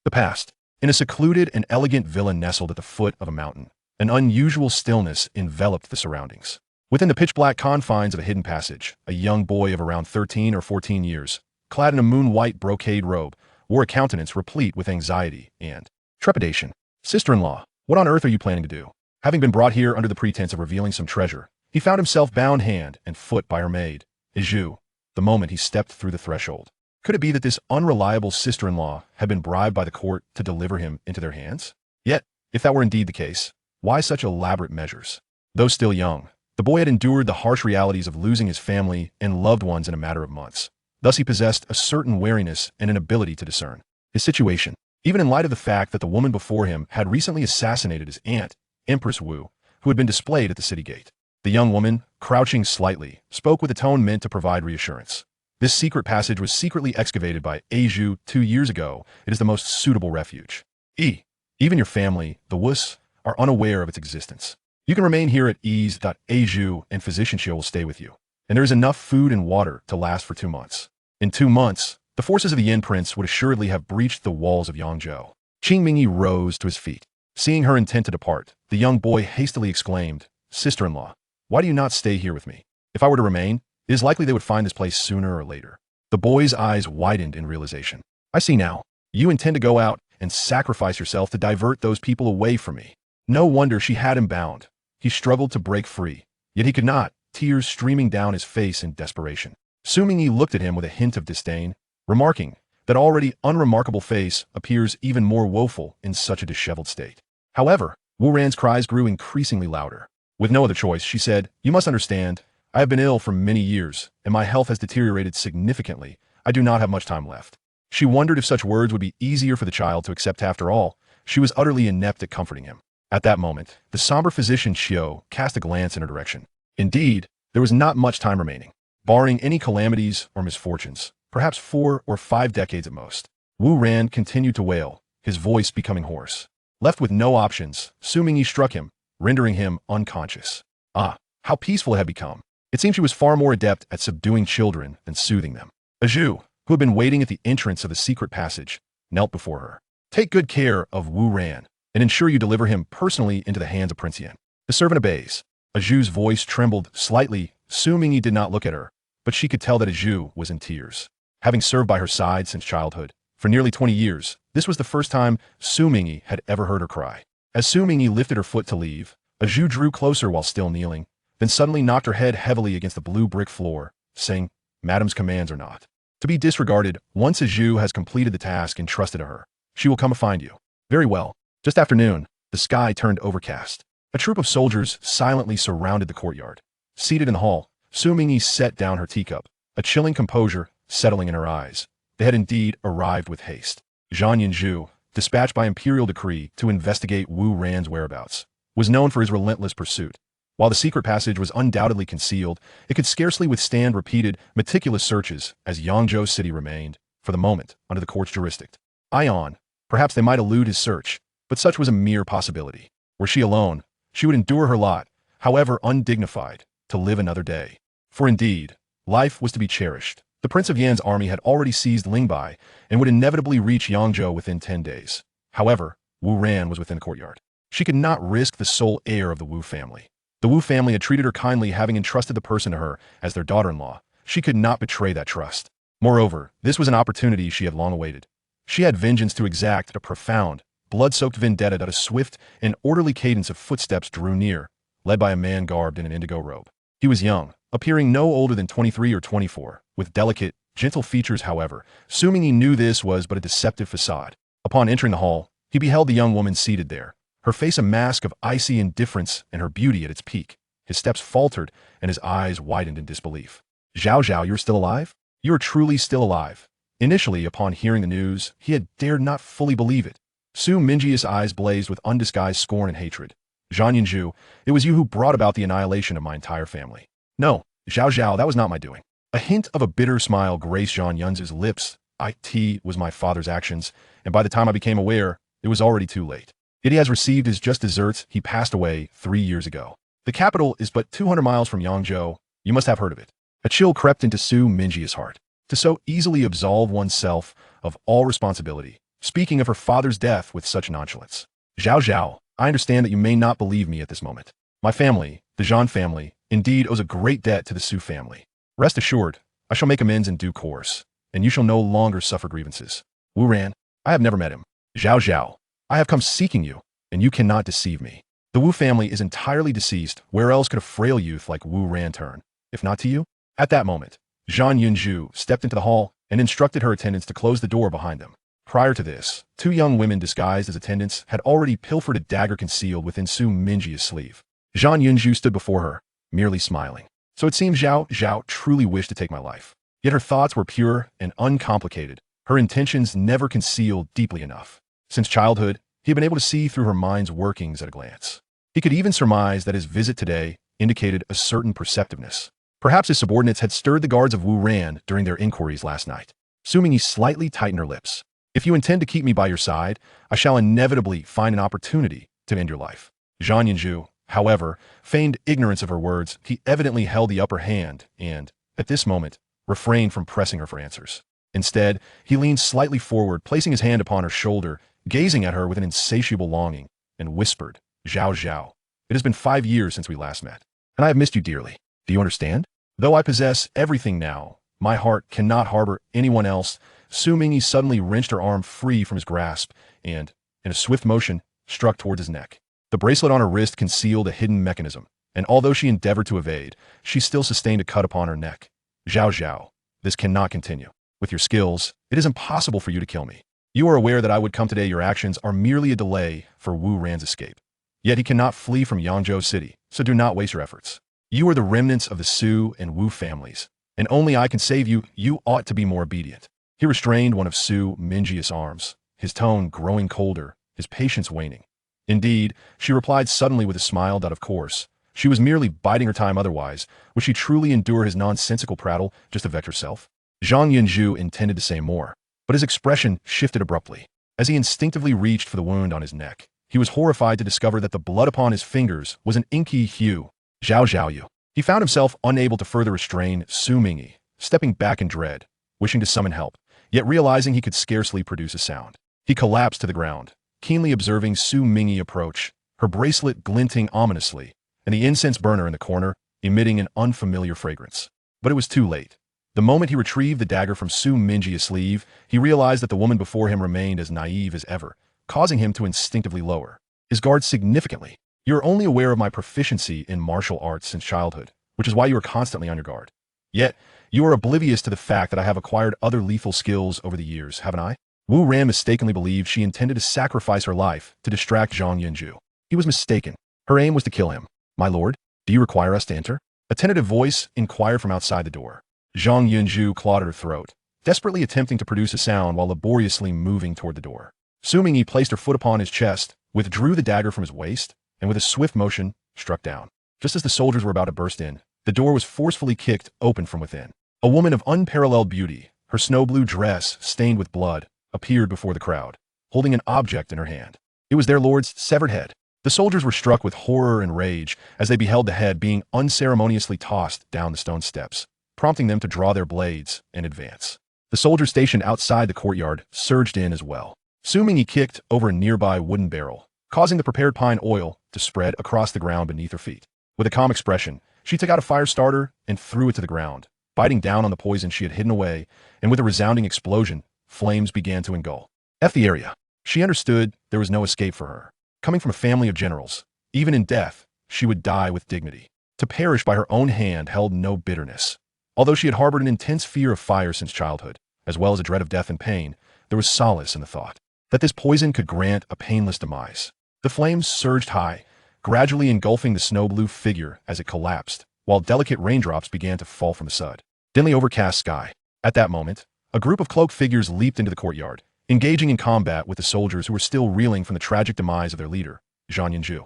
The past. In a secluded and elegant villa nestled at the foot of a mountain, an unusual stillness enveloped the surroundings. Within the pitch-black confines of a hidden passage, a young boy of around 13 or 14 years, clad in a moon-white brocade robe, wore a countenance replete with anxiety and trepidation. Sister-in-law, what on earth are you planning to do? Having been brought here under the pretense of revealing some treasure, he found himself bound hand and foot by her maid, Xu, the moment he stepped through the threshold. Could it be that this unreliable sister-in-law had been bribed by the court to deliver him into their hands? Yet, if that were indeed the case, why such elaborate measures? Though still young, the boy had endured the harsh realities of losing his family and loved ones in a matter of months. Thus he possessed a certain wariness and an ability to discern his situation, even in light of the fact that the woman before him had recently assassinated his aunt, Empress Wu, who had been displayed at the city gate. The young woman, crouching slightly, spoke with a tone meant to provide reassurance. This secret passage was secretly excavated by Xu 2 years ago. It is the most suitable refuge. Even your family, the Wus, are unaware of its existence. You can remain here at ease. Xu and physician Xu will stay with you. And there is enough food and water to last for 2 months. In 2 months, the forces of the Yin Prince would assuredly have breached the walls of Yangzhou. Xu Mingyi rose to his feet. Seeing her intent to depart, the young boy hastily exclaimed, "Sister-in-law, why do you not stay here with me? If I were to remain, it is likely they would find this place sooner or later." The boy's eyes widened in realization. "I see now. You intend to go out and sacrifice yourself to divert those people away from me." No wonder she had him bound. He struggled to break free, yet he could not, tears streaming down his face in desperation. Xu Mingyi looked at him with a hint of disdain, remarking, "That already unremarkable face appears even more woeful in such a disheveled state." However, Wu Ran's cries grew increasingly louder. With no other choice, she said, "You must understand, I have been ill for many years, and my health has deteriorated significantly. I do not have much time left." She wondered if such words would be easier for the child to accept. After all, she was utterly inept at comforting him. At that moment, the somber physician Xiu cast a glance in her direction. Indeed, there was not much time remaining. Barring any calamities or misfortunes, perhaps 4 or 5 decades at most. Wu Ran continued to wail, his voice becoming hoarse. Left with no options, Xu Mingyi struck him, rendering him unconscious. Ah, how peaceful it had become. It seemed she was far more adept at subduing children than soothing them. Xu, who had been waiting at the entrance of the secret passage, knelt before her. "Take good care of Wu Ran, and ensure you deliver him personally into the hands of Prince Yan." The servant obeys. Xu's voice trembled slightly. Xu Mingyi did not look at her, but she could tell that Xu was in tears. Having served by her side since childhood, for nearly 20 years, this was the first time Xu Mingyi had ever heard her cry. As Xu Mingyi lifted her foot to leave, Xu drew closer while still kneeling, then suddenly knocked her head heavily against the blue brick floor, saying, "Madam's commands are not to be disregarded. Once Xu has completed the task entrusted to her, she will come and find you." Very well. Just after noon, the sky turned overcast. A troop of soldiers silently surrounded the courtyard. Seated in the hall, Xu Mingyi set down her teacup, a chilling composure settling in her eyes. They had indeed arrived with haste. Zhang Yinzhu, dispatched by imperial decree to investigate Wu Ran's whereabouts, was known for his relentless pursuit. While the secret passage was undoubtedly concealed, it could scarcely withstand repeated, meticulous searches, as Yangzhou City remained, for the moment, under the court's jurisdiction. Ion, perhaps they might elude his search, but such was a mere possibility. Were she alone, she would endure her lot, however undignified, to live another day. For indeed, life was to be cherished. The Prince of Yan's army had already seized Lingbai and would inevitably reach Yangzhou within 10 days. However, Wu Ran was within the courtyard. She could not risk the sole heir of the Wu family. The Wu family had treated her kindly, having entrusted the person to her as their daughter-in-law. She could not betray that trust. Moreover, this was an opportunity she had long awaited. She had vengeance to exact at a profound, blood-soaked vendetta that a swift and orderly cadence of footsteps drew near, led by a man garbed in an indigo robe. He was young, appearing no older than 23 or 24, with delicate, gentle features. However, Xu Mingyi knew this was but a deceptive facade. Upon entering the hall, he beheld the young woman seated there, her face a mask of icy indifference and her beauty at its peak. His steps faltered and his eyes widened in disbelief. "Zhao Zhao, you're still alive? You are truly still alive." Initially, upon hearing the news, he had dared not fully believe it. Xu Mingyi's eyes blazed with undisguised scorn and hatred. "Zhang Yinzhu, it was you who brought about the annihilation of my entire family." "No, Zhao Zhao, that was not my doing." A hint of a bitter smile graced Zhang Yunzi's lips. "It was my father's actions, and by the time I became aware, it was already too late. Yet he has received his just deserts. He passed away 3 years ago. The capital is but 200 miles from Yangzhou. You must have heard of it." A chill crept into Xu Mingyi's heart. To so easily absolve oneself of all responsibility, speaking of her father's death with such nonchalance. Zhao Zhao, I understand that you may not believe me at this moment. My family, the Zhan family, indeed owes a great debt to the Xu family. Rest assured, I shall make amends in due course, and you shall no longer suffer grievances. Wu Ran, I have never met him. Zhao Zhao, I have come seeking you, and you cannot deceive me. The Wu family is entirely deceased. Where else could a frail youth like Wu Ran turn, if not to you? At that moment, Zhan Yunzhu stepped into the hall and instructed her attendants to close the door behind them. Prior to this, two young women disguised as attendants had already pilfered a dagger concealed within Xu Mingyi's sleeve. Zhan Yunzhu stood before her, merely smiling. So it seems Zhao Zhao truly wished to take my life. Yet her thoughts were pure and uncomplicated, her intentions never concealed deeply enough. Since childhood, he had been able to see through her mind's workings at a glance. He could even surmise that his visit today indicated a certain perceptiveness. Perhaps his subordinates had stirred the guards of Wu Ran during their inquiries last night. Xu Mingyi slightly tightened her lips. If you intend to keep me by your side, I shall inevitably find an opportunity to end your life. Zhan Yunzhu, however, feigned ignorance of her words. He evidently held the upper hand and, at this moment, refrained from pressing her for answers. Instead, he leaned slightly forward, placing his hand upon her shoulder, gazing at her with an insatiable longing, and whispered, Zhao Zhao, it has been 5 years since we last met, and I have missed you dearly. Do you understand? Though I possess everything now, my heart cannot harbor anyone else. Xu Mingyi suddenly wrenched her arm free from his grasp and, in a swift motion, struck towards his neck. The bracelet on her wrist concealed a hidden mechanism, and although she endeavored to evade, she still sustained a cut upon her neck. Zhao Zhao, this cannot continue. With your skills, it is impossible for you to kill me. You are aware that I would come today. Your actions are merely a delay for Wu Ran's escape. Yet he cannot flee from Yangzhou City, so do not waste your efforts. You are the remnants of the Xu and Wu families, and only I can save you. You ought to be more obedient. He restrained one of Xu Mingyi's arms, his tone growing colder, his patience waning. Indeed, she replied suddenly with a smile that, of course, she was merely biding her time. Otherwise, would she truly endure his nonsensical prattle just to vex herself? Zhang Yunzhu intended to say more, but his expression shifted abruptly. As he instinctively reached for the wound on his neck, he was horrified to discover that the blood upon his fingers was an inky hue. Zhao Zhaoyu. He found himself unable to further restrain Xu Mingyi, stepping back in dread, wishing to summon help, yet realizing he could scarcely produce a sound. He collapsed to the ground, keenly observing Xu Mingyi approach, her bracelet glinting ominously, and the incense burner in the corner emitting an unfamiliar fragrance. But it was too late. The moment he retrieved the dagger from Xu Mingyi's sleeve, he realized that the woman before him remained as naive as ever, causing him to instinctively lower his guard significantly. You are only aware of my proficiency in martial arts since childhood, which is why you are constantly on your guard. Yet, you are oblivious to the fact that I have acquired other lethal skills over the years, haven't I? Wu Ran mistakenly believed she intended to sacrifice her life to distract Zhang Yunzhu. He was mistaken. Her aim was to kill him. My lord, do you require us to enter? A tentative voice inquired from outside the door. Zhang Yunzhu clawed at her throat, desperately attempting to produce a sound while laboriously moving toward the door. Xu Mingyi placed her foot upon his chest, withdrew the dagger from his waist, and with a swift motion, struck down. Just as the soldiers were about to burst in, the door was forcefully kicked open from within. A woman of unparalleled beauty, her snow-blue dress stained with blood, appeared before the crowd, holding an object in her hand. It was their lord's severed head. The soldiers were struck with horror and rage as they beheld the head being unceremoniously tossed down the stone steps, prompting them to draw their blades and advance. The soldiers stationed outside the courtyard surged in as well. Xu Mingyi kicked over a nearby wooden barrel, causing the prepared pine oil to spread across the ground beneath her feet. With a calm expression, she took out a fire starter and threw it to the ground, biting down on the poison she had hidden away, and with a resounding explosion, flames began to engulf the area. She understood there was no escape for her. Coming from a family of generals, even in death, she would die with dignity. To perish by her own hand held no bitterness. Although she had harbored an intense fear of fire since childhood, as well as a dread of death and pain, there was solace in the thought that this poison could grant a painless demise. The flames surged high, gradually engulfing the snow-blue figure as it collapsed, while delicate raindrops began to fall from the suddenly overcast sky. At that moment, a group of cloaked figures leaped into the courtyard, engaging in combat with the soldiers who were still reeling from the tragic demise of their leader, Zhang Yunzhu.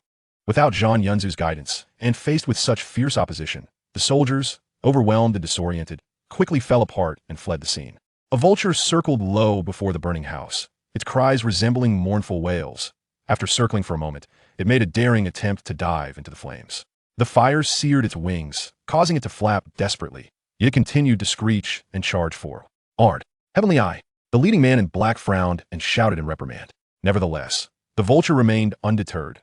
Without Zhang Yunzhu's guidance, and faced with such fierce opposition, the soldiers, overwhelmed and disoriented, quickly fell apart and fled the scene. A vulture circled low before the burning house, its cries resembling mournful wails. After circling for a moment, it made a daring attempt to dive into the flames. The fire seared its wings, causing it to flap desperately, yet it continued to screech and charge forward. Heavenly Eye, The leading man in black frowned and shouted in reprimand. Nevertheless, the vulture remained undeterred.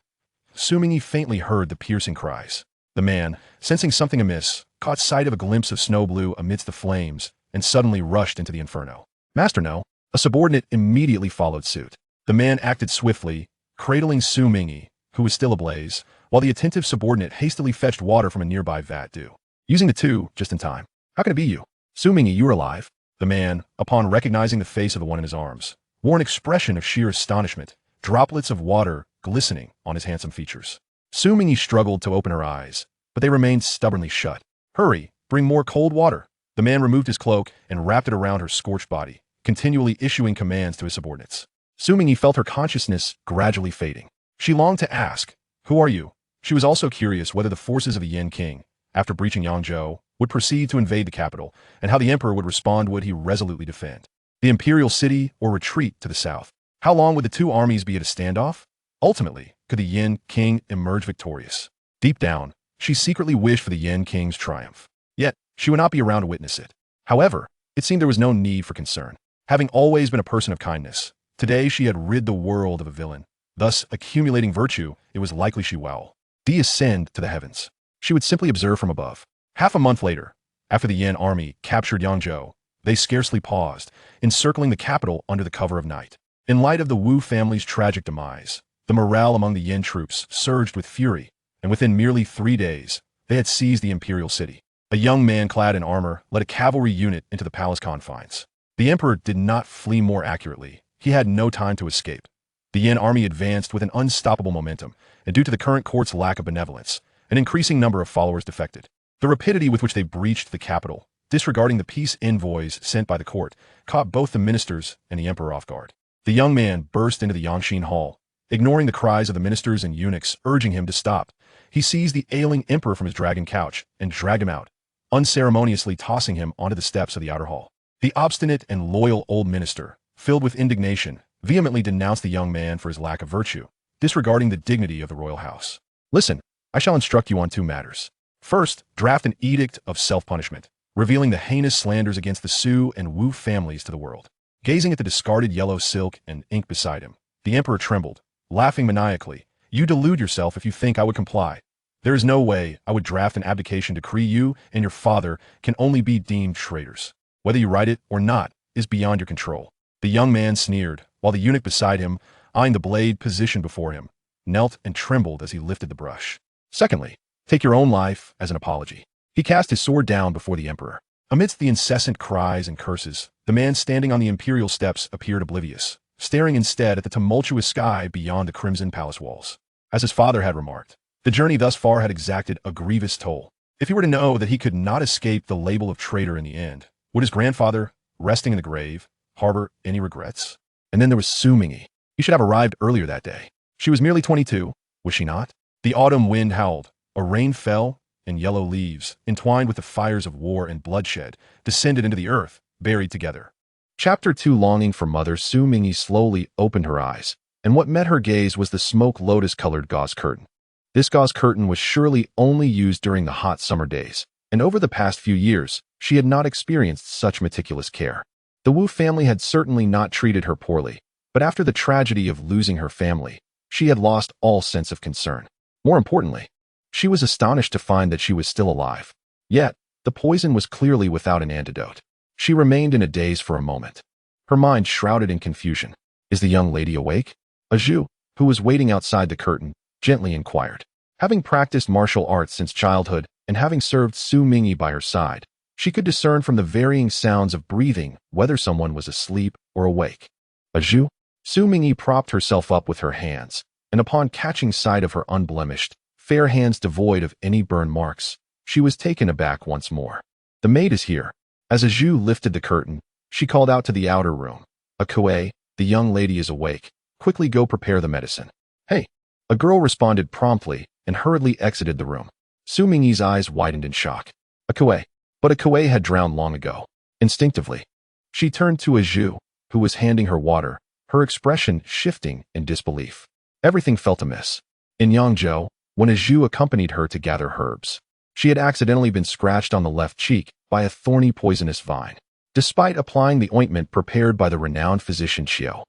Xu Mingyi faintly heard the piercing cries. The man, sensing something amiss, caught sight of a glimpse of snow blue amidst the flames and suddenly rushed into the inferno. Master, no. A subordinate immediately followed suit. The man acted swiftly, cradling Xu Mingyi, who was still ablaze, while the attentive subordinate hastily fetched water from a nearby vat dew. Using the two just in time. How can it be you? Xu Mingyi, you are alive. The man, upon recognizing the face of the one in his arms, wore an expression of sheer astonishment, droplets of water glistening on his handsome features. Xu Mingyi struggled to open her eyes, but they remained stubbornly shut. Hurry, bring more cold water. The man removed his cloak and wrapped it around her scorched body, continually issuing commands to his subordinates. Xu Mingyi felt her consciousness gradually fading. She longed to ask, "Who are you?" She was also curious whether the forces of the Yin King, after breaching Yangzhou, would proceed to invade the capital, and how the emperor would respond. Would he resolutely defend the imperial city or retreat to the south? How long would the two armies be at a standoff? Ultimately, could the Yin King emerge victorious? Deep down, she secretly wished for the Yin King's triumph. Yet, she would not be around to witness it. However, it seemed there was no need for concern. Having always been a person of kindness, today she had rid the world of a villain. Thus, accumulating virtue, it was likely she will descend to the heavens. She would simply observe from above. Half a month later, after the Yin army captured Yangzhou, they scarcely paused, encircling the capital under the cover of night. In light of the Wu family's tragic demise, the morale among the Yin troops surged with fury, and within merely 3 days, they had seized the imperial city. A young man clad in armor led a cavalry unit into the palace confines. The emperor did not flee more accurately. He had no time to escape. The Yin army advanced with an unstoppable momentum, and due to the current court's lack of benevolence, an increasing number of followers defected. The rapidity with which they breached the capital, disregarding the peace envoys sent by the court, caught both the ministers and the emperor off guard. The young man burst into the Yangshin hall, ignoring the cries of the ministers and eunuchs urging him to stop. He seized the ailing emperor from his dragon couch and dragged him out, unceremoniously tossing him onto the steps of the outer hall. The obstinate and loyal old minister, filled with indignation, vehemently denounced the young man for his lack of virtue, disregarding the dignity of the royal house. Listen, I shall instruct you on 2 matters. First, draft an edict of self-punishment, revealing the heinous slanders against the Su and Wu families to the world. Gazing at the discarded yellow silk and ink beside him, the emperor trembled, laughing maniacally. You delude yourself if you think I would comply. There is no way I would draft an abdication decree. You and your father can only be deemed traitors. Whether you write it or not is beyond your control. The young man sneered, while the eunuch beside him, eyeing the blade positioned before him, knelt and trembled as he lifted the brush. Secondly, take your own life as an apology. He cast his sword down before the emperor. Amidst the incessant cries and curses, the man standing on the imperial steps appeared oblivious, staring instead at the tumultuous sky beyond the crimson palace walls. As his father had remarked, the journey thus far had exacted a grievous toll. If he were to know that he could not escape the label of traitor in the end, would his grandfather, resting in the grave, harbor any regrets? And then there was Xu Mingyi. He should have arrived earlier that day. She was merely 22, was she not? The autumn wind howled, a rain fell, and yellow leaves, entwined with the fires of war and bloodshed, descended into the earth, buried together. Chapter 2. Longing for mother. Xu Mingyi slowly opened her eyes, and what met her gaze was the smoke lotus-colored gauze curtain. This gauze curtain was surely only used during the hot summer days, and over the past few years, she had not experienced such meticulous care. The Wu family had certainly not treated her poorly, but after the tragedy of losing her family, she had lost all sense of concern. More importantly, she was astonished to find that she was still alive. Yet, the poison was clearly without an antidote. She remained in a daze for a moment, her mind shrouded in confusion. Is the young lady awake? Xu, who was waiting outside the curtain, gently inquired. Having practiced martial arts since childhood and having served Xu Mingyi by her side, she could discern from the varying sounds of breathing whether someone was asleep or awake. Xu? Xu Mingyi propped herself up with her hands, and upon catching sight of her unblemished, fair hands devoid of any burn marks, she was taken aback once more. The maid is here. As Xu lifted the curtain, she called out to the outer room. Akue, the young lady is awake. Quickly go prepare the medicine. Hey. A girl responded promptly and hurriedly exited the room. Xu Mingyi's eyes widened in shock. Akue. But Akue had drowned long ago. Instinctively, she turned to Xu, who was handing her water, her expression shifting in disbelief. Everything felt amiss. In Yangzhou, when Xu accompanied her to gather herbs, she had accidentally been scratched on the left cheek by a thorny poisonous vine. despite applying the ointment prepared by the renowned physician Xiao.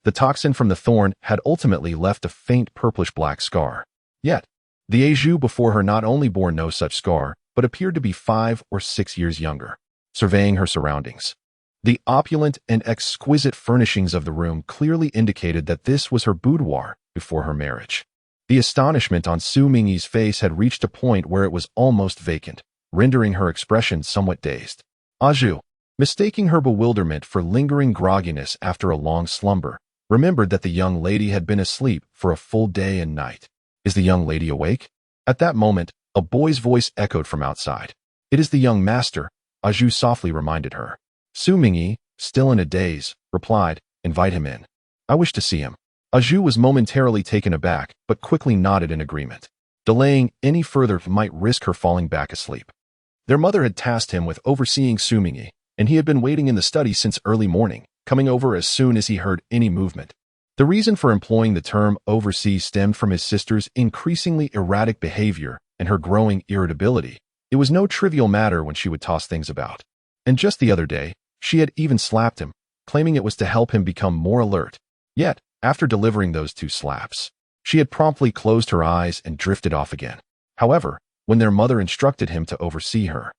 The toxin from the thorn had ultimately left a faint purplish-black scar. Yet, the Zhu before her not only bore no such scar, but appeared to be 5 or 6 years younger. Surveying her surroundings, the opulent and exquisite furnishings of the room clearly indicated that this was her boudoir before her marriage. The astonishment on Xu Mingyi's face had reached a point where it was almost vacant, rendering her expression somewhat dazed. Zhu, mistaking her bewilderment for lingering grogginess after a long slumber, remembered that the young lady had been asleep for a full day and night. Is the young lady awake? At that moment, a boy's voice echoed from outside. It is the young master, Zhu softly reminded her. Xu Mingyi, still in a daze, replied, invite him in. I wish to see him. Zhu was momentarily taken aback, but quickly nodded in agreement. Delaying any further might risk her falling back asleep. Their mother had tasked him with overseeing Xu Mingyi, and he had been waiting in the study since early morning, coming over as soon as he heard any movement. The reason for employing the term oversee stemmed from his sister's increasingly erratic behavior and her growing irritability. It was no trivial matter when she would toss things about. And just the other day, she had even slapped him, claiming it was to help him become more alert. Yet, after delivering those 2 slaps, she had promptly closed her eyes and drifted off again. However, when their mother instructed him to oversee her,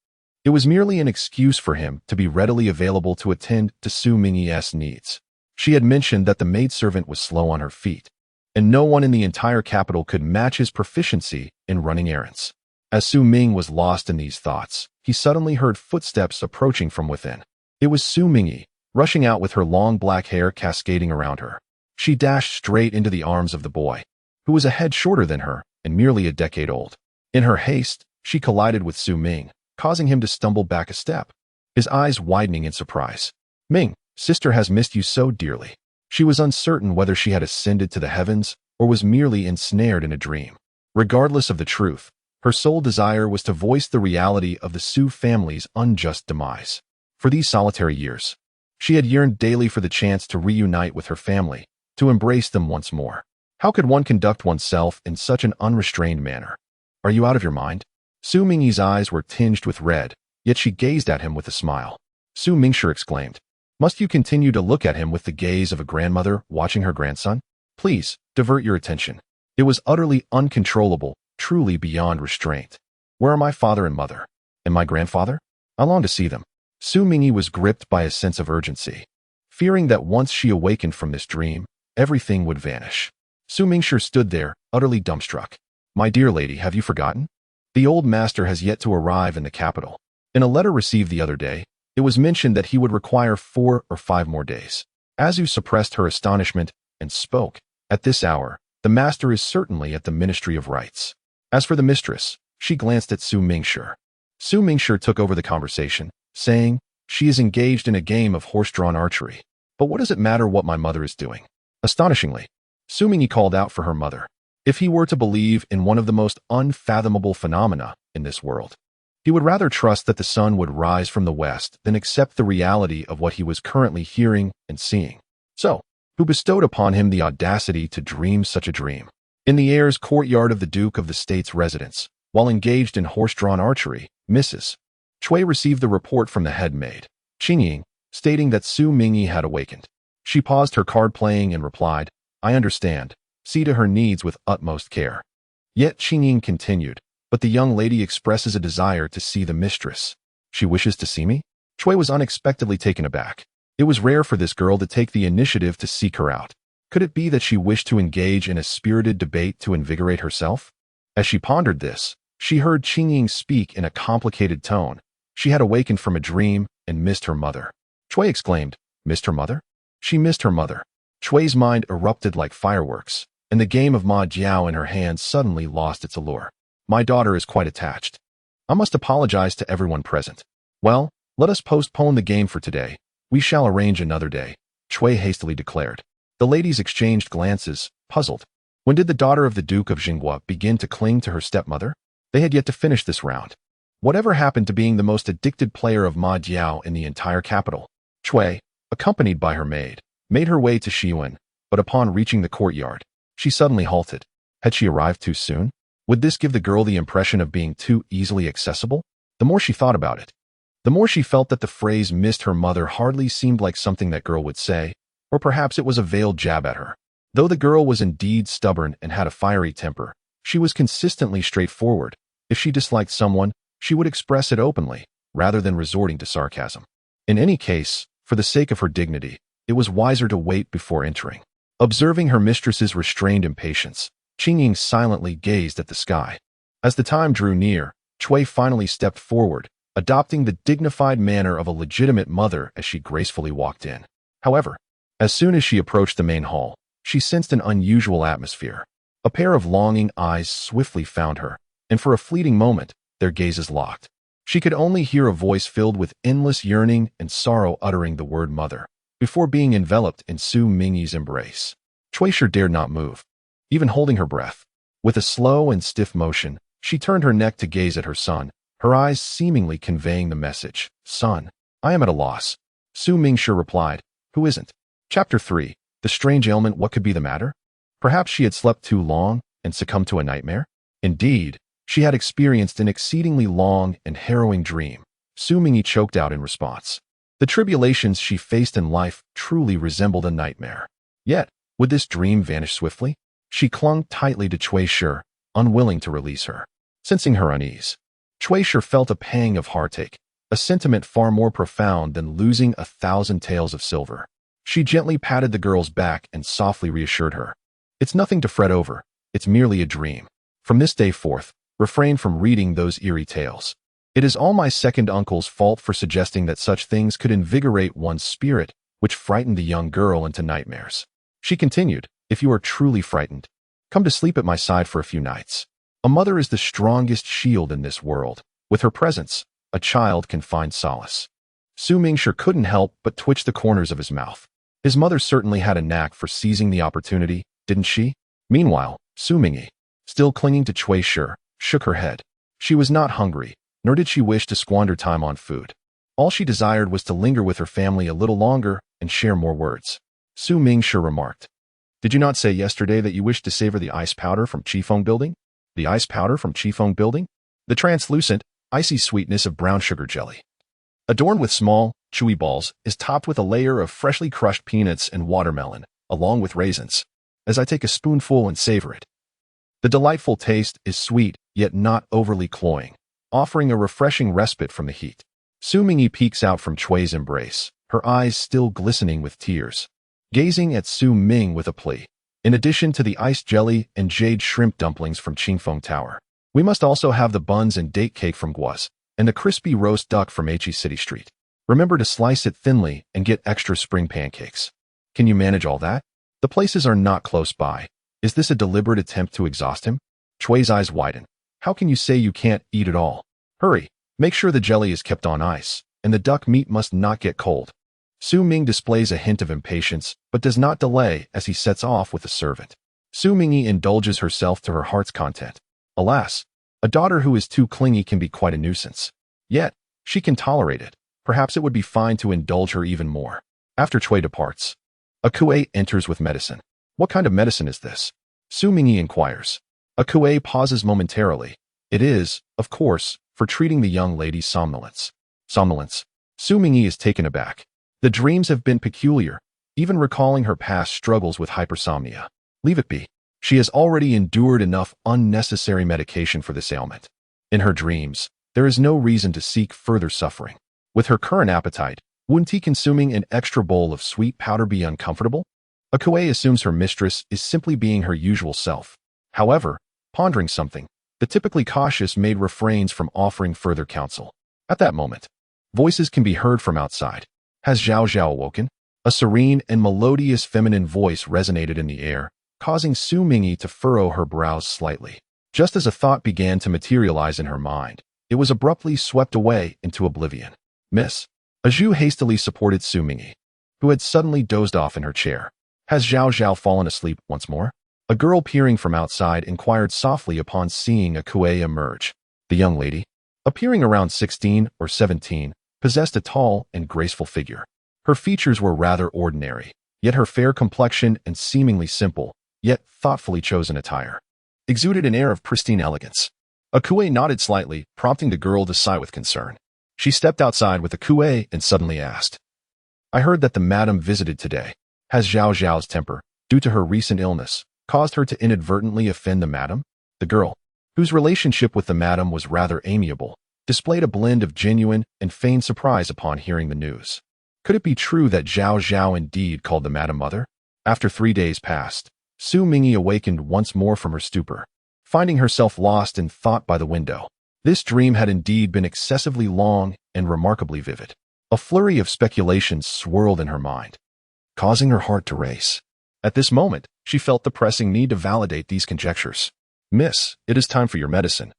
it was merely an excuse for him to be readily available to attend to Xu Mingyi's needs. She had mentioned that the maidservant was slow on her feet, and no one in the entire capital could match his proficiency in running errands. As Xu Ming was lost in these thoughts, he suddenly heard footsteps approaching from within. It was Xu Mingyi, rushing out with her long black hair cascading around her. She dashed straight into the arms of the boy, who was a head shorter than her and merely a decade old. In her haste, she collided with Xu Ming, causing him to stumble back a step, his eyes widening in surprise. Ming, sister has missed you so dearly. She was uncertain whether she had ascended to the heavens or was merely ensnared in a dream. Regardless of the truth, her sole desire was to voice the reality of the Xu family's unjust demise. For these solitary years, she had yearned daily for the chance to reunite with her family, to embrace them once more. How could one conduct oneself in such an unrestrained manner? Are you out of your mind? Xu Mingyi's eyes were tinged with red, yet she gazed at him with a smile. Xu Mingshi exclaimed, must you continue to look at him with the gaze of a grandmother watching her grandson? Please, divert your attention. It was utterly uncontrollable, truly beyond restraint. Where are my father and mother? And my grandfather? I long to see them. Xu Mingyi was gripped by a sense of urgency, fearing that once she awakened from this dream, everything would vanish. Xu Mingshi stood there, utterly dumbstruck. My dear lady, have you forgotten? The old master has yet to arrive in the capital. In a letter received the other day, it was mentioned that he would require 4 or 5 more days. Xu suppressed her astonishment and spoke. At this hour, the master is certainly at the Ministry of Rites. As for the mistress, she glanced at Xu Mingshi. Xu Mingshi took over the conversation, saying, she is engaged in a game of horse-drawn archery. But what does it matter what my mother is doing? Astonishingly, Xu Mingyi called out for her mother. If he were to believe in one of the most unfathomable phenomena in this world, he would rather trust that the sun would rise from the west than accept the reality of what he was currently hearing and seeing. So, who bestowed upon him the audacity to dream such a dream? In the heir's courtyard of the Duke of the State's residence, while engaged in horse-drawn archery, Mrs. Cui received the report from the head maid, Qingying, stating that Xu Mingyi had awakened. She paused her card playing and replied, I understand. See to her needs with utmost care. Yet Qingying continued, but the young lady expresses a desire to see the mistress. She wishes to see me? Cui was unexpectedly taken aback. It was rare for this girl to take the initiative to seek her out. Could it be that she wished to engage in a spirited debate to invigorate herself? As she pondered this, she heard Qingying speak in a complicated tone. She had awakened from a dream and missed her mother. Cui exclaimed, missed her mother? She missed her mother. Cui's mind erupted like fireworks, and the game of Ma Jiao in her hands suddenly lost its allure. My daughter is quite attached. I must apologize to everyone present. Well, let us postpone the game for today. We shall arrange another day, Cui hastily declared. The ladies exchanged glances, puzzled. When did the daughter of the Duke of Jinghua begin to cling to her stepmother? They had yet to finish this round. Whatever happened to being the most addicted player of Ma Jiao in the entire capital? Cui, accompanied by her maid, made her way to Shiwen, but upon reaching the courtyard, she suddenly halted. Had she arrived too soon? Would this give the girl the impression of being too easily accessible? The more she thought about it, The more she felt that the phrase "missed her mother" hardly seemed like something that girl would say, or perhaps it was a veiled jab at her. Though the girl was indeed stubborn and had a fiery temper, she was consistently straightforward. If she disliked someone, she would express it openly, rather than resorting to sarcasm. In any case, for the sake of her dignity, it was wiser to wait before entering. Observing her mistress's restrained impatience, Qingying silently gazed at the sky. As the time drew near, Cui finally stepped forward, adopting the dignified manner of a legitimate mother as she gracefully walked in. However, as soon as she approached the main hall, she sensed an unusual atmosphere. A pair of longing eyes swiftly found her, and for a fleeting moment, their gazes locked. She could only hear a voice filled with endless yearning and sorrow uttering the word mother, before being enveloped in Xu Mingyi's embrace. Cui dared not move, even holding her breath. With a slow and stiff motion, she turned her neck to gaze at her son, her eyes seemingly conveying the message, "Son, I am at a loss." Xu Mingyi replied, "Who isn't?" Chapter 3. The strange ailment. What could be the matter? Perhaps she had slept too long and succumbed to a nightmare? Indeed, she had experienced an exceedingly long and harrowing dream. Xu Mingyi choked out in response. The tribulations she faced in life truly resembled a nightmare. Yet, would this dream vanish swiftly? She clung tightly to Cui, unwilling to release her. Sensing her unease, Cui felt a pang of heartache, a sentiment far more profound than losing 1,000 taels of silver. She gently patted the girl's back and softly reassured her. "It's nothing to fret over, it's merely a dream. From this day forth, refrain from reading those eerie tales. It is all my second uncle's fault for suggesting that such things could invigorate one's spirit, which frightened the young girl into nightmares." She continued, "If you are truly frightened, come to sleep at my side for a few nights. A mother is the strongest shield in this world. With her presence, a child can find solace." Xu Mingyi couldn't help but twitch the corners of his mouth. His mother certainly had a knack for seizing the opportunity, didn't she? Meanwhile, Xu Mingyi, still clinging to Cui, shook her head. She was not hungry, nor did she wish to squander time on food. All she desired was to linger with her family a little longer and share more words. Xu Mingyi remarked, "Did you not say yesterday that you wished to savor the ice powder from Qifeng Building?" The ice powder from Qifeng Building? The translucent, icy sweetness of brown sugar jelly. Adorned with small, chewy balls, is topped with a layer of freshly crushed peanuts and watermelon, along with raisins. As I take a spoonful and savor it, the delightful taste is sweet, yet not overly cloying, offering a refreshing respite from the heat. Xu Mingyi peeks out from Cui's embrace, her eyes still glistening with tears, gazing at Xu Ming with a plea. "In addition to the iced jelly and jade shrimp dumplings from Qingfeng Tower, we must also have the buns and date cake from Guas, and the crispy roast duck from H City Street. Remember to slice it thinly and get extra spring pancakes. Can you manage all that? The places are not close by. Is this a deliberate attempt to exhaust him?" Cui's eyes widen. "How can you say you can't eat it all? Hurry, make sure the jelly is kept on ice, and the duck meat must not get cold." Xu Ming displays a hint of impatience, but does not delay as he sets off with the servant. Xu Mingyi indulges herself to her heart's content. Alas, a daughter who is too clingy can be quite a nuisance. Yet, she can tolerate it. Perhaps it would be fine to indulge her even more. After Cui departs, Akue enters with medicine. "What kind of medicine is this?" Xu Mingyi inquires. Akue pauses momentarily. "It is, of course, for treating the young lady's somnolence." Somnolence? Xu Mingyi is taken aback. The dreams have been peculiar, even recalling her past struggles with hypersomnia. Leave it be. She has already endured enough unnecessary medication for this ailment. In her dreams, there is no reason to seek further suffering. With her current appetite, wouldn't he consuming an extra bowl of sweet powder be uncomfortable? Akue assumes her mistress is simply being her usual self. However, pondering something, the typically cautious maid refrains from offering further counsel. At that moment, voices can be heard from outside. Has Zhao Zhao awoken? A serene and melodious feminine voice resonated in the air, causing Xu Mingyi to furrow her brows slightly. Just as a thought began to materialize in her mind, it was abruptly swept away into oblivion. "Miss." Zhu hastily supported Xu Mingyi, who had suddenly dozed off in her chair. Has Zhao Zhao fallen asleep once more? A girl peering from outside inquired softly upon seeing Akue emerge. The young lady, appearing around 16 or 17, possessed a tall and graceful figure. Her features were rather ordinary, yet her fair complexion and seemingly simple, yet thoughtfully chosen attire exuded an air of pristine elegance. Akue nodded slightly, prompting the girl to sigh with concern. She stepped outside with a coué and suddenly asked, "I heard that the madam visited today. Has Zhao Zhao's temper, due to her recent illness, caused her to inadvertently offend the madam?" The girl, whose relationship with the madam was rather amiable, displayed a blend of genuine and feigned surprise upon hearing the news. Could it be true that Zhao Zhao indeed called the madam mother? After 3 days passed, Xu Mingyi awakened once more from her stupor, finding herself lost in thought by the window. This dream had indeed been excessively long and remarkably vivid. A flurry of speculations swirled in her mind, causing her heart to race. At this moment, she felt the pressing need to validate these conjectures. "Miss, it is time for your medicine,"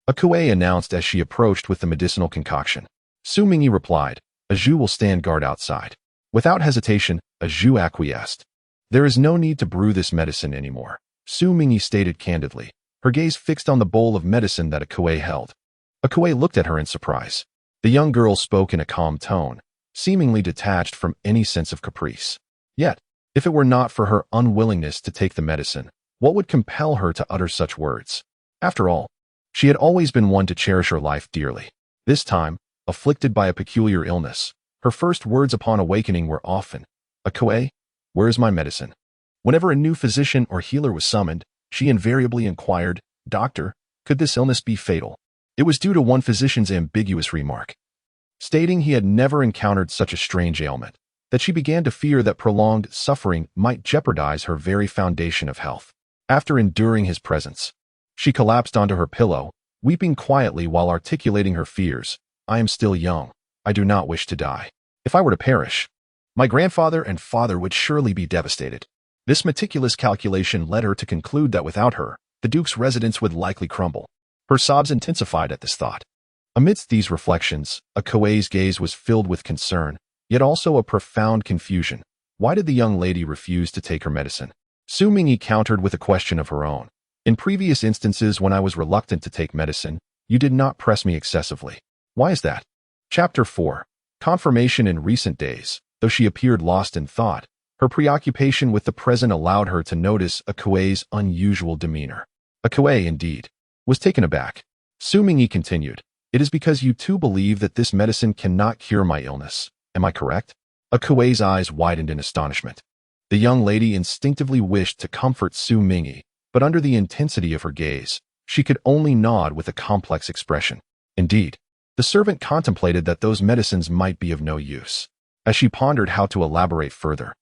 a coué announced as she approached with the medicinal concoction. Xu Mingyi replied, "A Zhu will stand guard outside." Without hesitation, a Zhu acquiesced. "There is no need to brew this medicine anymore," Xu Mingyi stated candidly, her gaze fixed on the bowl of medicine that a coué held. A coué looked at her in surprise. The young girl spoke in a calm tone, seemingly detached from any sense of caprice. Yet, if it were not for her unwillingness to take the medicine, what would compel her to utter such words? After all, she had always been one to cherish her life dearly. This time, afflicted by a peculiar illness, her first words upon awakening were often, "A coué, where is my medicine?" Whenever a new physician or healer was summoned, she invariably inquired, "Doctor, could this illness be fatal?" It was due to one physician's ambiguous remark, stating he had never encountered such a strange ailment, that she began to fear that prolonged suffering might jeopardize her very foundation of health. After enduring his presence, she collapsed onto her pillow, weeping quietly while articulating her fears. "I am still young. I do not wish to die. If I were to perish, my grandfather and father would surely be devastated." This meticulous calculation led her to conclude that without her, the Duke's residence would likely crumble. Her sobs intensified at this thought. Amidst these reflections, a coué's gaze was filled with concern, yet also a profound confusion. Why did the young lady refuse to take her medicine? Xu Mingyi countered with a question of her own. "In previous instances when I was reluctant to take medicine, you did not press me excessively. Why is that?" Chapter 4. Confirmation. In recent days, though she appeared lost in thought, her preoccupation with the present allowed her to notice a coué's unusual demeanor. A coué, indeed, was taken aback. Xu Mingyi continued, "It is because you too believe that this medicine cannot cure my illness. Am I correct?" A coué's eyes widened in astonishment. The young lady instinctively wished to comfort Xu Mingyi, but under the intensity of her gaze, she could only nod with a complex expression. Indeed, the servant contemplated that those medicines might be of no use. As she pondered how to elaborate further,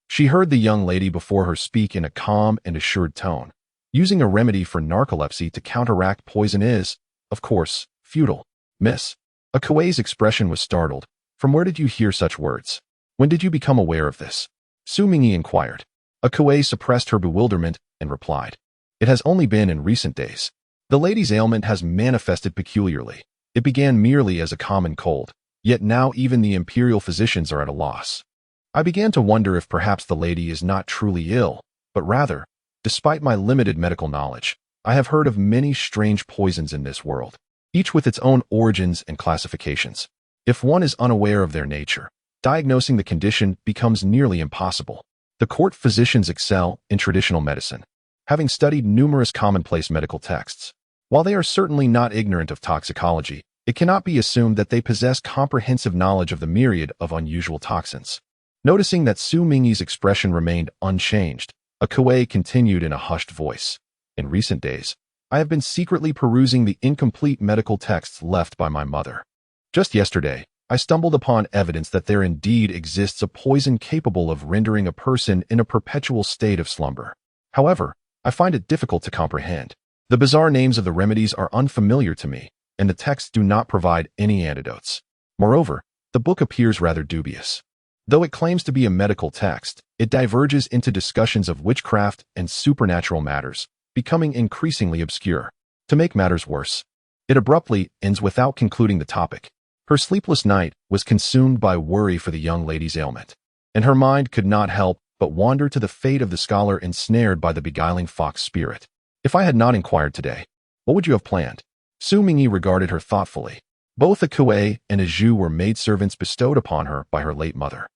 she heard the young lady before her speak in a calm and assured tone. "Using a remedy for narcolepsy to counteract poison is, of course, futile, miss." A coué's expression was startled. "From where did you hear such words? When did you become aware of this?" Xu Mingyi inquired. A coué suppressed her bewilderment and replied, "It has only been in recent days. The lady's ailment has manifested peculiarly. It began merely as a common cold, yet now even the imperial physicians are at a loss. I began to wonder if perhaps the lady is not truly ill, but rather, despite my limited medical knowledge, I have heard of many strange poisons in this world, each with its own origins and classifications. If one is unaware of their nature, diagnosing the condition becomes nearly impossible. The court physicians excel in traditional medicine, having studied numerous commonplace medical texts. While they are certainly not ignorant of toxicology, it cannot be assumed that they possess comprehensive knowledge of the myriad of unusual toxins." Noticing that Xu Mingyi's expression remained unchanged, a coué continued in a hushed voice, "In recent days, I have been secretly perusing the incomplete medical texts left by my mother. Just yesterday, I stumbled upon evidence that there indeed exists a poison capable of rendering a person in a perpetual state of slumber. However, I find it difficult to comprehend. The bizarre names of the remedies are unfamiliar to me, and the texts do not provide any antidotes. Moreover, the book appears rather dubious. Though it claims to be a medical text, it diverges into discussions of witchcraft and supernatural matters, becoming increasingly obscure. To make matters worse, it abruptly ends without concluding the topic. Her sleepless night was consumed by worry for the young lady's ailment, and her mind could not help but wander to the fate of the scholar ensnared by the beguiling fox spirit. If I had not inquired today, what would you have planned? Xu Mingyi regarded her thoughtfully. Both a coué and a Zhu were maidservants bestowed upon her by her late mother.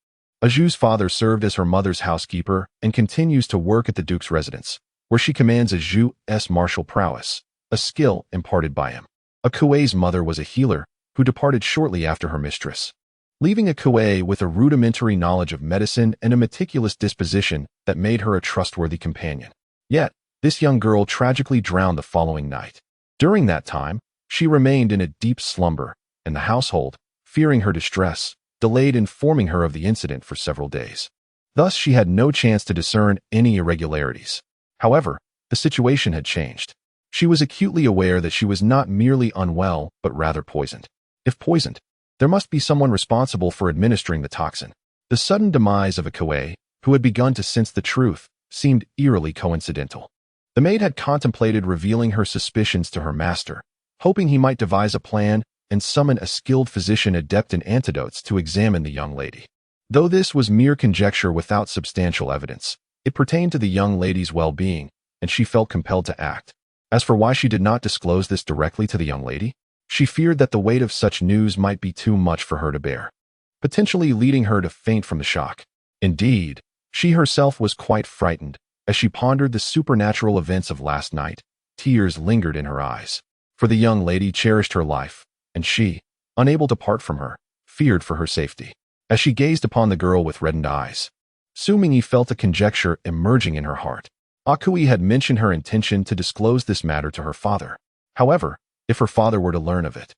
A Zhu's father served as her mother's housekeeper and continues to work at the Duke's residence, where she commands a Zhu's martial prowess, a skill imparted by him. A coué's mother was a healer who departed shortly after her mistress, leaving a Kuei with a rudimentary knowledge of medicine and a meticulous disposition that made her a trustworthy companion. Yet, this young girl tragically drowned the following night. During that time, she remained in a deep slumber, and the household, fearing her distress, delayed informing her of the incident for several days. Thus, she had no chance to discern any irregularities. However, the situation had changed. She was acutely aware that she was not merely unwell, but rather poisoned. If poisoned, there must be someone responsible for administering the toxin. The sudden demise of a Kuei, who had begun to sense the truth, seemed eerily coincidental. The maid had contemplated revealing her suspicions to her master, hoping he might devise a plan and summon a skilled physician adept in antidotes to examine the young lady. Though this was mere conjecture without substantial evidence, it pertained to the young lady's well-being, and she felt compelled to act. As for why she did not disclose this directly to the young lady, she feared that the weight of such news might be too much for her to bear, potentially leading her to faint from the shock. Indeed, she herself was quite frightened. As she pondered the supernatural events of last night, tears lingered in her eyes. For the young lady cherished her life, and she, unable to part from her, feared for her safety. As she gazed upon the girl with reddened eyes, Xu Mingyi felt a conjecture emerging in her heart. Akui had mentioned her intention to disclose this matter to her father. However, if her father were to learn of it,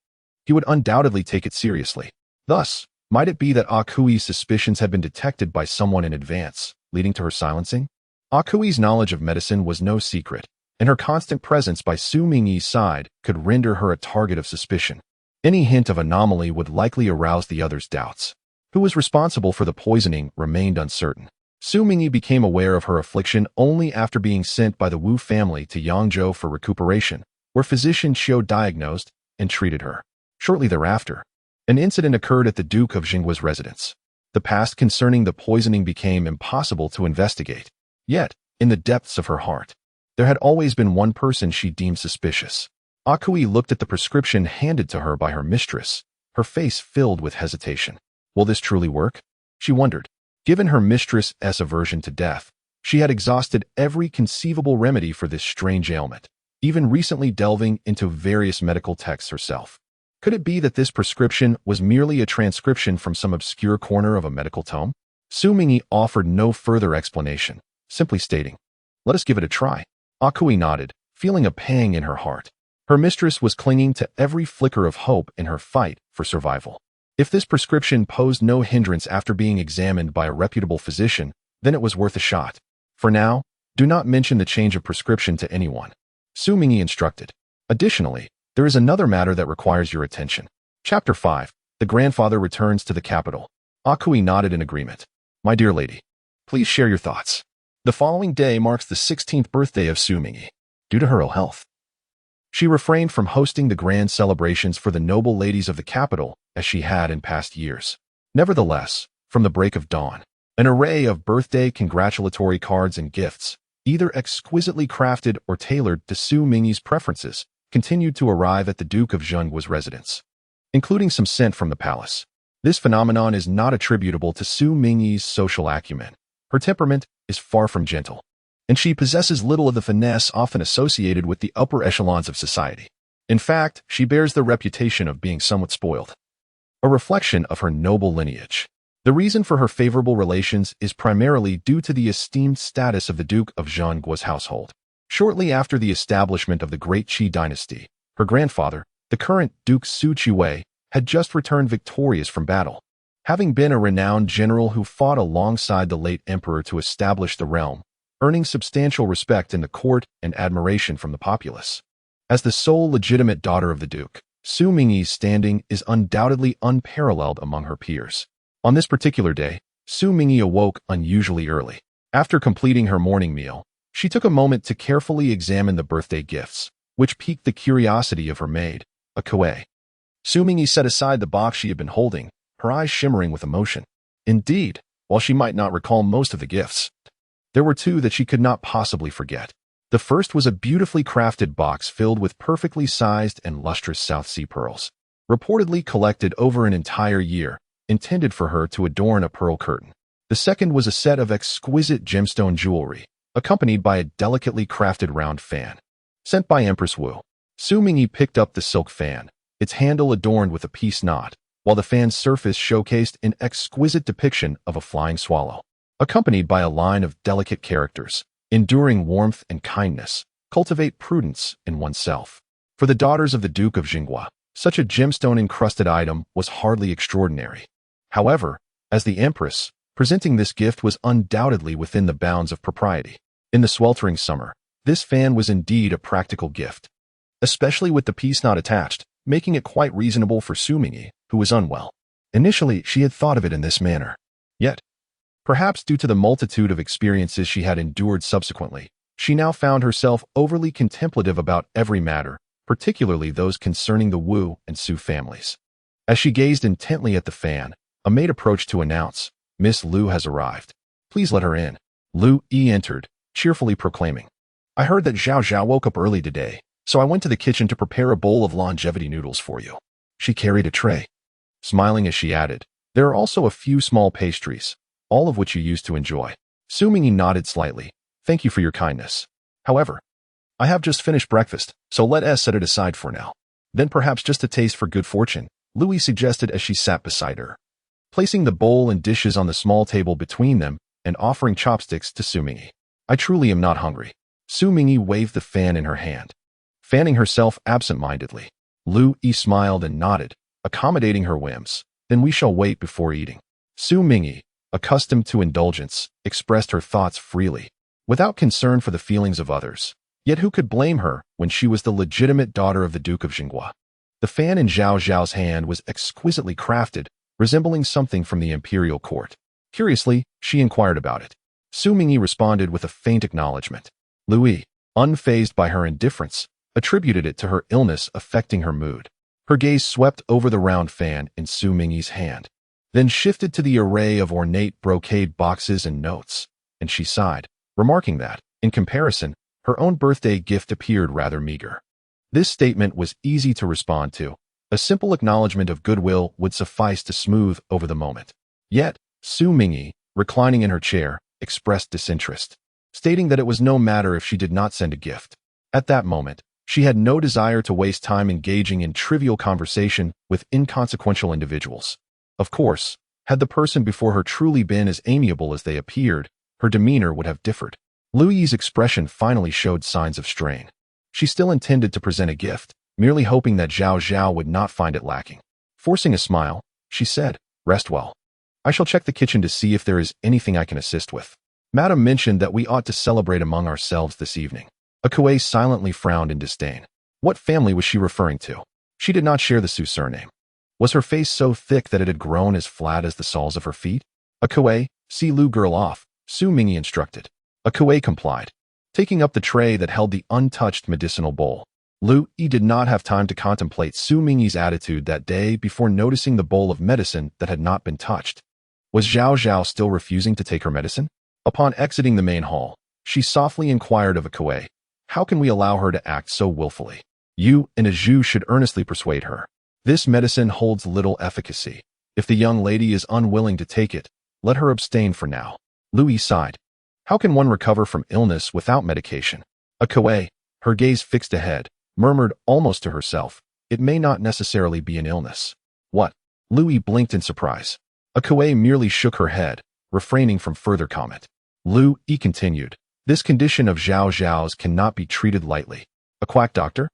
he would undoubtedly take it seriously. Thus, might it be that Akui's suspicions had been detected by someone in advance, leading to her silencing? Akui's knowledge of medicine was no secret, and her constant presence by Xu Mingyi's side could render her a target of suspicion. Any hint of anomaly would likely arouse the other's doubts. Who was responsible for the poisoning remained uncertain. Xu Mingyi became aware of her affliction only after being sent by the Wu family to Yangzhou for recuperation, where physicians Xiu diagnosed and treated her. Shortly thereafter, an incident occurred at the Duke of Dinnan residence. The past concerning the poisoning became impossible to investigate. Yet, in the depths of her heart, there had always been one person she deemed suspicious. Akui looked at the prescription handed to her by her mistress, her face filled with hesitation. Will this truly work? She wondered. Given her mistress's aversion to death, she had exhausted every conceivable remedy for this strange ailment, even recently delving into various medical texts herself. Could it be that this prescription was merely a transcription from some obscure corner of a medical tome? Xu Mingyi offered no further explanation, simply stating, "Let us give it a try." Akui nodded, feeling a pang in her heart. Her mistress was clinging to every flicker of hope in her fight for survival. If this prescription posed no hindrance after being examined by a reputable physician, then it was worth a shot. For now, do not mention the change of prescription to anyone, Xu Mingyi instructed. Additionally, there is another matter that requires your attention. Chapter 5. The grandfather returns to the capital. Akui nodded in agreement. My dear lady, please share your thoughts. The following day marks the 16th birthday of Xu Mingyi. Due to her ill health, she refrained from hosting the grand celebrations for the noble ladies of the capital as she had in past years. Nevertheless, from the break of dawn, an array of birthday congratulatory cards and gifts, either exquisitely crafted or tailored to Xu Mingyi's preferences, continued to arrive at the Duke of Dinan's residence, including some sent from the palace. This phenomenon is not attributable to Xu Mingyi's social acumen. Her temperament is far from gentle, and she possesses little of the finesse often associated with the upper echelons of society. In fact, she bears the reputation of being somewhat spoiled, a reflection of her noble lineage. The reason for her favorable relations is primarily due to the esteemed status of the Duke of Dinan's household. Shortly after the establishment of the Great Qi dynasty, her grandfather, the current Duke Su Qiwei, had just returned victorious from battle, having been a renowned general who fought alongside the late emperor to establish the realm, earning substantial respect in the court and admiration from the populace. As the sole legitimate daughter of the Duke, Xu Mingyi's standing is undoubtedly unparalleled among her peers. On this particular day, Xu Mingyi awoke unusually early. After completing her morning meal, she took a moment to carefully examine the birthday gifts, which piqued the curiosity of her maid, a Kuei. Xu Mingyi set aside the box she had been holding, her eyes shimmering with emotion. Indeed, while she might not recall most of the gifts, there were two that she could not possibly forget. The first was a beautifully crafted box filled with perfectly sized and lustrous South Sea pearls, reportedly collected over an entire year, intended for her to adorn a pearl curtain. The second was a set of exquisite gemstone jewelry, accompanied by a delicately crafted round fan, sent by Empress Wu. Xu Mingyi picked up the silk fan, its handle adorned with a peace knot, while the fan's surface showcased an exquisite depiction of a flying swallow, accompanied by a line of delicate characters, enduring warmth and kindness, cultivate prudence in oneself. For the daughters of the Duke of Dinnan, such a gemstone-encrusted item was hardly extraordinary. However, as the Empress, presenting this gift was undoubtedly within the bounds of propriety. In the sweltering summer, this fan was indeed a practical gift, especially with the peace knot attached, making it quite reasonable for Xu Mingyi, who was unwell. Initially, she had thought of it in this manner. Yet, perhaps due to the multitude of experiences she had endured subsequently, she now found herself overly contemplative about every matter, particularly those concerning the Wu and Su families. As she gazed intently at the fan, a maid approached to announce, "Miss Liu has arrived. Please let her in." Liu Yi entered, cheerfully proclaiming, "I heard that Zhao Zhao woke up early today, so I went to the kitchen to prepare a bowl of longevity noodles for you." She carried a tray, smiling as she added, "There are also a few small pastries, all of which you used to enjoy." Xu Mingyi nodded slightly. "Thank you for your kindness. However, I have just finished breakfast, so let us set it aside for now. Then perhaps just a taste for good fortune," Louis suggested as she sat beside her, placing the bowl and dishes on the small table between them and offering chopsticks to Xu Mingyi. "I truly am not hungry." Xu Mingyi waved the fan in her hand, fanning herself absent-mindedly. Liu Yi smiled and nodded, accommodating her whims. "Then we shall wait before eating." Xu Mingyi, accustomed to indulgence, expressed her thoughts freely, without concern for the feelings of others. Yet who could blame her when she was the legitimate daughter of the Duke of Dinnan? The fan in Zhao Zhao's hand was exquisitely crafted, resembling something from the imperial court. Curiously, she inquired about it. Xu Mingyi responded with a faint acknowledgement. Louis, unfazed by her indifference, attributed it to her illness affecting her mood. Her gaze swept over the round fan in Xu Mingyi's hand, then shifted to the array of ornate brocade boxes and notes, and she sighed, remarking that, in comparison, her own birthday gift appeared rather meager. This statement was easy to respond to. A simple acknowledgement of goodwill would suffice to smooth over the moment. Yet, Xu Mingyi, reclining in her chair, expressed disinterest, stating that it was no matter if she did not send a gift. At that moment, she had no desire to waste time engaging in trivial conversation with inconsequential individuals. Of course, had the person before her truly been as amiable as they appeared, her demeanor would have differed. Liu Yi's expression finally showed signs of strain. She still intended to present a gift, merely hoping that Zhao Zhao would not find it lacking. Forcing a smile, she said, "Rest well. I shall check the kitchen to see if there is anything I can assist with." Madame mentioned that we ought to celebrate among ourselves this evening. Akue silently frowned in disdain. What family was she referring to? She did not share the Su surname. Was her face so thick that it had grown as flat as the soles of her feet? Akue, see Liu girl off, Xu Mingyi instructed. Akue complied, taking up the tray that held the untouched medicinal bowl. Liu Yi did not have time to contemplate Xu Mingyi's attitude that day before noticing the bowl of medicine that had not been touched. Was Zhao Zhao still refusing to take her medicine? Upon exiting the main hall, she softly inquired of Akue, "How can we allow her to act so willfully?" You and a Zhu should earnestly persuade her. This medicine holds little efficacy. If the young lady is unwilling to take it, let her abstain for now. Louis sighed. How can one recover from illness without medication? Akue, her gaze fixed ahead, murmured almost to herself, "It may not necessarily be an illness." What? Louis blinked in surprise. Akue merely shook her head, refraining from further comment. Liu Yi continued, "This condition of Zhao Zhao's cannot be treated lightly." A quack doctor?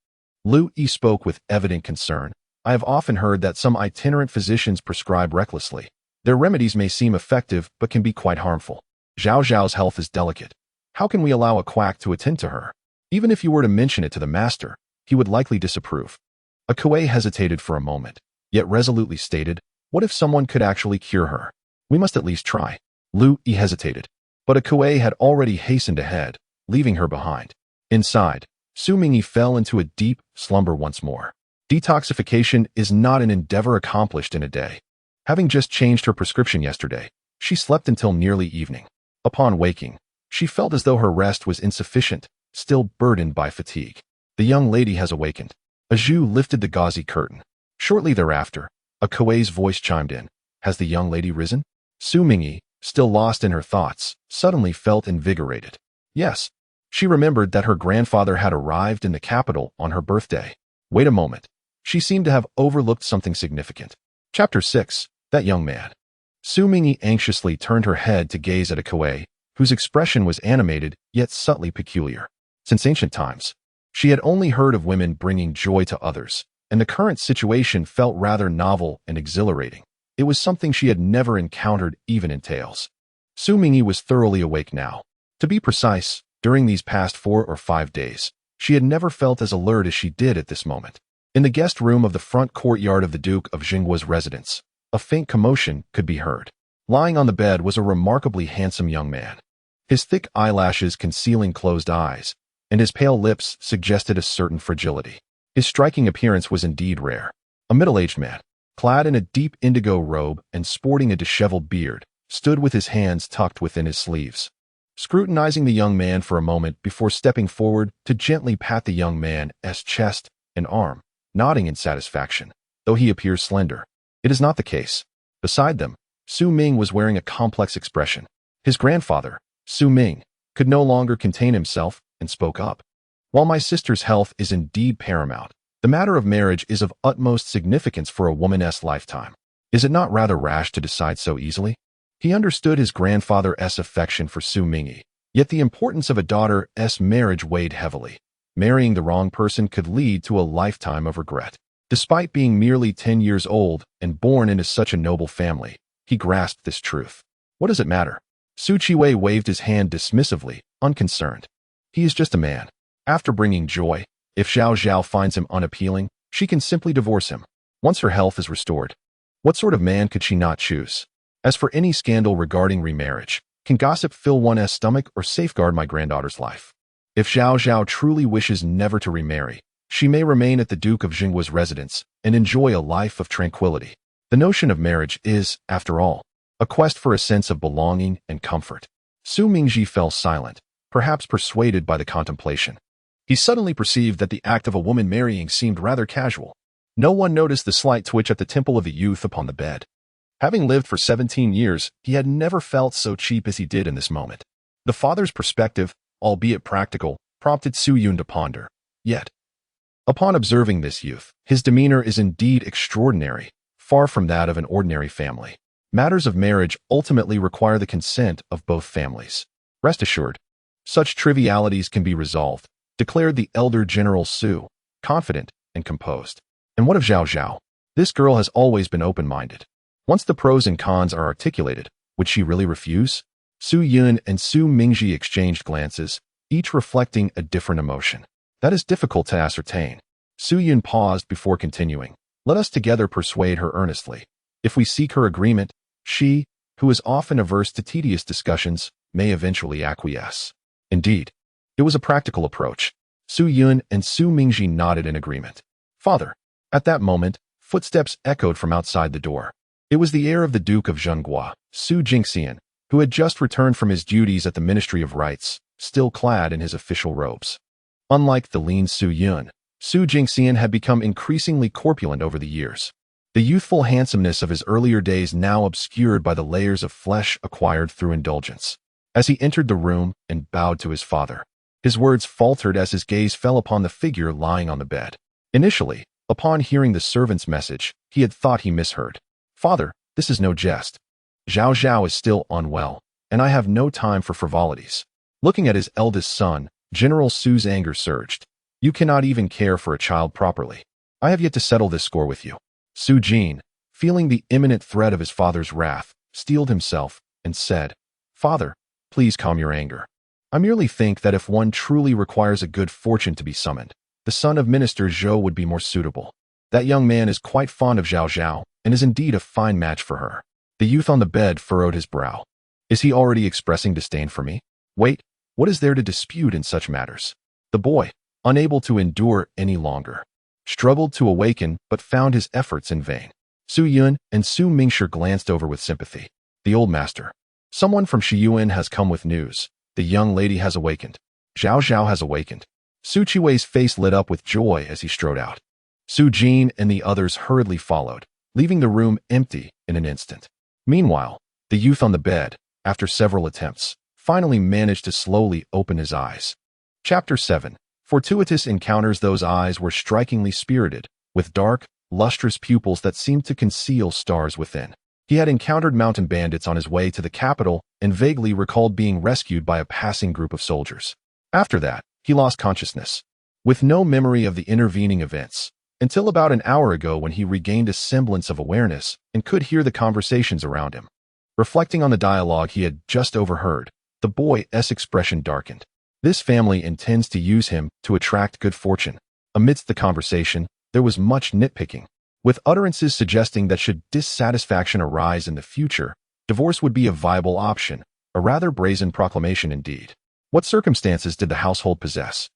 Liu Yi spoke with evident concern. "I have often heard that some itinerant physicians prescribe recklessly. Their remedies may seem effective but can be quite harmful. Zhao Zhao's health is delicate. How can we allow a quack to attend to her? Even if you were to mention it to the master, he would likely disapprove." Akue hesitated for a moment, yet resolutely stated, "What if someone could actually cure her? We must at least try." Liu Yi hesitated, but Akue had already hastened ahead, leaving her behind. Inside, Xu Mingyi fell into a deep slumber once more. Detoxification is not an endeavor accomplished in a day. Having just changed her prescription yesterday, she slept until nearly evening. Upon waking, she felt as though her rest was insufficient, still burdened by fatigue. The young lady has awakened. A Zhu lifted the gauzy curtain. Shortly thereafter, Akue's voice chimed in. Has the young lady risen? Xu Mingyi, still lost in her thoughts, suddenly felt invigorated. Yes. She remembered that her grandfather had arrived in the capital on her birthday. Wait a moment. she seemed to have overlooked something significant. Chapter 6. That young man. Xu Mingyi anxiously turned her head to gaze at a Kuei, whose expression was animated yet subtly peculiar. Since ancient times, she had only heard of women bringing joy to others, and the current situation felt rather novel and exhilarating. It was something she had never encountered even in tales. Xu Mingyi was thoroughly awake now. To be precise, during these past 4 or 5 days, she had never felt as alert as she did at this moment. In the guest room of the front courtyard of the Duke of Dingan's residence, a faint commotion could be heard. Lying on the bed was a remarkably handsome young man. His thick eyelashes concealing closed eyes, and his pale lips suggested a certain fragility. His striking appearance was indeed rare. A middle-aged man, clad in a deep indigo robe and sporting a disheveled beard, stood with his hands tucked within his sleeves, scrutinizing the young man for a moment before stepping forward to gently pat the young man's chest and arm, nodding in satisfaction, though he appears slender. It is not the case. Beside them, Xu Ming was wearing a complex expression. His grandfather, Xu Ming, could no longer contain himself and spoke up. While my sister's health is indeed paramount, the matter of marriage is of utmost significance for a woman's lifetime. Is it not rather rash to decide so easily? He understood his grandfather's affection for Xu Mingyi, yet the importance of a daughter's marriage weighed heavily. Marrying the wrong person could lead to a lifetime of regret. Despite being merely 10 years old and born into such a noble family, he grasped this truth. What does it matter? Su Qiwei waved his hand dismissively, unconcerned. He is just a man. After bringing joy, if Xiao Zhao finds him unappealing, she can simply divorce him. Once her health is restored, what sort of man could she not choose? As for any scandal regarding remarriage, can gossip fill one's stomach or safeguard my granddaughter's life? If Xiao Zhao truly wishes never to remarry, she may remain at the Duke of Dingan's residence and enjoy a life of tranquility. The notion of marriage is, after all, a quest for a sense of belonging and comfort. Xu Mingyi fell silent, perhaps persuaded by the contemplation. He suddenly perceived that the act of a woman marrying seemed rather casual. No one noticed the slight twitch at the temple of the youth upon the bed. Having lived for 17 years, he had never felt so cheap as he did in this moment. The father's perspective, albeit practical, prompted Su Yun to ponder. Yet, upon observing this youth, his demeanor is indeed extraordinary, far from that of an ordinary family. Matters of marriage ultimately require the consent of both families. Rest assured, such trivialities can be resolved, declared the elder General Su, confident and composed. And what of Zhao Zhao? This girl has always been open-minded. Once the pros and cons are articulated, would she really refuse? Su Yun and Xu Mingyi exchanged glances, each reflecting a different emotion. That is difficult to ascertain. Su Yun paused before continuing. Let us together persuade her earnestly. If we seek her agreement, she, who is often averse to tedious discussions, may eventually acquiesce. Indeed, it was a practical approach. Su Yun and Xu Mingyi nodded in agreement. Father. At that moment, footsteps echoed from outside the door. It was the heir of the Duke of Dingan, Su Jingxian, who had just returned from his duties at the Ministry of Rites, still clad in his official robes. Unlike the lean Su Yun, Su Jingxian had become increasingly corpulent over the years. The youthful handsomeness of his earlier days now obscured by the layers of flesh acquired through indulgence. As he entered the room and bowed to his father, his words faltered as his gaze fell upon the figure lying on the bed. Initially, upon hearing the servant's message, he had thought he misheard. Father, this is no jest. Zhao Zhao is still unwell, and I have no time for frivolities. Looking at his eldest son, General Su's anger surged. You cannot even care for a child properly. I have yet to settle this score with you. Su Jin, feeling the imminent threat of his father's wrath, steeled himself and said, Father, please calm your anger. I merely think that if one truly requires a good fortune to be summoned, the son of Minister Zhou would be more suitable. That young man is quite fond of Zhao Zhao and is indeed a fine match for her. The youth on the bed furrowed his brow. Is he already expressing disdain for me? Wait, what is there to dispute in such matters? The boy, unable to endure any longer, struggled to awaken but found his efforts in vain. Su Yun and Su Mingshi glanced over with sympathy. The old master. Someone from Shiyuan has come with news. The young lady has awakened. Zhao Zhao has awakened. Su Qiwei's face lit up with joy as he strode out. Su Jin and the others hurriedly followed, leaving the room empty in an instant. Meanwhile, the youth on the bed, after several attempts, finally managed to slowly open his eyes. Chapter 7. Fortuitous encounters. Those eyes were strikingly spirited, with dark, lustrous pupils that seemed to conceal stars within. He had encountered mountain bandits on his way to the capital and vaguely recalled being rescued by a passing group of soldiers. After that, he lost consciousness, with no memory of the intervening events, until about an hour ago when he regained a semblance of awareness and could hear the conversations around him. Reflecting on the dialogue he had just overheard, the boy's expression darkened. This family intends to use him to attract good fortune. Amidst the conversation, there was much nitpicking, with utterances suggesting that should dissatisfaction arise in the future, divorce would be a viable option, a rather brazen proclamation indeed. What circumstances did the household possess?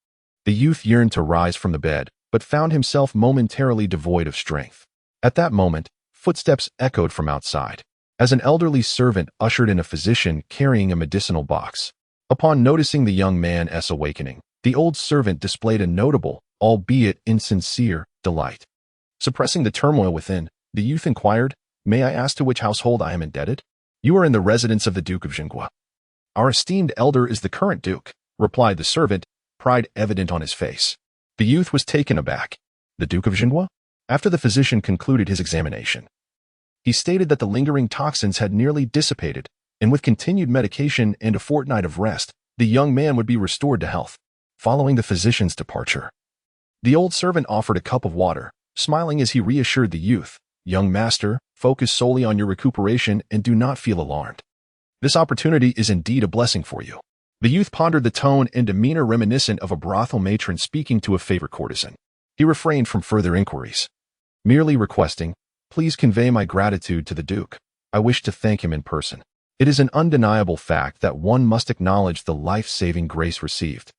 The youth yearned to rise from the bed, but found himself momentarily devoid of strength. At that moment, footsteps echoed from outside, as an elderly servant ushered in a physician carrying a medicinal box. Upon noticing the young man's awakening, the old servant displayed a notable, albeit insincere, delight. Suppressing the turmoil within, the youth inquired, "May I ask to which household I am indebted?" "You are in the residence of the Duke of Dinnan. Our esteemed elder is the current duke," replied the servant, pride evident on his face. The youth was taken aback. The Duke of Dinnan? After the physician concluded his examination, he stated that the lingering toxins had nearly dissipated, and with continued medication and a fortnight of rest, the young man would be restored to health. Following the physician's departure, the old servant offered a cup of water, smiling as he reassured the youth, "Young master, focus solely on your recuperation and do not feel alarmed. This opportunity is indeed a blessing for you." The youth pondered the tone and demeanor reminiscent of a brothel matron speaking to a favorite courtesan. He refrained from further inquiries, merely requesting, "Please convey my gratitude to the Duke. I wish to thank him in person. It is an undeniable fact that one must acknowledge the life-saving grace received."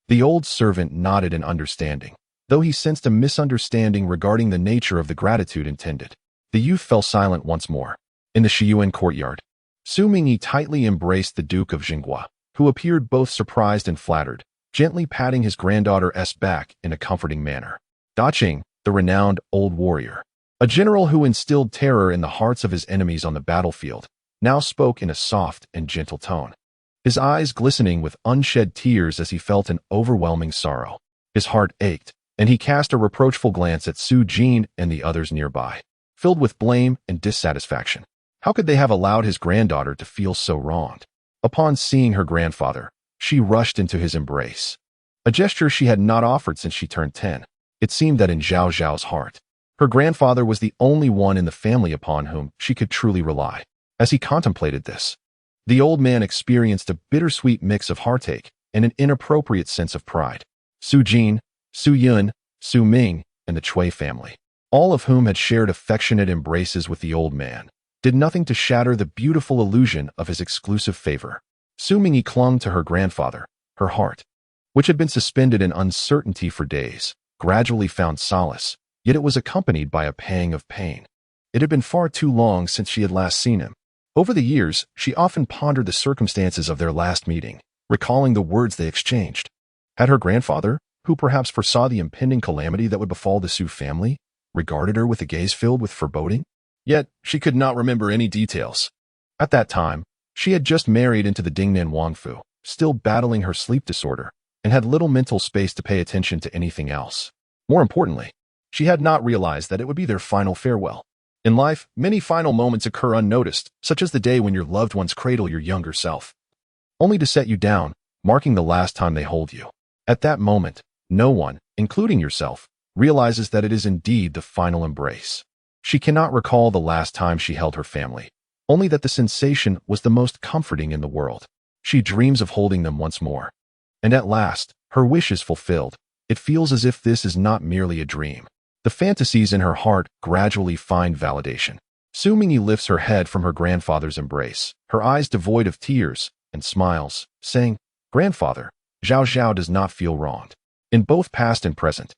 The old servant nodded in understanding, though he sensed a misunderstanding regarding the nature of the gratitude intended. The youth fell silent once more. In the Xu courtyard, Xu Mingyi tightly embraced the Duke of Dinnan, who appeared both surprised and flattered, gently patting his granddaughter's back in a comforting manner. Da Qing, the renowned old warrior, a general who instilled terror in the hearts of his enemies on the battlefield, now spoke in a soft and gentle tone, his eyes glistening with unshed tears as he felt an overwhelming sorrow. His heart ached, and he cast a reproachful glance at Su Jin and the others nearby, filled with blame and dissatisfaction. How could they have allowed his granddaughter to feel so wronged? Upon seeing her grandfather, she rushed into his embrace, a gesture she had not offered since she turned 10. It seemed that in Zhao Zhao's heart, her grandfather was the only one in the family upon whom she could truly rely. As he contemplated this, the old man experienced a bittersweet mix of heartache and an inappropriate sense of pride. Su Jin, Su Yun, Su Ming, and the Cui family, all of whom had shared affectionate embraces with the old man, did nothing to shatter the beautiful illusion of his exclusive favor. Xu Mingyi clung to her grandfather. Her heart, which had been suspended in uncertainty for days, gradually found solace, yet it was accompanied by a pang of pain. It had been far too long since she had last seen him. Over the years, she often pondered the circumstances of their last meeting, recalling the words they exchanged. Had her grandfather, who perhaps foresaw the impending calamity that would befall the Xu family, regarded her with a gaze filled with foreboding? Yet, she could not remember any details. At that time, she had just married into the Dingnan Wangfu, still battling her sleep disorder, and had little mental space to pay attention to anything else. More importantly, she had not realized that it would be their final farewell. In life, many final moments occur unnoticed, such as the day when your loved ones cradle your younger self, only to set you down, marking the last time they hold you. At that moment, no one, including yourself, realizes that it is indeed the final embrace. She cannot recall the last time she held her family, only that the sensation was the most comforting in the world. She dreams of holding them once more. And at last, her wish is fulfilled. It feels as if this is not merely a dream. The fantasies in her heart gradually find validation. Xu Mingyi lifts her head from her grandfather's embrace, her eyes devoid of tears, and smiles, saying, "Grandfather, Zhao Zhao does not feel wronged. In both past and present,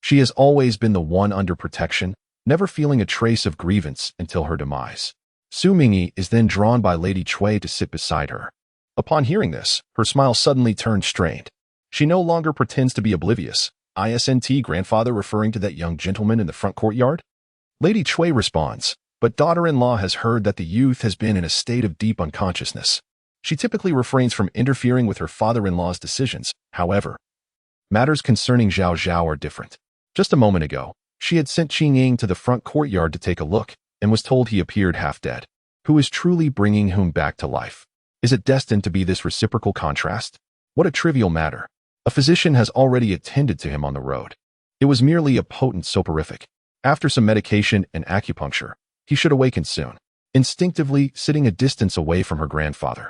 she has always been the one under protection, never feeling a trace of grievance until her demise." Xu Mingyi is then drawn by Lady Cui to sit beside her. Upon hearing this, her smile suddenly turned strained. She no longer pretends to be oblivious. "Isn't grandfather referring to that young gentleman in the front courtyard?" Lady Cui responds, but daughter-in-law has heard that the youth has been in a state of deep unconsciousness. She typically refrains from interfering with her father-in-law's decisions. However, matters concerning Zhao Zhao are different. Just a moment ago, She had sent Xu Mingyi to the front courtyard to take a look, and was told he appeared half dead. Who is truly bringing whom back to life? Is it destined to be this reciprocal contrast? What a trivial matter. A physician has already attended to him on the road. It was merely a potent soporific. After some medication and acupuncture, he should awaken soon. Instinctively, sitting a distance away from her grandfather,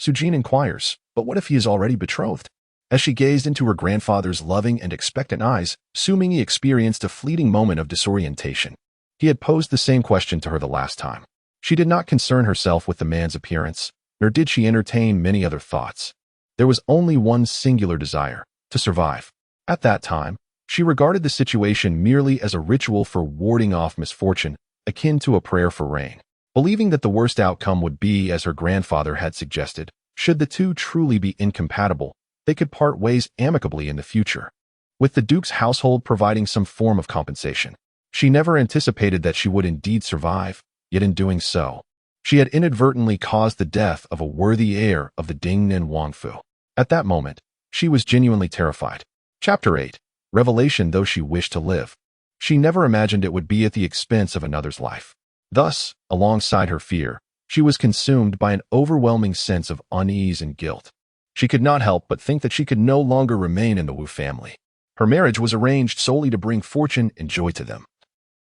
Sujin inquires, but what if he is already betrothed? As she gazed into her grandfather's loving and expectant eyes, Xu Mingyi experienced a fleeting moment of disorientation. He had posed the same question to her the last time. She did not concern herself with the man's appearance, nor did she entertain many other thoughts. There was only one singular desire: to survive. At that time, she regarded the situation merely as a ritual for warding off misfortune, akin to a prayer for rain. Believing that the worst outcome would be as her grandfather had suggested, should the two truly be incompatible, they could part ways amicably in the future, with the Duke's household providing some form of compensation. She never anticipated that she would indeed survive, yet in doing so, she had inadvertently caused the death of a worthy heir of the Dinnan Wangfu. At that moment, she was genuinely terrified. Chapter 8. Revelation. Though she wished to live, she never imagined it would be at the expense of another's life. Thus, alongside her fear, she was consumed by an overwhelming sense of unease and guilt. She could not help but think that she could no longer remain in the Wu family. Her marriage was arranged solely to bring fortune and joy to them.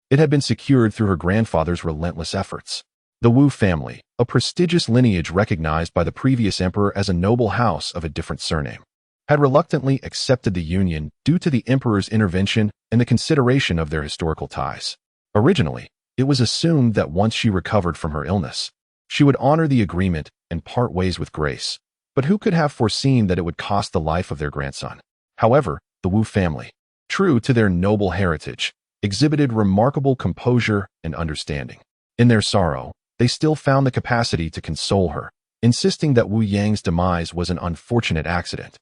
It had been secured through her grandfather's relentless efforts. The Wu family, a prestigious lineage recognized by the previous emperor as a noble house of a different surname, had reluctantly accepted the union due to the emperor's intervention and the consideration of their historical ties. Originally, it was assumed that once she recovered from her illness, she would honor the agreement and part ways with grace. But who could have foreseen that it would cost the life of their grandson? However, the Wu family, true to their noble heritage, exhibited remarkable composure and understanding. In their sorrow, they still found the capacity to console her, insisting that Wu Yang's demise was an unfortunate accident,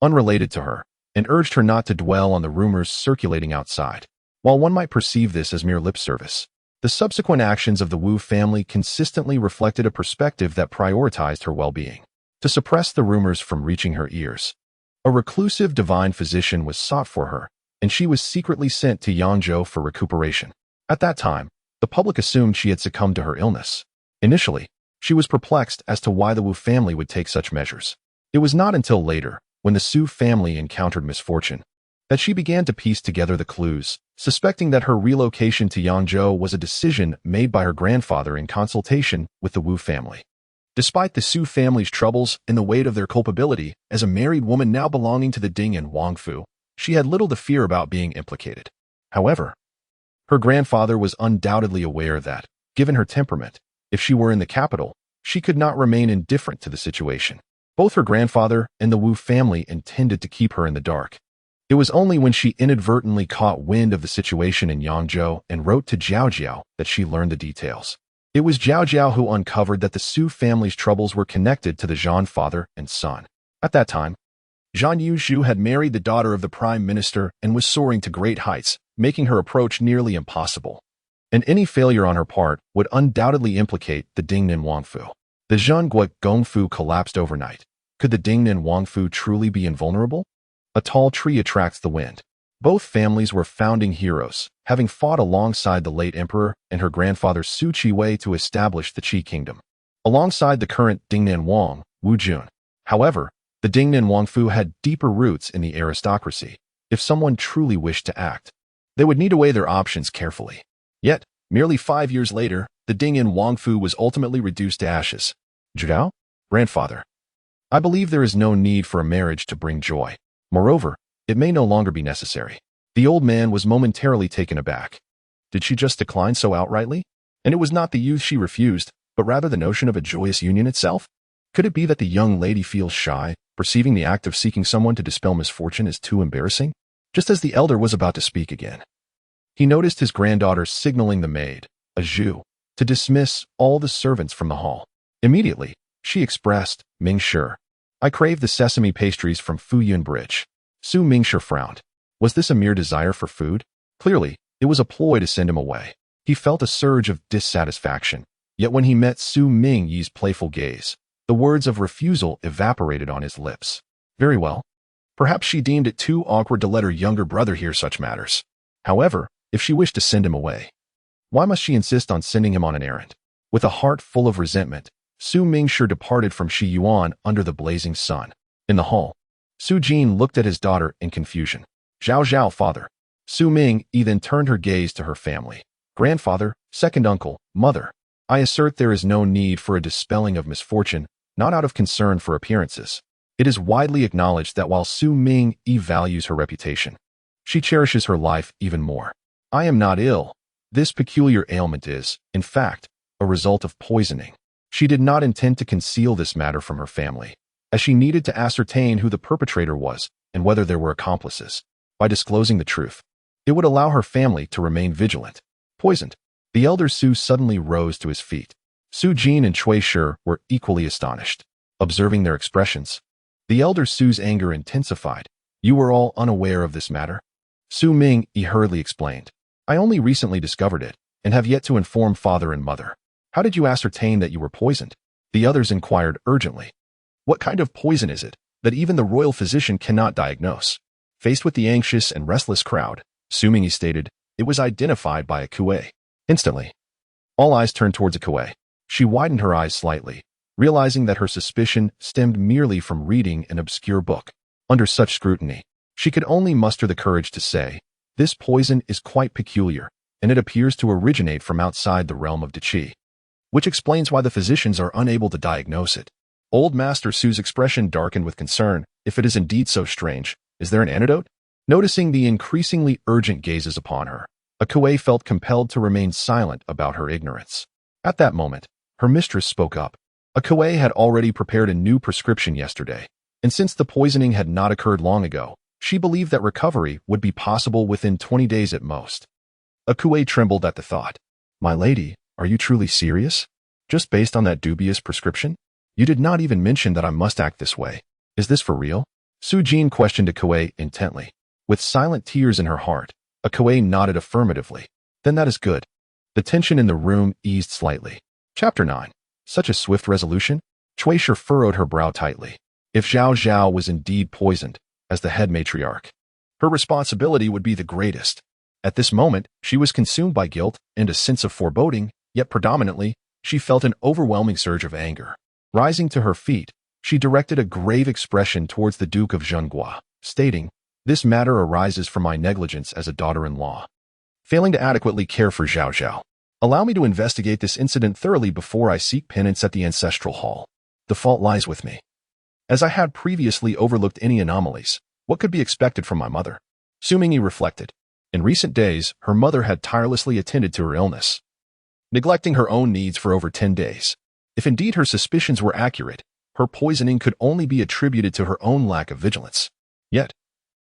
unrelated to her, and urged her not to dwell on the rumors circulating outside. While one might perceive this as mere lip service, the subsequent actions of the Wu family consistently reflected a perspective that prioritized her well-being. To suppress the rumors from reaching her ears, a reclusive divine physician was sought for her, and she was secretly sent to Yangzhou for recuperation. At that time, the public assumed she had succumbed to her illness. Initially, she was perplexed as to why the Wu family would take such measures. It was not until later, when the Xu family encountered misfortune, that she began to piece together the clues, suspecting that her relocation to Yangzhou was a decision made by her grandfather in consultation with the Wu family. Despite the Xu family's troubles and the weight of their culpability, as a married woman now belonging to the Dinnan Wangfu, she had little to fear about being implicated. However, her grandfather was undoubtedly aware that, given her temperament, if she were in the capital, she could not remain indifferent to the situation. Both her grandfather and the Wu family intended to keep her in the dark. It was only when she inadvertently caught wind of the situation in Yangzhou and wrote to Zhao that she learned the details. It was Zhao who uncovered that the Xu family's troubles were connected to the Zhan father and son. At that time, Zhan Yuzhu had married the daughter of the prime minister and was soaring to great heights, making her approach nearly impossible. And any failure on her part would undoubtedly implicate the Dinnan Wangfu. The Zhangguo Gongfu collapsed overnight. Could the Dinnan Wangfu truly be invulnerable? A tall tree attracts the wind. Both families were founding heroes, having fought alongside the late emperor and her grandfather Su Qiwei to establish the Qi kingdom, alongside the current Dinnan Wang, Wu Jun. However, the Dinnan Wangfu had deeper roots in the aristocracy. If someone truly wished to act, they would need to weigh their options carefully. Yet, merely 5 years later, the Dinnan Wangfu was ultimately reduced to ashes. Zhao, grandfather, I believe there is no need for a marriage to bring joy. Moreover, it may no longer be necessary. The old man was momentarily taken aback. Did she just decline so outrightly? And it was not the youth she refused, but rather the notion of a joyous union itself? Could it be that the young lady feels shy, perceiving the act of seeking someone to dispel misfortune as too embarrassing? Just as the elder was about to speak again, he noticed his granddaughter signaling the maid, a Zhu, to dismiss all the servants from the hall. Immediately, she expressed, Mingshi, I crave the sesame pastries from Fuyun Bridge. Xu Mingyi frowned. Was this a mere desire for food? Clearly, it was a ploy to send him away. He felt a surge of dissatisfaction, yet when he met Xu Mingyi's playful gaze, the words of refusal evaporated on his lips. Very well. Perhaps she deemed it too awkward to let her younger brother hear such matters. However, if she wished to send him away. Why must she insist on sending him on an errand? With a heart full of resentment, Xu Mingyi departed from Shi Yuan under the blazing sun. In the hall, Su Jin looked at his daughter in confusion. Zhao Zhao, father. Xu Mingyi then turned her gaze to her family. Grandfather, second uncle, mother. I assert there is no need for a dispelling of misfortune, not out of concern for appearances. It is widely acknowledged that while Xu Mingyi values her reputation, she cherishes her life even more. I am not ill. This peculiar ailment is, in fact, a result of poisoning. She did not intend to conceal this matter from her family, as she needed to ascertain who the perpetrator was and whether there were accomplices. By disclosing the truth, it would allow her family to remain vigilant. Poisoned. The elder Su suddenly rose to his feet. Su Jin and Cui Shi were equally astonished. Observing their expressions, the elder Su's anger intensified. You were all unaware of this matter? Xu Mingyi hurriedly explained. I only recently discovered it, and have yet to inform father and mother. How did you ascertain that you were poisoned? The others inquired urgently. What kind of poison is it that even the royal physician cannot diagnose? Faced with the anxious and restless crowd, Xu Mingyi stated, it was identified by a kuei. Instantly, all eyes turned towards a kuei. She widened her eyes slightly, realizing that her suspicion stemmed merely from reading an obscure book. Under such scrutiny, she could only muster the courage to say, this poison is quite peculiar, and it appears to originate from outside the realm of Qi, which explains why the physicians are unable to diagnose it. Old Master Su's expression darkened with concern. If it is indeed so strange, is there an antidote? Noticing the increasingly urgent gazes upon her, a kuei felt compelled to remain silent about her ignorance. At that moment, her mistress spoke up. A kuei had already prepared a new prescription yesterday, and since the poisoning had not occurred long ago, she believed that recovery would be possible within 20 days at most. A kuei trembled at the thought. My lady, are you truly serious? Just based on that dubious prescription? You did not even mention that I must act this way. Is this for real? Su Jin questioned a kuei intently. With silent tears in her heart, a kuei nodded affirmatively. Then that is good. The tension in the room eased slightly. Chapter 9. Such a swift resolution? Cui Shi furrowed her brow tightly. If Zhao Zhao was indeed poisoned, as the head matriarch, her responsibility would be the greatest. At this moment, she was consumed by guilt and a sense of foreboding, yet predominantly, she felt an overwhelming surge of anger. Rising to her feet, she directed a grave expression towards the Duke of Zhenghua, stating, this matter arises from my negligence as a daughter-in-law, failing to adequately care for Zhao Zhao. Allow me to investigate this incident thoroughly before I seek penance at the ancestral hall. The fault lies with me. As I had previously overlooked any anomalies, what could be expected from my mother? Xu Mingyi reflected. In recent days, her mother had tirelessly attended to her illness, neglecting her own needs for over 10 days. If indeed her suspicions were accurate, her poisoning could only be attributed to her own lack of vigilance. Yet,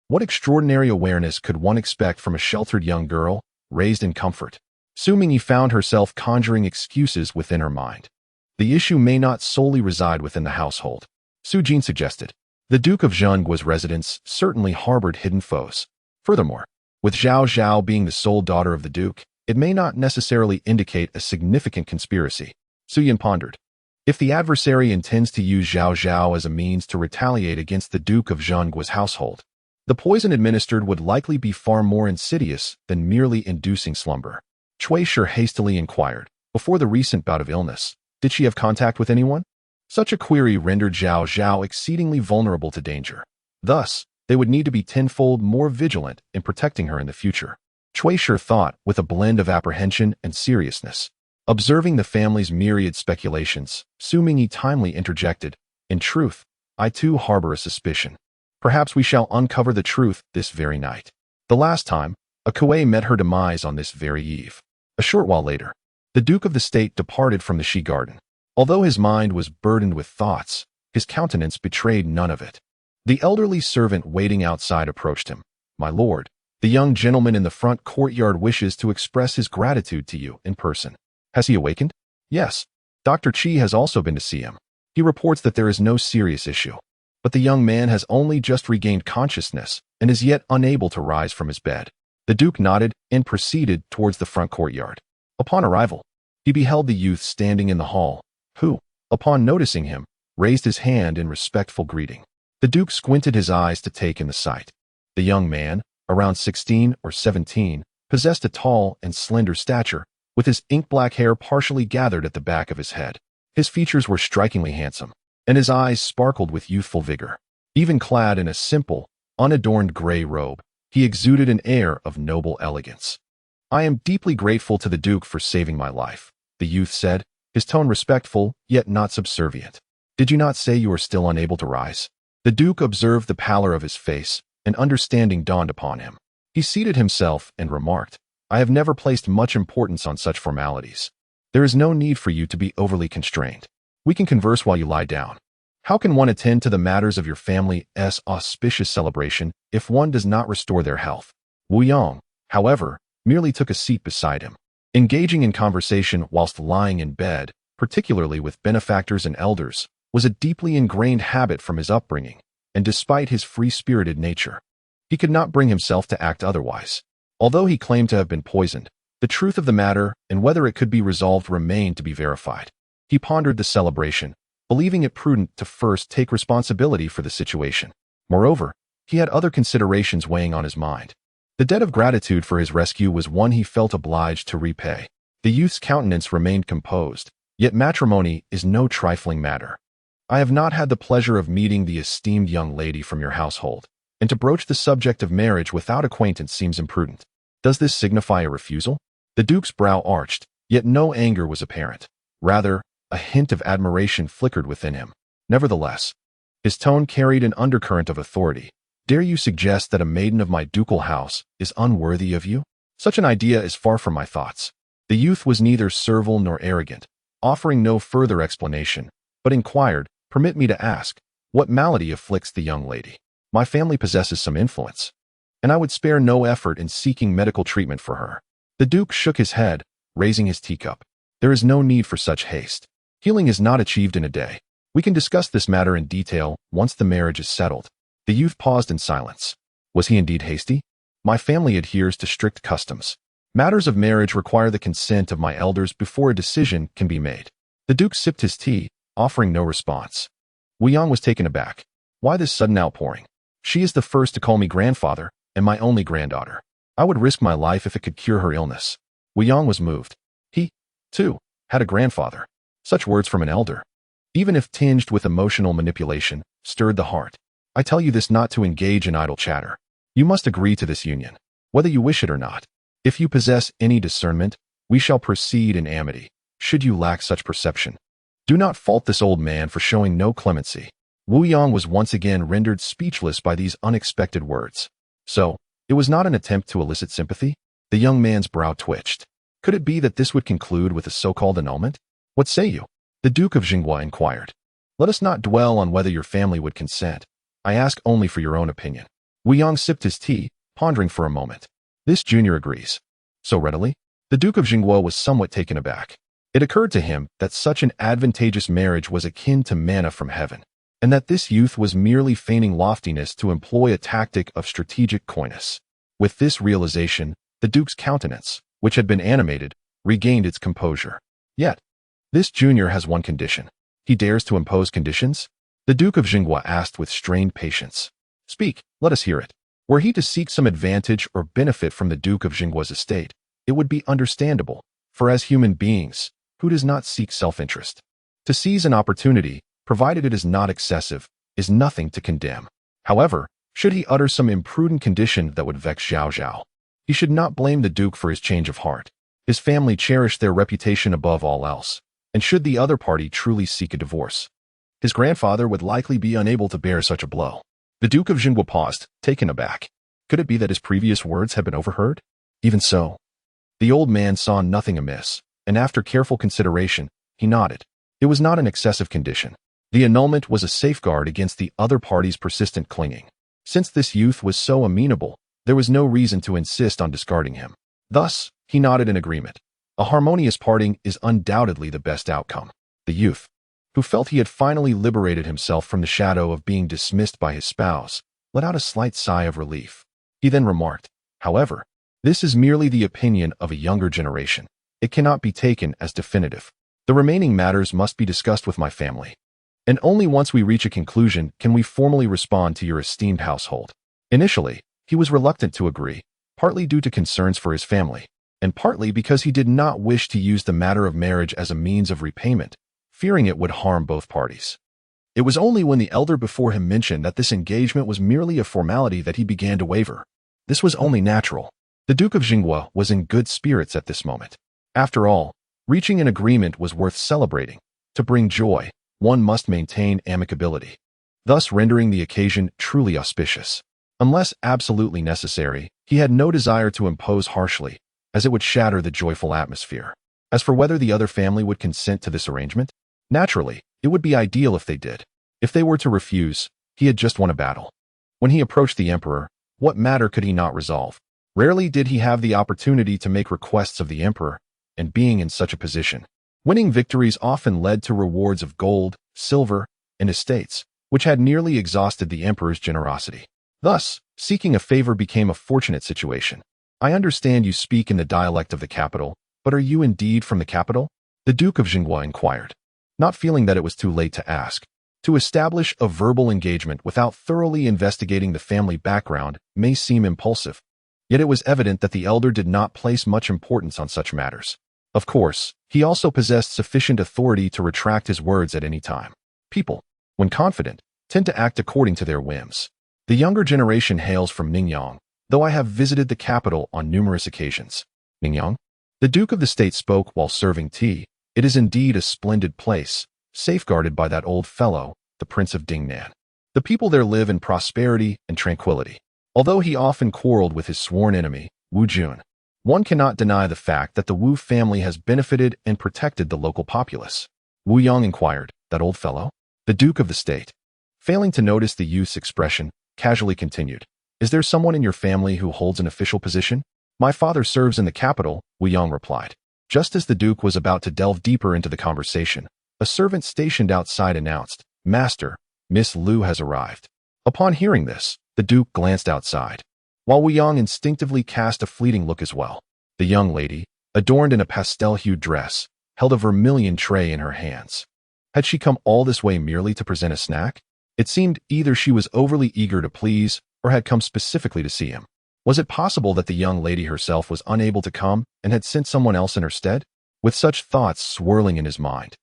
what extraordinary awareness could one expect from a sheltered young girl, raised in comfort? Xu Mingyi found herself conjuring excuses within her mind. The issue may not solely reside within the household, Su Jin suggested. The Duke of Zhenghua's residence certainly harbored hidden foes. Furthermore, with Zhao Zhao being the sole daughter of the Duke, it may not necessarily indicate a significant conspiracy. Su Yin pondered. If the adversary intends to use Zhao Zhao as a means to retaliate against the Duke of Zhenghua's household, the poison administered would likely be far more insidious than merely inducing slumber. Cui Shi hastily inquired, before the recent bout of illness, did she have contact with anyone? Such a query rendered Zhao Zhao exceedingly vulnerable to danger. Thus, they would need to be tenfold more vigilant in protecting her in the future. Cui Shi thought with a blend of apprehension and seriousness. Observing the family's myriad speculations, Xu Mingyi timely interjected, in truth, I too harbor a suspicion. Perhaps we shall uncover the truth this very night. The last time, a kuei met her demise on this very eve. A short while later, the Duke of the State departed from the Shi Garden. Although his mind was burdened with thoughts, his countenance betrayed none of it. The elderly servant waiting outside approached him. My lord, the young gentleman in the front courtyard wishes to express his gratitude to you in person. Has he awakened? Yes. Dr. Qi has also been to see him. He reports that there is no serious issue, but the young man has only just regained consciousness and is yet unable to rise from his bed. The Duke nodded and proceeded towards the front courtyard. Upon arrival, he beheld the youth standing in the hall, who, upon noticing him, raised his hand in respectful greeting. The Duke squinted his eyes to take in the sight. The young man, around 16 or 17, possessed a tall and slender stature, with his ink-black hair partially gathered at the back of his head. His features were strikingly handsome, and his eyes sparkled with youthful vigor. Even clad in a simple, unadorned gray robe, he exuded an air of noble elegance. "I am deeply grateful to the Duke for saving my life," the youth said, his tone respectful, yet not subservient. "Did you not say you are still unable to rise?" The Duke observed the pallor of his face, and understanding dawned upon him. He seated himself and remarked, "I have never placed much importance on such formalities. There is no need for you to be overly constrained. We can converse while you lie down. How can one attend to the matters of your family's auspicious celebration if one does not restore their health?" Wu Yong, however, merely took a seat beside him. Engaging in conversation whilst lying in bed, particularly with benefactors and elders, was a deeply ingrained habit from his upbringing, and despite his free-spirited nature, he could not bring himself to act otherwise. Although he claimed to have been poisoned, the truth of the matter and whether it could be resolved remained to be verified. He pondered the celebration, believing it prudent to first take responsibility for the situation. Moreover, he had other considerations weighing on his mind. The debt of gratitude for his rescue was one he felt obliged to repay. The youth's countenance remained composed, yet matrimony is no trifling matter. "I have not had the pleasure of meeting the esteemed young lady from your household, and to broach the subject of marriage without acquaintance seems imprudent. Does this signify a refusal?" The Duke's brow arched, yet no anger was apparent. Rather, a hint of admiration flickered within him. Nevertheless, his tone carried an undercurrent of authority. "Dare you suggest that a maiden of my ducal house is unworthy of you? Such an idea is far from my thoughts." The youth was neither servile nor arrogant, offering no further explanation, but inquired, "Permit me to ask, what malady afflicts the young lady? My family possesses some influence, and I would spare no effort in seeking medical treatment for her." The Duke shook his head, raising his teacup. "There is no need for such haste. Healing is not achieved in a day. We can discuss this matter in detail once the marriage is settled." The youth paused in silence. Was he indeed hasty? "My family adheres to strict customs. Matters of marriage require the consent of my elders before a decision can be made." The Duke sipped his tea, offering no response. Wu Yang was taken aback. "Why this sudden outpouring? She is the first to call me grandfather, and my only granddaughter. I would risk my life if it could cure her illness." Wu Yang was moved. He, too, had a grandfather. Such words from an elder, even if tinged with emotional manipulation, stirred the heart. "I tell you this not to engage in idle chatter. You must agree to this union, whether you wish it or not. If you possess any discernment, we shall proceed in amity. Should you lack such perception, do not fault this old man for showing no clemency." Wu Yang was once again rendered speechless by these unexpected words. So, it was not an attempt to elicit sympathy? The young man's brow twitched. Could it be that this would conclude with a so-called annulment? "What say you?" the Duke of Jinghua inquired. "Let us not dwell on whether your family would consent. I ask only for your own opinion." Wu Yang sipped his tea, pondering for a moment. This junior agrees. So readily? The Duke of Jinghua was somewhat taken aback. It occurred to him that such an advantageous marriage was akin to manna from heaven, and that this youth was merely feigning loftiness to employ a tactic of strategic coyness. With this realization, the Duke's countenance, which had been animated, regained its composure. Yet, this junior has one condition. He dares to impose conditions? The Duke of Jinghua asked with strained patience. "Speak, let us hear it." Were he to seek some advantage or benefit from the Duke of Jinghua's estate, it would be understandable, for as human beings, who does not seek self-interest? To seize an opportunity, provided it is not excessive, is nothing to condemn. However, should he utter some imprudent condition that would vex Zhao Zhao, he should not blame the Duke for his change of heart. His family cherished their reputation above all else, and should the other party truly seek a divorce, his grandfather would likely be unable to bear such a blow. The Duke of Jinghua paused, taken aback. Could it be that his previous words had been overheard? Even so, the old man saw nothing amiss, and after careful consideration, he nodded. It was not an excessive condition. The annulment was a safeguard against the other party's persistent clinging. Since this youth was so amenable, there was no reason to insist on discarding him. Thus, he nodded in agreement. A harmonious parting is undoubtedly the best outcome. The youth, who felt he had finally liberated himself from the shadow of being dismissed by his spouse, let out a slight sigh of relief. He then remarked, "However, this is merely the opinion of a younger generation. It cannot be taken as definitive. The remaining matters must be discussed with my family, and only once we reach a conclusion can we formally respond to your esteemed household." Initially, he was reluctant to agree, partly due to concerns for his family, and partly because he did not wish to use the matter of marriage as a means of repayment, fearing it would harm both parties. It was only when the elder before him mentioned that this engagement was merely a formality that he began to waver. This was only natural. The Duke of Jingwa was in good spirits at this moment. After all, reaching an agreement was worth celebrating. To bring joy, one must maintain amicability, thus rendering the occasion truly auspicious. Unless absolutely necessary, he had no desire to impose harshly, as it would shatter the joyful atmosphere. As for whether the other family would consent to this arrangement, naturally, it would be ideal if they did. If they were to refuse, he had just won a battle. When he approached the emperor, what matter could he not resolve? Rarely did he have the opportunity to make requests of the emperor, and being in such a position, winning victories often led to rewards of gold, silver, and estates, which had nearly exhausted the emperor's generosity. Thus, seeking a favor became a fortunate situation. I understand you speak in the dialect of the capital, but are you indeed from the capital? The Duke of Jingwa inquired, not feeling that it was too late to ask. To establish a verbal engagement without thoroughly investigating the family background may seem impulsive, yet it was evident that the elder did not place much importance on such matters. Of course, he also possessed sufficient authority to retract his words at any time. People, when confident, tend to act according to their whims. The younger generation hails from Ningyang, though I have visited the capital on numerous occasions. Ningyang? The Duke of the State spoke while serving tea. It is indeed a splendid place, safeguarded by that old fellow, the Prince of Dinnan. The people there live in prosperity and tranquility. Although he often quarreled with his sworn enemy, Wu Jun, one cannot deny the fact that the Wu family has benefited and protected the local populace. Wu Yang inquired, that old fellow? The Duke of the State, failing to notice the youth's expression, casually continued, is there someone in your family who holds an official position? My father serves in the capital, Wu Yang replied. Just as the Duke was about to delve deeper into the conversation, a servant stationed outside announced, Master, Miss Lu has arrived. Upon hearing this, the Duke glanced outside, while Wu Yang instinctively cast a fleeting look as well. The young lady, adorned in a pastel-hued dress, held a vermilion tray in her hands. Had she come all this way merely to present a snack? It seemed either she was overly eager to please or had come specifically to see him. Was it possible that the young lady herself was unable to come and had sent someone else in her stead? With such thoughts swirling in his mind,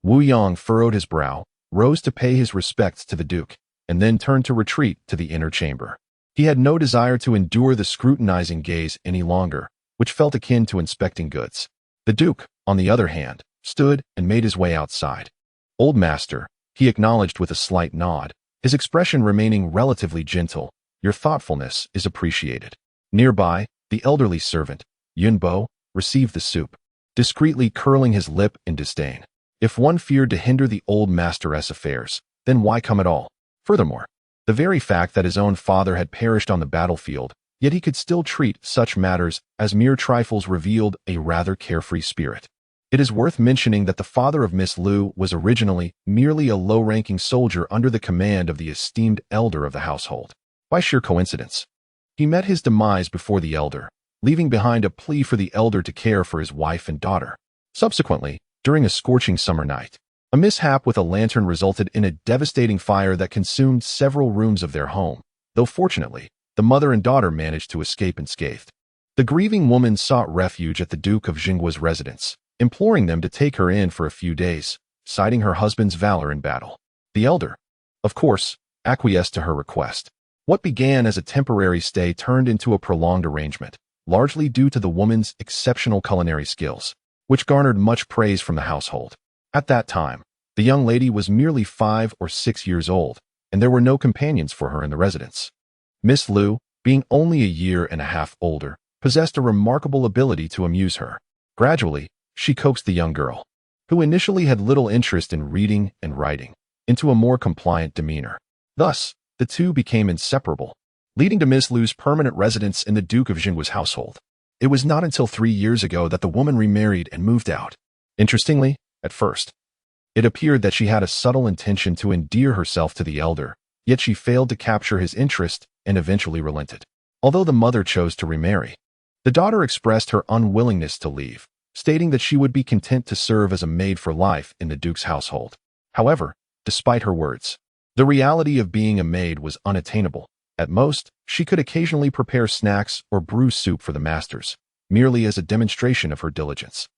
Wu Yang furrowed his brow, rose to pay his respects to the Duke, and then turned to retreat to the inner chamber. He had no desire to endure the scrutinizing gaze any longer, which felt akin to inspecting goods. The Duke, on the other hand, stood and made his way outside. Old master, he acknowledged with a slight nod, his expression remaining relatively gentle. Your thoughtfulness is appreciated. Nearby, the elderly servant, Yunbo, received the soup, discreetly curling his lip in disdain. If one feared to hinder the old master's affairs, then why come at all? Furthermore, the very fact that his own father had perished on the battlefield, yet he could still treat such matters as mere trifles revealed a rather carefree spirit. It is worth mentioning that the father of Miss Lu was originally merely a low-ranking soldier under the command of the esteemed elder of the household. By sheer coincidence, he met his demise before the elder, leaving behind a plea for the elder to care for his wife and daughter. Subsequently, during a scorching summer night, a mishap with a lantern resulted in a devastating fire that consumed several rooms of their home, though fortunately, the mother and daughter managed to escape unscathed. The grieving woman sought refuge at the Duke of Jingwa's residence, imploring them to take her in for a few days, citing her husband's valor in battle. The elder, of course, acquiesced to her request. What began as a temporary stay turned into a prolonged arrangement, largely due to the woman's exceptional culinary skills, which garnered much praise from the household. At that time, the young lady was merely 5 or 6 years old, and there were no companions for her in the residence. Miss Lu, being only a year and a half older, possessed a remarkable ability to amuse her. Gradually, she coaxed the young girl, who initially had little interest in reading and writing, into a more compliant demeanor. Thus, the two became inseparable, leading to Miss Lu's permanent residence in the Duke of Jingwa's household. It was not until 3 years ago that the woman remarried and moved out. Interestingly, at first, it appeared that she had a subtle intention to endear herself to the elder, yet she failed to capture his interest and eventually relented. Although the mother chose to remarry, the daughter expressed her unwillingness to leave, stating that she would be content to serve as a maid for life in the Duke's household. However, despite her words, the reality of being a maid was unattainable. At most, she could occasionally prepare snacks or brew soup for the masters, merely as a demonstration of her diligence.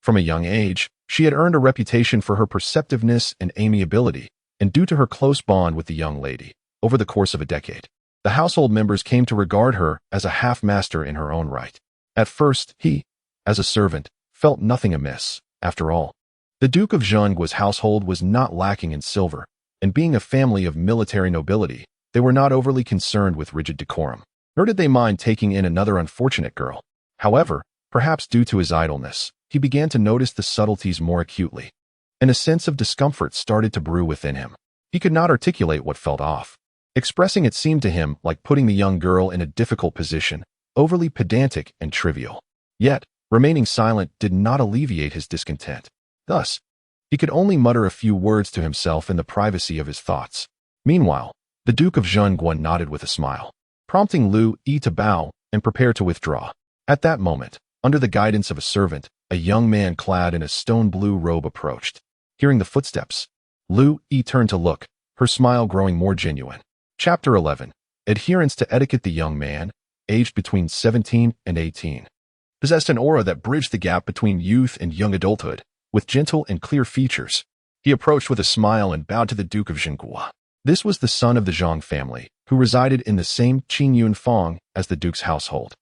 From a young age, she had earned a reputation for her perceptiveness and amiability, and due to her close bond with the young lady, over the course of a decade, the household members came to regard her as a half-master in her own right. At first, he, as a servant, felt nothing amiss. After all, the Duke of Zhengguo's household was not lacking in silver, and being a family of military nobility, they were not overly concerned with rigid decorum, nor did they mind taking in another unfortunate girl. However, perhaps due to his idleness, he began to notice the subtleties more acutely, and a sense of discomfort started to brew within him. He could not articulate what felt off. Expressing it seemed to him like putting the young girl in a difficult position, overly pedantic and trivial. Yet, remaining silent did not alleviate his discontent. Thus, he could only mutter a few words to himself in the privacy of his thoughts. Meanwhile, the Duke of Zhengguo nodded with a smile, prompting Lu Yi to bow and prepare to withdraw. At that moment, under the guidance of a servant, a young man clad in a stone-blue robe approached. Hearing the footsteps, Lu Yi turned to look, her smile growing more genuine. Chapter 11. Adherence to etiquette. The young man, aged between 17 and 18, possessed an aura that bridged the gap between youth and young adulthood, with gentle and clear features. He approached with a smile and bowed to the Duke of Zhengguo. This was the son of the Zhang family, who resided in the same Qingyun Fang as the Duke's household.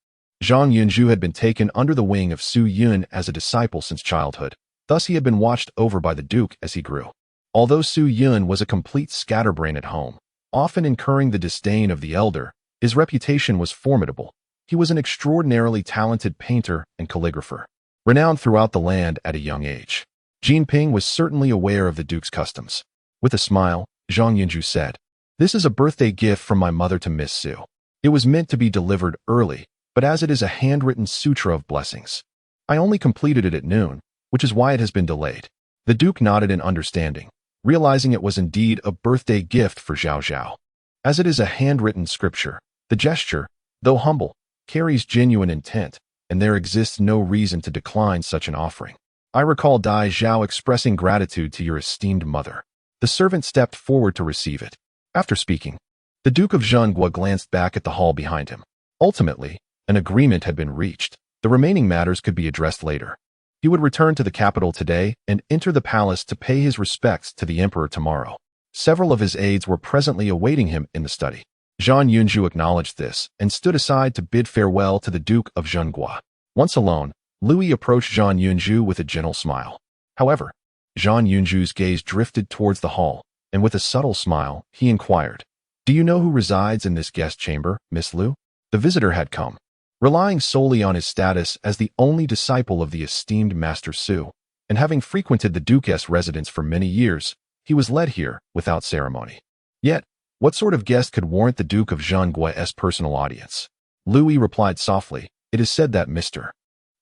Zhang Yunzhu had been taken under the wing of Su Yun as a disciple since childhood, thus he had been watched over by the Duke as he grew. Although Su Yun was a complete scatterbrain at home, often incurring the disdain of the elder, his reputation was formidable. He was an extraordinarily talented painter and calligrapher, renowned throughout the land at a young age. Jinping was certainly aware of the Duke's customs. With a smile, Zhang Yunzhu said, "This is a birthday gift from my mother to Miss Su. It was meant to be delivered early, but as it is a handwritten sutra of blessings, I only completed it at noon, which is why it has been delayed." The Duke nodded in understanding, realizing it was indeed a birthday gift for Zhao Zhao. As it is a handwritten scripture, the gesture, though humble, carries genuine intent, and there exists no reason to decline such an offering. I recall Dai Zhao expressing gratitude to your esteemed mother. The servant stepped forward to receive it. After speaking, the Duke of Zhengguo glanced back at the hall behind him. Ultimately, an agreement had been reached. The remaining matters could be addressed later. He would return to the capital today and enter the palace to pay his respects to the emperor tomorrow. Several of his aides were presently awaiting him in the study. Zhang Yunzhu acknowledged this and stood aside to bid farewell to the Duke of Zhengguo. Once alone, Lu Yi approached Zhang Yunzhu with a gentle smile. However, Zhang Yunzhu's gaze drifted towards the hall, and with a subtle smile, he inquired, "Do you know who resides in this guest chamber, Miss Lu?" The visitor had come, relying solely on his status as the only disciple of the esteemed Master Su, and having frequented the Duke's residence for many years, he was led here without ceremony. Yet, what sort of guest could warrant the Duke of Zhengguo's personal audience? Lu Yi replied softly, "It is said that Mr.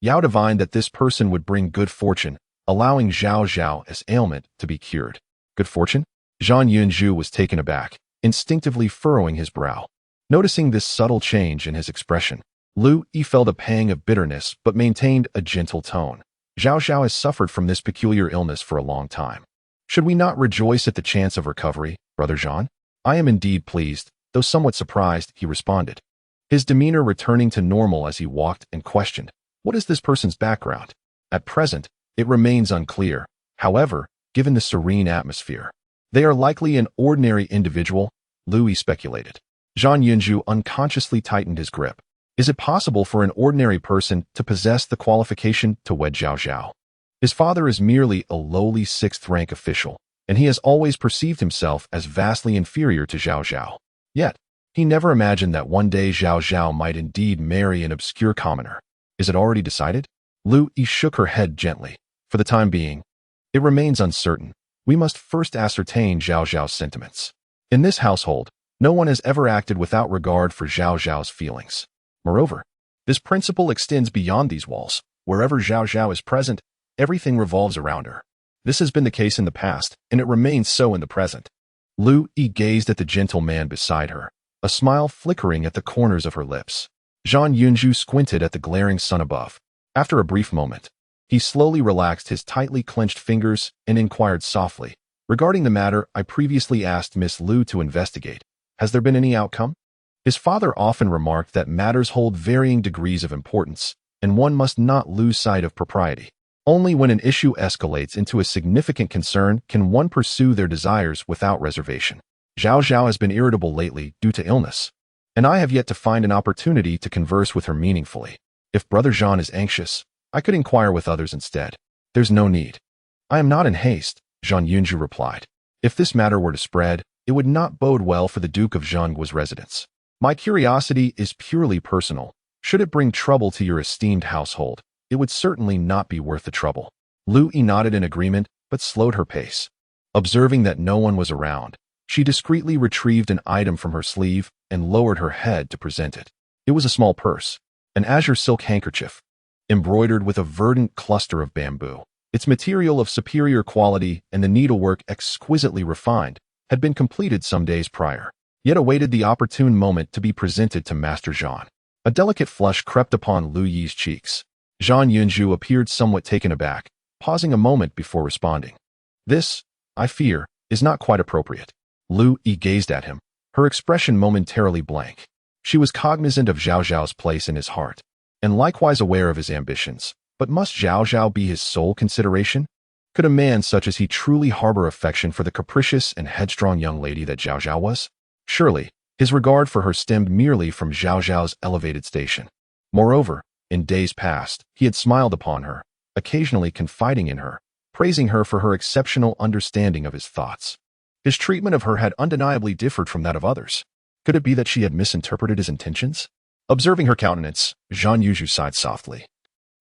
Yao divined that this person would bring good fortune, allowing Zhao Zhao's ailment to be cured." Good fortune? Zhang Yunzhu was taken aback, instinctively furrowing his brow. Noticing this subtle change in his expression, Lu Yi felt a pang of bitterness but maintained a gentle tone. Zhao Zhao has suffered from this peculiar illness for a long time. Should we not rejoice at the chance of recovery, Brother Zhang? I am indeed pleased, though somewhat surprised, he responded, his demeanor returning to normal as he walked and questioned, "What is this person's background?" At present, it remains unclear. However, given the serene atmosphere, they are likely an ordinary individual, Lu Yi speculated. Zhang Yunzhu unconsciously tightened his grip. Is it possible for an ordinary person to possess the qualification to wed Zhao Zhao? His father is merely a lowly sixth-rank official, and he has always perceived himself as vastly inferior to Zhao Zhao. Yet, he never imagined that one day Zhao Zhao might indeed marry an obscure commoner. Is it already decided? Lu Yi shook her head gently. For the time being, it remains uncertain. We must first ascertain Zhao Zhao's sentiments. In this household, no one has ever acted without regard for Zhao Zhao's feelings. Moreover, this principle extends beyond these walls. Wherever Zhao Zhao is present, everything revolves around her. This has been the case in the past, and it remains so in the present. Lu Yi gazed at the gentle man beside her, a smile flickering at the corners of her lips. Zhang Yunzhu squinted at the glaring sun above. After a brief moment, he slowly relaxed his tightly clenched fingers and inquired softly, "Regarding the matter I previously asked Miss Lu to investigate, has there been any outcome?" His father often remarked that matters hold varying degrees of importance, and one must not lose sight of propriety. Only when an issue escalates into a significant concern can one pursue their desires without reservation. Zhao Zhao has been irritable lately due to illness, and I have yet to find an opportunity to converse with her meaningfully. If Brother Jean is anxious, I could inquire with others instead. There's no need. I am not in haste, Zhang Yunju replied. If this matter were to spread, it would not bode well for the Duke of Zhengguo's residence. My curiosity is purely personal. Should it bring trouble to your esteemed household, it would certainly not be worth the trouble. Lu Yi nodded in agreement, but slowed her pace. Observing that no one was around, she discreetly retrieved an item from her sleeve and lowered her head to present it. It was a small purse, an azure silk handkerchief, embroidered with a verdant cluster of bamboo. Its material of superior quality and the needlework exquisitely refined had been completed some days prior, yet awaited the opportune moment to be presented to Master Jean. A delicate flush crept upon Lu Yi's cheeks. Zhang Yunju appeared somewhat taken aback, pausing a moment before responding. This, I fear, is not quite appropriate. Lu Yi gazed at him, her expression momentarily blank. She was cognizant of Zhao Zhao's place in his heart, and likewise aware of his ambitions. But must Zhao Zhao be his sole consideration? Could a man such as he truly harbor affection for the capricious and headstrong young lady that Zhao Zhao was? Surely, his regard for her stemmed merely from Zhao Zhao's elevated station. Moreover, in days past, he had smiled upon her, occasionally confiding in her, praising her for her exceptional understanding of his thoughts. His treatment of her had undeniably differed from that of others. Could it be that she had misinterpreted his intentions? Observing her countenance, Zhang Yuzhu sighed softly,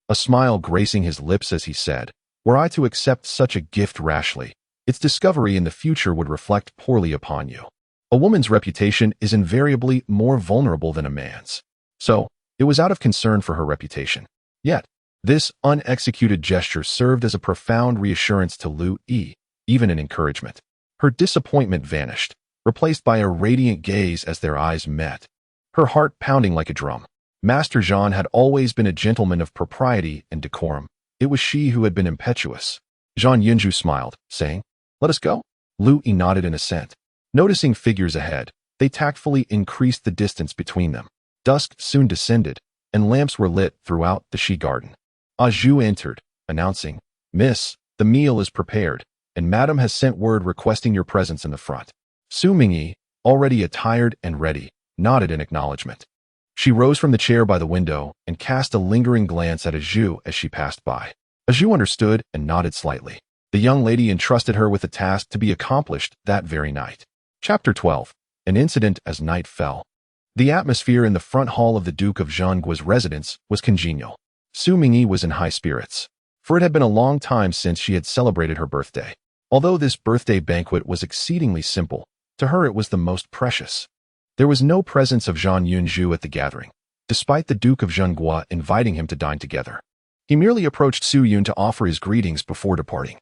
a smile gracing his lips as he said, "Were I to accept such a gift rashly, its discovery in the future would reflect poorly upon you. A woman's reputation is invariably more vulnerable than a man's. So, it was out of concern for her reputation. Yet, this unexecuted gesture served as a profound reassurance to Lu Yi, even an encouragement. Her disappointment vanished, replaced by a radiant gaze as their eyes met, her heart pounding like a drum. Master Jean had always been a gentleman of propriety and decorum. It was she who had been impetuous. Zhang Yunju smiled, saying, "Let us go?" Lu Yi nodded in assent. Noticing figures ahead, they tactfully increased the distance between them. Dusk soon descended, and lamps were lit throughout the Shi garden. Zhu entered, announcing, "Miss, the meal is prepared, and Madame has sent word requesting your presence in the front." Xu Mingyi, already attired and ready, nodded in acknowledgement. She rose from the chair by the window and cast a lingering glance at Zhu as she passed by. Zhu understood and nodded slightly. The young lady entrusted her with the task to be accomplished that very night. Chapter 12. An Incident as Night Fell. The atmosphere in the front hall of the Duke of Zhengguo's residence was congenial. Xu Mingyi was in high spirits, for it had been a long time since she had celebrated her birthday. Although this birthday banquet was exceedingly simple, to her it was the most precious. There was no presence of Zhang Yunju at the gathering, despite the Duke of Zhengguo inviting him to dine together. He merely approached Su Yun to offer his greetings before departing.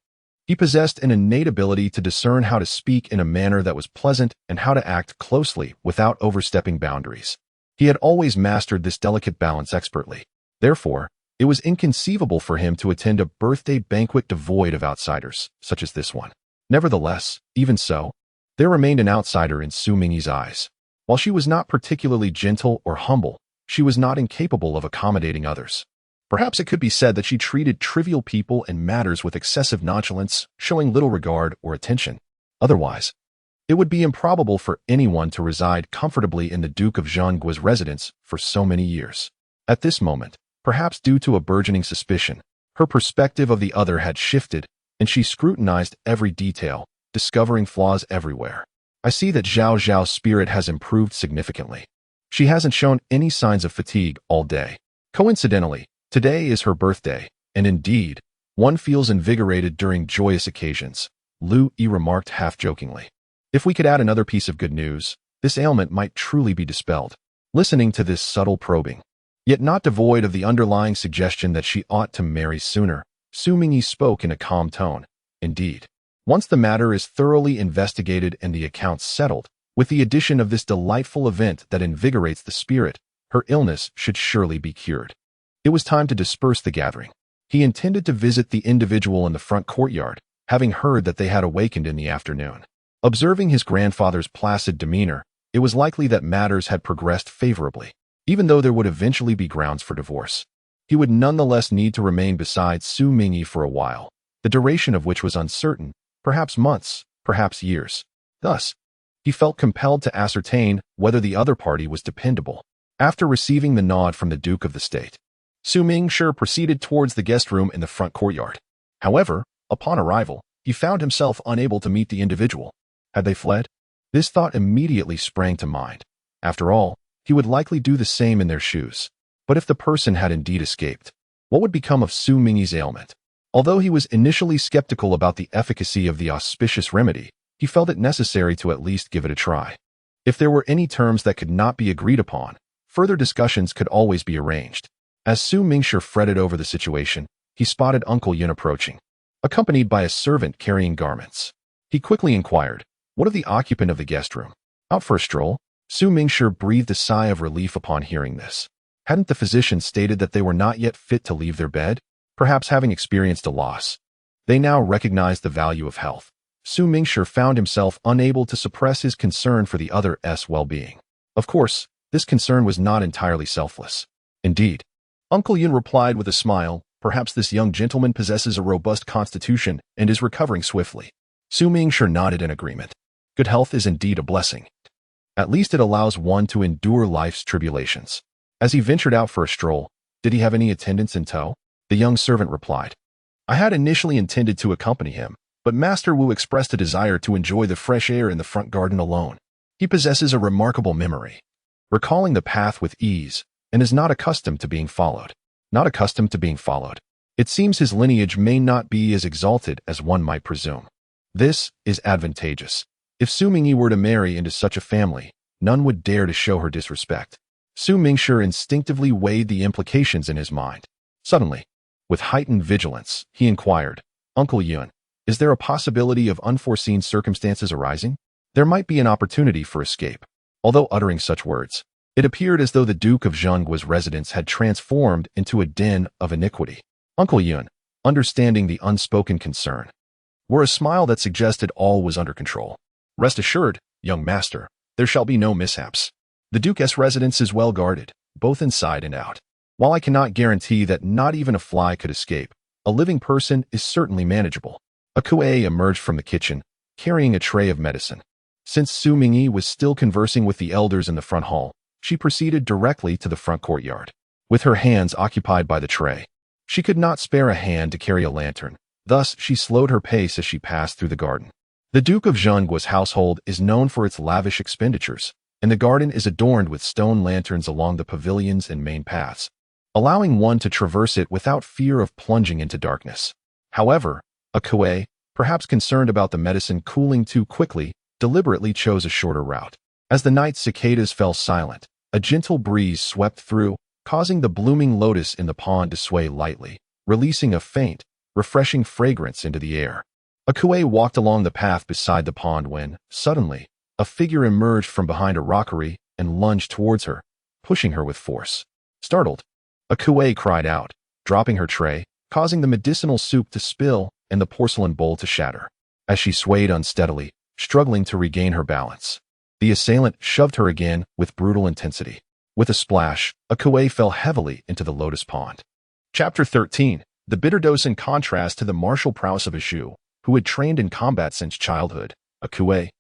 He possessed an innate ability to discern how to speak in a manner that was pleasant and how to act closely without overstepping boundaries. He had always mastered this delicate balance expertly. Therefore, it was inconceivable for him to attend a birthday banquet devoid of outsiders, such as this one. Nevertheless, even so, there remained an outsider in Xu Mingyi's eyes. While she was not particularly gentle or humble, she was not incapable of accommodating others. Perhaps it could be said that she treated trivial people and matters with excessive nonchalance, showing little regard or attention. Otherwise, it would be improbable for anyone to reside comfortably in the Duke of Zhengguo's residence for so many years. At this moment, perhaps due to a burgeoning suspicion, her perspective of the other had shifted, and she scrutinized every detail, discovering flaws everywhere. "I see that Zhao Zhao's spirit has improved significantly. She hasn't shown any signs of fatigue all day. Coincidentally, today is her birthday, and indeed, one feels invigorated during joyous occasions," Lu Yi remarked half-jokingly. If we could add another piece of good news, this ailment might truly be dispelled. Listening to this subtle probing, yet not devoid of the underlying suggestion that she ought to marry sooner, Xu Mingyi spoke in a calm tone. "Indeed, once the matter is thoroughly investigated and the accounts settled, with the addition of this delightful event that invigorates the spirit, her illness should surely be cured." It was time to disperse the gathering. He intended to visit the individual in the front courtyard, having heard that they had awakened in the afternoon. Observing his grandfather's placid demeanor, it was likely that matters had progressed favorably. Even though there would eventually be grounds for divorce, he would nonetheless need to remain beside Xu Mingyi for a while, the duration of which was uncertain, perhaps months, perhaps years. Thus, he felt compelled to ascertain whether the other party was dependable. After receiving the nod from the Duke of the State, Xu Mingyi proceeded towards the guest room in the front courtyard. However, upon arrival, he found himself unable to meet the individual. Had they fled? This thought immediately sprang to mind. After all, he would likely do the same in their shoes. But if the person had indeed escaped, what would become of Xu Mingyi's ailment? Although he was initially skeptical about the efficacy of the auspicious remedy, he felt it necessary to at least give it a try. If there were any terms that could not be agreed upon, further discussions could always be arranged. As Xu Mingyi fretted over the situation, he spotted Uncle Yun approaching, accompanied by a servant carrying garments. He quickly inquired, "What of the occupant of the guest room? Out for a stroll?" Xu Mingyi breathed a sigh of relief upon hearing this. Hadn't the physician stated that they were not yet fit to leave their bed? Perhaps having experienced a loss, they now recognized the value of health. Xu Mingyi found himself unable to suppress his concern for the other's well-being. Of course, this concern was not entirely selfless. Indeed, Uncle Yun replied with a smile, "Perhaps this young gentleman possesses a robust constitution and is recovering swiftly." Xu Mingyi nodded in agreement. Good health is indeed a blessing. At least it allows one to endure life's tribulations. As he ventured out for a stroll, "Did he have any attendants in tow?" The young servant replied, "I had initially intended to accompany him, but Master Wu expressed a desire to enjoy the fresh air in the front garden alone. He possesses a remarkable memory, recalling the path with ease, and is not accustomed to being followed. Not accustomed to being followed. It seems his lineage may not be as exalted as one might presume. This is advantageous. If Xu Mingyi were to marry into such a family, none would dare to show her disrespect." Xu Mingyi instinctively weighed the implications in his mind. Suddenly, with heightened vigilance, he inquired, "Uncle Yun, is there a possibility of unforeseen circumstances arising? There might be an opportunity for escape." Although uttering such words, it appeared as though the Duke of Zhengguo's residence had transformed into a den of iniquity. Uncle Yun, understanding the unspoken concern, wore a smile that suggested all was under control. "Rest assured, young master, there shall be no mishaps. The Duke's residence is well guarded, both inside and out. While I cannot guarantee that not even a fly could escape, a living person is certainly manageable." A Kuei emerged from the kitchen, carrying a tray of medicine. Since Xu Mingyi was still conversing with the elders in the front hall, she proceeded directly to the front courtyard. With her hands occupied by the tray, she could not spare a hand to carry a lantern. Thus, she slowed her pace as she passed through the garden. The Duke of Zhengguo's household is known for its lavish expenditures, and the garden is adorned with stone lanterns along the pavilions and main paths, allowing one to traverse it without fear of plunging into darkness. However, a Kuei, perhaps concerned about the medicine cooling too quickly, deliberately chose a shorter route. As the night cicadas fell silent, a gentle breeze swept through, causing the blooming lotus in the pond to sway lightly, releasing a faint, refreshing fragrance into the air. A Kuei walked along the path beside the pond when, suddenly, a figure emerged from behind a rockery and lunged towards her, pushing her with force. Startled, a Kuei cried out, dropping her tray, causing the medicinal soup to spill and the porcelain bowl to shatter. As she swayed unsteadily, struggling to regain her balance, the assailant shoved her again with brutal intensity. With a splash, a Kuei fell heavily into the lotus pond. Chapter 13. The bitter dose in contrast to the martial prowess of a Xu, who had trained in combat since childhood. A Kuei,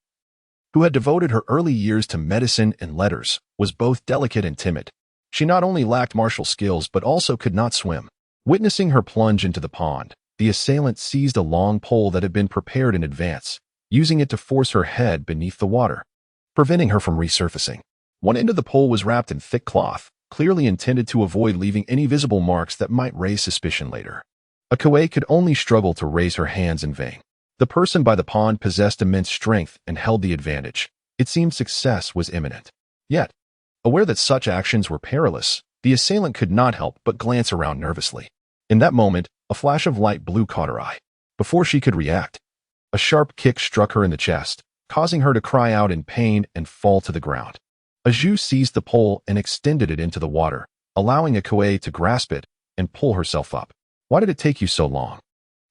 who had devoted her early years to medicine and letters, was both delicate and timid. She not only lacked martial skills but also could not swim. Witnessing her plunge into the pond, the assailant seized a long pole that had been prepared in advance, using it to force her head beneath the water, preventing her from resurfacing. One end of the pole was wrapped in thick cloth, clearly intended to avoid leaving any visible marks that might raise suspicion later. A Kuei could only struggle to raise her hands in vain. The person by the pond possessed immense strength and held the advantage. It seemed success was imminent. Yet, aware that such actions were perilous, the assailant could not help but glance around nervously. In that moment, a flash of light blue caught her eye. Before she could react, a sharp kick struck her in the chest, causing her to cry out in pain and fall to the ground. A Zhu seized the pole and extended it into the water, allowing a Kuei to grasp it and pull herself up. "Why did it take you so long?"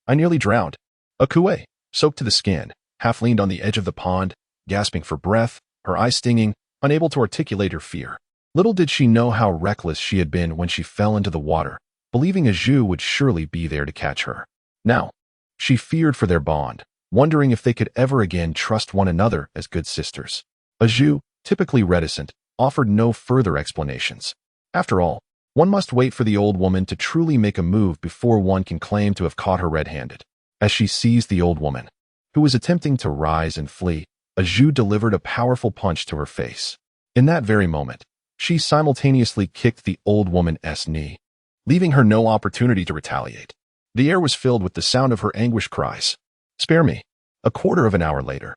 "I nearly drowned." A Kuei, soaked to the skin, half leaned on the edge of the pond, gasping for breath, her eyes stinging, unable to articulate her fear. Little did she know how reckless she had been when she fell into the water, believing Xu would surely be there to catch her. Now, she feared for their bond, wondering if they could ever again trust one another as good sisters. Xu, typically reticent, offered no further explanations. After all, one must wait for the old woman to truly make a move before one can claim to have caught her red-handed. As she seized the old woman, who was attempting to rise and flee, Xu delivered a powerful punch to her face. In that very moment, she simultaneously kicked the old woman's knee, leaving her no opportunity to retaliate. The air was filled with the sound of her anguished cries. "Spare me." A quarter of an hour later,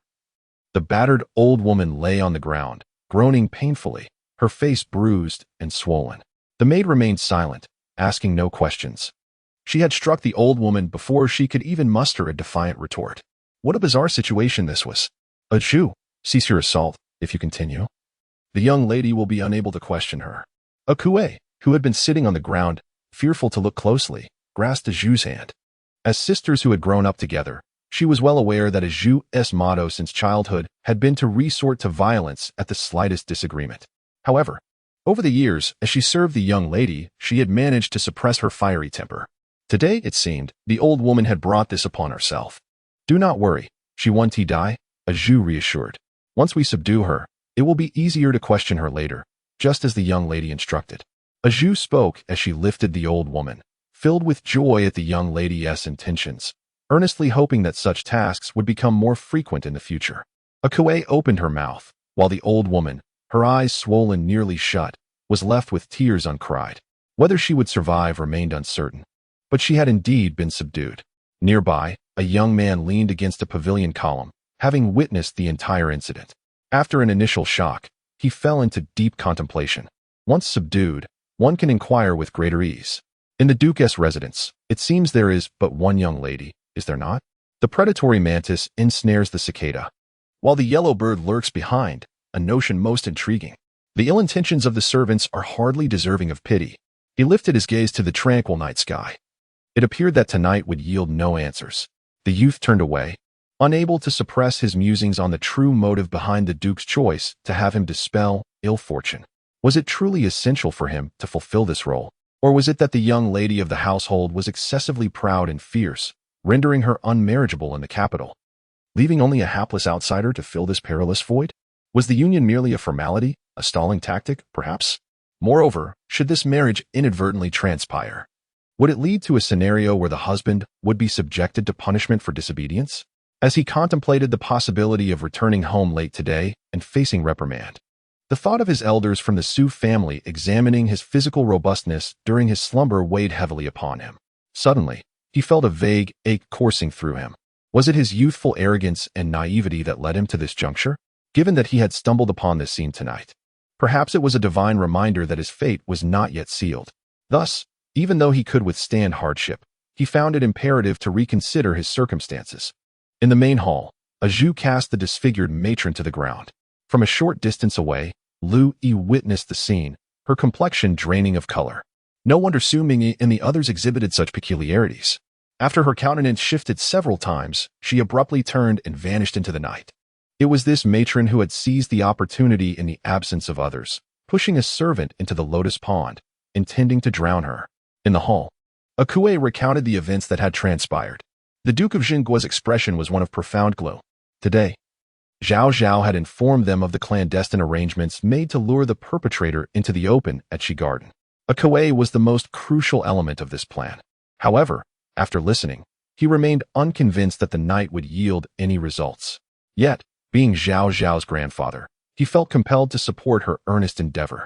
the battered old woman lay on the ground, groaning painfully, her face bruised and swollen. The maid remained silent, asking no questions. She had struck the old woman before she could even muster a defiant retort. What a bizarre situation this was. "Xu, cease your assault, if you continue. The young lady will be unable to question her." Kuei, who had been sitting on the ground, fearful to look closely, grasped Xu's hand. As sisters who had grown up together, she was well aware that Xu's motto since childhood had been to resort to violence at the slightest disagreement. However, over the years, as she served the young lady, she had managed to suppress her fiery temper. Today, it seemed, the old woman had brought this upon herself. "Do not worry, she won't die," Xu reassured. "Once we subdue her, it will be easier to question her later, just as the young lady instructed." Xu spoke as she lifted the old woman, filled with joy at the young lady's intentions, earnestly hoping that such tasks would become more frequent in the future. Kuei opened her mouth, while the old woman, her eyes swollen nearly shut, was left with tears uncried. Whether she would survive remained uncertain, but she had indeed been subdued. Nearby, a young man leaned against a pavilion column, having witnessed the entire incident. After an initial shock, he fell into deep contemplation. Once subdued, one can inquire with greater ease. In the Duke's residence, it seems there is but one young lady, is there not? The predatory mantis ensnares the cicada, while the yellow bird lurks behind, a notion most intriguing. The ill intentions of the servants are hardly deserving of pity. He lifted his gaze to the tranquil night sky. It appeared that tonight would yield no answers. The youth turned away, unable to suppress his musings on the true motive behind the Duke's choice to have him dispel ill fortune. Was it truly essential for him to fulfill this role, or was it that the young lady of the household was excessively proud and fierce, rendering her unmarriageable in the capital, leaving only a hapless outsider to fill this perilous void? Was the union merely a formality, a stalling tactic, perhaps? Moreover, should this marriage inadvertently transpire, would it lead to a scenario where the husband would be subjected to punishment for disobedience? As he contemplated the possibility of returning home late today and facing reprimand, the thought of his elders from the Xu family examining his physical robustness during his slumber weighed heavily upon him. Suddenly, he felt a vague ache coursing through him. Was it his youthful arrogance and naivety that led him to this juncture, given that he had stumbled upon this scene tonight? Perhaps it was a divine reminder that his fate was not yet sealed. Thus, even though he could withstand hardship, he found it imperative to reconsider his circumstances. In the main hall, Xu cast the disfigured matron to the ground. From a short distance away, Lu Yi witnessed the scene, her complexion draining of color. No wonder Xu Mingyi and the others exhibited such peculiarities. After her countenance shifted several times, she abruptly turned and vanished into the night. It was this matron who had seized the opportunity in the absence of others, pushing a servant into the lotus pond, intending to drown her. In the hall, Kuei recounted the events that had transpired. The Duke of Xingguo's expression was one of profound gloom. Today, Zhao Zhao had informed them of the clandestine arrangements made to lure the perpetrator into the open at Xi Garden. Kuei was the most crucial element of this plan. However, after listening, he remained unconvinced that the night would yield any results. Yet, being Zhao Zhao's grandfather, he felt compelled to support her earnest endeavor,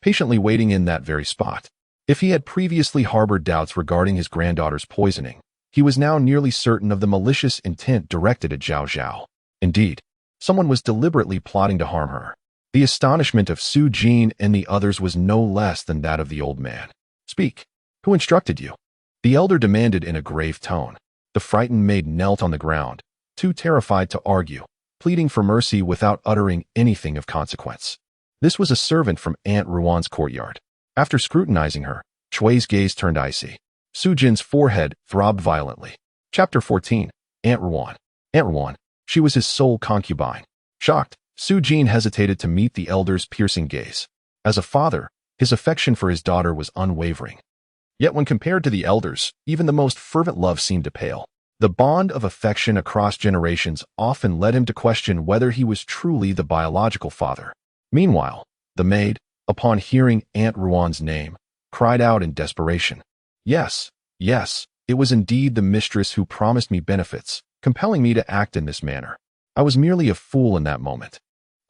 patiently waiting in that very spot. If he had previously harbored doubts regarding his granddaughter's poisoning, he was now nearly certain of the malicious intent directed at Zhao Zhao. Indeed, someone was deliberately plotting to harm her. The astonishment of Su Jin and the others was no less than that of the old man. "Speak. Who instructed you?" the elder demanded in a grave tone. The frightened maid knelt on the ground, too terrified to argue, pleading for mercy without uttering anything of consequence. This was a servant from Aunt Ruan's courtyard. After scrutinizing her, Chui's gaze turned icy. Su Jin's forehead throbbed violently. Chapter 14. Aunt Ruan. Aunt Ruan. She was his sole concubine. Shocked, Su Jin hesitated to meet the elder's piercing gaze. As a father, his affection for his daughter was unwavering. Yet when compared to the elders, even the most fervent love seemed to pale. The bond of affection across generations often led him to question whether he was truly the biological father. Meanwhile, the maid, upon hearing Aunt Ruan's name, cried out in desperation. Yes, yes, it was indeed the mistress who promised me benefits, compelling me to act in this manner. I was merely a fool in that moment.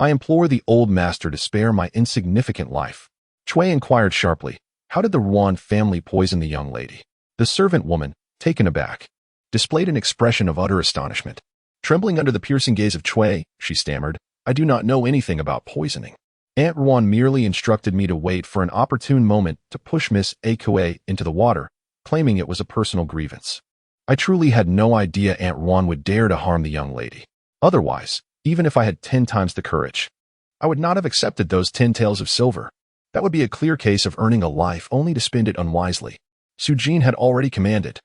I implore the old master to spare my insignificant life. Chui inquired sharply, how did the Ruan family poison the young lady? The servant woman, taken aback, displayed an expression of utter astonishment. Trembling under the piercing gaze of Chui, she stammered, I do not know anything about poisoning. Aunt Ruan merely instructed me to wait for an opportune moment to push Miss Akue into the water, claiming it was a personal grievance. I truly had no idea Aunt Ruan would dare to harm the young lady. Otherwise, even if I had 10 times the courage, I would not have accepted those 10 taels of silver. That would be a clear case of earning a life only to spend it unwisely. Su Jin had already commanded.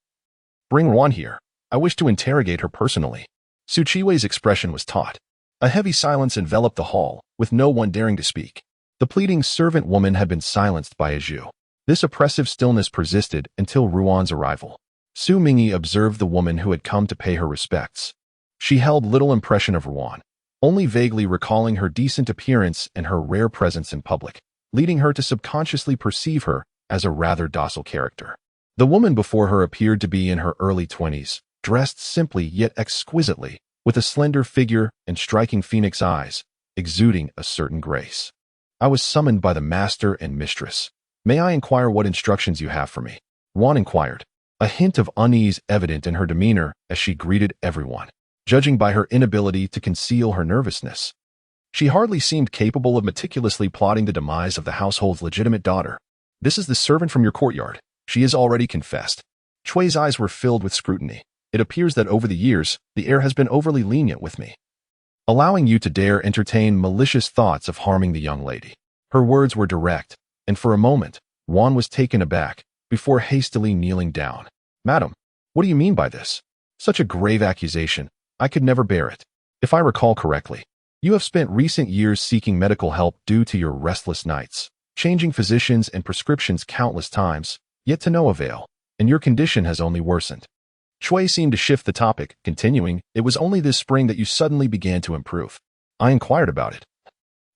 Bring Ruan here. I wish to interrogate her personally. Su Chiwei's expression was taut. A heavy silence enveloped the hall, with no one daring to speak. The pleading servant woman had been silenced by a Zhu. This oppressive stillness persisted until Ruan's arrival. Xu Mingyi observed the woman who had come to pay her respects. She held little impression of Ruan, only vaguely recalling her decent appearance and her rare presence in public, leading her to subconsciously perceive her as a rather docile character. The woman before her appeared to be in her early 20s, dressed simply yet exquisitely, with a slender figure and striking phoenix eyes, exuding a certain grace. I was summoned by the master and mistress. May I inquire what instructions you have for me? Ruan inquired, a hint of unease evident in her demeanor as she greeted everyone, judging by her inability to conceal her nervousness. She hardly seemed capable of meticulously plotting the demise of the household's legitimate daughter. This is the servant from your courtyard. She has already confessed. Chui's eyes were filled with scrutiny. It appears that over the years, the heir has been overly lenient with me, allowing you to dare entertain malicious thoughts of harming the young lady. Her words were direct, and for a moment, Ruan was taken aback, before hastily kneeling down. Madam, what do you mean by this? Such a grave accusation. I could never bear it. If I recall correctly, you have spent recent years seeking medical help due to your restless nights, changing physicians and prescriptions countless times, yet to no avail, and your condition has only worsened. Chui seemed to shift the topic, continuing, it was only this spring that you suddenly began to improve. I inquired about it,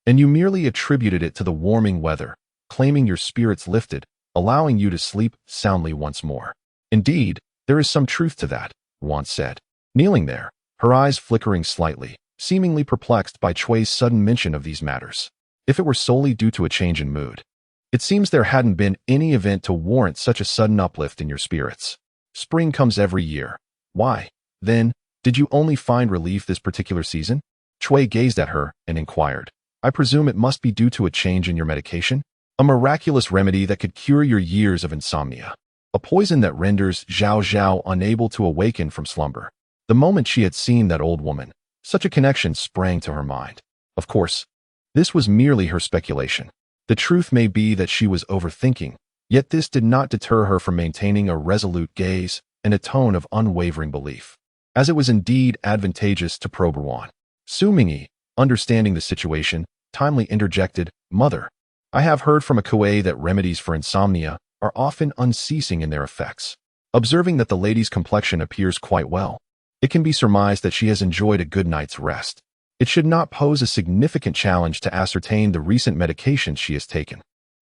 and you merely attributed it to the warming weather, claiming your spirits lifted, allowing you to sleep soundly once more. Indeed, there is some truth to that, Ruan said, kneeling there, her eyes flickering slightly, seemingly perplexed by Chui's sudden mention of these matters. If it were solely due to a change in mood, it seems there hadn't been any event to warrant such a sudden uplift in your spirits. Spring comes every year. Why, then, did you only find relief this particular season? Chui gazed at her and inquired. I presume it must be due to a change in your medication? A miraculous remedy that could cure your years of insomnia. A poison that renders Zhao Zhao unable to awaken from slumber. The moment she had seen that old woman, such a connection sprang to her mind. Of course, this was merely her speculation. The truth may be that she was overthinking, yet this did not deter her from maintaining a resolute gaze and a tone of unwavering belief, as it was indeed advantageous to probe Ruan. Xu Mingyi, understanding the situation, timely interjected, Mother, I have heard from a Kuei that remedies for insomnia are often unceasing in their effects. Observing that the lady's complexion appears quite well, it can be surmised that she has enjoyed a good night's rest. It should not pose a significant challenge to ascertain the recent medications she has taken.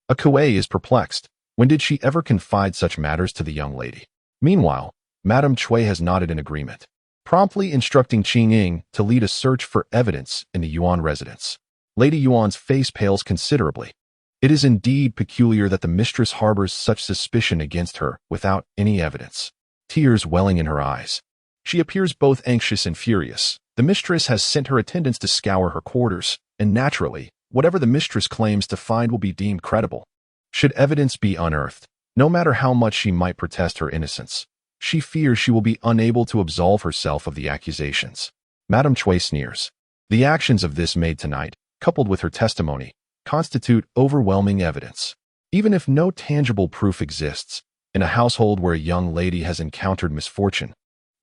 A Kuei is perplexed. When did she ever confide such matters to the young lady? Meanwhile, Madame Chui has nodded in agreement, promptly instructing Qing Ying to lead a search for evidence in the Yuan residence. Lady Yuan's face pales considerably. It is indeed peculiar that the mistress harbors such suspicion against her without any evidence. Tears welling in her eyes. She appears both anxious and furious. The mistress has sent her attendants to scour her quarters, and naturally, whatever the mistress claims to find will be deemed credible. Should evidence be unearthed, no matter how much she might protest her innocence, she fears she will be unable to absolve herself of the accusations. Madame Chui sneers. The actions of this maid tonight, coupled with her testimony, constitute overwhelming evidence. Even if no tangible proof exists, in a household where a young lady has encountered misfortune,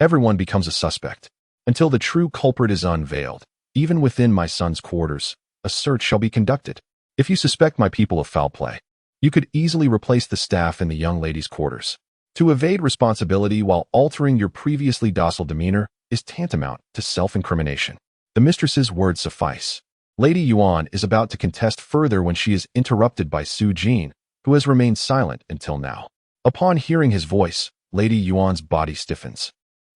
everyone becomes a suspect. Until the true culprit is unveiled, Even within my son's quarters, a search shall be conducted. If you suspect my people of foul play, you could easily replace the staff in the young lady's quarters. To evade responsibility while altering your previously docile demeanor is tantamount to self-incrimination. The mistress's words suffice. Lady Yuan is about to contest further when she is interrupted by Su Jin, who has remained silent until now. Upon hearing his voice, Lady Yuan's body stiffens,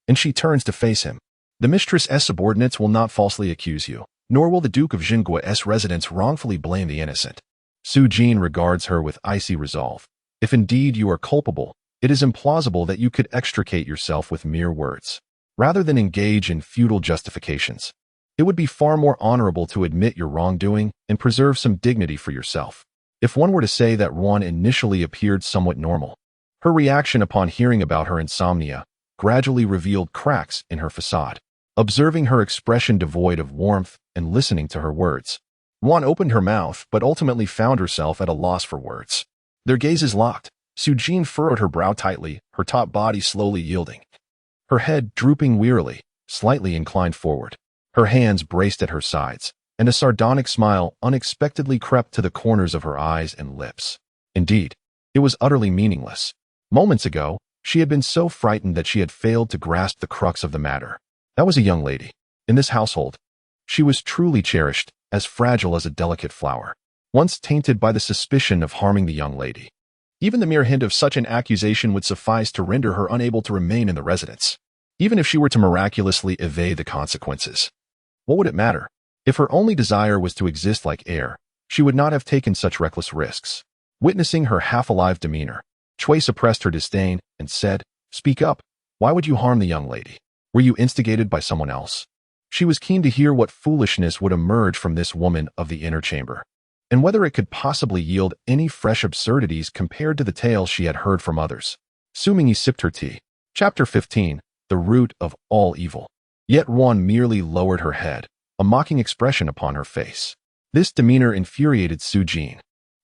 and she turns to face him. The mistress's subordinates will not falsely accuse you, nor will the Duke of Dinan's residents wrongfully blame the innocent. Su Jin regards her with icy resolve. If indeed you are culpable, it is implausible that you could extricate yourself with mere words. Rather than engage in futile justifications, it would be far more honorable to admit your wrongdoing and preserve some dignity for yourself. If one were to say that Yuan initially appeared somewhat normal, her reaction upon hearing about her insomnia gradually revealed cracks in her facade. Observing her expression devoid of warmth and listening to her words, Yuan opened her mouth but ultimately found herself at a loss for words. Their gazes locked. Su Jin furrowed her brow tightly, her top body slowly yielding. Her head drooping wearily, slightly inclined forward. Her hands braced at her sides, and a sardonic smile unexpectedly crept to the corners of her eyes and lips. Indeed, it was utterly meaningless. Moments ago, she had been so frightened that she had failed to grasp the crux of the matter. That was a young lady. In this household, she was truly cherished, as fragile as a delicate flower, once tainted by the suspicion of harming the young lady. Even the mere hint of such an accusation would suffice to render her unable to remain in the residence, even if she were to miraculously evade the consequences. What would it matter? If her only desire was to exist like heir, she would not have taken such reckless risks. Witnessing her half-alive demeanor, Chui suppressed her disdain and said, "Speak up. Why would you harm the young lady? Were you instigated by someone else?" She was keen to hear what foolishness would emerge from this woman of the inner chamber, and whether it could possibly yield any fresh absurdities compared to the tales she had heard from others. Xu Mingyi sipped her tea. Chapter 15. The Root of All Evil. Yet Yuan merely lowered her head, a mocking expression upon her face. This demeanor infuriated Su Jin.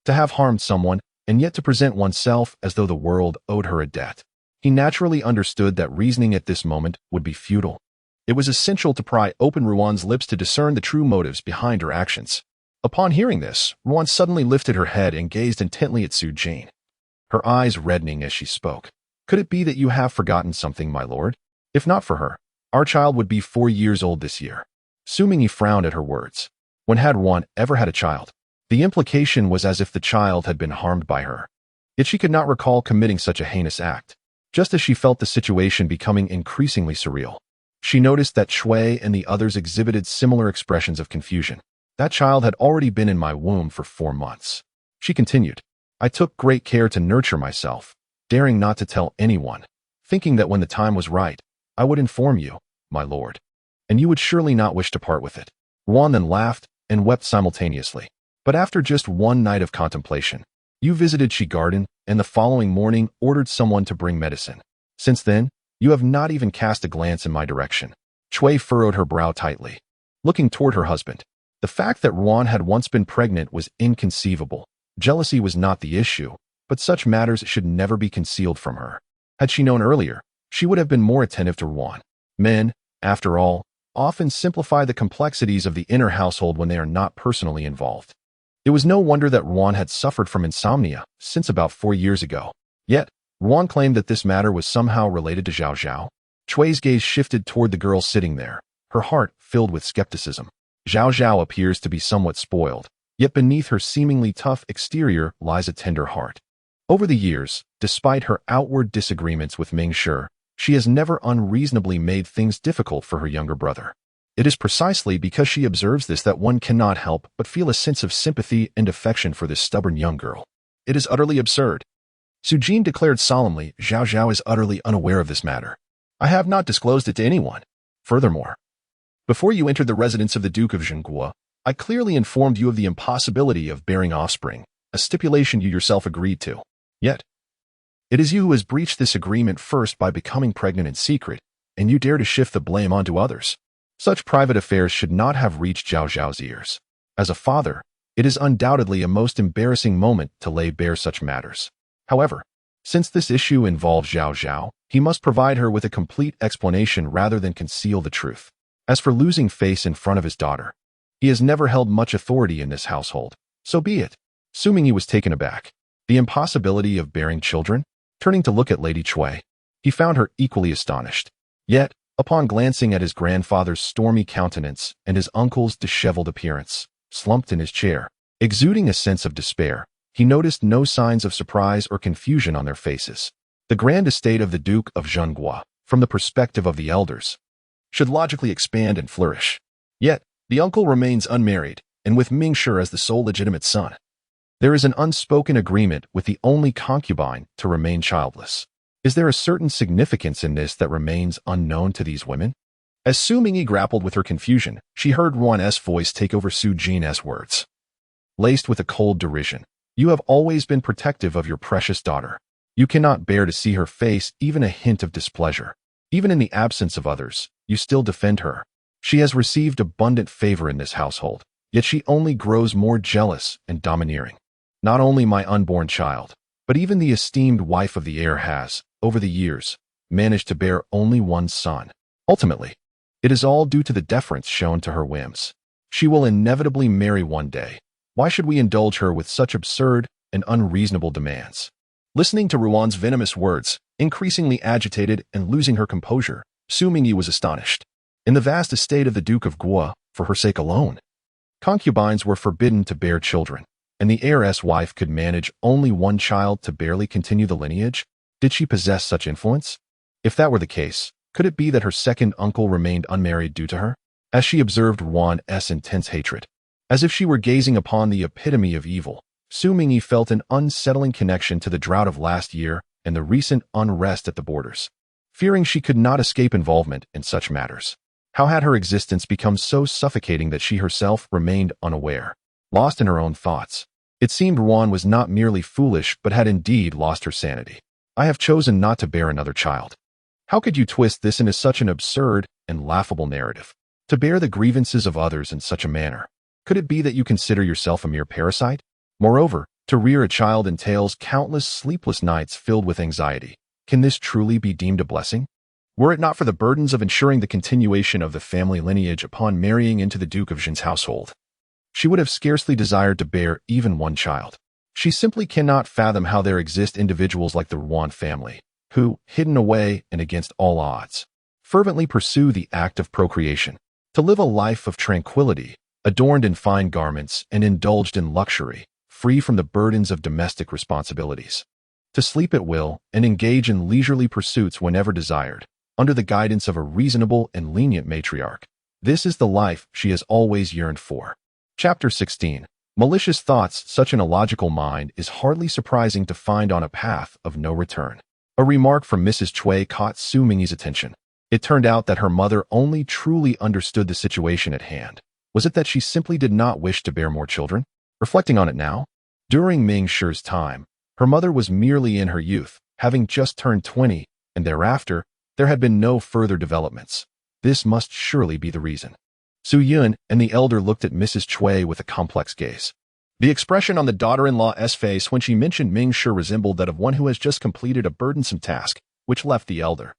To have harmed someone, and yet to present oneself as though the world owed her a debt. He naturally understood that reasoning at this moment would be futile. It was essential to pry open Yuan's lips to discern the true motives behind her actions. Upon hearing this, Yuan suddenly lifted her head and gazed intently at Su Jin, her eyes reddening as she spoke. "Could it be that you have forgotten something, my lord? If not for her, our child would be 4 years old this year." Xu Mingyi frowned at her words. When had Yuan ever had a child? The implication was as if the child had been harmed by her. Yet she could not recall committing such a heinous act. Just as she felt the situation becoming increasingly surreal, she noticed that Chui and the others exhibited similar expressions of confusion. That child had already been in my womb for 4 months. She continued, "I took great care to nurture myself, daring not to tell anyone, thinking that when the time was right, I would inform you, my lord, and you would surely not wish to part with it." Yuan then laughed and wept simultaneously. "But after just one night of contemplation, you visited Shi Garden and the following morning ordered someone to bring medicine. Since then, you have not even cast a glance in my direction." Chui furrowed her brow tightly, looking toward her husband. The fact that Yuan had once been pregnant was inconceivable. Jealousy was not the issue, but such matters should never be concealed from her. Had she known earlier, she would have been more attentive to Yuan. Men, after all, often simplify the complexities of the inner household when they are not personally involved. It was no wonder that Yuan had suffered from insomnia since about 4 years ago. Yet, Yuan claimed that this matter was somehow related to Zhao Zhao. Chui's gaze shifted toward the girl sitting there, her heart filled with skepticism. Zhao Zhao appears to be somewhat spoiled, yet beneath her seemingly tough exterior lies a tender heart. Over the years, despite her outward disagreements with Ming Shi, she has never unreasonably made things difficult for her younger brother. It is precisely because she observes this that one cannot help but feel a sense of sympathy and affection for this stubborn young girl. It is utterly absurd. Su Jin declared solemnly, "Zhao Zhao is utterly unaware of this matter. I have not disclosed it to anyone. Furthermore, before you entered the residence of the Duke of Dinnan, I clearly informed you of the impossibility of bearing offspring, a stipulation you yourself agreed to. Yet, it is you who has breached this agreement first by becoming pregnant in secret, and you dare to shift the blame onto others. Such private affairs should not have reached Zhao Zhao's ears. As a father, it is undoubtedly a most embarrassing moment to lay bare such matters. However, since this issue involves Zhao Zhao, he must provide her with a complete explanation rather than conceal the truth. As for losing face in front of his daughter, he has never held much authority in this household. So be it. Xu Mingyi was taken aback. The impossibility of bearing children? Turning to look at Lady Cui, he found her equally astonished. Yet, upon glancing at his grandfather's stormy countenance and his uncle's disheveled appearance, slumped in his chair, exuding a sense of despair, he noticed no signs of surprise or confusion on their faces. The grand estate of the Duke of Dinnan, from the perspective of the elders, should logically expand and flourish. Yet, the uncle remains unmarried, and with Mingshi as the sole legitimate son, there is an unspoken agreement with the only concubine to remain childless. Is there a certain significance in this that remains unknown to these women? As Xu Mingyi grappled with her confusion, she heard Ruan's voice take over Su Jin's words. Laced with a cold derision, "You have always been protective of your precious daughter. You cannot bear to see her face even a hint of displeasure. Even in the absence of others, you still defend her. She has received abundant favor in this household, yet she only grows more jealous and domineering. Not only my unborn child, but even the esteemed wife of the heir has, over the years, managed to bear only one son. Ultimately, it is all due to the deference shown to her whims. She will inevitably marry one day. Why should we indulge her with such absurd and unreasonable demands?" Listening to Ruan's venomous words, increasingly agitated and losing her composure, Xu Mingyi was astonished. In the vast estate of the Duke of Dinnan, for her sake alone, concubines were forbidden to bear children, and the heiress wife could manage only one child to barely continue the lineage. Did she possess such influence? If that were the case, could it be that her second uncle remained unmarried due to her? As she observed Ruan's intense hatred, as if she were gazing upon the epitome of evil, Xu Mingyi felt an unsettling connection to the drought of last year and the recent unrest at the borders. Fearing she could not escape involvement in such matters, how had her existence become so suffocating that she herself remained unaware? Lost in her own thoughts, it seemed Ruan was not merely foolish but had indeed lost her sanity. "I have chosen not to bear another child. How could you twist this into such an absurd and laughable narrative? To bear the grievances of others in such a manner? Could it be that you consider yourself a mere parasite? Moreover, to rear a child entails countless sleepless nights filled with anxiety. Can this truly be deemed a blessing? Were it not for the burdens of ensuring the continuation of the family lineage upon marrying into the Duke of Dinan's household, she would have scarcely desired to bear even one child. She simply cannot fathom how there exist individuals like the Ruan family, who, hidden away and against all odds, fervently pursue the act of procreation. To live a life of tranquility, adorned in fine garments and indulged in luxury, free from the burdens of domestic responsibilities. To sleep at will and engage in leisurely pursuits whenever desired, under the guidance of a reasonable and lenient matriarch. This is the life she has always yearned for. Chapter 16. Malicious thoughts. Such an illogical mind is hardly surprising to find on a path of no return. A remark from Mrs. Cui caught Xu Mingyi's attention. It turned out that her mother only truly understood the situation at hand. Was it that she simply did not wish to bear more children? Reflecting on it now, during Mingshi's time, her mother was merely in her youth, having just turned 20, and thereafter, there had been no further developments. This must surely be the reason. Su Yun and the elder looked at Mrs. Cui with a complex gaze. The expression on the daughter-in-law's face when she mentioned Mingshi resembled that of one who has just completed a burdensome task, which left the elder,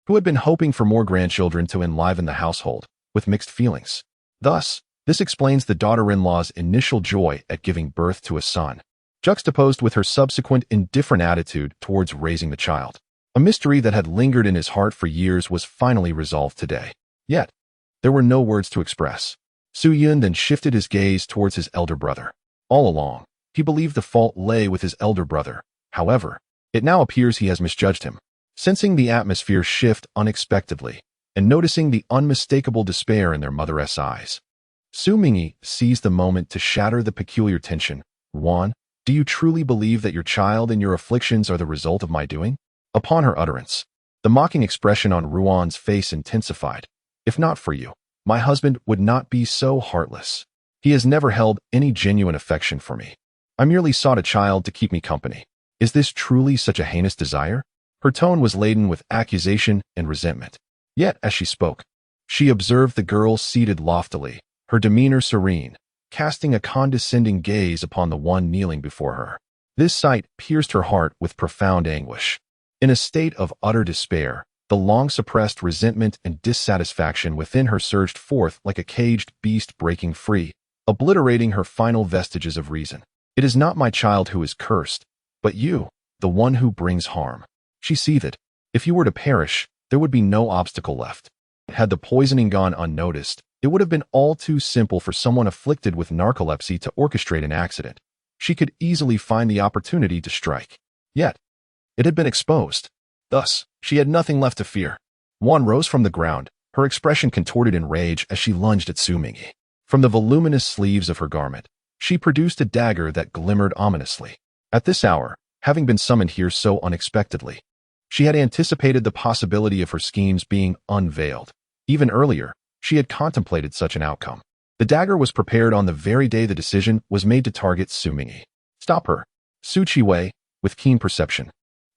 who had been hoping for more grandchildren to enliven the household, with mixed feelings. Thus, this explains the daughter-in-law's initial joy at giving birth to a son, juxtaposed with her subsequent indifferent attitude towards raising the child. A mystery that had lingered in his heart for years was finally resolved today. Yet, there were no words to express. Su Yun then shifted his gaze towards his elder brother. All along, he believed the fault lay with his elder brother. However, it now appears he has misjudged him. Sensing the atmosphere shift unexpectedly, and noticing the unmistakable despair in their mother's eyes, Xu Mingyi seized the moment to shatter the peculiar tension. "Ruan, do you truly believe that your child and your afflictions are the result of my doing?" Upon her utterance, the mocking expression on Ruan's face intensified. "If not for you, my husband would not be so heartless. He has never held any genuine affection for me. I merely sought a child to keep me company. Is this truly such a heinous desire?" Her tone was laden with accusation and resentment. Yet, as she spoke, she observed the girl seated loftily, her demeanor serene, casting a condescending gaze upon the one kneeling before her. This sight pierced her heart with profound anguish. In a state of utter despair, The long-suppressed resentment and dissatisfaction within her surged forth like a caged beast breaking free, obliterating her final vestiges of reason. "It is not my child who is cursed, but you, the one who brings harm," she seethed. "If you were to perish, there would be no obstacle left." Had the poisoning gone unnoticed, it would have been all too simple for someone afflicted with narcolepsy to orchestrate an accident. She could easily find the opportunity to strike. Yet, it had been exposed. Thus, she had nothing left to fear. Juan rose from the ground, her expression contorted in rage as she lunged at Xu Mingyi. From the voluminous sleeves of her garment, she produced a dagger that glimmered ominously. At this hour, having been summoned here so unexpectedly, she had anticipated the possibility of her schemes being unveiled. Even earlier, she had contemplated such an outcome. The dagger was prepared on the very day the decision was made to target Xu Mingyi. "Stop her!" Su Qiwei, with keen perception,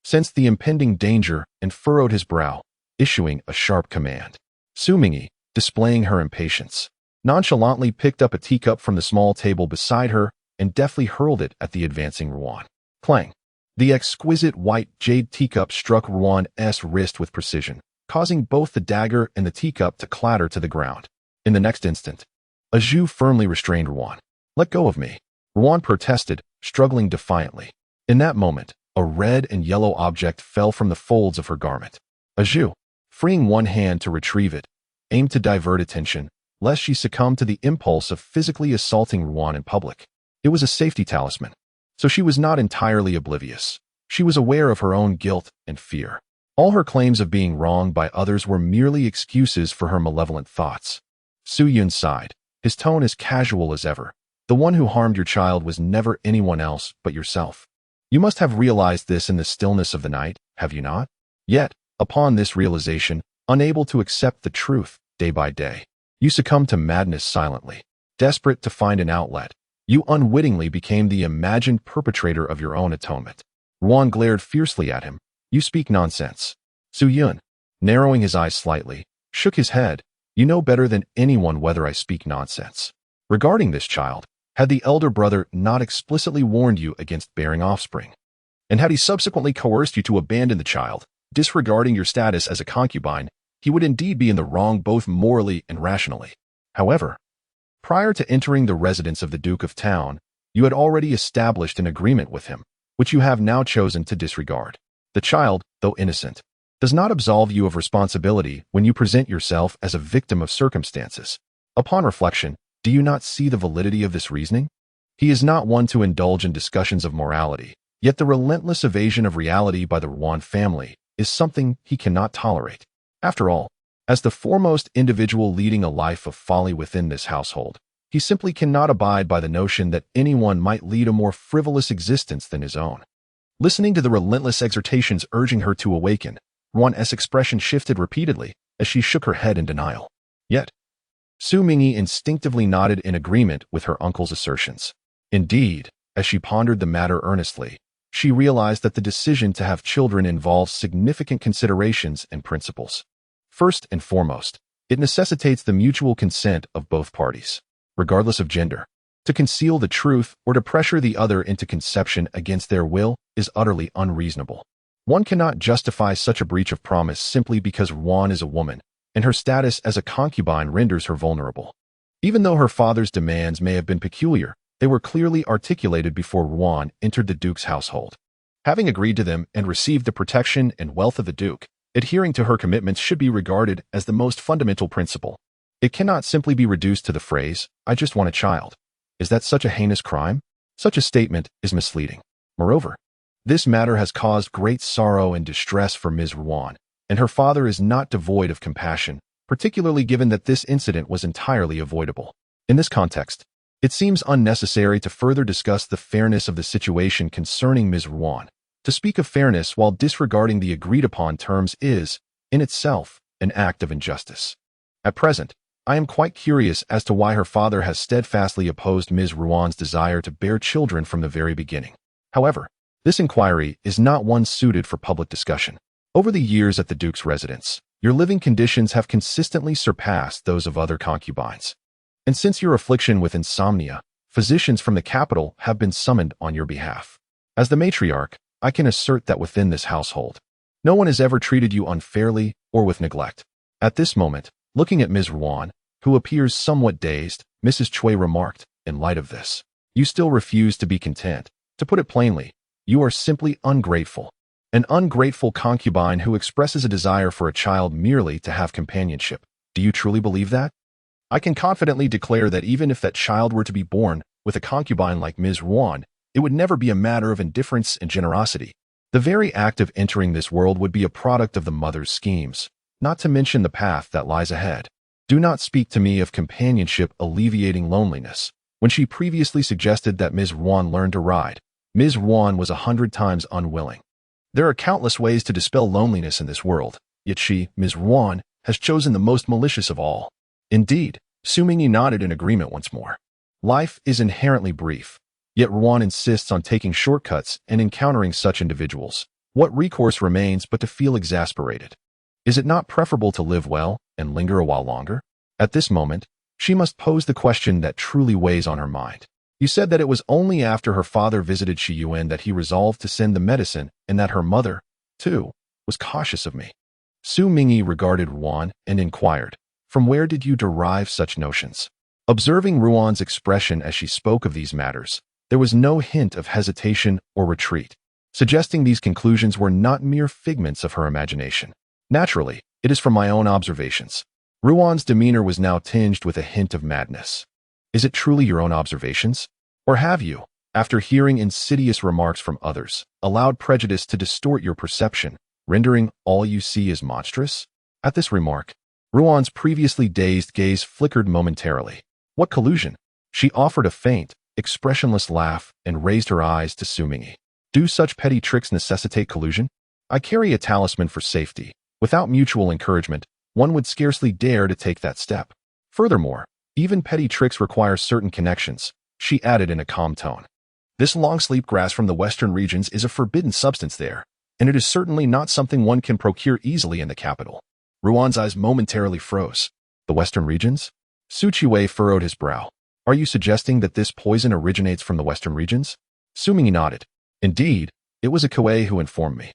sensed the impending danger and furrowed his brow, issuing a sharp command. Xu Mingyi, displaying her impatience, nonchalantly picked up a teacup from the small table beside her and deftly hurled it at the advancing Ruan. Clang! The exquisite white jade teacup struck Ruan's wrist with precision, causing both the dagger and the teacup to clatter to the ground. In the next instant, a Zhu firmly restrained Ruan. "Let go of me," Ruan protested, struggling defiantly. In that moment, a red and yellow object fell from the folds of her garment. A Zhu, freeing one hand to retrieve it, aimed to divert attention, lest she succumb to the impulse of physically assaulting Ruan in public. It was a safety talisman, so she was not entirely oblivious. She was aware of her own guilt and fear. All her claims of being wronged by others were merely excuses for her malevolent thoughts. Su Yun sighed, his tone as casual as ever. "The one who harmed your child was never anyone else but yourself. You must have realized this in the stillness of the night, have you not? Yet, upon this realization, unable to accept the truth, day by day, you succumbed to madness silently. Desperate to find an outlet, you unwittingly became the imagined perpetrator of your own atonement." Ruan glared fiercely at him. "You speak nonsense." Su Yun, narrowing his eyes slightly, shook his head. "You know better than anyone whether I speak nonsense. Regarding this child, had the elder brother not explicitly warned you against bearing offspring? And had he subsequently coerced you to abandon the child, disregarding your status as a concubine, he would indeed be in the wrong both morally and rationally. However, prior to entering the residence of the Duke of Town, you had already established an agreement with him, which you have now chosen to disregard. The child, though innocent, does not absolve you of responsibility when you present yourself as a victim of circumstances. Upon reflection, do you not see the validity of this reasoning? He is not one to indulge in discussions of morality, yet the relentless evasion of reality by the Ruan family is something he cannot tolerate. After all, as the foremost individual leading a life of folly within this household, he simply cannot abide by the notion that anyone might lead a more frivolous existence than his own. Listening to the relentless exhortations urging her to awaken, Ruan's expression shifted repeatedly as she shook her head in denial. Yet, Xu Mingyi instinctively nodded in agreement with her uncle's assertions. Indeed, as she pondered the matter earnestly, she realized that the decision to have children involves significant considerations and principles. First and foremost, it necessitates the mutual consent of both parties, regardless of gender. To conceal the truth or to pressure the other into conception against their will is utterly unreasonable. One cannot justify such a breach of promise simply because Ruan is a woman, and her status as a concubine renders her vulnerable. Even though her father's demands may have been peculiar, they were clearly articulated before Ruan entered the Duke's household. Having agreed to them and received the protection and wealth of the Duke, adhering to her commitments should be regarded as the most fundamental principle. It cannot simply be reduced to the phrase, "I just want a child." Is that such a heinous crime? Such a statement is misleading. Moreover, this matter has caused great sorrow and distress for Ms. Ruan, and her father is not devoid of compassion, particularly given that this incident was entirely avoidable. In this context, it seems unnecessary to further discuss the fairness of the situation concerning Ms. Ruan. To speak of fairness while disregarding the agreed-upon terms is, in itself, an act of injustice. At present, I am quite curious as to why her father has steadfastly opposed Ms. Ruan's desire to bear children from the very beginning. However, this inquiry is not one suited for public discussion. Over the years at the Duke's residence, your living conditions have consistently surpassed those of other concubines. And since your affliction with insomnia, physicians from the capital have been summoned on your behalf. As the matriarch, I can assert that within this household, no one has ever treated you unfairly or with neglect. At this moment, looking at Ms. Ruan, who appears somewhat dazed, Mrs. Chui remarked, in light of this, you still refuse to be content. To put it plainly, you are simply ungrateful. An ungrateful concubine who expresses a desire for a child merely to have companionship. Do you truly believe that? I can confidently declare that even if that child were to be born with a concubine like Ms. Ruan, it would never be a matter of indifference and generosity. The very act of entering this world would be a product of the mother's schemes, not to mention the path that lies ahead. Do not speak to me of companionship alleviating loneliness. When she previously suggested that Ms. Ruan learn to ride, Ms. Ruan was 100 times unwilling. There are countless ways to dispel loneliness in this world, yet she, Ms. Ruan, has chosen the most malicious of all. Indeed, Xu Mingyi nodded in agreement once more. Life is inherently brief, yet Ruan insists on taking shortcuts and encountering such individuals. What recourse remains but to feel exasperated? Is it not preferable to live well and linger a while longer? At this moment, she must pose the question that truly weighs on her mind. You said that it was only after her father visited Shi Yuan that he resolved to send the medicine and that her mother, too, was cautious of me. Xu Mingyi regarded Ruan and inquired, from where did you derive such notions? Observing Ruan's expression as she spoke of these matters, there was no hint of hesitation or retreat, suggesting these conclusions were not mere figments of her imagination. Naturally, it is from my own observations. Ruan's demeanor was now tinged with a hint of madness. Is it truly your own observations? Or have you, after hearing insidious remarks from others, allowed prejudice to distort your perception, rendering all you see as monstrous? At this remark, Ruan's previously dazed gaze flickered momentarily. What collusion? She offered a faint, expressionless laugh and raised her eyes to Xu Mingyi. Do such petty tricks necessitate collusion? I carry a talisman for safety. Without mutual encouragement, one would scarcely dare to take that step. Furthermore, even petty tricks require certain connections, she added in a calm tone. This long-sleep grass from the western regions is a forbidden substance there, and it is certainly not something one can procure easily in the capital. Ruan's eyes momentarily froze. The western regions? Su Qiwei furrowed his brow. Are you suggesting that this poison originates from the western regions? Xu Mingyi nodded. Indeed, it was a Kuei who informed me.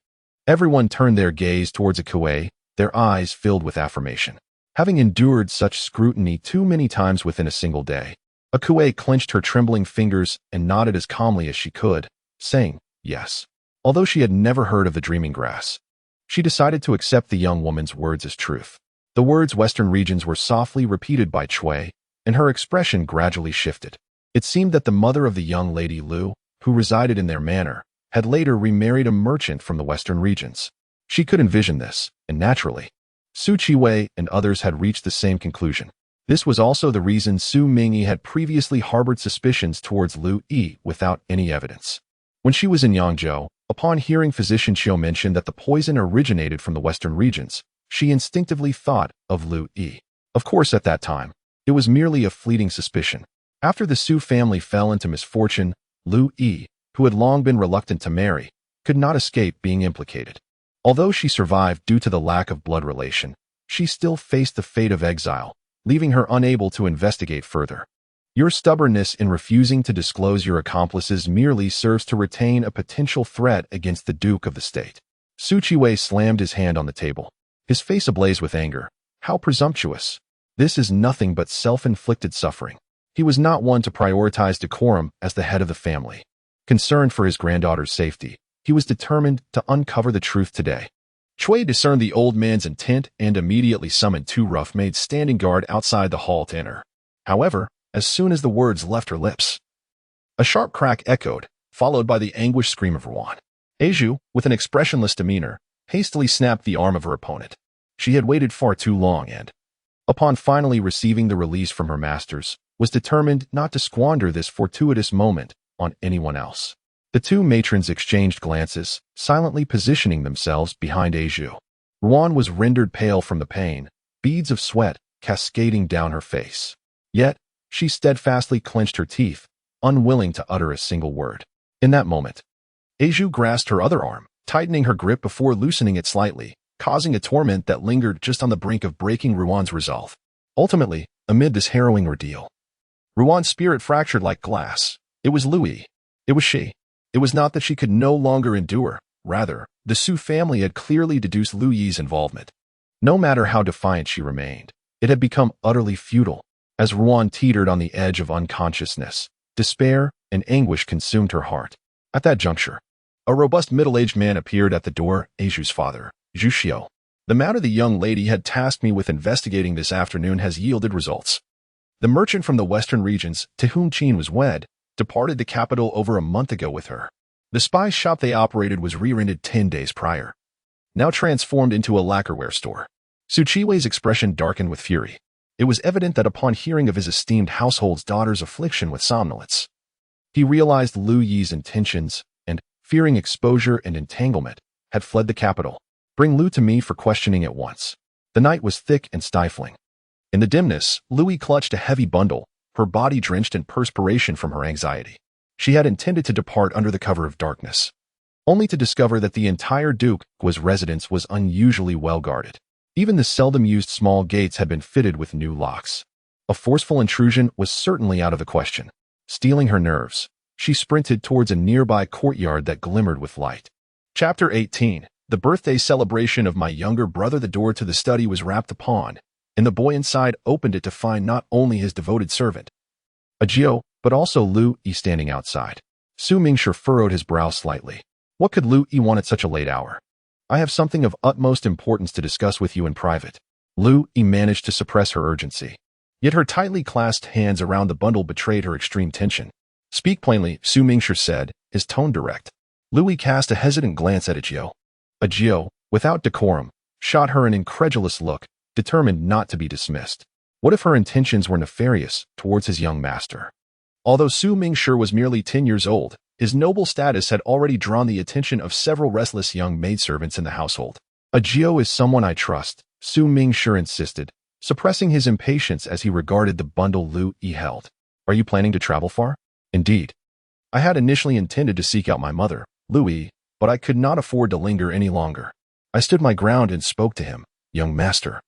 Everyone turned their gaze towards a Kuei, their eyes filled with affirmation. Having endured such scrutiny too many times within a single day, a Kuei clenched her trembling fingers and nodded as calmly as she could, saying, yes. Although she had never heard of the dreaming grass, she decided to accept the young woman's words as truth. The words western regions were softly repeated by Chui, and her expression gradually shifted. It seemed that the mother of the young lady Lu, who resided in their manor, had later remarried a merchant from the western regions. She could envision this, and naturally, Su Qiwei and others had reached the same conclusion. This was also the reason Xu Mingyi had previously harbored suspicions towards Lu Yi without any evidence. When she was in Yangzhou, upon hearing physician Qiu mention that the poison originated from the western regions, she instinctively thought of Lu Yi. Of course, at that time, it was merely a fleeting suspicion. After the Su family fell into misfortune, Lu Yi, who had long been reluctant to marry, could not escape being implicated. Although she survived due to the lack of blood relation, she still faced the fate of exile, leaving her unable to investigate further. Your stubbornness in refusing to disclose your accomplices merely serves to retain a potential threat against the Duke of the State. Su Qiwei slammed his hand on the table, his face ablaze with anger. How presumptuous! This is nothing but self-inflicted suffering. He was not one to prioritize decorum as the head of the family. Concerned for his granddaughter's safety, he was determined to uncover the truth today. Chui discerned the old man's intent and immediately summoned two rough maids standing guard outside the hall to enter. However, as soon as the words left her lips, a sharp crack echoed, followed by the anguished scream of Ruan. Eju, with an expressionless demeanor, hastily snapped the arm of her opponent. She had waited far too long and, upon finally receiving the release from her masters, was determined not to squander this fortuitous moment on anyone else. The two matrons exchanged glances, silently positioning themselves behind Eju. Ruan was rendered pale from the pain, beads of sweat cascading down her face. Yet, she steadfastly clenched her teeth, unwilling to utter a single word. In that moment, Eju grasped her other arm, tightening her grip before loosening it slightly, causing a torment that lingered just on the brink of breaking Ruan's resolve. Ultimately, amid this harrowing ordeal, Ruan's spirit fractured like glass. It was Louis. It was she. It was not that she could no longer endure. Rather, the Su family had clearly deduced Lu Yi's involvement. No matter how defiant she remained, it had become utterly futile. As Ruan teetered on the edge of unconsciousness, despair and anguish consumed her heart. At that juncture, a robust middle-aged man appeared at the door, Xu's father, Xu Xiao. The matter the young lady had tasked me with investigating this afternoon has yielded results. The merchant from the western regions, to whom Qin was wed, departed the capital over a month ago with her. The spice shop they operated was rear-ended 10 days prior, now transformed into a lacquerware store. Su Qiwei's expression darkened with fury. It was evident that upon hearing of his esteemed household's daughter's affliction with somnolence, he realized Lu Yi's intentions and, fearing exposure and entanglement, had fled the capital. Bring Lu to me for questioning at once. The night was thick and stifling. In the dimness, Louis clutched a heavy bundle, her body drenched in perspiration from her anxiety. She had intended to depart under the cover of darkness, only to discover that the entire Duke's residence was unusually well guarded. Even the seldom-used small gates had been fitted with new locks. A forceful intrusion was certainly out of the question. Steeling her nerves, she sprinted towards a nearby courtyard that glimmered with light. Chapter 18. The birthday celebration of my younger brother. The door to the study was rapped upon, and the boy inside opened it to find not only his devoted servant, Ajio, but also Lu Yi standing outside. Xu Mingyi furrowed his brow slightly. What could Lu Yi want at such a late hour? I have something of utmost importance to discuss with you in private. Lu Yi managed to suppress her urgency. Yet her tightly clasped hands around the bundle betrayed her extreme tension. Speak plainly, Xu Mingyi said, his tone direct. Lu Yi cast a hesitant glance at Ajio. Ajio, without decorum, shot her an incredulous look, determined not to be dismissed. What if her intentions were nefarious towards his young master? Although Xu Mingyi was merely 10 years old, his noble status had already drawn the attention of several restless young maidservants in the household. Ajio is someone I trust, Xu Mingyi insisted, suppressing his impatience as he regarded the bundle Lu Yi held. Are you planning to travel far? Indeed. I had initially intended to seek out my mother, Lu Yi, but I could not afford to linger any longer. I stood my ground and spoke to him. Young master,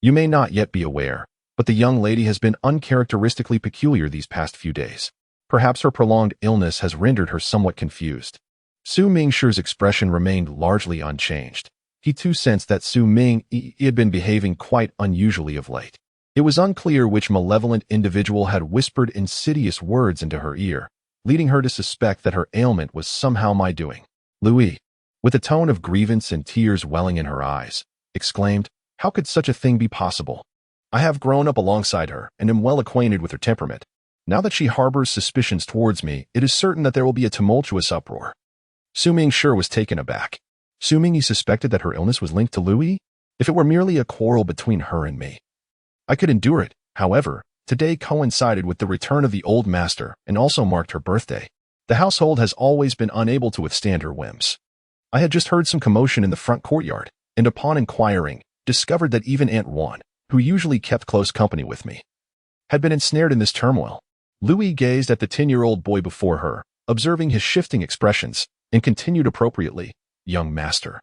you may not yet be aware, but the young lady has been uncharacteristically peculiar these past few days. Perhaps her prolonged illness has rendered her somewhat confused. Xu Mingyi's expression remained largely unchanged. He too sensed that Xu Mingyi had been behaving quite unusually of late. It was unclear which malevolent individual had whispered insidious words into her ear, leading her to suspect that her ailment was somehow my doing. Lu Yi, with a tone of grievance and tears welling in her eyes, exclaimed, how could such a thing be possible? I have grown up alongside her and am well acquainted with her temperament. Now that she harbors suspicions towards me, it is certain that there will be a tumultuous uproar. Xu Mingyi was taken aback. Xu Mingyi suspected that her illness was linked to Lu Yi? If it were merely a quarrel between her and me, I could endure it. However, today coincided with the return of the old master and also marked her birthday. The household has always been unable to withstand her whims. I had just heard some commotion in the front courtyard, and upon inquiring, discovered that even Aunt Wan, who usually kept close company with me, had been ensnared in this turmoil. Lu Yi gazed at the 10-year-old boy before her, observing his shifting expressions, and continued appropriately, young master,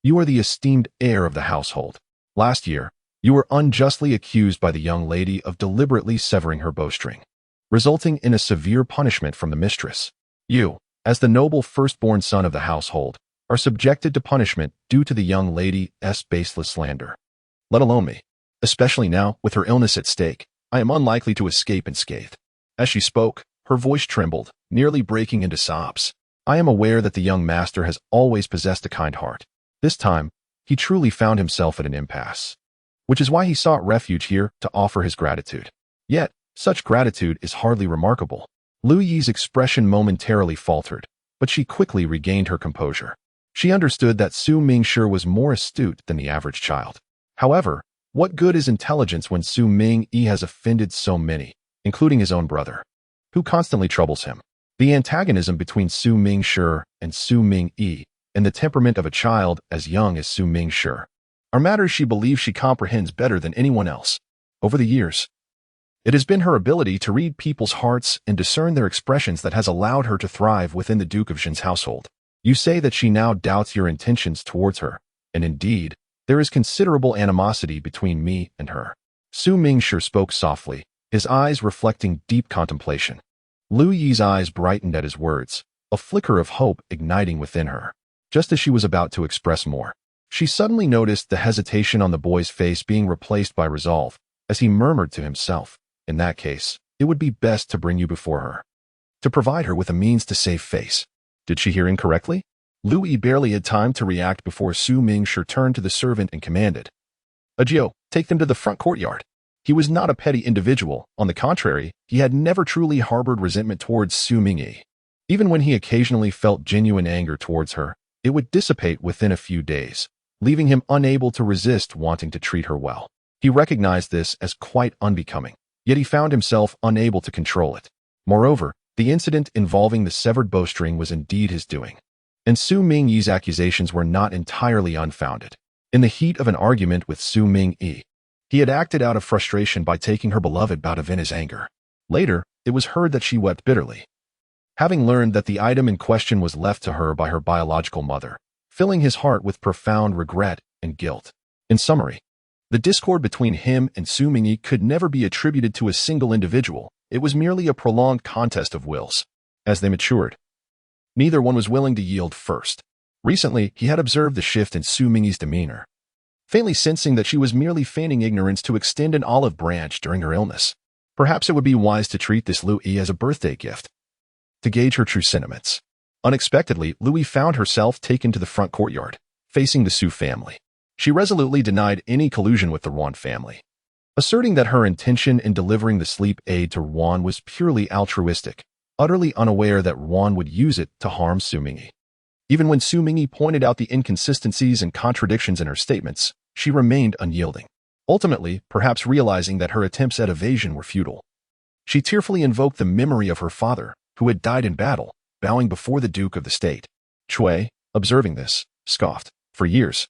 you are the esteemed heir of the household. Last year, you were unjustly accused by the young lady of deliberately severing her bowstring, resulting in a severe punishment from the mistress. You, as the noble firstborn son of the household, are subjected to punishment due to the young lady's baseless slander. Let alone me. Especially now, with her illness at stake, I am unlikely to escape unscathed. As she spoke, her voice trembled, nearly breaking into sobs. I am aware that the young master has always possessed a kind heart. This time, he truly found himself at an impasse, which is why he sought refuge here to offer his gratitude. Yet, such gratitude is hardly remarkable. Lu Yi's expression momentarily faltered, but she quickly regained her composure. She understood that Xu Mingyi was more astute than the average child. However, what good is intelligence when Xu Mingyi has offended so many, including his own brother, who constantly troubles him? The antagonism between Xu Mingyi and Xu Mingyi, and the temperament of a child as young as Xu Mingyi, are matters she believes she comprehends better than anyone else. Over the years, it has been her ability to read people's hearts and discern their expressions that has allowed her to thrive within the Duke of Dinnan's household. You say that she now doubts your intentions towards her, and indeed, there is considerable animosity between me and her. Xu Mingyi spoke softly, his eyes reflecting deep contemplation. Lu Yi's eyes brightened at his words, a flicker of hope igniting within her. Just as she was about to express more, She suddenly noticed the hesitation on the boy's face being replaced by resolve, as he murmured to himself, "In that case, it would be best to bring you before her, to provide her with a means to save face." Did she hear incorrectly? Louis barely had time to react before Xu Mingyi turned to the servant and commanded, "Ajio, take them to the front courtyard." He was not a petty individual. On the contrary, he had never truly harbored resentment towards Xu Mingyi. Even when he occasionally felt genuine anger towards her, it would dissipate within a few days, leaving him unable to resist wanting to treat her well. He recognized this as quite unbecoming, yet he found himself unable to control it. Moreover, the incident involving the severed bowstring was indeed his doing, and Xu Mingyi's accusations were not entirely unfounded. In the heat of an argument with Xu Mingyi, he had acted out of frustration by taking her beloved out of his anger. Later, it was heard that she wept bitterly, having learned that the item in question was left to her by her biological mother, filling his heart with profound regret and guilt. In summary, the discord between him and Xu Mingyi could never be attributed to a single individual. It was merely a prolonged contest of wills. As they matured, neither one was willing to yield first. Recently, he had observed the shift in Xu Mingyi's demeanor, faintly sensing that she was merely feigning ignorance to extend an olive branch during her illness. Perhaps it would be wise to treat this Louis as a birthday gift, to gauge her true sentiments. Unexpectedly, Louis found herself taken to the front courtyard, facing the Xu family. She resolutely denied any collusion with the Yuan family, asserting that her intention in delivering the sleep aid to Yuan was purely altruistic, utterly unaware that Yuan would use it to harm Xu Mingyi. Even when Xu Mingyi pointed out the inconsistencies and contradictions in her statements, she remained unyielding. Ultimately, perhaps realizing that her attempts at evasion were futile, she tearfully invoked the memory of her father, who had died in battle, bowing before the Duke of the state. Chui, observing this, scoffed, "For years,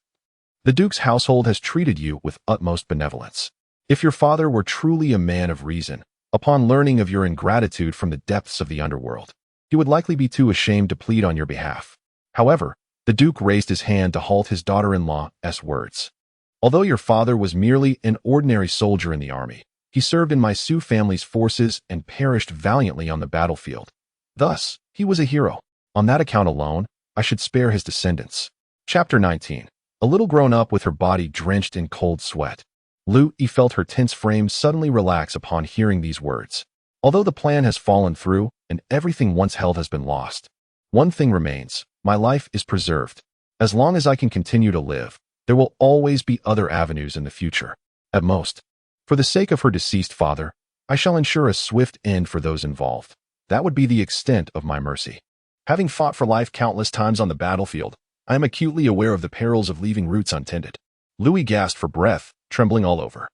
the Duke's household has treated you with utmost benevolence. If your father were truly a man of reason, upon learning of your ingratitude from the depths of the underworld, he would likely be too ashamed to plead on your behalf." However, the Duke raised his hand to halt his daughter-in-law's words. "Although your father was merely an ordinary soldier in the army, he served in my Xu family's forces and perished valiantly on the battlefield. Thus, he was a hero. On that account alone, I should spare his descendants." Chapter 19. A little grown up with her body drenched in cold sweat, Lu Yi felt her tense frame suddenly relax upon hearing these words. Although the plan has fallen through and everything once held has been lost, one thing remains: my life is preserved. As long as I can continue to live, there will always be other avenues in the future. At most, for the sake of her deceased father, I shall ensure a swift end for those involved. That would be the extent of my mercy. Having fought for life countless times on the battlefield, I am acutely aware of the perils of leaving roots untended. Louis gasped for breath, trembling all over.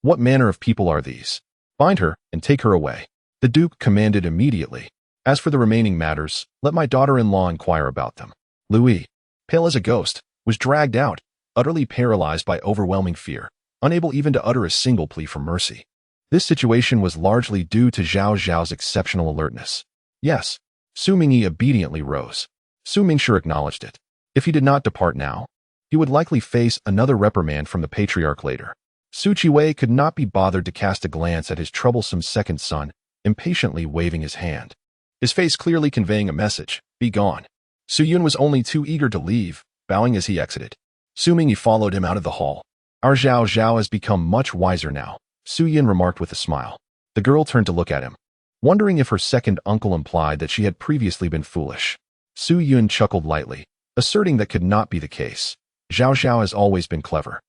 What manner of people are these? Bind her and take her away, the Duke commanded immediately. As for the remaining matters, let my daughter-in-law inquire about them. Louis, pale as a ghost, was dragged out, utterly paralyzed by overwhelming fear, unable even to utter a single plea for mercy. This situation was largely due to Zhao Zhao's exceptional alertness. Yes, Xu Mingyi obediently rose. Xu Mingyi acknowledged it. If he did not depart now, he would likely face another reprimand from the patriarch later. Su Qiwei could not be bothered to cast a glance at his troublesome second son, impatiently waving his hand, his face clearly conveying a message: be gone. Su Yun was only too eager to leave, bowing as he exited. Xu Mingyi followed him out of the hall. Our Zhao Zhao has become much wiser now, Su Yun remarked with a smile. The girl turned to look at him, wondering if her second uncle implied that she had previously been foolish. Su Yun chuckled lightly, asserting that could not be the case. Zhao Zhao has always been clever.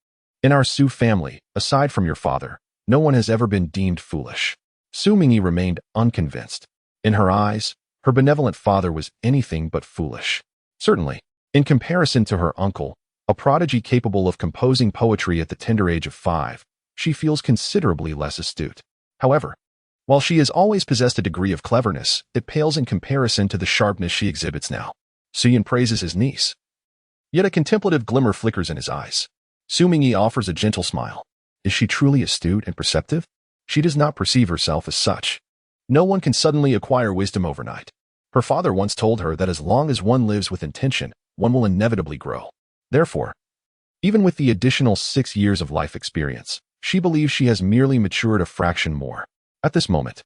In our Xu family, aside from your father, no one has ever been deemed foolish. Xu Mingyi remained unconvinced. In her eyes, her benevolent father was anything but foolish. Certainly, in comparison to her uncle, a prodigy capable of composing poetry at the tender age of 5, she feels considerably less astute. However, while she has always possessed a degree of cleverness, it pales in comparison to the sharpness she exhibits now. Su Yun praises his niece. Yet a contemplative glimmer flickers in his eyes. Xu Mingyi offers a gentle smile. Is she truly astute and perceptive? She does not perceive herself as such. No one can suddenly acquire wisdom overnight. Her father once told her that as long as one lives with intention, one will inevitably grow. Therefore, even with the additional 6 years of life experience, she believes she has merely matured a fraction more. At this moment,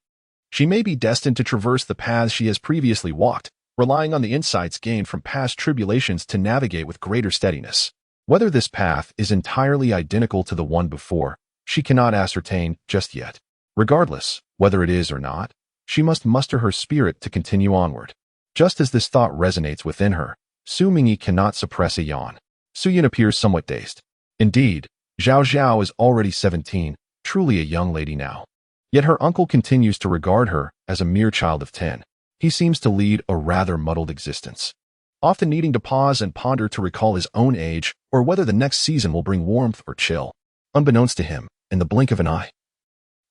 she may be destined to traverse the paths she has previously walked, relying on the insights gained from past tribulations to navigate with greater steadiness. Whether this path is entirely identical to the one before, she cannot ascertain just yet. Regardless, whether it is or not, she must muster her spirit to continue onward. Just as this thought resonates within her, Xu Mingyi cannot suppress a yawn. Su Yin appears somewhat dazed. Indeed, Zhao Zhao is already 17, truly a young lady now. Yet her uncle continues to regard her as a mere child of 10. He seems to lead a rather muddled existence, often needing to pause and ponder to recall his own age or whether the next season will bring warmth or chill. Unbeknownst to him, in the blink of an eye,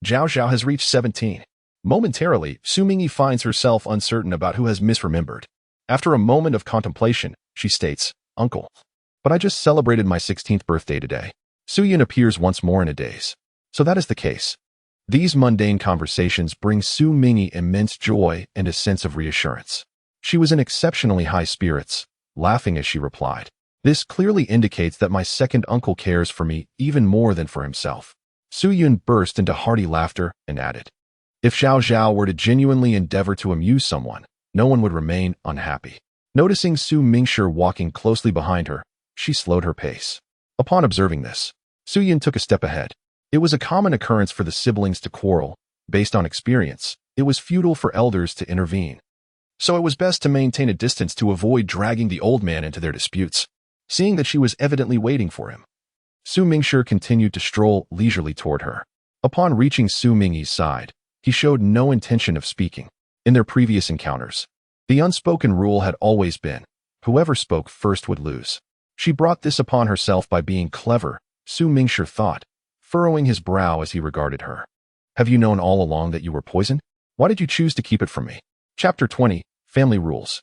Zhao Zhao has reached 17. Momentarily, Xu Mingyi finds herself uncertain about who has misremembered. After a moment of contemplation, she states, "Uncle, but I just celebrated my 16th birthday today." Su Yin appears once more in a daze. So that is the case. These mundane conversations bring Xu Mingyi immense joy and a sense of reassurance. She was in exceptionally high spirits, laughing as she replied, "This clearly indicates that my second uncle cares for me even more than for himself." Su Yun burst into hearty laughter and added, "If Zhao Zhao were to genuinely endeavor to amuse someone, no one would remain unhappy." Noticing Xu Mingshi walking closely behind her, she slowed her pace. Upon observing this, Su Yun took a step ahead. It was a common occurrence for the siblings to quarrel. Based on experience, it was futile for elders to intervene. So it was best to maintain a distance to avoid dragging the old man into their disputes. Seeing that she was evidently waiting for him, Xu Mingshi continued to stroll leisurely toward her. Upon reaching Xu Mingyi's side, he showed no intention of speaking. In their previous encounters, the unspoken rule had always been, whoever spoke first would lose. She brought this upon herself by being clever, Xu Mingshi thought, furrowing his brow as he regarded her. "Have you known all along that you were poisoned? Why did you choose to keep it from me?" Chapter 20, Family Rules.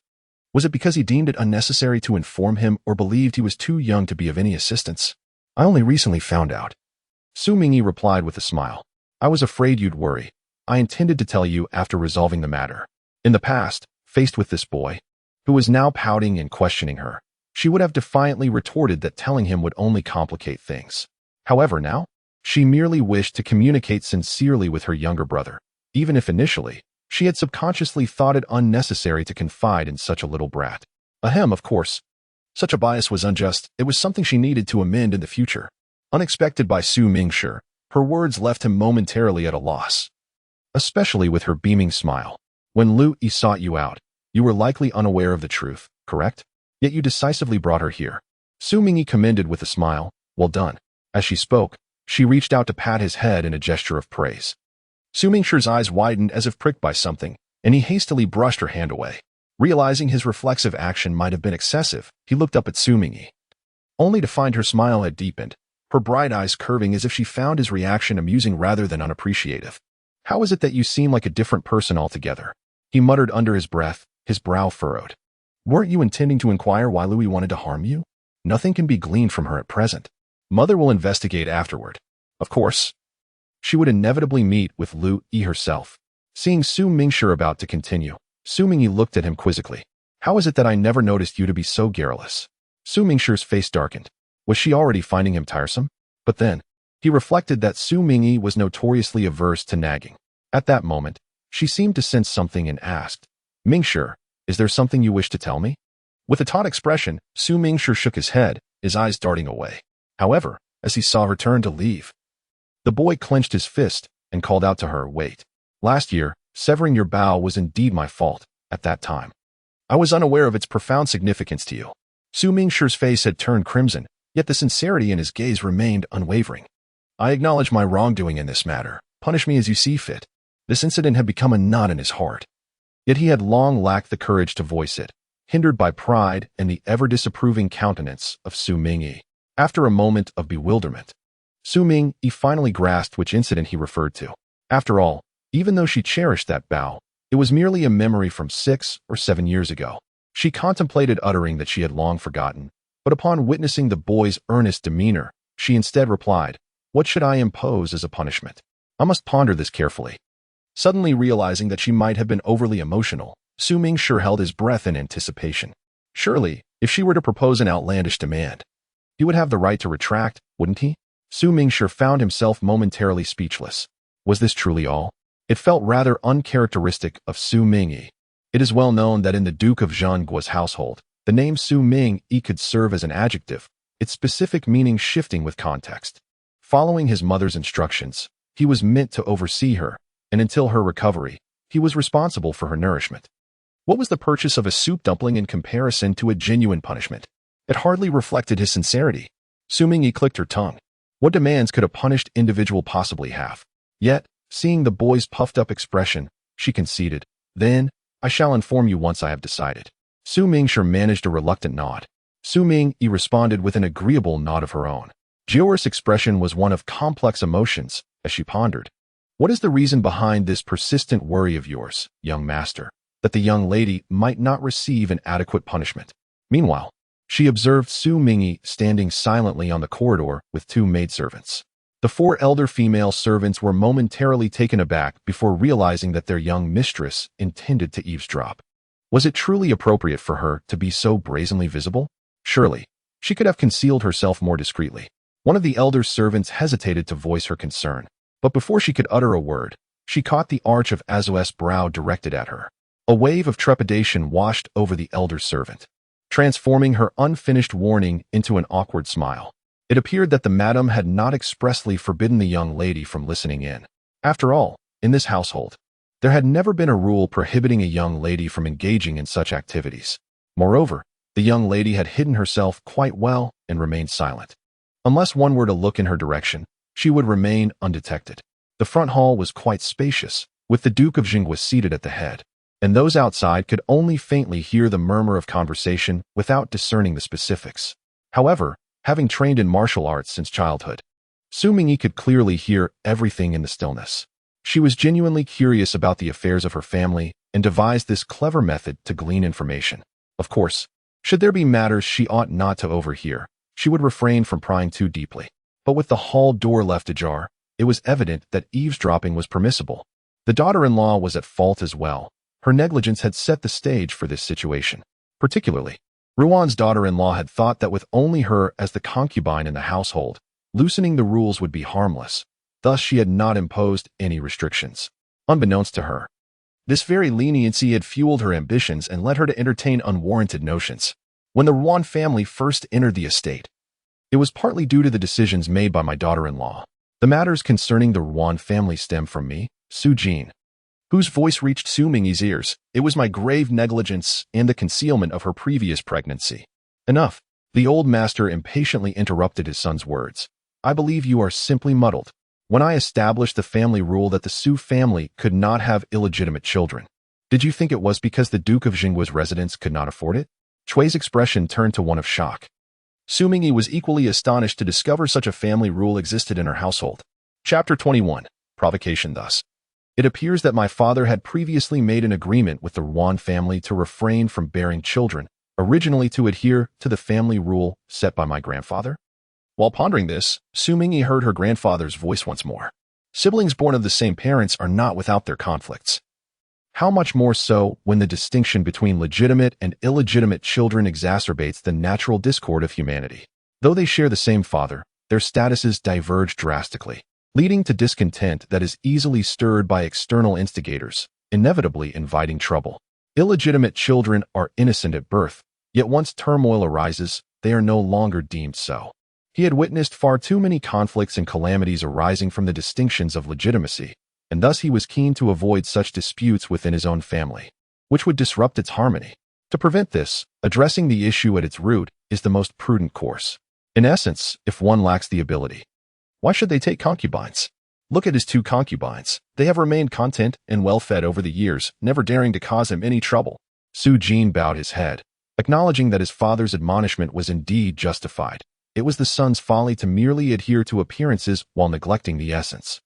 Was it because he deemed it unnecessary to inform him or believed he was too young to be of any assistance? "I only recently found out." Xu Mingyi replied with a smile. "I was afraid you'd worry. I intended to tell you after resolving the matter." In the past, faced with this boy, who was now pouting and questioning her, she would have defiantly retorted that telling him would only complicate things. However, now, she merely wished to communicate sincerely with her younger brother, even if initially, she had subconsciously thought it unnecessary to confide in such a little brat. Ahem, of course. Such a bias was unjust. It was something she needed to amend in the future. Unexpected by Xu Mingshi, her words left him momentarily at a loss. Especially with her beaming smile. "When Lu Yi sought you out, you were likely unaware of the truth, correct? Yet you decisively brought her here." Xu Mingyi commended with a smile. "Well done." As she spoke, she reached out to pat his head in a gesture of praise. Xu Mingshi's eyes widened as if pricked by something, and he hastily brushed her hand away. Realizing his reflexive action might have been excessive, he looked up at Xu Mingyi, only to find her smile had deepened, her bright eyes curving as if she found his reaction amusing rather than unappreciative. "How is it that you seem like a different person altogether?" he muttered under his breath, his brow furrowed. "Weren't you intending to inquire why Louis wanted to harm you? Nothing can be gleaned from her at present. Mother will investigate afterward. Of course, she would inevitably meet with Lu Yi herself." Seeing Xu Mingshi about to continue, Xu Mingyi looked at him quizzically. "How is it that I never noticed you to be so garrulous?" Xu Mingshi's face darkened. Was she already finding him tiresome? But then, he reflected that Xu Mingyi was notoriously averse to nagging. At that moment, she seemed to sense something and asked, "Mingshi, is there something you wish to tell me?" With a taut expression, Xu Mingshi shook his head, his eyes darting away. However, as he saw her turn to leave, the boy clenched his fist and called out to her, "Wait. Last year, severing your bow was indeed my fault. At that time, I was unaware of its profound significance to you." Xu Mingshi's face had turned crimson, yet the sincerity in his gaze remained unwavering. "I acknowledge my wrongdoing in this matter. Punish me as you see fit." This incident had become a knot in his heart. Yet he had long lacked the courage to voice it, hindered by pride and the ever-disapproving countenance of Xu Mingyi. After a moment of bewilderment, Xu Mingyi finally grasped which incident he referred to. After all, even though she cherished that bow, it was merely a memory from 6 or 7 years ago. She contemplated uttering that she had long forgotten, but upon witnessing the boy's earnest demeanor, she instead replied, "What should I impose as a punishment? I must ponder this carefully." Suddenly realizing that she might have been overly emotional, Xu Mingshi held his breath in anticipation. Surely, if she were to propose an outlandish demand, he would have the right to retract, wouldn't he? Xu Mingshi found himself momentarily speechless. Was this truly all? It felt rather uncharacteristic of Xu Mingyi. It is well known that in the Duke of Zhengguo's household, the name Xu Mingyi could serve as an adjective, its specific meaning shifting with context. Following his mother's instructions, he was meant to oversee her, and until her recovery, he was responsible for her nourishment. What was the purchase of a soup dumpling in comparison to a genuine punishment? It hardly reflected his sincerity. Xu Mingyi clicked her tongue. What demands could a punished individual possibly have? Yet, seeing the boy's puffed-up expression, she conceded, "Then, I shall inform you once I have decided." Xu Mingyi managed a reluctant nod. Xu Mingyi responded with an agreeable nod of her own. Jiaoer's expression was one of complex emotions as she pondered. What is the reason behind this persistent worry of yours, young master, that the young lady might not receive an adequate punishment? Meanwhile, she observed Xu Mingyi standing silently on the corridor with two maidservants. The four elder female servants were momentarily taken aback before realizing that their young mistress intended to eavesdrop. Was it truly appropriate for her to be so brazenly visible? Surely, she could have concealed herself more discreetly. One of the elder servants hesitated to voice her concern, but before she could utter a word, she caught the arch of Azu's brow directed at her. A wave of trepidation washed over the elder servant, transforming her unfinished warning into an awkward smile. It appeared that the madam had not expressly forbidden the young lady from listening in. After all, in this household, there had never been a rule prohibiting a young lady from engaging in such activities. Moreover, the young lady had hidden herself quite well and remained silent. Unless one were to look in her direction, she would remain undetected. The front hall was quite spacious, with the Duke of Dinnan seated at the head, and those outside could only faintly hear the murmur of conversation without discerning the specifics. However, having trained in martial arts since childhood, Xu Mingyi could clearly hear everything in the stillness. She was genuinely curious about the affairs of her family and devised this clever method to glean information. Of course, should there be matters she ought not to overhear, she would refrain from prying too deeply. But with the hall door left ajar, it was evident that eavesdropping was permissible. The daughter-in-law was at fault as well. Her negligence had set the stage for this situation. Particularly, Ruan's daughter-in-law had thought that with only her as the concubine in the household, loosening the rules would be harmless. Thus, she had not imposed any restrictions. Unbeknownst to her, this very leniency had fueled her ambitions and led her to entertain unwarranted notions. When the Ruan family first entered the estate, it was partly due to the decisions made by my daughter-in-law. The matters concerning the Ruan family stem from me, Su Jin, whose voice reached Xu Mingyi's ears. It was my grave negligence and the concealment of her previous pregnancy. Enough. The old master impatiently interrupted his son's words. I believe you are simply muddled. When I established the family rule that the Xu family could not have illegitimate children, did you think it was because the Duke of Dinan's residents could not afford it? Chui's expression turned to one of shock. Xu Mingyi was equally astonished to discover such a family rule existed in her household. Chapter 21. Provocation. Thus, it appears that my father had previously made an agreement with the Ruan family to refrain from bearing children, originally to adhere to the family rule set by my grandfather. While pondering this, Xu Mingyi heard her grandfather's voice once more. Siblings born of the same parents are not without their conflicts. How much more so when the distinction between legitimate and illegitimate children exacerbates the natural discord of humanity. Though they share the same father, their statuses diverge drastically, leading to discontent that is easily stirred by external instigators, inevitably inviting trouble. Illegitimate children are innocent at birth, yet once turmoil arises, they are no longer deemed so. He had witnessed far too many conflicts and calamities arising from the distinctions of legitimacy, and thus he was keen to avoid such disputes within his own family, which would disrupt its harmony. To prevent this, addressing the issue at its root is the most prudent course. In essence, if one lacks the ability, why should they take concubines? Look at his two concubines. They have remained content and well-fed over the years, never daring to cause him any trouble. Su Jin bowed his head, acknowledging that his father's admonishment was indeed justified. It was the son's folly to merely adhere to appearances while neglecting the essence.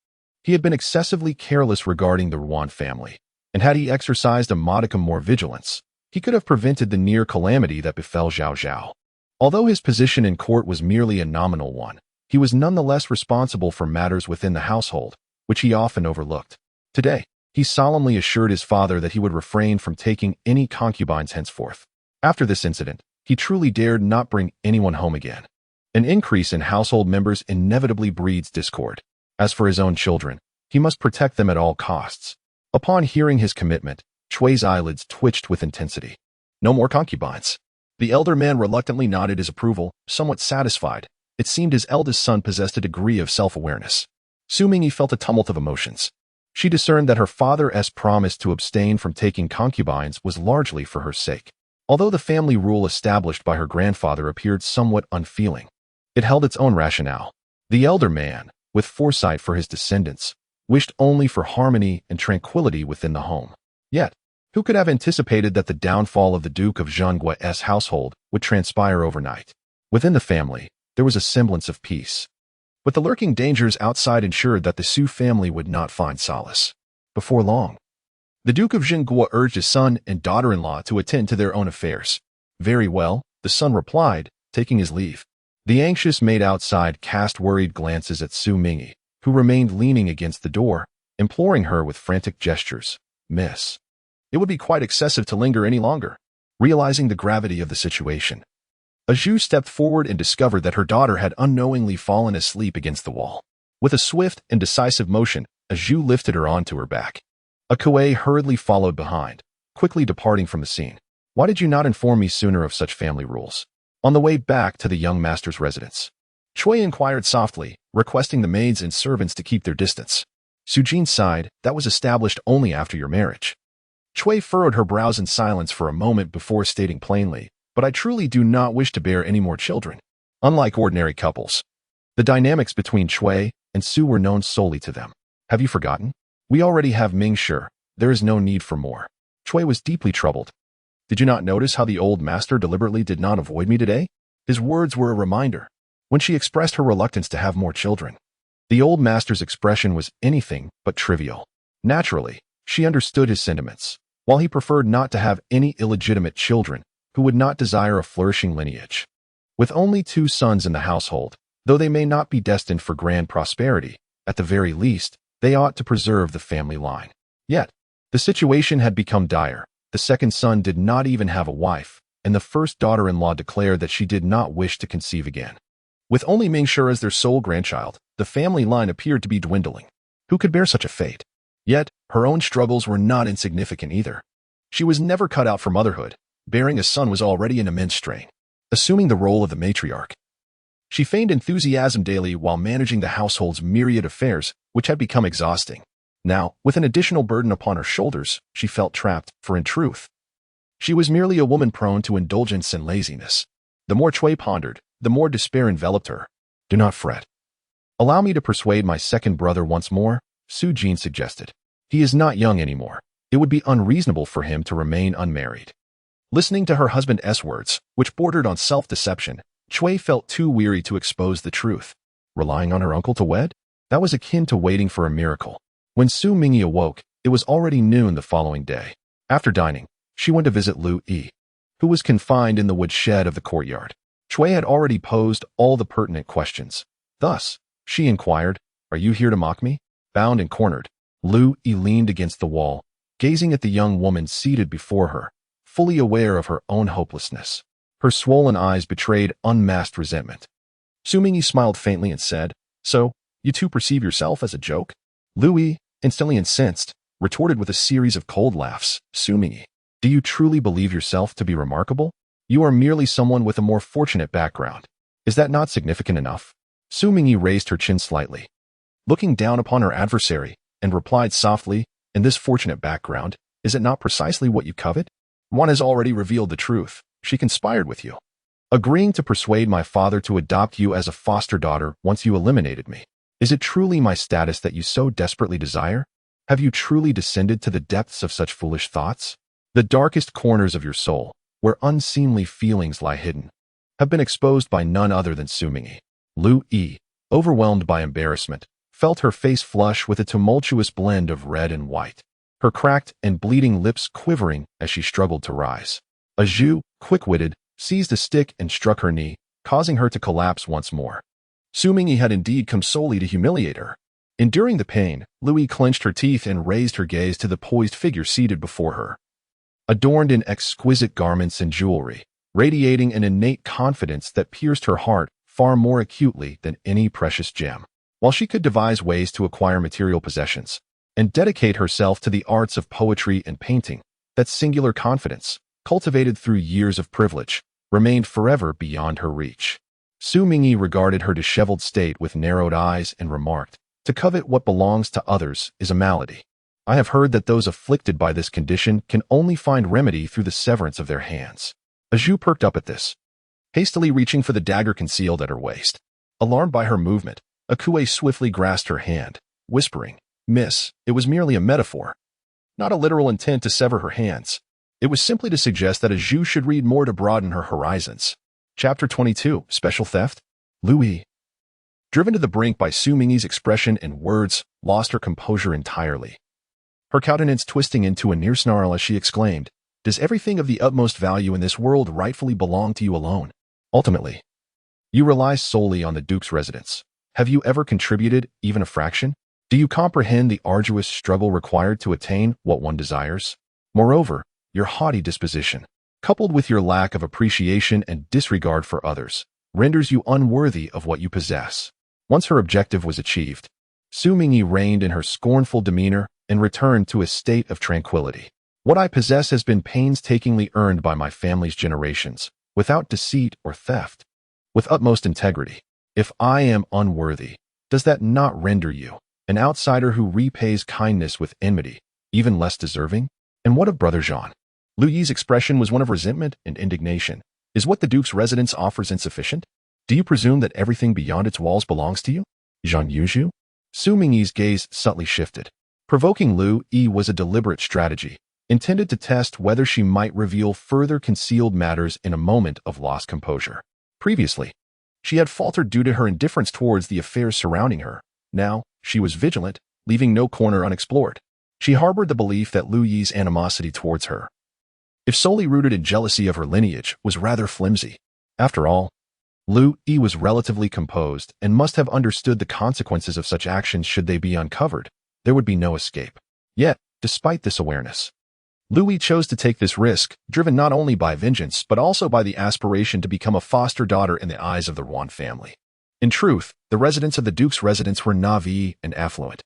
He had been excessively careless regarding the Ruan family, and had he exercised a modicum more vigilance, he could have prevented the near calamity that befell Zhao Zhao. Although his position in court was merely a nominal one, he was nonetheless responsible for matters within the household, which he often overlooked. Today, he solemnly assured his father that he would refrain from taking any concubines henceforth. After this incident, he truly dared not bring anyone home again. An increase in household members inevitably breeds discord. As for his own children, he must protect them at all costs. Upon hearing his commitment, Chui's eyelids twitched with intensity. No more concubines. The elder man reluctantly nodded his approval, somewhat satisfied. It seemed his eldest son possessed a degree of self-awareness. Xu Mingyi felt a tumult of emotions. She discerned that her father's promise to abstain from taking concubines was largely for her sake. Although the family rule established by her grandfather appeared somewhat unfeeling, it held its own rationale. The elder man, with foresight for his descendants, wished only for harmony and tranquility within the home. Yet, who could have anticipated that the downfall of the Duke of Dinan's household would transpire overnight? Within the family, there was a semblance of peace. But the lurking dangers outside ensured that the Xu family would not find solace. Before long, the Duke of Dinnan urged his son and daughter-in-law to attend to their own affairs. Very well, the son replied, taking his leave. The anxious maid outside cast worried glances at Xu Mingyi, who remained leaning against the door, imploring her with frantic gestures. Miss, it would be quite excessive to linger any longer. Realizing the gravity of the situation, Xu stepped forward and discovered that her daughter had unknowingly fallen asleep against the wall. With a swift and decisive motion, Xu lifted her onto her back. A Kuei hurriedly followed behind, quickly departing from the scene. Why did you not inform me sooner of such family rules? On the way back to the young master's residence, Cui inquired softly, requesting the maids and servants to keep their distance. Su Jin sighed, that was established only after your marriage. Cui furrowed her brows in silence for a moment before stating plainly, but I truly do not wish to bear any more children. Unlike ordinary couples, the dynamics between Cui and Su were known solely to them. Have you forgotten? We already have Ming Shi. There is no need for more. Cui was deeply troubled. Did you not notice how the old master deliberately did not avoid me today? His words were a reminder. When she expressed her reluctance to have more children, the old master's expression was anything but trivial. Naturally, she understood his sentiments. While he preferred not to have any illegitimate children who would not desire a flourishing lineage. With only 2 sons in the household, though they may not be destined for grand prosperity, at the very least, they ought to preserve the family line. Yet, the situation had become dire. The second son did not even have a wife, and the first daughter-in-law declared that she did not wish to conceive again. With only Ming Shi as their sole grandchild, the family line appeared to be dwindling. Who could bear such a fate? Yet, her own struggles were not insignificant either. She was never cut out for motherhood. Bearing a son was already an immense strain. Assuming the role of the matriarch, she feigned enthusiasm daily while managing the household's myriad affairs, which had become exhausting. Now, with an additional burden upon her shoulders, she felt trapped, for in truth, she was merely a woman prone to indulgence and laziness. The more Cui pondered, the more despair enveloped her. Do not fret. Allow me to persuade my second brother once more, Su Jin suggested. He is not young anymore. It would be unreasonable for him to remain unmarried. Listening to her husband's words, which bordered on self-deception, Cui felt too weary to expose the truth. Relying on her uncle to wed? That was akin to waiting for a miracle. When Xu Mingyi awoke, it was already noon the following day. After dining, she went to visit Lu Yi, who was confined in the woodshed of the courtyard. Cui had already posed all the pertinent questions. Thus, she inquired, "Are you here to mock me?" Bound and cornered, Lu Yi leaned against the wall, gazing at the young woman seated before her, fully aware of her own hopelessness. Her swollen eyes betrayed unmasked resentment. Xu Mingyi smiled faintly and said, "So, you two perceive yourself as a joke?" Lu Yi, instantly incensed, retorted with a series of cold laughs. "Xu Mingyi, do you truly believe yourself to be remarkable? You are merely someone with a more fortunate background. Is that not significant enough?" Xu Mingyi raised her chin slightly, looking down upon her adversary, and replied softly, "In this fortunate background, is it not precisely what you covet? One has already revealed the truth. She conspired with you, agreeing to persuade my father to adopt you as a foster daughter once you eliminated me. Is it truly my status that you so desperately desire? Have you truly descended to the depths of such foolish thoughts? The darkest corners of your soul, where unseemly feelings lie hidden, have been exposed by none other than Xu Mingyi." Lu Yi, overwhelmed by embarrassment, felt her face flush with a tumultuous blend of red and white, her cracked and bleeding lips quivering as she struggled to rise. Xu, quick-witted, seized a stick and struck her knee, causing her to collapse once more. Xu Mingyi had indeed come solely to humiliate her. Enduring the pain, Lu Yi clenched her teeth and raised her gaze to the poised figure seated before her. Adorned in exquisite garments and jewelry, radiating an innate confidence that pierced her heart far more acutely than any precious gem. While she could devise ways to acquire material possessions and dedicate herself to the arts of poetry and painting, that singular confidence, cultivated through years of privilege, remained forever beyond her reach. Xu Mingyi regarded her disheveled state with narrowed eyes and remarked, "To covet what belongs to others is a malady. I have heard that those afflicted by this condition can only find remedy through the severance of their hands." Zhu perked up at this, hastily reaching for the dagger concealed at her waist. Alarmed by her movement, Akue swiftly grasped her hand, whispering, "Miss, it was merely a metaphor. Not a literal intent to sever her hands. It was simply to suggest that Zhu should read more to broaden her horizons." Chapter 22, Special Theft? Louis, driven to the brink by Xu Mingyi's expression and words, lost her composure entirely. Her countenance twisting into a near snarl as she exclaimed, "Does everything of the utmost value in this world rightfully belong to you alone? Ultimately, you rely solely on the Duke's residence. Have you ever contributed even a fraction? Do you comprehend the arduous struggle required to attain what one desires? Moreover, your haughty disposition, coupled with your lack of appreciation and disregard for others, renders you unworthy of what you possess." Once her objective was achieved, Xu Mingyi reined in her scornful demeanor and returned to a state of tranquility. "What I possess has been painstakingly earned by my family's generations, without deceit or theft, with utmost integrity. If I am unworthy, does that not render you an outsider who repays kindness with enmity, even less deserving? And what of Brother Jean?" Lu Yi's expression was one of resentment and indignation. "Is what the Duke's residence offers insufficient? Do you presume that everything beyond its walls belongs to you? Jean Yuzhu?" Xu Mingyi's gaze subtly shifted. Provoking Lu Yi was a deliberate strategy, intended to test whether she might reveal further concealed matters in a moment of lost composure. Previously, she had faltered due to her indifference towards the affairs surrounding her. Now, she was vigilant, leaving no corner unexplored. She harbored the belief that Lu Yi's animosity towards her, if solely rooted in jealousy of her lineage, was rather flimsy. After all, Lu Yi was relatively composed and must have understood the consequences of such actions should they be uncovered. There would be no escape. Yet, despite this awareness, Lu Yi chose to take this risk, driven not only by vengeance but also by the aspiration to become a foster daughter in the eyes of the Yuan family. In truth, the residents of the Duke's residence were naive and affluent.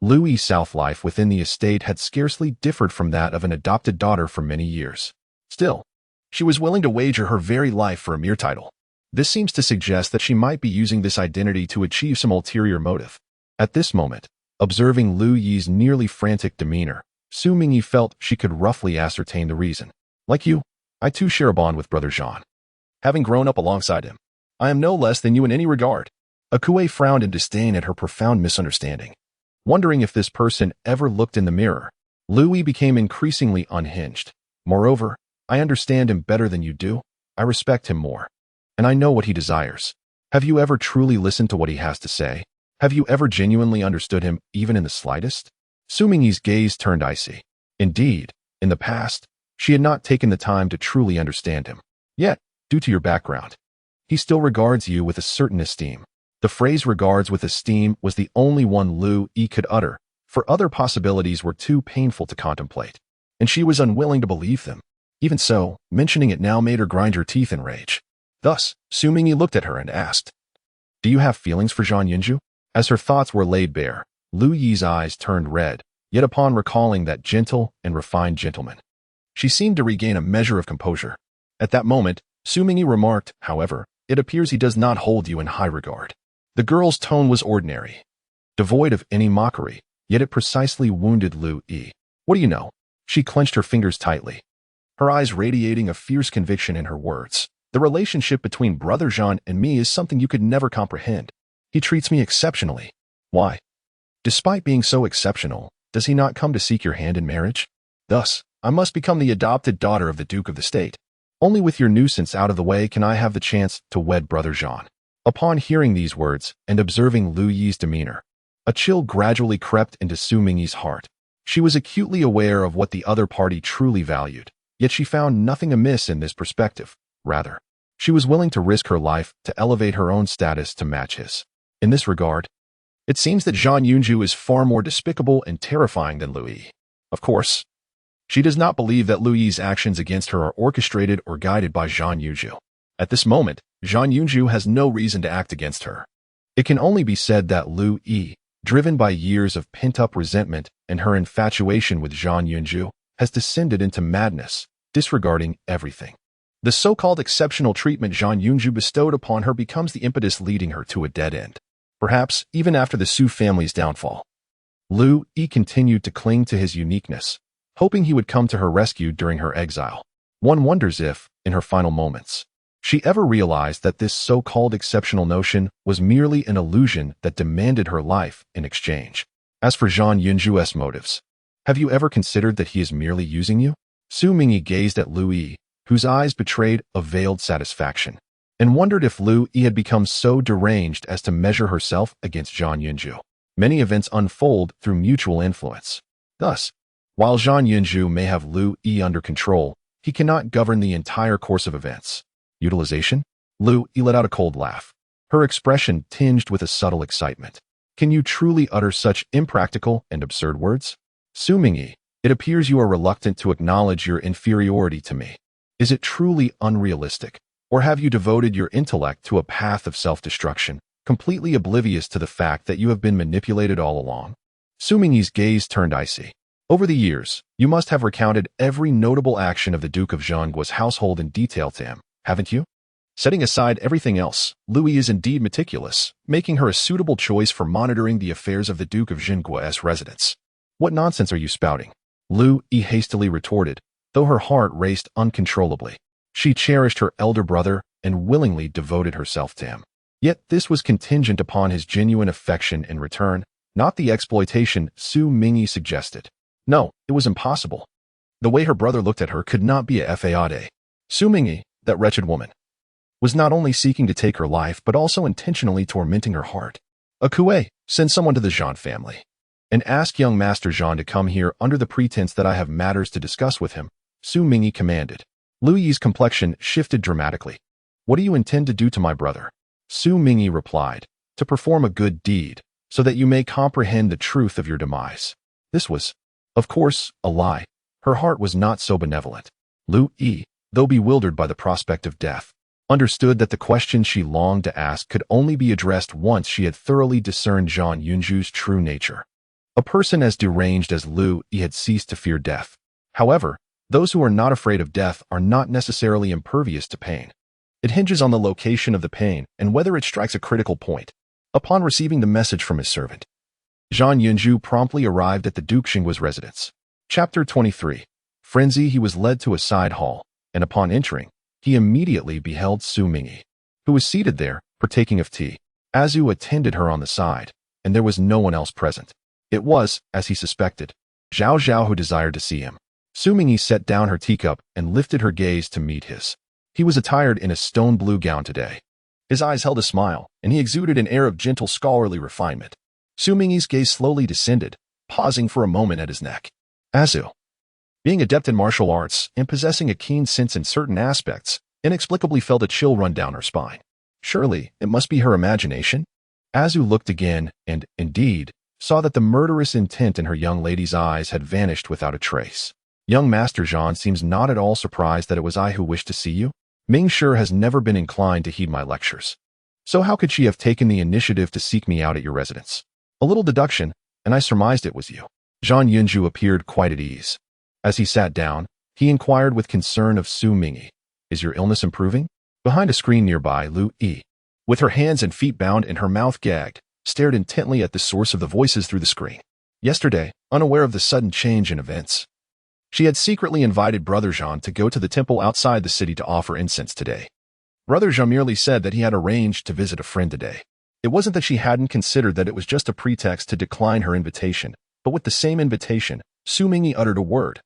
Lu Yi's South life within the estate had scarcely differed from that of an adopted daughter for many years. Still, she was willing to wager her very life for a mere title. This seems to suggest that she might be using this identity to achieve some ulterior motive. At this moment, observing Lu Yi's nearly frantic demeanor, Xu Mingyi felt she could roughly ascertain the reason. "Like you, I too share a bond with Brother Jean. Having grown up alongside him, I am no less than you in any regard." Akue frowned in disdain at her profound misunderstanding. Wondering if this person ever looked in the mirror, Lu Yi became increasingly unhinged. "Moreover, I understand him better than you do. I respect him more. And I know what he desires. Have you ever truly listened to what he has to say? Have you ever genuinely understood him, even in the slightest?" Xu Mingyi's gaze turned icy. Indeed, in the past, she had not taken the time to truly understand him. Yet, due to your background, he still regards you with a certain esteem. The phrase "regards with esteem" was the only one Lu Yi could utter, for other possibilities were too painful to contemplate, and she was unwilling to believe them. Even so, mentioning it now made her grind her teeth in rage. Thus, Xu Mingyi looked at her and asked, "Do you have feelings for Jean Yunju?" As her thoughts were laid bare, Lu Yi's eyes turned red, yet upon recalling that gentle and refined gentleman, she seemed to regain a measure of composure. At that moment, Xu Mingyi remarked, "However, it appears he does not hold you in high regard." The girl's tone was ordinary, devoid of any mockery, yet it precisely wounded Lu Yi. "What do you know?" She clenched her fingers tightly, her eyes radiating a fierce conviction in her words. "The relationship between Brother Jean and me is something you could never comprehend. He treats me exceptionally. Why? Despite being so exceptional, does he not come to seek your hand in marriage? Thus, I must become the adopted daughter of the Duke of the State. Only with your nuisance out of the way can I have the chance to wed Brother Jean." Upon hearing these words and observing Lu Yi's demeanor, a chill gradually crept into Xu Mingyi's heart. She was acutely aware of what the other party truly valued, yet she found nothing amiss in this perspective. Rather, she was willing to risk her life to elevate her own status to match his. In this regard, it seems that Jean Yunju is far more despicable and terrifying than Lu Yi. Of course, she does not believe that Lu Yi's actions against her are orchestrated or guided by Jean Yunju. At this moment, Jean Yunju has no reason to act against her. It can only be said that Lu Yi, driven by years of pent-up resentment and her infatuation with Jean Yunju, has descended into madness, disregarding everything. The so-called exceptional treatment Zhang Yunju bestowed upon her becomes the impetus leading her to a dead end. Perhaps even after the Xu family's downfall, Lu Yi continued to cling to his uniqueness, hoping he would come to her rescue during her exile. One wonders if, in her final moments, she ever realized that this so-called exceptional notion was merely an illusion that demanded her life in exchange. As for Zhang Yunju's motives, have you ever considered that he is merely using you? Xu Mingyi gazed at Lu Yi, whose eyes betrayed a veiled satisfaction, and wondered if Lu Yi had become so deranged as to measure herself against Zhang Yunju. Many events unfold through mutual influence. Thus, while Zhang Yunju may have Lu Yi under control, he cannot govern the entire course of events. Utilization? Lu Yi let out a cold laugh, her expression tinged with a subtle excitement. Can you truly utter such impractical and absurd words? Xu Mingyi, it appears you are reluctant to acknowledge your inferiority to me. Is it truly unrealistic, or have you devoted your intellect to a path of self-destruction, completely oblivious to the fact that you have been manipulated all along? Xu Mingyi's gaze turned icy. Over the years, you must have recounted every notable action of the Duke of Zhengguo's household in detail to him, haven't you? Setting aside everything else, Lu Yi is indeed meticulous, making her a suitable choice for monitoring the affairs of the Duke of Zhengguo's residence. What nonsense are you spouting? Lu Yi hastily retorted, though her heart raced uncontrollably. She cherished her elder brother and willingly devoted herself to him. Yet this was contingent upon his genuine affection in return, not the exploitation Xu Mingyi suggested. No, it was impossible. The way her brother looked at her could not be a fade. Xu Mingyi, that wretched woman, was not only seeking to take her life but also intentionally tormenting her heart. Akue, send someone to the Zhang family and ask young Master Zhang to come here under the pretense that I have matters to discuss with him, Xu Mingyi commanded. Lu Yi's complexion shifted dramatically. What do you intend to do to my brother? Xu Mingyi replied, to perform a good deed, so that you may comprehend the truth of your demise. This was, of course, a lie. Her heart was not so benevolent. Lu Yi, though bewildered by the prospect of death, understood that the question she longed to ask could only be addressed once she had thoroughly discerned Zhang Yunju's true nature. A person as deranged as Lu Yi had ceased to fear death. However, those who are not afraid of death are not necessarily impervious to pain. It hinges on the location of the pain and whether it strikes a critical point. Upon receiving the message from his servant, Zhang Yunju promptly arrived at the Duke Xingguo's residence. Chapter 23. Frenzy. He was led to a side hall, and upon entering, he immediately beheld Xu Mingyi, who was seated there, partaking of tea. Azu attended her on the side, and there was no one else present. It was, as he suspected, Zhao Zhao who desired to see him. Xu Mingyi set down her teacup and lifted her gaze to meet his. He was attired in a stone blue gown today. His eyes held a smile, and he exuded an air of gentle scholarly refinement. Xu Mingyi's gaze slowly descended, pausing for a moment at his neck. Azu, being adept in martial arts and possessing a keen sense in certain aspects, inexplicably felt a chill run down her spine. Surely, it must be her imagination? Azu looked again and, indeed, saw that the murderous intent in her young lady's eyes had vanished without a trace. Young Master Zhang seems not at all surprised that it was I who wished to see you. Ming Shi has never been inclined to heed my lectures. So how could she have taken the initiative to seek me out at your residence? A little deduction, and I surmised it was you. Zhang Yunju appeared quite at ease. As he sat down, he inquired with concern of Xu Mingyi, is your illness improving? Behind a screen nearby, Lu Yi, with her hands and feet bound and her mouth gagged, stared intently at the source of the voices through the screen. Yesterday, unaware of the sudden change in events, she had secretly invited Brother Zhang to go to the temple outside the city to offer incense today. Brother Zhang merely said that he had arranged to visit a friend today. It wasn't that she hadn't considered that it was just a pretext to decline her invitation, but with the same invitation, Xu Mingyi uttered a word.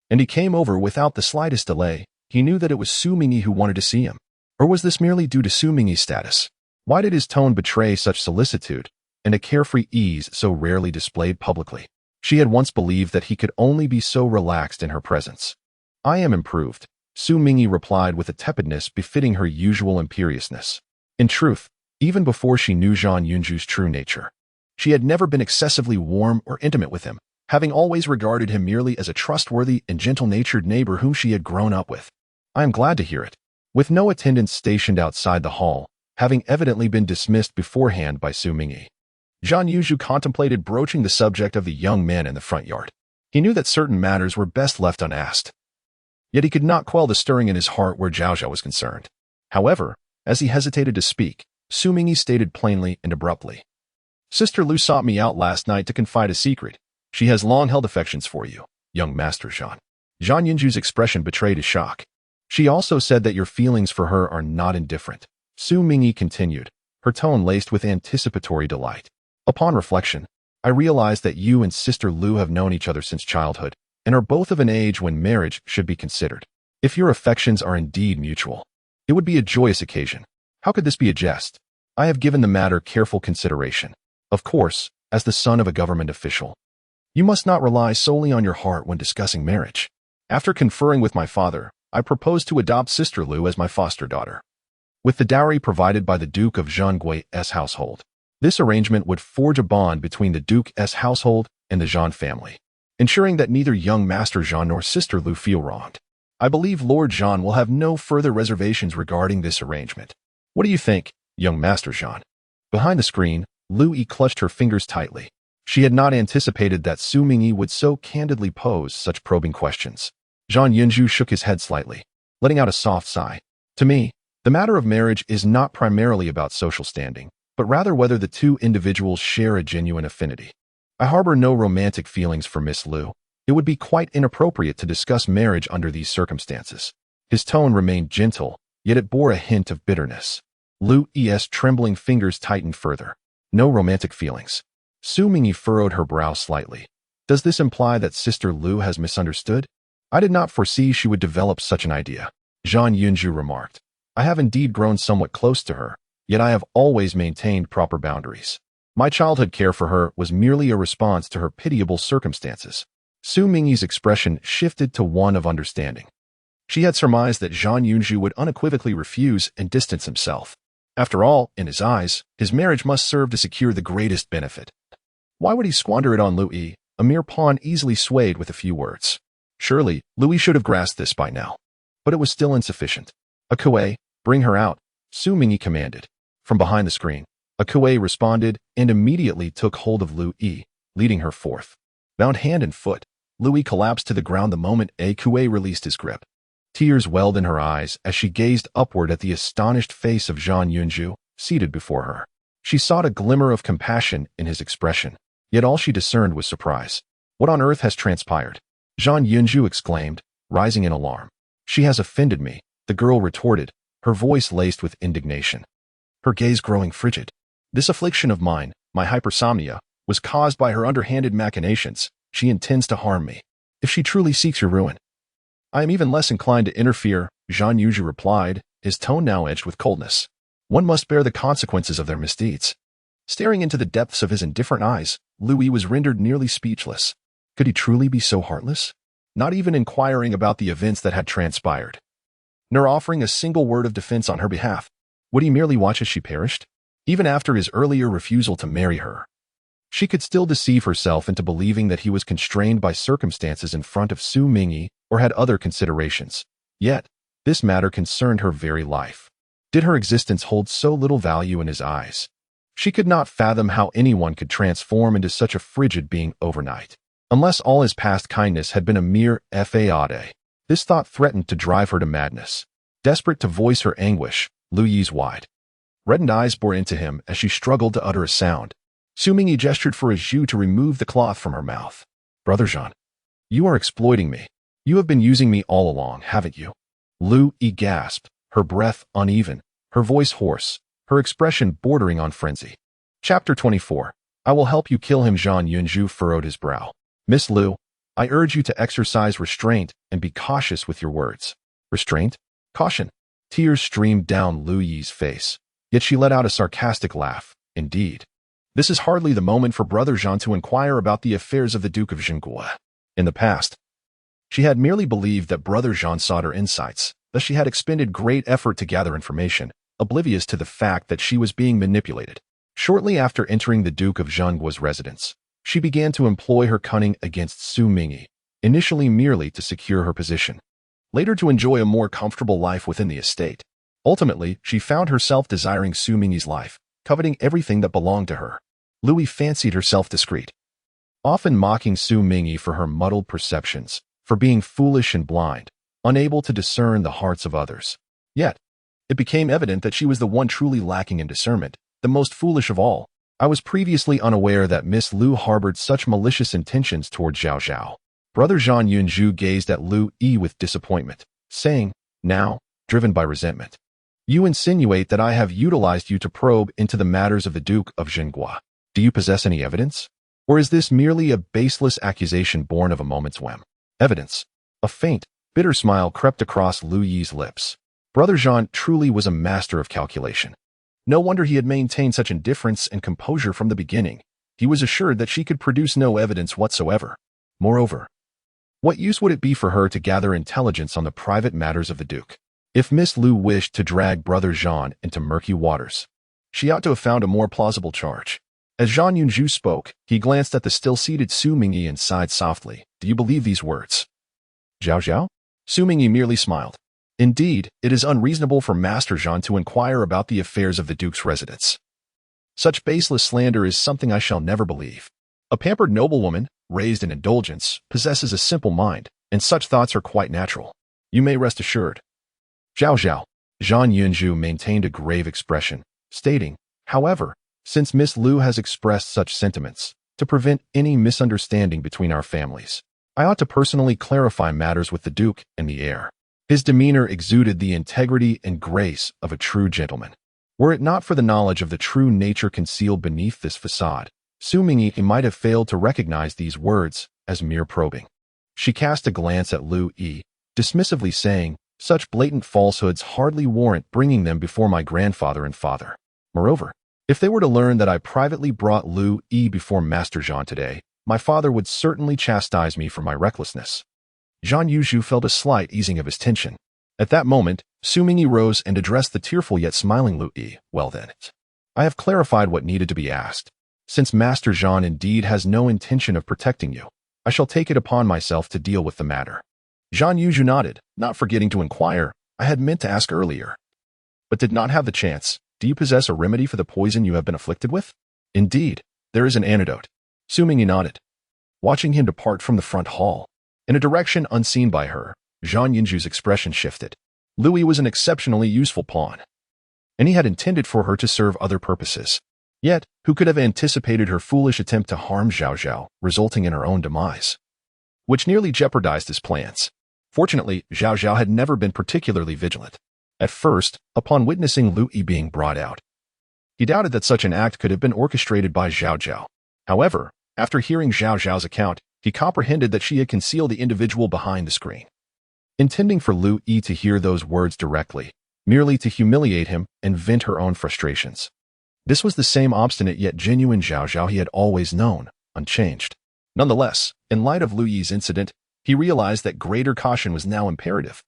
And he came over without the slightest delay. He knew that it was Xu Mingyi who wanted to see him. Or was this merely due to Xu Mingyi's status? Why did his tone betray such solicitude and a carefree ease so rarely displayed publicly? She had once believed that he could only be so relaxed in her presence. I am improved, Xu Mingyi replied with a tepidness befitting her usual imperiousness. In truth, even before she knew Zhang Yunju's true nature, she had never been excessively warm or intimate with him, having always regarded him merely as a trustworthy and gentle-natured neighbor whom she had grown up with. I am glad to hear it. With no attendants stationed outside the hall, having evidently been dismissed beforehand by Xu Mingyi, Zhang Yunju contemplated broaching the subject of the young man in the front yard. He knew that certain matters were best left unasked. Yet he could not quell the stirring in his heart where Zhao was concerned. However, as he hesitated to speak, Xu Mingyi stated plainly and abruptly, "Sister Lu sought me out last night to confide a secret. She has long-held affections for you, young Master Zhan." Zhan Yunju's expression betrayed his shock. "She also said that your feelings for her are not indifferent," Xu Mingyi continued, her tone laced with anticipatory delight. "Upon reflection, I realize that you and Sister Lu have known each other since childhood and are both of an age when marriage should be considered. If your affections are indeed mutual, it would be a joyous occasion. How could this be a jest? I have given the matter careful consideration. Of course, as the son of a government official, you must not rely solely on your heart when discussing marriage. After conferring with my father, I propose to adopt Sister Lu as my foster daughter, with the dowry provided by the Duke of Zhangui's household. This arrangement would forge a bond between the Duke's household and the Zhan family, ensuring that neither young Master Zhan nor Sister Lu feel wronged. I believe Lord Zhan will have no further reservations regarding this arrangement. What do you think, young Master Zhan?" Behind the screen, Lu Yi clutched her fingers tightly. She had not anticipated that Xu Mingyi would so candidly pose such probing questions. Zhan Yunju shook his head slightly, letting out a soft sigh. "To me, the matter of marriage is not primarily about social standing, but rather whether the two individuals share a genuine affinity. I harbor no romantic feelings for Miss Lu. It would be quite inappropriate to discuss marriage under these circumstances." His tone remained gentle, yet it bore a hint of bitterness. Lu Yi's trembling fingers tightened further. "No romantic feelings." Xu Mingyi furrowed her brow slightly. "Does this imply that Sister Lu has misunderstood? I did not foresee she would develop such an idea." Zhan Yunju remarked, "I have indeed grown somewhat close to her, yet I have always maintained proper boundaries. My childhood care for her was merely a response to her pitiable circumstances." Xu Mingyi's expression shifted to one of understanding. She had surmised that Zhan Yunju would unequivocally refuse and distance himself. After all, in his eyes, his marriage must serve to secure the greatest benefit. Why would he squander it on Lu Yi, a mere pawn easily swayed with a few words? Surely, Lu Yi should have grasped this by now. But it was still insufficient. "Akue, bring her out," Xu Mingyi commanded. From behind the screen, Akue responded and immediately took hold of Lu Yi, leading her forth. Bound hand and foot, Lu Yi collapsed to the ground the moment Akue released his grip. Tears welled in her eyes as she gazed upward at the astonished face of Zhan Yunju, seated before her. She sought a glimmer of compassion in his expression, yet all she discerned was surprise. "What on earth has transpired?" Zhan Yunju exclaimed, rising in alarm. "She has offended me," the girl retorted, her voice laced with indignation, her gaze growing frigid. "This affliction of mine, my hypersomnia, was caused by her underhanded machinations. She intends to harm me. If she truly seeks your ruin, I am even less inclined to interfere," Zhan Yunju replied, his tone now edged with coldness. "One must bear the consequences of their misdeeds." Staring into the depths of his indifferent eyes, Lu Yi was rendered nearly speechless. Could he truly be so heartless? Not even inquiring about the events that had transpired, nor offering a single word of defense on her behalf. Would he merely watch as she perished? Even after his earlier refusal to marry her, she could still deceive herself into believing that he was constrained by circumstances in front of Xu Mingyi or had other considerations. Yet, this matter concerned her very life. Did her existence hold so little value in his eyes? She could not fathom how anyone could transform into such a frigid being overnight, unless all his past kindness had been a mere fade. This thought threatened to drive her to madness. Desperate to voice her anguish, Lu Yi's wide, reddened eyes bore into him as she struggled to utter a sound. Xu Mingyi gestured for Zhu to remove the cloth from her mouth. "Brother Zhan, you are exploiting me. You have been using me all along, haven't you?" Lu Yi gasped, her breath uneven, her voice hoarse, her expression bordering on frenzy. Chapter 24. "I will help you kill him." Zhan Yunju furrowed his brow. "Miss Lu, I urge you to exercise restraint and be cautious with your words." Restraint? Caution? Tears streamed down Lu Yi's face, yet she let out a sarcastic laugh. "Indeed. This is hardly the moment for Brother Zhan to inquire about the affairs of the Duke of Zhangui." In the past, she had merely believed that Brother Zhan sought her insights, thus she had expended great effort to gather information, oblivious to the fact that she was being manipulated. Shortly after entering the Duke of Zhangui's residence, she began to employ her cunning against Xu Mingyi, initially merely to secure her position, later to enjoy a more comfortable life within the estate. Ultimately, she found herself desiring Xu Mingyi's life, coveting everything that belonged to her. Lu Yi fancied herself discreet, often mocking Xu Mingyi for her muddled perceptions, for being foolish and blind, unable to discern the hearts of others. Yet, it became evident that she was the one truly lacking in discernment, the most foolish of all. I was previously unaware that Miss Lu harbored such malicious intentions toward Zhao Zhao. Brother Zhang Yunzhu gazed at Lu Yi with disappointment, saying, now, driven by resentment, you insinuate that I have utilized you to probe into the matters of the Duke of Jinghua. Do you possess any evidence? Or is this merely a baseless accusation born of a moment's whim? Evidence. A faint, bitter smile crept across Lu Yi's lips. Brother Zhang truly was a master of calculation. No wonder he had maintained such indifference and composure from the beginning. He was assured that she could produce no evidence whatsoever. Moreover, what use would it be for her to gather intelligence on the private matters of the Duke? If Miss Lu wished to drag Brother Zhang into murky waters, she ought to have found a more plausible charge. As Zhang Yunzhu spoke, he glanced at the still-seated Xu Mingyi and sighed softly. Do you believe these words? Zhao Zhao? Xu Mingyi merely smiled. Indeed, it is unreasonable for Master Zhang to inquire about the affairs of the Duke's residence. Such baseless slander is something I shall never believe. A pampered noblewoman, raised in indulgence, possesses a simple mind, and such thoughts are quite natural. You may rest assured. Zhao Zhao. Zhang Yunzhu maintained a grave expression, stating, however, since Miss Lu has expressed such sentiments, to prevent any misunderstanding between our families, I ought to personally clarify matters with the Duke and the heir. His demeanor exuded the integrity and grace of a true gentleman. Were it not for the knowledge of the true nature concealed beneath this facade, Xu Mingyi might have failed to recognize these words as mere probing. She cast a glance at Lu Yi, dismissively saying, such blatant falsehoods hardly warrant bringing them before my grandfather and father. Moreover, if they were to learn that I privately brought Lu Yi before Master Zhang today, my father would certainly chastise me for my recklessness. Zhang Yunzhu felt a slight easing of his tension. At that moment, Xu Mingyi rose and addressed the tearful yet smiling Lu Yi. Well then, I have clarified what needed to be asked. Since Master Zhang indeed has no intention of protecting you, I shall take it upon myself to deal with the matter. Zhang Yunzhu nodded, not forgetting to inquire. I had meant to ask earlier, but did not have the chance. Do you possess a remedy for the poison you have been afflicted with? Indeed, there is an antidote. Xu Mingyi nodded, watching him depart from the front hall. In a direction unseen by her, Zhang Yunzhu's expression shifted. Lu Yi was an exceptionally useful pawn, and he had intended for her to serve other purposes. Yet, who could have anticipated her foolish attempt to harm Zhao Zhao, resulting in her own demise, which nearly jeopardized his plans? Fortunately, Zhao Zhao had never been particularly vigilant. At first, upon witnessing Lu Yi being brought out, he doubted that such an act could have been orchestrated by Zhao Zhao. However, after hearing Zhao Zhao's account, he comprehended that she had concealed the individual behind the screen, intending for Lu Yi to hear those words directly, merely to humiliate him and vent her own frustrations. This was the same obstinate yet genuine Zhao Zhao he had always known, unchanged. Nonetheless, in light of Lu Yi's incident, he realized that greater caution was now imperative.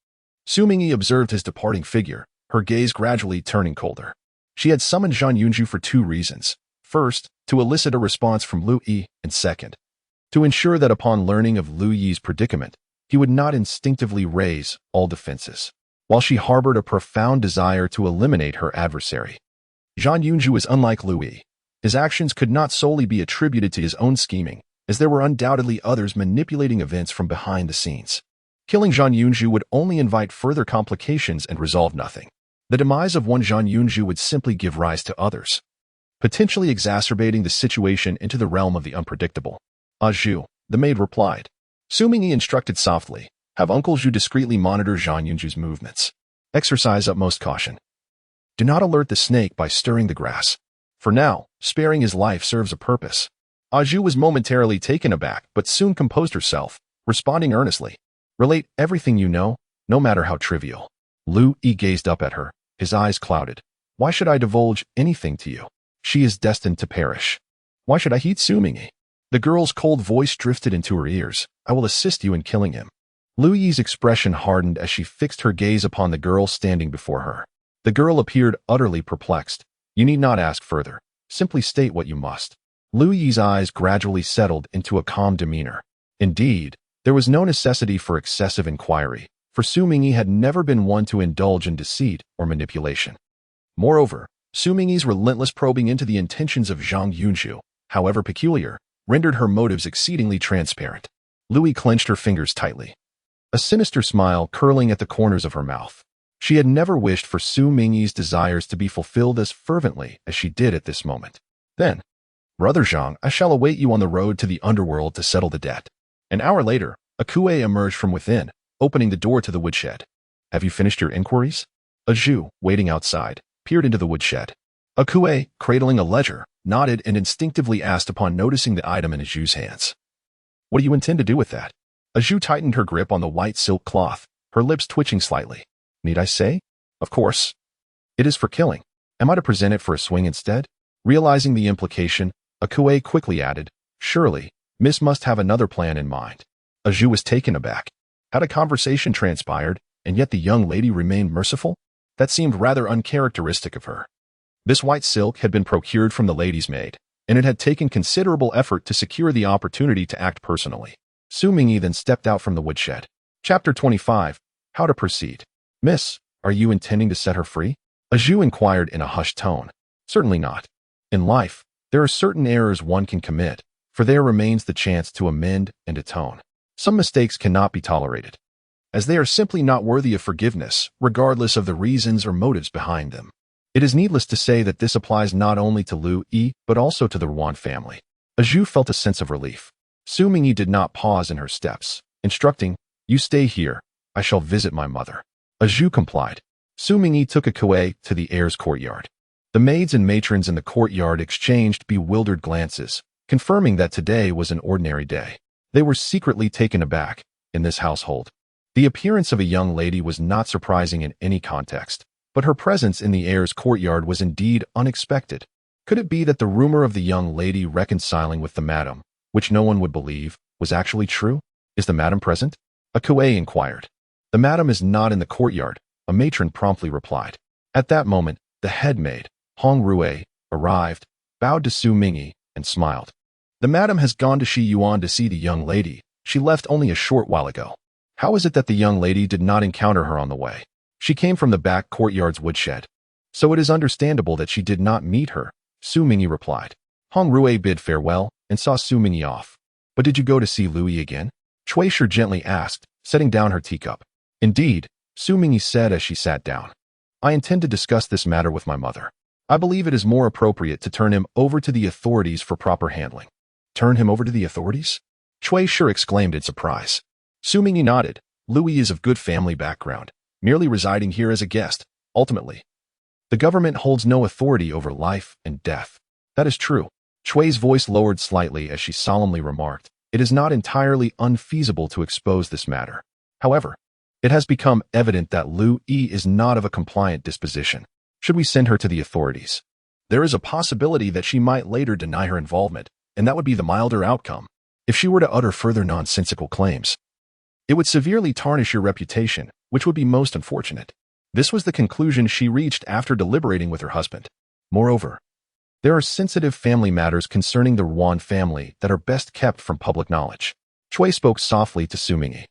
Xu Mingyi observed his departing figure, her gaze gradually turning colder. She had summoned Zhang Yunzhu for two reasons. First, to elicit a response from Lu Yi, and second, to ensure that upon learning of Lu Yi's predicament, he would not instinctively raise all defenses. While she harbored a profound desire to eliminate her adversary, Zhang Yunzhu was unlike Lu Yi. His actions could not solely be attributed to his own scheming, as there were undoubtedly others manipulating events from behind the scenes. Killing Zhang Yunzhu would only invite further complications and resolve nothing. The demise of one Zhang Yunzhu would simply give rise to others, potentially exacerbating the situation into the realm of the unpredictable. Zhu, the maid replied. Xu Mingyi instructed softly, have Uncle Zhu discreetly monitor Zhang Yunzhu's movements. Exercise utmost caution. Do not alert the snake by stirring the grass. For now, sparing his life serves a purpose. Zhu was momentarily taken aback, but soon composed herself, responding earnestly. Relate everything you know, no matter how trivial. Lu Yi gazed up at her, his eyes clouded. Why should I divulge anything to you? She is destined to perish. Why should I heed Xu Mingyi? The girl's cold voice drifted into her ears. I will assist you in killing him. Lu Yi's expression hardened as she fixed her gaze upon the girl standing before her. The girl appeared utterly perplexed. You need not ask further. Simply state what you must. Lu Yi's eyes gradually settled into a calm demeanor. Indeed, there was no necessity for excessive inquiry, for Xu Mingyi had never been one to indulge in deceit or manipulation. Moreover, Xu Mingyi's relentless probing into the intentions of Zhang Yunzhu, however peculiar, rendered her motives exceedingly transparent. Lu Yi clenched her fingers tightly. a sinister smile curling at the corners of her mouth. She had never wished for Xu Mingyi's desires to be fulfilled as fervently as she did at this moment. Then, Brother Zhang, I shall await you on the road to the underworld to settle the debt. An hour later, a Kuei emerged from within, opening the door to the woodshed. Have you finished your inquiries? A Zhu, waiting outside, peered into the woodshed. A Kuei, cradling a ledger, nodded and instinctively asked upon noticing the item in a Zhu's hands. What do you intend to do with that? A Zhu tightened her grip on the white silk cloth, her lips twitching slightly. Need I say? Of course. It is for killing. Am I to present it for a swing instead? Realizing the implication, a Kuei quickly added, Surely, Miss must have another plan in mind. A Zhu was taken aback. Had a conversation transpired, and yet the young lady remained merciful? That seemed rather uncharacteristic of her. This white silk had been procured from the lady's maid, and it had taken considerable effort to secure the opportunity to act personally. Xu Mingyi then stepped out from the woodshed. Chapter 25. How to Proceed. Miss, are you intending to set her free? A Zhu inquired in a hushed tone. Certainly not. In life, there are certain errors one can commit, for there remains the chance to amend and atone. Some mistakes cannot be tolerated, as they are simply not worthy of forgiveness, regardless of the reasons or motives behind them. It is needless to say that this applies not only to Lu Yi, but also to the Ruan family. A Zhu felt a sense of relief. Xu Mingyi did not pause in her steps, instructing, You stay here, I shall visit my mother. A Zhu complied. Xu Mingyi took a Kuei to the heir's courtyard. The maids and matrons in the courtyard exchanged bewildered glances, confirming that today was an ordinary day. They were secretly taken aback. In this household, the appearance of a young lady was not surprising in any context, but her presence in the heir's courtyard was indeed unexpected. Could it be that the rumor of the young lady reconciling with the madam, which no one would believe, was actually true? Is the madam present? A Kuei inquired. The madam is not in the courtyard, a matron promptly replied. At that moment, the head maid, Hong Rui, arrived, bowed to Xu Mingyi, and smiled. The madam has gone to Shi Yuan to see the young lady. She left only a short while ago. How is it that the young lady did not encounter her on the way? She came from the back courtyard's woodshed. So it is understandable that she did not meet her, Xu Mingyi replied. Hong Rui bid farewell and saw Xu Mingyi off. But did you go to see Lu Yi again? Cui Shi gently asked, setting down her teacup. Indeed, Xu Mingyi said as she sat down. I intend to discuss this matter with my mother. I believe it is more appropriate to turn him over to the authorities for proper handling. Turn him over to the authorities? Cui Shi exclaimed in surprise. Xu Mingyi nodded. Lu Yi is of good family background, merely residing here as a guest. Ultimately, the government holds no authority over life and death. That is true. Cui's voice lowered slightly as she solemnly remarked, It is not entirely unfeasible to expose this matter. However, it has become evident that Lu Yi is not of a compliant disposition. Should we send her to the authorities? There is a possibility that she might later deny her involvement, and that would be the milder outcome. If she were to utter further nonsensical claims, it would severely tarnish your reputation, which would be most unfortunate. This was the conclusion she reached after deliberating with her husband. Moreover, there are sensitive family matters concerning the Ruan family that are best kept from public knowledge. Cui spoke softly to Xu Mingyi,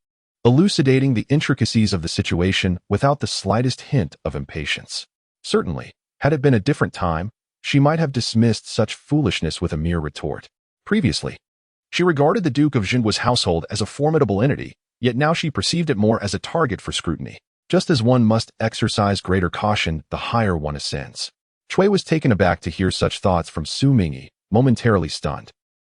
elucidating the intricacies of the situation without the slightest hint of impatience. Certainly, had it been a different time, she might have dismissed such foolishness with a mere retort. Previously, she regarded the Duke of Dinan's household as a formidable entity, yet now she perceived it more as a target for scrutiny. Just as one must exercise greater caution the higher one ascends. Cui was taken aback to hear such thoughts from Xu Mingyi, momentarily stunned.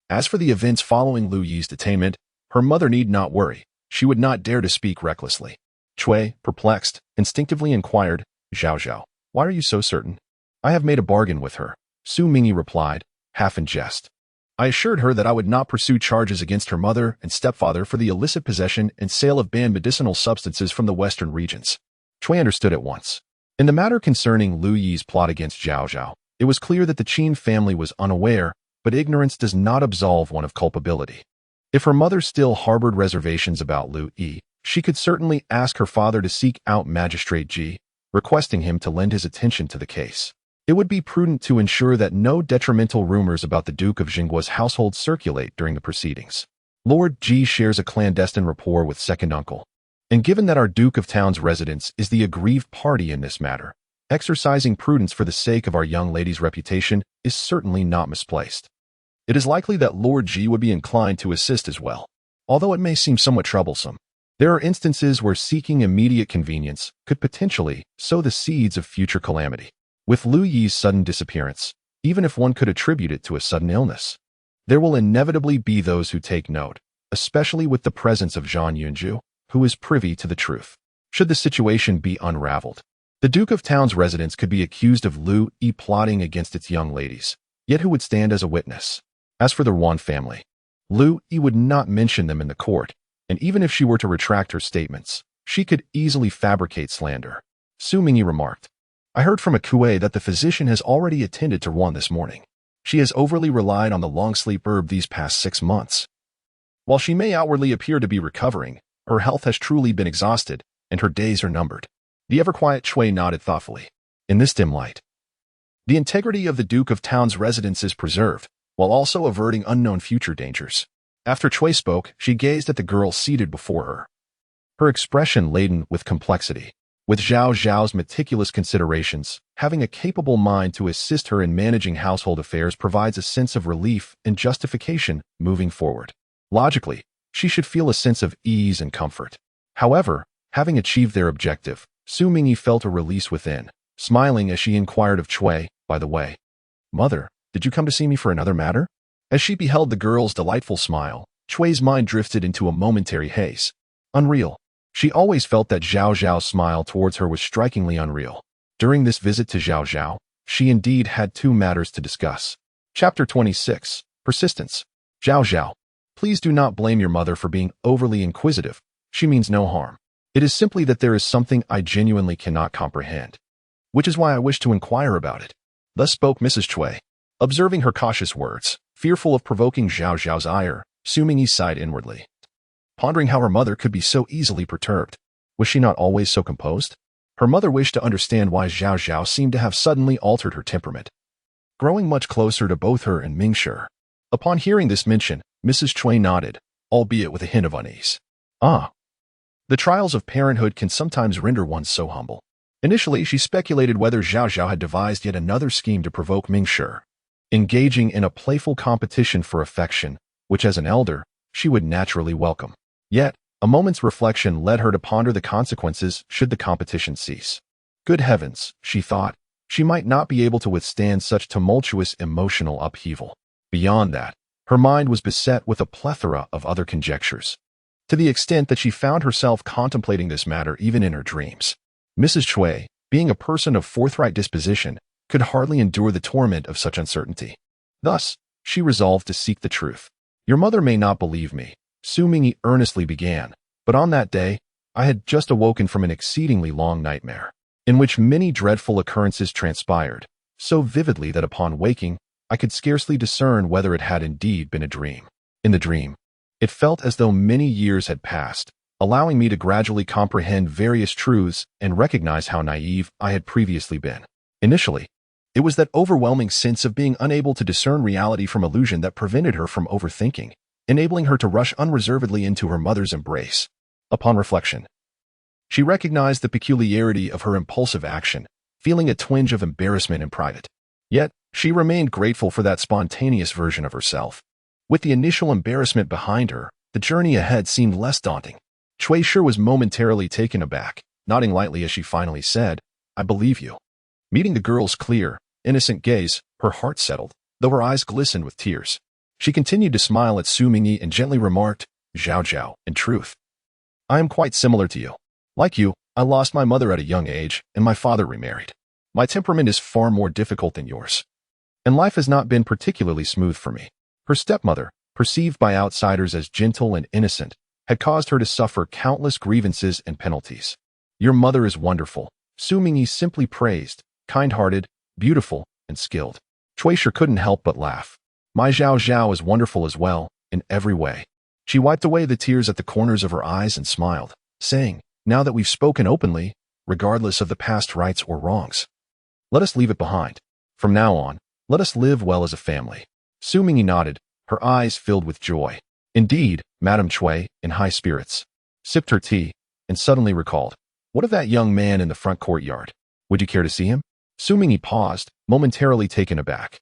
As for the events following Lu Yi's detainment, her mother need not worry. She would not dare to speak recklessly. Cui, perplexed, instinctively inquired, Zhao Zhao, why are you so certain? I have made a bargain with her, Xu Mingyi replied, half in jest. I assured her that I would not pursue charges against her mother and stepfather for the illicit possession and sale of banned medicinal substances from the western regions. Cui understood at once. In the matter concerning Lu Yi's plot against Zhao Zhao, it was clear that the Qin family was unaware, but ignorance does not absolve one of culpability. If her mother still harbored reservations about Lu Yi, she could certainly ask her father to seek out Magistrate Ji, requesting him to lend his attention to the case. It would be prudent to ensure that no detrimental rumors about the Duke of Dinan's household circulate during the proceedings. Lord Ji shares a clandestine rapport with second uncle, and given that our Duke of Town's residence is the aggrieved party in this matter, exercising prudence for the sake of our young lady's reputation is certainly not misplaced. It is likely that Lord Ji would be inclined to assist as well, although it may seem somewhat troublesome. There are instances where seeking immediate convenience could potentially sow the seeds of future calamity. With Lu Yi's sudden disappearance, even if one could attribute it to a sudden illness, there will inevitably be those who take note, especially with the presence of Zhang Yunju, who is privy to the truth. Should the situation be unraveled, the Duke of Town's residence could be accused of Lu Yi plotting against its young ladies, yet who would stand as a witness? As for the Yuan family, Lu Yi would not mention them in the court, and even if she were to retract her statements, she could easily fabricate slander. Xu Mingyi remarked, I heard from a Kuei that the physician has already attended to Yuan this morning. She has overly relied on the long-sleep herb these past 6 months. While she may outwardly appear to be recovering, her health has truly been exhausted, and her days are numbered. The ever-quiet Chui nodded thoughtfully. In this dim light, the integrity of the Duke of Town's residence is preserved, while also averting unknown future dangers. After Chui spoke, she gazed at the girl seated before her, her expression laden with complexity. With Zhao Zhao's meticulous considerations, having a capable mind to assist her in managing household affairs provides a sense of relief and justification moving forward. Logically, she should feel a sense of ease and comfort. However, having achieved their objective, Xu Mingyi felt a release within, smiling as she inquired of Chui, by the way, Mother, did you come to see me for another matter? As she beheld the girl's delightful smile, Chui's mind drifted into a momentary haze. Unreal. She always felt that Zhao Zhao's smile towards her was strikingly unreal. During this visit to Zhao Zhao, she indeed had 2 matters to discuss. Chapter 26. Persistence. Zhao Zhao, please do not blame your mother for being overly inquisitive. She means no harm. It is simply that there is something I genuinely cannot comprehend, which is why I wish to inquire about it. Thus spoke Mrs. Chui. Observing her cautious words, fearful of provoking Zhao Zhao's ire, Xu Mingyi sighed inwardly, pondering how her mother could be so easily perturbed. Was she not always so composed? Her mother wished to understand why Zhao Zhao seemed to have suddenly altered her temperament, growing much closer to both her and Mingshi. Upon hearing this mention, Mrs. Chui nodded, albeit with a hint of unease. Ah. The trials of parenthood can sometimes render one so humble. Initially, she speculated whether Zhao Zhao had devised yet another scheme to provoke Mingshi, engaging in a playful competition for affection, which as an elder, she would naturally welcome. Yet, a moment's reflection led her to ponder the consequences should the competition cease. Good heavens, she thought, she might not be able to withstand such tumultuous emotional upheaval. Beyond that, her mind was beset with a plethora of other conjectures, to the extent that she found herself contemplating this matter even in her dreams. Mrs. Chui, being a person of forthright disposition, could hardly endure the torment of such uncertainty. Thus, she resolved to seek the truth. Your mother may not believe me, Xu Mingyi earnestly began, but on that day, I had just awoken from an exceedingly long nightmare, in which many dreadful occurrences transpired, so vividly that upon waking, I could scarcely discern whether it had indeed been a dream. In the dream, it felt as though many years had passed, allowing me to gradually comprehend various truths and recognize how naive I had previously been. Initially, it was that overwhelming sense of being unable to discern reality from illusion that prevented her from overthinking, enabling her to rush unreservedly into her mother's embrace. Upon reflection, she recognized the peculiarity of her impulsive action, feeling a twinge of embarrassment in private. Yet, she remained grateful for that spontaneous version of herself. With the initial embarrassment behind her, the journey ahead seemed less daunting. Chui Shi was momentarily taken aback, nodding lightly as she finally said, I believe you. Meeting the girl's clear, innocent gaze, her heart settled, though her eyes glistened with tears. She continued to smile at Xu Mingyi and gently remarked, Zhao Zhao, in truth, I am quite similar to you. Like you, I lost my mother at a young age, and my father remarried. My temperament is far more difficult than yours, and life has not been particularly smooth for me. Her stepmother, perceived by outsiders as gentle and innocent, had caused her to suffer countless grievances and penalties. Your mother is wonderful, Xu Mingyi simply praised, kind-hearted, beautiful, and skilled. Chui Shi couldn't help but laugh. My Zhao Zhao is wonderful as well, in every way. She wiped away the tears at the corners of her eyes and smiled, saying, now that we've spoken openly, regardless of the past rights or wrongs, let us leave it behind. From now on, let us live well as a family. Xu Mingyi nodded, her eyes filled with joy. Indeed, Madame Chui, in high spirits, sipped her tea, and suddenly recalled, what of that young man in the front courtyard? Would you care to see him? Xu Mingyi paused, momentarily taken aback.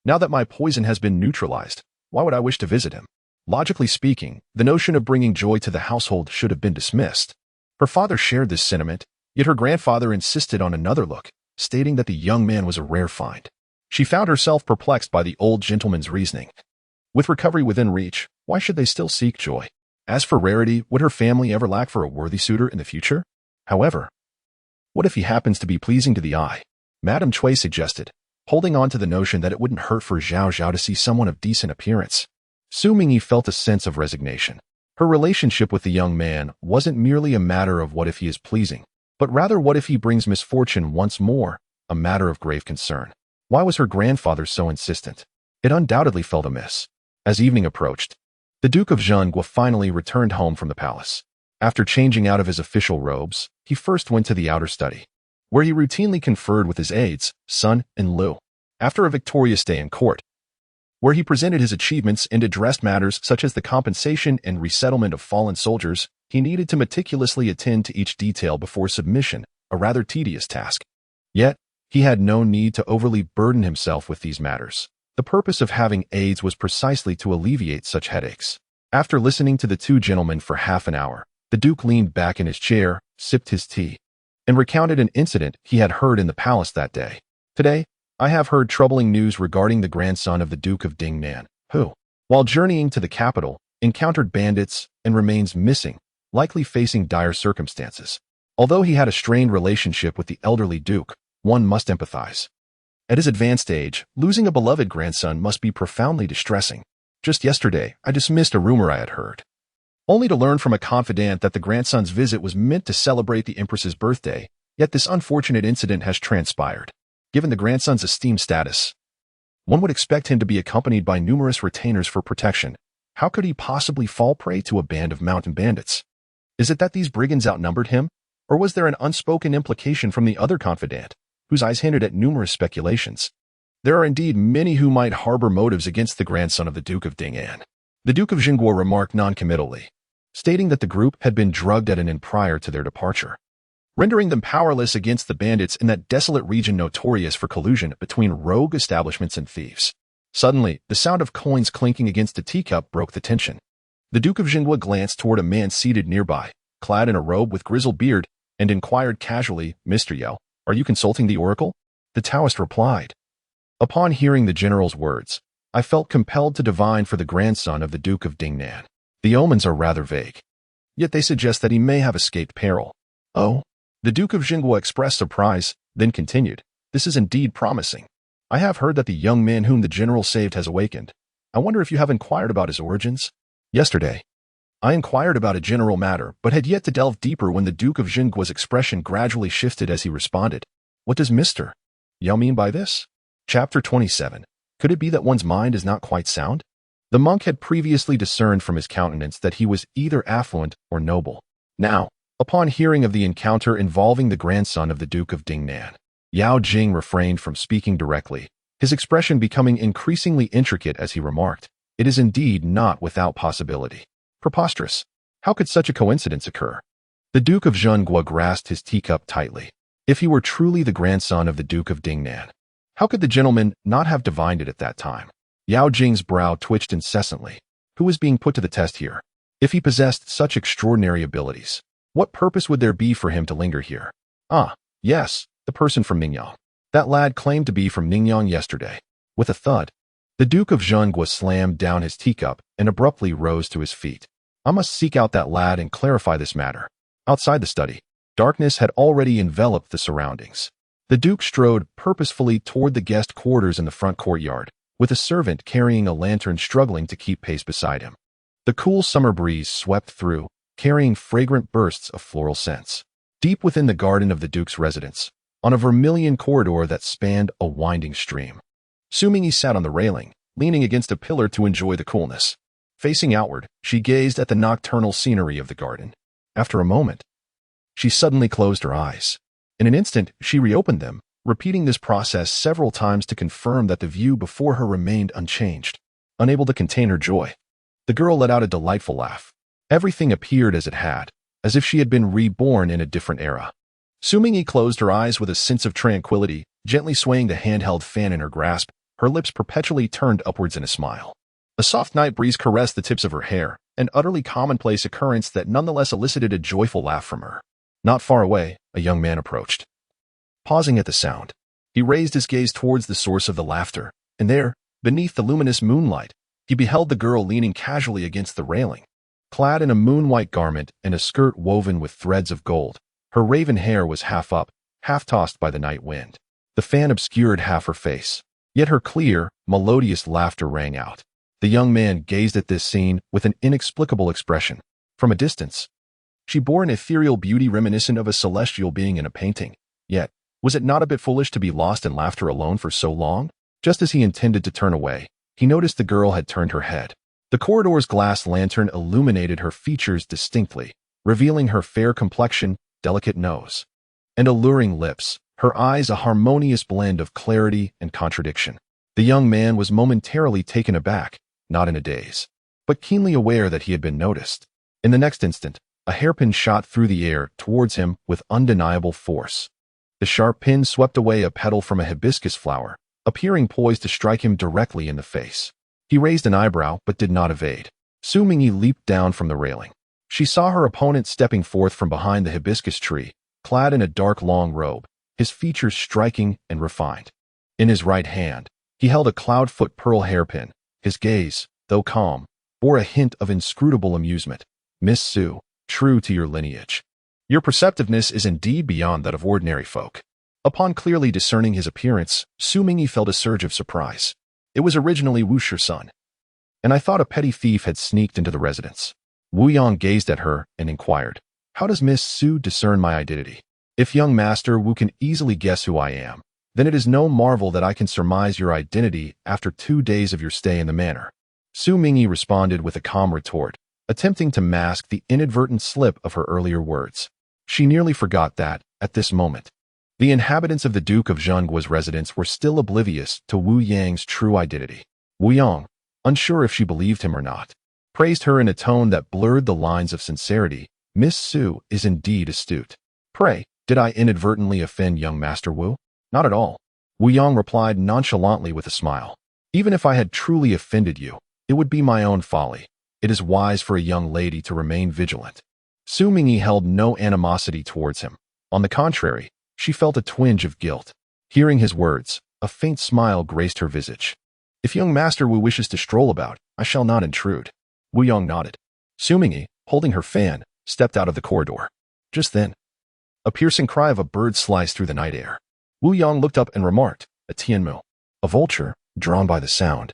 Now that my poison has been neutralized, why would I wish to visit him? Logically speaking, the notion of bringing joy to the household should have been dismissed. Her father shared this sentiment, yet her grandfather insisted on another look, stating that the young man was a rare find. She found herself perplexed by the old gentleman's reasoning. With recovery within reach, why should they still seek joy? As for rarity, would her family ever lack for a worthy suitor in the future? However, what if he happens to be pleasing to the eye? Madame Cui suggested, holding on to the notion that it wouldn't hurt for Zhao Zhao to see someone of decent appearance. Xu Mingyi felt a sense of resignation. Her relationship with the young man wasn't merely a matter of what if he is pleasing, but rather what if he brings misfortune once more, a matter of grave concern. Why was her grandfather so insistent? It undoubtedly felt amiss. As evening approached, the Duke of Zhengguo finally returned home from the palace. After changing out of his official robes, he first went to the outer study, where he routinely conferred with his aides, Sun and Lu. After a victorious day in court, where he presented his achievements and addressed matters such as the compensation and resettlement of fallen soldiers, he needed to meticulously attend to each detail before submission, a rather tedious task. Yet, he had no need to overly burden himself with these matters. The purpose of having aides was precisely to alleviate such headaches. After listening to the two gentlemen for half an hour, the Duke leaned back in his chair, sipped his tea, and recounted an incident he had heard in the palace that day. Today, I have heard troubling news regarding the grandson of the Duke of Dinnan, who, while journeying to the capital, encountered bandits and remains missing, likely facing dire circumstances. Although he had a strained relationship with the elderly Duke, one must empathize. At his advanced age, losing a beloved grandson must be profoundly distressing. Just yesterday, I dismissed a rumor I had heard, only to learn from a confidant that the grandson's visit was meant to celebrate the Empress's birthday, yet this unfortunate incident has transpired. Given the grandson's esteemed status, one would expect him to be accompanied by numerous retainers for protection. How could he possibly fall prey to a band of mountain bandits? Is it that these brigands outnumbered him, or was there an unspoken implication from the other confidant, whose eyes hinted at numerous speculations? There are indeed many who might harbor motives against the grandson of the Duke of Dinnan. The Duke of Zhengguo remarked noncommittally, stating that the group had been drugged at an inn prior to their departure, rendering them powerless against the bandits in that desolate region notorious for collusion between rogue establishments and thieves. Suddenly, the sound of coins clinking against a teacup broke the tension. The Duke of Zhengguo glanced toward a man seated nearby, clad in a robe with grizzled beard, and inquired casually, "Mr. Yao, are you consulting the oracle?" The Taoist replied. Upon hearing the general's words, I felt compelled to divine for the grandson of the Duke of Dinnan. The omens are rather vague, yet they suggest that he may have escaped peril. Oh? The Duke of Zhengguo expressed surprise, then continued, "This is indeed promising. I have heard that the young man whom the general saved has awakened. I wonder if you have inquired about his origins?" Yesterday, I inquired about a general matter, but had yet to delve deeper when the Duke of Zhengguo's expression gradually shifted as he responded. "What does Mr. Yao mean by this?" Chapter 27. Could it be that one's mind is not quite sound? The monk had previously discerned from his countenance that he was either affluent or noble. Now, upon hearing of the encounter involving the grandson of the Duke of Dinnan, Yao Jing refrained from speaking directly, his expression becoming increasingly intricate as he remarked, "It is indeed not without possibility. Preposterous. How could such a coincidence occur?" The Duke of Zhengguo grasped his teacup tightly. If he were truly the grandson of the Duke of Dinnan, how could the gentleman not have divined it at that time? Yao Jing's brow twitched incessantly. Who was being put to the test here? If he possessed such extraordinary abilities, what purpose would there be for him to linger here? Ah, yes, the person from Ningyan. That lad claimed to be from Ningyan yesterday. With a thud, the Duke of Zhengguo slammed down his teacup and abruptly rose to his feet. I must seek out that lad and clarify this matter. Outside the study, darkness had already enveloped the surroundings. The Duke strode purposefully toward the guest quarters in the front courtyard, with a servant carrying a lantern struggling to keep pace beside him. The cool summer breeze swept through, carrying fragrant bursts of floral scents. Deep within the garden of the Duke's residence, on a vermilion corridor that spanned a winding stream, Xu Mingyi sat on the railing, leaning against a pillar to enjoy the coolness. Facing outward, she gazed at the nocturnal scenery of the garden. After a moment, she suddenly closed her eyes. In an instant, she reopened them, repeating this process several times to confirm that the view before her remained unchanged. Unable to contain her joy, the girl let out a delightful laugh. Everything appeared as it had, as if she had been reborn in a different era. Xu Mingyi closed her eyes with a sense of tranquility, gently swaying the handheld fan in her grasp, her lips perpetually turned upwards in a smile. A soft night breeze caressed the tips of her hair, an utterly commonplace occurrence that nonetheless elicited a joyful laugh from her. Not far away, a young man approached. Pausing at the sound, he raised his gaze towards the source of the laughter, and there, beneath the luminous moonlight, he beheld the girl leaning casually against the railing. Clad in a moon-white garment and a skirt woven with threads of gold, her raven hair was half up, half tossed by the night wind. The fan obscured half her face, yet her clear, melodious laughter rang out. The young man gazed at this scene with an inexplicable expression. From a distance, she bore an ethereal beauty reminiscent of a celestial being in a painting. Yet, was it not a bit foolish to be lost in laughter alone for so long? Just as he intended to turn away, he noticed the girl had turned her head. The corridor's glass lantern illuminated her features distinctly, revealing her fair complexion, delicate nose, and alluring lips, her eyes a harmonious blend of clarity and contradiction. The young man was momentarily taken aback, not in a daze, but keenly aware that he had been noticed. In the next instant, a hairpin shot through the air towards him with undeniable force. The sharp pin swept away a petal from a hibiscus flower, appearing poised to strike him directly in the face. He raised an eyebrow but did not evade. Xu Mingyi leaped down from the railing. She saw her opponent stepping forth from behind the hibiscus tree, clad in a dark long robe, his features striking and refined. In his right hand, he held a cloud-foot pearl hairpin. His gaze, though calm, bore a hint of inscrutable amusement. "Miss Xu, true to your lineage, your perceptiveness is indeed beyond that of ordinary folk." Upon clearly discerning his appearance, Xu Mingyi felt a surge of surprise. It was originally Wu Shisun, and I thought a petty thief had sneaked into the residence. Wu Yang gazed at her and inquired, "How does Miss Xu discern my identity? If young Master Wu can easily guess who I am, then it is no marvel that I can surmise your identity after 2 days of your stay in the manor." Xu Mingyi responded with a calm retort, attempting to mask the inadvertent slip of her earlier words. She nearly forgot that, at this moment, the inhabitants of the Duke of Dinan's residence were still oblivious to Wu Yang's true identity. Wu Yang, unsure if she believed him or not, praised her in a tone that blurred the lines of sincerity. "Miss Xu is indeed astute. Pray, did I inadvertently offend young Master Wu?" "Not at all," Wu Yang replied nonchalantly with a smile. "Even if I had truly offended you, it would be my own folly. It is wise for a young lady to remain vigilant." Xu Mingyi held no animosity towards him. On the contrary, she felt a twinge of guilt. Hearing his words, a faint smile graced her visage. "If young Master Wu wishes to stroll about, I shall not intrude." Wu Yang nodded. Xu Mingyi, holding her fan, stepped out of the corridor. Just then, a piercing cry of a bird sliced through the night air. Wu Yang looked up and remarked, "A tianmu." A vulture, drawn by the sound,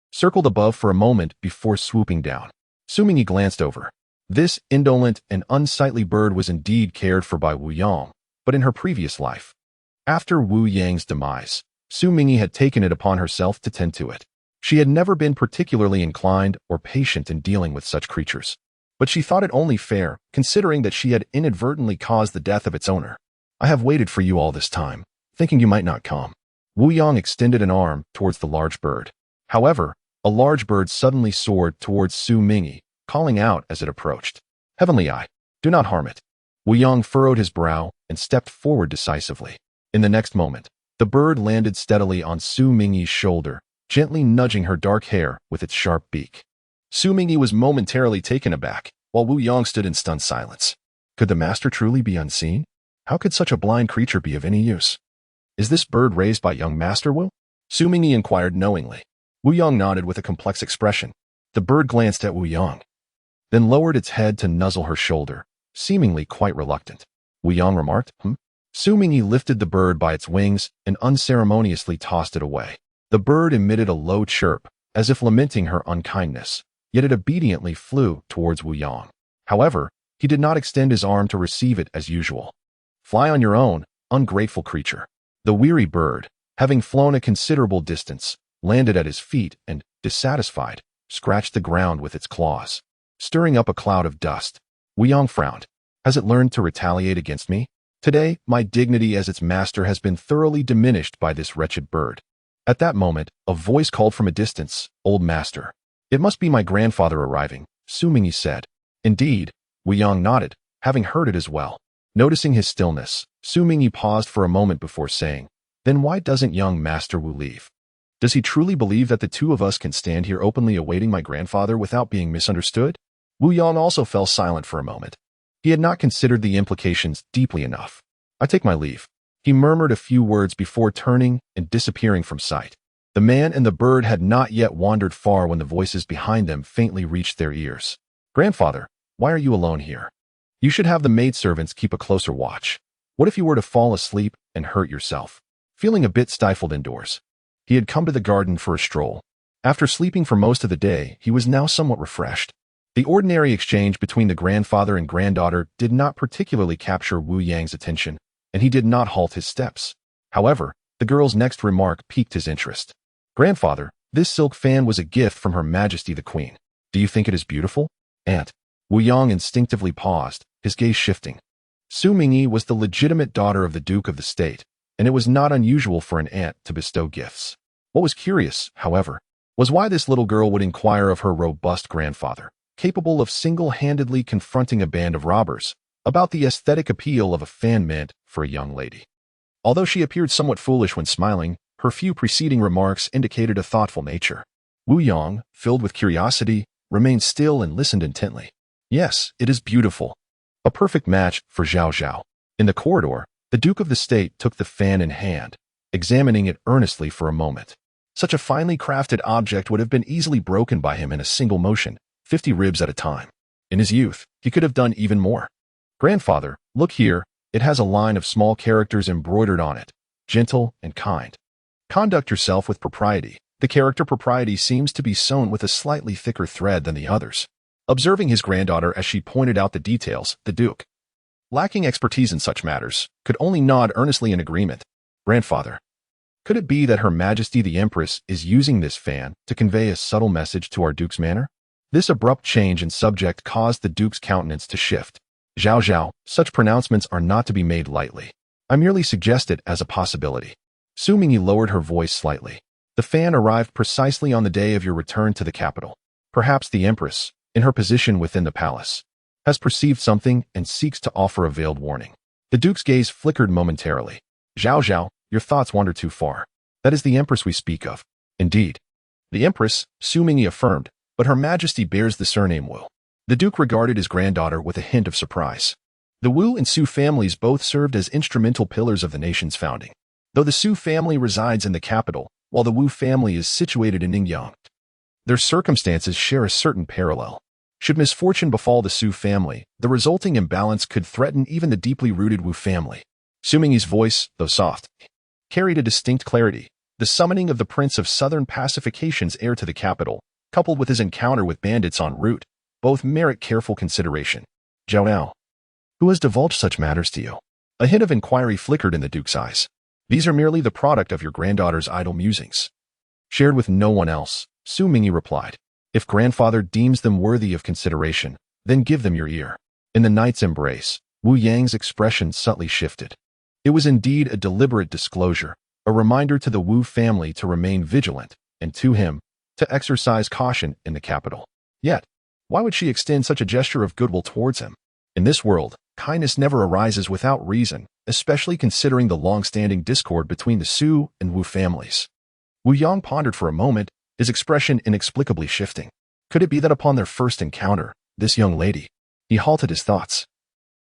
circled above for a moment before swooping down. Xu Mingyi glanced over. This indolent and unsightly bird was indeed cared for by Wu Yang, but in her previous life. After Wu Yang's demise, Xu Mingyi had taken it upon herself to tend to it. She had never been particularly inclined or patient in dealing with such creatures, but she thought it only fair, considering that she had inadvertently caused the death of its owner. "I have waited for you all this time, thinking you might not come." Wu Yang extended an arm towards the large bird. However, a large bird suddenly soared towards Xu Mingyi, calling out as it approached, "Heavenly Eye, do not harm it." Wu Yang furrowed his brow and stepped forward decisively. In the next moment, the bird landed steadily on Xu Mingyi's shoulder, gently nudging her dark hair with its sharp beak. Xu Mingyi was momentarily taken aback, while Wu Yang stood in stunned silence. Could the master truly be unseen? How could such a blind creature be of any use? "Is this bird raised by young Master Wu?" Xu Mingyi inquired knowingly. Wu Yang nodded with a complex expression. The bird glanced at Wu Yang, then lowered its head to nuzzle her shoulder, seemingly quite reluctant. Wu Yang remarked, Xu Mingyi lifted the bird by its wings and unceremoniously tossed it away. The bird emitted a low chirp, as if lamenting her unkindness, yet it obediently flew towards Wu Yang. However, he did not extend his arm to receive it as usual. "Fly on your own, ungrateful creature." The weary bird, having flown a considerable distance, landed at his feet and, dissatisfied, scratched the ground with its claws, stirring up a cloud of dust. Wu Yang frowned. "Has it learned to retaliate against me? Today, my dignity as its master has been thoroughly diminished by this wretched bird." At that moment, a voice called from a distance, "Old master." "It must be my grandfather arriving," Xu Mingyi said. "Indeed," Wu Yang nodded, having heard it as well. Noticing his stillness, Xu Mingyi paused for a moment before saying, "Then why doesn't young Master Wu leave?" Does he truly believe that the two of us can stand here openly awaiting my grandfather without being misunderstood? Wu Yang also fell silent for a moment. He had not considered the implications deeply enough. I take my leave. He murmured a few words before turning and disappearing from sight. The man and the bird had not yet wandered far when the voices behind them faintly reached their ears. Grandfather, why are you alone here? You should have the maidservants keep a closer watch. What if you were to fall asleep and hurt yourself? Feeling a bit stifled indoors, he had come to the garden for a stroll. After sleeping for most of the day, he was now somewhat refreshed. The ordinary exchange between the grandfather and granddaughter did not particularly capture Wu Yang's attention, and he did not halt his steps. However, the girl's next remark piqued his interest. Grandfather, this silk fan was a gift from Her Majesty the Queen. Do you think it is beautiful? Aunt. Wu Yang instinctively paused, his gaze shifting. Xu Mingyi was the legitimate daughter of the Duke of the State, and it was not unusual for an aunt to bestow gifts. What was curious, however, was why this little girl would inquire of her robust grandfather, capable of single-handedly confronting a band of robbers, about the aesthetic appeal of a fan meant for a young lady. Although she appeared somewhat foolish when smiling, her few preceding remarks indicated a thoughtful nature. Wu Yang, filled with curiosity, remained still and listened intently. Yes, it is beautiful. A perfect match for Zhao Zhao. In the corridor, the Duke of the State took the fan in hand, examining it earnestly for a moment. Such a finely crafted object would have been easily broken by him in a single motion, 50 ribs at a time. In his youth, he could have done even more. Grandfather, look here, it has a line of small characters embroidered on it, gentle and kind. Conduct yourself with propriety. The character propriety seems to be sewn with a slightly thicker thread than the others. Observing his granddaughter as she pointed out the details, the Duke, lacking expertise in such matters, could only nod earnestly in agreement. Grandfather, could it be that Her Majesty the Empress is using this fan to convey a subtle message to our Duke's manner? This abrupt change in subject caused the Duke's countenance to shift. Zhao Zhao, such pronouncements are not to be made lightly. I merely suggest it as a possibility. Xu Mingyi lowered her voice slightly. The fan arrived precisely on the day of your return to the capital. Perhaps the Empress, in her position within the palace, has perceived something and seeks to offer a veiled warning. The Duke's gaze flickered momentarily. Zhao Zhao, your thoughts wander too far. That is the Empress we speak of. Indeed. The Empress, Xu Mingyi affirmed, but Her Majesty bears the surname Wu. The Duke regarded his granddaughter with a hint of surprise. The Wu and Xu families both served as instrumental pillars of the nation's founding. Though the Xu family resides in the capital, while the Wu family is situated in Ningyan, their circumstances share a certain parallel. Should misfortune befall the Xu family, the resulting imbalance could threaten even the deeply rooted Wu family. Xu Mingyi's voice, though soft, carried a distinct clarity. The summoning of the Prince of Southern Pacification's heir to the capital, coupled with his encounter with bandits en route, both merit careful consideration. Zhao Zhao, who has divulged such matters to you? A hint of inquiry flickered in the Duke's eyes. These are merely the product of your granddaughter's idle musings. Shared with no one else, Xu Mingyi replied. If grandfather deems them worthy of consideration, then give them your ear. In the knight's embrace, Wu Yang's expression subtly shifted. It was indeed a deliberate disclosure, a reminder to the Wu family to remain vigilant, and to him, to exercise caution in the capital. Yet, why would she extend such a gesture of goodwill towards him? In this world, kindness never arises without reason, especially considering the long-standing discord between the Xu and Wu families. Wu Yang pondered for a moment, his expression inexplicably shifting. Could it be that upon their first encounter, this young lady, he halted his thoughts,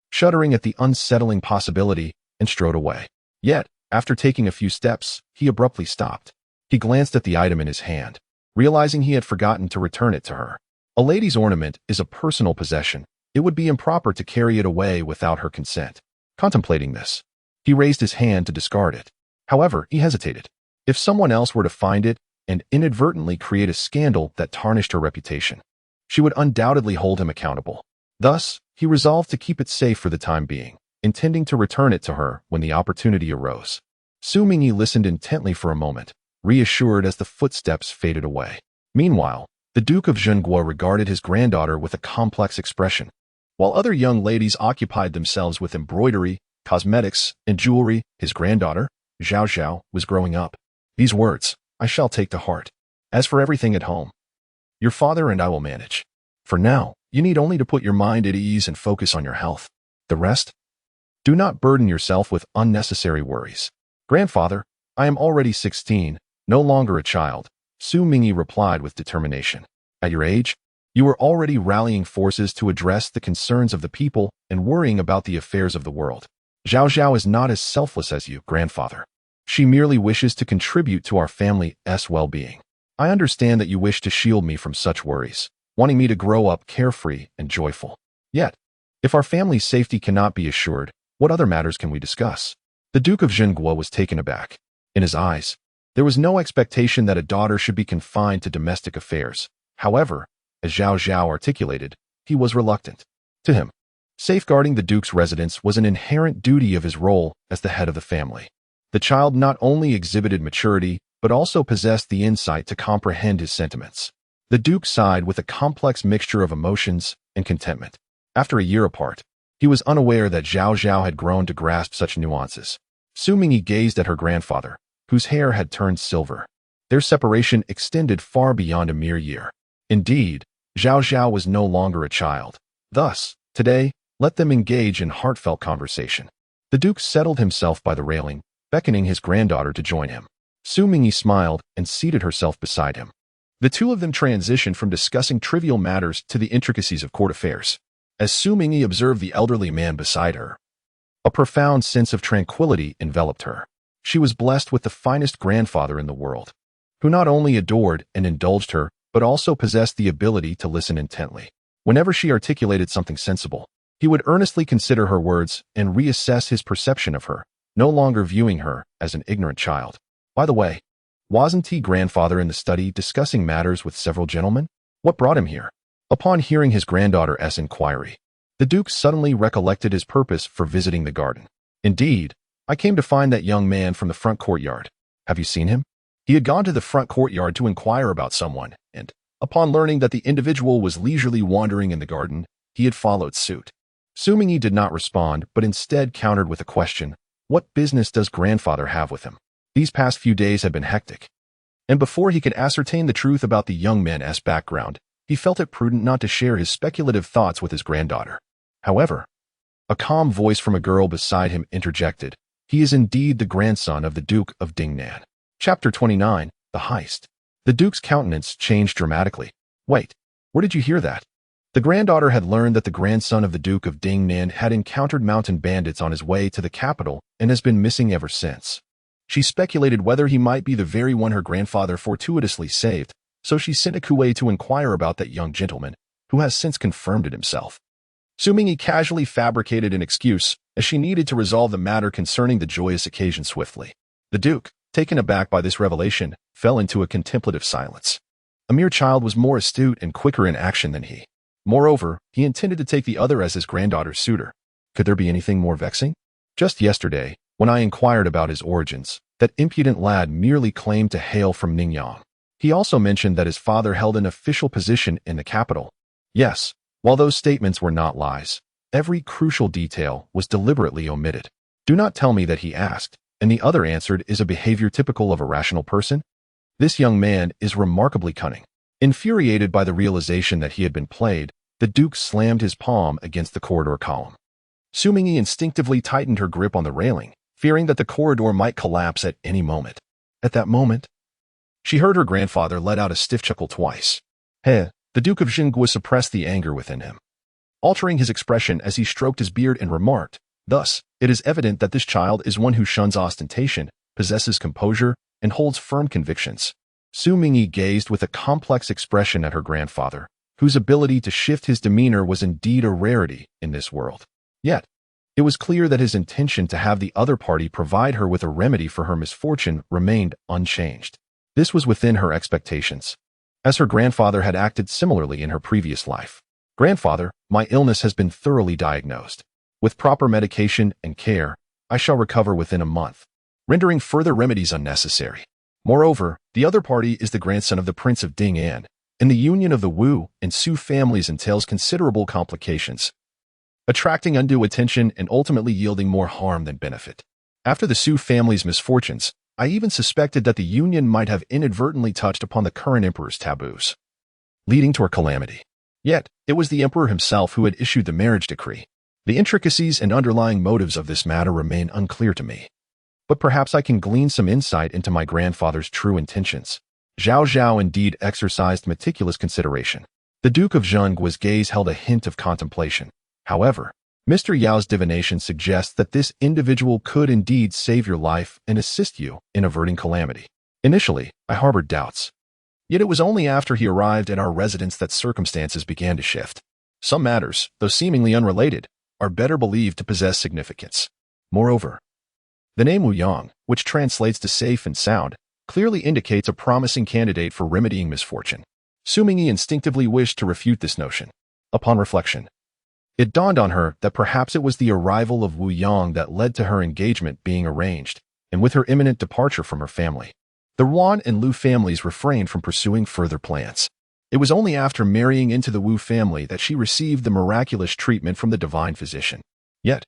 shuddering at the unsettling possibility, and strode away. Yet, after taking a few steps, he abruptly stopped. He glanced at the item in his hand, realizing he had forgotten to return it to her. A lady's ornament is a personal possession. It would be improper to carry it away without her consent. Contemplating this, he raised his hand to discard it. However, he hesitated. If someone else were to find it and inadvertently create a scandal that tarnished her reputation, she would undoubtedly hold him accountable. Thus, he resolved to keep it safe for the time being, intending to return it to her when the opportunity arose. Xu Mingyi listened intently for a moment, reassured as the footsteps faded away. Meanwhile, the Duke of Zhenguo regarded his granddaughter with a complex expression. While other young ladies occupied themselves with embroidery, cosmetics, and jewelry, his granddaughter, Zhao Zhao, was growing up. These words, I shall take to heart. As for everything at home, your father and I will manage. For now, you need only to put your mind at ease and focus on your health. The rest? Do not burden yourself with unnecessary worries. Grandfather, I am already 16, No longer a child, Xu Mingyi replied with determination. At your age, you were already rallying forces to address the concerns of the people and worrying about the affairs of the world. Zhao Zhao is not as selfless as you, grandfather. She merely wishes to contribute to our family's well-being. I understand that you wish to shield me from such worries, wanting me to grow up carefree and joyful. Yet, if our family's safety cannot be assured, what other matters can we discuss? The Duke of Zhenguo was taken aback. In his eyes, there was no expectation that a daughter should be confined to domestic affairs. However, as Zhao Zhao articulated, he was reluctant. To him, safeguarding the Duke's residence was an inherent duty of his role as the head of the family. The child not only exhibited maturity, but also possessed the insight to comprehend his sentiments. The Duke sighed with a complex mixture of emotions and contentment. After a year apart, he was unaware that Zhao Zhao had grown to grasp such nuances. Xu Mingyi gazed at her grandfather, whose hair had turned silver. Their separation extended far beyond a mere year. Indeed, Zhao Zhao was no longer a child. Thus, today, let them engage in heartfelt conversation. The Duke settled himself by the railing, beckoning his granddaughter to join him. Xu Mingyi smiled and seated herself beside him. The two of them transitioned from discussing trivial matters to the intricacies of court affairs. As Xu Mingyi observed the elderly man beside her, a profound sense of tranquility enveloped her. She was blessed with the finest grandfather in the world, who not only adored and indulged her, but also possessed the ability to listen intently. Whenever she articulated something sensible, he would earnestly consider her words and reassess his perception of her, no longer viewing her as an ignorant child. By the way, wasn't he grandfather in the study discussing matters with several gentlemen? What brought him here? Upon hearing his granddaughter's inquiry, the Duke suddenly recollected his purpose for visiting the garden. Indeed, I came to find that young man from the front courtyard. Have you seen him? He had gone to the front courtyard to inquire about someone, and, upon learning that the individual was leisurely wandering in the garden, he had followed suit. Xu Mingyi did not respond, but instead countered with a question. What business does grandfather have with him? These past few days had been hectic, and before he could ascertain the truth about the young man's background, he felt it prudent not to share his speculative thoughts with his granddaughter. However, a calm voice from a girl beside him interjected. He is indeed the grandson of the Duke of Dinnan. Chapter 29, The Heist. The Duke's countenance changed dramatically. Wait, where did you hear that? The granddaughter had learned that the grandson of the Duke of Dinnan had encountered mountain bandits on his way to the capital and has been missing ever since. She speculated whether he might be the very one her grandfather fortuitously saved, so she sent a Kuei to inquire about that young gentleman, who has since confirmed it himself. Xu Mingyi casually fabricated an excuse, as she needed to resolve the matter concerning the joyous occasion swiftly. The Duke, taken aback by this revelation, fell into a contemplative silence. A mere child was more astute and quicker in action than he. Moreover, he intended to take the other as his granddaughter's suitor. Could there be anything more vexing? Just yesterday, when I inquired about his origins, that impudent lad merely claimed to hail from Ningyang. He also mentioned that his father held an official position in the capital. Yes, while those statements were not lies, every crucial detail was deliberately omitted. Do not tell me that he asked, and the other answered is a behavior typical of a rational person? This young man is remarkably cunning. Infuriated by the realization that he had been played, the Duke slammed his palm against the corridor column. Xu Mingyi instinctively tightened her grip on the railing, fearing that the corridor might collapse at any moment. At that moment, she heard her grandfather let out a stiff chuckle twice. The Duke of Zhenguo suppressed the anger within him, altering his expression as he stroked his beard and remarked, "Thus, it is evident that this child is one who shuns ostentation, possesses composure, and holds firm convictions." Xu Mingyi gazed with a complex expression at her grandfather, whose ability to shift his demeanor was indeed a rarity in this world. Yet, it was clear that his intention to have the other party provide her with a remedy for her misfortune remained unchanged. This was within her expectations, as her grandfather had acted similarly in her previous life. "Grandfather, my illness has been thoroughly diagnosed. With proper medication and care, I shall recover within a month, rendering further remedies unnecessary. Moreover, the other party is the grandson of the Prince of Dinnan, and the union of the Wu and Su families entails considerable complications, attracting undue attention and ultimately yielding more harm than benefit. After the Su family's misfortunes, I even suspected that the union might have inadvertently touched upon the current emperor's taboos, leading to a calamity. Yet, it was the emperor himself who had issued the marriage decree. The intricacies and underlying motives of this matter remain unclear to me. but perhaps I can glean some insight into my grandfather's true intentions. Zhao Zhao indeed exercised meticulous consideration. The Duke of Zhengguo's gaze held a hint of contemplation. However, Mr. Yao's divination suggests that this individual could indeed save your life and assist you in averting calamity. Initially, I harbored doubts. Yet it was only after he arrived at our residence that circumstances began to shift. Some matters, though seemingly unrelated, are better believed to possess significance. Moreover, the name Wu Yang, which translates to safe and sound, clearly indicates a promising candidate for remedying misfortune. Xu Mingyi instinctively wished to refute this notion. Upon reflection, it dawned on her that perhaps it was the arrival of Wu Yang that led to her engagement being arranged, and with her imminent departure from her family. The Yuan and Lu families refrained from pursuing further plans. It was only after marrying into the Wu family that she received the miraculous treatment from the divine physician. Yet,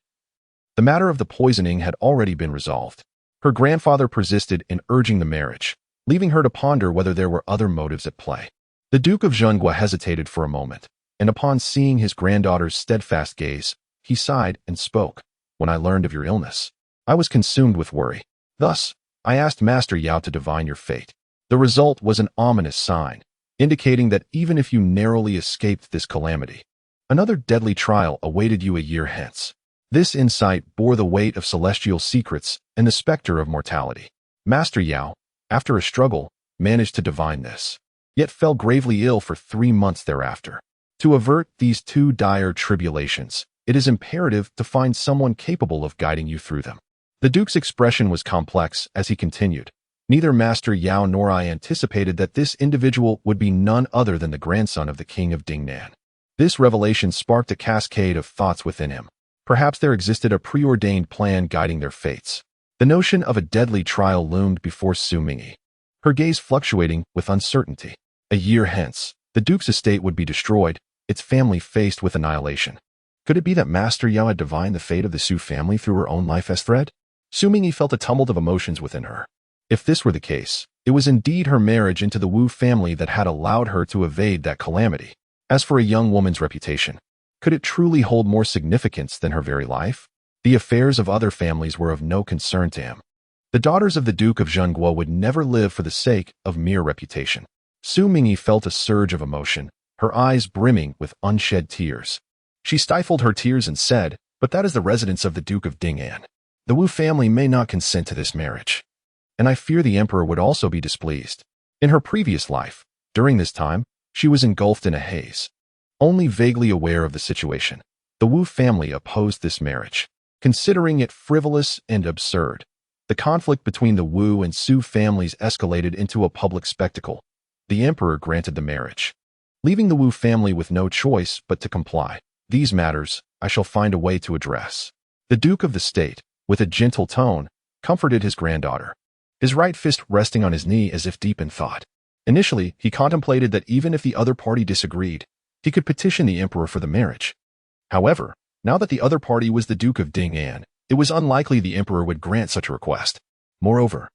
the matter of the poisoning had already been resolved. Her grandfather persisted in urging the marriage, leaving her to ponder whether there were other motives at play. The Duke of Zhengguo hesitated for a moment, and upon seeing his granddaughter's steadfast gaze, he sighed and spoke. When I learned of your illness, I was consumed with worry. Thus, I asked Master Yao to divine your fate. The result was an ominous sign, indicating that even if you narrowly escaped this calamity, another deadly trial awaited you a year hence. This insight bore the weight of celestial secrets and the specter of mortality. Master Yao, after a struggle, managed to divine this, yet fell gravely ill for 3 months thereafter. To avert these two dire tribulations, it is imperative to find someone capable of guiding you through them. The Duke's expression was complex as he continued. Neither Master Yao nor I anticipated that this individual would be none other than the grandson of the King of Dinnan. This revelation sparked a cascade of thoughts within him. Perhaps there existed a preordained plan guiding their fates. The notion of a deadly trial loomed before Xu Mingyi, her gaze fluctuating with uncertainty. A year hence, the Duke's estate would be destroyed, its family faced with annihilation. Could it be that Master Yao had divined the fate of the Xu family through her own life as thread? Xu Mingyi felt a tumult of emotions within her. If this were the case, it was indeed her marriage into the Wu family that had allowed her to evade that calamity. As for a young woman's reputation, could it truly hold more significance than her very life? The affairs of other families were of no concern to him. The daughters of the Duke of Zhengguo would never live for the sake of mere reputation. Xu Mingyi felt a surge of emotion, her eyes brimming with unshed tears. She stifled her tears and said, "But that is the residence of the Duke of Dinnan. The Wu family may not consent to this marriage, and I fear the emperor would also be displeased." In her previous life, during this time, she was engulfed in a haze. Only vaguely aware of the situation, the Wu family opposed this marriage, considering it frivolous and absurd. The conflict between the Wu and Xu families escalated into a public spectacle. The emperor granted the marriage, leaving the Wu family with no choice but to comply. These matters I shall find a way to address. The Duke of the State, with a gentle tone, comforted his granddaughter, his right fist resting on his knee as if deep in thought. Initially, he contemplated that even if the other party disagreed, he could petition the emperor for the marriage. However, now that the other party was the Duke of Dinnan, it was unlikely the emperor would grant such a request. Moreover,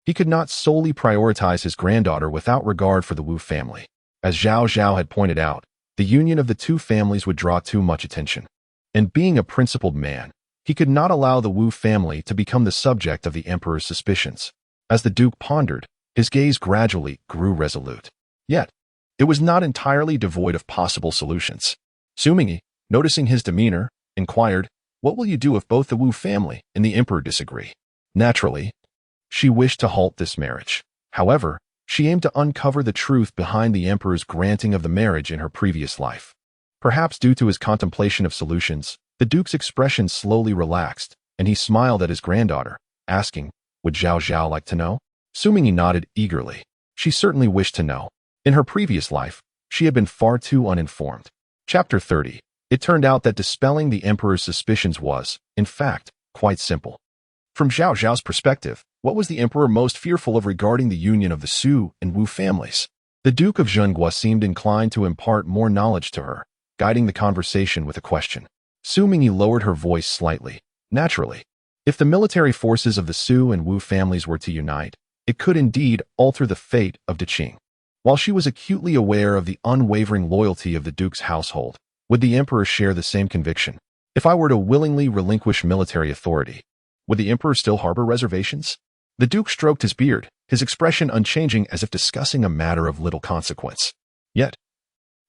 he could not solely prioritize his granddaughter without regard for the Wu family. As Zhao Zhao had pointed out, the union of the two families would draw too much attention. And being a principled man, he could not allow the Wu family to become the subject of the emperor's suspicions. As the Duke pondered, his gaze gradually grew resolute. Yet, it was not entirely devoid of possible solutions. Xu Mingyi, noticing his demeanor, inquired, "What will you do if both the Wu family and the emperor disagree?" Naturally, she wished to halt this marriage. However, she aimed to uncover the truth behind the emperor's granting of the marriage in her previous life. Perhaps due to his contemplation of solutions, the Duke's expression slowly relaxed, and he smiled at his granddaughter, asking, "Would Zhao Zhao like to know?" Xu Mingyi nodded eagerly. She certainly wished to know. In her previous life, she had been far too uninformed. Chapter 30. It turned out that dispelling the emperor's suspicions was, in fact, quite simple. From Zhao Zhao's perspective, what was the emperor most fearful of regarding the union of the Xu and Wu families? The Duke of Zhengguo seemed inclined to impart more knowledge to her, guiding the conversation with a question. Xu Mingyi lowered her voice slightly. Naturally, if the military forces of the Xu and Wu families were to unite, it could indeed alter the fate of Deqing. While she was acutely aware of the unwavering loyalty of the Duke's household, would the emperor share the same conviction? If I were to willingly relinquish military authority, Would the emperor still harbor reservations? The duke stroked his beard, his expression unchanging as if discussing a matter of little consequence. Yet,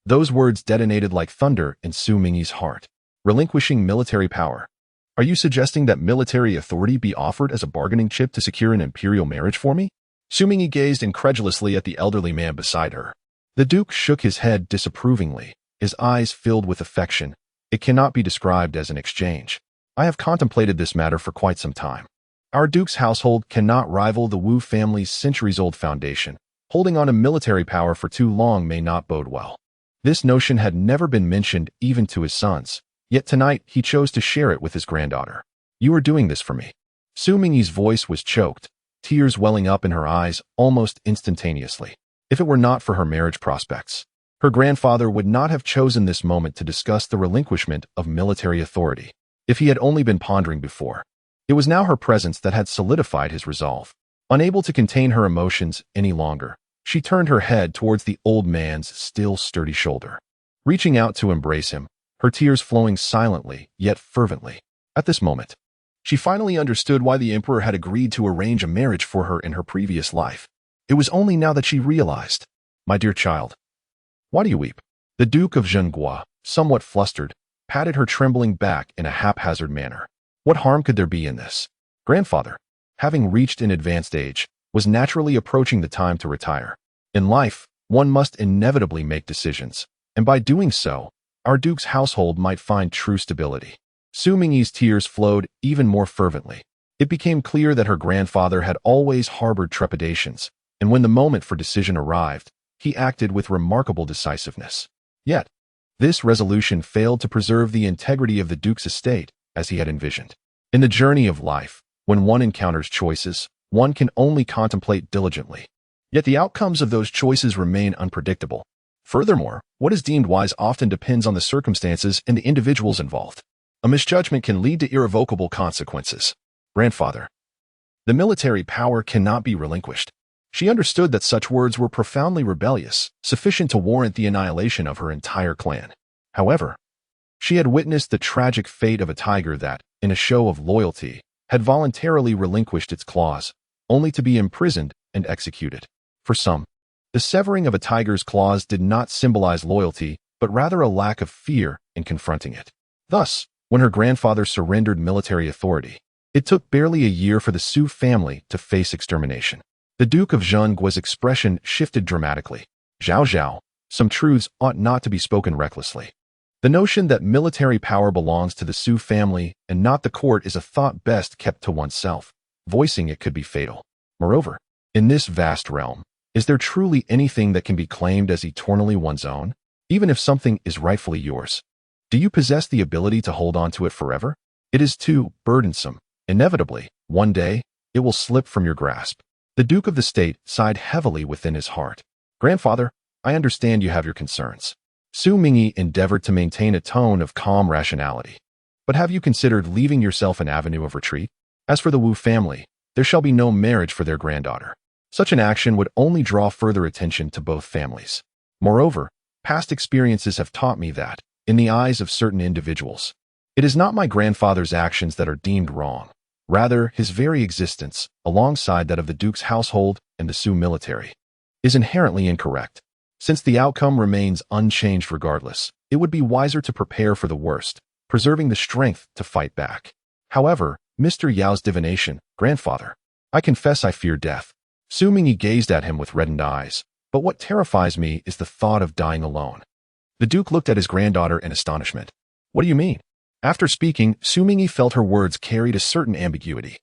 those words detonated like thunder in Xu Mingyi's heart. Relinquishing military power. Are you suggesting that military authority be offered as a bargaining chip to secure an imperial marriage for me? Xu Mingyi gazed incredulously at the elderly man beside her. The duke shook his head disapprovingly, his eyes filled with affection. It cannot be described as an exchange. I have contemplated this matter for quite some time. Our duke's household cannot rival the Wu family's centuries-old foundation. Holding on to military power for too long may not bode well. This notion had never been mentioned even to his sons, yet tonight he chose to share it with his granddaughter. You are doing this for me. Xu Mingyi's voice was choked, tears welling up in her eyes almost instantaneously. If it were not for her marriage prospects, her grandfather would not have chosen this moment to discuss the relinquishment of military authority. If he had only been pondering before, it was now her presence that had solidified his resolve. Unable to contain her emotions any longer, she turned her head towards the old man's still sturdy shoulder. Reaching out to embrace him, her tears flowing silently yet fervently. At this moment, she finally understood why the emperor had agreed to arrange a marriage for her in her previous life. It was only now that she realized. My dear child, why do you weep? The Duke of Zhengguo, somewhat flustered, patted her trembling back in a haphazard manner. What harm could there be in this? Grandfather, having reached an advanced age, was naturally approaching the time to retire. In life, one must inevitably make decisions, and by doing so, our duke's household might find true stability. Xu Mingyi's tears flowed even more fervently. It became clear that her grandfather had always harbored trepidations, and when the moment for decision arrived, he acted with remarkable decisiveness. Yet, this resolution failed to preserve the integrity of the duke's estate as he had envisioned. In the journey of life, when one encounters choices, one can only contemplate diligently. Yet the outcomes of those choices remain unpredictable. Furthermore, what is deemed wise often depends on the circumstances and the individuals involved. A misjudgment can lead to irrevocable consequences. Grandfather, the military power cannot be relinquished. She understood that such words were profoundly rebellious, sufficient to warrant the annihilation of her entire clan. However, she had witnessed the tragic fate of a tiger that, in a show of loyalty, had voluntarily relinquished its claws, only to be imprisoned and executed. For some, the severing of a tiger's claws did not symbolize loyalty, but rather a lack of fear in confronting it. Thus, when her grandfather surrendered military authority, it took barely a year for the Xu family to face extermination. The Duke of Zhengguo's expression shifted dramatically. Zhao Zhao, some truths ought not to be spoken recklessly. The notion that military power belongs to the Xu family and not the court is a thought best kept to oneself. Voicing it could be fatal. Moreover, in this vast realm, is there truly anything that can be claimed as eternally one's own, even if something is rightfully yours? Do you possess the ability to hold on to it forever? It is too burdensome. Inevitably, one day, it will slip from your grasp. The Duke of the State sighed heavily within his heart. Grandfather, I understand you have your concerns. Xu Mingyi endeavored to maintain a tone of calm rationality. But have you considered leaving yourself an avenue of retreat? As for the Wu family, there shall be no marriage for their granddaughter. Such an action would only draw further attention to both families. Moreover, past experiences have taught me that, in the eyes of certain individuals, it is not my grandfather's actions that are deemed wrong. Rather, his very existence, alongside that of the Duke's household and the Xu military, is inherently incorrect. Since the outcome remains unchanged regardless, it would be wiser to prepare for the worst, preserving the strength to fight back. However, Mr. Yao's divination, grandfather, I confess I fear death. Xu Mingyi gazed at him with reddened eyes, but what terrifies me is the thought of dying alone. The Duke looked at his granddaughter in astonishment. What do you mean? After speaking, Xu Mingyi felt her words carried a certain ambiguity,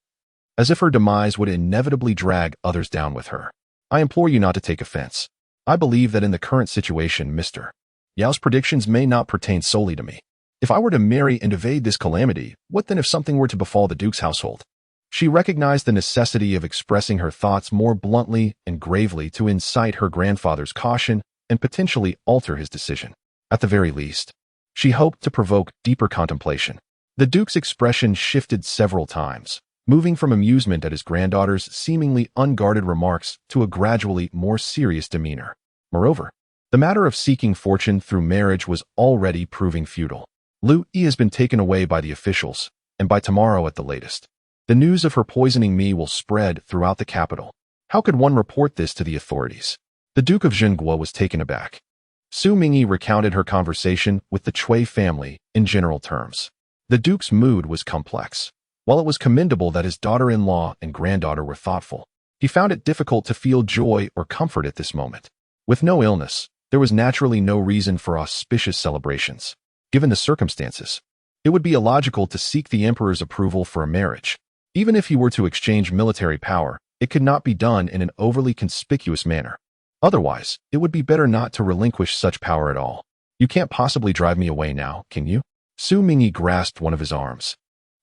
as if her demise would inevitably drag others down with her. I implore you not to take offense. I believe that in the current situation, Mr. Yao's predictions may not pertain solely to me. If I were to marry and evade this calamity, what then if something were to befall the Duke's household? She recognized the necessity of expressing her thoughts more bluntly and gravely to incite her grandfather's caution and potentially alter his decision. At the very least, she hoped to provoke deeper contemplation. The Duke's expression shifted several times, moving from amusement at his granddaughter's seemingly unguarded remarks to a gradually more serious demeanor. Moreover, the matter of seeking fortune through marriage was already proving futile. Lu Yi has been taken away by the officials, and by tomorrow at the latest, The news of her poisoning me will spread throughout the capital. How could one report this to the authorities? The Duke of Dinnan was taken aback. Xu Mingyi recounted her conversation with the Cui family in general terms. The Duke's mood was complex. While it was commendable that his daughter-in-law and granddaughter were thoughtful, he found it difficult to feel joy or comfort at this moment. With no illness, there was naturally no reason for auspicious celebrations. Given the circumstances, it would be illogical to seek the emperor's approval for a marriage. Even if he were to exchange military power, it could not be done in an overly conspicuous manner. Otherwise, it would be better not to relinquish such power at all. You can't possibly drive me away now, can you? Xu Mingyi grasped one of his arms.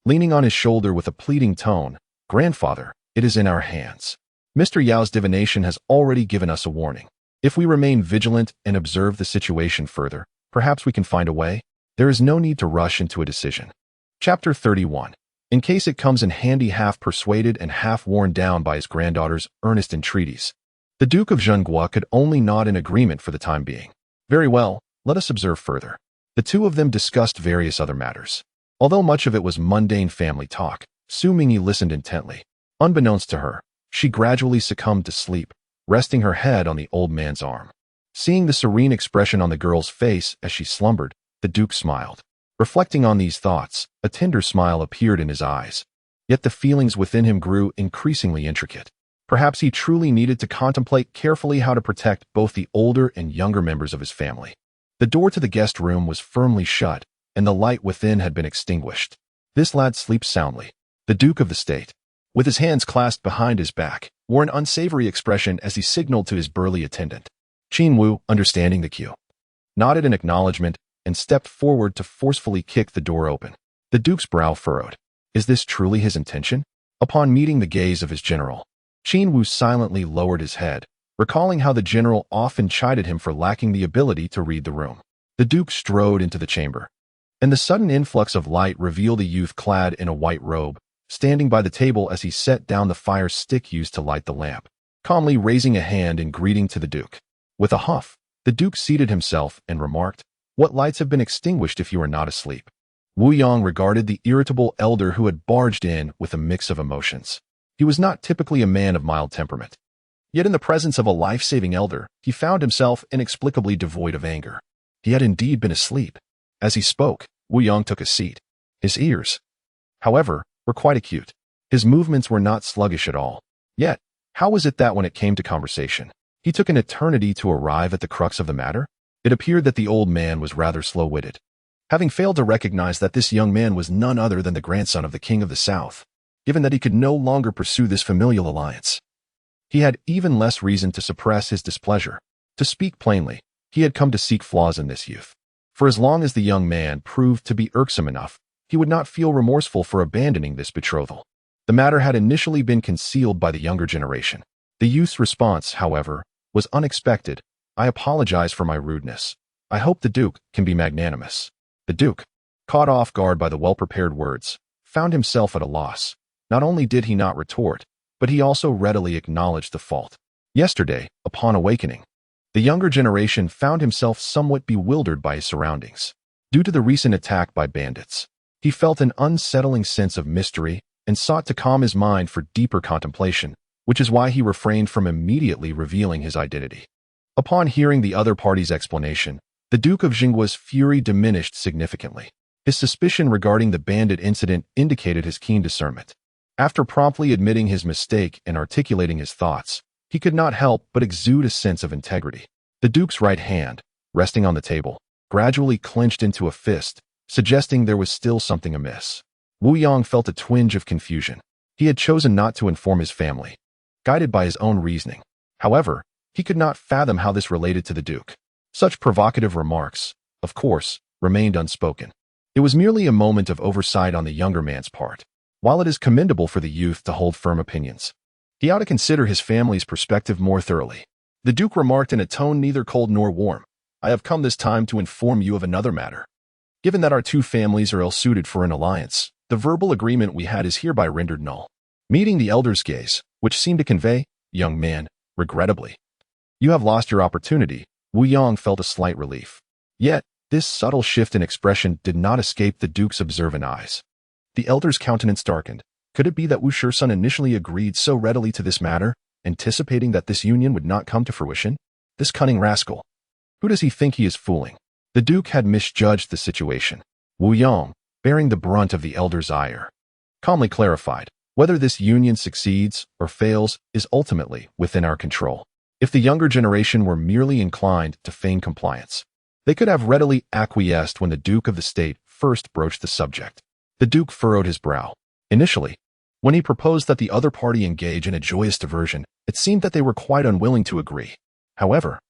Leaning on his shoulder with a pleading tone, "Grandfather, it is in our hands. Mr. Yao's divination has already given us a warning. If we remain vigilant and observe the situation further, perhaps we can find a way. There is no need to rush into a decision." Chapter 31. In case it comes in handy, half persuaded and half worn down by his granddaughter's earnest entreaties, the Duke of Dinnan could only nod in agreement for the time being. Very well, let us observe further. The two of them discussed various other matters. Although much of it was mundane family talk, Xu Mingyi listened intently. Unbeknownst to her, she gradually succumbed to sleep, resting her head on the old man's arm. Seeing the serene expression on the girl's face as she slumbered, the Duke smiled. Reflecting on these thoughts, a tender smile appeared in his eyes. Yet the feelings within him grew increasingly intricate. Perhaps he truly needed to contemplate carefully how to protect both the older and younger members of his family. The door to the guest room was firmly shut, and the light within had been extinguished. This lad sleeps soundly. The Duke of the State, with his hands clasped behind his back, wore an unsavory expression as he signaled to his burly attendant. Qin Wu, understanding the cue, nodded in acknowledgement and stepped forward to forcefully kick the door open. The Duke's brow furrowed. Is this truly his intention? Upon meeting the gaze of his general, Qin Wu silently lowered his head, recalling how the general often chided him for lacking the ability to read the room. The Duke strode into the chamber, and the sudden influx of light revealed a youth clad in a white robe, standing by the table as he set down the fire stick used to light the lamp, calmly raising a hand in greeting to the Duke. With a huff, the Duke seated himself and remarked, "What lights have been extinguished if you are not asleep?" Wu Yang regarded the irritable elder who had barged in with a mix of emotions. He was not typically a man of mild temperament. Yet in the presence of a life-saving elder, he found himself inexplicably devoid of anger. He had indeed been asleep. As he spoke, Wu Yang took a seat. His ears, however, were quite acute. His movements were not sluggish at all. Yet, how was it that when it came to conversation, he took an eternity to arrive at the crux of the matter? It appeared that the old man was rather slow-witted, having failed to recognize that this young man was none other than the grandson of the King of the South. Given that he could no longer pursue this familial alliance, he had even less reason to suppress his displeasure. To speak plainly, he had come to seek flaws in this youth. For as long as the young man proved to be irksome enough, he would not feel remorseful for abandoning this betrothal. The matter had initially been concealed by the younger generation. The youth's response, however, was unexpected. "I apologize for my rudeness. I hope the Duke can be magnanimous." The Duke, caught off guard by the well-prepared words, found himself at a loss. Not only did he not retort, but he also readily acknowledged the fault. Yesterday, upon awakening, the younger generation found himself somewhat bewildered by his surroundings. Due to the recent attack by bandits, he felt an unsettling sense of mystery and sought to calm his mind for deeper contemplation, which is why he refrained from immediately revealing his identity. Upon hearing the other party's explanation, the Duke of Dingan's fury diminished significantly. His suspicion regarding the bandit incident indicated his keen discernment. After promptly admitting his mistake and articulating his thoughts, he could not help but exude a sense of integrity. The Duke's right hand, resting on the table, gradually clenched into a fist, suggesting there was still something amiss. Wu Yang felt a twinge of confusion. He had chosen not to inform his family, guided by his own reasoning. However, he could not fathom how this related to the Duke. Such provocative remarks, of course, remained unspoken. It was merely a moment of oversight on the younger man's part. While it is commendable for the youth to hold firm opinions, he ought to consider his family's perspective more thoroughly. The Duke remarked in a tone neither cold nor warm, "I have come this time to inform you of another matter. Given that our two families are ill-suited for an alliance, the verbal agreement we had is hereby rendered null." Meeting the elder's gaze, which seemed to convey, "Young man, regrettably, you have lost your opportunity," Wu Yang felt a slight relief. Yet, this subtle shift in expression did not escape the Duke's observant eyes. The elder's countenance darkened, Could it be that Wu Shisun initially agreed so readily to this matter, anticipating that this union would not come to fruition? This cunning rascal. Who does he think he is fooling? The Duke had misjudged the situation. Wu Yong, bearing the brunt of the elder's ire, calmly clarified, whether this union succeeds or fails is ultimately within our control. If the younger generation were merely inclined to feign compliance, they could have readily acquiesced when the Duke of the State first broached the subject. The Duke furrowed his brow. Initially, when he proposed that the other party engage in a joyous diversion, it seemed that they were quite unwilling to agree. However,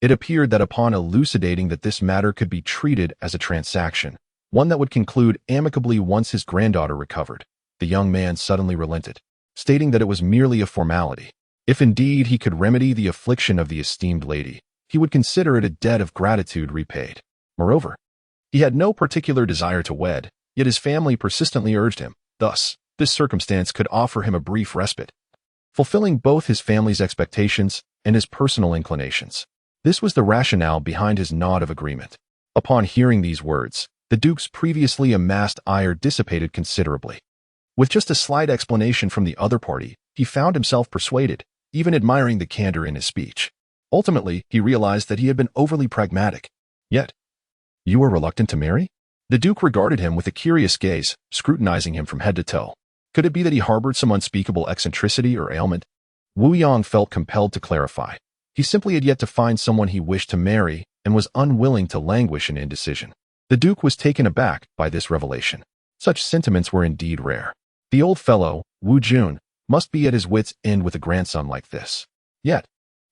it appeared that upon elucidating that this matter could be treated as a transaction, one that would conclude amicably once his granddaughter recovered, the young man suddenly relented, stating that it was merely a formality. If indeed he could remedy the affliction of the esteemed lady, he would consider it a debt of gratitude repaid. Moreover, he had no particular desire to wed, yet his family persistently urged him. Thus, this circumstance could offer him a brief respite, fulfilling both his family's expectations and his personal inclinations. This was the rationale behind his nod of agreement. Upon hearing these words, the Duke's previously amassed ire dissipated considerably. With just a slight explanation from the other party, he found himself persuaded, even admiring the candor in his speech. Ultimately, he realized that he had been overly pragmatic. Yet, you were reluctant to marry? The Duke regarded him with a curious gaze, scrutinizing him from head to toe. Could it be that he harbored some unspeakable eccentricity or ailment? Wu Yong felt compelled to clarify. He simply had yet to find someone he wished to marry and was unwilling to languish in indecision. The Duke was taken aback by this revelation. Such sentiments were indeed rare. The old fellow, Wu Jun, must be at his wits' end with a grandson like this. Yet,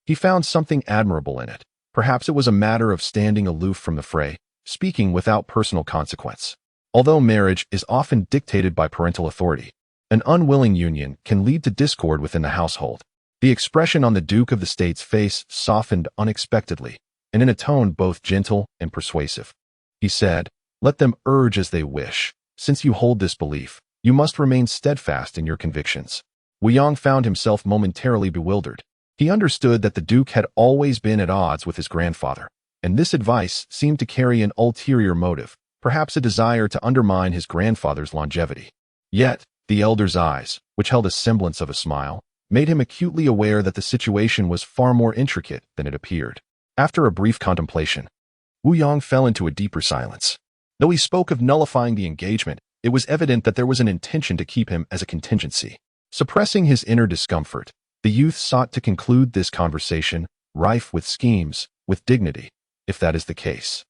he found something admirable in it. Perhaps it was a matter of standing aloof from the fray, speaking without personal consequence. Although marriage is often dictated by parental authority, an unwilling union can lead to discord within the household. The expression on the Duke of the State's face softened unexpectedly, and in a tone both gentle and persuasive. He said, "Let them urge as they wish. Since you hold this belief, you must remain steadfast in your convictions." Wu Yong found himself momentarily bewildered. He understood that the Duke had always been at odds with his grandfather, and this advice seemed to carry an ulterior motive, perhaps a desire to undermine his grandfather's longevity. Yet, the elder's eyes, which held a semblance of a smile, made him acutely aware that the situation was far more intricate than it appeared. After a brief contemplation, Wu Yong fell into a deeper silence. Though he spoke of nullifying the engagement, it was evident that there was an intention to keep him as a contingency. Suppressing his inner discomfort, the youth sought to conclude this conversation, rife with schemes, with dignity. "If that is the case,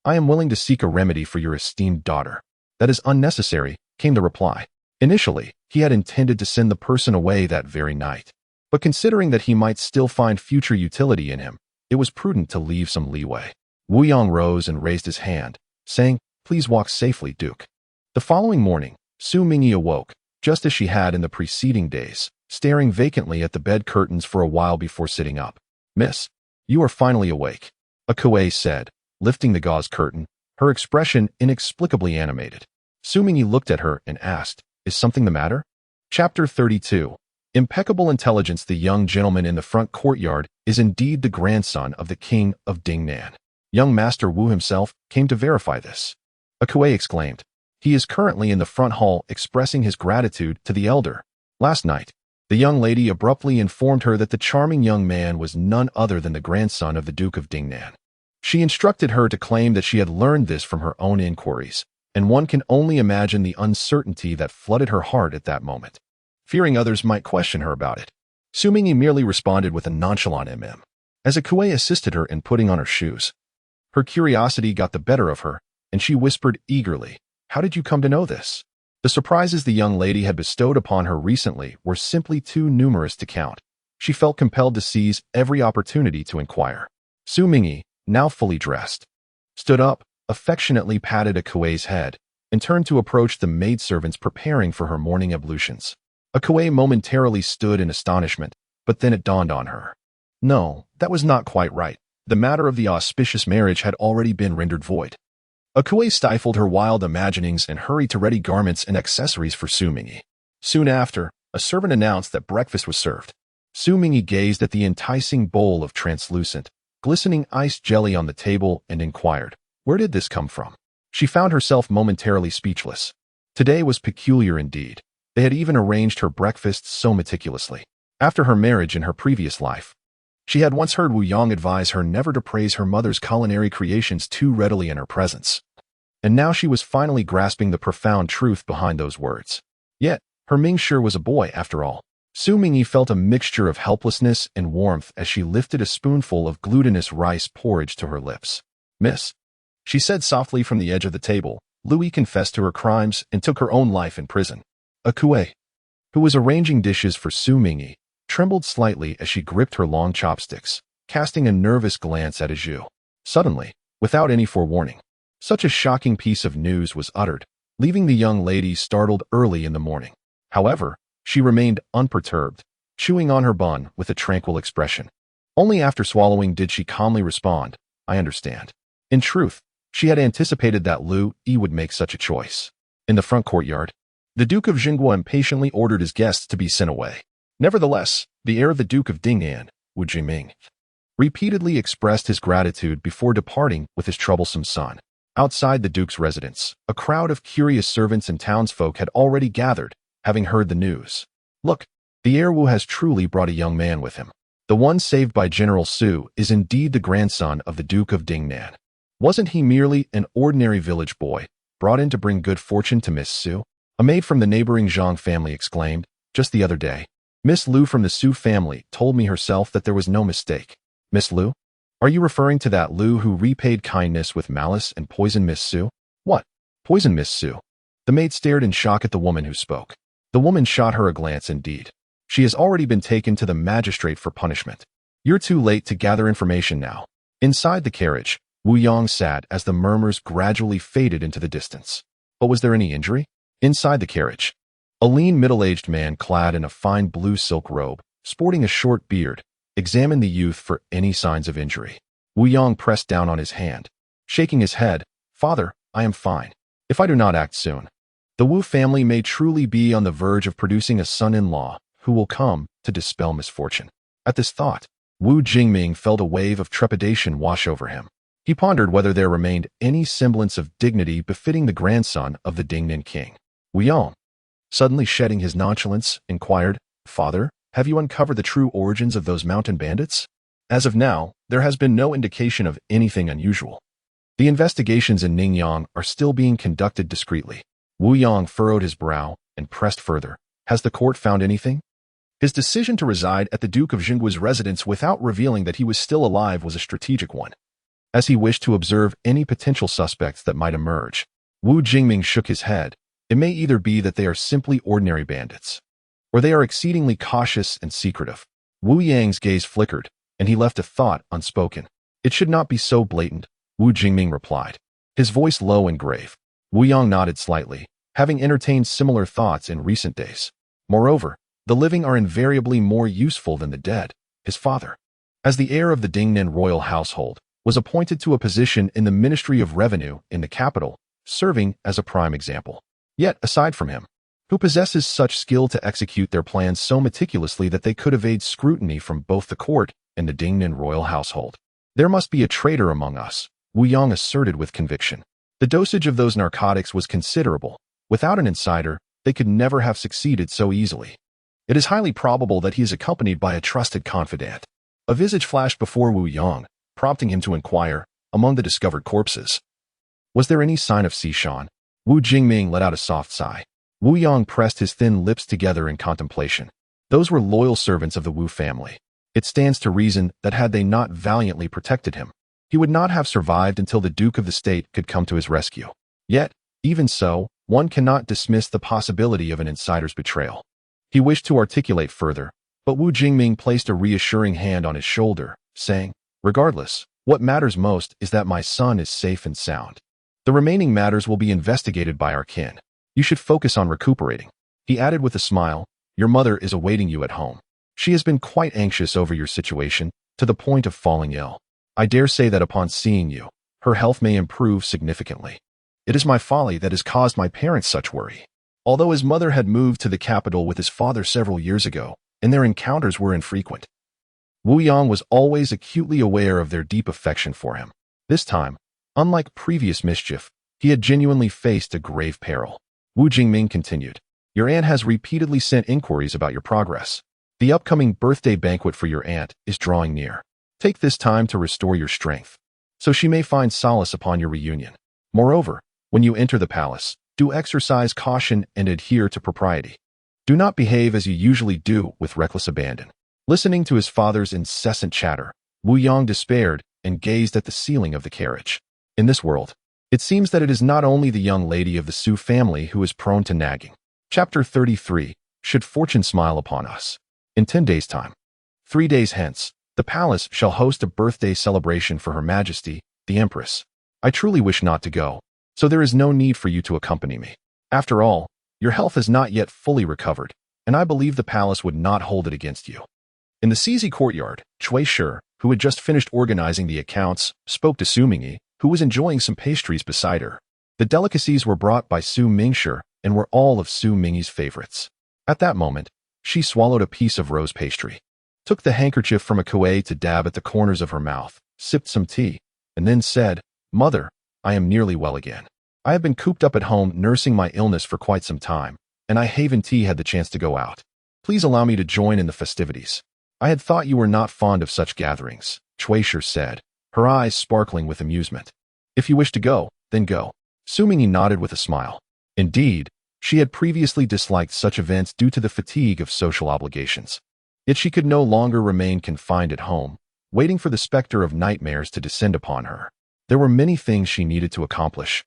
I am willing to seek a remedy for your esteemed daughter." "That is unnecessary," came the reply. Initially, he had intended to send the person away that very night, but considering that he might still find future utility in him, it was prudent to leave some leeway. Wu Yong rose and raised his hand, saying, "Please walk safely, Duke." The following morning, Xu Mingyi awoke, just as she had in the preceding days, staring vacantly at the bed curtains for a while before sitting up. "Miss, you are finally awake," a Kuei said, lifting the gauze curtain, her expression inexplicably animated. Xu Mingyi looked at her and asked, "Is something the matter?" Chapter 32. Impeccable intelligence. The young gentleman in the front courtyard is indeed the grandson of the King of Dinnan. Young Master Wu himself came to verify this. A Kuei exclaimed. He is currently in the front hall expressing his gratitude to the elder. Last night, the young lady abruptly informed her that the charming young man was none other than the grandson of the Duke of Dinnan. She instructed her to claim that she had learned this from her own inquiries, and one can only imagine the uncertainty that flooded her heart at that moment, fearing others might question her about it. Xu Mingyi merely responded with a nonchalant as a Kuei assisted her in putting on her shoes. Her curiosity got the better of her, and she whispered eagerly, "How did you come to know this?" The surprises the young lady had bestowed upon her recently were simply too numerous to count. She felt compelled to seize every opportunity to inquire. Xu Mingyi, now fully dressed, stood up, affectionately patted a Kuei's head, and turned to approach the maidservants preparing for her morning ablutions. A Kuei momentarily stood in astonishment, but then it dawned on her. No, that was not quite right. The matter of the auspicious marriage had already been rendered void. A Kuei stifled her wild imaginings and hurried to ready garments and accessories for Xu Mingyi. Soon after, a servant announced that breakfast was served. Xu Mingyi gazed at the enticing bowl of translucent, glistening iced jelly on the table and inquired, where did this come from? She found herself momentarily speechless. Today was peculiar indeed. They had even arranged her breakfasts so meticulously. After her marriage in her previous life, she had once heard Wu Yong advise her never to praise her mother's culinary creations too readily in her presence. And now she was finally grasping the profound truth behind those words. Yet, her Mingshi was a boy after all. Xu Mingyi felt a mixture of helplessness and warmth as she lifted a spoonful of glutinous rice porridge to her lips. "Miss," she said softly from the edge of the table, Louis confessed to her crimes and took her own life in prison. Akue, who was arranging dishes for Xu Mingyi, trembled slightly as she gripped her long chopsticks, casting a nervous glance at Xu. Suddenly, without any forewarning, such a shocking piece of news was uttered, leaving the young lady startled early in the morning. However, she remained unperturbed, chewing on her bun with a tranquil expression. Only after swallowing did she calmly respond, "I understand." In truth, she had anticipated that Lu Yi would make such a choice. In the front courtyard, the Duke of Jingguo impatiently ordered his guests to be sent away. Nevertheless, the heir of the Duke of Dinnan, Wu Jingming, repeatedly expressed his gratitude before departing with his troublesome son. Outside the Duke's residence, a crowd of curious servants and townsfolk had already gathered, having heard the news. "Look, the heir Wu has truly brought a young man with him. The one saved by General Su is indeed the grandson of the Duke of Dinnan. Wasn't he merely an ordinary village boy, brought in to bring good fortune to Miss Su?" A maid from the neighboring Zhang family exclaimed, "Just the other day, Miss Lu from the Su family told me herself that there was no mistake." "Miss Lu? Are you referring to that Lu who repaid kindness with malice and poisoned Miss Su?" "What? Poisoned Miss Su?" The maid stared in shock at the woman who spoke. The woman shot her a glance indeed. "She has already been taken to the magistrate for punishment. You're too late to gather information now." Inside the carriage, Wu Yong sat as the murmurs gradually faded into the distance. But was there any injury? Inside the carriage, a lean middle-aged man clad in a fine blue silk robe, sporting a short beard, examined the youth for any signs of injury. Wu Yong pressed down on his hand, shaking his head. "Father, I am fine. If I do not act soon, the Wu family may truly be on the verge of producing a son-in-law who will come to dispel misfortune." At this thought, Wu Jingming felt a wave of trepidation wash over him. He pondered whether there remained any semblance of dignity befitting the grandson of the Dingnan king. Wu Yong, suddenly shedding his nonchalance, inquired, "Father, have you uncovered the true origins of those mountain bandits?" As of now, there has been no indication of anything unusual. The investigations in Ningyang are still being conducted discreetly. Wu Yong furrowed his brow and pressed further. "Has the court found anything?" His decision to reside at the Duke of Jingguo's residence without revealing that he was still alive was a strategic one, as he wished to observe any potential suspects that might emerge. Wu Jingming shook his head. It may either be that they are simply ordinary bandits, or they are exceedingly cautious and secretive. Wu Yang's gaze flickered, and he left a thought unspoken. "It should not be so blatant," Wu Jingming replied, his voice low and grave. Wu Yong nodded slightly, having entertained similar thoughts in recent days. Moreover, the living are invariably more useful than the dead. His father, as the heir of the Dingnan royal household, was appointed to a position in the Ministry of Revenue in the capital, serving as a prime example. Yet, aside from him, who possesses such skill to execute their plans so meticulously that they could evade scrutiny from both the court and the Dingnan royal household? "There must be a traitor among us," Wu Yong asserted with conviction. The dosage of those narcotics was considerable. Without an insider, they could never have succeeded so easily. It is highly probable that he is accompanied by a trusted confidant. A visage flashed before Wu Yong, prompting him to inquire, among the discovered corpses, was there any sign of Sishan? Wu Jingming let out a soft sigh. Wu Yong pressed his thin lips together in contemplation. Those were loyal servants of the Wu family. It stands to reason that had they not valiantly protected him, he would not have survived until the Duke of the State could come to his rescue. Yet, even so, one cannot dismiss the possibility of an insider's betrayal. He wished to articulate further, but Wu Jingming placed a reassuring hand on his shoulder, saying, "Regardless, what matters most is that my son is safe and sound. The remaining matters will be investigated by our kin. You should focus on recuperating." He added with a smile, "Your mother is awaiting you at home. She has been quite anxious over your situation, to the point of falling ill. I dare say that upon seeing you, her health may improve significantly. It is my folly that has caused my parents such worry." Although his mother had moved to the capital with his father several years ago, and their encounters were infrequent, Wu Yong was always acutely aware of their deep affection for him. This time, unlike previous mischief, he had genuinely faced a grave peril. Wu Jingming continued, Your aunt has repeatedly sent inquiries about your progress. The upcoming birthday banquet for your aunt is drawing near. Take this time to restore your strength, so she may find solace upon your reunion. Moreover, when you enter the palace, do exercise caution and adhere to propriety. Do not behave as you usually do with reckless abandon. Listening to his father's incessant chatter, Wu Yang despaired and gazed at the ceiling of the carriage. In this world, it seems that it is not only the young lady of the Xu family who is prone to nagging. Chapter 33. Should fortune smile upon us? In 10 days' time, 3 days hence, the palace shall host a birthday celebration for Her Majesty, the Empress. I truly wish not to go, so there is no need for you to accompany me. After all, your health has not yet fully recovered, and I believe the palace would not hold it against you. In the Cizi courtyard, Cui Shi, who had just finished organizing the accounts, spoke to Xu Mingyi, who was enjoying some pastries beside her. The delicacies were brought by Xu Mingyi and were all of Xu Mingyi's favorites. At that moment, she swallowed a piece of rose pastry, took the handkerchief from a kuei to dab at the corners of her mouth, sipped some tea, and then said, "Mother, I am nearly well again. I have been cooped up at home nursing my illness for quite some time, and I haven't had the chance to go out. Please allow me to join in the festivities." "I had thought you were not fond of such gatherings," Cui Shi said, her eyes sparkling with amusement. "If you wish to go, then go." Xu Mingyi nodded with a smile. Indeed, she had previously disliked such events due to the fatigue of social obligations. Yet she could no longer remain confined at home, waiting for the specter of nightmares to descend upon her. There were many things she needed to accomplish,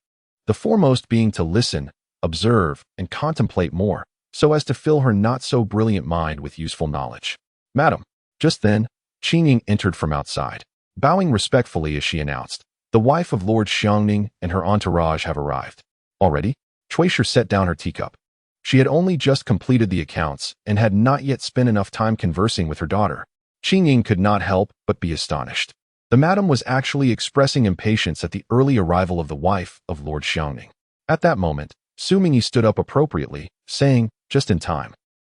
the foremost being to listen, observe, and contemplate more, so as to fill her not-so-brilliant mind with useful knowledge. "Madam." Just then, Qingying entered from outside. Bowing respectfully as she announced, "The wife of Lord Xiangning and her entourage have arrived." "Already?" Cui Shi set down her teacup. She had only just completed the accounts and had not yet spent enough time conversing with her daughter. Qingying could not help but be astonished. The madam was actually expressing impatience at the early arrival of the wife of Lord Xiangning. At that moment, Xu Mingyi stood up appropriately, saying, just in time,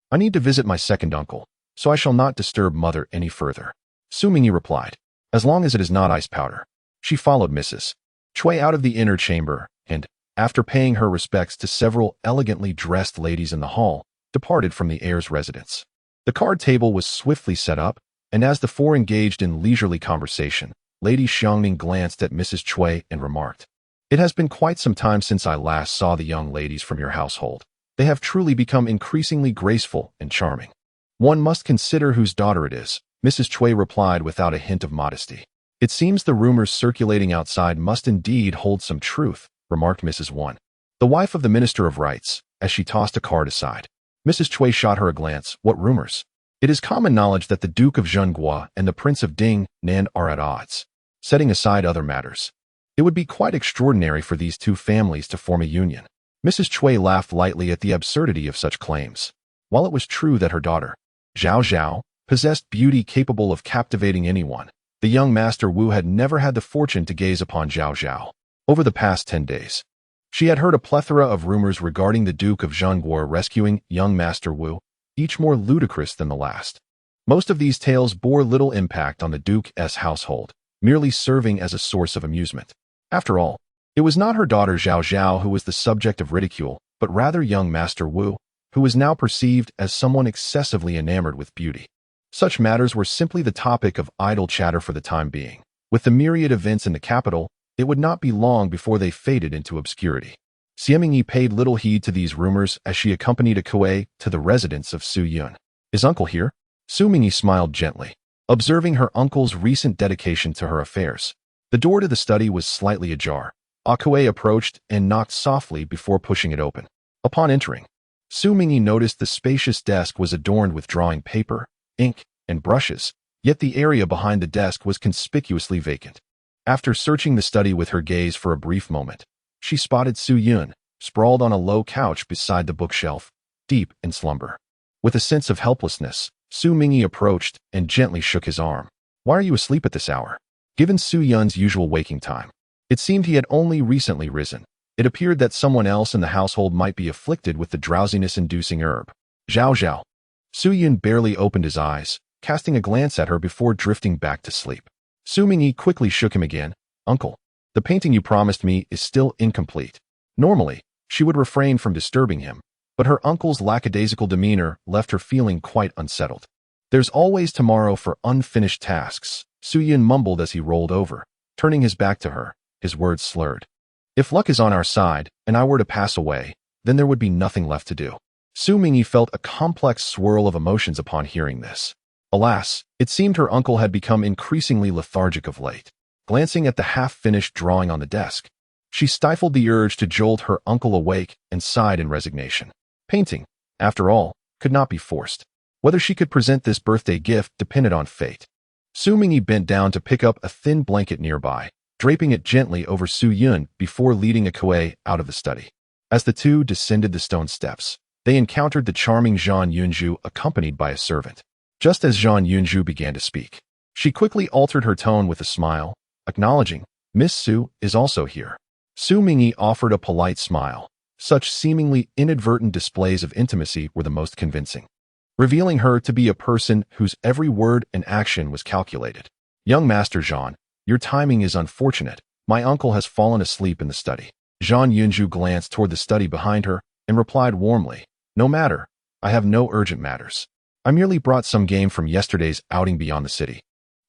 "I need to visit my second uncle, so I shall not disturb mother any further." Xu Mingyi replied, "As long as it is not ice powder." She followed Mrs. Cui out of the inner chamber and, after paying her respects to several elegantly dressed ladies in the hall, departed from the heir's residence. The card table was swiftly set up, and as the four engaged in leisurely conversation, Lady Xiangning glanced at Mrs. Cui and remarked, "It has been quite some time since I last saw the young ladies from your household. They have truly become increasingly graceful and charming." "One must consider whose daughter it is," Mrs. Cui replied without a hint of modesty. "It seems the rumors circulating outside must indeed hold some truth," remarked Mrs. One, the wife of the Minister of Rights, as she tossed a card aside. Mrs. Cui shot her a glance. "What rumors?" "It is common knowledge that the Duke of Zhenghua and the Prince of Dinnan are at odds. Setting aside other matters, it would be quite extraordinary for these two families to form a union." Mrs. Cui laughed lightly at the absurdity of such claims. While it was true that her daughter, Zhao Zhao, possessed beauty capable of captivating anyone, the young Master Wu had never had the fortune to gaze upon Zhao Zhao. Over the past 10 days, she had heard a plethora of rumors regarding the Duke of Zhenghua rescuing young Master Wu, each more ludicrous than the last. Most of these tales bore little impact on the Duke's household, merely serving as a source of amusement. After all, it was not her daughter Zhao Zhao who was the subject of ridicule, but rather young Master Wu, who was now perceived as someone excessively enamored with beauty. Such matters were simply the topic of idle chatter for the time being. With the myriad events in the capital, it would not be long before they faded into obscurity. Xu Mingyi paid little heed to these rumors as she accompanied a kuei to the residence of Xu Yun. "Is uncle here?" Xu Mingyi smiled gently, observing her uncle's recent dedication to her affairs. The door to the study was slightly ajar. A kuei approached and knocked softly before pushing it open. Upon entering, Xu Mingyi noticed the spacious desk was adorned with drawing paper, ink, and brushes, yet the area behind the desk was conspicuously vacant. After searching the study with her gaze for a brief moment, she spotted Xu Yun, sprawled on a low couch beside the bookshelf, deep in slumber. With a sense of helplessness, Xu Mingyi approached and gently shook his arm. "Why are you asleep at this hour?" Given Xu Yun's usual waking time, it seemed he had only recently risen. It appeared that someone else in the household might be afflicted with the drowsiness-inducing herb. "Zhao Zhao." Xu Yun barely opened his eyes, casting a glance at her before drifting back to sleep. Xu Mingyi quickly shook him again. "Uncle, the painting you promised me is still incomplete." Normally, she would refrain from disturbing him, but her uncle's lackadaisical demeanor left her feeling quite unsettled. "There's always tomorrow for unfinished tasks," Su Yun mumbled as he rolled over, turning his back to her, his words slurred. "If luck is on our side, and I were to pass away, then there would be nothing left to do." Xu Mingyi felt a complex swirl of emotions upon hearing this. Alas, it seemed her uncle had become increasingly lethargic of late. Glancing at the half-finished drawing on the desk, she stifled the urge to jolt her uncle awake and sighed in resignation. Painting, after all, could not be forced. Whether she could present this birthday gift depended on fate. Xu Mingyi bent down to pick up a thin blanket nearby, draping it gently over Su Yun before leading a Kuei out of the study. As the two descended the stone steps, they encountered the charming Zhang Yunzhu accompanied by a servant. Just as Zhang Yunzhu began to speak, she quickly altered her tone with a smile, acknowledging, "Miss Su is also here." Xu Mingyi offered a polite smile. Such seemingly inadvertent displays of intimacy were the most convincing, revealing her to be a person whose every word and action was calculated. "Young Master Zhang, your timing is unfortunate. My uncle has fallen asleep in the study." Zhang Yunzhu glanced toward the study behind her and replied warmly, "No matter, I have no urgent matters. I merely brought some game from yesterday's outing beyond the city,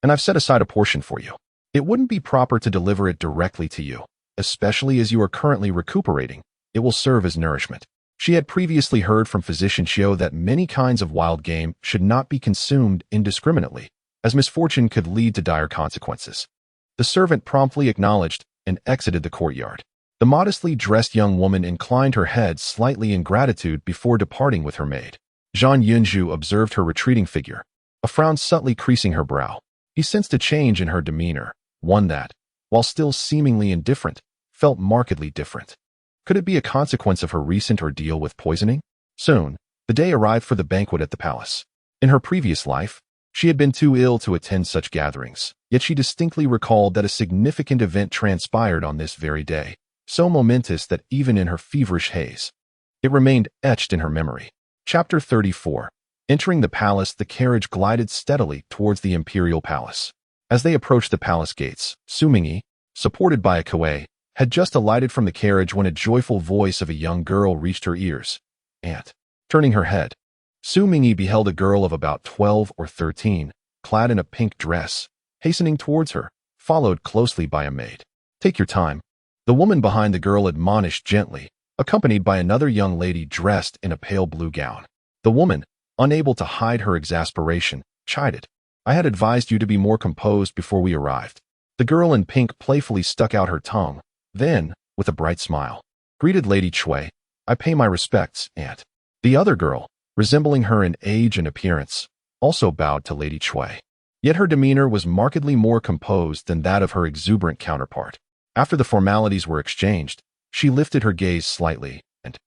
and I've set aside a portion for you. It wouldn't be proper to deliver it directly to you, especially as you are currently recuperating. It will serve as nourishment." She had previously heard from physician Xiao that many kinds of wild game should not be consumed indiscriminately, as misfortune could lead to dire consequences. The servant promptly acknowledged and exited the courtyard. The modestly dressed young woman inclined her head slightly in gratitude before departing with her maid. Zhang Yunzhu observed her retreating figure, a frown subtly creasing her brow. He sensed a change in her demeanor, one that, while still seemingly indifferent, felt markedly different. Could it be a consequence of her recent ordeal with poisoning? Soon, the day arrived for the banquet at the palace. In her previous life, she had been too ill to attend such gatherings, yet she distinctly recalled that a significant event transpired on this very day, so momentous that even in her feverish haze, it remained etched in her memory. Chapter 34. Entering the palace, the carriage glided steadily towards the imperial palace. As they approached the palace gates, Xu Mingyi, supported by a Kuei, had just alighted from the carriage when a joyful voice of a young girl reached her ears. "Aunt." Turning her head, Xu Mingyi beheld a girl of about 12 or 13, clad in a pink dress, hastening towards her, followed closely by a maid. "Take your time," the woman behind the girl admonished gently, accompanied by another young lady dressed in a pale blue gown. The woman, unable to hide her exasperation, chided, "I had advised you to be more composed before we arrived." The girl in pink playfully stuck out her tongue, then, with a bright smile, greeted Lady Chui, "I pay my respects, Aunt." The other girl, resembling her in age and appearance, also bowed to Lady Chui. Yet her demeanor was markedly more composed than that of her exuberant counterpart. After the formalities were exchanged, she lifted her gaze slightly, and,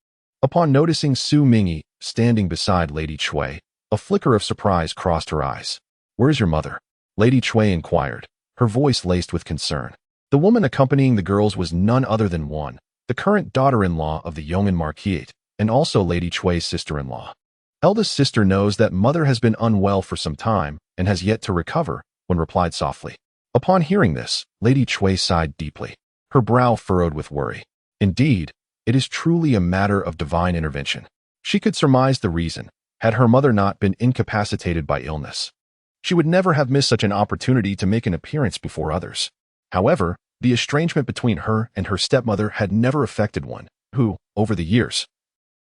upon noticing Xu Mingyi standing beside Lady Chui, a flicker of surprise crossed her eyes. "Where's your mother?" Lady Chui inquired, her voice laced with concern. The woman accompanying the girls was none other than one, the current daughter-in-law of the Yong'an Marquise, and also Lady Chui's sister-in-law. "Eldest sister knows that mother has been unwell for some time and has yet to recover," one replied softly. Upon hearing this, Lady Chui sighed deeply, her brow furrowed with worry. Indeed, it is truly a matter of divine intervention. She could surmise the reason, had her mother not been incapacitated by illness. She would never have missed such an opportunity to make an appearance before others. However, the estrangement between her and her stepmother had never affected one who, over the years,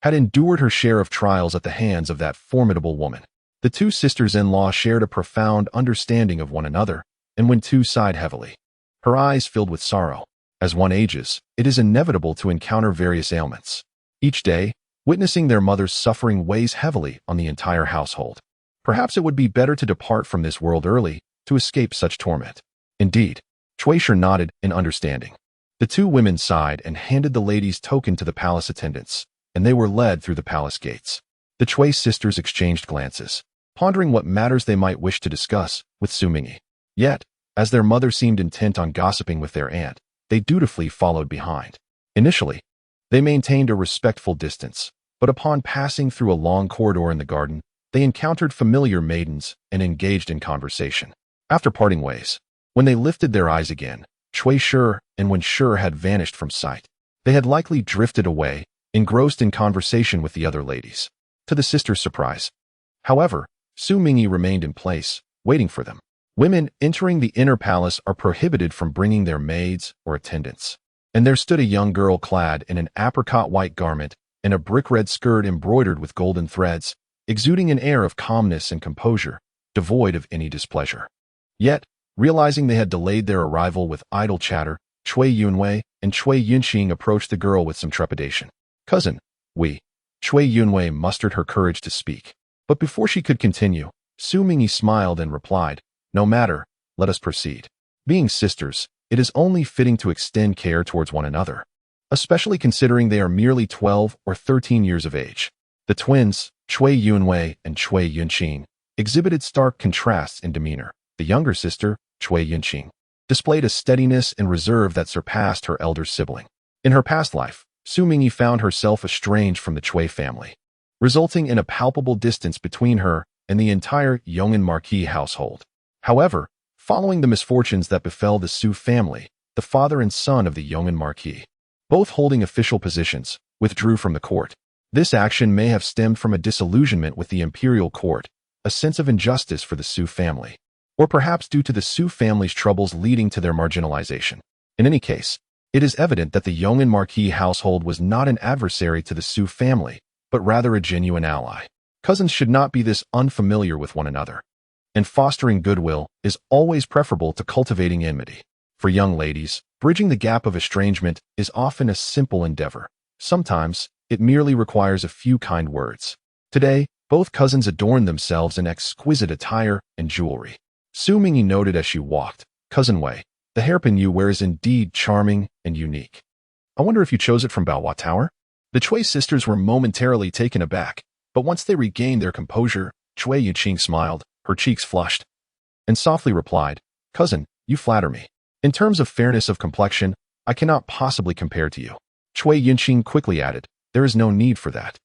had endured her share of trials at the hands of that formidable woman. The two sisters-in-law shared a profound understanding of one another, and when two sighed heavily, her eyes filled with sorrow. As one ages, it is inevitable to encounter various ailments. Each day, witnessing their mother's suffering weighs heavily on the entire household. Perhaps it would be better to depart from this world early to escape such torment. Indeed, Chuisher nodded in understanding. The two women sighed and handed the lady's token to the palace attendants, and they were led through the palace gates. The Chui sisters exchanged glances, pondering what matters they might wish to discuss with Xu Mingyi. Yet, as their mother seemed intent on gossiping with their aunt, they dutifully followed behind. Initially, they maintained a respectful distance, but upon passing through a long corridor in the garden, they encountered familiar maidens and engaged in conversation. After parting ways, when they lifted their eyes again, Chui Shi and Wen Shi had vanished from sight. They had likely drifted away, engrossed in conversation with the other ladies, to the sisters' surprise. However, Xu Mingyi remained in place, waiting for them. Women entering the inner palace are prohibited from bringing their maids or attendants. And there stood a young girl clad in an apricot-white garment and a brick-red skirt embroidered with golden threads, exuding an air of calmness and composure, devoid of any displeasure. Yet, realizing they had delayed their arrival with idle chatter, Cui Yunwei and Cui Yunqing approached the girl with some trepidation. "Cousin, Cui Yunwei mustered her courage to speak. But before she could continue, Xu Mingyi smiled and replied, "No matter, let us proceed. Being sisters, it is only fitting to extend care towards one another, especially considering they are merely 12 or 13 years of age." The twins, Cui Yunwei and Cui Yunqing, exhibited stark contrasts in demeanor. The younger sister, Cui Yunqing, displayed a steadiness and reserve that surpassed her elder sibling. In her past life, Xu Mingyi found herself estranged from the Cui family, resulting in a palpable distance between her and the entire Yong'an Marquis household. However, following the misfortunes that befell the Xu family, the father and son of the Yong'an Marquis, both holding official positions, withdrew from the court. This action may have stemmed from a disillusionment with the imperial court, a sense of injustice for the Xu family, or perhaps due to the Xu family's troubles leading to their marginalization. In any case, it is evident that the Yong'an Marquis household was not an adversary to the Xu family, but rather a genuine ally. Cousins should not be this unfamiliar with one another, and fostering goodwill is always preferable to cultivating enmity. For young ladies, bridging the gap of estrangement is often a simple endeavor. Sometimes, it merely requires a few kind words. Today, both cousins adorned themselves in exquisite attire and jewelry. Xu Mingyi noted as she walked, "Cousin Wei, the hairpin you wear is indeed charming and unique. I wonder if you chose it from Baohua Tower?" The Cui sisters were momentarily taken aback, but once they regained their composure, Cui Yunqing smiled, her cheeks flushed, and softly replied, "Cousin, you flatter me. In terms of fairness of complexion, I cannot possibly compare to you." Cui Yunqing quickly added, "There is no need for that.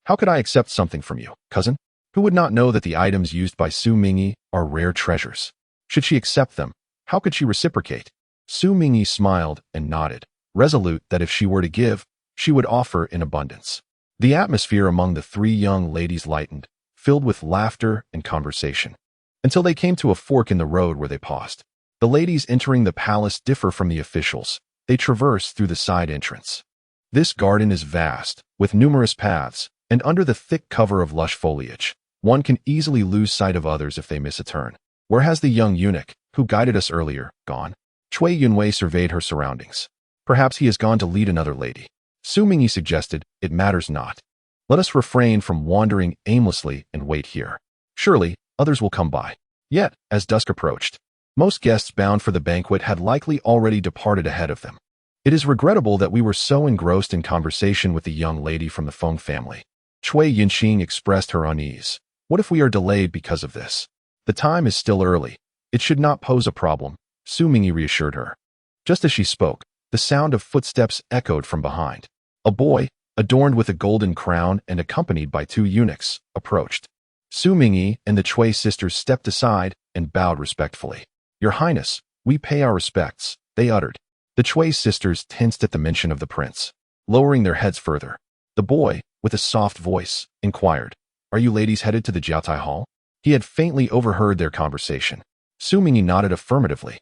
How could I accept something from you, cousin? Who would not know that the items used by Xu Mingyi are rare treasures? Should she accept them, how could she reciprocate?" Xu Mingyi smiled and nodded, resolute that if she were to give, she would offer in abundance. The atmosphere among the three young ladies lightened, filled with laughter and conversation, until they came to a fork in the road where they paused. The ladies entering the palace differ from the officials. They traverse through the side entrance. This garden is vast, with numerous paths, and under the thick cover of lush foliage, one can easily lose sight of others if they miss a turn. "Where has the young eunuch, who guided us earlier, gone?" Cui Yunwei surveyed her surroundings. "Perhaps he has gone to lead another lady." Xu Mingyi suggested, "It matters not. Let us refrain from wandering aimlessly and wait here. Surely, others will come by." Yet, as dusk approached, most guests bound for the banquet had likely already departed ahead of them. "It is regrettable that we were so engrossed in conversation with the young lady from the Feng family." Cui Yunqing expressed her unease. "What if we are delayed because of this? The time is still early. It should not pose a problem," Xu Mingyi reassured her. Just as she spoke, the sound of footsteps echoed from behind. A boy, adorned with a golden crown and accompanied by two eunuchs, approached. Xu Mingyi and the Cui sisters stepped aside and bowed respectfully. "Your Highness, we pay our respects," they uttered. The Cui sisters tensed at the mention of the prince, lowering their heads further. The boy, with a soft voice, inquired, "Are you ladies headed to the Jiaotai Hall?" He had faintly overheard their conversation. Xu Mingyi nodded affirmatively.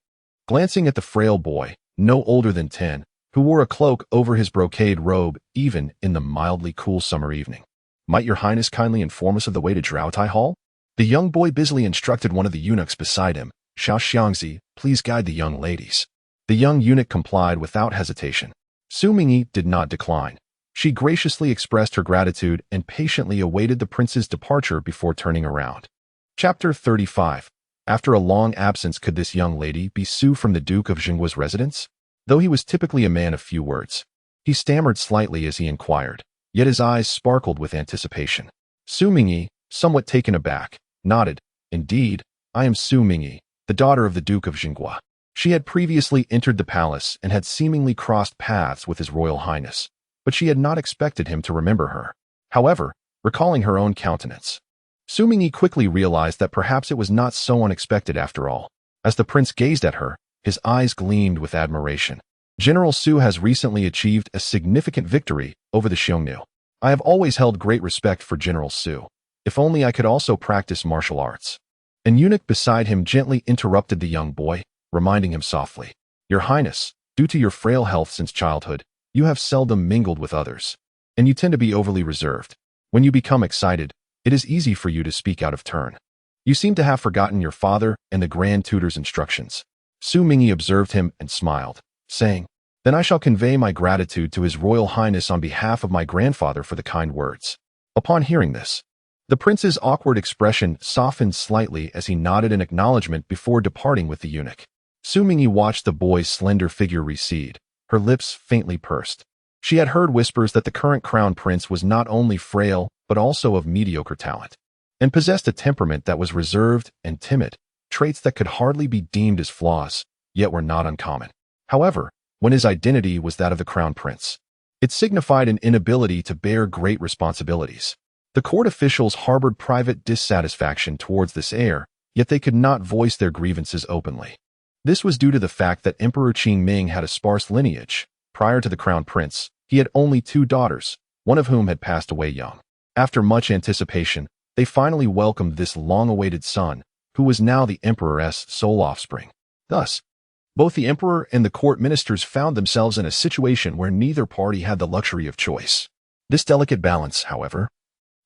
Glancing at the frail boy, no older than 10, who wore a cloak over his brocade robe even in the mildly cool summer evening. "Might your highness kindly inform us of the way to Jiaotai Hall?" The young boy busily instructed one of the eunuchs beside him, "Xiao Xiangzi, please guide the young ladies." The young eunuch complied without hesitation. Xu Mingyi did not decline. She graciously expressed her gratitude and patiently awaited the prince's departure before turning around. Chapter 35. After a long absence, could this young lady be Xu from the Duke of Jinggua's residence? Though he was typically a man of few words, he stammered slightly as he inquired, yet his eyes sparkled with anticipation. Xu Mingyi, somewhat taken aback, nodded. "Indeed, I am Xu Mingyi, the daughter of the Duke of Jinggua." She had previously entered the palace and had seemingly crossed paths with His Royal Highness, but she had not expected him to remember her. However, recalling her own countenance, Xu Mingyi quickly realized that perhaps it was not so unexpected after all. As the prince gazed at her, his eyes gleamed with admiration. General Xu has recently achieved a significant victory over the Xiongnu. I have always held great respect for General Xu. If only I could also practice martial arts. An eunuch beside him gently interrupted the young boy, reminding him softly, Your Highness, due to your frail health since childhood, you have seldom mingled with others, and you tend to be overly reserved. When you become excited, it is easy for you to speak out of turn. You seem to have forgotten your father and the Grand Tutor's instructions. Xu Mingyi observed him and smiled, saying, Then I shall convey my gratitude to His Royal Highness on behalf of my grandfather for the kind words. Upon hearing this, the prince's awkward expression softened slightly as he nodded in acknowledgement before departing with the eunuch. Xu Mingyi watched the boy's slender figure recede, her lips faintly pursed. She had heard whispers that the current crown prince was not only frail but also of mediocre talent, and possessed a temperament that was reserved and timid, traits that could hardly be deemed as flaws, yet were not uncommon. However, when his identity was that of the crown prince, it signified an inability to bear great responsibilities. The court officials harbored private dissatisfaction towards this heir, yet they could not voice their grievances openly. This was due to the fact that Emperor Qingming had a sparse lineage. Prior to the crown prince, he had only 2 daughters, one of whom had passed away young. After much anticipation, they finally welcomed this long-awaited son, who was now the emperor's sole offspring. Thus, both the emperor and the court ministers found themselves in a situation where neither party had the luxury of choice. This delicate balance, however,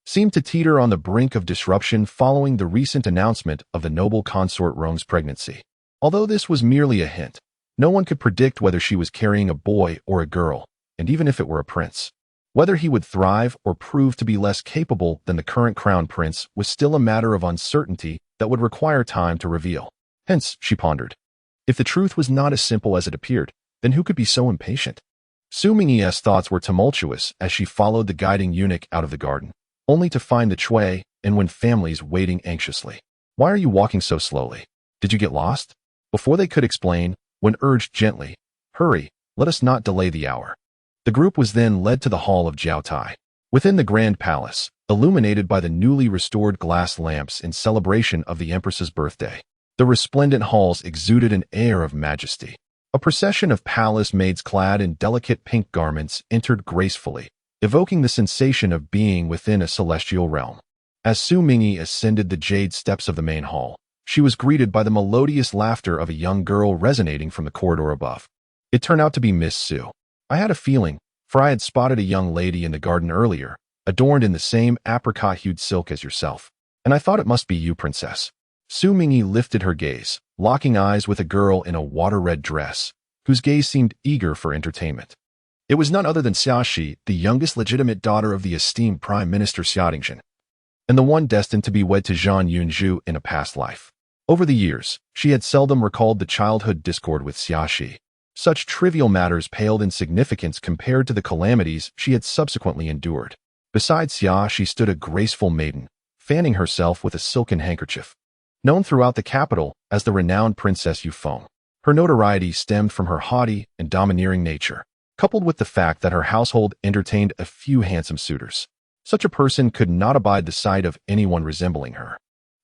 seemed to teeter on the brink of disruption following the recent announcement of the noble consort Rong's pregnancy. Although this was merely a hint, no one could predict whether she was carrying a boy or a girl, and even if it were a prince. Whether he would thrive or prove to be less capable than the current crown prince was still a matter of uncertainty that would require time to reveal. Hence, she pondered, if the truth was not as simple as it appeared, then who could be so impatient? Xu Mingyi's thoughts were tumultuous as she followed the guiding eunuch out of the garden, only to find the Chui and Wen families waiting anxiously. Why are you walking so slowly? Did you get lost? Before they could explain, Wen urged gently, Hurry, let us not delay the hour. The group was then led to the hall of Jiaotai. Within the grand palace, illuminated by the newly restored glass lamps in celebration of the empress's birthday, the resplendent halls exuded an air of majesty. A procession of palace maids clad in delicate pink garments entered gracefully, evoking the sensation of being within a celestial realm. As Xu Mingyi ascended the jade steps of the main hall, she was greeted by the melodious laughter of a young girl resonating from the corridor above. It turned out to be Miss Xu. I had a feeling, for I had spotted a young lady in the garden earlier, adorned in the same apricot-hued silk as yourself, and I thought it must be you, princess. Xu Mingyi lifted her gaze, locking eyes with a girl in a water-red dress, whose gaze seemed eager for entertainment. It was none other than Xiaxi, the youngest legitimate daughter of the esteemed Prime Minister Xiaodingxin, and the one destined to be wed to Zhang Yunzhu in a past life. Over the years, she had seldom recalled the childhood discord with Xiaxi. Such trivial matters paled in significance compared to the calamities she had subsequently endured. Beside Xiaxi stood a graceful maiden, fanning herself with a silken handkerchief. Known throughout the capital as the renowned Princess Yufeng, her notoriety stemmed from her haughty and domineering nature, coupled with the fact that her household entertained a few handsome suitors. Such a person could not abide the sight of anyone resembling her,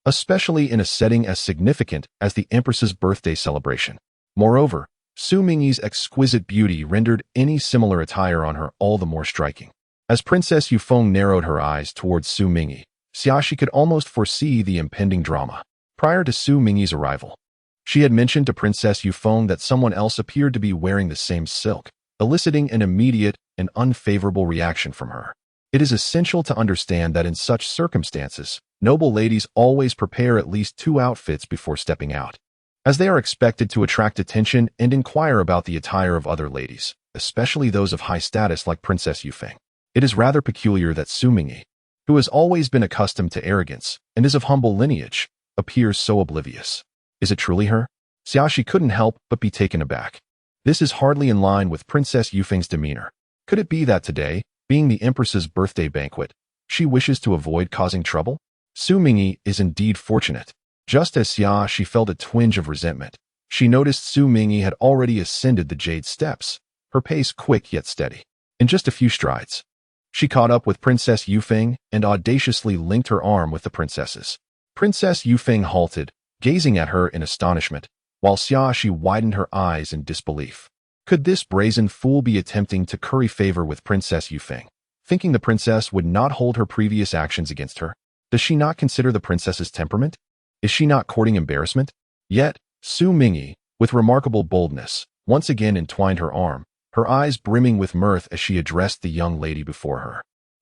especially in a setting as significant as the Empress's birthday celebration. Moreover, Xu Mingyi's exquisite beauty rendered any similar attire on her all the more striking. As Princess Yufeng narrowed her eyes towards Xu Mingyi, Xiaxi could almost foresee the impending drama. Prior to Xu Mingyi's arrival, she had mentioned to Princess Yufeng that someone else appeared to be wearing the same silk, eliciting an immediate and unfavorable reaction from her. It is essential to understand that in such circumstances, noble ladies always prepare at least 2 outfits before stepping out, as they are expected to attract attention and inquire about the attire of other ladies, especially those of high status like Princess Yufeng. It is rather peculiar that Xu Mingyi, who has always been accustomed to arrogance and is of humble lineage, appears so oblivious. Is it truly her? Xiaxi couldn't help but be taken aback. This is hardly in line with Princess Yufeng's demeanor. Could it be that today, being the Empress's birthday banquet, she wishes to avoid causing trouble? Xu Mingyi is indeed fortunate. Just as Xiaxi felt a twinge of resentment, she noticed Xu Mingyi had already ascended the jade steps, her pace quick yet steady. In just a few strides, she caught up with Princess Yufeng and audaciously linked her arm with the princess's. Princess Yufeng halted, gazing at her in astonishment, while Xiaxi widened her eyes in disbelief. Could this brazen fool be attempting to curry favor with Princess Yufeng, thinking the princess would not hold her previous actions against her? Does she not consider the princess's temperament? Is she not courting embarrassment? Yet, Xu Mingyi, with remarkable boldness, once again entwined her arm, her eyes brimming with mirth as she addressed the young lady before her.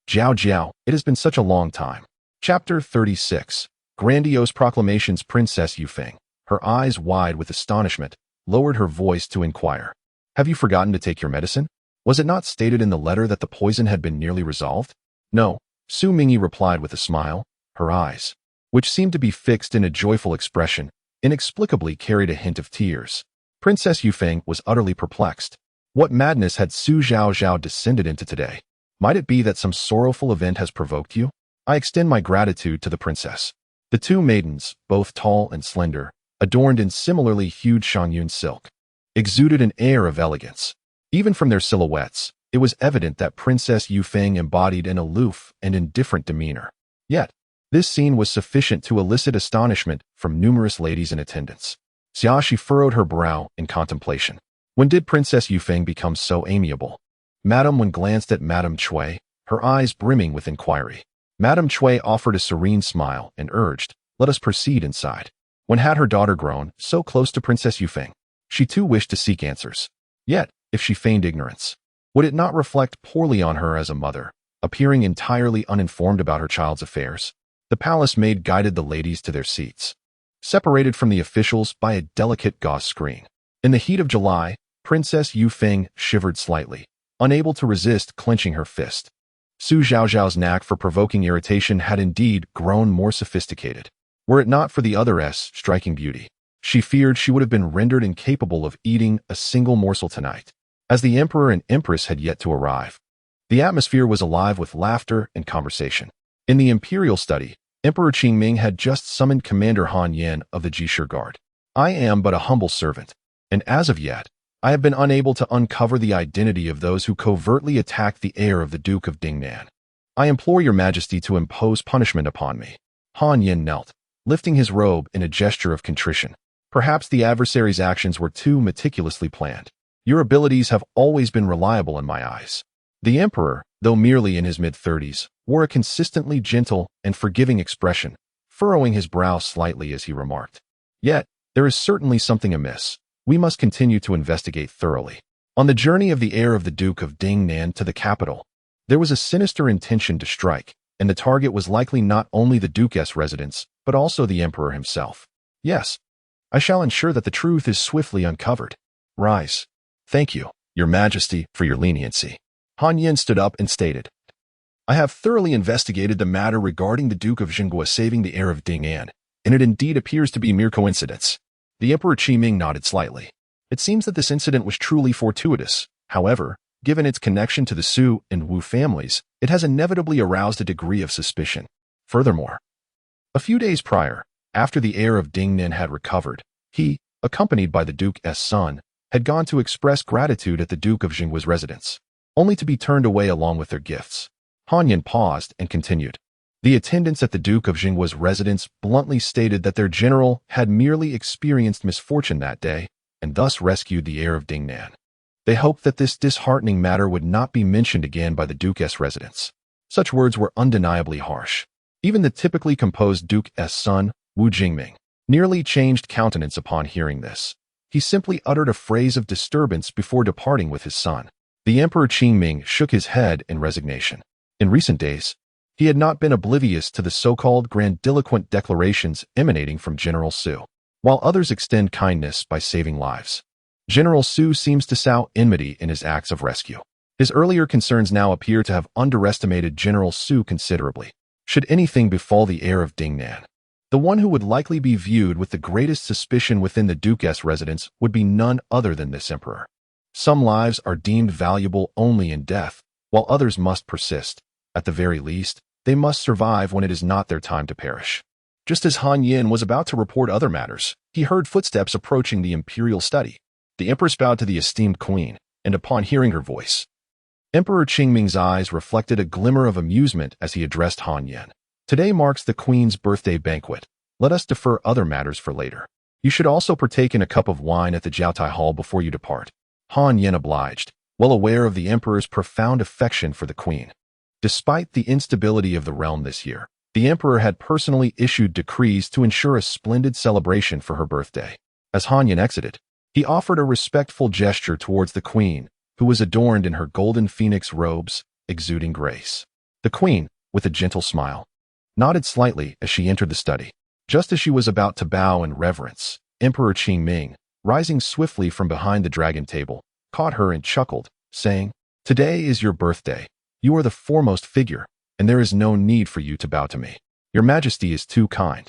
Jiao Jiao, it has been such a long time. Chapter 36. Grandiose Proclamations. Princess Yufeng, her eyes wide with astonishment, lowered her voice to inquire. Have you forgotten to take your medicine? Was it not stated in the letter that the poison had been nearly resolved? No, Xu Mingyi replied with a smile. Her eyes, which seemed to be fixed in a joyful expression, inexplicably carried a hint of tears. Princess Yufeng was utterly perplexed. What madness had Xu Zhaozhao descended into today? Might it be that some sorrowful event has provoked you? I extend my gratitude to the princess. The two maidens, both tall and slender, adorned in similarly hued Shangyun silk, exuded an air of elegance. Even from their silhouettes, it was evident that Princess Yufeng embodied an aloof and indifferent demeanor. Yet, this scene was sufficient to elicit astonishment from numerous ladies in attendance. Xiaxi furrowed her brow in contemplation. When did Princess Yufeng become so amiable? Madame Wen glanced at Madame Cui, her eyes brimming with inquiry. Madame Cui offered a serene smile and urged, let us proceed inside. When had her daughter grown so close to Princess Yufeng? She too wished to seek answers. Yet, if she feigned ignorance, would it not reflect poorly on her as a mother, appearing entirely uninformed about her child's affairs? The palace maid guided the ladies to their seats, separated from the officials by a delicate gauze screen. In the heat of July, Princess Yufeng shivered slightly, unable to resist clenching her fist. Xu Zhaozhao's knack for provoking irritation had indeed grown more sophisticated. Were it not for the other's striking beauty, she feared she would have been rendered incapable of eating a single morsel tonight. As the emperor and empress had yet to arrive, the atmosphere was alive with laughter and conversation. In the imperial study, Emperor Qingming had just summoned Commander Han Yan of the Jishu Guard. I am but a humble servant, and as of yet, I have been unable to uncover the identity of those who covertly attacked the heir of the Duke of Dinnan. I implore your majesty to impose punishment upon me. Han Yan knelt, lifting his robe in a gesture of contrition. Perhaps the adversary's actions were too meticulously planned. Your abilities have always been reliable in my eyes. The emperor, though merely in his mid-30s, wore a consistently gentle and forgiving expression, furrowing his brow slightly as he remarked. Yet, there is certainly something amiss. We must continue to investigate thoroughly. On the journey of the heir of the Duke of Dinnan to the capital, there was a sinister intention to strike, and the target was likely not only the Duke's residence, but also the emperor himself. Yes, I shall ensure that the truth is swiftly uncovered. Rise. Thank you, your majesty, for your leniency. Han Yan stood up and stated, I have thoroughly investigated the matter regarding the Duke of Jinghua saving the heir of Dinnan, and it indeed appears to be mere coincidence. The Emperor Qiming nodded slightly. It seems that this incident was truly fortuitous. However, given its connection to the Su and Wu families, it has inevitably aroused a degree of suspicion. Furthermore, a few days prior, after the heir of Dinnan had recovered, he, accompanied by the Duke's son, had gone to express gratitude at the Duke of Jinghua's residence, only to be turned away along with their gifts. Han Yan paused and continued. The attendants at the Duke of Jinghua's residence bluntly stated that their general had merely experienced misfortune that day and thus rescued the heir of Dinnan. They hoped that this disheartening matter would not be mentioned again by the Duke's residence. Such words were undeniably harsh. Even the typically composed Duke's son, Wu Jingming, nearly changed countenance upon hearing this. He simply uttered a phrase of disturbance before departing with his son. The Emperor Qingming shook his head in resignation. In recent days, he had not been oblivious to the so-called grandiloquent declarations emanating from General Su. While others extend kindness by saving lives, General Su seems to sow enmity in his acts of rescue. His earlier concerns now appear to have underestimated General Su considerably. Should anything befall the heir of Dinnan, the one who would likely be viewed with the greatest suspicion within the Duke's residence would be none other than this emperor. Some lives are deemed valuable only in death, while others must persist. At the very least, they must survive when it is not their time to perish. Just as Han Yan was about to report other matters, he heard footsteps approaching the imperial study. The empress bowed to the esteemed queen, and upon hearing her voice, Emperor Qingming's eyes reflected a glimmer of amusement as he addressed Han Yan. Today marks the queen's birthday banquet. Let us defer other matters for later. You should also partake in a cup of wine at the Jiaotai Hall before you depart. Han Yen obliged, well aware of the emperor's profound affection for the queen. Despite the instability of the realm this year, the emperor had personally issued decrees to ensure a splendid celebration for her birthday. As Han Yen exited, he offered a respectful gesture towards the queen, who was adorned in her golden phoenix robes, exuding grace. The queen, with a gentle smile, nodded slightly as she entered the study. Just as she was about to bow in reverence, Emperor Qingming, rising swiftly from behind the dragon table, caught her and chuckled, saying, "Today is your birthday. You are the foremost figure, and there is no need for you to bow to me. Your Majesty is too kind.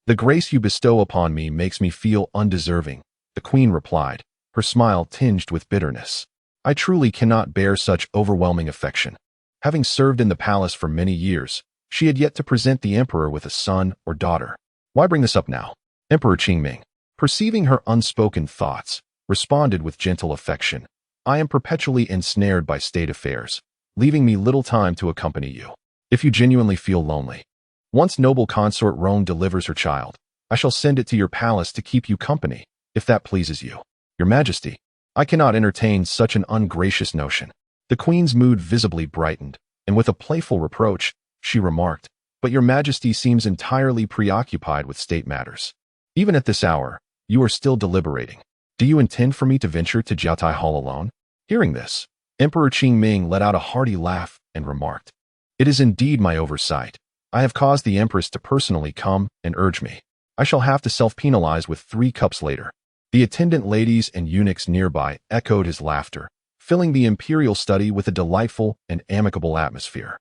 The grace you bestow upon me makes me feel undeserving," the queen replied, her smile tinged with bitterness. "I truly cannot bear such overwhelming affection." Having served in the palace for many years, she had yet to present the emperor with a son or daughter. Why bring this up now? Emperor Qingming, perceiving her unspoken thoughts, responded with gentle affection. "I am perpetually ensnared by state affairs, leaving me little time to accompany you. If you genuinely feel lonely, once noble consort Rome delivers her child, I shall send it to your palace to keep you company, if that pleases you." "Your Majesty, I cannot entertain such an ungracious notion." The queen's mood visibly brightened, and with a playful reproach, she remarked, "But your Majesty seems entirely preoccupied with state matters. Even at this hour, you are still deliberating. Do you intend for me to venture to Jiaotai Hall alone?" Hearing this, Emperor Qingming let out a hearty laugh and remarked, "It is indeed my oversight. I have caused the Empress to personally come and urge me. I shall have to self-penalize with 3 cups later." The attendant ladies and eunuchs nearby echoed his laughter, filling the imperial study with a delightful and amicable atmosphere.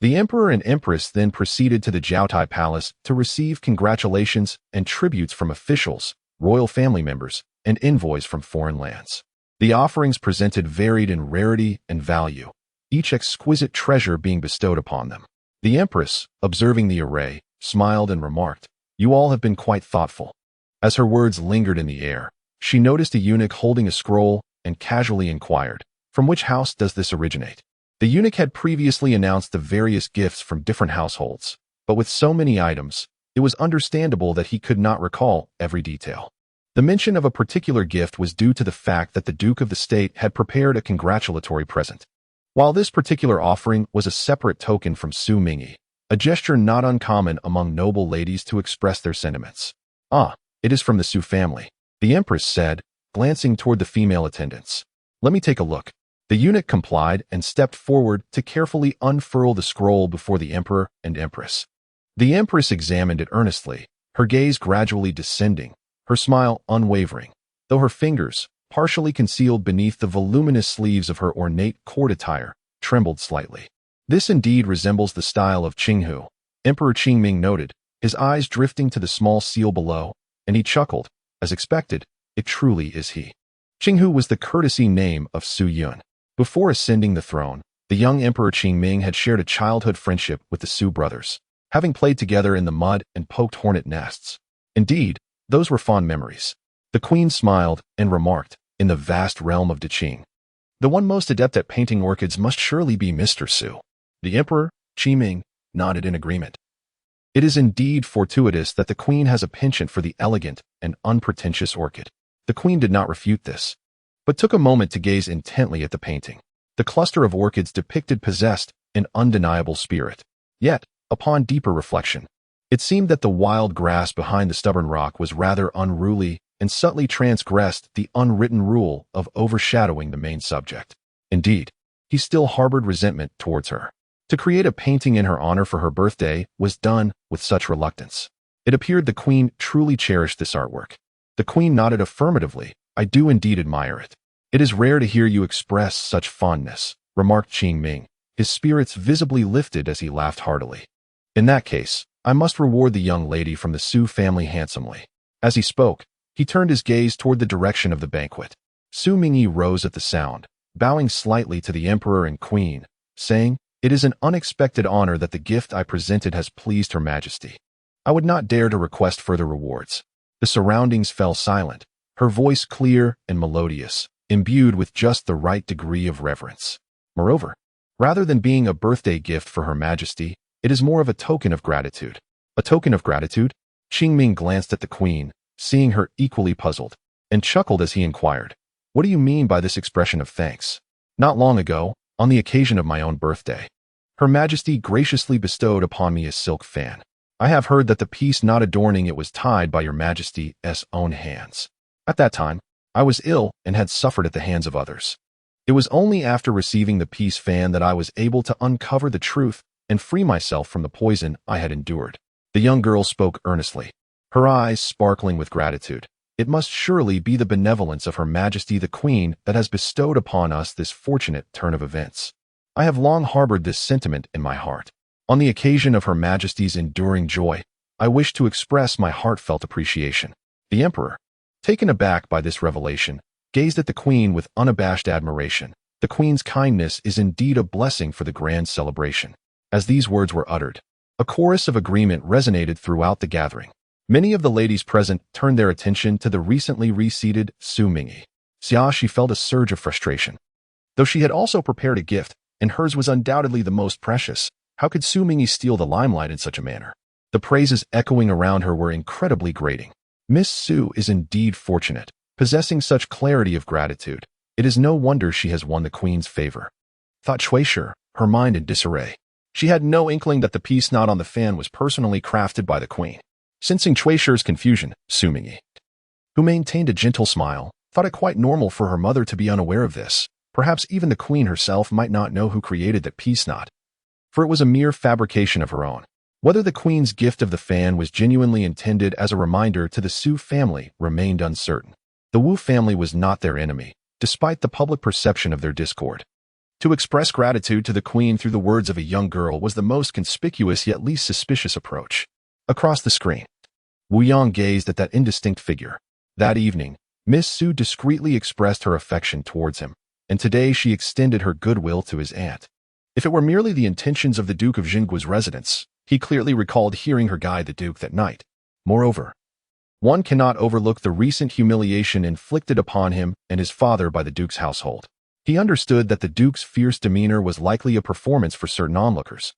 The emperor and empress then proceeded to the Jiaotai Palace to receive congratulations and tributes from officials, royal family members, and envoys from foreign lands. The offerings presented varied in rarity and value, each exquisite treasure being bestowed upon them. The empress, observing the array, smiled and remarked, "You all have been quite thoughtful." As her words lingered in the air, she noticed a eunuch holding a scroll and casually inquired, "From which house does this originate?" The eunuch had previously announced the various gifts from different households, but with so many items, it was understandable that he could not recall every detail. The mention of a particular gift was due to the fact that the Duke of the State had prepared a congratulatory present. While this particular offering was a separate token from Xu Mingyi, a gesture not uncommon among noble ladies to express their sentiments. "Ah, it is from the Xu family," the empress said, glancing toward the female attendants. "Let me take a look." The eunuch complied and stepped forward to carefully unfurl the scroll before the emperor and empress. The empress examined it earnestly, her gaze gradually descending, her smile unwavering, though her fingers, partially concealed beneath the voluminous sleeves of her ornate court attire, trembled slightly. "This indeed resembles the style of Qinghu," Emperor Qingming noted, his eyes drifting to the small seal below, and he chuckled. As expected, it truly is he. Qinghu was the courtesy name of Su Yun. Before ascending the throne, the young Emperor Qingming had shared a childhood friendship with the Su brothers, having played together in the mud and poked hornet nests. Indeed, those were fond memories. The queen smiled and remarked, "In the vast realm of Deqing, the one most adept at painting orchids must surely be Mr. Su." The emperor, Qiming, nodded in agreement. It is indeed fortuitous that the queen has a penchant for the elegant and unpretentious orchid. The queen did not refute this, but took a moment to gaze intently at the painting. The cluster of orchids depicted possessed an undeniable spirit. Yet, upon deeper reflection, it seemed that the wild grass behind the stubborn rock was rather unruly and subtly transgressed the unwritten rule of overshadowing the main subject. Indeed, he still harbored resentment towards her. To create a painting in her honor for her birthday was done with such reluctance. It appeared the queen truly cherished this artwork. The queen nodded affirmatively. "I do indeed admire it." "It is rare to hear you express such fondness," remarked Qingming, his spirits visibly lifted as he laughed heartily. "In that case, I must reward the young lady from the Su family handsomely." As he spoke, he turned his gaze toward the direction of the banquet. Xu Mingyi rose at the sound, bowing slightly to the emperor and queen, saying, "It is an unexpected honor that the gift I presented has pleased Her Majesty. I would not dare to request further rewards." The surroundings fell silent, her voice clear and melodious, imbued with just the right degree of reverence. Moreover, rather than being a birthday gift for Her Majesty, it is more of a token of gratitude. "A token of gratitude?" Qingming glanced at the queen, seeing her equally puzzled, and chuckled as he inquired, What do you mean by this expression of thanks? Not long ago, on the occasion of my own birthday, Her Majesty graciously bestowed upon me a silk fan. I have heard that the piece not adorning it was tied by Your Majesty's own hands. At that time, I was ill and had suffered at the hands of others. It was only after receiving the peace fan that I was able to uncover the truth and free myself from the poison I had endured. The young girl spoke earnestly, her eyes sparkling with gratitude. It must surely be the benevolence of Her Majesty the Queen that has bestowed upon us this fortunate turn of events. I have long harbored this sentiment in my heart. On the occasion of Her Majesty's enduring joy, I wish to express my heartfelt appreciation. The Emperor, taken aback by this revelation, gazed at the Queen with unabashed admiration. The Queen's kindness is indeed a blessing for the grand celebration. As these words were uttered, a chorus of agreement resonated throughout the gathering. Many of the ladies present turned their attention to the recently reseated Xu Mingyi. She felt a surge of frustration. Though she had also prepared a gift, and hers was undoubtedly the most precious, how could Xu Mingyi steal the limelight in such a manner? The praises echoing around her were incredibly grating. Miss Xu is indeed fortunate, possessing such clarity of gratitude. It is no wonder she has won the Queen's favor, thought Shuishi, her mind in disarray. She had no inkling that the piece knot on the fan was personally crafted by the Queen. Sensing Shuishi's confusion, Xu Mingyi, who maintained a gentle smile, thought it quite normal for her mother to be unaware of this. Perhaps even the Queen herself might not know who created that piece knot, for it was a mere fabrication of her own. Whether the Queen's gift of the fan was genuinely intended as a reminder to the Xu family remained uncertain. The Wu family was not their enemy, despite the public perception of their discord. To express gratitude to the Queen through the words of a young girl was the most conspicuous yet least suspicious approach. Across the screen, Wu Yang gazed at that indistinct figure. That evening, Miss Xu discreetly expressed her affection towards him, and today she extended her goodwill to his aunt. If it were merely the intentions of the Duke of Jinggu's residence, he clearly recalled hearing her guide the Duke that night. Moreover, one cannot overlook the recent humiliation inflicted upon him and his father by the Duke's household. He understood that the Duke's fierce demeanor was likely a performance for certain onlookers.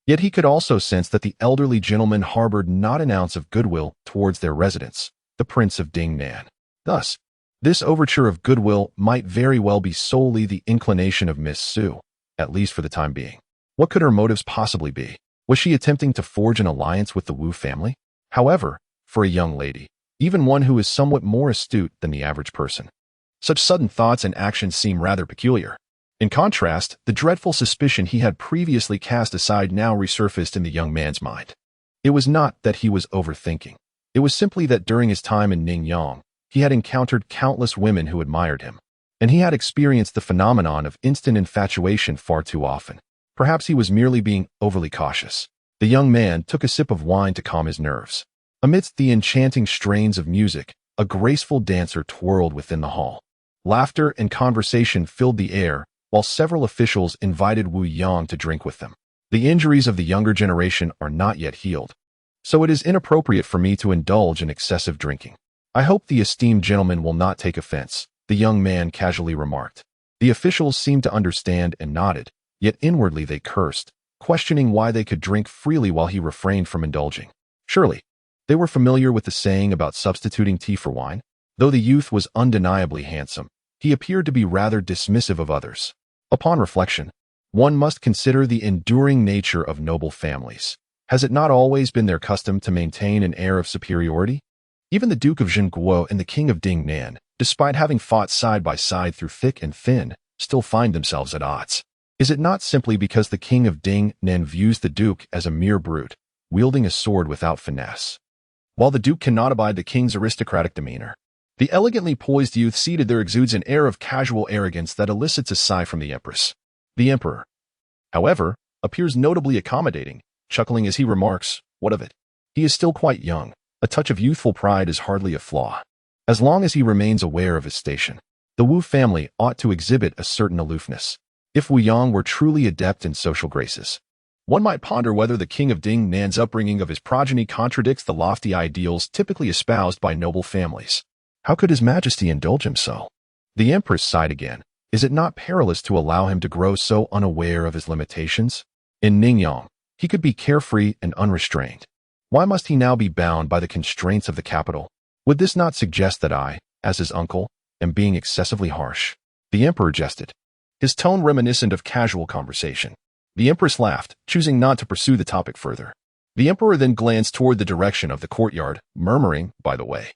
Yet he could also sense that the elderly gentleman harbored not an ounce of goodwill towards their residents, the Prince of Dinnan. Thus, this overture of goodwill might very well be solely the inclination of Miss Xu, at least for the time being. What could her motives possibly be? Was she attempting to forge an alliance with the Wu family? However, for a young lady, even one who is somewhat more astute than the average person, such sudden thoughts and actions seem rather peculiar. In contrast, the dreadful suspicion he had previously cast aside now resurfaced in the young man's mind. It was not that he was overthinking. It was simply that during his time in Ningyang, he had encountered countless women who admired him, and he had experienced the phenomenon of instant infatuation far too often. Perhaps he was merely being overly cautious. The young man took a sip of wine to calm his nerves. Amidst the enchanting strains of music, a graceful dancer twirled within the hall. Laughter and conversation filled the air, while several officials invited Wu Yang to drink with them. The injuries of the younger generation are not yet healed, so it is inappropriate for me to indulge in excessive drinking. I hope the esteemed gentleman will not take offense, the young man casually remarked. The officials seemed to understand and nodded, yet inwardly they cursed, questioning why they could drink freely while he refrained from indulging. Surely, they were familiar with the saying about substituting tea for wine. Though the youth was undeniably handsome, he appeared to be rather dismissive of others. Upon reflection, one must consider the enduring nature of noble families. Has it not always been their custom to maintain an air of superiority? Even the Duke of Jingguo and the King of Dinnan, despite having fought side by side through thick and thin, still find themselves at odds. Is it not simply because the King of Dinnan views the Duke as a mere brute, wielding a sword without finesse, while the Duke cannot abide the King's aristocratic demeanor? The elegantly poised youth seated there exudes an air of casual arrogance that elicits a sigh from the Empress. The Emperor, however, appears notably accommodating, chuckling as he remarks, "What of it? He is still quite young. A touch of youthful pride is hardly a flaw. As long as he remains aware of his station, the Wu family ought to exhibit a certain aloofness. If Wu Yang were truly adept in social graces, one might ponder whether the King of Dinnan's upbringing of his progeny contradicts the lofty ideals typically espoused by noble families. How could His Majesty indulge him so?" The Empress sighed again. Is it not perilous to allow him to grow so unaware of his limitations? In Ningyang, he could be carefree and unrestrained. Why must he now be bound by the constraints of the capital? Would this not suggest that I, as his uncle, am being excessively harsh." The emperor jested, his tone reminiscent of casual conversation. The empress laughed, choosing not to pursue the topic further. The emperor then glanced toward the direction of the courtyard, murmuring, "By the way,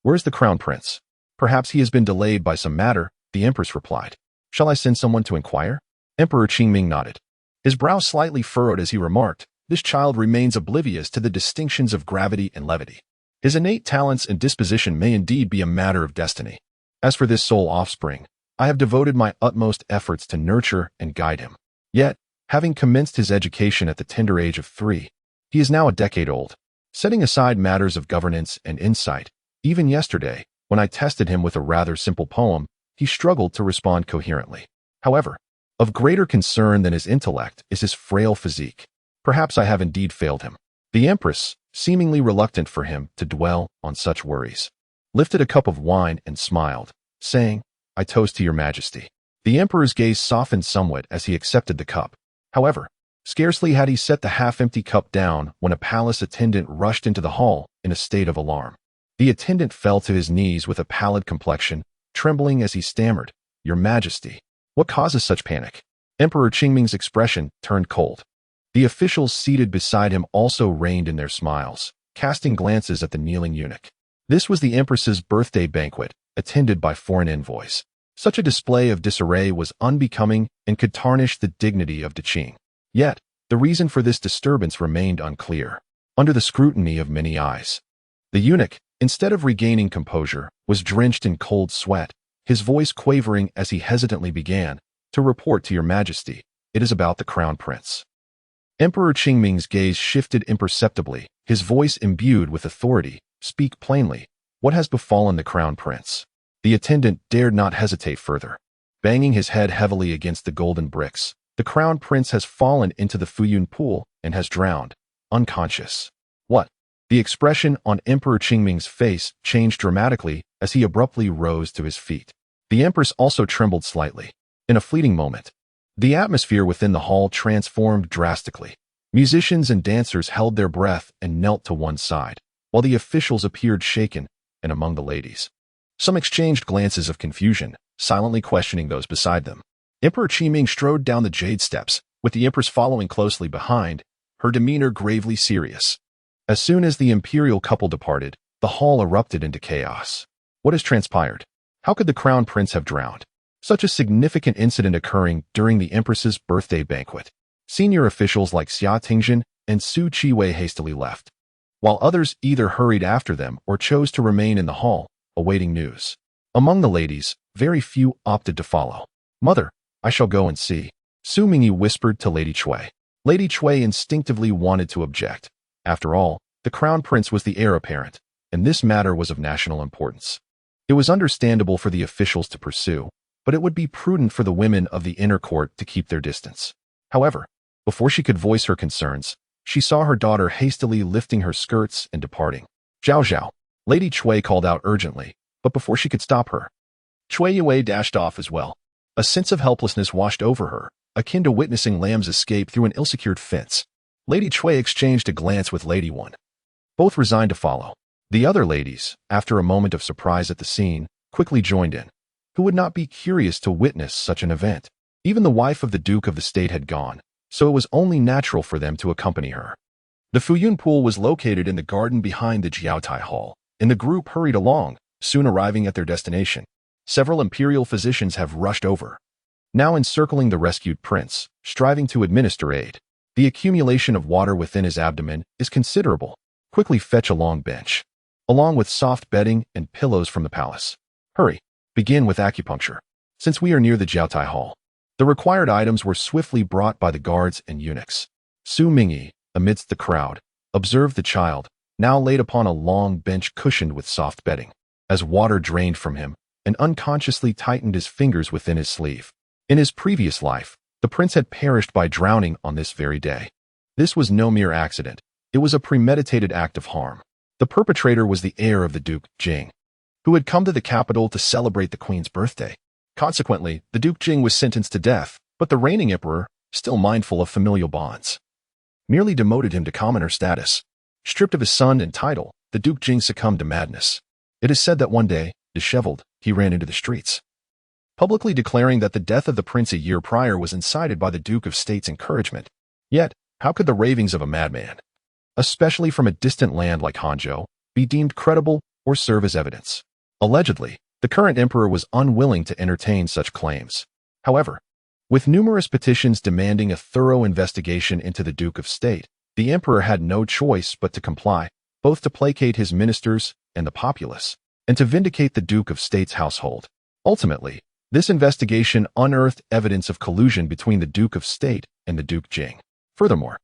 where's the crown prince? Perhaps he has been delayed by some matter," the empress replied. "Shall I send someone to inquire?" Emperor Qingming nodded, his brow slightly furrowed as he remarked, "This child remains oblivious to the distinctions of gravity and levity. His innate talents and disposition may indeed be a matter of destiny. As for this sole offspring, I have devoted my utmost efforts to nurture and guide him. Yet, having commenced his education at the tender age of 3, he is now a decade old. Setting aside matters of governance and insight, even yesterday, when I tested him with a rather simple poem, he struggled to respond coherently. However, of greater concern than his intellect is his frail physique. Perhaps I have indeed failed him." The empress, seemingly reluctant for him to dwell on such worries, lifted a cup of wine and smiled, saying, "I toast to your majesty." The emperor's gaze softened somewhat as he accepted the cup. However, scarcely had he set the half-empty cup down when a palace attendant rushed into the hall in a state of alarm. The attendant fell to his knees with a pallid complexion, trembling as he stammered, "Your Majesty, what causes such panic?" Emperor Qingming's expression turned cold. The officials seated beside him also reined in their smiles, casting glances at the kneeling eunuch. This was the empress's birthday banquet, attended by foreign envoys. Such a display of disarray was unbecoming and could tarnish the dignity of the Qing. Yet, the reason for this disturbance remained unclear. Under the scrutiny of many eyes, the eunuch, instead of regaining composure, was drenched in cold sweat, his voice quavering as he hesitantly began, "To report to your majesty, it is about the crown prince." Emperor Qingming's gaze shifted imperceptibly, his voice imbued with authority. "Speak plainly. What has befallen the crown prince?" The attendant dared not hesitate further. Banging his head heavily against the golden bricks, "The crown prince has fallen into the Fuyun pool and has drowned, unconscious." "What?" The expression on Emperor Qingming's face changed dramatically as he abruptly rose to his feet. The empress also trembled slightly. In a fleeting moment, the atmosphere within the hall transformed drastically. Musicians and dancers held their breath and knelt to one side, while the officials appeared shaken, and among the ladies, some exchanged glances of confusion, silently questioning those beside them. Emperor Qingming strode down the jade steps, with the empress following closely behind, her demeanor gravely serious. As soon as the imperial couple departed, the hall erupted into chaos. What has transpired? How could the crown prince have drowned? Such a significant incident occurring during the empress's birthday banquet. Senior officials like Xia Tingjin and Su Qiwei hastily left, while others either hurried after them or chose to remain in the hall, awaiting news. Among the ladies, very few opted to follow. "Mother, I shall go and see," Xu Mingyi whispered to Lady Cui. Lady Cui instinctively wanted to object. After all, the crown prince was the heir apparent, and this matter was of national importance. It was understandable for the officials to pursue, but it would be prudent for the women of the inner court to keep their distance. However, before she could voice her concerns, she saw her daughter hastily lifting her skirts and departing. "Zhao Zhao," Lady Cui called out urgently, but before she could stop her, Cui Yue dashed off as well. A sense of helplessness washed over her, akin to witnessing lambs escape through an ill-secured fence. Lady Cui exchanged a glance with Lady One. Both resigned to follow. The other ladies, after a moment of surprise at the scene, quickly joined in. Who would not be curious to witness such an event? Even the wife of the Duke of the State had gone, so it was only natural for them to accompany her. The Fuyun pool was located in the garden behind the Jiaotai Hall, and the group hurried along, soon arriving at their destination. Several imperial physicians have rushed over, now encircling the rescued prince, striving to administer aid. The accumulation of water within his abdomen is considerable. Quickly fetch a long bench, along with soft bedding and pillows from the palace. Hurry, begin with acupuncture, since we are near the Jiaotai Hall. The required items were swiftly brought by the guards and eunuchs. Xu Mingyi, amidst the crowd, observed the child, now laid upon a long bench cushioned with soft bedding. As water drained from him, and unconsciously tightened his fingers within his sleeve. In his previous life, the prince had perished by drowning on this very day. This was no mere accident. It was a premeditated act of harm. The perpetrator was the heir of the Duke Jing, who had come to the capital to celebrate the queen's birthday. Consequently, the Duke Jing was sentenced to death, but the reigning emperor, still mindful of familial bonds, merely demoted him to commoner status. Stripped of his son and title, the Duke Jing succumbed to madness. It is said that one day, Disheveled, he ran into the streets, publicly declaring that the death of the prince a year prior was incited by the Duke of State's encouragement. Yet, how could the ravings of a madman, especially from a distant land like Hanzhou, be deemed credible or serve as evidence? Allegedly, the current emperor was unwilling to entertain such claims. However, with numerous petitions demanding a thorough investigation into the Duke of State, the emperor had no choice but to comply, both to placate his ministers and the populace, and to vindicate the Duke of State's household. Ultimately, this investigation unearthed evidence of collusion between the Duke of State and the Duke Jing. Furthermore,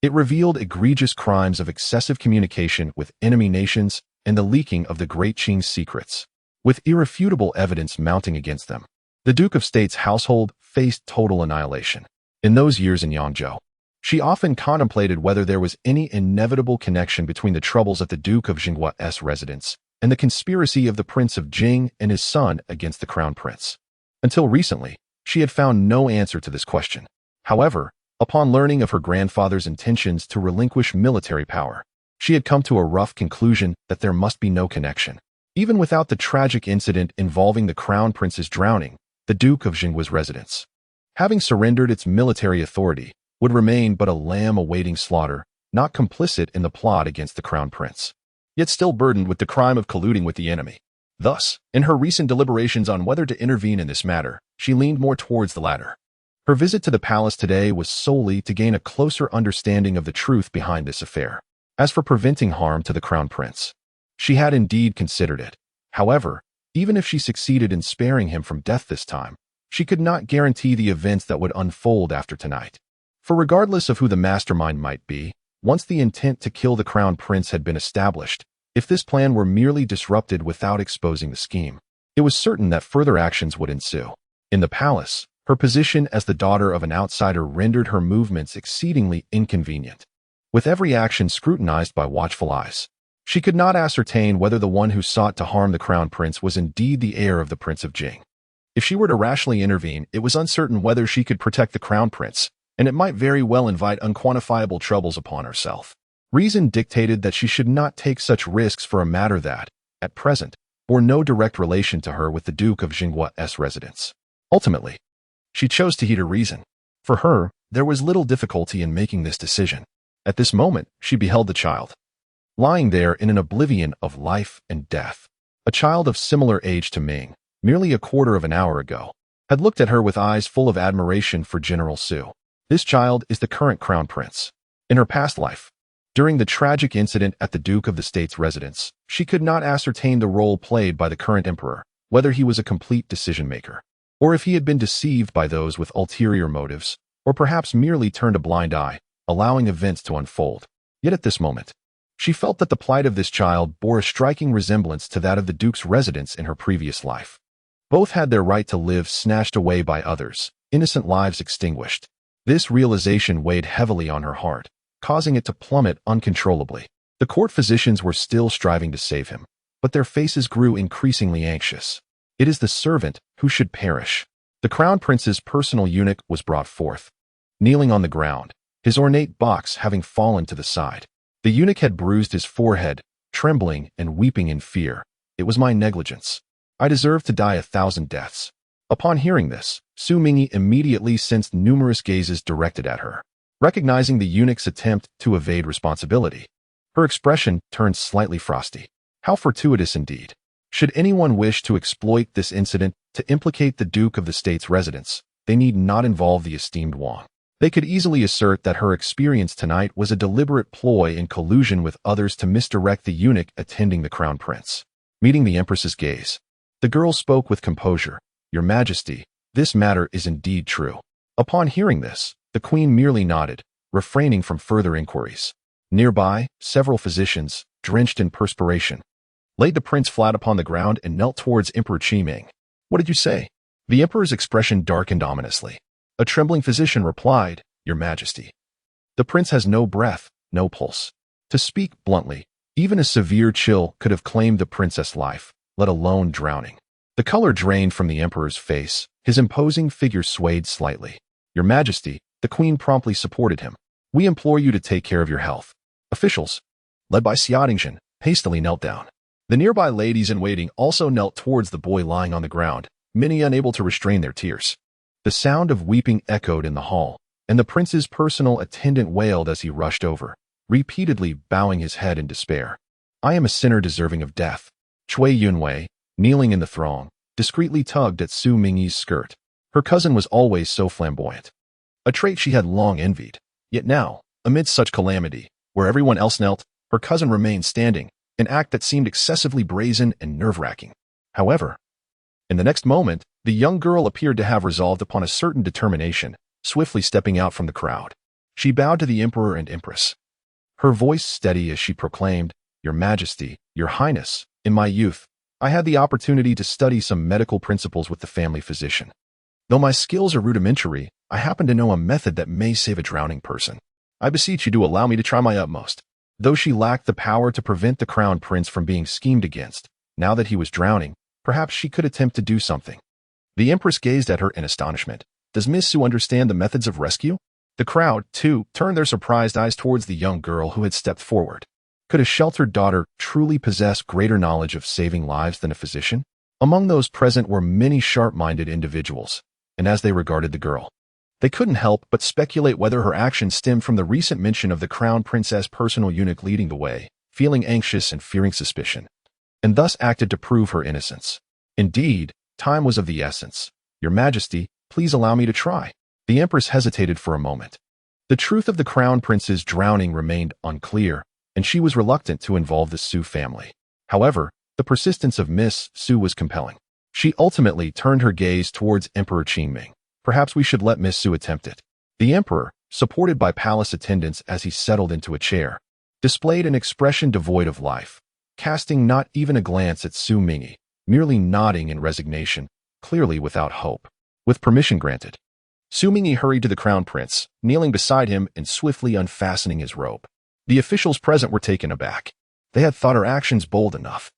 it revealed egregious crimes of excessive communication with enemy nations and the leaking of the Great Qing's secrets. With irrefutable evidence mounting against them, the Duke of State's household faced total annihilation. In those years in Yangzhou, she often contemplated whether there was any inevitable connection between the troubles at the Duke of Jinghua's residence and the conspiracy of the Prince of Jing and his son against the Crown Prince. Until recently, she had found no answer to this question. However, upon learning of her grandfather's intentions to relinquish military power, she had come to a rough conclusion that there must be no connection. Even without the tragic incident involving the Crown Prince's drowning, the Duke of Jinghua's residence, having surrendered its military authority, would remain but a lamb awaiting slaughter, not complicit in the plot against the Crown Prince, yet still burdened with the crime of colluding with the enemy. Thus, in her recent deliberations on whether to intervene in this matter, she leaned more towards the latter. Her visit to the palace today was solely to gain a closer understanding of the truth behind this affair. As for preventing harm to the Crown Prince, she had indeed considered it. However, even if she succeeded in sparing him from death this time, she could not guarantee the events that would unfold after tonight. For regardless of who the mastermind might be, once the intent to kill the Crown Prince had been established, if this plan were merely disrupted without exposing the scheme, it was certain that further actions would ensue. In the palace, her position as the daughter of an outsider rendered her movements exceedingly inconvenient. With every action scrutinized by watchful eyes, she could not ascertain whether the one who sought to harm the Crown Prince was indeed the heir of the Prince of Jing. If she were to rashly intervene, it was uncertain whether she could protect the Crown Prince, and it might very well invite unquantifiable troubles upon herself. Reason dictated that she should not take such risks for a matter that, at present, bore no direct relation to her with the Duke of Jinghua's residence. Ultimately, she chose to heed her reason. For her, there was little difficulty in making this decision. At this moment, she beheld the child, lying there in an oblivion of life and death. A child of similar age to Ming, merely a quarter of an hour ago, had looked at her with eyes full of admiration for General Xu. This child is the current Crown Prince. In her past life, during the tragic incident at the Duke of the State's residence, she could not ascertain the role played by the current emperor, whether he was a complete decision-maker, or if he had been deceived by those with ulterior motives, or perhaps merely turned a blind eye, allowing events to unfold. Yet at this moment, she felt that the plight of this child bore a striking resemblance to that of the Duke's residence in her previous life. Both had their right to live snatched away by others, innocent lives extinguished. This realization weighed heavily on her heart, causing it to plummet uncontrollably. The court physicians were still striving to save him, but their faces grew increasingly anxious. It is the servant who should perish. The Crown Prince's personal eunuch was brought forth, kneeling on the ground, his ornate box having fallen to the side. The eunuch had bruised his forehead, trembling and weeping in fear. "It was my negligence. I deserve to die 1,000 deaths." Upon hearing this, Xu Mingyi immediately sensed numerous gazes directed at her. Recognizing the eunuch's attempt to evade responsibility, her expression turned slightly frosty. How fortuitous indeed. Should anyone wish to exploit this incident to implicate the Duke of the State's residence, they need not involve the esteemed Wang. They could easily assert that her experience tonight was a deliberate ploy in collusion with others to misdirect the eunuch attending the Crown Prince. Meeting the Empress's gaze, the girl spoke with composure. "Your Majesty, this matter is indeed true." Upon hearing this, the Queen merely nodded, refraining from further inquiries. Nearby, several physicians, drenched in perspiration, laid the prince flat upon the ground and knelt towards Emperor Qiming. "What did you say?" The emperor's expression darkened ominously. A trembling physician replied, "Your Majesty, the prince has no breath, no pulse." To speak bluntly, even a severe chill could have claimed the princess' life, let alone drowning. The color drained from the emperor's face, his imposing figure swayed slightly. "Your Majesty," the queen promptly supported him. "We implore you to take care of your health." Officials, led by Xiaodingzhen, hastily knelt down. The nearby ladies-in-waiting also knelt towards the boy lying on the ground, many unable to restrain their tears. The sound of weeping echoed in the hall, and the prince's personal attendant wailed as he rushed over, repeatedly bowing his head in despair. "I am a sinner deserving of death." Cui Yunwei, kneeling in the throng, discreetly tugged at Xu Mingyi's skirt. Her cousin was always so flamboyant, a trait she had long envied. Yet now, amidst such calamity, where everyone else knelt, her cousin remained standing, an act that seemed excessively brazen and nerve-wracking. However, in the next moment, the young girl appeared to have resolved upon a certain determination, swiftly stepping out from the crowd. She bowed to the emperor and empress, her voice steady as she proclaimed, "Your Majesty, Your Highness, in my youth, I had the opportunity to study some medical principles with the family physician. Though my skills are rudimentary, I happen to know a method that may save a drowning person. I beseech you to allow me to try my utmost." Though she lacked the power to prevent the crown prince from being schemed against, now that he was drowning, perhaps she could attempt to do something. The empress gazed at her in astonishment. Does Miss Su understand the methods of rescue? The crowd, too, turned their surprised eyes towards the young girl who had stepped forward. Could a sheltered daughter truly possess greater knowledge of saving lives than a physician? Among those present were many sharp-minded individuals, and as they regarded the girl, they couldn't help but speculate whether her actions stemmed from the recent mention of the crown princess' personal eunuch leading the way, feeling anxious and fearing suspicion, and thus acted to prove her innocence. Indeed, time was of the essence. "Your Majesty, please allow me to try." The empress hesitated for a moment. The truth of the crown prince's drowning remained unclear, and she was reluctant to involve the Su family. However, the persistence of Miss Su was compelling. She ultimately turned her gaze towards Emperor Qingming. "Perhaps we should let Miss Su attempt it." The emperor, supported by palace attendants as he settled into a chair, displayed an expression devoid of life, casting not even a glance at Xu Mingyi, merely nodding in resignation, clearly without hope. With permission granted, Xu Mingyi hurried to the crown prince, kneeling beside him and swiftly unfastening his robe. The officials present were taken aback. They had thought her actions bold enough.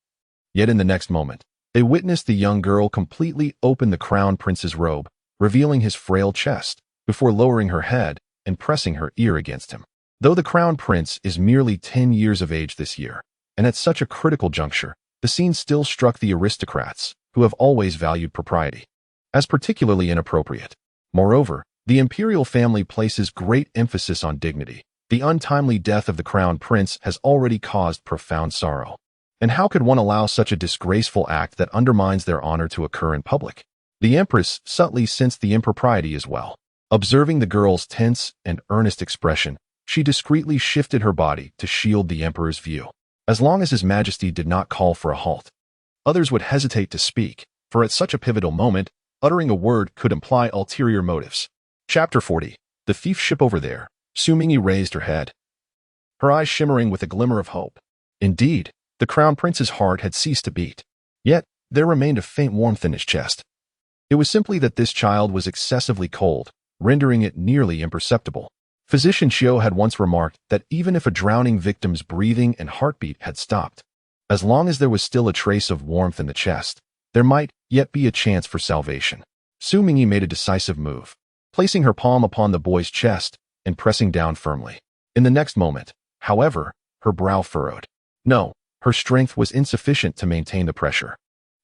Yet in the next moment, they witnessed the young girl completely open the crown prince's robe, revealing his frail chest, before lowering her head and pressing her ear against him. Though the crown prince is merely 10 years of age this year, and at such a critical juncture, the scene still struck the aristocrats, who have always valued propriety, as particularly inappropriate. Moreover, the imperial family places great emphasis on dignity. The untimely death of the crown prince has already caused profound sorrow. And how could one allow such a disgraceful act that undermines their honor to occur in public? The empress subtly sensed the impropriety as well. Observing the girl's tense and earnest expression, she discreetly shifted her body to shield the emperor's view. As long as His Majesty did not call for a halt, others would hesitate to speak, for at such a pivotal moment, uttering a word could imply ulterior motives. Chapter 40. The thief ship over there. Xu Mingyi raised her head, her eyes shimmering with a glimmer of hope. Indeed, the crown prince's heart had ceased to beat. Yet, there remained a faint warmth in his chest. It was simply that this child was excessively cold, rendering it nearly imperceptible. Physician Qiu had once remarked that even if a drowning victim's breathing and heartbeat had stopped, as long as there was still a trace of warmth in the chest, there might yet be a chance for salvation. Xu Mingyi made a decisive move, placing her palm upon the boy's chest and pressing down firmly. In the next moment, however, her brow furrowed. No, her strength was insufficient to maintain the pressure.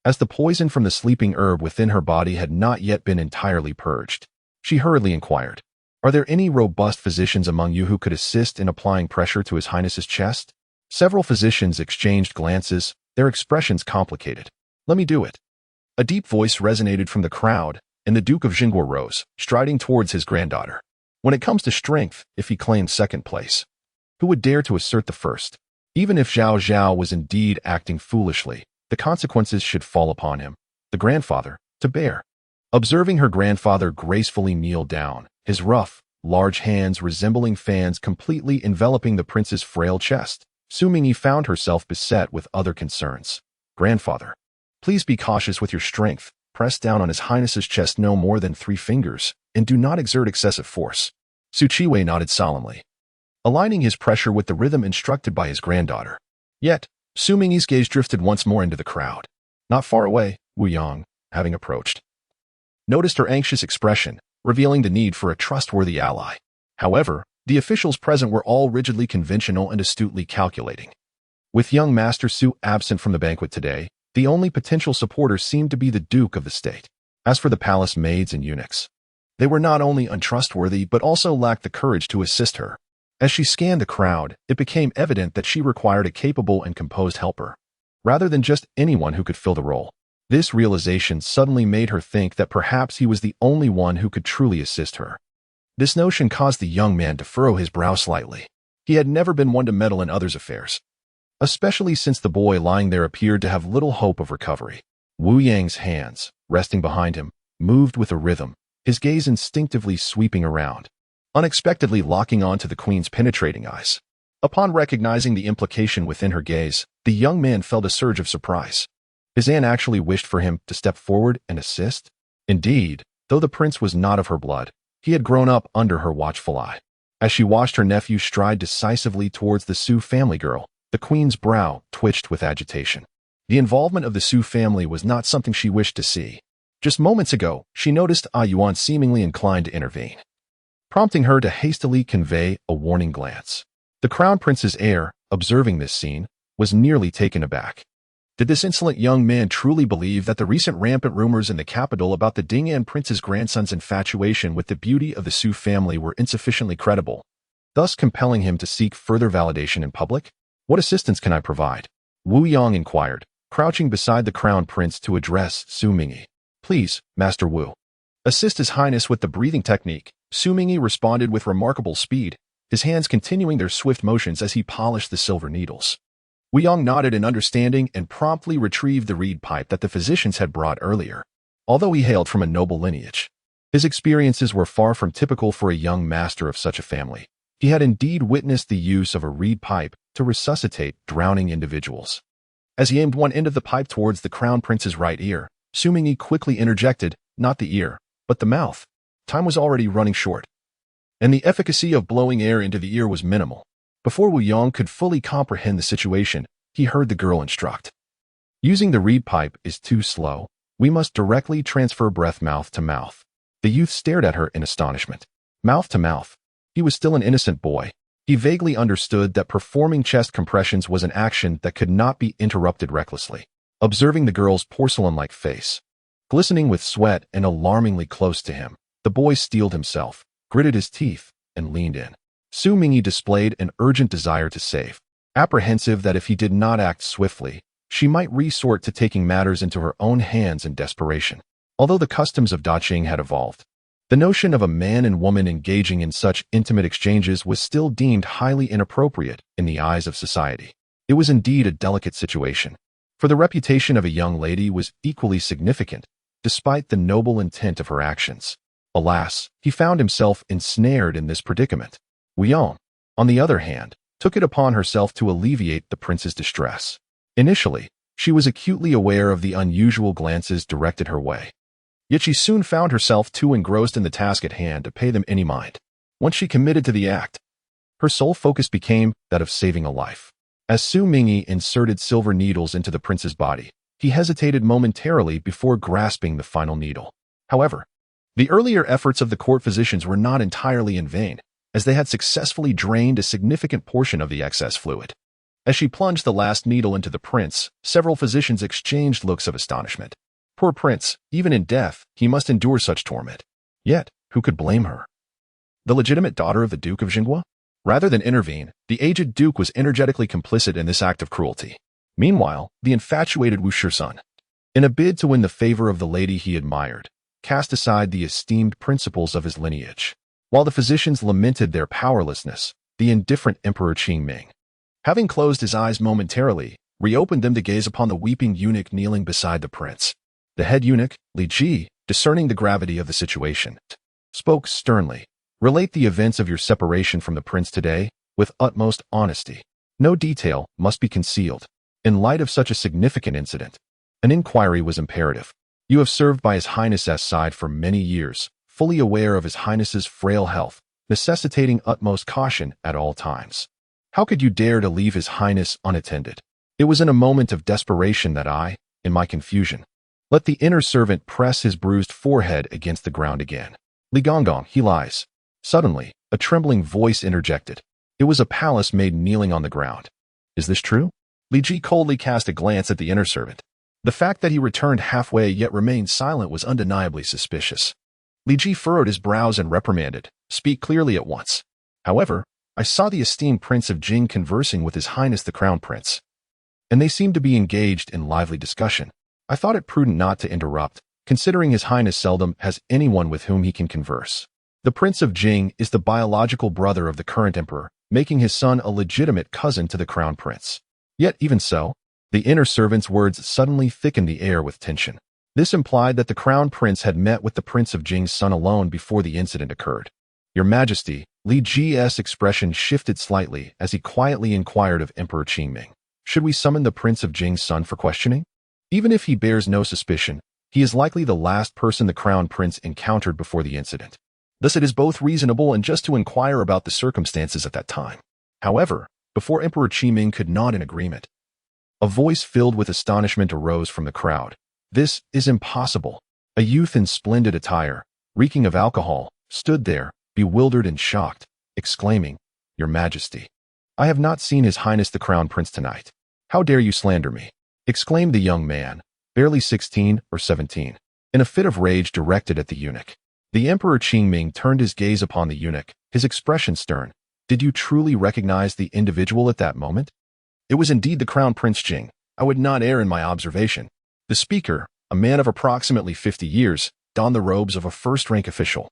As the poison from the sleeping herb within her body had not yet been entirely purged, she hurriedly inquired, "Are there any robust physicians among you who could assist in applying pressure to His Highness's chest?" Several physicians exchanged glances, their expressions complicated. "Let me do it." A deep voice resonated from the crowd, and the Duke of Dinnan rose, striding towards his granddaughter. When it comes to strength, if he claimed second place, who would dare to assert the first? Even if Zhao Zhao was indeed acting foolishly, the consequences should fall upon him, the grandfather, to bear. Observing her grandfather gracefully kneel down, his rough, large hands resembling fans completely enveloping the prince's frail chest, Xu Mingyi found herself beset with other concerns. "Grandfather, please be cautious with your strength. Press down on His Highness's chest no more than 3 fingers, and do not exert excessive force." Su Qiwei nodded solemnly, aligning his pressure with the rhythm instructed by his granddaughter. Yet, Xu Mingyi's gaze drifted once more into the crowd. Not far away, Wu Yang, having approached, noticed her anxious expression, revealing the need for a trustworthy ally. However, the officials present were all rigidly conventional and astutely calculating. With young Master Su absent from the banquet today, the only potential supporter seemed to be the Duke of the state. As for the palace maids and eunuchs, they were not only untrustworthy but also lacked the courage to assist her. As she scanned the crowd, it became evident that she required a capable and composed helper, rather than just anyone who could fill the role. This realization suddenly made her think that perhaps he was the only one who could truly assist her. This notion caused the young man to furrow his brow slightly. He had never been one to meddle in others' affairs, especially since the boy lying there appeared to have little hope of recovery. Wu Yang's hands, resting behind him, moved with a rhythm, his gaze instinctively sweeping around, unexpectedly locking onto the queen's penetrating eyes. Upon recognizing the implication within her gaze, the young man felt a surge of surprise. His aunt actually wished for him to step forward and assist? Indeed, though the prince was not of her blood, he had grown up under her watchful eye. As she watched her nephew stride decisively towards the Su family girl, the queen's brow twitched with agitation. The involvement of the Su family was not something she wished to see. Just moments ago, she noticed Yuan seemingly inclined to intervene, prompting her to hastily convey a warning glance. The crown prince's heir, observing this scene, was nearly taken aback. Did this insolent young man truly believe that the recent rampant rumors in the capital about the Dinnan prince's grandson's infatuation with the beauty of the Su family were insufficiently credible, thus compelling him to seek further validation in public? What assistance can I provide? Wu Yang inquired, crouching beside the crown prince to address Xu Mingyi. Please, Master Wu. Assist His Highness with the breathing technique. Xu Mingyi responded with remarkable speed, his hands continuing their swift motions as he polished the silver needles. Wu Yang nodded in understanding and promptly retrieved the reed pipe that the physicians had brought earlier. Although he hailed from a noble lineage, his experiences were far from typical for a young master of such a family. He had indeed witnessed the use of a reed pipe to resuscitate drowning individuals. As he aimed one end of the pipe towards the crown prince's right ear, Xu Mingyi quickly interjected, not the ear, but the mouth. Time was already running short, and the efficacy of blowing air into the ear was minimal. Before Wu Yang could fully comprehend the situation, he heard the girl instruct. Using the reed pipe is too slow. We must directly transfer breath mouth to mouth. The youth stared at her in astonishment. Mouth to mouth. He was still an innocent boy. He vaguely understood that performing chest compressions was an action that could not be interrupted recklessly. Observing the girl's porcelain-like face, glistening with sweat and alarmingly close to him, the boy steeled himself, gritted his teeth, and leaned in. Xu Mingyi displayed an urgent desire to save, apprehensive that if he did not act swiftly, she might resort to taking matters into her own hands in desperation. Although the customs of Daqing had evolved, the notion of a man and woman engaging in such intimate exchanges was still deemed highly inappropriate in the eyes of society. It was indeed a delicate situation, for the reputation of a young lady was equally significant, despite the noble intent of her actions. Alas, he found himself ensnared in this predicament. Wu Yang, on the other hand, took it upon herself to alleviate the prince's distress. Initially, she was acutely aware of the unusual glances directed her way. Yet she soon found herself too engrossed in the task at hand to pay them any mind. Once she committed to the act, her sole focus became that of saving a life. As Xu Mingyi inserted silver needles into the prince's body, he hesitated momentarily before grasping the final needle. However, the earlier efforts of the court physicians were not entirely in vain, as they had successfully drained a significant portion of the excess fluid. As she plunged the last needle into the prince, several physicians exchanged looks of astonishment. Poor prince, even in death, he must endure such torment. Yet, who could blame her? The legitimate daughter of the Duke of Jinghua? Rather than intervene, the aged duke was energetically complicit in this act of cruelty. Meanwhile, the infatuated Wu Shizun, in a bid to win the favor of the lady he admired, cast aside the esteemed principles of his lineage. While the physicians lamented their powerlessness, the indifferent Emperor Qingming, having closed his eyes momentarily, reopened them to gaze upon the weeping eunuch kneeling beside the prince. The head eunuch, Li Ji, discerning the gravity of the situation, spoke sternly. Relate the events of your separation from the prince today with utmost honesty. No detail must be concealed. In light of such a significant incident, an inquiry was imperative. You have served by His Highness's side for many years, fully aware of His Highness's frail health, necessitating utmost caution at all times. How could you dare to leave His Highness unattended? It was in a moment of desperation that I, in my confusion, let the inner servant press his bruised forehead against the ground again. Li Gonggong, he lies. Suddenly, a trembling voice interjected. It was a palace maid kneeling on the ground. Is this true? Li Ji coldly cast a glance at the inner servant. The fact that he returned halfway yet remained silent was undeniably suspicious. Li Ji furrowed his brows and reprimanded, "Speak clearly at once." However, I saw the esteemed Prince of Jing conversing with His Highness the Crown Prince, and they seemed to be engaged in lively discussion. I thought it prudent not to interrupt, considering His Highness seldom has anyone with whom he can converse. The Prince of Jing is the biological brother of the current emperor, making his son a legitimate cousin to the Crown Prince. Yet even so, the inner servant's words suddenly thickened the air with tension. This implied that the Crown Prince had met with the Prince of Jing's son alone before the incident occurred. "Your Majesty," Li Ji's expression shifted slightly as he quietly inquired of Emperor Qingming, "Should we summon the Prince of Jing's son for questioning? Even if he bears no suspicion, he is likely the last person the Crown Prince encountered before the incident. Thus it is both reasonable and just to inquire about the circumstances at that time." However, before Emperor Qingming could nod in agreement, a voice filled with astonishment arose from the crowd. "This is impossible." A youth in splendid attire, reeking of alcohol, stood there, bewildered and shocked, exclaiming, "Your Majesty, I have not seen His Highness the Crown Prince tonight. How dare you slander me?" exclaimed the young man, barely 16 or 17, in a fit of rage directed at the eunuch. The Emperor Qingming turned his gaze upon the eunuch, his expression stern. "Did you truly recognize the individual at that moment?" "It was indeed the Crown Prince Jing. I would not err in my observation." The speaker, a man of approximately 50 years, donned the robes of a first-rank official,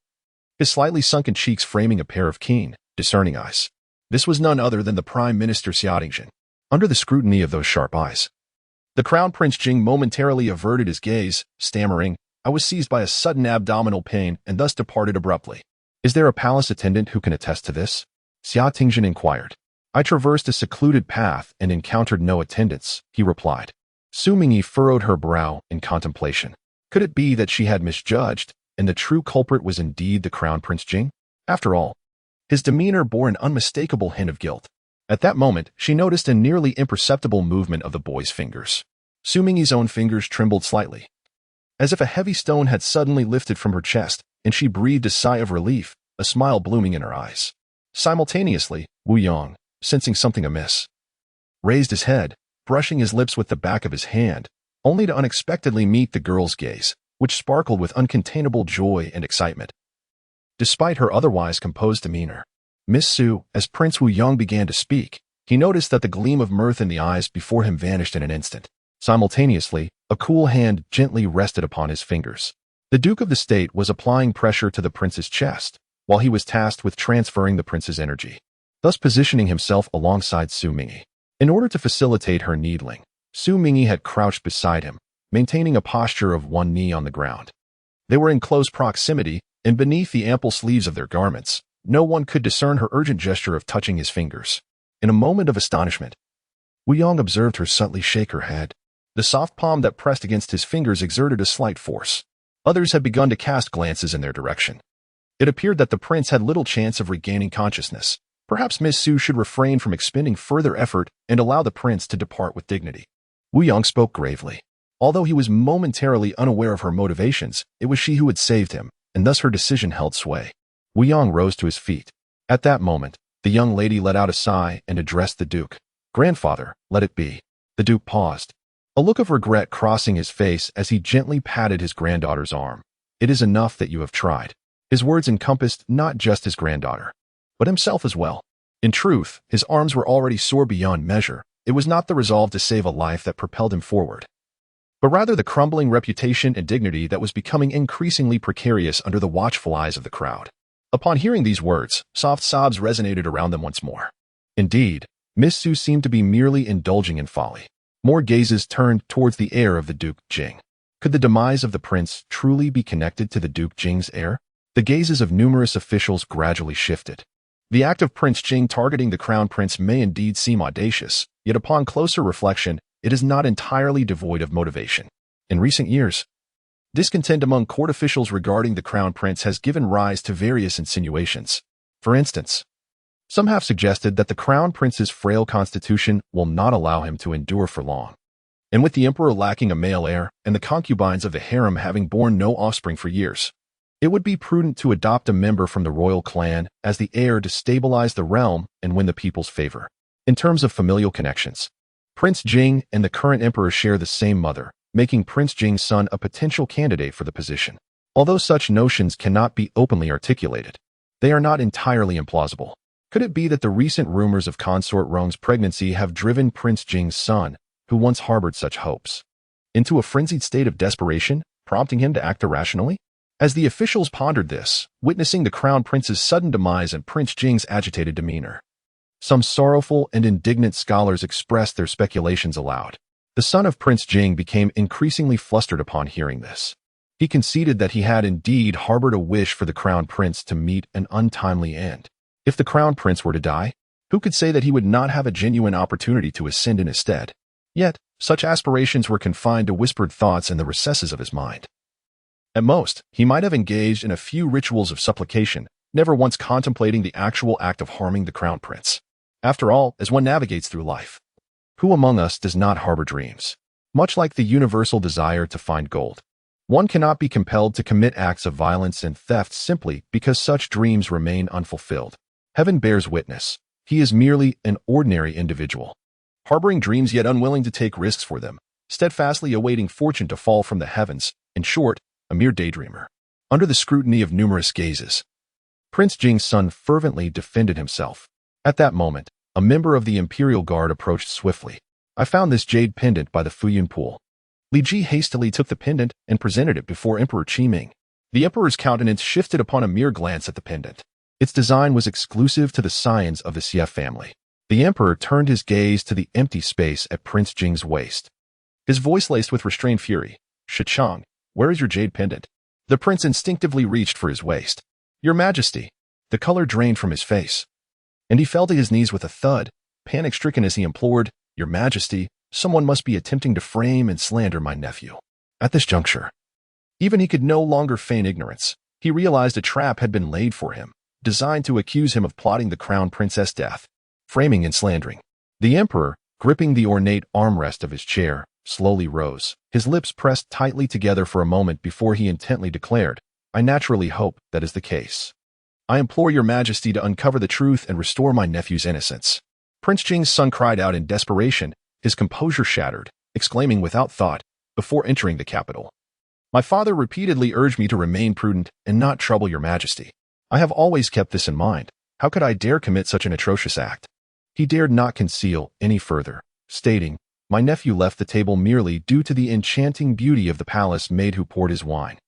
his slightly sunken cheeks framing a pair of keen, discerning eyes. This was none other than the Prime Minister Xiaodingzhen. Under the scrutiny of those sharp eyes, the Crown Prince Jing momentarily averted his gaze, stammering, "I was seized by a sudden abdominal pain and thus departed abruptly." "Is there a palace attendant who can attest to this?" Xiaodingzhen inquired. "I traversed a secluded path and encountered no attendants," he replied. Xu Mingyi furrowed her brow in contemplation. Could it be that she had misjudged, and the true culprit was indeed the Crown Prince Jing? After all, his demeanor bore an unmistakable hint of guilt. At that moment, she noticed a nearly imperceptible movement of the boy's fingers. Xu Mingyi's own fingers trembled slightly, as if a heavy stone had suddenly lifted from her chest, and she breathed a sigh of relief, a smile blooming in her eyes. Simultaneously, Wu Yong, sensing something amiss, raised his head, brushing his lips with the back of his hand, only to unexpectedly meet the girl's gaze, which sparkled with uncontainable joy and excitement. Despite her otherwise composed demeanor, Miss Su, as Prince Wu Yong began to speak, he noticed that the gleam of mirth in the eyes before him vanished in an instant. Simultaneously, a cool hand gently rested upon his fingers. The Duke of the State was applying pressure to the prince's chest, while he was tasked with transferring the prince's energy, thus positioning himself alongside Xu Mingyi. In order to facilitate her needling, Xu Mingyi had crouched beside him, maintaining a posture of one knee on the ground. They were in close proximity, and beneath the ample sleeves of their garments, no one could discern her urgent gesture of touching his fingers. In a moment of astonishment, Wu Yong observed her subtly shake her head. The soft palm that pressed against his fingers exerted a slight force. Others had begun to cast glances in their direction. It appeared that the prince had little chance of regaining consciousness. Perhaps Miss Su should refrain from expending further effort and allow the prince to depart with dignity. Wu Yong spoke gravely. Although he was momentarily unaware of her motivations, it was she who had saved him, and thus her decision held sway. Wu Yong rose to his feet. At that moment, the young lady let out a sigh and addressed the Duke. "Grandfather, let it be." The Duke paused, a look of regret crossing his face as he gently patted his granddaughter's arm. "It is enough that you have tried." His words encompassed not just his granddaughter, but himself as well. In truth, his arms were already sore beyond measure. It was not the resolve to save a life that propelled him forward, but rather the crumbling reputation and dignity that was becoming increasingly precarious under the watchful eyes of the crowd. Upon hearing these words, soft sobs resonated around them once more. Indeed, Miss Su seemed to be merely indulging in folly. More gazes turned towards the heir of the Duke Jing. Could the demise of the prince truly be connected to the Duke Jing's heir? The gazes of numerous officials gradually shifted. The act of Prince Jing targeting the crown prince may indeed seem audacious, yet upon closer reflection, it is not entirely devoid of motivation. In recent years, discontent among court officials regarding the crown prince has given rise to various insinuations. For instance, some have suggested that the crown prince's frail constitution will not allow him to endure for long. And with the emperor lacking a male heir and the concubines of the harem having borne no offspring for years, it would be prudent to adopt a member from the royal clan as the heir to stabilize the realm and win the people's favor. In terms of familial connections, Prince Jing and the current emperor share the same mother, making Prince Jing's son a potential candidate for the position. Although such notions cannot be openly articulated, they are not entirely implausible. Could it be that the recent rumors of consort Rong's pregnancy have driven Prince Jing's son, who once harbored such hopes, into a frenzied state of desperation, prompting him to act irrationally? As the officials pondered this, witnessing the crown prince's sudden demise and Prince Jing's agitated demeanor, some sorrowful and indignant scholars expressed their speculations aloud. The son of Prince Jing became increasingly flustered upon hearing this. He conceded that he had indeed harbored a wish for the crown prince to meet an untimely end. If the crown prince were to die, who could say that he would not have a genuine opportunity to ascend in his stead? Yet, such aspirations were confined to whispered thoughts in the recesses of his mind. At most, he might have engaged in a few rituals of supplication, never once contemplating the actual act of harming the crown prince. After all, as one navigates through life, who among us does not harbor dreams? Much like the universal desire to find gold, one cannot be compelled to commit acts of violence and theft simply because such dreams remain unfulfilled. Heaven bears witness, he is merely an ordinary individual, harboring dreams yet unwilling to take risks for them, steadfastly awaiting fortune to fall from the heavens, in short, a mere daydreamer. Under the scrutiny of numerous gazes, Prince Jing's son fervently defended himself. At that moment, a member of the Imperial Guard approached swiftly. I found this jade pendant by the Fuyun pool. Li Ji hastily took the pendant and presented it before Emperor Qi Ming. The emperor's countenance shifted upon a mere glance at the pendant. Its design was exclusive to the scions of the Xie family. The emperor turned his gaze to the empty space at Prince Jing's waist. His voice laced with restrained fury. Shichang, where is your jade pendant? The prince instinctively reached for his waist. Your Majesty. The color drained from his face, and he fell to his knees with a thud, panic-stricken as he implored, Your Majesty, someone must be attempting to frame and slander my nephew. At this juncture, even he could no longer feign ignorance. He realized a trap had been laid for him, designed to accuse him of plotting the crown princess' death, framing and slandering. The emperor, gripping the ornate armrest of his chair, slowly rose, his lips pressed tightly together for a moment before he intently declared, I naturally hope that is the case. I implore your Majesty to uncover the truth and restore my nephew's innocence. Prince Jing's son cried out in desperation, his composure shattered, exclaiming without thought, before entering the capital. My father repeatedly urged me to remain prudent and not trouble your Majesty. I have always kept this in mind. How could I dare commit such an atrocious act? He dared not conceal any further, stating, My nephew left the table merely due to the enchanting beauty of the palace maid who poured his wine,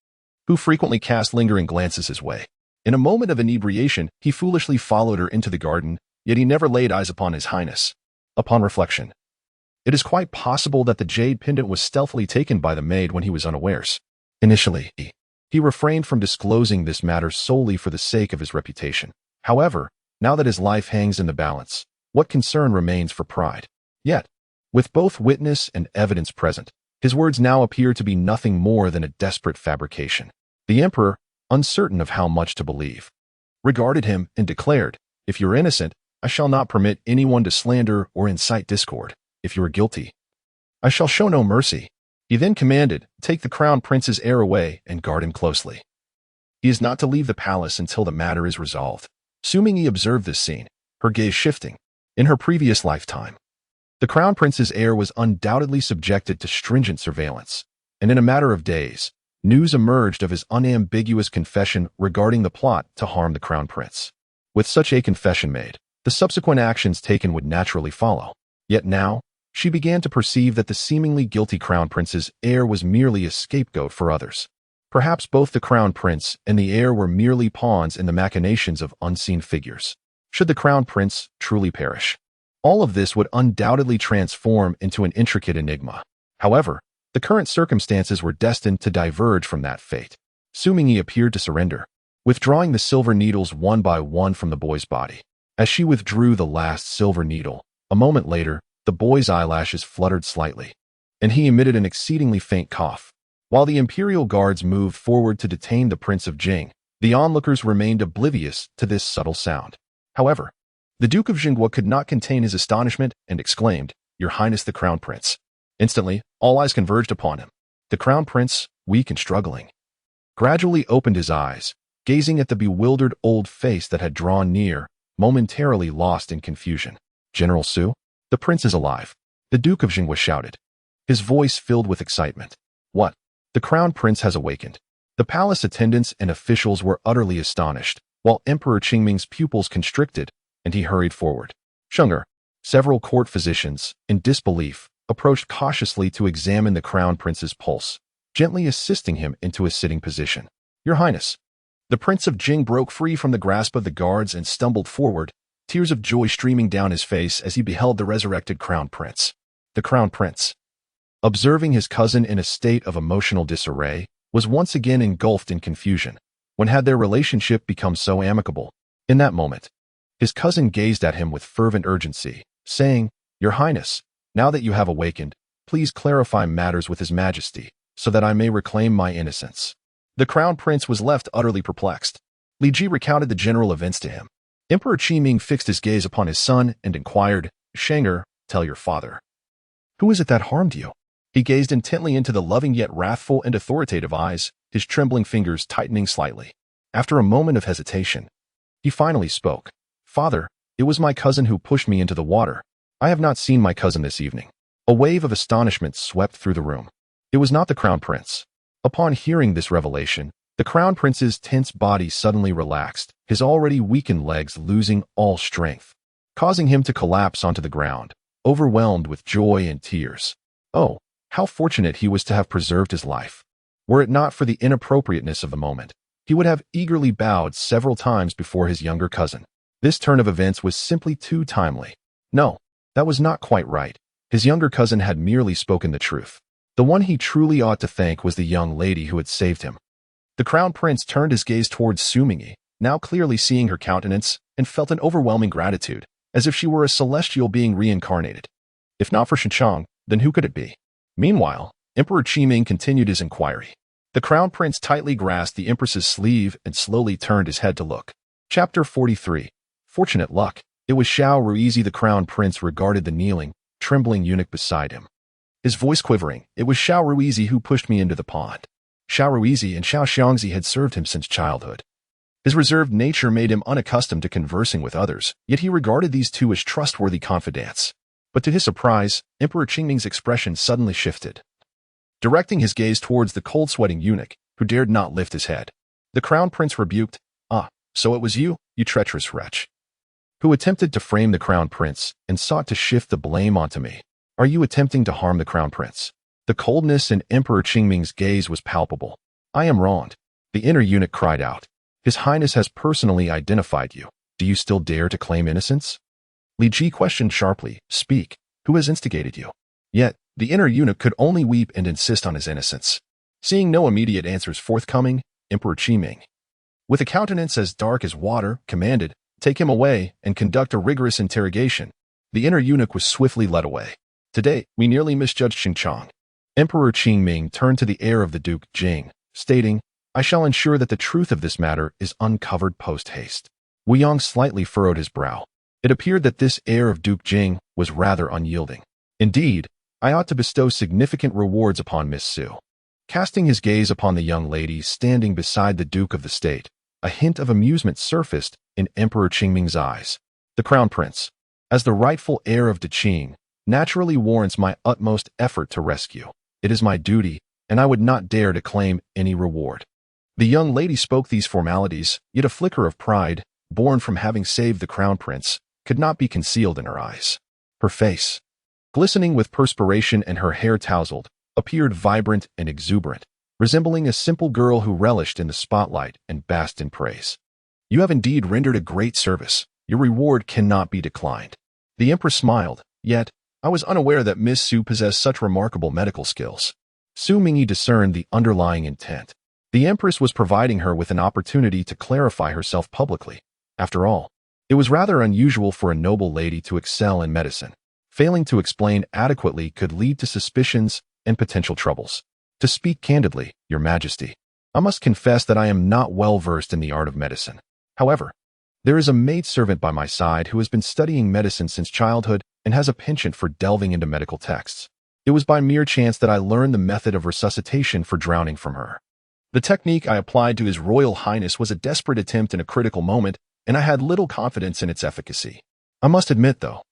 who frequently cast lingering glances his way. In a moment of inebriation, he foolishly followed her into the garden, yet he never laid eyes upon his highness. Upon reflection, it is quite possible that the jade pendant was stealthily taken by the maid when he was unawares. Initially, he refrained from disclosing this matter solely for the sake of his reputation. However, now that his life hangs in the balance, what concern remains for pride? Yet, with both witness and evidence present, his words now appear to be nothing more than a desperate fabrication. The emperor, uncertain of how much to believe, regarded him and declared, If you're innocent, I shall not permit anyone to slander or incite discord. If you are guilty, I shall show no mercy. He then commanded, Take the crown prince's heir away and guard him closely. He is not to leave the palace until the matter is resolved. Xu Mingyi observed this scene, her gaze shifting. In her previous lifetime, the crown prince's heir was undoubtedly subjected to stringent surveillance, and in a matter of days, news emerged of his unambiguous confession regarding the plot to harm the crown prince. With such a confession made, the subsequent actions taken would naturally follow. Yet now, she began to perceive that the seemingly guilty crown prince's heir was merely a scapegoat for others. Perhaps both the crown prince and the heir were merely pawns in the machinations of unseen figures. Should the crown prince truly perish, all of this would undoubtedly transform into an intricate enigma. However, the current circumstances were destined to diverge from that fate. Xu Mingyi appeared to surrender, withdrawing the silver needles one by one from the boy's body. As she withdrew the last silver needle, a moment later, the boy's eyelashes fluttered slightly, and he emitted an exceedingly faint cough. While the imperial guards moved forward to detain the Prince of Jing, the onlookers remained oblivious to this subtle sound. However, the Duke of Jinghua could not contain his astonishment and exclaimed, Your Highness the Crown Prince. Instantly, all eyes converged upon him. The Crown Prince, weak and struggling, gradually opened his eyes, gazing at the bewildered old face that had drawn near, momentarily lost in confusion. General Su, the prince is alive. The Duke of Dinnan shouted, his voice filled with excitement. What? The crown prince has awakened. The palace attendants and officials were utterly astonished, while Emperor Qingming's pupils constricted, and he hurried forward. Sheng'er, several court physicians, in disbelief, approached cautiously to examine the crown prince's pulse, gently assisting him into a sitting position. Your Highness. The Prince of Jing broke free from the grasp of the guards and stumbled forward, tears of joy streaming down his face as he beheld the resurrected crown prince. The crown prince, observing his cousin in a state of emotional disarray, was once again engulfed in confusion. When had their relationship become so amicable? In that moment, his cousin gazed at him with fervent urgency, saying, Your Highness, now that you have awakened, please clarify matters with His Majesty, so that I may reclaim my innocence. The crown prince was left utterly perplexed. Li Ji recounted the general events to him. Emperor Qiming fixed his gaze upon his son and inquired, Sheng'er, tell your father. Who is it that harmed you? He gazed intently into the loving yet wrathful and authoritative eyes, his trembling fingers tightening slightly. After a moment of hesitation, he finally spoke. Father, it was my cousin who pushed me into the water. I have not seen my cousin this evening. A wave of astonishment swept through the room. It was not the crown prince. Upon hearing this revelation, the crown prince's tense body suddenly relaxed, his already weakened legs losing all strength, causing him to collapse onto the ground, overwhelmed with joy and tears. Oh, how fortunate he was to have preserved his life. Were it not for the inappropriateness of the moment, he would have eagerly bowed several times before his younger cousin. This turn of events was simply too timely. No, that was not quite right. His younger cousin had merely spoken the truth. The one he truly ought to thank was the young lady who had saved him. The crown prince turned his gaze towards Xu Mingyi, now clearly seeing her countenance, and felt an overwhelming gratitude, as if she were a celestial being reincarnated. If not for Shichang, then who could it be? Meanwhile, Emperor Qiming continued his inquiry. The crown prince tightly grasped the empress's sleeve and slowly turned his head to look. Chapter 43. Fortunate luck. It was Xiao Ruizi. The crown prince regarded the kneeling, trembling eunuch beside him. His voice quivering, it was Xiao Ruizi who pushed me into the pond. Xiao Ruizi and Xiao Xiangzi had served him since childhood. His reserved nature made him unaccustomed to conversing with others, yet he regarded these two as trustworthy confidants. But to his surprise, Emperor Qingming's expression suddenly shifted. Directing his gaze towards the cold-sweating eunuch, who dared not lift his head, the crown prince rebuked, so it was you treacherous wretch, who attempted to frame the crown prince and sought to shift the blame onto me. Are you attempting to harm the crown prince? The coldness in Emperor Qingming's gaze was palpable. I am wronged. The inner eunuch cried out. His Highness has personally identified you. Do you still dare to claim innocence? Li Ji questioned sharply, Speak, who has instigated you? Yet, the inner eunuch could only weep and insist on his innocence. Seeing no immediate answers forthcoming, Emperor Qiming, with a countenance as dark as water, commanded, Take him away and conduct a rigorous interrogation. The inner eunuch was swiftly led away. Today, we nearly misjudged Xinchang. Emperor Qingming turned to the heir of the Duke Jing, stating, I shall ensure that the truth of this matter is uncovered post-haste. Wu Yang slightly furrowed his brow. It appeared that this heir of Duke Jing was rather unyielding. Indeed, I ought to bestow significant rewards upon Miss Su. Casting his gaze upon the young lady standing beside the Duke of the State, a hint of amusement surfaced in Emperor Qingming's eyes. The crown prince, as the rightful heir of Deqing, naturally warrants my utmost effort to rescue. It is my duty, and I would not dare to claim any reward. The young lady spoke these formalities, yet a flicker of pride, born from having saved the crown prince, could not be concealed in her eyes. Her face, glistening with perspiration and her hair tousled, appeared vibrant and exuberant, resembling a simple girl who relished in the spotlight and basked in praise. You have indeed rendered a great service. Your reward cannot be declined. The empress smiled, yet, I was unaware that Miss Su possessed such remarkable medical skills. Xu Mingyi discerned the underlying intent. The empress was providing her with an opportunity to clarify herself publicly. After all, it was rather unusual for a noble lady to excel in medicine. Failing to explain adequately could lead to suspicions and potential troubles. To speak candidly, Your Majesty, I must confess that I am not well versed in the art of medicine. However, there is a maidservant by my side who has been studying medicine since childhood and has a penchant for delving into medical texts. It was by mere chance that I learned the method of resuscitation for drowning from her. The technique I applied to His Royal Highness was a desperate attempt in a critical moment, and I had little confidence in its efficacy. I must admit, though,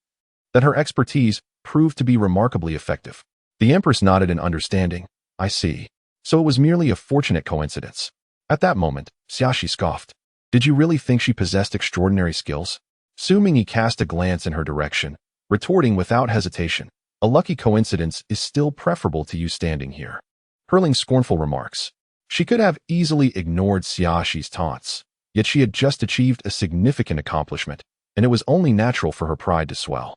that her expertise proved to be remarkably effective. The Empress nodded in understanding. I see. So it was merely a fortunate coincidence. At that moment, Xiaxi scoffed. Did you really think she possessed extraordinary skills? Xu Mingyi cast a glance in her direction, retorting without hesitation. A lucky coincidence is still preferable to you standing here. Hurling scornful remarks. She could have easily ignored Xiaxi's taunts, yet she had just achieved a significant accomplishment, and it was only natural for her pride to swell.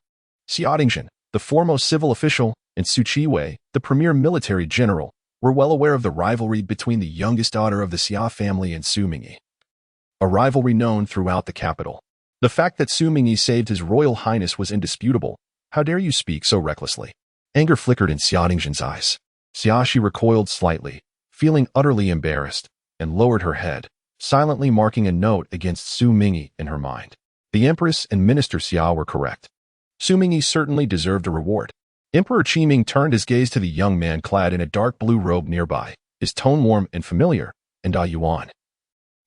Xia Dingjin, the foremost civil official, and Su Qiwei, the premier military general, were well aware of the rivalry between the youngest daughter of the Xia family and Xu Mingyi. A rivalry known throughout the capital. The fact that Xu Mingyi saved his royal highness was indisputable. How dare you speak so recklessly? Anger flickered in Xia Dingjin's eyes. Xiaxi recoiled slightly, feeling utterly embarrassed, and lowered her head, silently marking a note against Xu Mingyi in her mind. The Empress and Minister Xia were correct. Xu Mingyi certainly deserved a reward. Emperor Qiming turned his gaze to the young man clad in a dark blue robe nearby, his tone warm and familiar, and Yuan.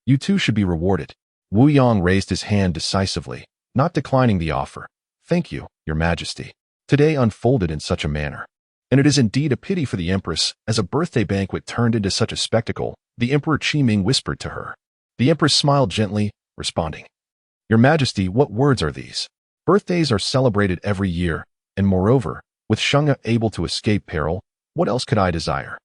You too should be rewarded. Wu Yang raised his hand decisively, not declining the offer. Thank you, Your Majesty. Today unfolded in such a manner. And it is indeed a pity for the Empress, as a birthday banquet turned into such a spectacle, the Emperor Qiming whispered to her. The Empress smiled gently, responding. Your Majesty, what words are these? Birthdays are celebrated every year, and moreover, with Shunga able to escape peril, what else could I desire?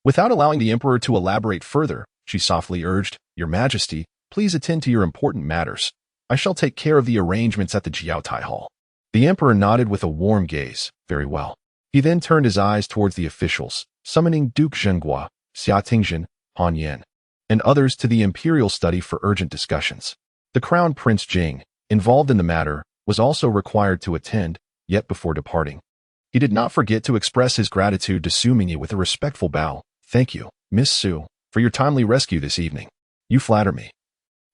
Without allowing the Emperor to elaborate further, she softly urged, Your Majesty, please attend to your important matters. I shall take care of the arrangements at the Jiaotai Hall. The Emperor nodded with a warm gaze. Very well. He then turned his eyes towards the officials, summoning Duke Zhenghua, Xia Tingjin, Han Yan, and others to the imperial study for urgent discussions. The Crown Prince Jing, involved in the matter, was also required to attend, yet before departing, he did not forget to express his gratitude to Xu Mingyi with a respectful bow. Thank you, Miss Xu, for your timely rescue this evening. You flatter me.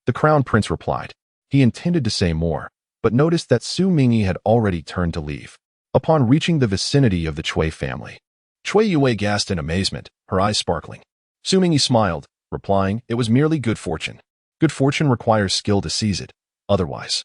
The Crown Prince replied. He intended to say more, but noticed that Xu Mingyi had already turned to leave. Upon reaching the vicinity of the Cui family, Cui Yue gasped in amazement, her eyes sparkling. Xu Mingyi smiled, replying, It was merely good fortune. Good fortune requires skill to seize it. Otherwise,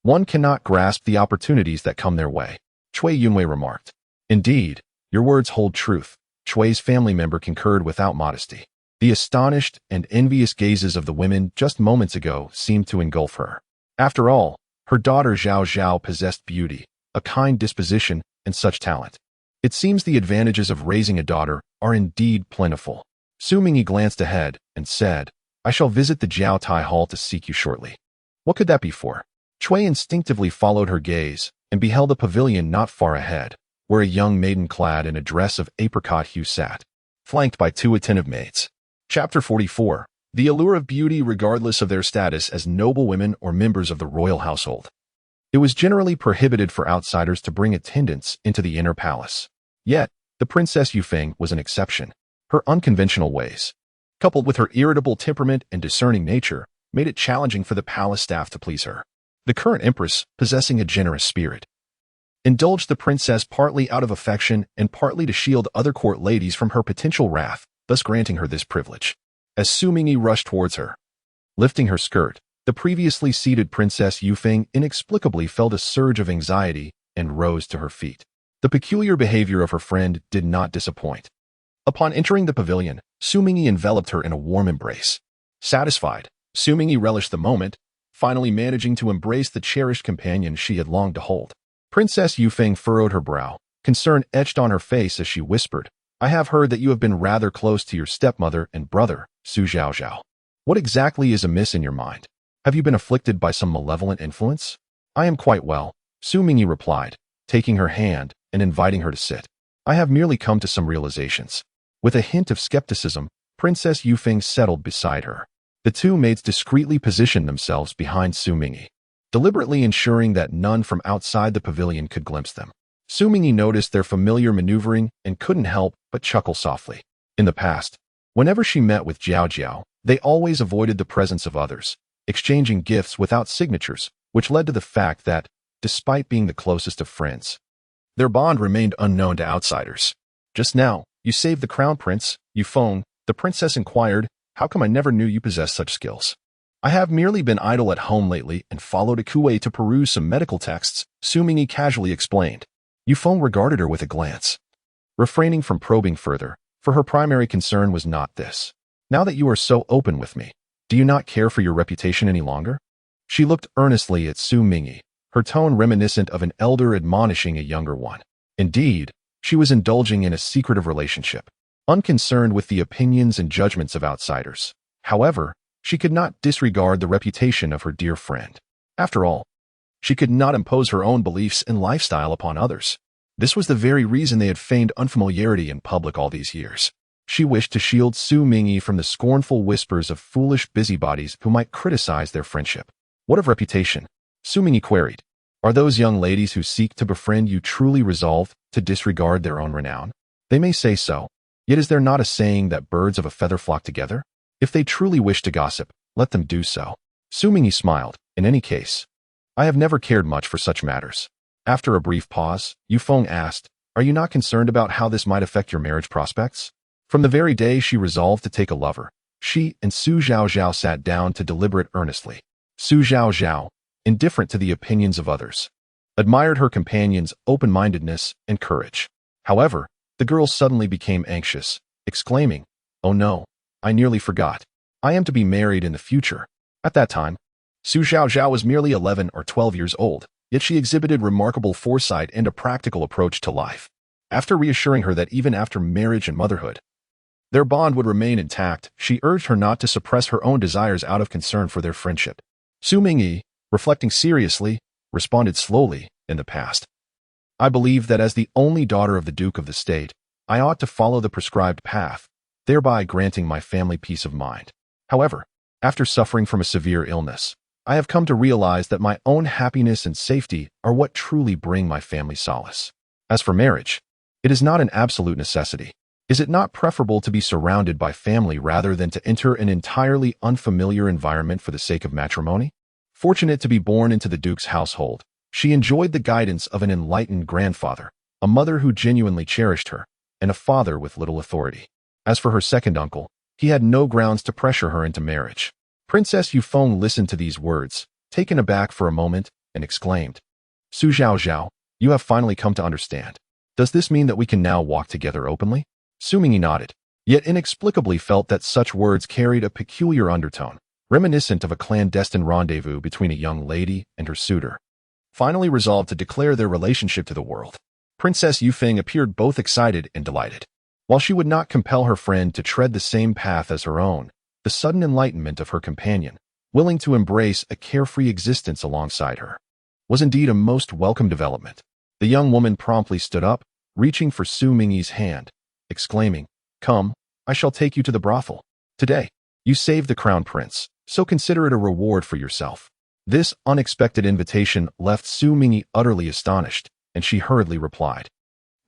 one cannot grasp the opportunities that come their way. Cui Yunwei remarked. Indeed, your words hold truth. Cui's family member concurred without modesty. The astonished and envious gazes of the women just moments ago seemed to engulf her. After all, her daughter Zhao Zhao possessed beauty, a kind disposition, and such talent. It seems the advantages of raising a daughter are indeed plentiful. Xu Mingyi glanced ahead and said, I shall visit the Jiaotai Hall to seek you shortly. What could that be for? Cui instinctively followed her gaze and beheld a pavilion not far ahead, where a young maiden clad in a dress of apricot hue sat, flanked by two attentive maids. Chapter 44. The allure of beauty regardless of their status as noble women or members of the royal household. It was generally prohibited for outsiders to bring attendants into the inner palace. Yet, the Princess Yufeng was an exception. Her unconventional ways, coupled with her irritable temperament and discerning nature, made it challenging for the palace staff to please her. The current empress, possessing a generous spirit, indulged the princess partly out of affection and partly to shield other court ladies from her potential wrath, thus granting her this privilege. As Xu Mingyi rushed towards her, lifting her skirt, the previously seated Princess Yufeng inexplicably felt a surge of anxiety and rose to her feet. The peculiar behavior of her friend did not disappoint. Upon entering the pavilion, Xu Mingyi enveloped her in a warm embrace. Satisfied, Xu Mingyi relished the moment, finally managing to embrace the cherished companion she had longed to hold. Princess Yufeng furrowed her brow, concern etched on her face as she whispered, I have heard that you have been rather close to your stepmother and brother, Su Zhaozhao. What exactly is amiss in your mind? Have you been afflicted by some malevolent influence? I am quite well, Xu Mingyi replied, taking her hand and inviting her to sit. I have merely come to some realizations. With a hint of skepticism, Princess Yufeng settled beside her. The two maids discreetly positioned themselves behind Xu Mingyi, deliberately ensuring that none from outside the pavilion could glimpse them. Xu Mingyi noticed their familiar maneuvering and couldn't help but chuckle softly. In the past, whenever she met with Jiao Jiao, they always avoided the presence of others, exchanging gifts without signatures, which led to the fact that, despite being the closest of friends, their bond remained unknown to outsiders. Just now, you saved the crown prince, Yufeng, the princess inquired, how come I never knew you possessed such skills? I have merely been idle at home lately and followed a Kuei to peruse some medical texts, Xu Mingyi casually explained. Yufeng regarded her with a glance, refraining from probing further, for her primary concern was not this. Now that you are so open with me, do you not care for your reputation any longer? She looked earnestly at Xu Mingyi, her tone reminiscent of an elder admonishing a younger one. Indeed, she was indulging in a secretive relationship, unconcerned with the opinions and judgments of outsiders. However, she could not disregard the reputation of her dear friend. After all, she could not impose her own beliefs and lifestyle upon others. This was the very reason they had feigned unfamiliarity in public all these years. She wished to shield Xu Mingyi from the scornful whispers of foolish busybodies who might criticize their friendship. What of reputation? Xu Mingyi queried. Are those young ladies who seek to befriend you truly resolved to disregard their own renown? They may say so, yet is there not a saying that birds of a feather flock together? If they truly wish to gossip, let them do so. Xu Mingyi smiled. In any case, I have never cared much for such matters. After a brief pause, Yufeng asked, are you not concerned about how this might affect your marriage prospects? From the very day she resolved to take a lover, she and Su Zhaozhao sat down to deliberate earnestly. Su Zhaozhao, indifferent to the opinions of others, admired her companion's open-mindedness and courage. However, the girl suddenly became anxious, exclaiming, oh no, I nearly forgot. I am to be married in the future. At that time, Su Zhaozhao was merely 11 or 12 years old, yet she exhibited remarkable foresight and a practical approach to life. After reassuring her that even after marriage and motherhood, their bond would remain intact, she urged her not to suppress her own desires out of concern for their friendship. Xu Mingyi, reflecting seriously, responded slowly, in the past. I believe that as the only daughter of the Duke of the State, I ought to follow the prescribed path, thereby granting my family peace of mind. However, after suffering from a severe illness, I have come to realize that my own happiness and safety are what truly bring my family solace. As for marriage, it is not an absolute necessity. Is it not preferable to be surrounded by family rather than to enter an entirely unfamiliar environment for the sake of matrimony? Fortunate to be born into the Duke's household, she enjoyed the guidance of an enlightened grandfather, a mother who genuinely cherished her, and a father with little authority. As for her second uncle, he had no grounds to pressure her into marriage. Princess Yufeng listened to these words, taken aback for a moment, and exclaimed, Su Zhaozhao, you have finally come to understand. Does this mean that we can now walk together openly? Xu Mingyi nodded, yet inexplicably felt that such words carried a peculiar undertone, reminiscent of a clandestine rendezvous between a young lady and her suitor. Finally resolved to declare their relationship to the world, Princess Yufeng appeared both excited and delighted. While she would not compel her friend to tread the same path as her own, the sudden enlightenment of her companion, willing to embrace a carefree existence alongside her, was indeed a most welcome development. The young woman promptly stood up, reaching for Xu Mingyi's hand, exclaiming, come, I shall take you to the brothel. Today, you saved the crown prince, so consider it a reward for yourself. This unexpected invitation left Xu Mingyi utterly astonished, and she hurriedly replied,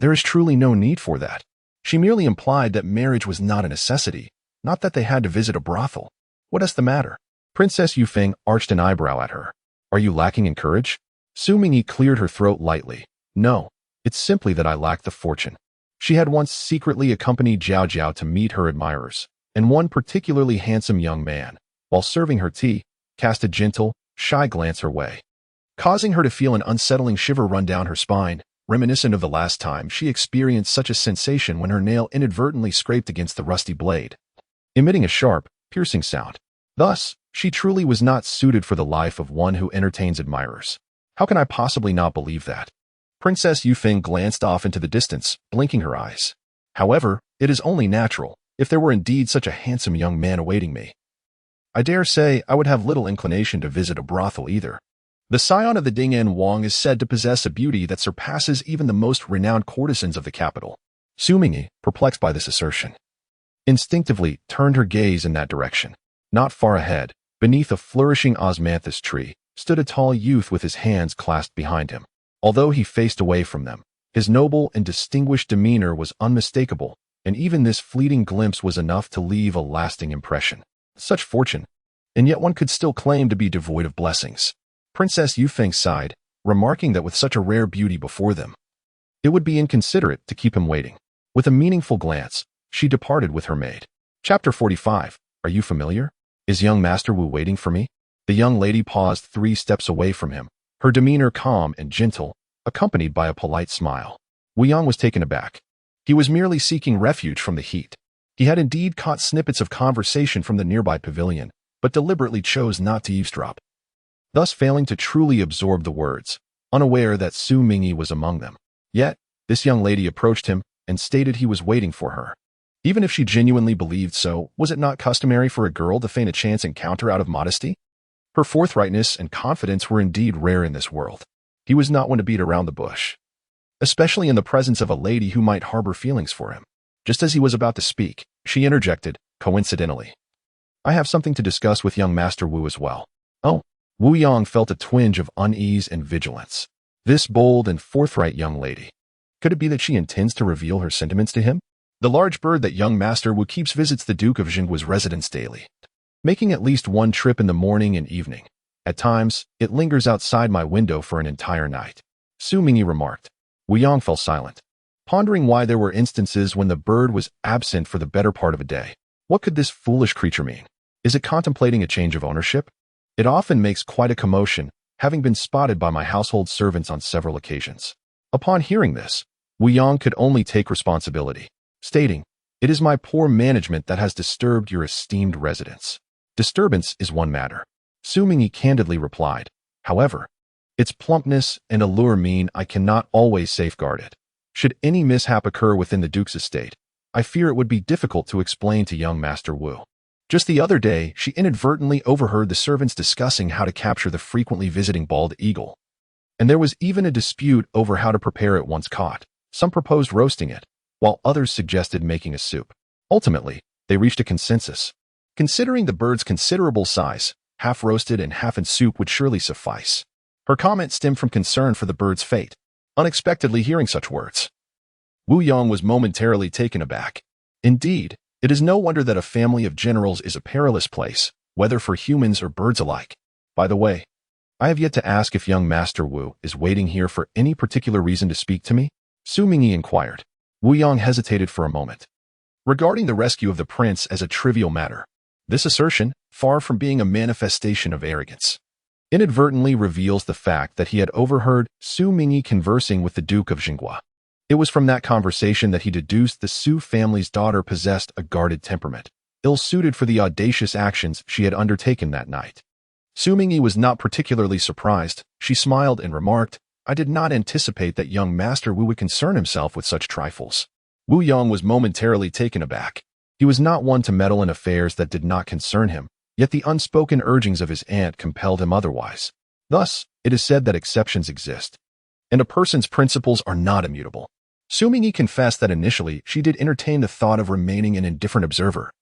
there is truly no need for that. She merely implied that marriage was not a necessity, not that they had to visit a brothel. What is the matter? Princess Yufeng arched an eyebrow at her. Are you lacking in courage? Xu Mingyi cleared her throat lightly. No, it's simply that I lack the fortune. She had once secretly accompanied Zhao Zhao to meet her admirers, and one particularly handsome young man, while serving her tea, cast a gentle, shy glance her way, causing her to feel an unsettling shiver run down her spine, reminiscent of the last time she experienced such a sensation when her nail inadvertently scraped against the rusty blade, emitting a sharp, piercing sound. Thus, she truly was not suited for the life of one who entertains admirers. How can I possibly not believe that? Princess Yufeng glanced off into the distance, blinking her eyes. However, it is only natural, if there were indeed such a handsome young man awaiting me. I dare say I would have little inclination to visit a brothel either. The scion of the Dinnan Wang is said to possess a beauty that surpasses even the most renowned courtesans of the capital. Xu Mingyi, perplexed by this assertion, instinctively turned her gaze in that direction. Not far ahead, beneath a flourishing osmanthus tree, stood a tall youth with his hands clasped behind him. Although he faced away from them, his noble and distinguished demeanor was unmistakable, and even this fleeting glimpse was enough to leave a lasting impression. Such fortune, and yet one could still claim to be devoid of blessings. Princess Yufeng sighed, remarking that with such a rare beauty before them, it would be inconsiderate to keep him waiting. With a meaningful glance, she departed with her maid. Chapter 45. Are you familiar? Is young Master Wu waiting for me? The young lady paused 3 steps away from him, her demeanor calm and gentle, accompanied by a polite smile. Wu Yang was taken aback. He was merely seeking refuge from the heat. He had indeed caught snippets of conversation from the nearby pavilion, but deliberately chose not to eavesdrop, thus failing to truly absorb the words, unaware that Xu Mingyi was among them. Yet, this young lady approached him and stated he was waiting for her. Even if she genuinely believed so, was it not customary for a girl to feign a chance encounter out of modesty? Her forthrightness and confidence were indeed rare in this world. He was not one to beat around the bush, especially in the presence of a lady who might harbor feelings for him. Just as he was about to speak, she interjected, coincidentally, "I have something to discuss with young Master Wu as well." Oh, Wu Yang felt a twinge of unease and vigilance. This bold and forthright young lady. Could it be that she intends to reveal her sentiments to him? The large bird that young Master Wu keeps visits the Duke of Dinan's residence daily, making at least one trip in the morning and evening. At times, it lingers outside my window for an entire night, Xu Mingyi remarked. Wu Yang fell silent, pondering why there were instances when the bird was absent for the better part of a day. What could this foolish creature mean? Is it contemplating a change of ownership? It often makes quite a commotion, having been spotted by my household servants on several occasions. Upon hearing this, Wu Yang could only take responsibility, stating, "It is my poor management that has disturbed your esteemed residence." Disturbance is one matter, Xu Mingyi candidly replied. However, its plumpness and allure mean I cannot always safeguard it. Should any mishap occur within the Duke's estate, I fear it would be difficult to explain to young Master Wu. Just the other day, she inadvertently overheard the servants discussing how to capture the frequently visiting bald eagle. And there was even a dispute over how to prepare it once caught. Some proposed roasting it, while others suggested making a soup. Ultimately, they reached a consensus. Considering the bird's considerable size, half roasted and half in soup would surely suffice. Her comment stemmed from concern for the bird's fate. Unexpectedly hearing such words, Wu Yang was momentarily taken aback. Indeed, it is no wonder that a family of generals is a perilous place, whether for humans or birds alike. By the way, I have yet to ask if young Master Wu is waiting here for any particular reason to speak to me? Xu Mingyi inquired. Wu Yang hesitated for a moment, regarding the rescue of the prince as a trivial matter. This assertion, far from being a manifestation of arrogance, inadvertently reveals the fact that he had overheard Xu Mingyi conversing with the Duke of Dinnan. It was from that conversation that he deduced the Xu family's daughter possessed a guarded temperament, ill-suited for the audacious actions she had undertaken that night. Xu Mingyi was not particularly surprised. She smiled and remarked, "I did not anticipate that young Master Wu would concern himself with such trifles." Wu Yang was momentarily taken aback. He was not one to meddle in affairs that did not concern him, yet the unspoken urgings of his aunt compelled him otherwise. Thus, it is said that exceptions exist, and a person's principles are not immutable. Xu Mingyi confessed that initially she did entertain the thought of remaining an indifferent observer,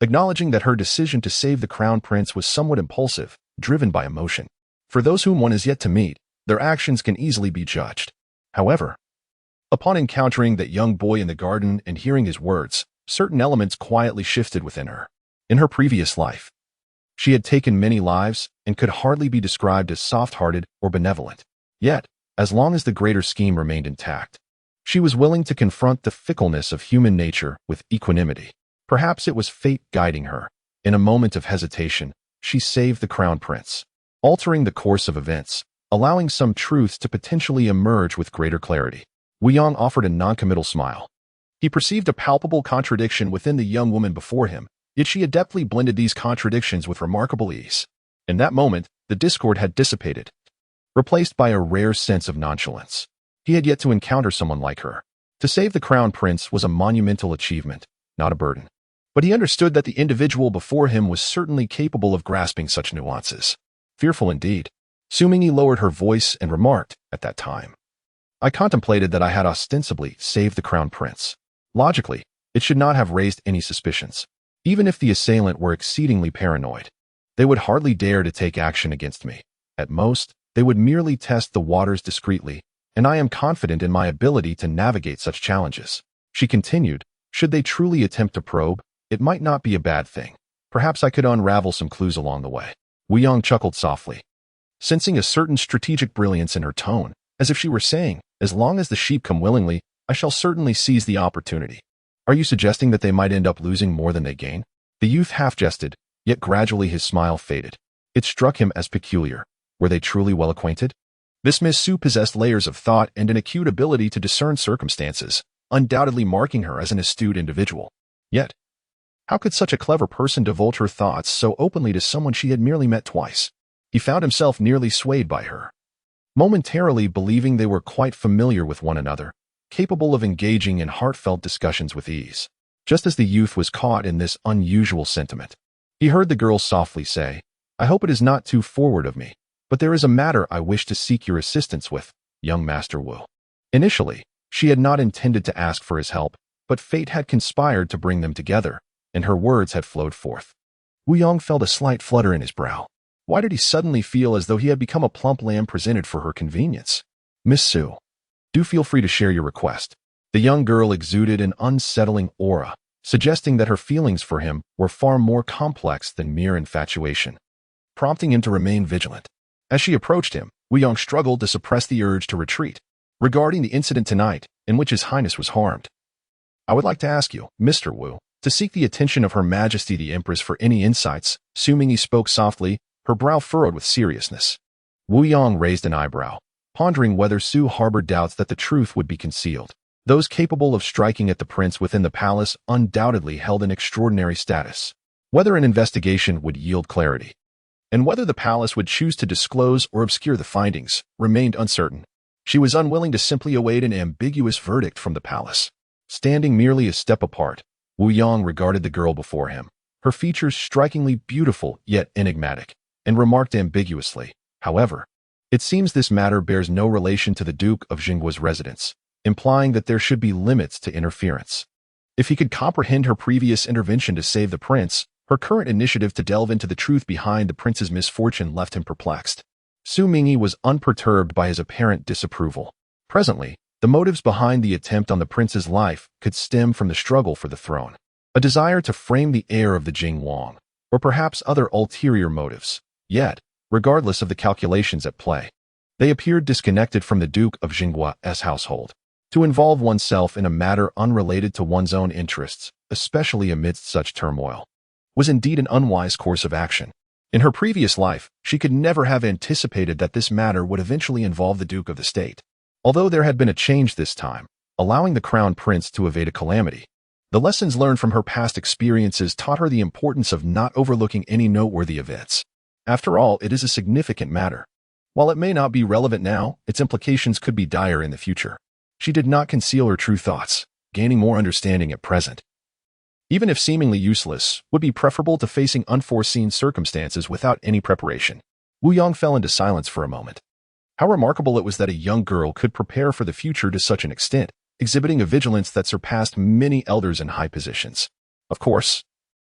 acknowledging that her decision to save the crown prince was somewhat impulsive, driven by emotion. For those whom one is yet to meet, their actions can easily be judged. However, upon encountering that young boy in the garden and hearing his words, certain elements quietly shifted within her. In her previous life, she had taken many lives and could hardly be described as soft-hearted or benevolent. Yet, as long as the greater scheme remained intact, she was willing to confront the fickleness of human nature with equanimity. Perhaps it was fate guiding her. In a moment of hesitation, she saved the crown prince, altering the course of events, allowing some truths to potentially emerge with greater clarity. Wu Yang offered a noncommittal smile. He perceived a palpable contradiction within the young woman before him, yet she adeptly blended these contradictions with remarkable ease. In that moment, the discord had dissipated, replaced by a rare sense of nonchalance. He had yet to encounter someone like her. To save the crown prince was a monumental achievement, not a burden. But he understood that the individual before him was certainly capable of grasping such nuances. Fearful indeed, Xu Mingyi lowered her voice and remarked, "At that time, I contemplated that I had ostensibly saved the crown prince. Logically, it should not have raised any suspicions. Even if the assailant were exceedingly paranoid, they would hardly dare to take action against me. At most, they would merely test the waters discreetly, and I am confident in my ability to navigate such challenges." She continued, "Should they truly attempt to probe, it might not be a bad thing. Perhaps I could unravel some clues along the way." Wu Yang chuckled softly, sensing a certain strategic brilliance in her tone, as if she were saying, "As long as the sheep come willingly, I shall certainly seize the opportunity." "Are you suggesting that they might end up losing more than they gain?" The youth half-jested, yet gradually his smile faded. It struck him as peculiar. Were they truly well acquainted? This Miss Su possessed layers of thought and an acute ability to discern circumstances, undoubtedly marking her as an astute individual. Yet, how could such a clever person divulge her thoughts so openly to someone she had merely met twice? He found himself nearly swayed by her, momentarily believing they were quite familiar with one another, capable of engaging in heartfelt discussions with ease. Just as the youth was caught in this unusual sentiment, he heard the girl softly say, "I hope it is not too forward of me, but there is a matter I wish to seek your assistance with, young Master Wu." Initially, she had not intended to ask for his help, but fate had conspired to bring them together, and her words had flowed forth. Wu Yong felt a slight flutter in his brow. Why did he suddenly feel as though he had become a plump lamb presented for her convenience? "Miss Su, do feel free to share your request." The young girl exuded an unsettling aura, suggesting that her feelings for him were far more complex than mere infatuation, prompting him to remain vigilant. As she approached him, Wu Yong struggled to suppress the urge to retreat. "Regarding the incident tonight, in which His Highness was harmed, I would like to ask you, Mr. Wu, to seek the attention of Her Majesty the Empress for any insights." Xu Mingyi spoke softly, her brow furrowed with seriousness. Wu Yong raised an eyebrow, pondering whether Su harbored doubts that the truth would be concealed. Those capable of striking at the prince within the palace undoubtedly held an extraordinary status. Whether an investigation would yield clarity, and whether the palace would choose to disclose or obscure the findings, remained uncertain. She was unwilling to simply await an ambiguous verdict from the palace. Standing merely a step apart, Wu Yong regarded the girl before him, her features strikingly beautiful yet enigmatic, and remarked ambiguously, "However, it seems this matter bears no relation to the Duke of Jinggua's residence," implying that there should be limits to interference. If he could comprehend her previous intervention to save the prince, her current initiative to delve into the truth behind the prince's misfortune left him perplexed. Xu Mingyi was unperturbed by his apparent disapproval. Presently, the motives behind the attempt on the prince's life could stem from the struggle for the throne, a desire to frame the heir of the Jing Wang, or perhaps other ulterior motives. Yet, regardless of the calculations at play, they appeared disconnected from the Duke of Jinggua's household. To involve oneself in a matter unrelated to one's own interests, especially amidst such turmoil, was indeed an unwise course of action. In her previous life, she could never have anticipated that this matter would eventually involve the Duke of the State. Although there had been a change this time, allowing the crown prince to evade a calamity, the lessons learned from her past experiences taught her the importance of not overlooking any noteworthy events. After all, it is a significant matter. While it may not be relevant now, its implications could be dire in the future. She did not conceal her true thoughts, gaining more understanding at present. Even if seemingly useless, would be preferable to facing unforeseen circumstances without any preparation. Wu Yong fell into silence for a moment. How remarkable it was that a young girl could prepare for the future to such an extent, exhibiting a vigilance that surpassed many elders in high positions. Of course,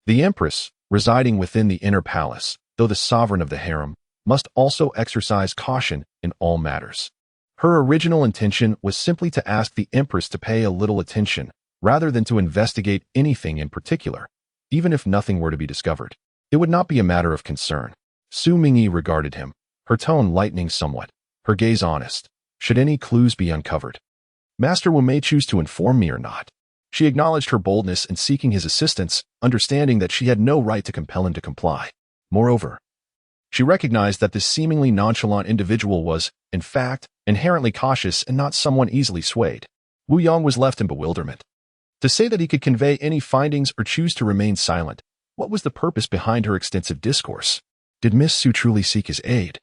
the empress, residing within the inner palace, though the sovereign of the harem, must also exercise caution in all matters. Her original intention was simply to ask the empress to pay a little attention, rather than to investigate anything in particular, even if nothing were to be discovered. It would not be a matter of concern. Xu Mingyi regarded him, her tone lightening somewhat, her gaze honest. Should any clues be uncovered, Master Wu may choose to inform me or not. She acknowledged her boldness in seeking his assistance, understanding that she had no right to compel him to comply. Moreover, she recognized that this seemingly nonchalant individual was, in fact, inherently cautious and not someone easily swayed. Wu Yong was left in bewilderment. To say that he could convey any findings or choose to remain silent, what was the purpose behind her extensive discourse? Did Miss Su truly seek his aid?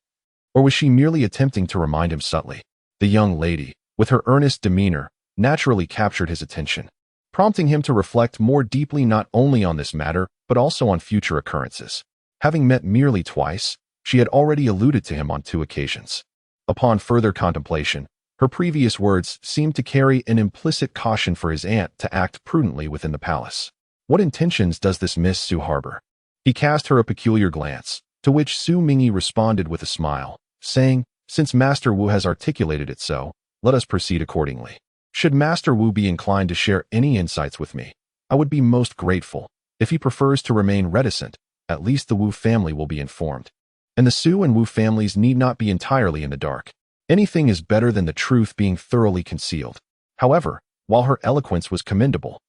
Or was she merely attempting to remind him subtly? The young lady, with her earnest demeanor, naturally captured his attention, prompting him to reflect more deeply not only on this matter, but also on future occurrences. Having met merely twice, she had already alluded to him on 2 occasions. Upon further contemplation, her previous words seemed to carry an implicit caution for his aunt to act prudently within the palace. What intentions does this Miss Su harbor? He cast her a peculiar glance, to which Xu Mingyi responded with a smile, saying, "Since Master Wu has articulated it so, let us proceed accordingly. Should Master Wu be inclined to share any insights with me, I would be most grateful. If he prefers to remain reticent, at least the Wu family will be informed. And the Su and Wu families need not be entirely in the dark. Anything is better than the truth being thoroughly concealed." However, while her eloquence was commendable,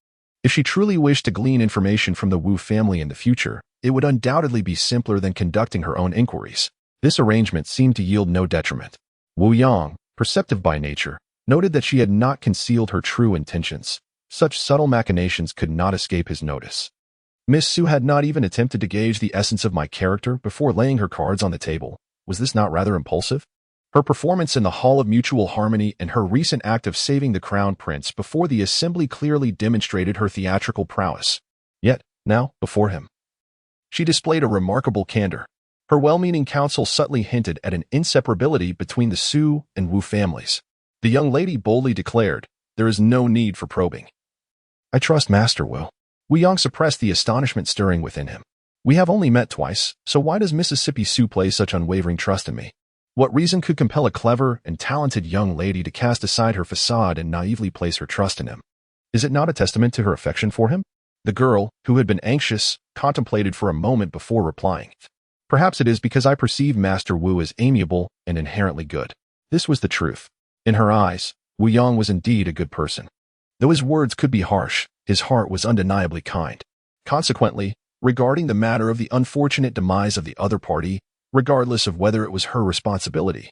if she truly wished to glean information from the Wu family in the future, it would undoubtedly be simpler than conducting her own inquiries. This arrangement seemed to yield no detriment. Wu Yang, perceptive by nature, noted that she had not concealed her true intentions. Such subtle machinations could not escape his notice. Miss Xu had not even attempted to gauge the essence of my character before laying her cards on the table. Was this not rather impulsive? Her performance in the Hall of Mutual Harmony and her recent act of saving the Crown Prince before the assembly clearly demonstrated her theatrical prowess. Yet, now, before him, she displayed a remarkable candor. Her well-meaning counsel subtly hinted at an inseparability between the Xu and Wu families. The young lady boldly declared, "There is no need for probing. I trust Master Wu." Wu Yang suppressed the astonishment stirring within him. "We have only met twice, so why does Mississippi Xu place such unwavering trust in me? What reason could compel a clever and talented young lady to cast aside her facade and naively place her trust in him? Is it not a testament to her affection for him?" The girl, who had been anxious, contemplated for a moment before replying. "Perhaps it is because I perceive Master Wu as amiable and inherently good." This was the truth. In her eyes, Wu Yang was indeed a good person. Though his words could be harsh, his heart was undeniably kind. Consequently, regarding the matter of the unfortunate demise of the other party, regardless of whether it was her responsibility,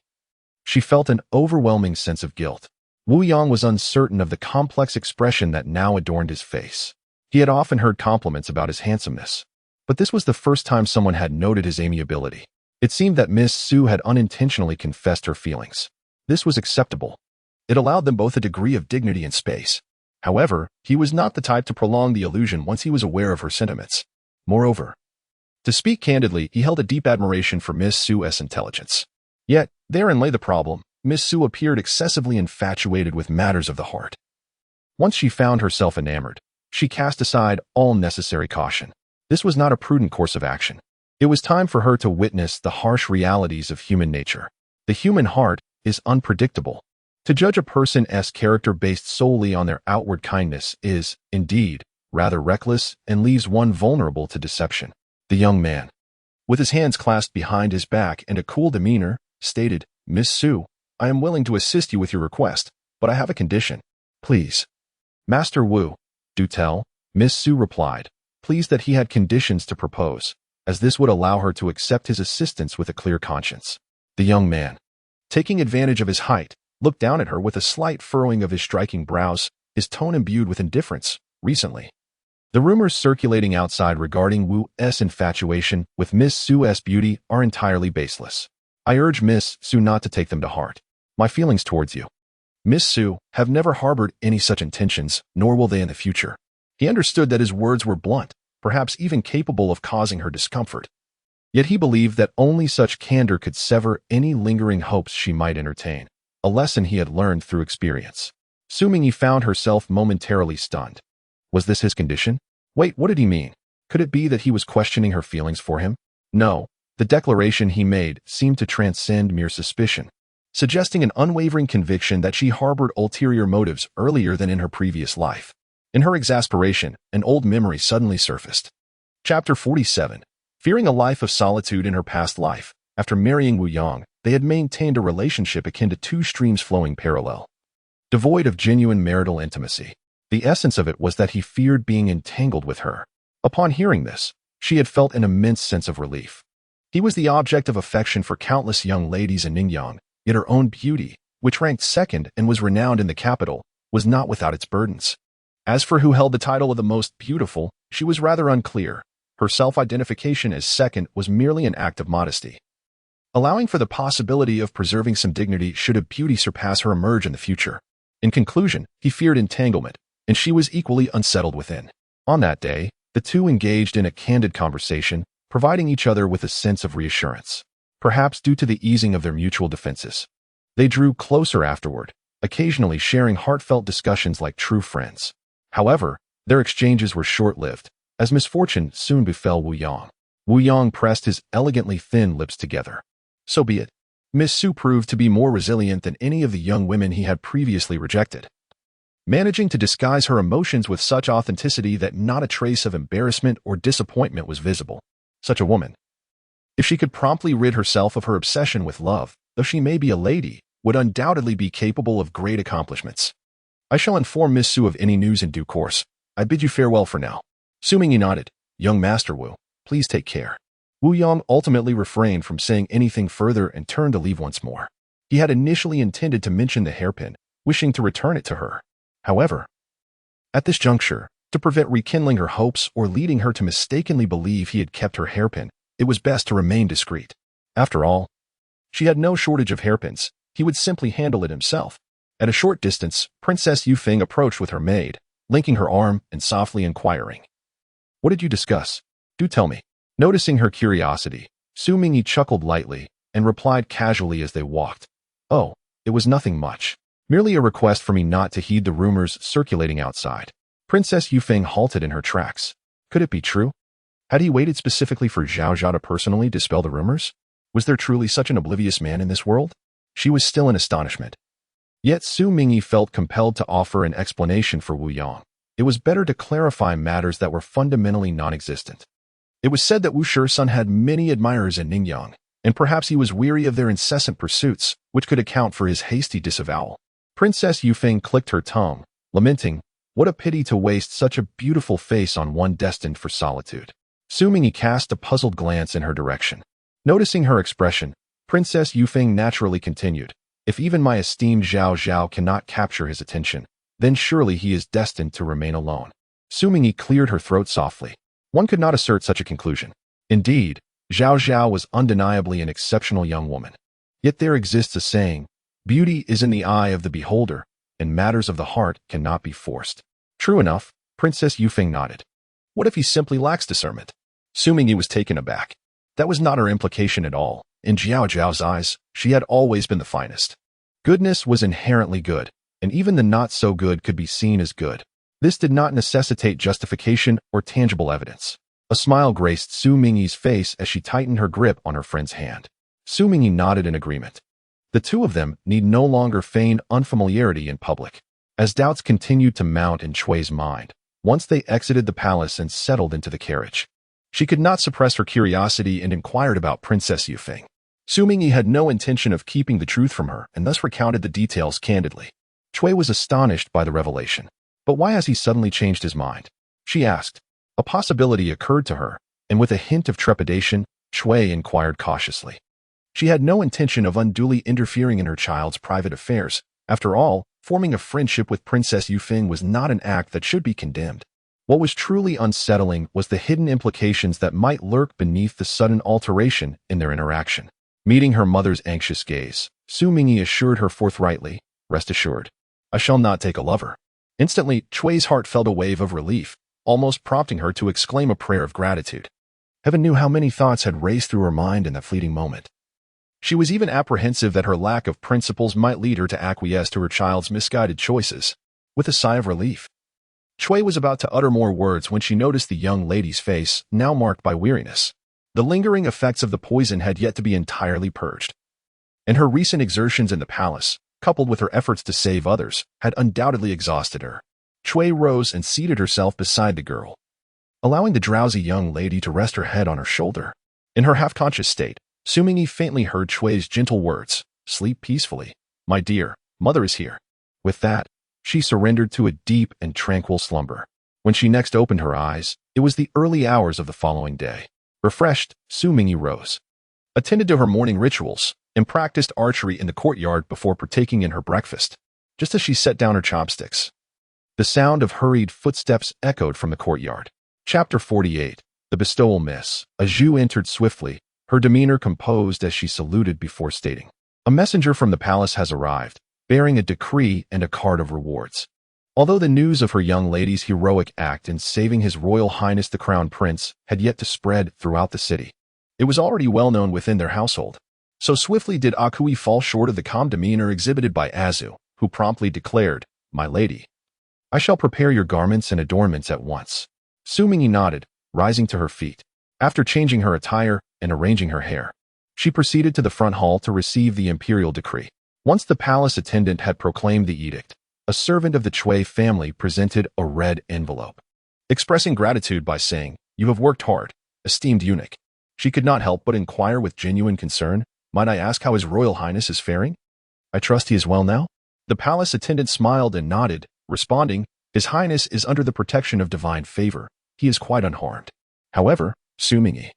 she felt an overwhelming sense of guilt. Wu Yang was uncertain of the complex expression that now adorned his face. He had often heard compliments about his handsomeness, but this was the first time someone had noted his amiability. It seemed that Miss Xu had unintentionally confessed her feelings. This was acceptable. It allowed them both a degree of dignity and space. However, he was not the type to prolong the illusion once he was aware of her sentiments. Moreover, to speak candidly, he held a deep admiration for Miss Xu's intelligence. Yet, therein lay the problem. Miss Xu appeared excessively infatuated with matters of the heart. Once she found herself enamored, she cast aside all necessary caution. This was not a prudent course of action. It was time for her to witness the harsh realities of human nature. The human heart is unpredictable. To judge a person's character based solely on their outward kindness is, indeed, rather reckless and leaves one vulnerable to deception. The young man, with his hands clasped behind his back and a cool demeanor, stated, "Miss Xu, I am willing to assist you with your request, but I have a condition." "Please." "Master Wu, do tell," Miss Xu replied, pleased that he had conditions to propose, as this would allow her to accept his assistance with a clear conscience. The young man, taking advantage of his height, looked down at her with a slight furrowing of his striking brows, his tone imbued with indifference. "Recently, the rumors circulating outside regarding Wu's infatuation with Miss Xu's beauty are entirely baseless. I urge Miss Xu not to take them to heart. My feelings towards you, Miss Xu, have never harbored any such intentions, nor will they in the future." He understood that his words were blunt, perhaps even capable of causing her discomfort. Yet he believed that only such candor could sever any lingering hopes she might entertain, a lesson he had learned through experience. Xu Mingyi found herself momentarily stunned. Was this his condition? Wait, what did he mean? Could it be that he was questioning her feelings for him? No, the declaration he made seemed to transcend mere suspicion, suggesting an unwavering conviction that she harbored ulterior motives earlier than in her previous life. In her exasperation, an old memory suddenly surfaced. Chapter 47. Fearing a life of solitude in her past life, after marrying Wu Yang, they had maintained a relationship akin to two streams flowing parallel, devoid of genuine marital intimacy. The essence of it was that he feared being entangled with her. Upon hearing this, she had felt an immense sense of relief. He was the object of affection for countless young ladies in Ningyan, yet her own beauty, which ranked second and was renowned in the capital, was not without its burdens. As for who held the title of the most beautiful, she was rather unclear. Her self-identification as second was merely an act of modesty, allowing for the possibility of preserving some dignity should a beauty surpass her emerge in the future. In conclusion, he feared entanglement, and she was equally unsettled within. On that day, the two engaged in a candid conversation, providing each other with a sense of reassurance. Perhaps due to the easing of their mutual defenses, they drew closer afterward, occasionally sharing heartfelt discussions like true friends. However, their exchanges were short-lived, as misfortune soon befell Wu Yang. Wu Yang pressed his elegantly thin lips together. So be it. Miss Xu proved to be more resilient than any of the young women he had previously rejected, managing to disguise her emotions with such authenticity that not a trace of embarrassment or disappointment was visible. Such a woman, if she could promptly rid herself of her obsession with love, though she may be a lady, would undoubtedly be capable of great accomplishments. I shall inform Miss Xu of any news in due course. I bid you farewell for now. Xu Mingyi nodded. Young Master Wu, please take care. Wu Yang ultimately refrained from saying anything further and turned to leave once more. He had initially intended to mention the hairpin, wishing to return it to her. However, at this juncture, to prevent rekindling her hopes or leading her to mistakenly believe he had kept her hairpin, it was best to remain discreet. After all, she had no shortage of hairpins. He would simply handle it himself. At a short distance, Princess Yufeng approached with her maid, linking her arm and softly inquiring, "What did you discuss? Do tell me." Noticing her curiosity, Xu Mingyi chuckled lightly and replied casually as they walked, "Oh, it was nothing much. Merely a request for me not to heed the rumors circulating outside." Princess Yufeng halted in her tracks. Could it be true? Had he waited specifically for Zhao Zhao to personally dispel the rumors? Was there truly such an oblivious man in this world? She was still in astonishment. Yet Xu Mingyi felt compelled to offer an explanation for Wu Yang. It was better to clarify matters that were fundamentally non-existent. It was said that Wu Shisun had many admirers in Ningyang, and perhaps he was weary of their incessant pursuits, which could account for his hasty disavowal. Princess Yufeng clicked her tongue, lamenting, "What a pity to waste such a beautiful face on one destined for solitude." Xu Mingyi cast a puzzled glance in her direction. Noticing her expression, Princess Yufeng naturally continued, "If even my esteemed Zhao Zhao cannot capture his attention, then surely he is destined to remain alone." Xu Mingyi cleared her throat softly. One could not assert such a conclusion. Indeed, Zhao Zhao was undeniably an exceptional young woman. Yet there exists a saying, "Beauty is in the eye of the beholder, and matters of the heart cannot be forced." True enough, Princess Yufeng nodded. What if he simply lacks discernment? Xu Mingyi was taken aback. That was not her implication at all. In Zhao Zhao's eyes, she had always been the finest. Goodness was inherently good, and even the not-so-good could be seen as good. This did not necessitate justification or tangible evidence. A smile graced Xu Mingyi's face as she tightened her grip on her friend's hand. Xu Mingyi nodded in agreement. The two of them need no longer feign unfamiliarity in public. As doubts continued to mount in Chui's mind, once they exited the palace and settled into the carriage, she could not suppress her curiosity and inquired about Princess Yufeng. Xu Mingyi had no intention of keeping the truth from her and thus recounted the details candidly. Chui was astonished by the revelation. But why has he suddenly changed his mind? She asked. A possibility occurred to her, and with a hint of trepidation, Chui inquired cautiously. She had no intention of unduly interfering in her child's private affairs. After all, forming a friendship with Princess Yufeng was not an act that should be condemned. What was truly unsettling was the hidden implications that might lurk beneath the sudden alteration in their interaction. Meeting her mother's anxious gaze, Xu Mingyi assured her forthrightly, "Rest assured, I shall not take a lover." Instantly, Chui's heart felt a wave of relief, almost prompting her to exclaim a prayer of gratitude. Heaven knew how many thoughts had raced through her mind in that fleeting moment. She was even apprehensive that her lack of principles might lead her to acquiesce to her child's misguided choices. With a sigh of relief, Chui was about to utter more words when she noticed the young lady's face, now marked by weariness. The lingering effects of the poison had yet to be entirely purged, and her recent exertions in the palace, coupled with her efforts to save others, had undoubtedly exhausted her. Chui rose and seated herself beside the girl, allowing the drowsy young lady to rest her head on her shoulder. In her half-conscious state, Xu Mingyi faintly heard Chui's gentle words, "Sleep peacefully. My dear, mother is here." With that, she surrendered to a deep and tranquil slumber. When she next opened her eyes, it was the early hours of the following day. Refreshed, Xu Mingyi rose, attended to her morning rituals, and practiced archery in the courtyard before partaking in her breakfast. Just as she set down her chopsticks, the sound of hurried footsteps echoed from the courtyard. Chapter 48. The Bestowal Miss. A Zhu entered swiftly, her demeanor composed as she saluted before stating, "A messenger from the palace has arrived, bearing a decree and a card of rewards." Although the news of her young lady's heroic act in saving His Royal Highness the Crown Prince had yet to spread throughout the city, it was already well known within their household. So swiftly did Akui fall short of the calm demeanor exhibited by Azu, who promptly declared, "My lady, I shall prepare your garments and adornments at once." Xu Mingyi nodded, rising to her feet. After changing her attire and arranging her hair, she proceeded to the front hall to receive the imperial decree. Once the palace attendant had proclaimed the edict, a servant of the Chui family presented a red envelope, expressing gratitude by saying, "You have worked hard, esteemed eunuch." She could not help but inquire with genuine concern, "Might I ask how His Royal Highness is faring? I trust he is well now?" The palace attendant smiled and nodded, responding, "His Highness is under the protection of divine favor. He is quite unharmed." However, Xu Mingyi,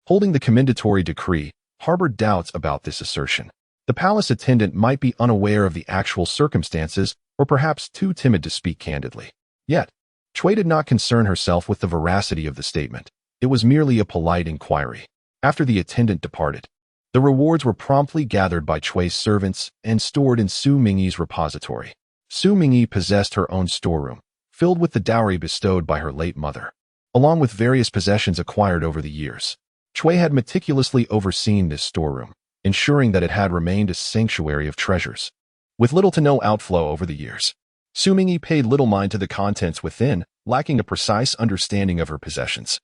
holding the commendatory decree, harbored doubts about this assertion. The palace attendant might be unaware of the actual circumstances or perhaps too timid to speak candidly. Yet, Cui did not concern herself with the veracity of the statement. It was merely a polite inquiry. After the attendant departed, the rewards were promptly gathered by Cui's servants and stored in Xu Mingyi's repository. Xu Mingyi possessed her own storeroom, filled with the dowry bestowed by her late mother, along with various possessions acquired over the years. Cui had meticulously overseen this storeroom, ensuring that it had remained a sanctuary of treasures. With little to no outflow over the years, Xu Mingyi paid little mind to the contents within, lacking a precise understanding of her possessions,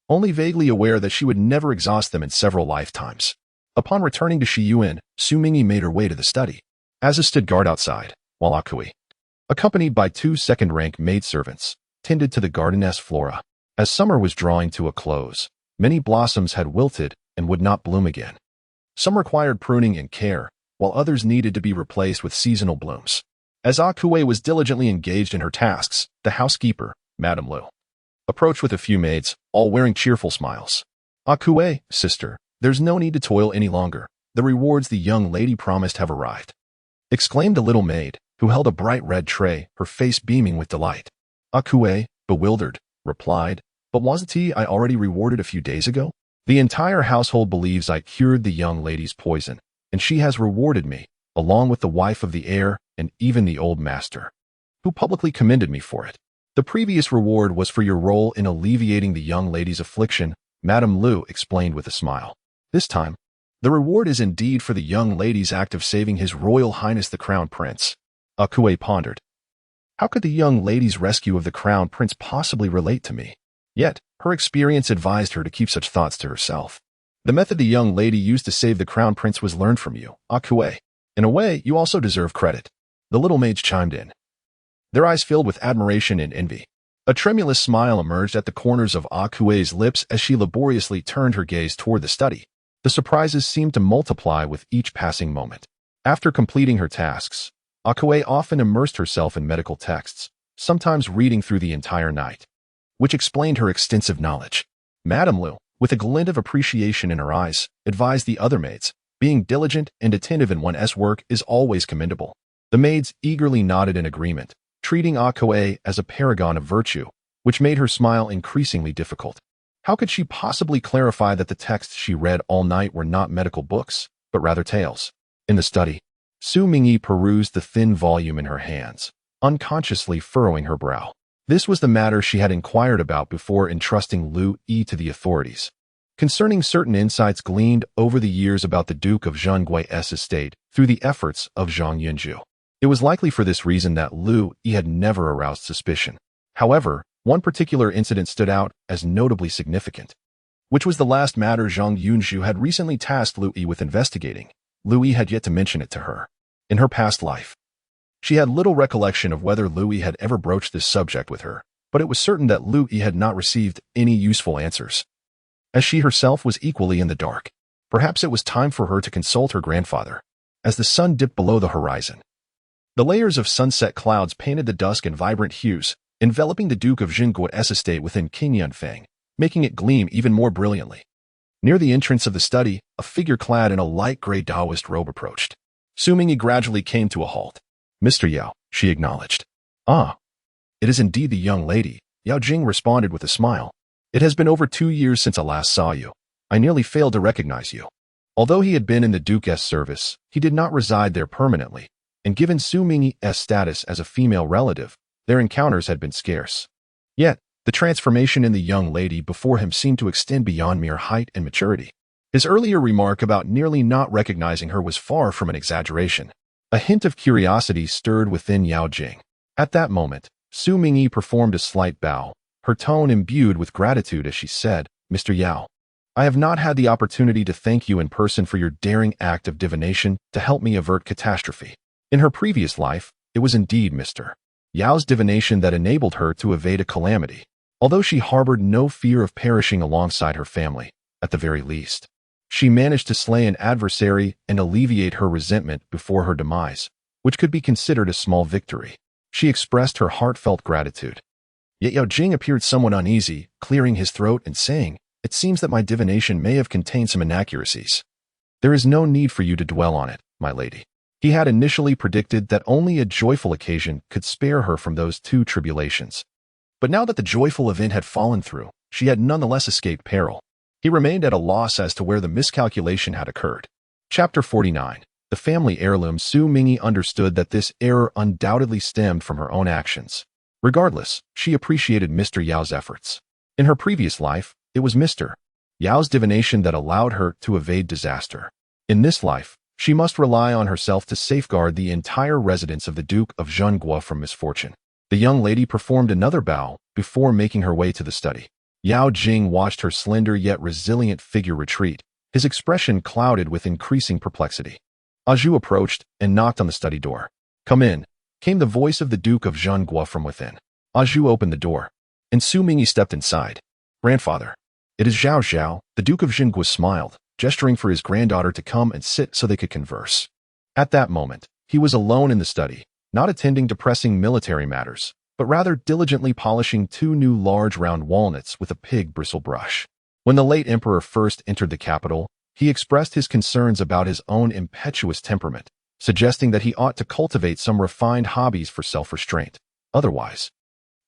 only vaguely aware that she would never exhaust them in several lifetimes. Upon returning to Shiyuan, Xu Mingyi made her way to the study. Asa stood guard outside, while Akui, accompanied by 2 second-rank maidservants, tended to the garden's flora. As summer was drawing to a close, many blossoms had wilted and would not bloom again. Some required pruning and care, while others needed to be replaced with seasonal blooms. As Akue was diligently engaged in her tasks, the housekeeper, Madame Lu, approached with a few maids, all wearing cheerful smiles. "Akue, sister, there's no need to toil any longer. The rewards the young lady promised have arrived," exclaimed the little maid, who held a bright red tray, her face beaming with delight. Akue, bewildered, replied, "But wasn't I already rewarded a few days ago? The entire household believes I cured the young lady's poison, and she has rewarded me, along with the wife of the heir and even the old master, who publicly commended me for it. The previous reward was for your role in alleviating the young lady's affliction," Madame Lu explained with a smile. "This time, the reward is indeed for the young lady's act of saving His Royal Highness the Crown Prince." Akue pondered. How could the young lady's rescue of the Crown Prince possibly relate to me? Yet, her experience advised her to keep such thoughts to herself. "The method the young lady used to save the Crown Prince was learned from you, Akue. In a way, you also deserve credit." The little maids chimed in, their eyes filled with admiration and envy. A tremulous smile emerged at the corners of Akue's lips as she laboriously turned her gaze toward the study. The surprises seemed to multiply with each passing moment. After completing her tasks, Akue often immersed herself in medical texts, sometimes reading through the entire night, which explained her extensive knowledge. Madame Lu, with a glint of appreciation in her eyes, advised the other maids, "Being diligent and attentive in one's work is always commendable." The maids eagerly nodded in agreement, treating Akue as a paragon of virtue, which made her smile increasingly difficult. How could she possibly clarify that the texts she read all night were not medical books, but rather tales? In the study, Xu Mingyi perused the thin volume in her hands, unconsciously furrowing her brow. This was the matter she had inquired about before entrusting Lu Yi to the authorities, concerning certain insights gleaned over the years about the Duke of Zhenggui's estate through the efforts of Zhang Yunju. It was likely for this reason that Lu Yi had never aroused suspicion. However, one particular incident stood out as notably significant, which was the last matter Zhang Yunju had recently tasked Lu Yi with investigating. Lu Yi had yet to mention it to her. In her past life, she had little recollection of whether Lu Yi had ever broached this subject with her, but it was certain that Lu Yi had not received any useful answers, as she herself was equally in the dark. Perhaps it was time for her to consult her grandfather. As the sun dipped below the horizon, the layers of sunset clouds painted the dusk in vibrant hues, enveloping the Duke of Zhenggui's estate within Qingyunfeng, making it gleam even more brilliantly. Near the entrance of the study, a figure clad in a light gray Taoist robe approached. Xu Mingyi gradually came to a halt. "Mr. Yao," she acknowledged. "Ah, it is indeed the young lady," Yao Jing responded with a smile. "It has been over 2 years since I last saw you. I nearly failed to recognize you." Although he had been in the Duke's service, he did not reside there permanently, and given Xu Mingyi's status as a female relative, their encounters had been scarce. Yet, the transformation in the young lady before him seemed to extend beyond mere height and maturity. His earlier remark about nearly not recognizing her was far from an exaggeration. A hint of curiosity stirred within Yao Jing. At that moment, Xu Mingyi performed a slight bow, her tone imbued with gratitude as she said, "Mr. Yao, I have not had the opportunity to thank you in person for your daring act of divination to help me avert catastrophe." In her previous life, it was indeed Mr. Yao's divination that enabled her to evade a calamity. Although she harbored no fear of perishing alongside her family, at the very least, she managed to slay an adversary and alleviate her resentment before her demise, which could be considered a small victory. She expressed her heartfelt gratitude. Yet Yao Jing appeared somewhat uneasy, clearing his throat and saying, "It seems that my divination may have contained some inaccuracies." There is no need for you to dwell on it, my lady. He had initially predicted that only a joyful occasion could spare her from those two tribulations. But now that the joyful event had fallen through, she had nonetheless escaped peril. He remained at a loss as to where the miscalculation had occurred. Chapter 49. The family heirloom. Xu Mingyi understood that this error undoubtedly stemmed from her own actions. Regardless, she appreciated Mr. Yao's efforts. In her previous life, it was Mr. Yao's divination that allowed her to evade disaster. In this life, she must rely on herself to safeguard the entire residence of the Duke of Dinnan from misfortune. The young lady performed another bow before making her way to the study. Yao Jing watched her slender yet resilient figure retreat, his expression clouded with increasing perplexity. Zhu approached and knocked on the study door. "Come in," came the voice of the Duke of Dinnan from within. Zhu opened the door, and Xu Mingyi stepped inside. "Grandfather." "It is Zhao Zhao." The Duke of Dinnan smiled, gesturing for his granddaughter to come and sit so they could converse. At that moment, he was alone in the study, not attending to pressing military matters, but rather diligently polishing two new large round walnuts with a pig bristle brush. When the late emperor first entered the capital, he expressed his concerns about his own impetuous temperament, suggesting that he ought to cultivate some refined hobbies for self-restraint. Otherwise,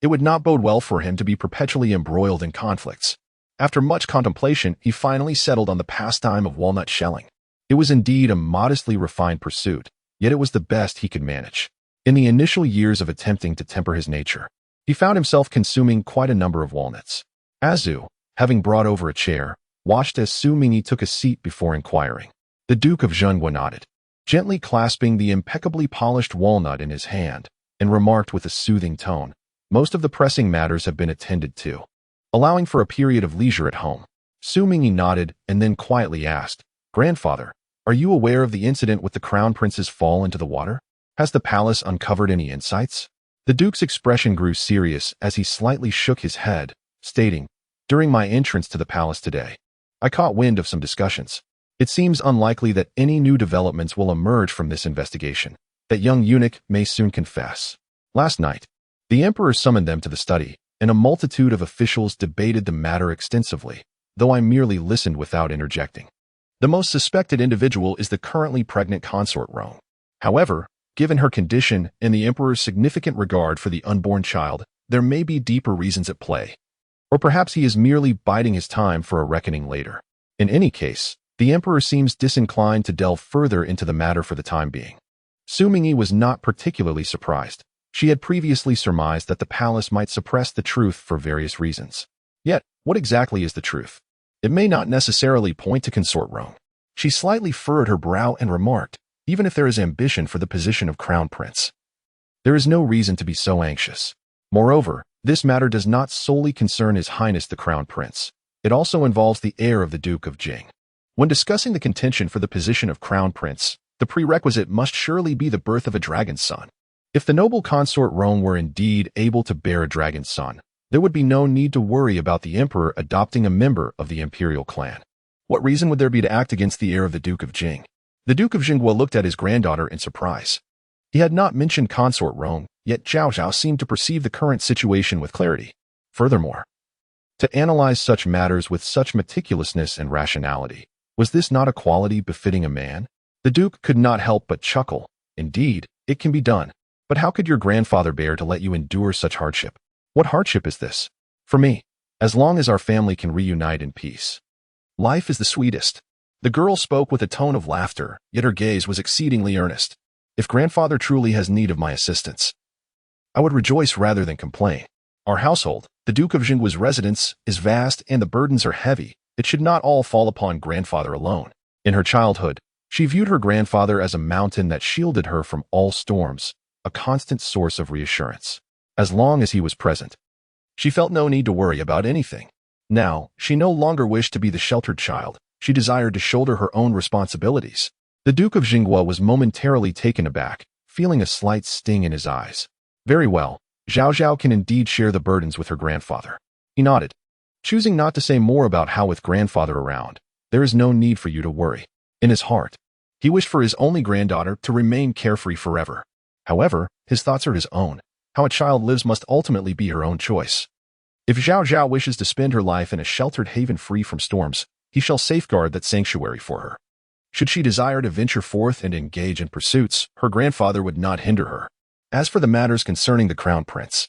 it would not bode well for him to be perpetually embroiled in conflicts. After much contemplation, he finally settled on the pastime of walnut shelling. It was indeed a modestly refined pursuit, yet it was the best he could manage. In the initial years of attempting to temper his nature, he found himself consuming quite a number of walnuts. Zhu, having brought over a chair, watched as Xu Mingyi took a seat before inquiring. The Duke of Dinnan nodded, gently clasping the impeccably polished walnut in his hand, and remarked with a soothing tone, "Most of the pressing matters have been attended to," allowing for a period of leisure at home. Xu Mingyi nodded and then quietly asked, "Grandfather, are you aware of the incident with the crown prince's fall into the water? Has the palace uncovered any insights?" The Duke's expression grew serious as he slightly shook his head, stating, "During my entrance to the palace today, I caught wind of some discussions. It seems unlikely that any new developments will emerge from this investigation. That young eunuch may soon confess." Last night, the emperor summoned them to the study, and a multitude of officials debated the matter extensively, though I merely listened without interjecting. The most suspected individual is the currently pregnant consort Rong. However, given her condition and the emperor's significant regard for the unborn child, there may be deeper reasons at play. Or perhaps he is merely biding his time for a reckoning later. In any case, the emperor seems disinclined to delve further into the matter for the time being. Xu Mingyi was not particularly surprised. She had previously surmised that the palace might suppress the truth for various reasons. Yet, what exactly is the truth? It may not necessarily point to consort Rong. She slightly furrowed her brow and remarked, "Even if there is ambition for the position of crown prince, there is no reason to be so anxious. Moreover, this matter does not solely concern His Highness the Crown Prince. It also involves the heir of the Duke of Jing. When discussing the contention for the position of Crown Prince, the prerequisite must surely be the birth of a dragon's son. If the noble consort Rong were indeed able to bear a dragon's son, there would be no need to worry about the emperor adopting a member of the imperial clan. What reason would there be to act against the heir of the Duke of Jing?" The Duke of Dinnan looked at his granddaughter in surprise. He had not mentioned consort Rong, yet Zhao Zhao seemed to perceive the current situation with clarity. Furthermore, to analyze such matters with such meticulousness and rationality, was this not a quality befitting a man? The Duke could not help but chuckle. "Indeed, it can be done. But how could your grandfather bear to let you endure such hardship?" "What hardship is this?" "For me, as long as our family can reunite in peace, life is the sweetest." The girl spoke with a tone of laughter, yet her gaze was exceedingly earnest. "If grandfather truly has need of my assistance, I would rejoice rather than complain. Our household, the Duke of Dinan's residence, is vast and the burdens are heavy. It should not all fall upon grandfather alone." In her childhood, she viewed her grandfather as a mountain that shielded her from all storms, a constant source of reassurance. As long as he was present, she felt no need to worry about anything. Now, she no longer wished to be the sheltered child. She desired to shoulder her own responsibilities. The Duke of Dinnan was momentarily taken aback, feeling a slight sting in his eyes. "Very well, Zhao Zhao can indeed share the burdens with her grandfather." He nodded, choosing not to say more about how with grandfather around, there is no need for you to worry. In his heart, he wished for his only granddaughter to remain carefree forever. However, his thoughts are his own. How a child lives must ultimately be her own choice. If Zhao Zhao wishes to spend her life in a sheltered haven free from storms, he shall safeguard that sanctuary for her. Should she desire to venture forth and engage in pursuits, her grandfather would not hinder her. As for the matters concerning the crown prince,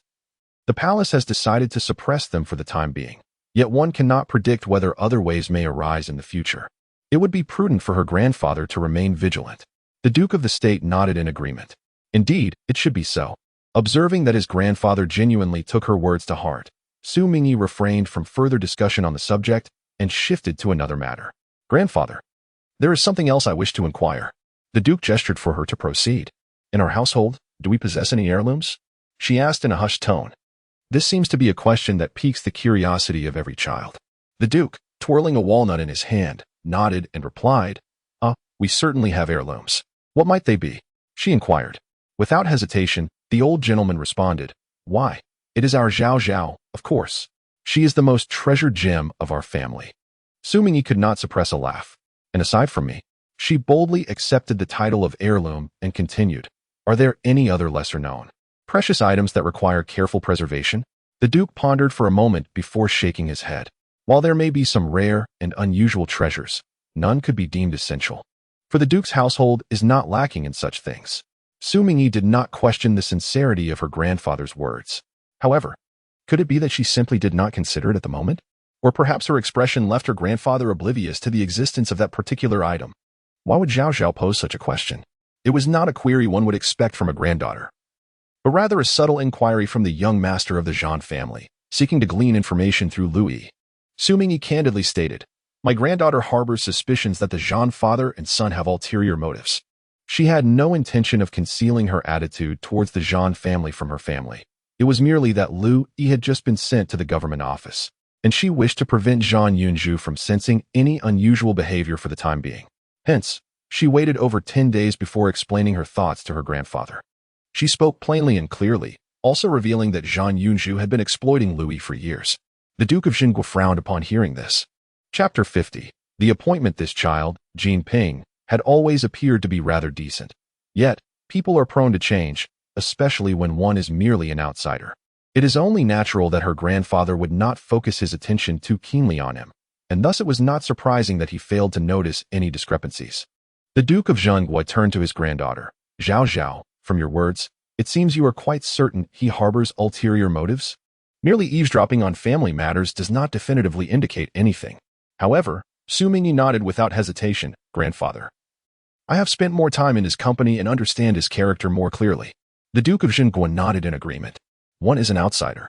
the palace has decided to suppress them for the time being. Yet one cannot predict whether other ways may arise in the future. It would be prudent for her grandfather to remain vigilant. The Duke of the State nodded in agreement. Indeed, it should be so. Observing that his grandfather genuinely took her words to heart, Xu Mingyi refrained from further discussion on the subject and shifted to another matter. Grandfather, there is something else I wish to inquire. The Duke gestured for her to proceed. In our household, do we possess any heirlooms? She asked in a hushed tone. This seems to be a question that piques the curiosity of every child. The Duke, twirling a walnut in his hand, nodded and replied, we certainly have heirlooms. What might they be? She inquired. Without hesitation, the old gentleman responded, Why, it is our Zhao Zhao, of course. She is the most treasured gem of our family. Xu Mingyi could not suppress a laugh. And aside from me, she boldly accepted the title of heirloom and continued, Are there any other lesser known precious items that require careful preservation? The Duke pondered for a moment before shaking his head. While there may be some rare and unusual treasures, none could be deemed essential. For the Duke's household is not lacking in such things. Xu Mingyi did not question the sincerity of her grandfather's words. However, could it be that she simply did not consider it at the moment? Or perhaps her expression left her grandfather oblivious to the existence of that particular item. Why would Zhao Zhao pose such a question? It was not a query one would expect from a granddaughter, but rather a subtle inquiry from the young master of the Zhang family, seeking to glean information through Louis. Xu Mingyi candidly stated, My granddaughter harbors suspicions that the Zhang father and son have ulterior motives. She had no intention of concealing her attitude towards the Zhang family from her family. It was merely that Louis had just been sent to the government office, and she wished to prevent Zhang Yunzhu from sensing any unusual behavior for the time being. Hence, she waited over 10 days before explaining her thoughts to her grandfather. She spoke plainly and clearly, also revealing that Zhang Yunzhu had been exploiting Louis for years. The Duke of Jingguo frowned upon hearing this. Chapter 50. The appointment this child, Jin Ping, had always appeared to be rather decent. Yet, people are prone to change, especially when one is merely an outsider. It is only natural that her grandfather would not focus his attention too keenly on him, and thus it was not surprising that he failed to notice any discrepancies. The Duke of Zhengguo turned to his granddaughter. Zhao Zhao, from your words, it seems you are quite certain he harbors ulterior motives? Merely eavesdropping on family matters does not definitively indicate anything. However, Xu Mingyi nodded without hesitation. Grandfather, I have spent more time in his company and understand his character more clearly. The Duke of Jingguo nodded in agreement. One is an outsider,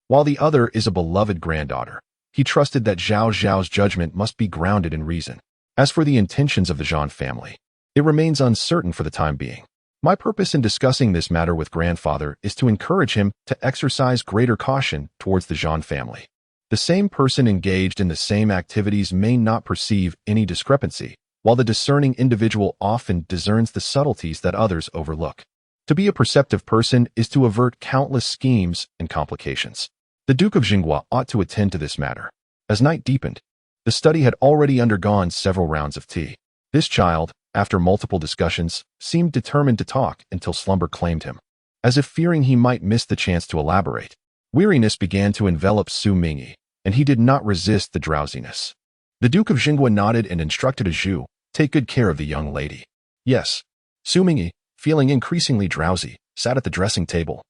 while the other is a beloved granddaughter. He trusted that Zhao Zhao's judgment must be grounded in reason. As for the intentions of the Zhang family, it remains uncertain for the time being. My purpose in discussing this matter with grandfather is to encourage him to exercise greater caution towards the Zhang family. The same person engaged in the same activities may not perceive any discrepancy, while the discerning individual often discerns the subtleties that others overlook. To be a perceptive person is to avert countless schemes and complications. The Duke of Jingguo ought to attend to this matter. As night deepened, the study had already undergone several rounds of tea. This child, after multiple discussions, seemed determined to talk until slumber claimed him. As if fearing he might miss the chance to elaborate, weariness began to envelop Xu Mingyi, and he did not resist the drowsiness. The Duke of Jingguo nodded and instructed Zhu, take good care of the young lady. Yes. Xu Mingyi, feeling increasingly drowsy, sat at the dressing table,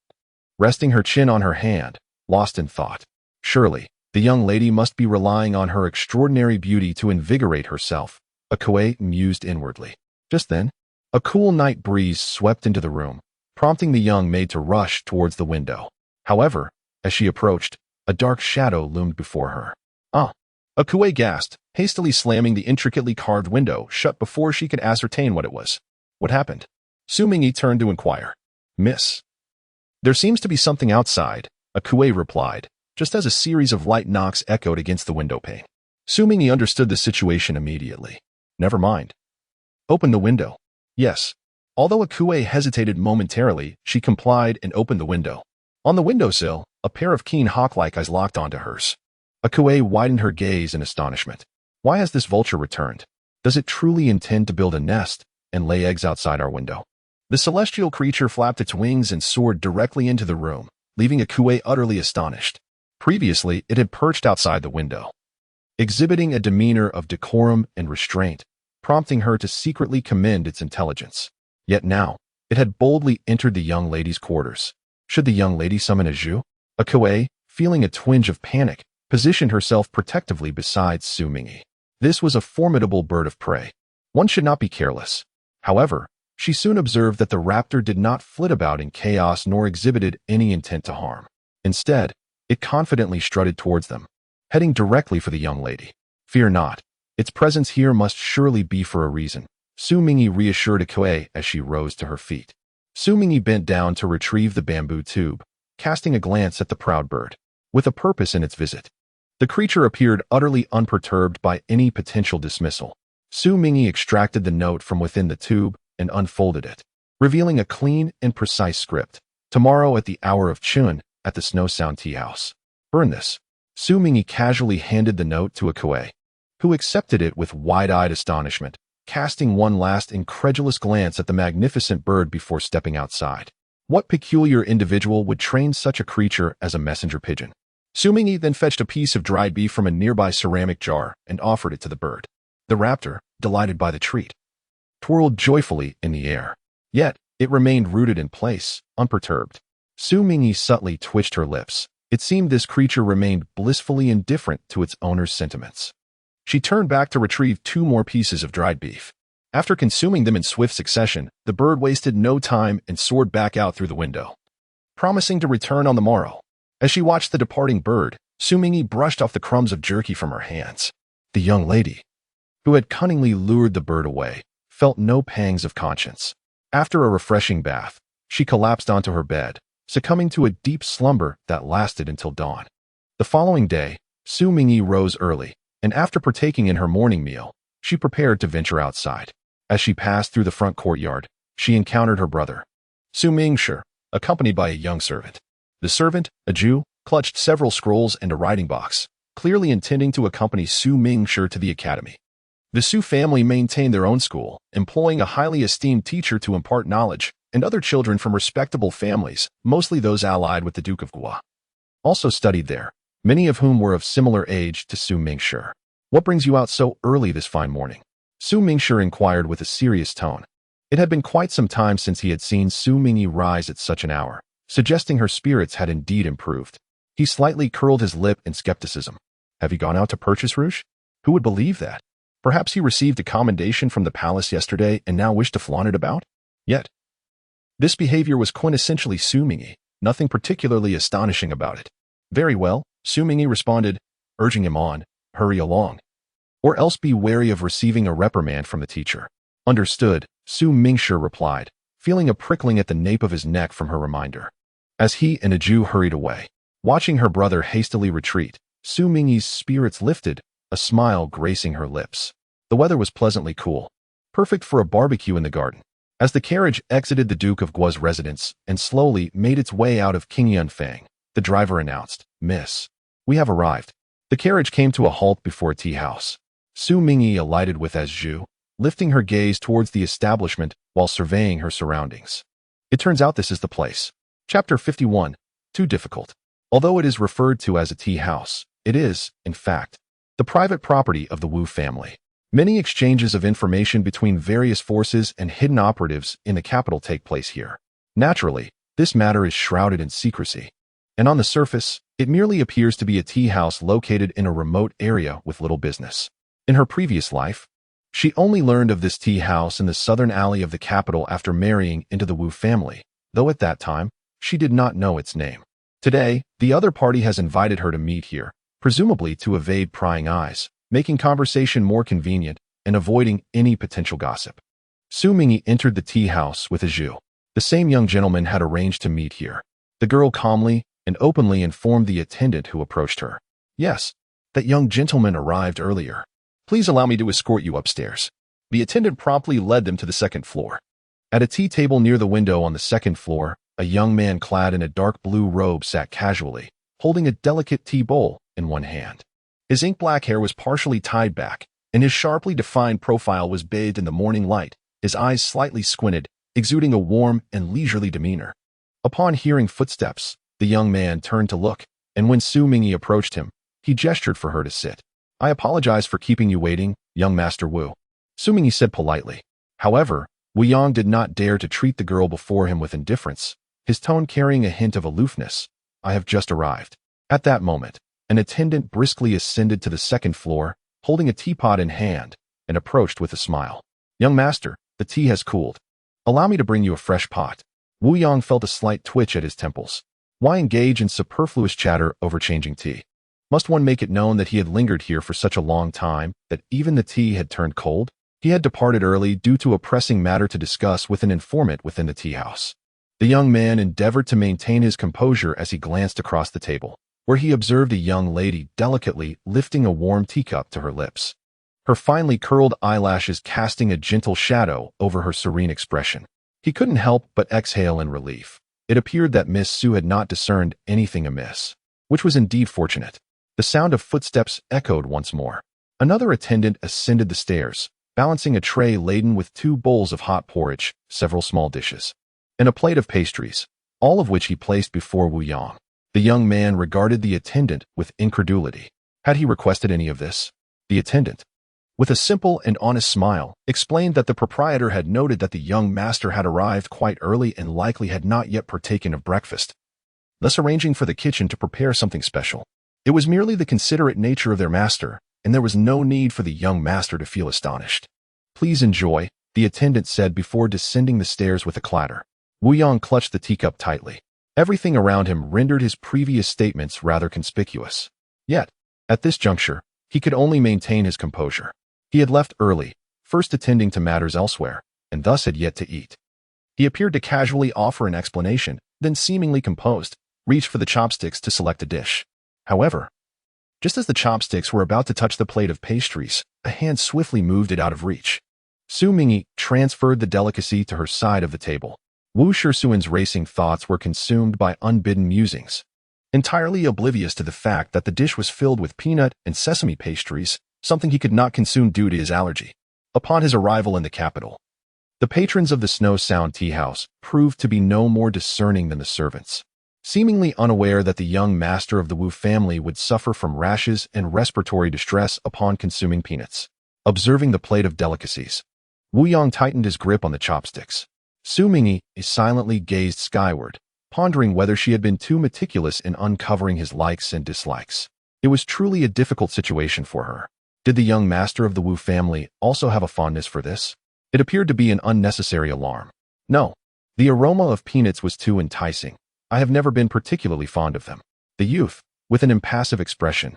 resting her chin on her hand, lost in thought. Surely, the young lady must be relying on her extraordinary beauty to invigorate herself, Akue mused inwardly. Just then, a cool night breeze swept into the room, prompting the young maid to rush towards the window. However, as she approached, a dark shadow loomed before her. Akue gasped, hastily slamming the intricately carved window shut before she could ascertain what it was. What happened? Xu Mingyi turned to inquire. Miss, there seems to be something outside, Akue replied, just as a series of light knocks echoed against the window pane. Xu Mingyi understood the situation immediately. Never mind. Open the window. Yes. Although Akue hesitated momentarily, she complied and opened the window. On the windowsill, a pair of keen hawk-like eyes locked onto hers. Akue widened her gaze in astonishment. Why has this vulture returned? Does it truly intend to build a nest and lay eggs outside our window? The celestial creature flapped its wings and soared directly into the room, leaving Akue utterly astonished. Previously, it had perched outside the window, exhibiting a demeanor of decorum and restraint, prompting her to secretly commend its intelligence. Yet now, it had boldly entered the young lady's quarters. Should the young lady summon a Xu? A Kuei, feeling a twinge of panic, positioned herself protectively beside Xu Mingyi. This was a formidable bird of prey. One should not be careless. However, she soon observed that the raptor did not flit about in chaos nor exhibited any intent to harm. Instead, it confidently strutted towards them, heading directly for the young lady. Fear not. Its presence here must surely be for a reason, Xu Mingyi reassured a Kuei as she rose to her feet. Xu Mingyi bent down to retrieve the bamboo tube, casting a glance at the proud bird, with a purpose in its visit. The creature appeared utterly unperturbed by any potential dismissal. Xu Mingyi extracted the note from within the tube and unfolded it, revealing a clean and precise script. Tomorrow at the hour of Chun, at the Snow Sound Tea House. Burn this. Xu Mingyi casually handed the note to a Kuei, who accepted it with wide-eyed astonishment, casting one last incredulous glance at the magnificent bird before stepping outside. What peculiar individual would train such a creature as a messenger pigeon? Xu Mingyi then fetched a piece of dried beef from a nearby ceramic jar and offered it to the bird. The raptor, delighted by the treat, twirled joyfully in the air. Yet, it remained rooted in place, unperturbed. Xu Mingyi subtly twitched her lips. It seemed this creature remained blissfully indifferent to its owner's sentiments. She turned back to retrieve 2 more pieces of dried beef. After consuming them in swift succession, the bird wasted no time and soared back out through the window, promising to return on the morrow. As she watched the departing bird, Xu Mingyi brushed off the crumbs of jerky from her hands. The young lady, who had cunningly lured the bird away, felt no pangs of conscience. After a refreshing bath, she collapsed onto her bed, succumbing to a deep slumber that lasted until dawn. The following day, Xu Mingyi rose early, and after partaking in her morning meal, she prepared to venture outside. As she passed through the front courtyard, she encountered her brother, Xu Mingyi, accompanied by a young servant. The servant, a Jew, clutched several scrolls and a writing box, clearly intending to accompany Xu Mingyi to the academy. The Xu family maintained their own school, employing a highly esteemed teacher to impart knowledge, and other children from respectable families, mostly those allied with the Duke of Dinnan, also studied there, many of whom were of similar age to Xu Mingyi. What brings you out so early this fine morning? Xu Mingyi inquired with a serious tone. It had been quite some time since he had seen Xu Mingyi rise at such an hour, suggesting her spirits had indeed improved. He slightly curled his lip in skepticism. Have you gone out to purchase rouge? Who would believe that? Perhaps he received a commendation from the palace yesterday and now wished to flaunt it about? Yet, this behavior was quintessentially Xu Mingyi, nothing particularly astonishing about it. Very well, Xu Mingyi responded, urging him on, hurry along, or else be wary of receiving a reprimand from the teacher. Understood, Xu Mingyi replied, feeling a prickling at the nape of his neck from her reminder. As he and a Jew hurried away, watching her brother hastily retreat, Xu Mingyi's spirits lifted, a smile gracing her lips. The weather was pleasantly cool, perfect for a barbecue in the garden. As the carriage exited the Duke of Gua's residence and slowly made its way out of King Yunfang, the driver announced, Miss, we have arrived. The carriage came to a halt before a tea house. Xu Mingyi alighted with Zhu, lifting her gaze towards the establishment while surveying her surroundings. It turns out this is the place. Chapter 51. Too difficult. Although it is referred to as a tea house, it is, in fact, the private property of the Wu family. Many exchanges of information between various forces and hidden operatives in the capital take place here. Naturally, this matter is shrouded in secrecy, and on the surface, it merely appears to be a tea house located in a remote area with little business. In her previous life, she only learned of this tea house in the southern alley of the capital after marrying into the Wu family, though at that time, she did not know its name. Today, the other party has invited her to meet here, presumably to evade prying eyes, making conversation more convenient and avoiding any potential gossip. Xu Mingyi entered the tea house with Zhu. The same young gentleman had arranged to meet here. The girl calmly and openly informed the attendant who approached her. Yes, that young gentleman arrived earlier. Please allow me to escort you upstairs. The attendant promptly led them to the second floor. At a tea table near the window on the second floor, a young man clad in a dark blue robe sat casually, holding a delicate tea bowl in one hand. His ink-black hair was partially tied back, and his sharply defined profile was bathed in the morning light, his eyes slightly squinted, exuding a warm and leisurely demeanor. Upon hearing footsteps, the young man turned to look, and when Xu Mingyi approached him, he gestured for her to sit. I apologize for keeping you waiting, young Master Wu. Xu Mingyi said politely. However, Wu Yang did not dare to treat the girl before him with indifference, his tone carrying a hint of aloofness. I have just arrived. At that moment, an attendant briskly ascended to the second floor, holding a teapot in hand, and approached with a smile. Young master, the tea has cooled. Allow me to bring you a fresh pot. Wu Yang felt a slight twitch at his temples. Why engage in superfluous chatter over changing tea? Must one make it known that he had lingered here for such a long time that even the tea had turned cold? He had departed early due to a pressing matter to discuss with an informant within the tea house. The young man endeavored to maintain his composure as he glanced across the table, where he observed a young lady delicately lifting a warm teacup to her lips, her finely curled eyelashes casting a gentle shadow over her serene expression. He couldn't help but exhale in relief. It appeared that Miss Su had not discerned anything amiss, which was indeed fortunate. The sound of footsteps echoed once more. Another attendant ascended the stairs, balancing a tray laden with 2 bowls of hot porridge, several small dishes, and a plate of pastries, all of which he placed before Wu Yang. The young man regarded the attendant with incredulity. Had he requested any of this? The attendant, with a simple and honest smile, explained that the proprietor had noted that the young master had arrived quite early and likely had not yet partaken of breakfast, thus arranging for the kitchen to prepare something special. It was merely the considerate nature of their master, and there was no need for the young master to feel astonished. Please enjoy, the attendant said before descending the stairs with a clatter. Wu Yang clutched the teacup tightly. Everything around him rendered his previous statements rather conspicuous. Yet, at this juncture, he could only maintain his composure. He had left early, first attending to matters elsewhere, and thus had yet to eat. He appeared to casually offer an explanation, then seemingly composed, reached for the chopsticks to select a dish. However, just as the chopsticks were about to touch the plate of pastries, a hand swiftly moved it out of reach. Xu Mingyi transferred the delicacy to her side of the table. Wu Shisuan's racing thoughts were consumed by unbidden musings. Entirely oblivious to the fact that the dish was filled with peanut and sesame pastries, something he could not consume due to his allergy. Upon his arrival in the capital, the patrons of the Snow Sound Tea House proved to be no more discerning than the servants. Seemingly unaware that the young master of the Wu family would suffer from rashes and respiratory distress upon consuming peanuts. Observing the plate of delicacies, Wu Yang tightened his grip on the chopsticks. Xu Mingyi silently gazed skyward, pondering whether she had been too meticulous in uncovering his likes and dislikes. It was truly a difficult situation for her. Did the young master of the Wu family also have a fondness for this? It appeared to be an unnecessary alarm. No, the aroma of peanuts was too enticing. I have never been particularly fond of them. The youth, with an impassive expression,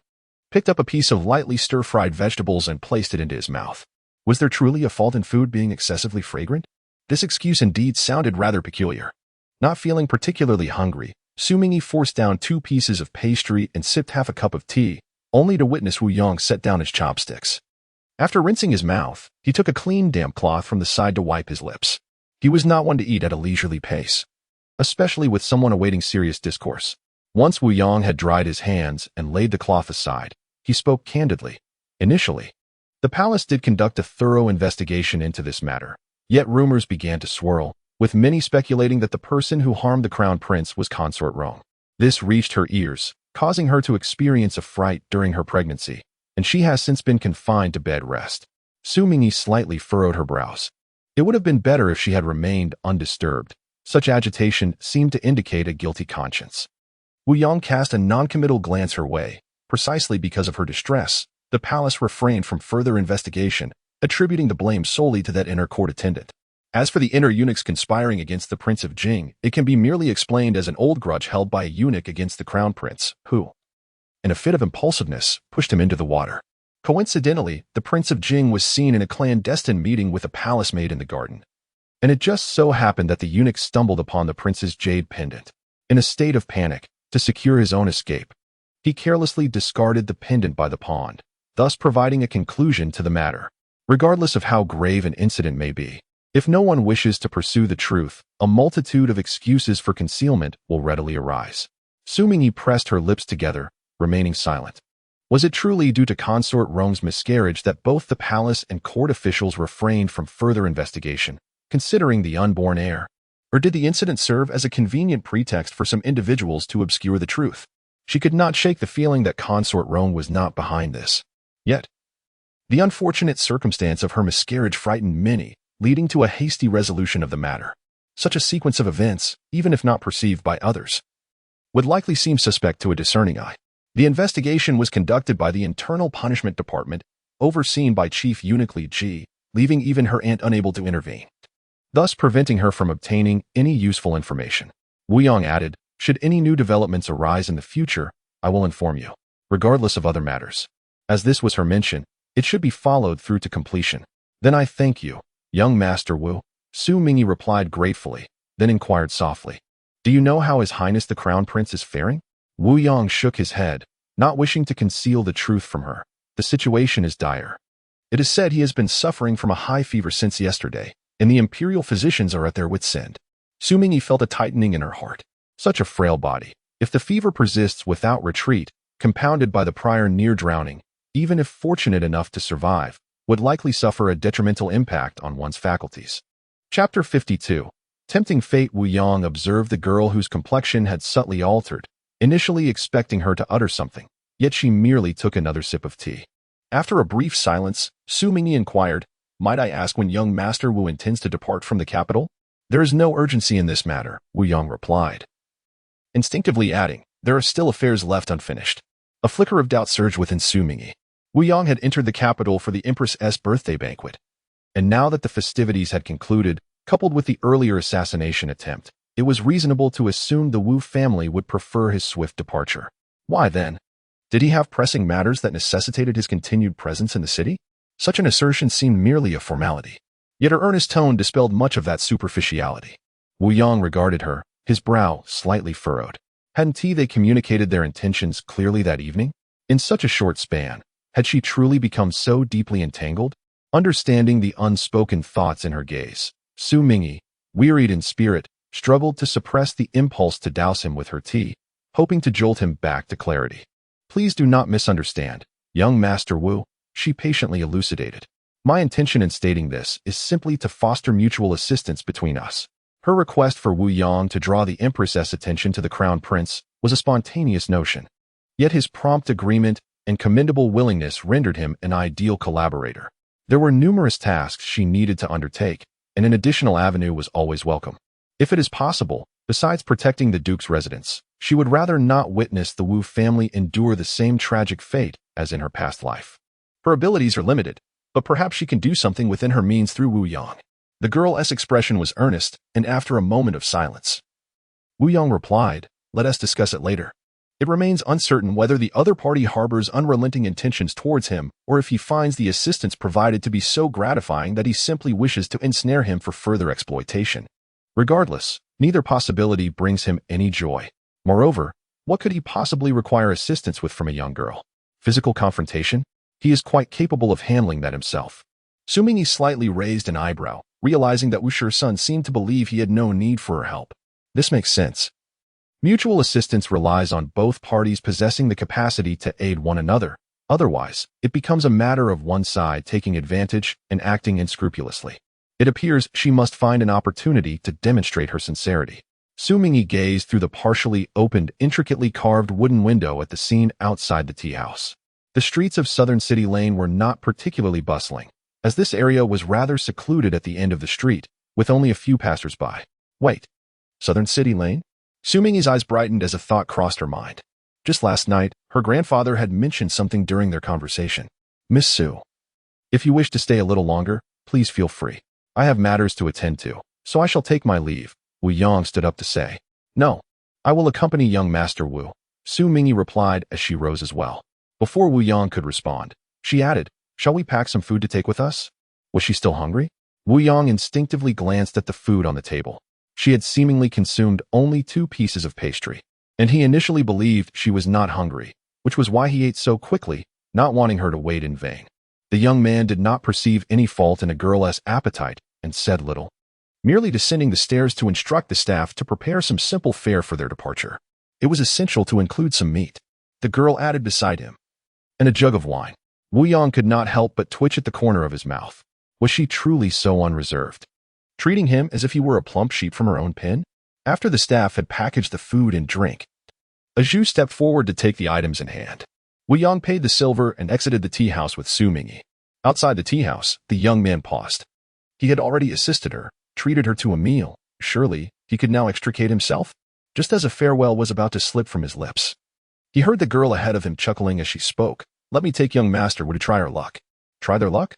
picked up a piece of lightly stir-fried vegetables and placed it into his mouth. Was there truly a fault in food being excessively fragrant? This excuse indeed sounded rather peculiar. Not feeling particularly hungry, Xu Mingyi forced down 2 pieces of pastry and sipped half a cup of tea, only to witness Wu Yang set down his chopsticks. After rinsing his mouth, he took a clean damp cloth from the side to wipe his lips. He was not one to eat at a leisurely pace, especially with someone awaiting serious discourse. Once Wu Yang had dried his hands and laid the cloth aside, he spoke candidly. Initially, the palace did conduct a thorough investigation into this matter, yet rumors began to swirl, with many speculating that the person who harmed the crown prince was Consort Rong. This reached her ears, causing her to experience a fright during her pregnancy, and she has since been confined to bed rest. Xu Mingyi slightly furrowed her brows. It would have been better if she had remained undisturbed. Such agitation seemed to indicate a guilty conscience. Wu Yang cast a noncommittal glance her way. Precisely because of her distress, the palace refrained from further investigation, attributing the blame solely to that inner court attendant. As for the inner eunuchs conspiring against the Prince of Jing, it can be merely explained as an old grudge held by a eunuch against the crown prince, who, in a fit of impulsiveness, pushed him into the water. Coincidentally, the Prince of Jing was seen in a clandestine meeting with a palace maid in the garden, and it just so happened that the eunuch stumbled upon the prince's jade pendant. In a state of panic, to secure his own escape, he carelessly discarded the pendant by the pond, thus providing a conclusion to the matter. Regardless of how grave an incident may be, if no one wishes to pursue the truth, a multitude of excuses for concealment will readily arise. Xu Mingyi pressed her lips together, remaining silent. Was it truly due to Consort Rong's miscarriage that both the palace and court officials refrained from further investigation, considering the unborn heir? Or did the incident serve as a convenient pretext for some individuals to obscure the truth? She could not shake the feeling that Consort Rong was not behind this. Yet, The unfortunate circumstance of her miscarriage frightened many, leading to a hasty resolution of the matter. Such a sequence of events, even if not perceived by others, would likely seem suspect to a discerning eye. The investigation was conducted by the Internal Punishment Department, overseen by Chief Unwittingly G, leaving even her aunt unable to intervene, thus preventing her from obtaining any useful information. Wu Yang added, "Should any new developments arise in the future, I will inform you, regardless of other matters." As this was her mention, it should be followed through to completion. "Then I thank you, young Master Wu," Xu Mingyi replied gratefully, then inquired softly, "Do you know how His Highness the Crown Prince is faring?" Wu Yang shook his head, not wishing to conceal the truth from her. "The situation is dire. It is said he has been suffering from a high fever since yesterday, and the imperial physicians are at their wits' end." Xu Mingyi felt a tightening in her heart. Such a frail body. If the fever persists without retreat, compounded by the prior near drowning, even if fortunate enough to survive, would likely suffer a detrimental impact on one's faculties. Chapter 52. Tempting fate. Wu Yang observed the girl whose complexion had subtly altered, initially expecting her to utter something, yet she merely took another sip of tea. After a brief silence, Xu Mingyi inquired, "Might I ask when young Master Wu intends to depart from the capital?" "There is no urgency in this matter," Wu Yang replied, instinctively adding, "There are still affairs left unfinished." A flicker of doubt surged within Xu Mingyi. Wu Yang had entered the capital for the Empress's birthday banquet, and now that the festivities had concluded, coupled with the earlier assassination attempt, it was reasonable to assume the Wu family would prefer his swift departure. Why then? Did he have pressing matters that necessitated his continued presence in the city? Such an assertion seemed merely a formality. Yet her earnest tone dispelled much of that superficiality. Wu Yang regarded her, his brow slightly furrowed. Hadn't they communicated their intentions clearly that evening? In such a short span, had she truly become so deeply entangled? Understanding the unspoken thoughts in her gaze, Xu Mingyi, wearied in spirit, struggled to suppress the impulse to douse him with her tea, hoping to jolt him back to clarity. "Please do not misunderstand, young Master Wu," she patiently elucidated. "My intention in stating this is simply to foster mutual assistance between us." Her request for Wu Yang to draw the Empress's attention to the Crown Prince was a spontaneous notion. Yet his prompt agreement and commendable willingness rendered him an ideal collaborator. There were numerous tasks she needed to undertake, and an additional avenue was always welcome. If it is possible, besides protecting the Duke's residence, she would rather not witness the Wu family endure the same tragic fate as in her past life. Her abilities are limited, but perhaps she can do something within her means through Wu Yang. The girl's expression was earnest, and after a moment of silence, Wu Yang replied, "Let us discuss it later. It remains uncertain whether the other party harbors unrelenting intentions towards him, or if he finds the assistance provided to be so gratifying that he simply wishes to ensnare him for further exploitation. Regardless, neither possibility brings him any joy. Moreover, what could he possibly require assistance with from a young girl? Physical confrontation? He is quite capable of handling that himself." Xu Mingyi slightly raised an eyebrow, realizing that Wu Shisun seemed to believe he had no need for her help. This makes sense. Mutual assistance relies on both parties possessing the capacity to aid one another. Otherwise, it becomes a matter of one side taking advantage and acting unscrupulously. It appears she must find an opportunity to demonstrate her sincerity. Xu Mingyi gazed through the partially opened, intricately carved wooden window at the scene outside the tea house. The streets of Southern City Lane were not particularly bustling, as this area was rather secluded at the end of the street, with only a few passers-by. Wait, Southern City Lane? Xu Mingyi's eyes brightened as a thought crossed her mind. Just last night, her grandfather had mentioned something during their conversation. "Miss Xu, if you wish to stay a little longer, please feel free. I have matters to attend to, so I shall take my leave," Wu Yang stood up to say. "No, I will accompany young Master Wu," Xu Mingyi replied as she rose as well. Before Wu Yang could respond, she added, "Shall we pack some food to take with us?" Was she still hungry? Wu Yang instinctively glanced at the food on the table. She had seemingly consumed only 2 pieces of pastry, and he initially believed she was not hungry, which was why he ate so quickly, not wanting her to wait in vain. The young man did not perceive any fault in a girl's appetite and said little, merely descending the stairs to instruct the staff to prepare some simple fare for their departure. It was essential to include some meat, the girl added beside him, and a jug of wine. Wu Yang could not help but twitch at the corner of his mouth. Was she truly so unreserved, treating him as if he were a plump sheep from her own pen? After the staff had packaged the food and drink, Zhu stepped forward to take the items in hand. Wu Yang paid the silver and exited the tea house with Xu Mingyi. Outside the tea house, the young man paused. He had already assisted her, treated her to a meal. Surely, he could now extricate himself? Just as a farewell was about to slip from his lips. He heard the girl ahead of him chuckling as she spoke. Let me take young master to try her luck. Try their luck?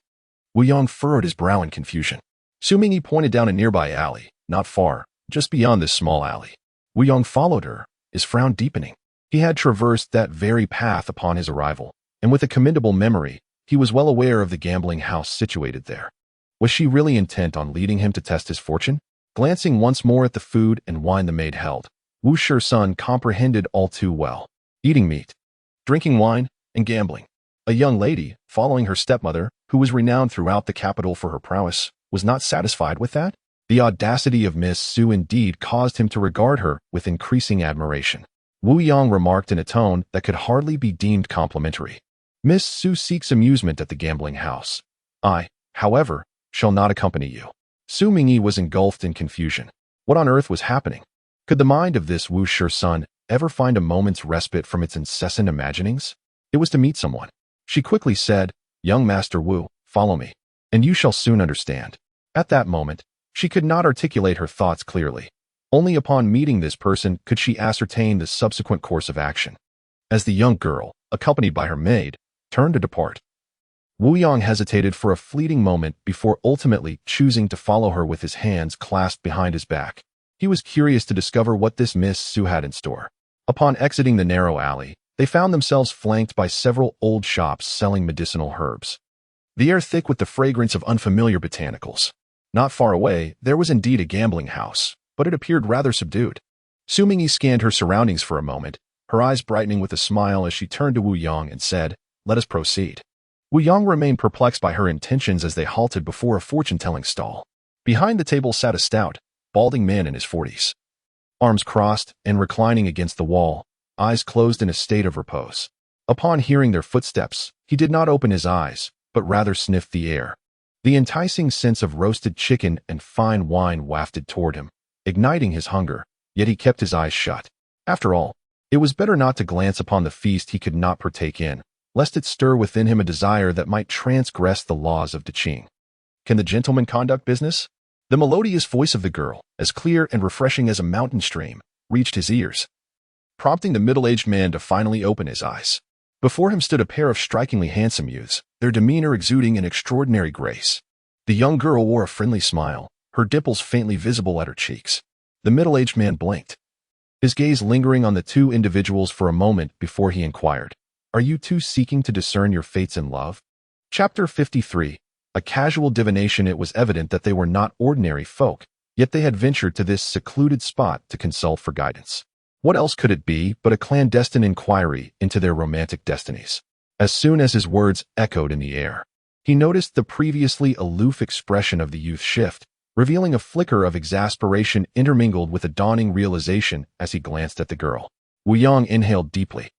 Wu Yong furrowed his brow in confusion. Xu Mingyi pointed down a nearby alley, not far, just beyond this small alley. Wu Yong followed her, his frown deepening. He had traversed that very path upon his arrival, and with a commendable memory, he was well aware of the gambling house situated there. Was she really intent on leading him to test his fortune? Glancing once more at the food and wine the maid held, Wu Shisun comprehended all too well. Eating meat, drinking wine, and gambling. A young lady, following her stepmother, who was renowned throughout the capital for her prowess, was not satisfied with that? The audacity of Miss Su indeed caused him to regard her with increasing admiration. Wu Yong remarked in a tone that could hardly be deemed complimentary. Miss Su seeks amusement at the gambling house. I, however, shall not accompany you. Xu Mingyi was engulfed in confusion. What on earth was happening? Could the mind of this Wu Shisun ever find a moment's respite from its incessant imaginings? It was to meet someone. She quickly said, Young Master Wu, follow me, and you shall soon understand. At that moment, she could not articulate her thoughts clearly. Only upon meeting this person could she ascertain the subsequent course of action. As the young girl, accompanied by her maid, turned to depart, Wu Yong hesitated for a fleeting moment before ultimately choosing to follow her with his hands clasped behind his back. He was curious to discover what this Miss Su had in store. Upon exiting the narrow alley, they found themselves flanked by several old shops selling medicinal herbs. The air thick with the fragrance of unfamiliar botanicals. Not far away, there was indeed a gambling house, but it appeared rather subdued. Xu Mingyi scanned her surroundings for a moment, her eyes brightening with a smile as she turned to Wu Yong and said, Let us proceed. Wu Yong remained perplexed by her intentions as they halted before a fortune-telling stall. Behind the table sat a stout, balding man in his 40s. Arms crossed and reclining against the wall, eyes closed in a state of repose. Upon hearing their footsteps, he did not open his eyes, but rather sniffed the air. The enticing scents of roasted chicken and fine wine wafted toward him, igniting his hunger, yet he kept his eyes shut. After all, it was better not to glance upon the feast he could not partake in, lest it stir within him a desire that might transgress the laws of Deqing. Can the gentleman conduct business? The melodious voice of the girl, as clear and refreshing as a mountain stream, reached his ears, prompting the middle-aged man to finally open his eyes. Before him stood a pair of strikingly handsome youths, their demeanor exuding an extraordinary grace. The young girl wore a friendly smile, her dimples faintly visible at her cheeks. The middle-aged man blinked, his gaze lingering on the two individuals for a moment before he inquired, Are you two seeking to discern your fates in love? Chapter 53. A casual divination. It was evident that they were not ordinary folk, yet they had ventured to this secluded spot to consult for guidance. What else could it be but a clandestine inquiry into their romantic destinies? As soon as his words echoed in the air, he noticed the previously aloof expression of the youth shift, revealing a flicker of exasperation intermingled with a dawning realization as he glanced at the girl. Wu Yong inhaled deeply.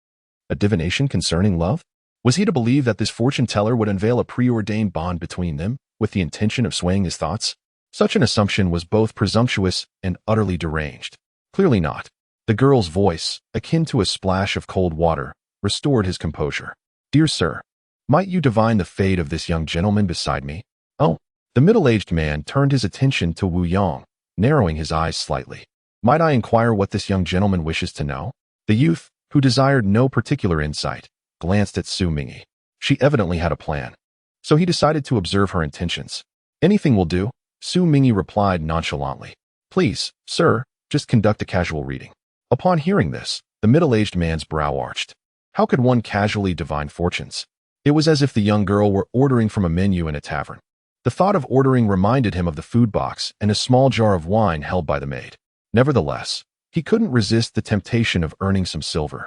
A divination concerning love? Was he to believe that this fortune-teller would unveil a preordained bond between them, with the intention of swaying his thoughts? Such an assumption was both presumptuous and utterly deranged. Clearly not. The girl's voice, akin to a splash of cold water, restored his composure. Dear sir, might you divine the fate of this young gentleman beside me? Oh. The middle-aged man turned his attention to Wu Yong, narrowing his eyes slightly. Might I inquire what this young gentleman wishes to know? The youth, who desired no particular insight, glanced at Xu Mingyi. She evidently had a plan, so he decided to observe her intentions. Anything will do, Xu Mingyi replied nonchalantly. Please, sir, just conduct a casual reading. Upon hearing this, the middle-aged man's brow arched. How could one casually divine fortunes? It was as if the young girl were ordering from a menu in a tavern. The thought of ordering reminded him of the food box and a small jar of wine held by the maid. Nevertheless, he couldn't resist the temptation of earning some silver.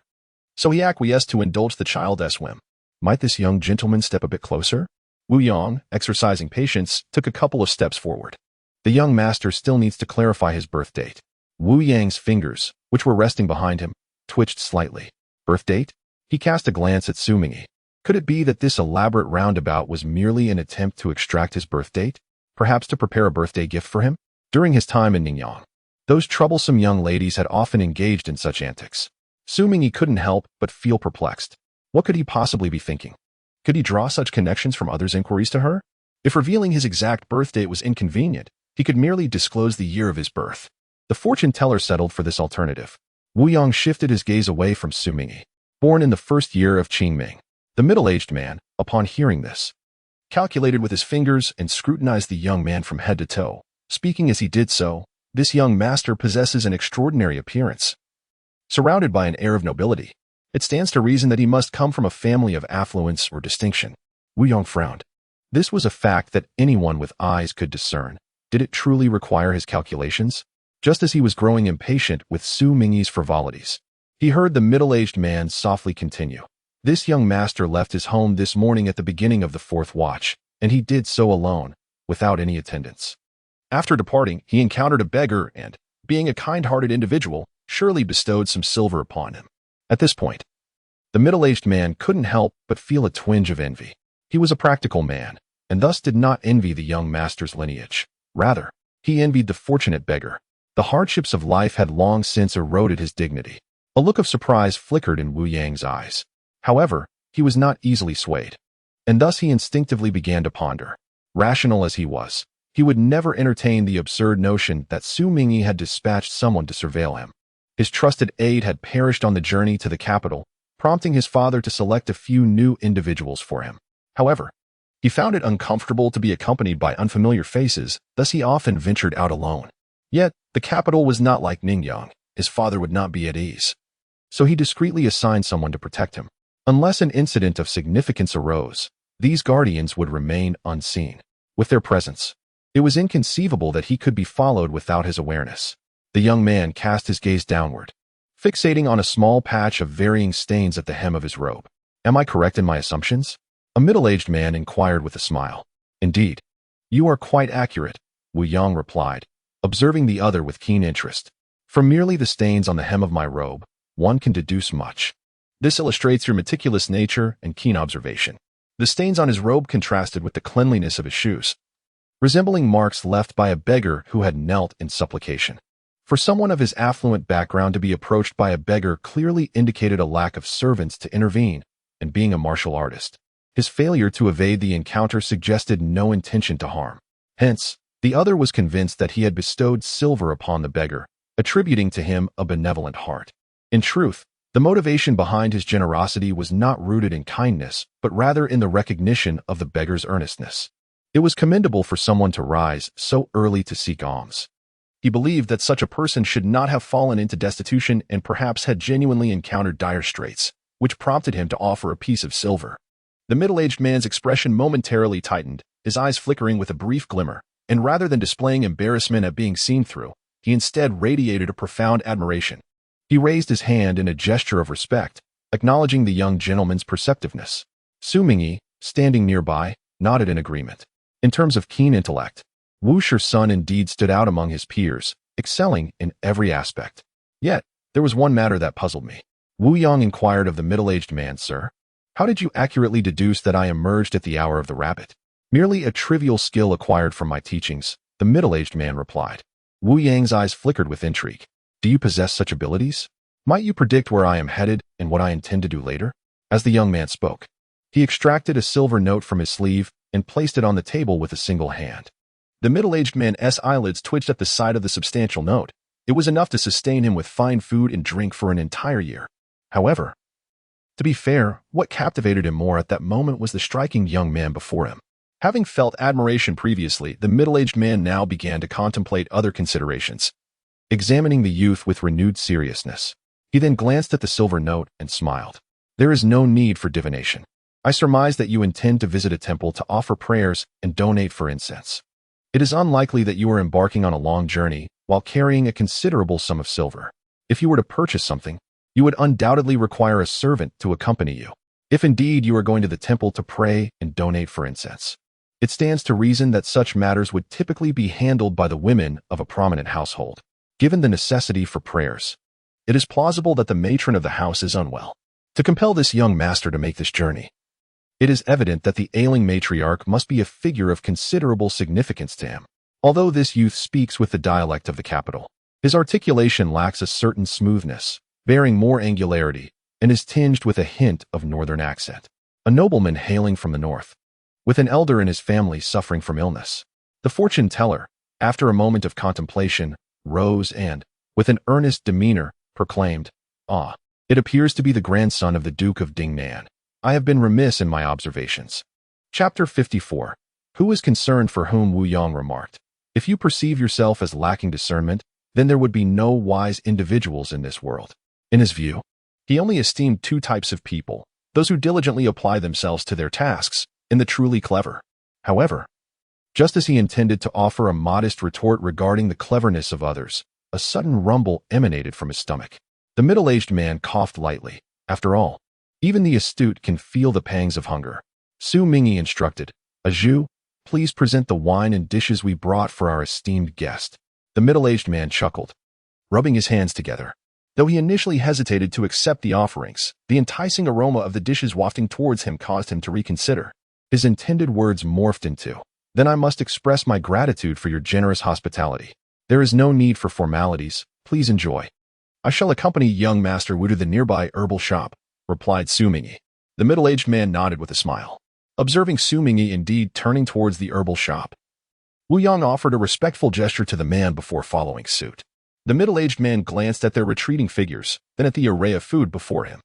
So he acquiesced to indulge the child's whim. Might this young gentleman step a bit closer? Wu Yong, exercising patience, took a couple of steps forward. The young master still needs to clarify his birth date. Wu Yang's fingers, which were resting behind him, twitched slightly. Birth date? He cast a glance at Xu Mingyi. Could it be that this elaborate roundabout was merely an attempt to extract his birth date? Perhaps to prepare a birthday gift for him? During his time in Ningyan, those troublesome young ladies had often engaged in such antics. Xu Mingyi couldn't help but feel perplexed. What could he possibly be thinking? Could he draw such connections from others' inquiries to her? If revealing his exact birth date was inconvenient, he could merely disclose the year of his birth. The fortune teller settled for this alternative. Wu Yong shifted his gaze away from Xu Mingyi, born in the first year of Qingming. The middle-aged man, upon hearing this, calculated with his fingers and scrutinized the young man from head to toe. Speaking as he did so, this young master possesses an extraordinary appearance. Surrounded by an air of nobility, it stands to reason that he must come from a family of affluence or distinction. Wu Yong frowned. This was a fact that anyone with eyes could discern. Did it truly require his calculations? Just as he was growing impatient with Xu Mingyi's frivolities, he heard the middle-aged man softly continue. This young master left his home this morning at the beginning of the 4th watch, and he did so alone, without any attendants. After departing, he encountered a beggar and, being a kind-hearted individual, surely bestowed some silver upon him. At this point, the middle-aged man couldn't help but feel a twinge of envy. He was a practical man, and thus did not envy the young master's lineage. Rather, he envied the fortunate beggar. The hardships of life had long since eroded his dignity. A look of surprise flickered in Wu Yang's eyes. However, he was not easily swayed, and thus he instinctively began to ponder. Rational as he was, he would never entertain the absurd notion that Xu Mingyi had dispatched someone to surveil him. His trusted aide had perished on the journey to the capital, prompting his father to select a few new individuals for him. However, he found it uncomfortable to be accompanied by unfamiliar faces, thus he often ventured out alone. Yet, the capital was not like Ningyang. His father would not be at ease. So he discreetly assigned someone to protect him. Unless an incident of significance arose, these guardians would remain unseen. With their presence, it was inconceivable that he could be followed without his awareness. The young man cast his gaze downward, fixating on a small patch of varying stains at the hem of his robe. Am I correct in my assumptions? A middle-aged man inquired with a smile. Indeed, you are quite accurate, Wu Yang replied, observing the other with keen interest. From merely the stains on the hem of my robe, one can deduce much. This illustrates your meticulous nature and keen observation. The stains on his robe contrasted with the cleanliness of his shoes, resembling marks left by a beggar who had knelt in supplication. For someone of his affluent background to be approached by a beggar clearly indicated a lack of servants to intervene, and being a martial artist, his failure to evade the encounter suggested no intention to harm. Hence, the other was convinced that he had bestowed silver upon the beggar, attributing to him a benevolent heart. In truth, the motivation behind his generosity was not rooted in kindness, but rather in the recognition of the beggar's earnestness. It was commendable for someone to rise so early to seek alms. He believed that such a person should not have fallen into destitution and perhaps had genuinely encountered dire straits, which prompted him to offer a piece of silver. The middle-aged man's expression momentarily tightened, his eyes flickering with a brief glimmer, and rather than displaying embarrassment at being seen through, he instead radiated a profound admiration. He raised his hand in a gesture of respect, acknowledging the young gentleman's perceptiveness. Xu Mingyi, standing nearby, nodded in agreement. In terms of keen intellect, Wu Shi's son indeed stood out among his peers, excelling in every aspect. Yet, there was one matter that puzzled me. Wu Yang inquired of the middle-aged man, Sir, how did you accurately deduce that I emerged at the hour of the rabbit? Merely a trivial skill acquired from my teachings, the middle-aged man replied. Wu Yang's eyes flickered with intrigue. Do you possess such abilities? Might you predict where I am headed and what I intend to do later? As the young man spoke, he extracted a silver note from his sleeve and placed it on the table with a single hand. The middle-aged man's eyelids twitched at the sight of the substantial note. It was enough to sustain him with fine food and drink for an entire year. However, to be fair, what captivated him more at that moment was the striking young man before him. Having felt admiration previously, the middle-aged man now began to contemplate other considerations, examining the youth with renewed seriousness. He then glanced at the silver note and smiled. There is no need for divination. I surmise that you intend to visit a temple to offer prayers and donate for incense. It is unlikely that you are embarking on a long journey while carrying a considerable sum of silver. If you were to purchase something, you would undoubtedly require a servant to accompany you, if indeed you are going to the temple to pray and donate for incense. It stands to reason that such matters would typically be handled by the women of a prominent household. Given the necessity for prayers, it is plausible that the matron of the house is unwell. To compel this young master to make this journey, it is evident that the ailing matriarch must be a figure of considerable significance to him. Although this youth speaks with the dialect of the capital, his articulation lacks a certain smoothness, bearing more angularity, and is tinged with a hint of northern accent. a nobleman hailing from the north, with an elder in his family suffering from illness. The fortune teller, after a moment of contemplation, rose and, with an earnest demeanor, proclaimed, "Ah, it appears to be the grandson of the Duke of Dinnan. I have been remiss in my observations." Chapter 54. Who is concerned for whom Wu Yang remarked, "If you perceive yourself as lacking discernment, then there would be no wise individuals in this world." In his view, he only esteemed two types of people, those who diligently apply themselves to their tasks, and the truly clever. However, just as he intended to offer a modest retort regarding the cleverness of others, a sudden rumble emanated from his stomach. The middle-aged man coughed lightly. After all, even the astute can feel the pangs of hunger. Xu Mingyi instructed, "Zhu, please present the wine and dishes we brought for our esteemed guest." The middle-aged man chuckled, rubbing his hands together. Though he initially hesitated to accept the offerings, the enticing aroma of the dishes wafting towards him caused him to reconsider. His intended words morphed into, "Then I must express my gratitude for your generous hospitality. There is no need for formalities. Please enjoy." "I shall accompany young Master Wu to the nearby herbal shop," replied Xu Mingyi. The middle-aged man nodded with a smile. Observing Xu Mingyi indeed turning towards the herbal shop, Wu Yang offered a respectful gesture to the man before following suit. The middle-aged man glanced at their retreating figures, then at the array of food before him.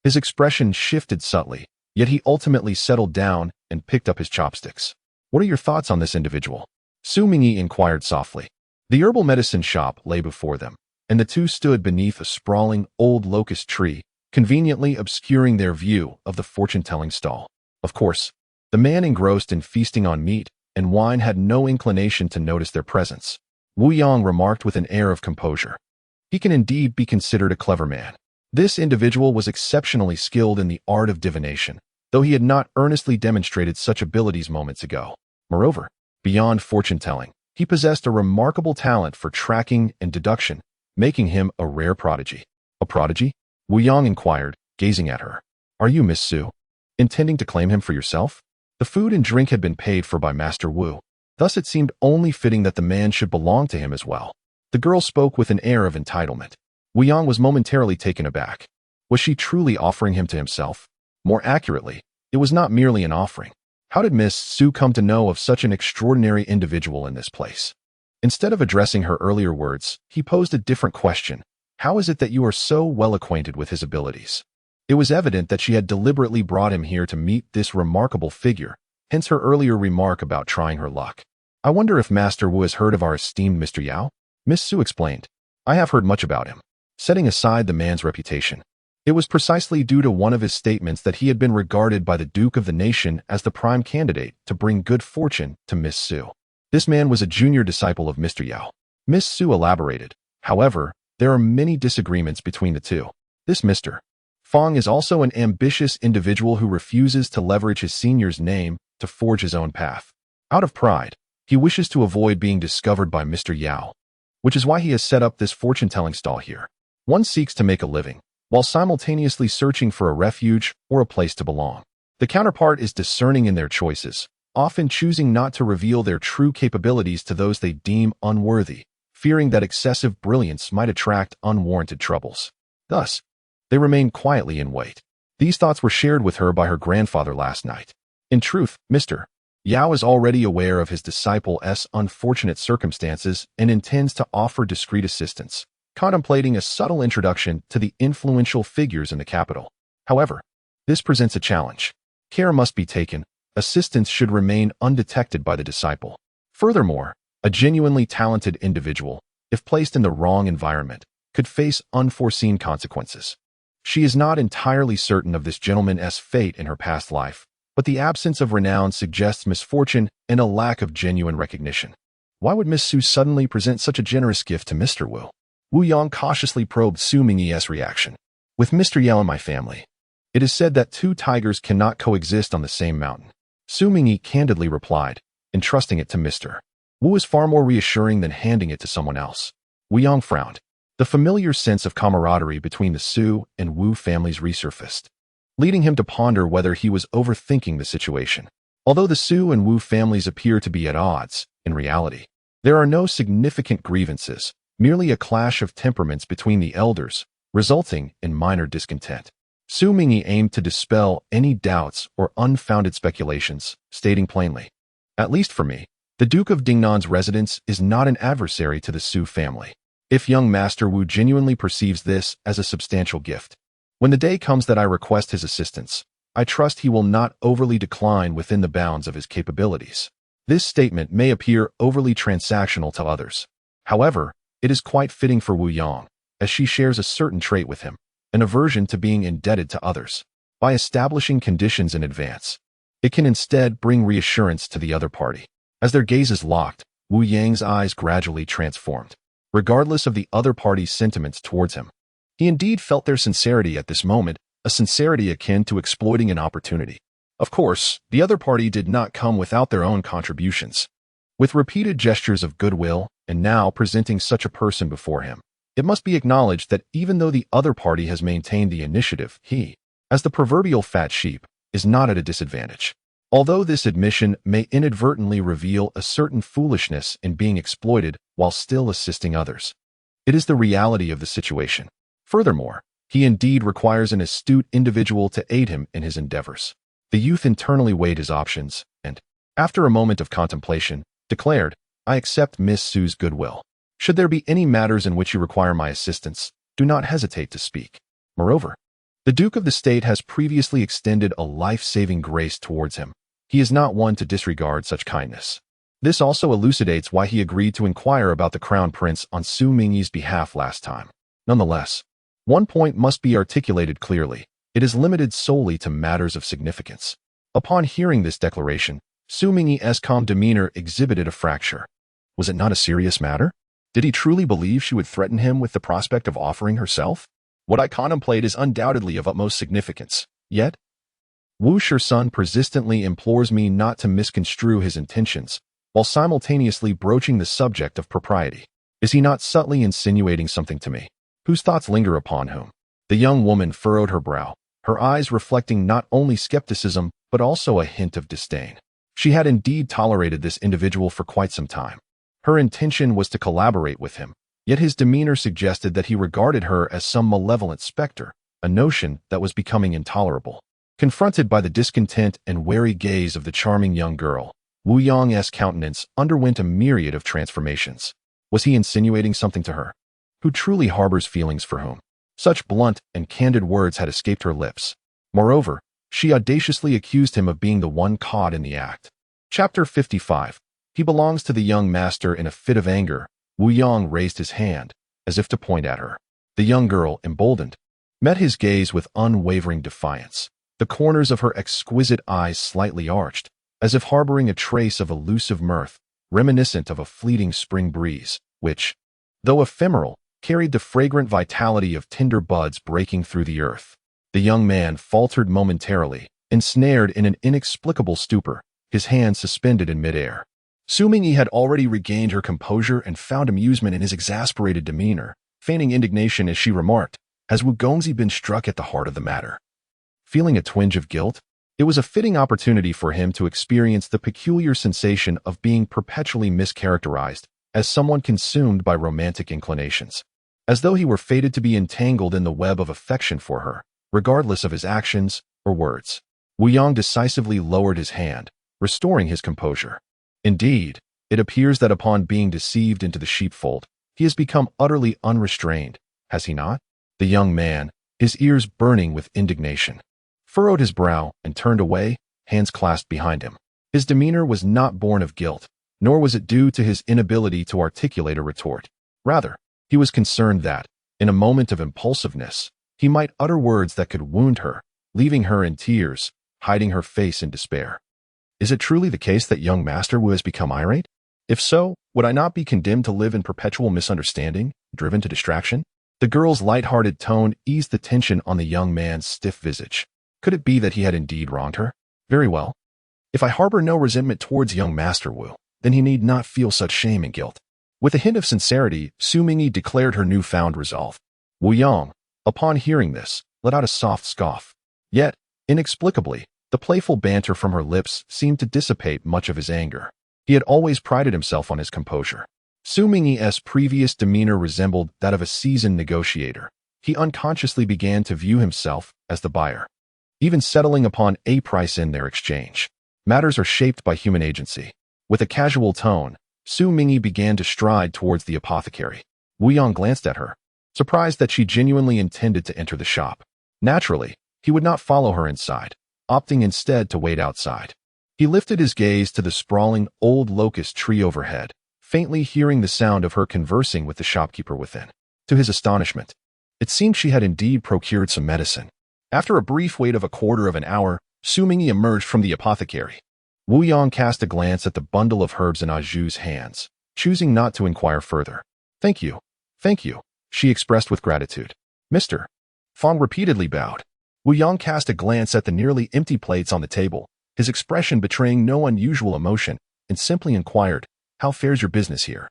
His expression shifted subtly, yet he ultimately settled down and picked up his chopsticks. "What are your thoughts on this individual?" Xu Mingyi inquired softly. The herbal medicine shop lay before them, and the two stood beneath a sprawling old locust tree, conveniently obscuring their view of the fortune-telling stall. Of course, the man engrossed in feasting on meat and wine had no inclination to notice their presence. Wu Yang remarked with an air of composure, "He can indeed be considered a clever man." This individual was exceptionally skilled in the art of divination, though he had not earnestly demonstrated such abilities moments ago. Moreover, beyond fortune-telling, he possessed a remarkable talent for tracking and deduction, making him a rare prodigy. "A prodigy?" Wu Yang inquired, gazing at her. "Are you Miss Xu, intending to claim him for yourself?" The food and drink had been paid for by Master Wu. Thus it seemed only fitting that the man should belong to him as well. The girl spoke with an air of entitlement. Wu Yang was momentarily taken aback. Was she truly offering him to himself? More accurately, it was not merely an offering. How did Miss Xu come to know of such an extraordinary individual in this place? Instead of addressing her earlier words, he posed a different question. "How is it that you are so well acquainted with his abilities?" It was evident that she had deliberately brought him here to meet this remarkable figure, hence her earlier remark about trying her luck. "I wonder if Master Wu has heard of our esteemed Mr. Yao?" Miss Xu explained. "I have heard much about him." Setting aside the man's reputation, it was precisely due to one of his statements that he had been regarded by the Duke of the Nation as the prime candidate to bring good fortune to Miss Xu. This man was a junior disciple of Mr. Yao. Miss Xu elaborated. "However, there are many disagreements between the two. This Mr. Fong is also an ambitious individual who refuses to leverage his senior's name to forge his own path. Out of pride, he wishes to avoid being discovered by Mr. Yao, which is why he has set up this fortune-telling stall here. One seeks to make a living, while simultaneously searching for a refuge or a place to belong. The counterpart is discerning in their choices, often choosing not to reveal their true capabilities to those they deem unworthy, fearing that excessive brilliance might attract unwarranted troubles. Thus, they remain quietly in wait." These thoughts were shared with her by her grandfather last night. In truth, Mr. Yao is already aware of his disciple's unfortunate circumstances and intends to offer discreet assistance, contemplating a subtle introduction to the influential figures in the capital. However, this presents a challenge. Care must be taken. Assistance should remain undetected by the disciple. Furthermore, a genuinely talented individual, if placed in the wrong environment, could face unforeseen consequences. She is not entirely certain of this gentleman's fate in her past life, but the absence of renown suggests misfortune and a lack of genuine recognition. Why would Miss Xu suddenly present such a generous gift to Mr. Wu? Wu Yang cautiously probed Xu Mingyi's reaction. "With Mr. Yao in my family, it is said that two tigers cannot coexist on the same mountain." Xu Mingyi candidly replied, entrusting it to Mr. Wu is far more reassuring than handing it to someone else. Wu Yang frowned. The familiar sense of camaraderie between the Xu and Wu families resurfaced, leading him to ponder whether he was overthinking the situation. Although the Xu and Wu families appear to be at odds, in reality, there are no significant grievances, merely a clash of temperaments between the elders, resulting in minor discontent. Xu Mingyi aimed to dispel any doubts or unfounded speculations, stating plainly, "At least for me, the Duke of Dingnan's residence is not an adversary to the Xu family. If young Master Wu genuinely perceives this as a substantial gift, when the day comes that I request his assistance, I trust he will not overly decline within the bounds of his capabilities." This statement may appear overly transactional to others. However, it is quite fitting for Wu Yang, as she shares a certain trait with him, an aversion to being indebted to others. By establishing conditions in advance, it can instead bring reassurance to the other party. As their gazes locked, Wu Yang's eyes gradually transformed, regardless of the other party's sentiments towards him. He indeed felt their sincerity at this moment, a sincerity akin to exploiting an opportunity. Of course, the other party did not come without their own contributions. With repeated gestures of goodwill, and now presenting such a person before him, it must be acknowledged that even though the other party has maintained the initiative, he, as the proverbial fat sheep, is not at a disadvantage. Although this admission may inadvertently reveal a certain foolishness in being exploited while still assisting others, it is the reality of the situation. Furthermore, he indeed requires an astute individual to aid him in his endeavors. The youth internally weighed his options and, after a moment of contemplation, declared, "I accept Miss Su's goodwill. Should there be any matters in which you require my assistance, do not hesitate to speak." Moreover, the Duke of the State has previously extended a life-saving grace towards him. He is not one to disregard such kindness. This also elucidates why he agreed to inquire about the Crown Prince on Xu Mingyi's behalf last time. Nonetheless, one point must be articulated clearly. It is limited solely to matters of significance. Upon hearing this declaration, Xu Mingyi's calm demeanor exhibited a fracture. Was it not a serious matter? Did he truly believe she would threaten him with the prospect of offering herself? What I contemplate is undoubtedly of utmost significance. Yet, Wu Shisun persistently implores me not to misconstrue his intentions, while simultaneously broaching the subject of propriety. Is he not subtly insinuating something to me? Whose thoughts linger upon whom? The young woman furrowed her brow, her eyes reflecting not only skepticism, but also a hint of disdain. She had indeed tolerated this individual for quite some time. Her intention was to collaborate with him, yet his demeanor suggested that he regarded her as some malevolent specter, a notion that was becoming intolerable. Confronted by the discontent and wary gaze of the charming young girl, Wu Yang's countenance underwent a myriad of transformations. Was he insinuating something to her? Who truly harbors feelings for whom? Such blunt and candid words had escaped her lips. Moreover, she audaciously accused him of being the one caught in the act. Chapter 55. He belongs to the young master. In a fit of anger, Wu Yang raised his hand, as if to point at her. The young girl, emboldened, met his gaze with unwavering defiance. The corners of her exquisite eyes slightly arched, as if harboring a trace of elusive mirth, reminiscent of a fleeting spring breeze, which, though ephemeral, carried the fragrant vitality of tender buds breaking through the earth. The young man faltered momentarily, ensnared in an inexplicable stupor, his hands suspended in midair. Xu Mingyi had already regained her composure and found amusement in his exasperated demeanor, feigning indignation as she remarked, "Has Wu Gongzi been struck at the heart of the matter?" Feeling a twinge of guilt, it was a fitting opportunity for him to experience the peculiar sensation of being perpetually mischaracterized as someone consumed by romantic inclinations, as though he were fated to be entangled in the web of affection for her, regardless of his actions or words. Wu Yang decisively lowered his hand, restoring his composure. Indeed, it appears that upon being deceived into the sheepfold, he has become utterly unrestrained, has he not? The young man, his ears burning with indignation, furrowed his brow and turned away, hands clasped behind him. His demeanor was not born of guilt, nor was it due to his inability to articulate a retort. Rather, he was concerned that, in a moment of impulsiveness, he might utter words that could wound her, leaving her in tears, hiding her face in despair. Is it truly the case that young Master Wu has become irate? If so, would I not be condemned to live in perpetual misunderstanding, driven to distraction? The girl's light-hearted tone eased the tension on the young man's stiff visage. Could it be that he had indeed wronged her? Very well. If I harbor no resentment towards young Master Wu, then he need not feel such shame and guilt. With a hint of sincerity, Xu Mingyi declared her newfound resolve. Wu Yang, upon hearing this, let out a soft scoff. Yet, inexplicably, the playful banter from her lips seemed to dissipate much of his anger. He had always prided himself on his composure. Xu Mingyi's previous demeanor resembled that of a seasoned negotiator, he unconsciously began to view himself as the buyer, even settling upon a price in their exchange. Matters are shaped by human agency. With a casual tone, Xu Mingyi began to stride towards the apothecary. Wu Yang glanced at her, surprised that she genuinely intended to enter the shop. Naturally, he would not follow her inside, opting instead to wait outside. He lifted his gaze to the sprawling old locust tree overhead, faintly hearing the sound of her conversing with the shopkeeper within. To his astonishment, it seemed she had indeed procured some medicine. After a brief wait of a quarter of an hour, Xu Mingyi emerged from the apothecary. Wu Yang cast a glance at the bundle of herbs in Zhu's hands, choosing not to inquire further. Thank you, she expressed with gratitude. Mr. Fong repeatedly bowed. Wu Yang cast a glance at the nearly empty plates on the table, his expression betraying no unusual emotion, and simply inquired, "How fares your business here?"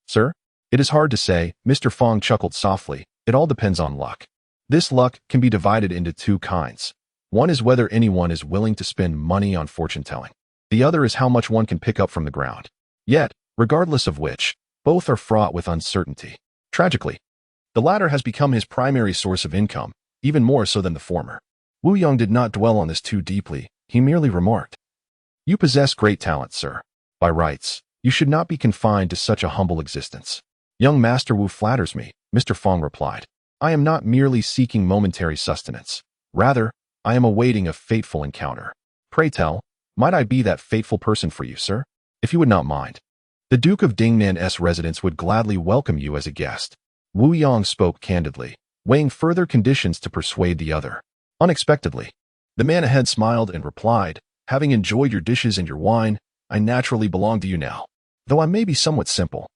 "Sir, it is hard to say," Mr. Fong chuckled softly. "It all depends on luck. This luck can be divided into two kinds. One is whether anyone is willing to spend money on fortune-telling. The other is how much one can pick up from the ground. Yet, regardless of which, both are fraught with uncertainty. Tragically, the latter has become his primary source of income, even more so than the former." Wu Yang did not dwell on this too deeply. He merely remarked, "You possess great talent, sir. By rights, you should not be confined to such a humble existence." "Young Master Wu flatters me," Mr. Fong replied. "I am not merely seeking momentary sustenance. Rather, I am awaiting a fateful encounter. Pray tell, might I be that fateful person for you, sir? If you would not mind, the Duke of Dinnan's residence would gladly welcome you as a guest." Wu Yang spoke candidly, weighing further conditions to persuade the other. Unexpectedly, the man ahead smiled and replied, "Having enjoyed your dishes and your wine, I naturally belong to you now. Though I may be somewhat simple,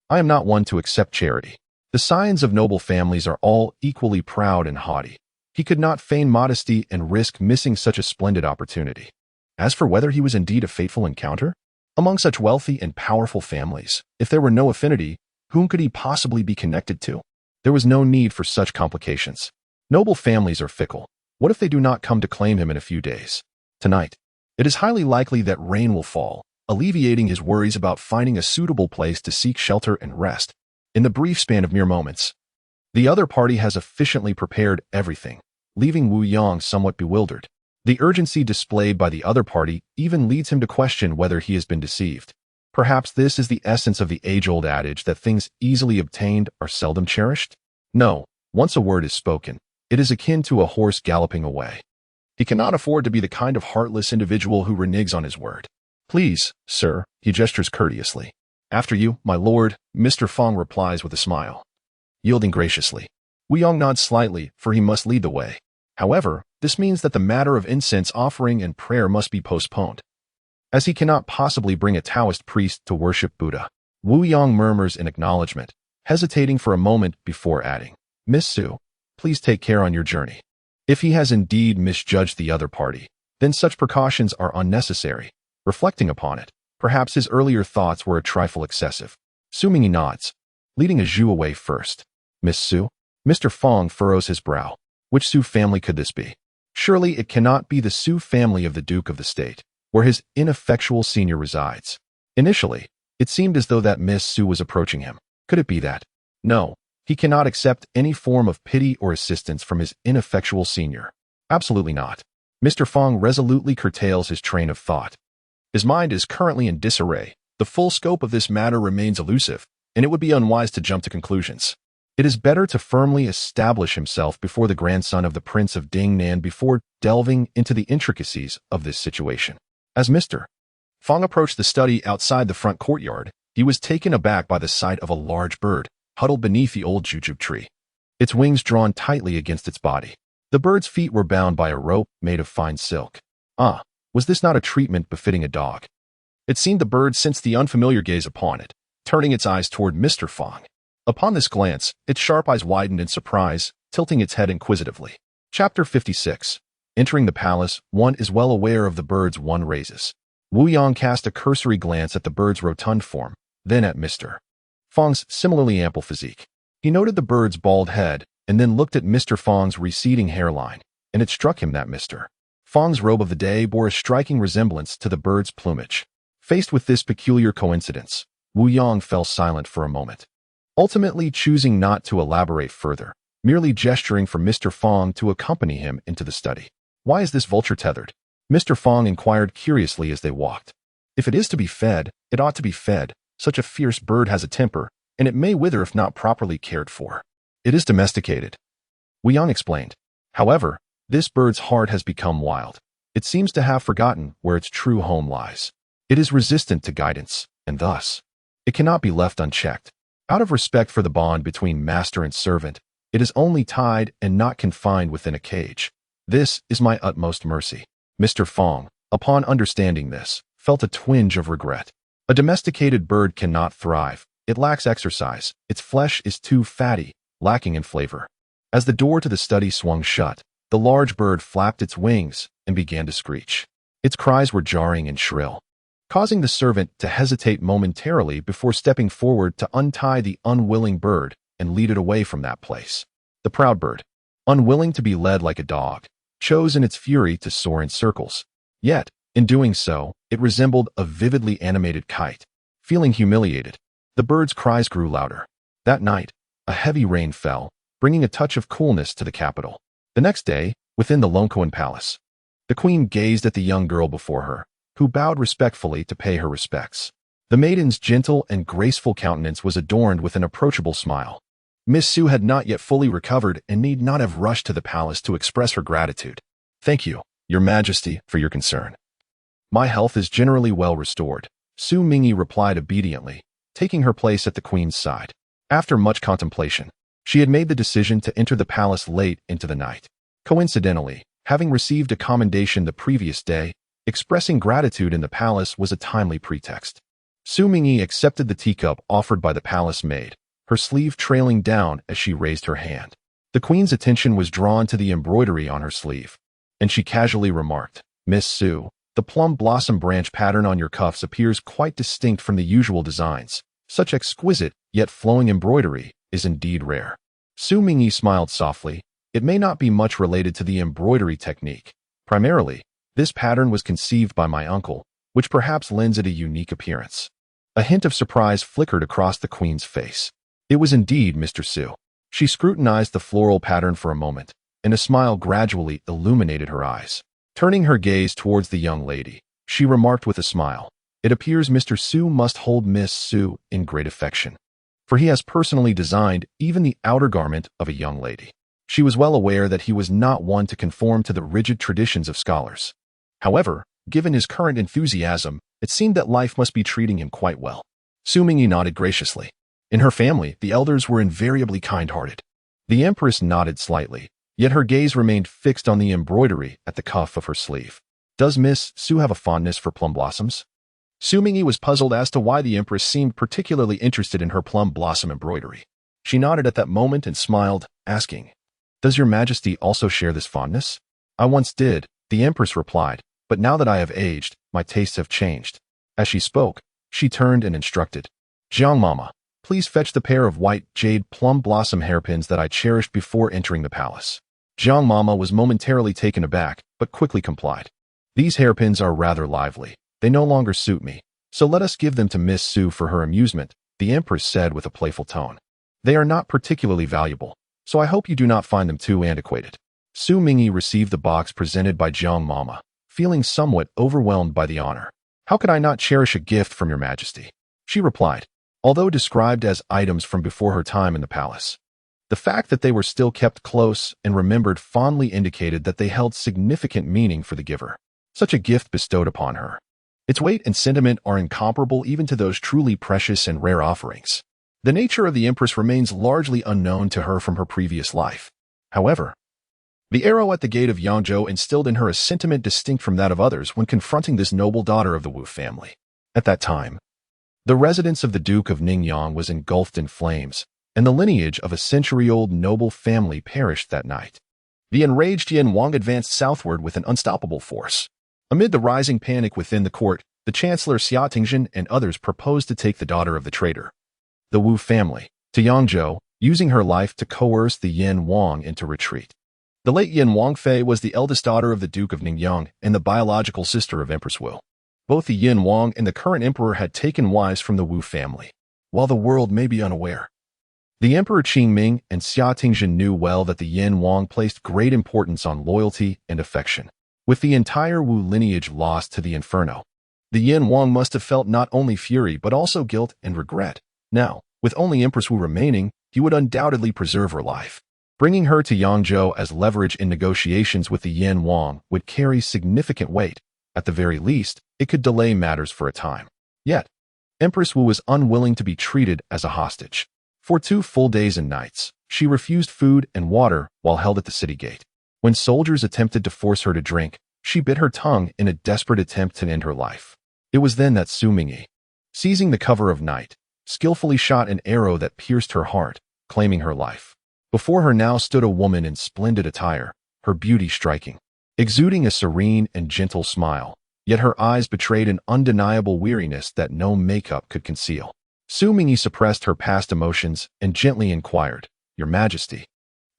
I am not one to accept charity. The scions of noble families are all equally proud and haughty." He could not feign modesty and risk missing such a splendid opportunity. As for whether he was indeed a fateful encounter, among such wealthy and powerful families, if there were no affinity, whom could he possibly be connected to? There was no need for such complications. Noble families are fickle. What if they do not come to claim him in a few days? Tonight, it is highly likely that rain will fall, alleviating his worries about finding a suitable place to seek shelter and rest. In the brief span of mere moments, the other party has efficiently prepared everything, leaving Wu Yang somewhat bewildered. The urgency displayed by the other party even leads him to question whether he has been deceived. Perhaps this is the essence of the age-old adage that things easily obtained are seldom cherished? No, once a word is spoken, it is akin to a horse galloping away. He cannot afford to be the kind of heartless individual who reneges on his word. "Please, sir," he gestures courteously. "After you, my lord," Mr. Fong replies with a smile. Yielding graciously, Wu Yang nods slightly, for he must lead the way. However, this means that the matter of incense offering and prayer must be postponed, as he cannot possibly bring a Taoist priest to worship Buddha. Wu Yang murmurs in acknowledgement, hesitating for a moment before adding, "Miss Su, please take care on your journey." If he has indeed misjudged the other party, then such precautions are unnecessary. Reflecting upon it, perhaps his earlier thoughts were a trifle excessive. Xu Mingyi nods, leading Zhu away first. "Miss Su?" Mr. Fong furrows his brow. Which Su family could this be? Surely it cannot be the Su family of the Duke of the State, where his ineffectual senior resides. Initially, it seemed as though that Miss Su was approaching him. Could it be that? No, he cannot accept any form of pity or assistance from his ineffectual senior. Absolutely not. Mr. Fong resolutely curtails his train of thought. His mind is currently in disarray. The full scope of this matter remains elusive, and it would be unwise to jump to conclusions. It is better to firmly establish himself before the grandson of the Prince of Dinnan before delving into the intricacies of this situation. As Mr. Fong approached the study outside the front courtyard, he was taken aback by the sight of a large bird huddled beneath the old jujube tree, its wings drawn tightly against its body. The bird's feet were bound by a rope made of fine silk. Ah, was this not a treatment befitting a dog? It seemed the bird sensed the unfamiliar gaze upon it, turning its eyes toward Mr. Fong. Upon this glance, its sharp eyes widened in surprise, tilting its head inquisitively. Chapter 56. Entering the palace, one is well aware of the birds one raises. Wu Yang cast a cursory glance at the bird's rotund form, then at Mr. Fong's similarly ample physique. He noted the bird's bald head, and then looked at Mr. Fong's receding hairline, and it struck him that Mr. Fong's robe of the day bore a striking resemblance to the bird's plumage. Faced with this peculiar coincidence, Wu Yang fell silent for a moment, ultimately choosing not to elaborate further. merely gesturing for Mr. Fong to accompany him into the study. "Why is this vulture tethered?" Mr. Fong inquired curiously as they walked. "If it is to be fed, it ought to be fed. Such a fierce bird has a temper, and it may wither if not properly cared for. It is domesticated," Wu Yang explained. "However, this bird's heart has become wild. It seems to have forgotten where its true home lies. It is resistant to guidance, and thus, it cannot be left unchecked. Out of respect for the bond between master and servant, it is only tied and not confined within a cage. This is my utmost mercy." Mr. Fong, upon understanding this, felt a twinge of regret. A domesticated bird cannot thrive. It lacks exercise. Its flesh is too fatty, lacking in flavor. As the door to the study swung shut, the large bird flapped its wings and began to screech. Its cries were jarring and shrill, causing the servant to hesitate momentarily before stepping forward to untie the unwilling bird and lead it away from that place. The proud bird, unwilling to be led like a dog, chose in its fury to soar in circles. Yet, in doing so, it resembled a vividly animated kite. Feeling humiliated, the bird's cries grew louder. That night, a heavy rain fell, bringing a touch of coolness to the capital. The next day, within the Longkoan Palace, the queen gazed at the young girl before her, who bowed respectfully to pay her respects. The maiden's gentle and graceful countenance was adorned with an approachable smile. Miss Su had not yet fully recovered and need not have rushed to the palace to express her gratitude. "Thank you, Your Majesty, for your concern. My health is generally well restored," Xu Mingyi replied obediently, taking her place at the queen's side. After much contemplation, she had made the decision to enter the palace late into the night. Coincidentally, having received a commendation the previous day, expressing gratitude in the palace was a timely pretext. Xu Mingyi accepted the teacup offered by the palace maid, her sleeve trailing down as she raised her hand. The queen's attention was drawn to the embroidery on her sleeve, and she casually remarked, "Miss Su, the plum blossom branch pattern on your cuffs appears quite distinct from the usual designs. Such exquisite yet flowing embroidery is indeed rare." Xu Mingyi smiled softly. "It may not be much related to the embroidery technique. Primarily, this pattern was conceived by my uncle, which perhaps lends it a unique appearance." A hint of surprise flickered across the queen's face. It was indeed Mr. Su. She scrutinized the floral pattern for a moment, and a smile gradually illuminated her eyes. Turning her gaze towards the young lady, she remarked with a smile, "It appears Mr. Su must hold Miss Su in great affection, for he has personally designed even the outer garment of a young lady." She was well aware that he was not one to conform to the rigid traditions of scholars. However, given his current enthusiasm, it seemed that life must be treating him quite well. Xu Mingyi nodded graciously. In her family, the elders were invariably kind-hearted. The empress nodded slightly, yet her gaze remained fixed on the embroidery at the cuff of her sleeve. "Does Miss Su have a fondness for plum blossoms?" Xu Mingyi was puzzled as to why the empress seemed particularly interested in her plum blossom embroidery. She nodded at that moment and smiled, asking, "Does Your Majesty also share this fondness?" "I once did," the empress replied, "but now that I have aged, my tastes have changed." As she spoke, she turned and instructed, "Jiang Mama, please fetch the pair of white jade plum blossom hairpins that I cherished before entering the palace." Jiang Mama was momentarily taken aback, but quickly complied. "These hairpins are rather lively. They no longer suit me, so let us give them to Miss Su for her amusement," the empress said with a playful tone. "They are not particularly valuable, so I hope you do not find them too antiquated." Xu Mingyi received the box presented by Jiang Mama, feeling somewhat overwhelmed by the honor. "How could I not cherish a gift from Your Majesty?" she replied, although described as items from before her time in the palace. The fact that they were still kept close and remembered fondly indicated that they held significant meaning for the giver. Such a gift bestowed upon her, its weight and sentiment are incomparable even to those truly precious and rare offerings. The nature of the empress remains largely unknown to her from her previous life. However, the arrow at the gate of Yangzhou instilled in her a sentiment distinct from that of others when confronting this noble daughter of the Wu family. At that time, the residence of the Duke of Ningyan was engulfed in flames, and the lineage of a century-old noble family perished that night. The enraged Yin Wang advanced southward with an unstoppable force. Amid the rising panic within the court, the Chancellor Xia Tingjin and others proposed to take the daughter of the traitor, the Wu family, to Yangzhou, using her life to coerce the Yin Wang into retreat. The late Yin Wangfei was the eldest daughter of the Duke of Ningyan and the biological sister of Empress Wu. Both the Yin Wang and the current emperor had taken wives from the Wu family. While the world may be unaware, The Emperor Qingming and Xia Tingjin knew well that the Yin Wang placed great importance on loyalty and affection. With the entire Wu lineage lost to the inferno, the Yin Wang must have felt not only fury but also guilt and regret. Now, with only Empress Wu remaining, he would undoubtedly preserve her life. Bringing her to Yangzhou as leverage in negotiations with the Yin Wang would carry significant weight. At the very least, it could delay matters for a time. Yet, Empress Wu was unwilling to be treated as a hostage. For 2 full days and nights, she refused food and water while held at the city gate. When soldiers attempted to force her to drink, she bit her tongue in a desperate attempt to end her life. It was then that Xu Mingyi, seizing the cover of night, skillfully shot an arrow that pierced her heart, claiming her life. Before her now stood a woman in splendid attire, her beauty striking, exuding a serene and gentle smile, yet her eyes betrayed an undeniable weariness that no makeup could conceal. Xu Mingyi suppressed her past emotions and gently inquired, "Your Majesty,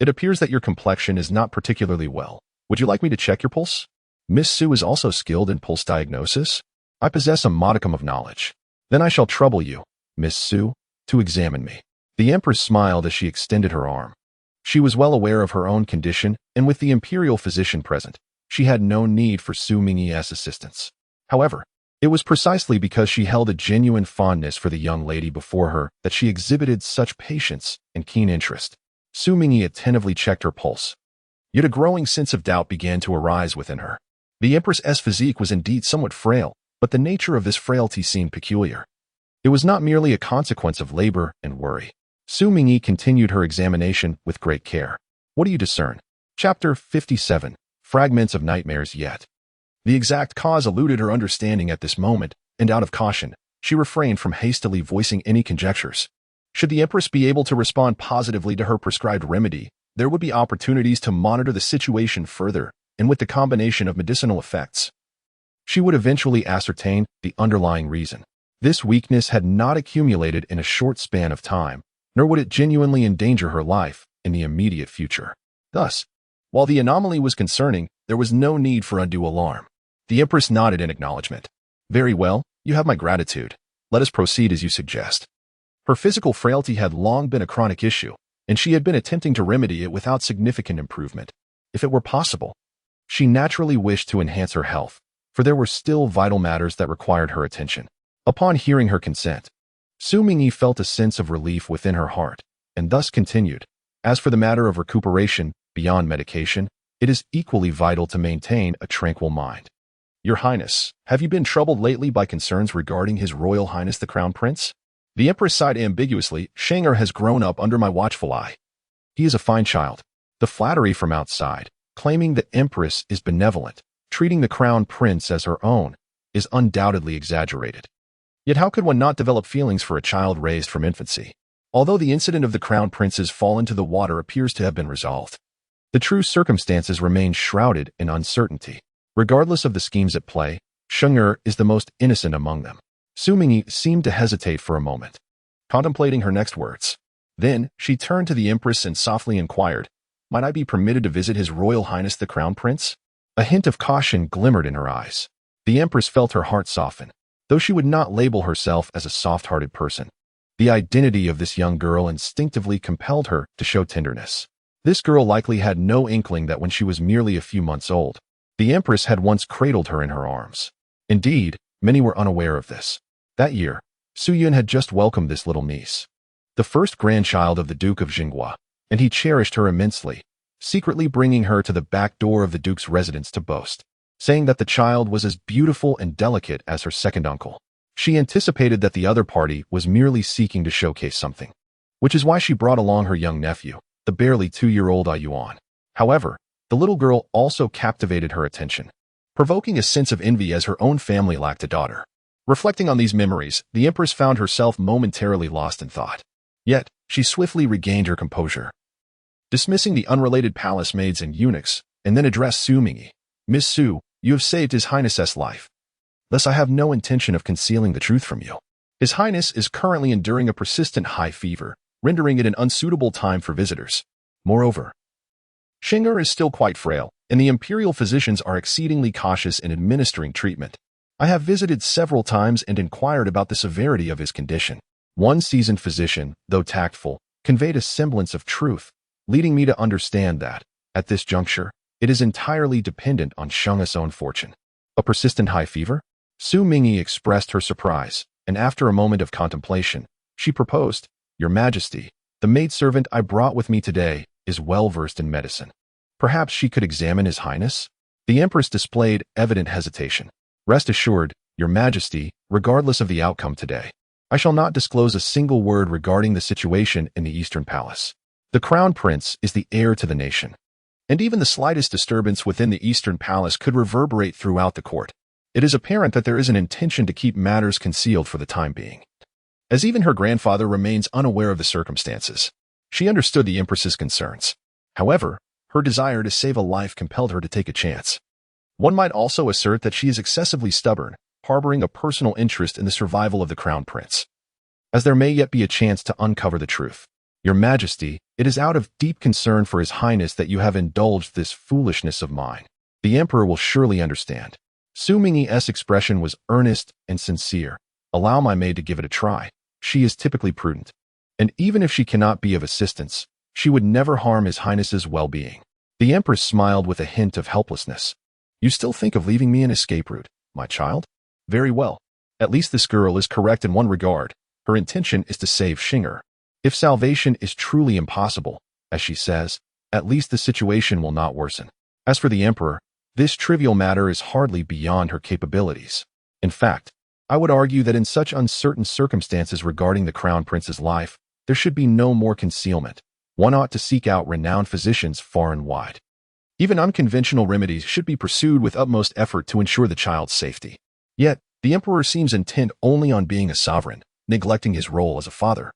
it appears that your complexion is not particularly well. Would you like me to check your pulse? Miss Xu is also skilled in pulse diagnosis. I possess a modicum of knowledge. Then I shall trouble you, Miss Xu, to examine me." The Empress smiled as she extended her arm. She was well aware of her own condition, and with the imperial physician present, she had no need for Xu Mingyi's assistance. However, it was precisely because she held a genuine fondness for the young lady before her that she exhibited such patience and keen interest. Xu Mingyi attentively checked her pulse. Yet a growing sense of doubt began to arise within her. The Empress's physique was indeed somewhat frail, but the nature of this frailty seemed peculiar. It was not merely a consequence of labor and worry. Xu Mingyi continued her examination with great care. What do you discern? Chapter 57. Fragments of Nightmares Yet. The exact cause eluded her understanding at this moment, and out of caution, she refrained from hastily voicing any conjectures. Should the Empress be able to respond positively to her prescribed remedy, there would be opportunities to monitor the situation further, and with the combination of medicinal effects, she would eventually ascertain the underlying reason. This weakness had not accumulated in a short span of time, nor would it genuinely endanger her life in the immediate future. Thus, while the anomaly was concerning, there was no need for undue alarm. The Empress nodded in acknowledgement. Very well, you have my gratitude. Let us proceed as you suggest. Her physical frailty had long been a chronic issue, and she had been attempting to remedy it without significant improvement. If it were possible, she naturally wished to enhance her health, for there were still vital matters that required her attention. Upon hearing her consent, Xu Mingyi felt a sense of relief within her heart, and thus continued. As for the matter of recuperation, beyond medication, it is equally vital to maintain a tranquil mind. Your Highness, have you been troubled lately by concerns regarding His Royal Highness the Crown Prince? The Empress sighed ambiguously. Sheng'er has grown up under my watchful eye. He is a fine child. The flattery from outside, claiming the Empress is benevolent, treating the Crown Prince as her own, is undoubtedly exaggerated. Yet how could one not develop feelings for a child raised from infancy? Although the incident of the Crown Prince's fall into the water appears to have been resolved, the true circumstances remain shrouded in uncertainty. Regardless of the schemes at play, Sheng'er is the most innocent among them. Xu Mingyi seemed to hesitate for a moment, contemplating her next words. Then, she turned to the Empress and softly inquired, "Might I be permitted to visit His Royal Highness the Crown Prince?" A hint of caution glimmered in her eyes. The Empress felt her heart soften. Though she would not label herself as a soft-hearted person, the identity of this young girl instinctively compelled her to show tenderness. This girl likely had no inkling that when she was merely a few months old, the Empress had once cradled her in her arms. Indeed, many were unaware of this. That year, Su Yun had just welcomed this little niece, the first grandchild of the Duke of Jinghua, and he cherished her immensely, secretly bringing her to the back door of the Duke's residence to boast, saying that the child was as beautiful and delicate as her second uncle. She anticipated that the other party was merely seeking to showcase something, which is why she brought along her young nephew, the barely 2-year-old Yuan. However, the little girl also captivated her attention, provoking a sense of envy as her own family lacked a daughter. Reflecting on these memories, the Empress found herself momentarily lost in thought. Yet, she swiftly regained her composure, dismissing the unrelated palace maids and eunuchs, and then addressed Xu Mingyi. "Miss Xu, you have saved His Highness's life. Thus I have no intention of concealing the truth from you. His Highness is currently enduring a persistent high fever, rendering it an unsuitable time for visitors. Moreover, Sheng'er is still quite frail, and the imperial physicians are exceedingly cautious in administering treatment. I have visited several times and inquired about the severity of his condition. One seasoned physician, though tactful, conveyed a semblance of truth, leading me to understand that, at this juncture, it is entirely dependent on Sheng's own fortune. A persistent high fever? Xu Mingyi expressed her surprise, and after a moment of contemplation, she proposed, "Your Majesty, the maidservant I brought with me today is well versed in medicine. Perhaps she could examine His Highness?" The Empress displayed evident hesitation. "Rest assured, Your Majesty, regardless of the outcome today, I shall not disclose a single word regarding the situation in the Eastern Palace. The Crown Prince is the heir to the nation, and even the slightest disturbance within the Eastern Palace could reverberate throughout the court. It is apparent that there is an intention to keep matters concealed for the time being, as even her grandfather remains unaware of the circumstances." She understood the Empress's concerns. However, her desire to save a life compelled her to take a chance. One might also assert that she is excessively stubborn, harboring a personal interest in the survival of the Crown Prince, as there may yet be a chance to uncover the truth. "Your Majesty, it is out of deep concern for His Highness that you have indulged this foolishness of mine. The Emperor will surely understand." Xu Mingyi's expression was earnest and sincere. "Allow my maid to give it a try. She is typically prudent, and even if she cannot be of assistance, she would never harm His Highness's well-being." The Empress smiled with a hint of helplessness. "You still think of leaving me an escape route, my child? Very well. At least this girl is correct in one regard. Her intention is to save Xing'er. If salvation is truly impossible, as she says, at least the situation will not worsen. As for the Emperor, this trivial matter is hardly beyond her capabilities. In fact, I would argue that in such uncertain circumstances regarding the Crown Prince's life, there should be no more concealment. One ought to seek out renowned physicians far and wide. Even unconventional remedies should be pursued with utmost effort to ensure the child's safety. Yet, the Emperor seems intent only on being a sovereign, neglecting his role as a father,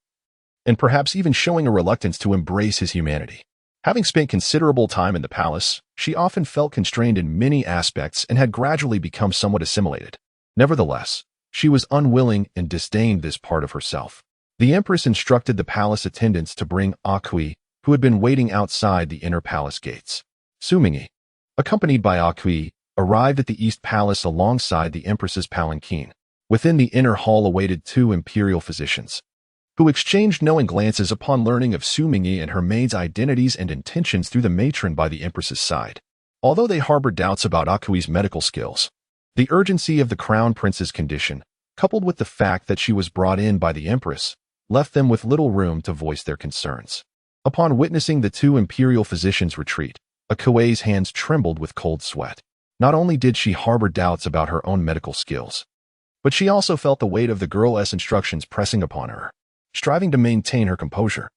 and perhaps even showing a reluctance to embrace his humanity. Having spent considerable time in the palace, she often felt constrained in many aspects and had gradually become somewhat assimilated. Nevertheless, she was unwilling and disdained this part of herself. The Empress instructed the palace attendants to bring Aqi, who had been waiting outside the inner palace gates. Xu Mingyi, accompanied by Aqi, arrived at the East Palace alongside the Empress's palanquin. Within the inner hall awaited two imperial physicians, who exchanged knowing glances upon learning of Xu Mingyi and her maid's identities and intentions through the matron by the Empress's side. Although they harbored doubts about Aqi's medical skills, the urgency of the Crown Prince's condition, coupled with the fact that she was brought in by the Empress, left them with little room to voice their concerns. Upon witnessing the two imperial physicians retreat, Aq's hands trembled with cold sweat. Not only did she harbor doubts about her own medical skills, but she also felt the weight of the girl's instructions pressing upon her. Striving to maintain her composure,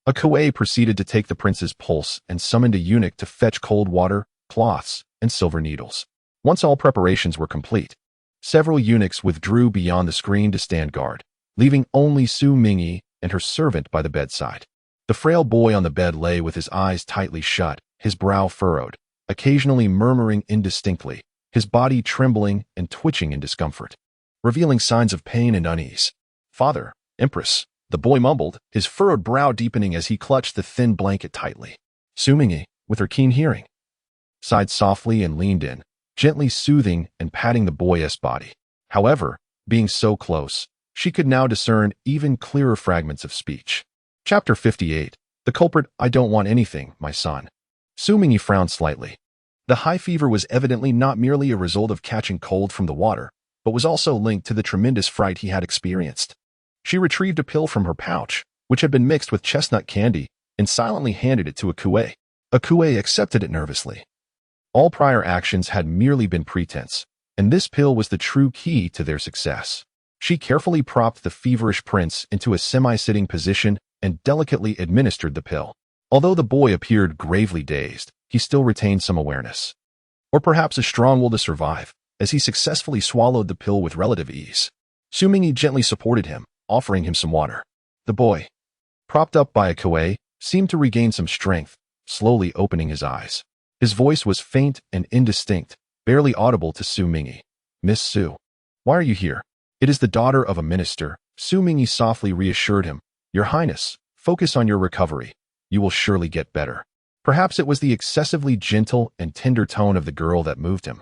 Aqi proceeded to take the prince's pulse and summoned a eunuch to fetch cold water, cloths, and silver needles. Once all preparations were complete, several eunuchs withdrew beyond the screen to stand guard, leaving only Xu Mingyi and her servant by the bedside. The frail boy on the bed lay with his eyes tightly shut, his brow furrowed, occasionally murmuring indistinctly, his body trembling and twitching in discomfort, revealing signs of pain and unease. "Father, Empress," the boy mumbled, his furrowed brow deepening as he clutched the thin blanket tightly. Xu Mingyi, with her keen hearing, sighed softly and leaned in, gently soothing and patting the boy's body. However, being so close, she could now discern even clearer fragments of speech. Chapter 58. The culprit. "I don't want anything, my son." Xu Mingyi frowned slightly. The high fever was evidently not merely a result of catching cold from the water, but was also linked to the tremendous fright he had experienced. She retrieved a pill from her pouch, which had been mixed with chestnut candy, and silently handed it to Aqi. Aqi accepted it nervously. All prior actions had merely been pretense, and this pill was the true key to their success. She carefully propped the feverish prince into a semi-sitting position and delicately administered the pill. Although the boy appeared gravely dazed, he still retained some awareness, or perhaps a strong will to survive, as he successfully swallowed the pill with relative ease. Xu Mingyi gently supported him, offering him some water. The boy, propped up by Aqi, seemed to regain some strength, slowly opening his eyes. His voice was faint and indistinct, barely audible to Xu Mingyi. "Miss Xu, why are you here?" "It is the daughter of a minister," Xu Mingyi softly reassured him. "Your Highness, focus on your recovery. You will surely get better." Perhaps it was the excessively gentle and tender tone of the girl that moved him.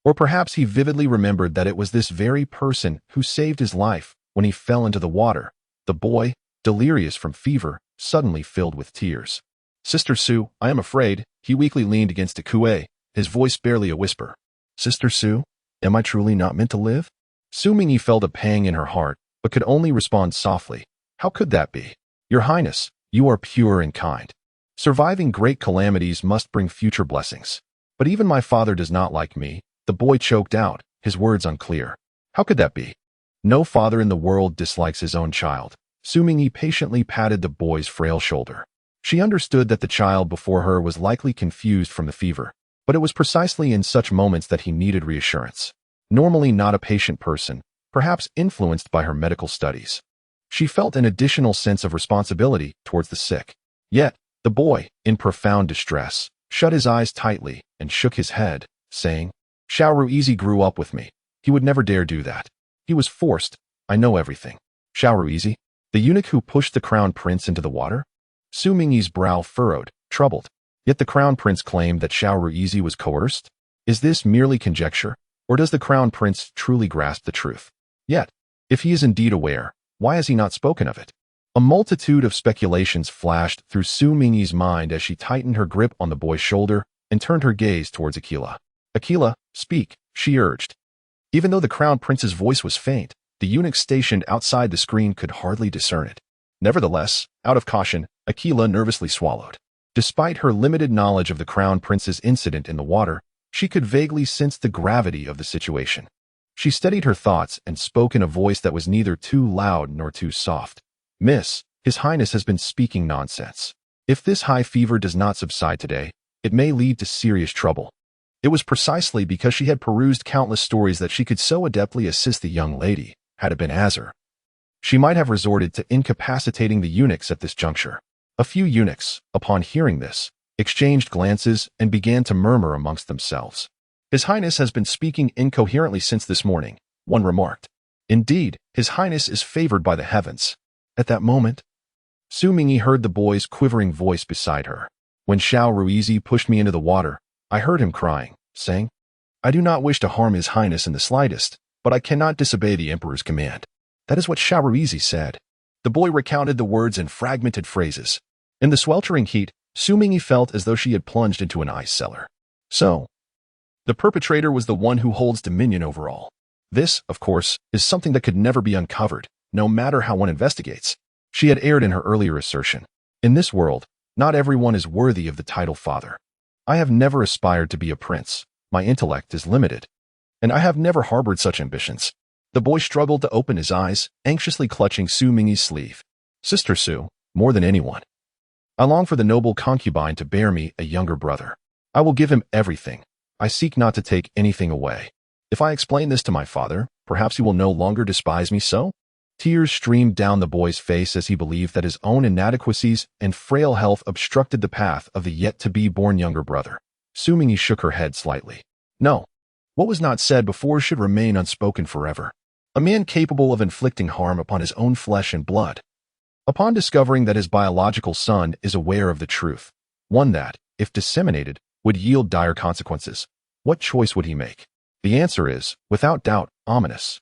Or perhaps he vividly remembered that it was this very person who saved his life when he fell into the water. The boy, delirious from fever, suddenly filled with tears. "Sister Xu, I am afraid." He weakly leaned against a Kuei, his voice barely a whisper. "Sister Xu, am I truly not meant to live?" Xu Mingyi felt a pang in her heart, but could only respond softly. "How could that be? Your Highness, you are pure and kind. Surviving great calamities must bring future blessings. But even my father does not like me." The boy choked out, his words unclear. "How could that be?" "No father in the world dislikes his own child." Xu Mingyi patiently patted the boy's frail shoulder. She understood that the child before her was likely confused from the fever, but it was precisely in such moments that he needed reassurance. Normally not a patient person, perhaps influenced by her medical studies, she felt an additional sense of responsibility towards the sick. Yet, the boy, in profound distress, shut his eyes tightly and shook his head, saying, "Xiao Ruizi grew up with me. He would never dare do that. He was forced. I know everything." "Xiao Ruizi? The eunuch who pushed the crown prince into the water?" Xu Mingyi's brow furrowed, troubled. Yet the crown prince claimed that Xiao Ruizi was coerced? Is this merely conjecture, or does the crown prince truly grasp the truth? Yet, if he is indeed aware, why has he not spoken of it? A multitude of speculations flashed through Xu Mingyi's mind as she tightened her grip on the boy's shoulder and turned her gaze towards Aquila. "Aquila, speak," she urged. Even though the crown prince's voice was faint, the eunuch stationed outside the screen could hardly discern it. Nevertheless, out of caution, Aquila nervously swallowed. Despite her limited knowledge of the crown prince's incident in the water, she could vaguely sense the gravity of the situation. She steadied her thoughts and spoke in a voice that was neither too loud nor too soft. "Miss, His Highness has been speaking nonsense. If this high fever does not subside today, it may lead to serious trouble." It was precisely because she had perused countless stories that she could so adeptly assist the young lady, had it been Azur. She might have resorted to incapacitating the eunuchs at this juncture. A few eunuchs, upon hearing this, exchanged glances and began to murmur amongst themselves. "His Highness has been speaking incoherently since this morning," one remarked. "Indeed, His Highness is favored by the heavens." At that moment, Xu Mingyi heard the boy's quivering voice beside her. "When Xiao Ruizi pushed me into the water, I heard him crying, saying, 'I do not wish to harm His Highness in the slightest, but I cannot disobey the Emperor's command.' That is what Xiao Ruizi said." The boy recounted the words in fragmented phrases. In the sweltering heat, Xu Mingyi felt as though she had plunged into an ice cellar. So, the perpetrator was the one who holds dominion over all. This, of course, is something that could never be uncovered, no matter how one investigates. She had erred in her earlier assertion. In this world, not everyone is worthy of the title father. I have never aspired to be a prince. My intellect is limited, and I have never harbored such ambitions. The boy struggled to open his eyes, anxiously clutching Xu Mingyi's sleeve. "Sister Xu, more than anyone, I long for the noble concubine to bear me a younger brother. I will give him everything. I seek not to take anything away. If I explain this to my father, perhaps he will no longer despise me so?" Tears streamed down the boy's face as he believed that his own inadequacies and frail health obstructed the path of the yet-to-be-born younger brother. Xu Mingyi shook her head slightly. "No. What was not said before should remain unspoken forever. A man capable of inflicting harm upon his own flesh and blood. Upon discovering that his biological son is aware of the truth, one that, if disseminated, would yield dire consequences, what choice would he make? The answer is, without doubt, ominous."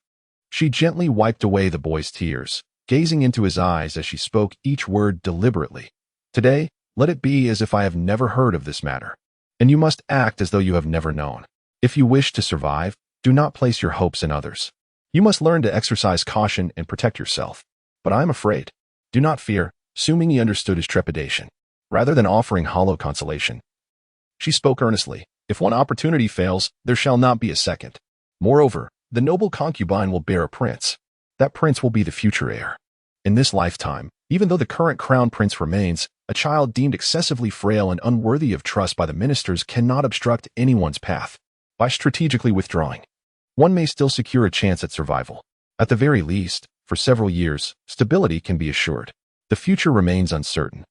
She gently wiped away the boy's tears, gazing into his eyes as she spoke each word deliberately. "Today, let it be as if I have never heard of this matter. And you must act as though you have never known. If you wish to survive, do not place your hopes in others. You must learn to exercise caution and protect yourself. But I am afraid." "Do not fear." Xu Mingyi understood his trepidation. Rather than offering hollow consolation, she spoke earnestly. "If one opportunity fails, there shall not be a second. Moreover, the noble concubine will bear a prince. That prince will be the future heir. In this lifetime, even though the current crown prince remains, a child deemed excessively frail and unworthy of trust by the ministers cannot obstruct anyone's path. By strategically withdrawing, one may still secure a chance at survival. At the very least, for several years, stability can be assured. The future remains uncertain.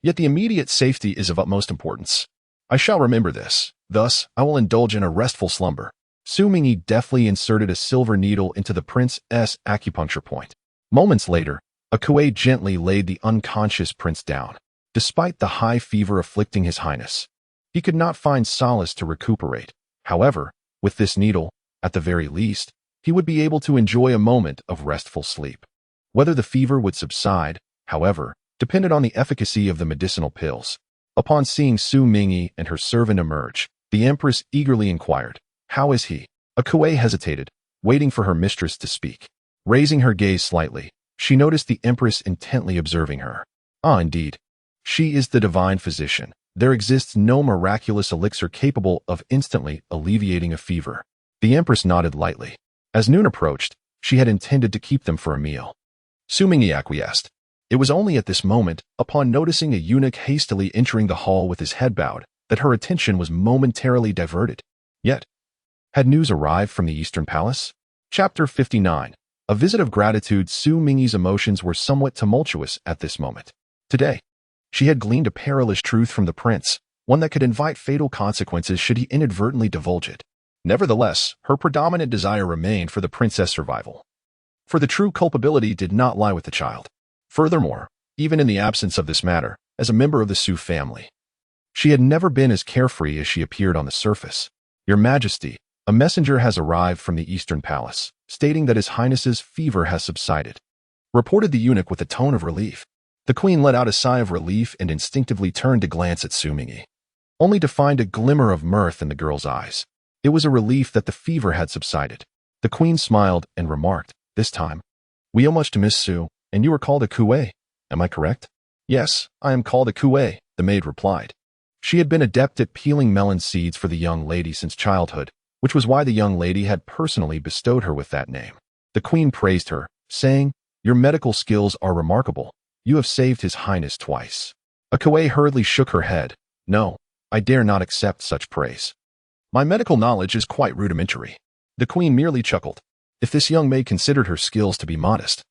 Yet the immediate safety is of utmost importance. I shall remember this. Thus, I will indulge in a restful slumber." Xu Mingyi deftly inserted a silver needle into the prince's acupuncture point. Moments later, a Kuei gently laid the unconscious prince down. Despite the high fever afflicting His Highness, he could not find solace to recuperate. However, with this needle, at the very least, he would be able to enjoy a moment of restful sleep. Whether the fever would subside, however, depended on the efficacy of the medicinal pills. Upon seeing Xu Mingyi and her servant emerge, the empress eagerly inquired, "How is he?" Kuei hesitated, waiting for her mistress to speak. Raising her gaze slightly, she noticed the empress intently observing her. "Ah, indeed. She is the divine physician. There exists no miraculous elixir capable of instantly alleviating a fever." The empress nodded lightly. As noon approached, she had intended to keep them for a meal. Xu Mingyi acquiesced. It was only at this moment, upon noticing a eunuch hastily entering the hall with his head bowed, that her attention was momentarily diverted. Yet, had news arrived from the Eastern Palace? Chapter 59. A visit of gratitude. Xu Mingyi's emotions were somewhat tumultuous at this moment. Today, she had gleaned a perilous truth from the prince, one that could invite fatal consequences should he inadvertently divulge it. Nevertheless, her predominant desire remained for the princess' survival. For the true culpability did not lie with the child. Furthermore, even in the absence of this matter, as a member of the Xu family, she had never been as carefree as she appeared on the surface. "Your Majesty, a messenger has arrived from the Eastern Palace, stating that His Highness's fever has subsided," reported the eunuch with a tone of relief. The queen let out a sigh of relief and instinctively turned to glance at Xu Mingyi, only to find a glimmer of mirth in the girl's eyes. It was a relief that the fever had subsided. The queen smiled and remarked, "This time, we owe much to Miss Xu, and you are called a Kuei. Am I correct?" "Yes, I am called a Kuei," the maid replied. She had been adept at peeling melon seeds for the young lady since childhood, which was why the young lady had personally bestowed her with that name. The queen praised her, saying, "Your medical skills are remarkable. You have saved His Highness twice." A Kuei hurriedly shook her head. "No, I dare not accept such praise. My medical knowledge is quite rudimentary." The queen merely chuckled. If this young maid considered her skills to be modest,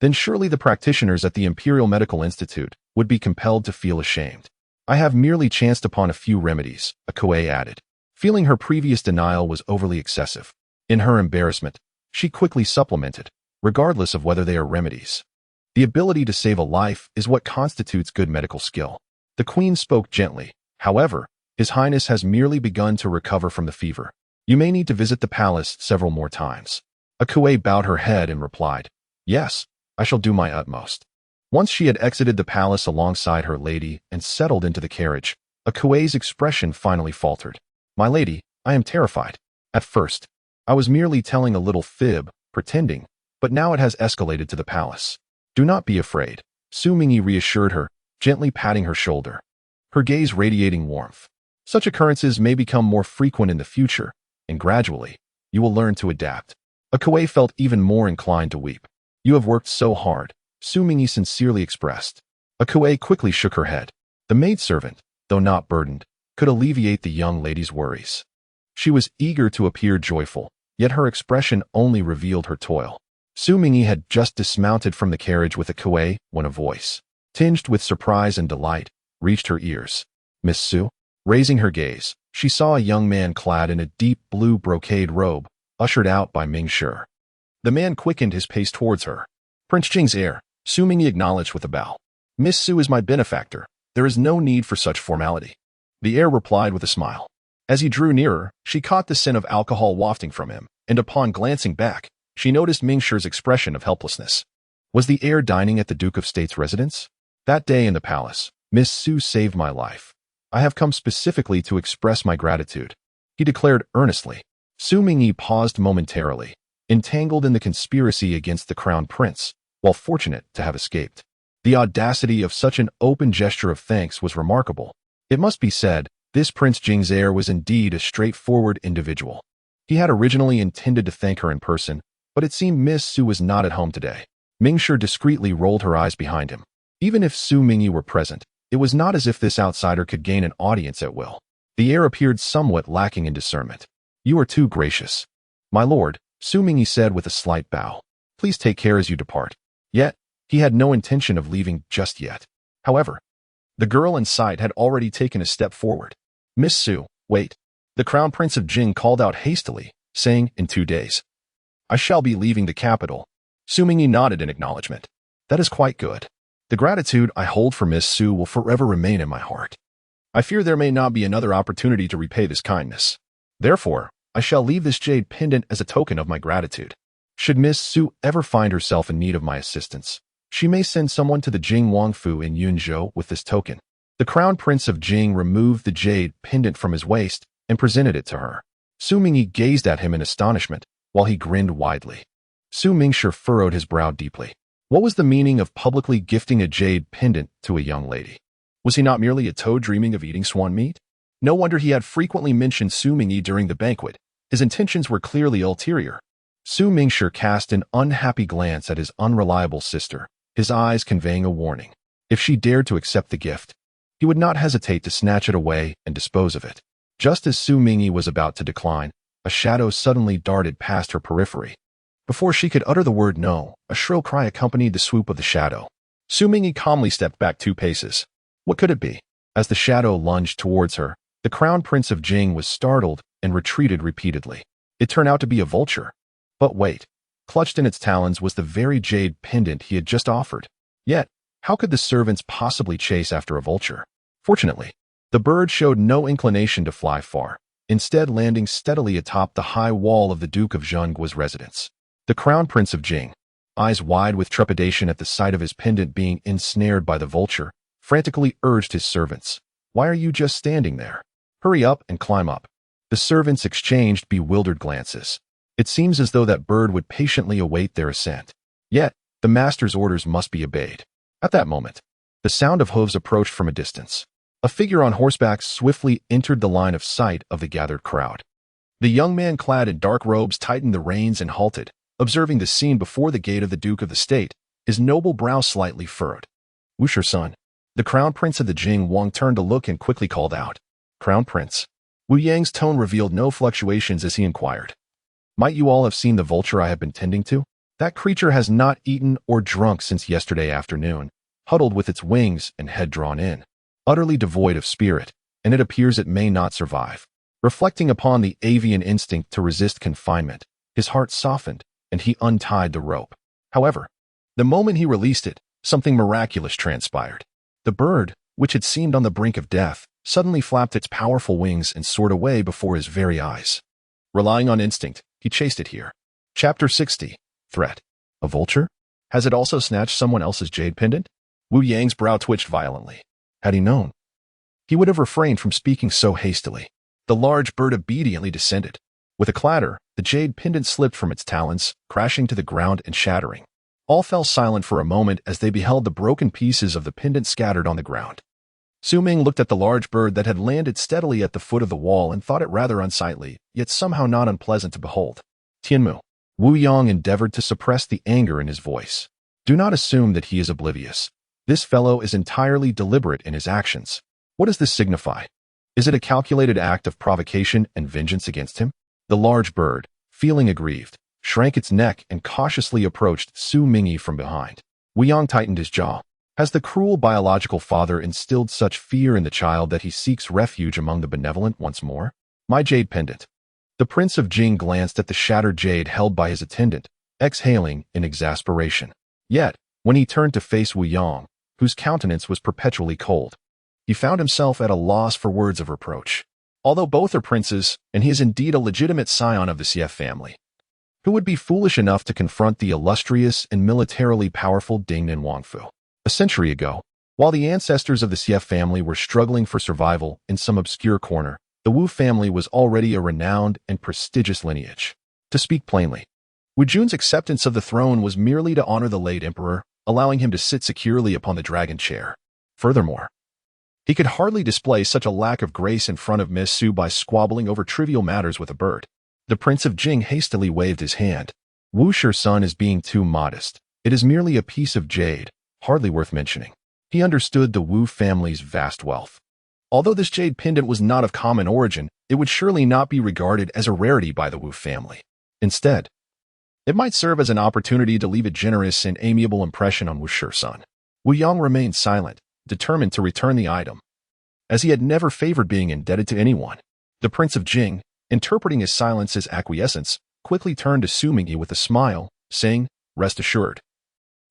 then surely the practitioners at the Imperial Medical Institute would be compelled to feel ashamed. "I have merely chanced upon a few remedies," a Kuei added, feeling her previous denial was overly excessive. In her embarrassment, she quickly supplemented, "Regardless of whether they are remedies, the ability to save a life is what constitutes good medical skill." The queen spoke gently. "However, His Highness has merely begun to recover from the fever. You may need to visit the palace several more times." A Kuei bowed her head and replied, "Yes, I shall do my utmost." Once she had exited the palace alongside her lady and settled into the carriage, a Kuei's expression finally faltered. "My lady, I am terrified. At first, I was merely telling a little fib, pretending, but now it has escalated to the palace." "Do not be afraid," Xu Mingyi reassured her, gently patting her shoulder, her gaze radiating warmth. "Such occurrences may become more frequent in the future, and gradually, you will learn to adapt." A Kuei felt even more inclined to weep. "You have worked so hard," Xu Mingyi sincerely expressed. A Kuei quickly shook her head. The maidservant, though not burdened, could alleviate the young lady's worries. She was eager to appear joyful, yet her expression only revealed her toil. Xu Mingyi had just dismounted from the carriage with a Kuei when a voice, tinged with surprise and delight, reached her ears. "Miss Xu?" Raising her gaze, she saw a young man clad in a deep blue brocade robe, ushered out by Ming Shi. The man quickened his pace towards her. "Prince Jing's heir," Xu Mingyi acknowledged with a bow. "Miss Xu is my benefactor. There is no need for such formality." The heir replied with a smile. As he drew nearer, she caught the scent of alcohol wafting from him, and upon glancing back, she noticed Ming Shi's expression of helplessness. Was the heir dining at the Duke of State's residence? "That day in the palace, Miss Xu saved my life. I have come specifically to express my gratitude," he declared earnestly. Xu Mingyi paused momentarily, entangled in the conspiracy against the crown prince, while fortunate to have escaped. The audacity of such an open gesture of thanks was remarkable. It must be said, this Prince Jing's heir was indeed a straightforward individual. He had originally intended to thank her in person, but it seemed Miss Xu was not at home today. Ming Shi discreetly rolled her eyes behind him. Even if Xu Mingyi were present, it was not as if this outsider could gain an audience at will. The heir appeared somewhat lacking in discernment. "You are too gracious." "My lord," Xu Mingyi said with a slight bow. "Please take care as you depart." Yet, he had no intention of leaving just yet. However, the girl in sight had already taken a step forward. "Miss Xu, wait." The Crown Prince of Jing called out hastily, saying, "In 2 days, I shall be leaving the capital." Xu Mingyi nodded in acknowledgement. "That is quite good. The gratitude I hold for Miss Xu will forever remain in my heart. I fear there may not be another opportunity to repay this kindness. Therefore, I shall leave this jade pendant as a token of my gratitude. Should Miss Xu ever find herself in need of my assistance, She may send someone to the Jing Wangfu in Yunzhou with this token. The Crown Prince of Jing removed the jade pendant from his waist and presented it to her. Xu Mingyi gazed at him in astonishment while he grinned widely. Xu Mingyi furrowed his brow deeply. What was the meaning of publicly gifting a jade pendant to a young lady? Was he not merely a toad dreaming of eating swan meat? No wonder he had frequently mentioned Xu Mingyi during the banquet. His intentions were clearly ulterior. Xu Mingyi cast an unhappy glance at his unreliable sister, his eyes conveying a warning. If she dared to accept the gift, he would not hesitate to snatch it away and dispose of it. Just as Xu Mingyi was about to decline, a shadow suddenly darted past her periphery. Before she could utter the word no, a shrill cry accompanied the swoop of the shadow. Xu Mingyi calmly stepped back 2 paces. What could it be? As the shadow lunged towards her, the Crown Prince of Jing was startled and retreated repeatedly. It turned out to be a vulture. But wait, clutched in its talons was the very jade pendant he had just offered. Yet, how could the servants possibly chase after a vulture? Fortunately, the bird showed no inclination to fly far, instead landing steadily atop the high wall of the Duke of Zhengguo's residence. The Crown Prince of Jing, eyes wide with trepidation at the sight of his pendant being ensnared by the vulture, frantically urged his servants. Why are you just standing there? Hurry up and climb up. The servants exchanged bewildered glances. It seems as though that bird would patiently await their ascent. Yet, the master's orders must be obeyed. At that moment, the sound of hooves approached from a distance. A figure on horseback swiftly entered the line of sight of the gathered crowd. The young man clad in dark robes tightened the reins and halted, observing the scene before the gate of the Duke of the State, his noble brow slightly furrowed. Wu Son. The Crown Prince of the Jing Wang turned to look and quickly called out. Crown Prince. Wu Yang's tone revealed no fluctuations as he inquired. Might you all have seen the vulture I have been tending to? That creature has not eaten or drunk since yesterday afternoon, huddled with its wings and head drawn in, utterly devoid of spirit, and it appears it may not survive. Reflecting upon the avian instinct to resist confinement, his heart softened, and he untied the rope. However, the moment he released it, something miraculous transpired. The bird, which had seemed on the brink of death, suddenly flapped its powerful wings and soared away before his very eyes. Relying on instinct, he chased it here. Chapter 60. Threat. A vulture? Has it also snatched someone else's jade pendant? Wu Yang's brow twitched violently. Had he known, he would have refrained from speaking so hastily. The large bird obediently descended. With a clatter, the jade pendant slipped from its talons, crashing to the ground and shattering. All fell silent for a moment as they beheld the broken pieces of the pendant scattered on the ground. Xu Ming looked at the large bird that had landed steadily at the foot of the wall and thought it rather unsightly, yet somehow not unpleasant to behold. Tianmu. Wu Yang endeavored to suppress the anger in his voice. Do not assume that he is oblivious. This fellow is entirely deliberate in his actions. What does this signify? Is it a calculated act of provocation and vengeance against him? The large bird, feeling aggrieved, shrank its neck and cautiously approached Xu Mingyi from behind. Wu Yang tightened his jaw. Has the cruel biological father instilled such fear in the child that he seeks refuge among the benevolent once more? My jade pendant. The Prince of Jing glanced at the shattered jade held by his attendant, exhaling in exasperation. Yet, when he turned to face Wu Yang, whose countenance was perpetually cold, he found himself at a loss for words of reproach. Although both are princes, and he is indeed a legitimate scion of the Xie family, who would be foolish enough to confront the illustrious and militarily powerful Dingnan Wangfu? A century ago, while the ancestors of the Xie family were struggling for survival in some obscure corner, the Wu family was already a renowned and prestigious lineage. To speak plainly, Wu Jun's acceptance of the throne was merely to honor the late emperor, allowing him to sit securely upon the dragon chair. Furthermore, he could hardly display such a lack of grace in front of Miss Su by squabbling over trivial matters with a bird. The Prince of Jing hastily waved his hand. Wu Son is being too modest. It is merely a piece of jade, hardly worth mentioning. He understood the Wu family's vast wealth. Although this jade pendant was not of common origin, it would surely not be regarded as a rarity by the Wu family. Instead, it might serve as an opportunity to leave a generous and amiable impression on Wu Son. Wu Yang remained silent, determined to return the item, as he had never favored being indebted to anyone. The Prince of Jing, interpreting his silence as acquiescence, quickly turned to Xu Mingyi with a smile, saying, "Rest assured,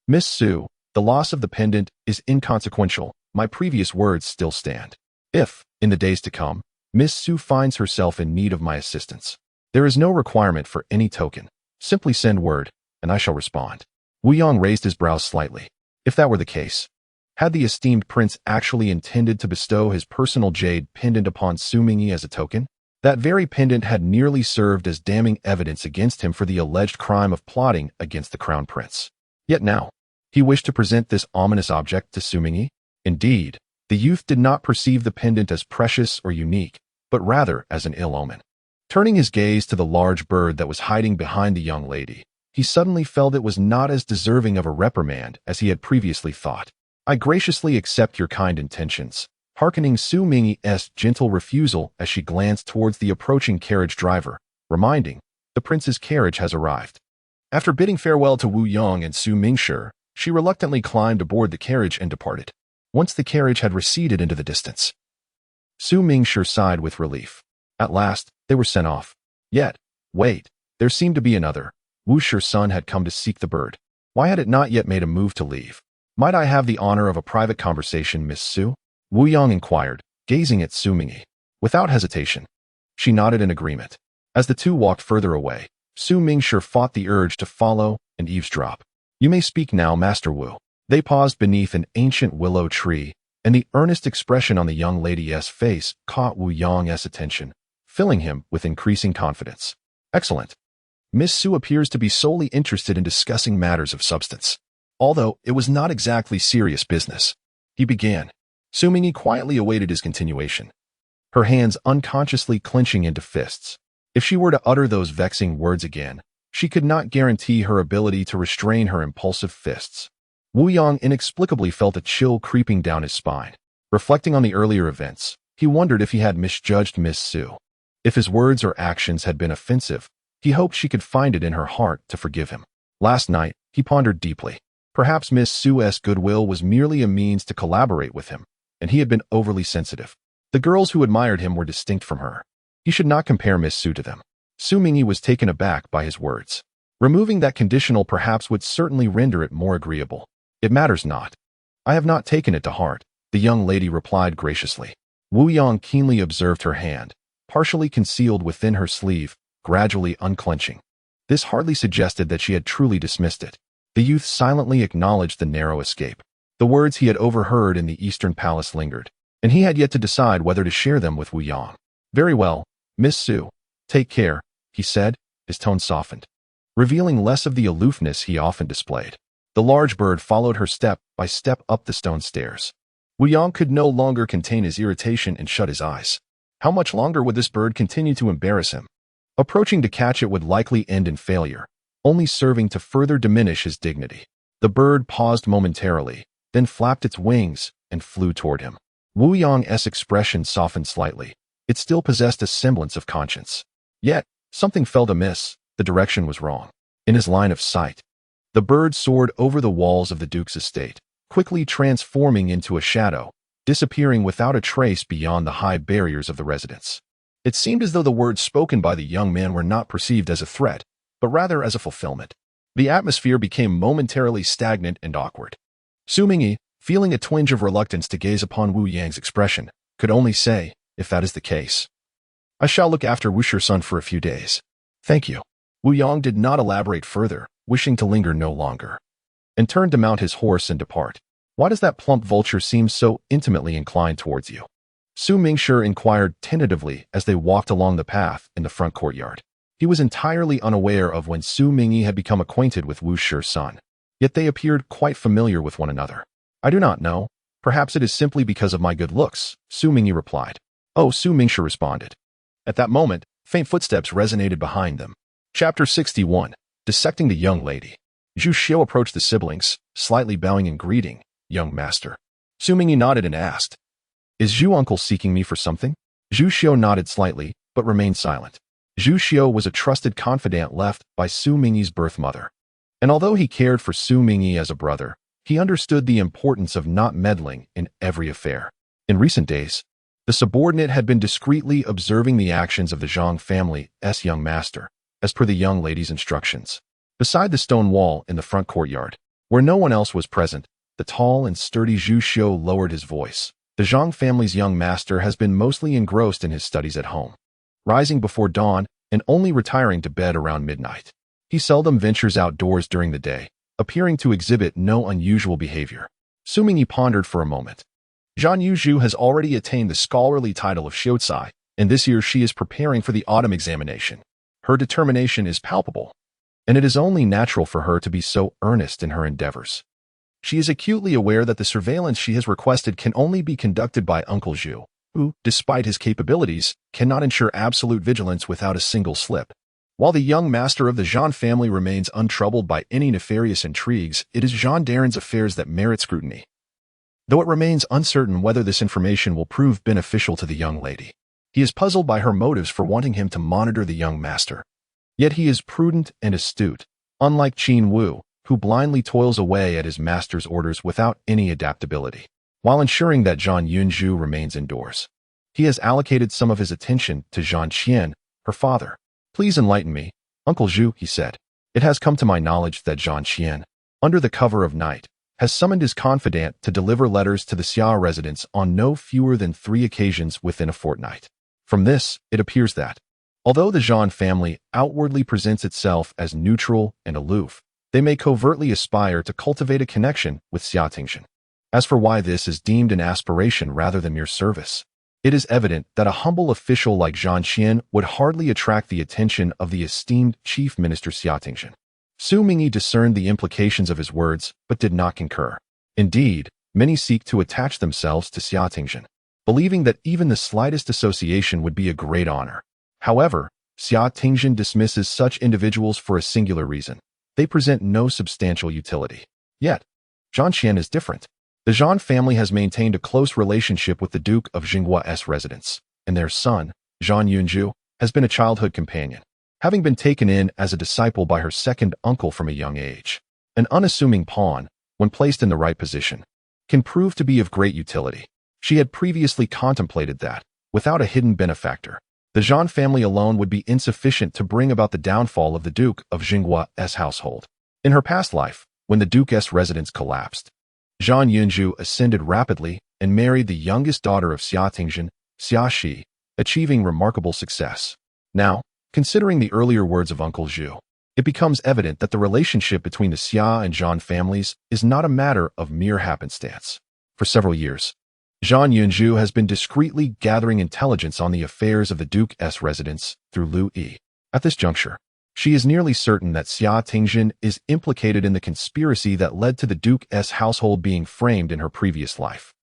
Miss Su, the loss of the pendant is inconsequential. My previous words still stand. If, in the days to come, Miss Su finds herself in need of my assistance, there is no requirement for any token. Simply send word, and I shall respond." Wu Yang raised his brows slightly. If that were the case, had the esteemed prince actually intended to bestow his personal jade pendant upon Xu Mingyi as a token? That very pendant had nearly served as damning evidence against him for the alleged crime of plotting against the crown prince. Yet now, he wished to present this ominous object to Xu Mingyi? Indeed, the youth did not perceive the pendant as precious or unique, but rather as an ill omen. Turning his gaze to the large bird that was hiding behind the young lady, he suddenly felt it was not as deserving of a reprimand as he had previously thought. I graciously accept your kind intentions, hearkening Xu Mingyi's gentle refusal as she glanced towards the approaching carriage driver, reminding, the prince's carriage has arrived. After bidding farewell to Wu Yong and Xu Mingyi, she reluctantly climbed aboard the carriage and departed. Once the carriage had receded into the distance, Xu Mingyi sighed with relief. At last, they were sent off. Yet, wait, there seemed to be another. Wu Shi's son had come to seek the bird. Why had it not yet made a move to leave? Might I have the honor of a private conversation, Miss Xu? Wu Yong inquired, gazing at Xu Mingyi. Without hesitation, she nodded in agreement. As the two walked further away, Xu Mingyi fought the urge to follow and eavesdrop. You may speak now, Master Wu. They paused beneath an ancient willow tree, and the earnest expression on the young lady's face caught Wu Yong's attention, filling him with increasing confidence. Excellent. Miss Xu appears to be solely interested in discussing matters of substance. Although it was not exactly serious business, he began. Xu Mingyi quietly awaited his continuation, her hands unconsciously clenching into fists. If she were to utter those vexing words again, she could not guarantee her ability to restrain her impulsive fists. Wu Yong inexplicably felt a chill creeping down his spine. Reflecting on the earlier events, he wondered if he had misjudged Miss Xu. If his words or actions had been offensive, he hoped she could find it in her heart to forgive him. Last night, he pondered deeply. Perhaps Miss Xu's goodwill was merely a means to collaborate with him, and he had been overly sensitive. The girls who admired him were distinct from her. He should not compare Miss Xu to them. Xu Mingyi was taken aback by his words. Removing that conditional perhaps would certainly render it more agreeable. It matters not. I have not taken it to heart, the young lady replied graciously. Wu Yong keenly observed her hand, partially concealed within her sleeve, gradually unclenching. This hardly suggested that she had truly dismissed it. The youth silently acknowledged the narrow escape. The words he had overheard in the Eastern Palace lingered, and he had yet to decide whether to share them with Wu Yong. Very well, Miss Xu, take care, he said, his tone softened, revealing less of the aloofness he often displayed. The large bird followed her step by step up the stone stairs. Wu Yong could no longer contain his irritation and shut his eyes. How much longer would this bird continue to embarrass him? Approaching to catch it would likely end in failure, only serving to further diminish his dignity. The bird paused momentarily, then flapped its wings and flew toward him. Wu Yong's expression softened slightly. It still possessed a semblance of conscience. Yet, something felt amiss. The direction was wrong. In his line of sight, the bird soared over the walls of the Duke's estate, quickly transforming into a shadow, disappearing without a trace beyond the high barriers of the residence. It seemed as though the words spoken by the young man were not perceived as a threat, but rather as a fulfillment. The atmosphere became momentarily stagnant and awkward. Xu Mingyi, feeling a twinge of reluctance to gaze upon Wu Yang's expression, could only say, if that is the case, I shall look after Wu Shi's son for a few days. Thank you. Wu Yong did not elaborate further, wishing to linger no longer, and turned to mount his horse and depart. Why does that plump vulture seem so intimately inclined towards you? Xu Mingyi inquired tentatively as they walked along the path in the front courtyard. He was entirely unaware of when Xu Mingyi had become acquainted with Wu Shi's son, yet they appeared quite familiar with one another. I do not know. Perhaps it is simply because of my good looks, Xu Mingyi replied. Oh, Xu Mingyi responded. At that moment, faint footsteps resonated behind them. Chapter 61. Dissecting the Young Lady. Xu Xiu approached the siblings, slightly bowing in greeting, young master. Xu Mingyi nodded and asked, Is Xu uncle seeking me for something? Xu Xiu nodded slightly, but remained silent. Xu Xiu was a trusted confidant left by Xu Mingyi's birth mother. And although he cared for Xu Mingyi as a brother, he understood the importance of not meddling in every affair. In recent days, the subordinate had been discreetly observing the actions of the Zhang family's young master, as per the young lady's instructions. Beside the stone wall in the front courtyard, where no one else was present, the tall and sturdy Xu Xiu lowered his voice. The Zhang family's young master has been mostly engrossed in his studies at home, rising before dawn and only retiring to bed around midnight. He seldom ventures outdoors during the day, appearing to exhibit no unusual behavior. Xu Mingyi pondered for a moment. Zhan Yuzhu has already attained the scholarly title of Xiuzai, and this year she is preparing for the autumn examination. Her determination is palpable, and it is only natural for her to be so earnest in her endeavors. She is acutely aware that the surveillance she has requested can only be conducted by Uncle Xu, who, despite his capabilities, cannot ensure absolute vigilance without a single slip. While the young master of the Zhan family remains untroubled by any nefarious intrigues, it is Jean Darren's affairs that merit scrutiny, though it remains uncertain whether this information will prove beneficial to the young lady. He is puzzled by her motives for wanting him to monitor the young master. Yet he is prudent and astute, unlike Qin Wu, who blindly toils away at his master's orders without any adaptability. While ensuring that Zhan Yunzhu remains indoors, he has allocated some of his attention to Zhan Qian, her father. "Please enlighten me, Uncle Xu," he said. "It has come to my knowledge that Zhan Qian, under the cover of night, has summoned his confidant to deliver letters to the Xia residence on no fewer than 3 occasions within a fortnight. From this, it appears that, although the Zhan family outwardly presents itself as neutral and aloof, they may covertly aspire to cultivate a connection with Xia Tingzhen. As for why this is deemed an aspiration rather than mere service, it is evident that a humble official like Zhan Qian would hardly attract the attention of the esteemed Chief Minister Xia Tingzhen." Xu Mingyi discerned the implications of his words, but did not concur. Indeed, many seek to attach themselves to Xia Tingzhen, believing that even the slightest association would be a great honor. However, Xia Tingzhen dismisses such individuals for a singular reason: they present no substantial utility. Yet, Zhan Qian is different. The Zhan family has maintained a close relationship with the Duke of Jinghua's residence, and their son, Zhan Yunzhu, has been a childhood companion, having been taken in as a disciple by her second uncle from a young age. An unassuming pawn, when placed in the right position, can prove to be of great utility. She had previously contemplated that, without a hidden benefactor, the Zhan family alone would be insufficient to bring about the downfall of the Duke of Jinghua's household. In her past life, when the Duke's residence collapsed, Zhan Yunzhu ascended rapidly and married the youngest daughter of Xia Tingzhen, Xia Shi, achieving remarkable success. Now, considering the earlier words of Uncle Xu, it becomes evident that the relationship between the Xia and Zhan families is not a matter of mere happenstance. For several years, Zhan Yunzhu has been discreetly gathering intelligence on the affairs of the Duke's residence through Lu Yi. At this juncture, she is nearly certain that Xia Tingzhen is implicated in the conspiracy that led to the Duke's household being framed in her previous life.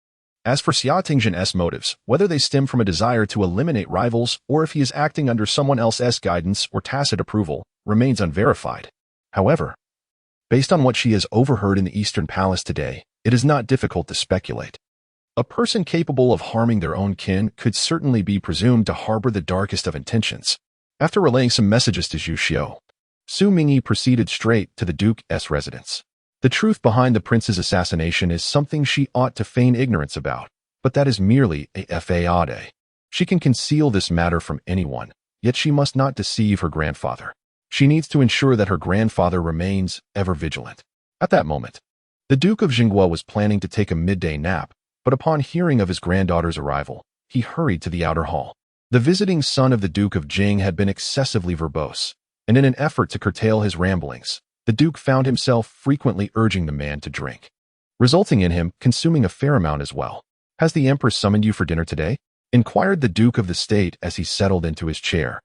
As for Xia Tingzhen's motives, whether they stem from a desire to eliminate rivals or if he is acting under someone else's guidance or tacit approval, remains unverified. However, based on what she has overheard in the Eastern Palace today, it is not difficult to speculate. A person capable of harming their own kin could certainly be presumed to harbor the darkest of intentions. After relaying some messages to Xu Xiu, Xu Mingyi proceeded straight to the Duke's residence. The truth behind the prince's assassination is something she ought to feign ignorance about, but that is merely a faade. She can conceal this matter from anyone, yet she must not deceive her grandfather. She needs to ensure that her grandfather remains ever vigilant. At that moment, the Duke of Jinghua was planning to take a midday nap, but upon hearing of his granddaughter's arrival, he hurried to the outer hall. The visiting son of the Duke of Jing had been excessively verbose, and in an effort to curtail his ramblings, the Duke found himself frequently urging the man to drink, resulting in him consuming a fair amount as well. "Has the Empress summoned you for dinner today?" inquired the Duke of the State as he settled into his chair,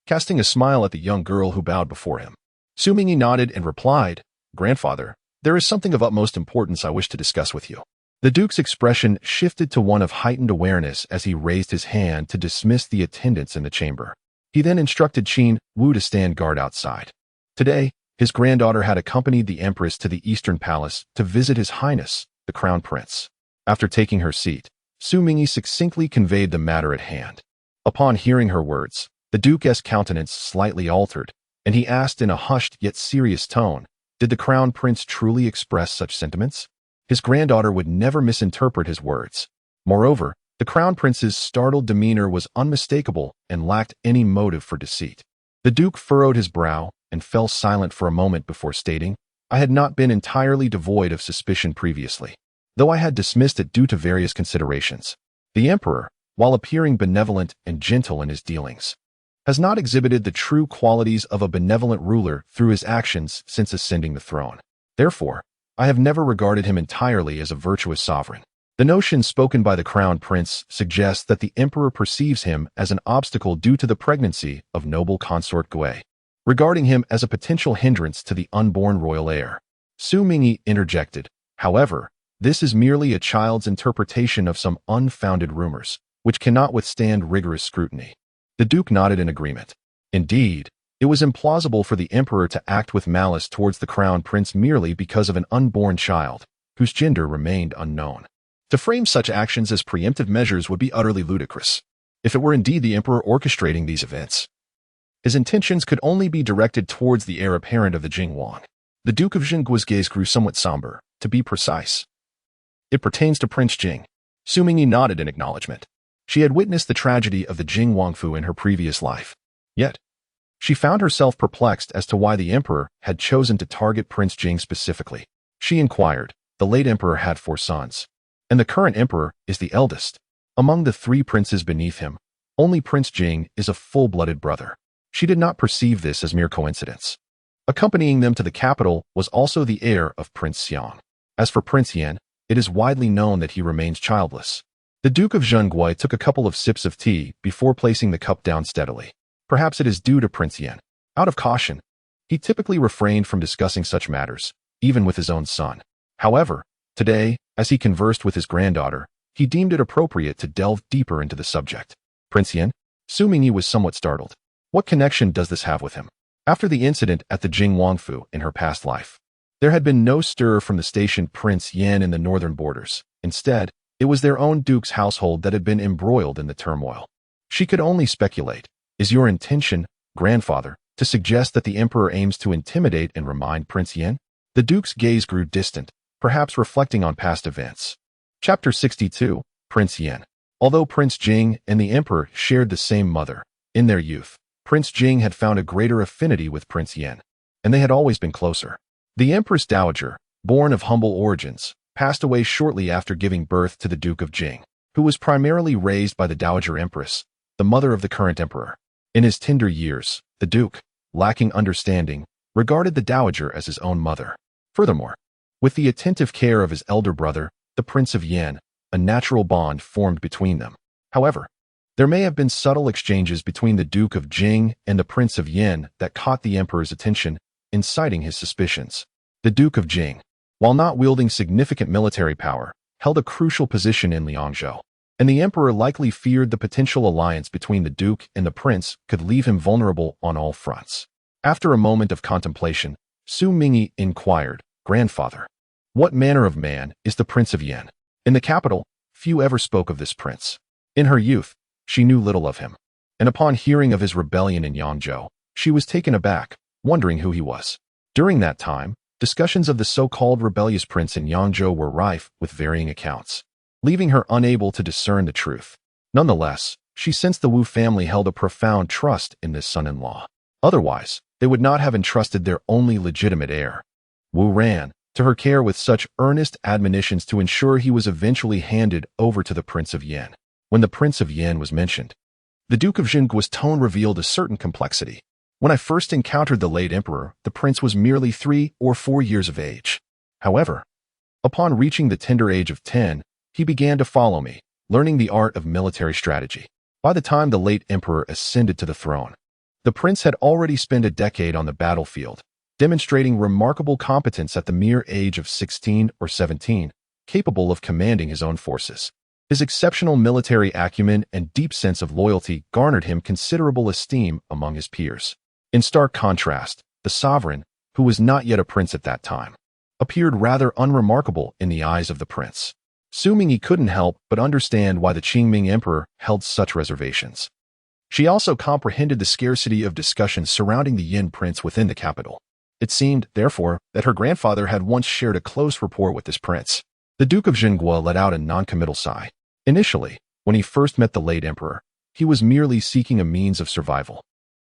casting a smile at the young girl who bowed before him. Xu Mingyi nodded and replied, "Grandfather, there is something of utmost importance I wish to discuss with you." The Duke's expression shifted to one of heightened awareness as he raised his hand to dismiss the attendants in the chamber. He then instructed Qin Wu to stand guard outside. Today, his granddaughter had accompanied the Empress to the Eastern Palace to visit His Highness, the Crown Prince. After taking her seat, Xu Mingyi succinctly conveyed the matter at hand. Upon hearing her words, the Duke's countenance slightly altered, and he asked in a hushed yet serious tone, "Did the Crown Prince truly express such sentiments?" His granddaughter would never misinterpret his words. Moreover, the Crown Prince's startled demeanor was unmistakable and lacked any motive for deceit. The Duke furrowed his brow and fell silent for a moment before stating, "I had not been entirely devoid of suspicion previously, though I had dismissed it due to various considerations. The Emperor, while appearing benevolent and gentle in his dealings, has not exhibited the true qualities of a benevolent ruler through his actions since ascending the throne. Therefore, I have never regarded him entirely as a virtuous sovereign. The notion spoken by the crown prince suggests that the emperor perceives him as an obstacle due to the pregnancy of noble consort Gui, regarding him as a potential hindrance to the unborn royal heir. Xu Mingyi interjected, however, this is merely a child's interpretation of some unfounded rumors, which cannot withstand rigorous scrutiny. The duke nodded in agreement. Indeed, it was implausible for the emperor to act with malice towards the crown prince merely because of an unborn child, whose gender remained unknown. To frame such actions as preemptive measures would be utterly ludicrous. If it were indeed the emperor orchestrating these events, his intentions could only be directed towards the heir apparent of the Jingwang. The Duke of Jingguo's gaze grew somewhat somber, to be precise. It pertains to Prince Jing. Xu Mingyi nodded in acknowledgement. She had witnessed the tragedy of the Jing Wangfu in her previous life. Yet, she found herself perplexed as to why the emperor had chosen to target Prince Jing specifically. She inquired. The late emperor had 4 sons, and the current emperor is the eldest. Among the 3 princes beneath him, only Prince Jing is a full-blooded brother. She did not perceive this as mere coincidence. Accompanying them to the capital was also the heir of Prince Xiang. As for Prince Yan, it is widely known that he remains childless. The Duke of Zhengui took a couple of sips of tea before placing the cup down steadily. Perhaps it is due to Prince Yan. Out of caution, he typically refrained from discussing such matters, even with his own son. However, today, as he conversed with his granddaughter, he deemed it appropriate to delve deeper into the subject. Prince Yan? Xu Mingyi was somewhat startled. What connection does this have with him? After the incident at the Jing Wangfu in her past life, there had been no stir from the stationed Prince Yan in the northern borders. Instead, it was their own duke's household that had been embroiled in the turmoil. She could only speculate. Is your intention, grandfather, to suggest that the emperor aims to intimidate and remind Prince Yan? The duke's gaze grew distant, perhaps reflecting on past events. Chapter 62, Prince Yan. Although Prince Jing and the emperor shared the same mother, in their youth, Prince Jing had found a greater affinity with Prince Yan, and they had always been closer. The Empress Dowager, born of humble origins, passed away shortly after giving birth to the Duke of Jing, who was primarily raised by the Dowager Empress, the mother of the current emperor. In his tender years, the Duke, lacking understanding, regarded the Dowager as his own mother. Furthermore, with the attentive care of his elder brother, the Prince of Yan, a natural bond formed between them. However, there may have been subtle exchanges between the Duke of Jing and the Prince of Yan that caught the emperor's attention, inciting his suspicions. The Duke of Jing, while not wielding significant military power, held a crucial position in Liangzhou, and the emperor likely feared the potential alliance between the duke and the prince could leave him vulnerable on all fronts. After a moment of contemplation, Xu Mingyi inquired, "Grandfather, what manner of man is the Prince of Yan?" In the capital, few ever spoke of this prince. In her youth, she knew little of him, and upon hearing of his rebellion in Yangzhou, she was taken aback, wondering who he was. During that time, discussions of the so-called rebellious prince in Yangzhou were rife with varying accounts, leaving her unable to discern the truth. Nonetheless, she sensed the Wu family held a profound trust in this son-in-law. Otherwise, they would not have entrusted their only legitimate heir. Wu ran to her care with such earnest admonitions to ensure he was eventually handed over to the Prince of Yan. When the Prince of Yan was mentioned, the Duke of Zhengguo's tone revealed a certain complexity. When I first encountered the late emperor, the prince was merely 3 or 4 years of age. However, upon reaching the tender age of 10, he began to follow me, learning the art of military strategy. By the time the late emperor ascended to the throne, the prince had already spent a decade on the battlefield, demonstrating remarkable competence at the mere age of 16 or 17, capable of commanding his own forces. His exceptional military acumen and deep sense of loyalty garnered him considerable esteem among his peers. In stark contrast, the sovereign, who was not yet a prince at that time, appeared rather unremarkable in the eyes of the prince. Xu Mingyi couldn't help but understand why the Qingming emperor held such reservations. She also comprehended the scarcity of discussions surrounding the Yin prince within the capital. It seemed, therefore, that her grandfather had once shared a close rapport with this prince. The Duke of Zhengguo let out a non-committal sigh. Initially, when he first met the late emperor, he was merely seeking a means of survival.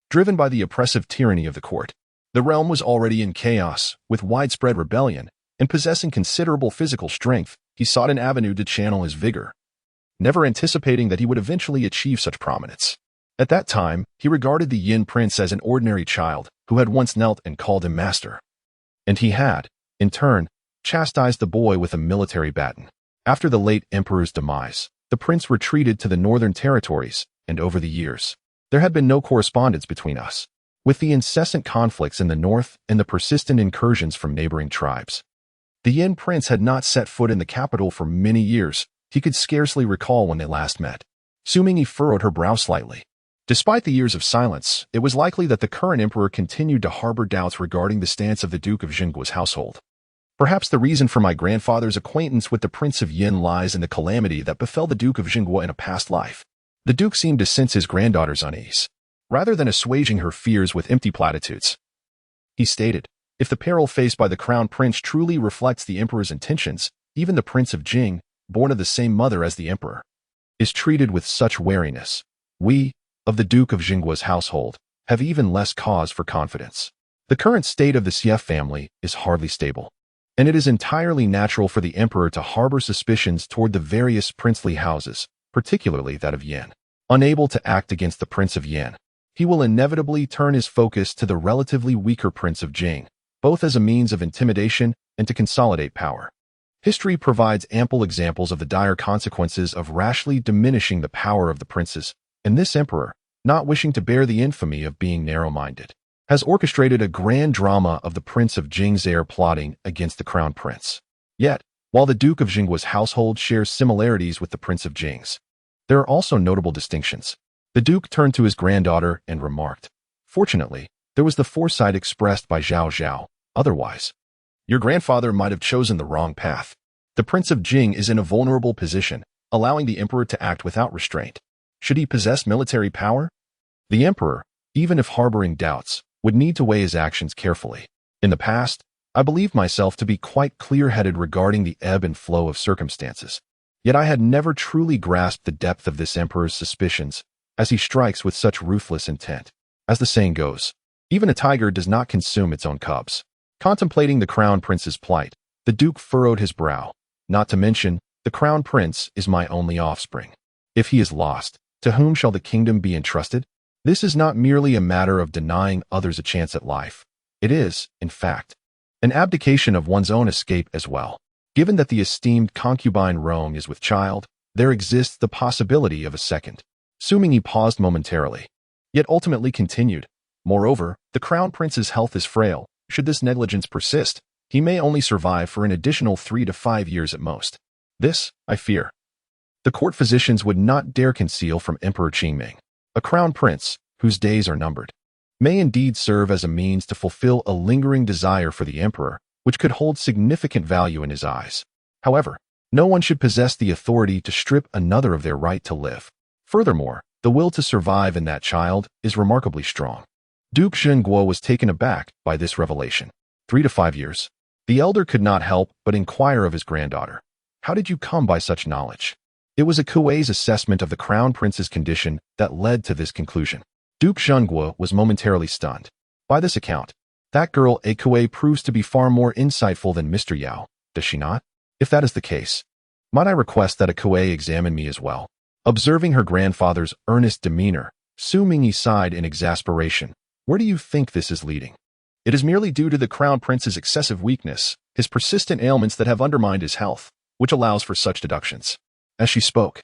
Driven by the oppressive tyranny of the court, the realm was already in chaos, with widespread rebellion, and possessing considerable physical strength, he sought an avenue to channel his vigor, never anticipating that he would eventually achieve such prominence. At that time, he regarded the Yin prince as an ordinary child who had once knelt and called him master. And he had, in turn, chastised the boy with a military baton. After the late emperor's demise, the prince retreated to the northern territories, and over the years, there had been no correspondence between us. With the incessant conflicts in the north and the persistent incursions from neighboring tribes, the Yin prince had not set foot in the capital for many years. He could scarcely recall when they last met. Xu Mingyi furrowed her brow slightly. Despite the years of silence, it was likely that the current emperor continued to harbor doubts regarding the stance of the Duke of Jingguo's household. Perhaps the reason for my grandfather's acquaintance with the Prince of Yin lies in the calamity that befell the Duke of Jingguo in a past life. The Duke seemed to sense his granddaughter's unease, rather than assuaging her fears with empty platitudes. He stated, if the peril faced by the crown prince truly reflects the emperor's intentions, even the Prince of Jing, born of the same mother as the emperor, is treated with such wariness. We, of the Duke of Jingguo's household, have even less cause for confidence. The current state of the Xie family is hardly stable, and it is entirely natural for the emperor to harbor suspicions toward the various princely houses, particularly that of Yan. Unable to act against the Prince of Yan, he will inevitably turn his focus to the relatively weaker Prince of Jing, both as a means of intimidation and to consolidate power. History provides ample examples of the dire consequences of rashly diminishing the power of the princes, and this emperor, not wishing to bear the infamy of being narrow-minded, has orchestrated a grand drama of the Prince of Jing's heir plotting against the crown prince. Yet, while the Duke of Jingguo's household shares similarities with the Prince of Jing's, there are also notable distinctions. The Duke turned to his granddaughter and remarked, fortunately, there was the foresight expressed by Zhao Zhao. Otherwise, your grandfather might have chosen the wrong path. The Prince of Jing is in a vulnerable position, allowing the emperor to act without restraint. Should he possess military power? The emperor, even if harboring doubts, would need to weigh his actions carefully. In the past, I believed myself to be quite clear-headed regarding the ebb and flow of circumstances. Yet I had never truly grasped the depth of this emperor's suspicions, as he strikes with such ruthless intent. As the saying goes, even a tiger does not consume its own cubs. Contemplating the crown prince's plight, the Duke furrowed his brow. Not to mention, the crown prince is my only offspring. If he is lost, to whom shall the kingdom be entrusted? This is not merely a matter of denying others a chance at life. It is, in fact, an abdication of one's own escape as well. Given that the esteemed concubine Rong is with child, there exists the possibility of a second. Xu Mingyi paused momentarily, yet ultimately continued. Moreover, the crown prince's health is frail. Should this negligence persist, he may only survive for an additional 3 to 5 years at most. This, I fear, the court physicians would not dare conceal from Emperor Qingming. A crown prince, whose days are numbered, may indeed serve as a means to fulfill a lingering desire for the emperor, which could hold significant value in his eyes. However, no one should possess the authority to strip another of their right to live. Furthermore, the will to survive in that child is remarkably strong. Duke Jingguo was taken aback by this revelation. 3 to 5 years. The elder could not help but inquire of his granddaughter, how did you come by such knowledge? It was Kuei's assessment of the crown prince's condition that led to this conclusion. Duke Jingguo was momentarily stunned. By this account, that girl Kuei proves to be far more insightful than Mr. Yao, does she not? If that is the case, might I request that Kuei examine me as well? Observing her grandfather's earnest demeanor, Xu Mingyi sighed in exasperation. Where do you think this is leading? It is merely due to the crown prince's excessive weakness, his persistent ailments that have undermined his health, which allows for such deductions. As she spoke,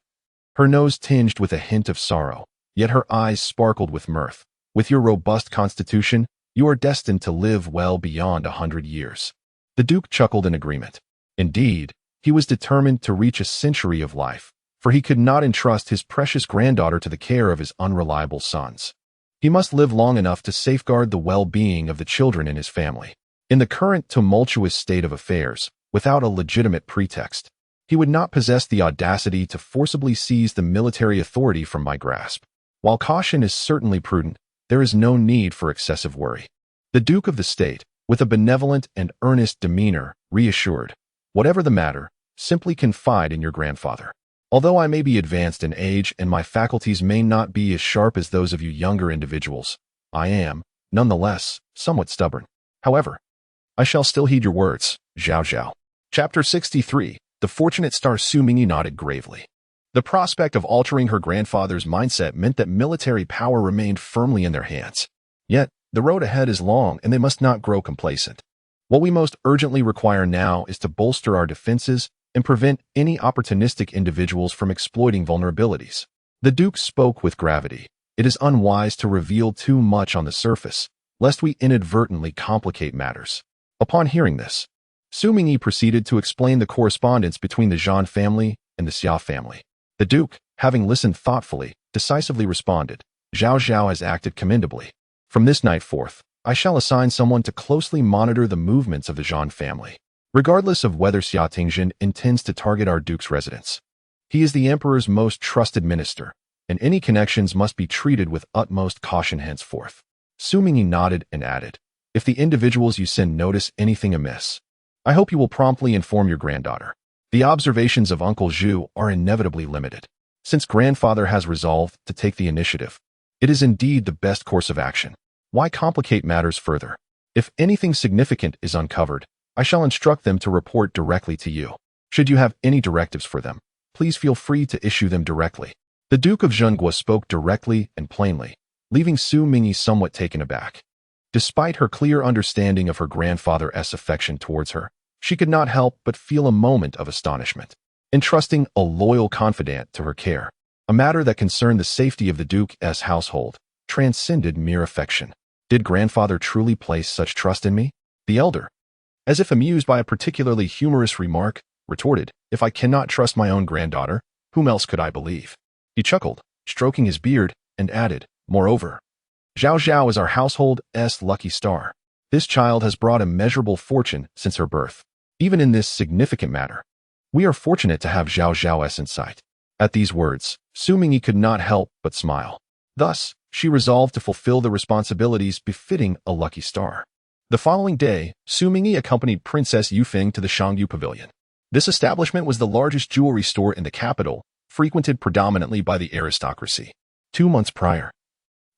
her nose tinged with a hint of sorrow, yet her eyes sparkled with mirth. With your robust constitution, you are destined to live well beyond 100 years. The Duke chuckled in agreement. Indeed, he was determined to reach a century of life, for he could not entrust his precious granddaughter to the care of his unreliable sons. He must live long enough to safeguard the well-being of the children in his family. In the current tumultuous state of affairs, without a legitimate pretext, he would not possess the audacity to forcibly seize the military authority from my grasp. While caution is certainly prudent, there is no need for excessive worry. The Duke of the State, with a benevolent and earnest demeanor, reassured, whatever the matter, simply confide in your grandfather. Although I may be advanced in age and my faculties may not be as sharp as those of you younger individuals, I am, nonetheless, somewhat stubborn. However, I shall still heed your words, Zhao Zhao. Chapter 63. The fortunate star. Xu Mingyi nodded gravely. The prospect of altering her grandfather's mindset meant that military power remained firmly in their hands. Yet, the road ahead is long and they must not grow complacent. What we most urgently require now is to bolster our defenses and prevent any opportunistic individuals from exploiting vulnerabilities. The Duke spoke with gravity. It is unwise to reveal too much on the surface, lest we inadvertently complicate matters. Upon hearing this, Xu Mingyi proceeded to explain the correspondence between the Zhan family and the Xia family. The Duke, having listened thoughtfully, decisively responded, "Zhao Zhao has acted commendably. From this night forth, I shall assign someone to closely monitor the movements of the Zhan family, regardless of whether Xia Tingjin intends to target our Duke's residence. He is the Emperor's most trusted minister, and any connections must be treated with utmost caution henceforth." Xu Mingyi nodded and added, "If the individuals you send notice anything amiss, I hope you will promptly inform your granddaughter. The observations of Uncle Xu are inevitably limited. Since grandfather has resolved to take the initiative, it is indeed the best course of action. Why complicate matters further? If anything significant is uncovered, I shall instruct them to report directly to you. Should you have any directives for them, please feel free to issue them directly." The Duke of Zhenghua spoke directly and plainly, leaving Xu Mingyi somewhat taken aback. Despite her clear understanding of her grandfather's affection towards her, she could not help but feel a moment of astonishment. Entrusting a loyal confidant to her care, a matter that concerned the safety of the Duke's household, transcended mere affection. Did grandfather truly place such trust in me? The elder, as if amused by a particularly humorous remark, retorted, "If I cannot trust my own granddaughter, whom else could I believe?" He chuckled, stroking his beard, and added, "Moreover, Zhao Zhao is our household's lucky star. This child has brought immeasurable fortune since her birth. Even in this significant matter, we are fortunate to have Zhao Zhao's insight." At these words, Xu Mingyi could not help but smile. Thus, she resolved to fulfill the responsibilities befitting a lucky star. The following day, Xu Mingyi accompanied Princess Yufeng to the Shangyu Pavilion. This establishment was the largest jewelry store in the capital, frequented predominantly by the aristocracy. 2 months prior,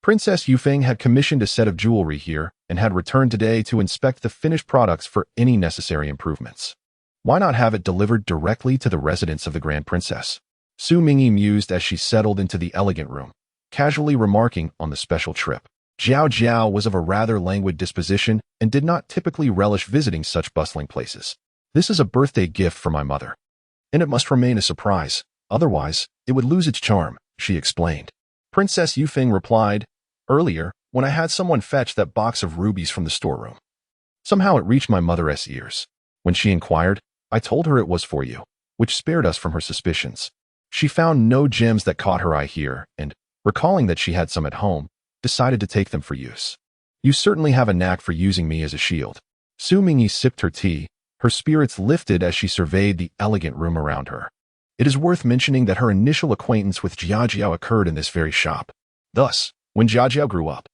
Princess Yufeng had commissioned a set of jewelry here and had returned today to inspect the finished products for any necessary improvements. Why not have it delivered directly to the residence of the Grand Princess? Xu Mingyi mused as she settled into the elegant room, casually remarking on the special trip. Zhao Zhao was of a rather languid disposition and did not typically relish visiting such bustling places. "This is a birthday gift for my mother, and it must remain a surprise, otherwise it would lose its charm," she explained. Princess Yufeng replied, "Earlier, when I had someone fetch that box of rubies from the storeroom, somehow it reached my mother's ears. When she inquired, I told her it was for you, which spared us from her suspicions. She found no gems that caught her eye here, and, recalling that she had some at home, decided to take them for use. You certainly have a knack for using me as a shield." Xu Mingyi sipped her tea, her spirits lifted as she surveyed the elegant room around her. It is worth mentioning that her initial acquaintance with Jiajiao occurred in this very shop. Thus, when Jiajiao grew up,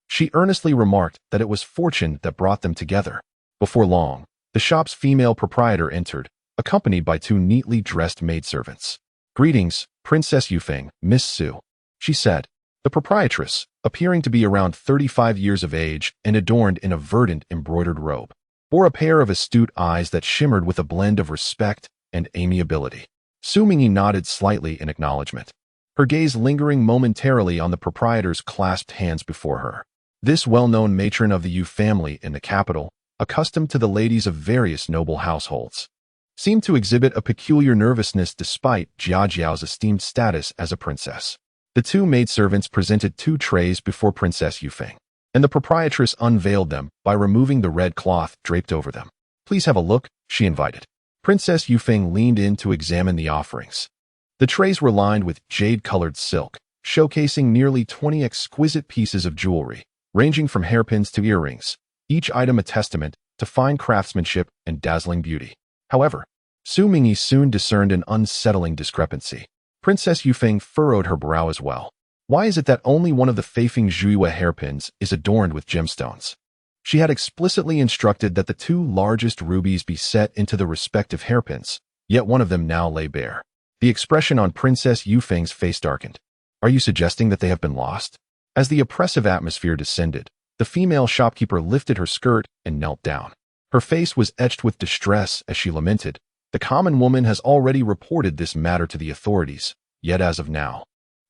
she earnestly remarked that it was fortune that brought them together. Before long, the shop's female proprietor entered, accompanied by 2 neatly dressed maidservants. "Greetings, Princess Yufeng, Miss Xu," she said. The proprietress, appearing to be around 35 years of age and adorned in a verdant embroidered robe, bore a pair of astute eyes that shimmered with a blend of respect and amiability. Xu Mingyi nodded slightly in acknowledgement, her gaze lingering momentarily on the proprietor's clasped hands before her. This well-known matron of the Yu family in the capital, accustomed to the ladies of various noble households, seemed to exhibit a peculiar nervousness despite Jiajiao's esteemed status as a princess. The 2 maidservants presented 2 trays before Princess Yufeng, and the proprietress unveiled them by removing the red cloth draped over them. "Please have a look," she invited. Princess Yufeng leaned in to examine the offerings. The trays were lined with jade-colored silk, showcasing nearly 20 exquisite pieces of jewelry, ranging from hairpins to earrings, each item a testament to fine craftsmanship and dazzling beauty. However, Xu Mingyi soon discerned an unsettling discrepancy. Princess Yufeng furrowed her brow as well. Why is it that only one of the Feifeng Zhuiyue hairpins is adorned with gemstones? She had explicitly instructed that the 2 largest rubies be set into the respective hairpins, yet one of them now lay bare. The expression on Princess Yufeng's face darkened. "Are you suggesting that they have been lost?" As the oppressive atmosphere descended, the female shopkeeper lifted her skirt and knelt down. Her face was etched with distress as she lamented, "The common woman has already reported this matter to the authorities, yet as of now,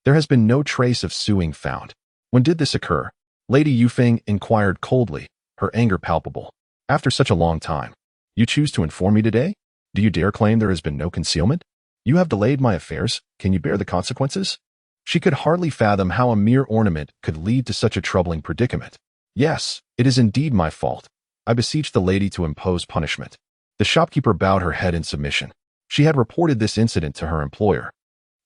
there has been no trace of suing found." "When did this occur?" Lady Yufeng inquired coldly, her anger palpable. After such a long time, you choose to inform me today? Do you dare claim there has been no concealment? You have delayed my affairs. Can you bear the consequences? She could hardly fathom how a mere ornament could lead to such a troubling predicament. Yes, it is indeed my fault. I beseech the lady to impose punishment. The shopkeeper bowed her head in submission. She had reported this incident to her employer,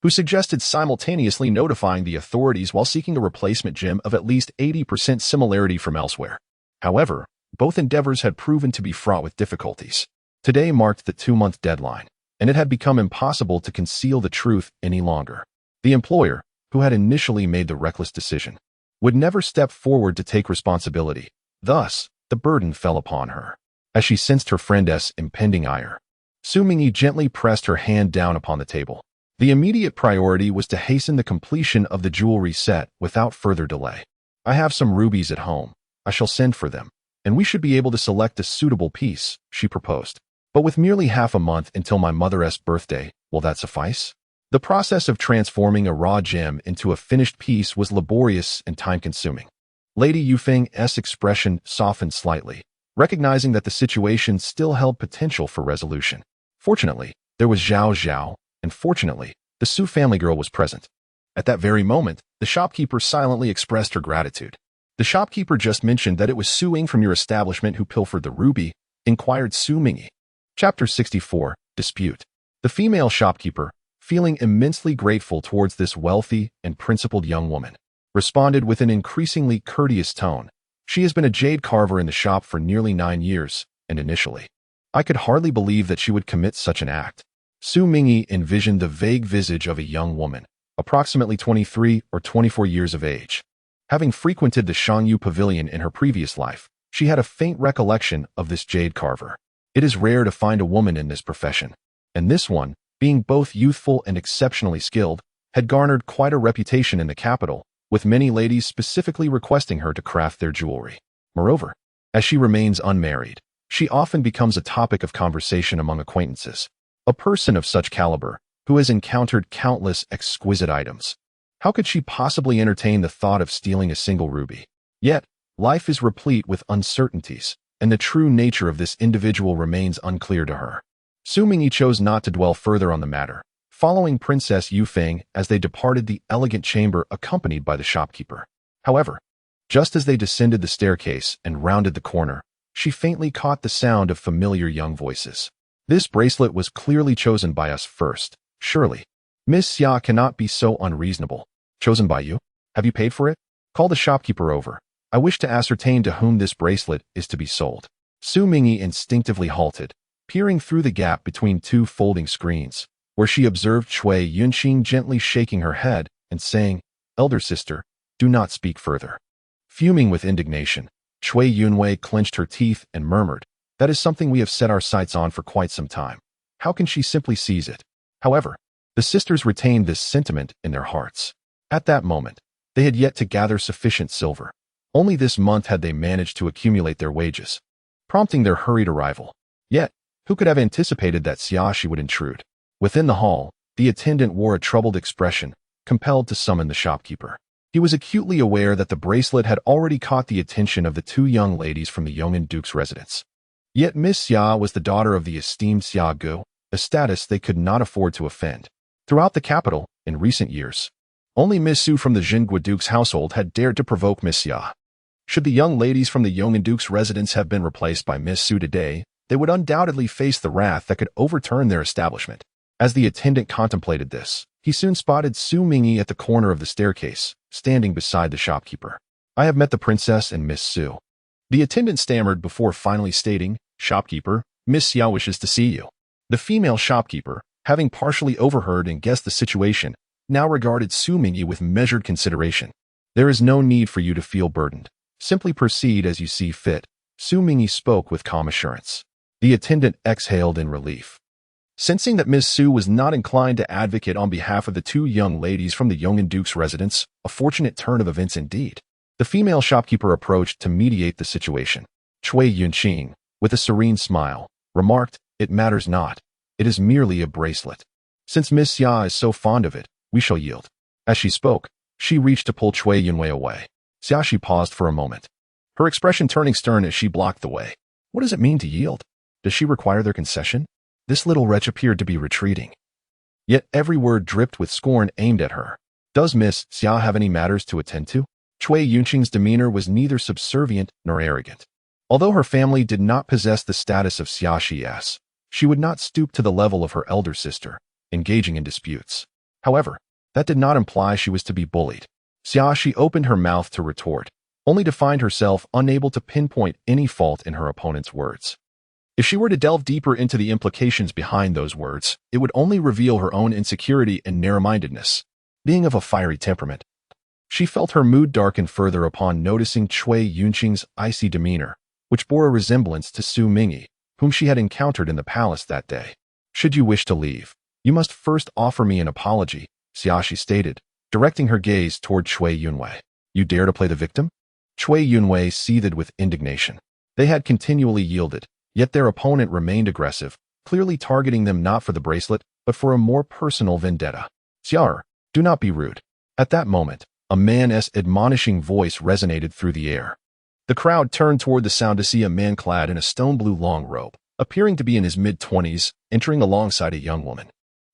who suggested simultaneously notifying the authorities while seeking a replacement gem of at least 80% similarity from elsewhere. However, both endeavors had proven to be fraught with difficulties. Today marked the 2-month deadline, and it had become impossible to conceal the truth any longer. The employer, who had initially made the reckless decision, would never step forward to take responsibility. Thus, the burden fell upon her. As she sensed her friend's impending ire, Xu Mingyi gently pressed her hand down upon the table. The immediate priority was to hasten the completion of the jewelry set without further delay. I have some rubies at home. I shall send for them, and we should be able to select a suitable piece, she proposed. But with merely half a month until my mother's birthday, will that suffice? The process of transforming a raw gem into a finished piece was laborious and time-consuming. Lady Yufeng's expression softened slightly, recognizing that the situation still held potential for resolution. Fortunately, there was Zhao Zhao, and fortunately, the Su family girl was present. At that very moment, the shopkeeper silently expressed her gratitude. The shopkeeper just mentioned that it was Su Ying from your establishment who pilfered the ruby, inquired Xu Mingyi. Chapter 64, Dispute. The female shopkeeper, feeling immensely grateful towards this wealthy and principled young woman, responded with an increasingly courteous tone. She has been a jade carver in the shop for nearly 9 years, and initially, I could hardly believe that she would commit such an act. Xu Mingyi envisioned the vague visage of a young woman, approximately 23 or 24 years of age. Having frequented the Shangyu Pavilion in her previous life, she had a faint recollection of this jade carver. It is rare to find a woman in this profession, and this one, being both youthful and exceptionally skilled, had garnered quite a reputation in the capital, with many ladies specifically requesting her to craft their jewelry. Moreover, as she remains unmarried, she often becomes a topic of conversation among acquaintances. A person of such caliber, who has encountered countless exquisite items, how could she possibly entertain the thought of stealing a single ruby? Yet, life is replete with uncertainties, and the true nature of this individual remains unclear to her. Xu Mingyi chose not to dwell further on the matter, following Princess Yufeng as they departed the elegant chamber accompanied by the shopkeeper. However, just as they descended the staircase and rounded the corner, she faintly caught the sound of familiar young voices. This bracelet was clearly chosen by us first. Surely, Miss Xia cannot be so unreasonable. Chosen by you? Have you paid for it? Call the shopkeeper over. I wish to ascertain to whom this bracelet is to be sold. Xu Mingyi instinctively halted, peering through the gap between 2 folding screens, where she observed Cui Yunqing gently shaking her head and saying, "Elder sister, do not speak further." Fuming with indignation, Cui Yunwei clenched her teeth and murmured, "That is something we have set our sights on for quite some time. How can she simply seize it?" However, the sisters retained this sentiment in their hearts. At that moment, they had yet to gather sufficient silver. Only this month had they managed to accumulate their wages, prompting their hurried arrival. Yet, who could have anticipated that Xiaxi would intrude? Within the hall, the attendant wore a troubled expression, compelled to summon the shopkeeper. He was acutely aware that the bracelet had already caught the attention of the 2 young ladies from the Yong'an Duke's residence. Yet Miss Xia was the daughter of the esteemed Xia Gu, a status they could not afford to offend. Throughout the capital, in recent years, only Miss Su from the Jingguo Duke's household had dared to provoke Miss Xia. Should the young ladies from the Yong'an Duke's residence have been replaced by Miss Su today, they would undoubtedly face the wrath that could overturn their establishment. As the attendant contemplated this, he soon spotted Xu Mingyi at the corner of the staircase, standing beside the shopkeeper. "I have met the princess and Miss Su." The attendant stammered before finally stating, "Shopkeeper, Miss Xia wishes to see you." The female shopkeeper, having partially overheard and guessed the situation, now regarded Xu Mingyi with measured consideration. "There is no need for you to feel burdened. Simply proceed as you see fit." Xu Mingyi spoke with calm assurance. The attendant exhaled in relief. Sensing that Miss Su was not inclined to advocate on behalf of the 2 young ladies from the Yong'an Duke's residence, a fortunate turn of events indeed, the female shopkeeper approached to mediate the situation. Cui Yunqing, with a serene smile, remarked, "It matters not. It is merely a bracelet. Since Miss Xia is so fond of it, we shall yield." As she spoke, she reached to pull Cui Yunwei away. Xiaxi paused for a moment, her expression turning stern as she blocked the way. What does it mean to yield? Does she require their concession? This little wretch appeared to be retreating. Yet every word dripped with scorn aimed at her. Does Miss Xia have any matters to attend to? Cui Yunqing's demeanor was neither subservient nor arrogant. Although her family did not possess the status of Xia Shi's, she would not stoop to the level of her elder sister, engaging in disputes. However, that did not imply she was to be bullied. Xia Shi opened her mouth to retort, only to find herself unable to pinpoint any fault in her opponent's words. If she were to delve deeper into the implications behind those words, it would only reveal her own insecurity and narrow-mindedness. Being of a fiery temperament, she felt her mood darken further upon noticing Cui Yunqing's icy demeanor, which bore a resemblance to Xu Mingyi, whom she had encountered in the palace that day. Should you wish to leave, you must first offer me an apology, Xia Shi stated, directing her gaze toward Cui Yunwei. You dare to play the victim? Cui Yunwei seethed with indignation. They had continually yielded, yet their opponent remained aggressive, clearly targeting them not for the bracelet, but for a more personal vendetta. Xiaer, do not be rude. At that moment, a man's admonishing voice resonated through the air. The crowd turned toward the sound to see a man clad in a stone-blue long robe, appearing to be in his mid-20s, entering alongside a young woman.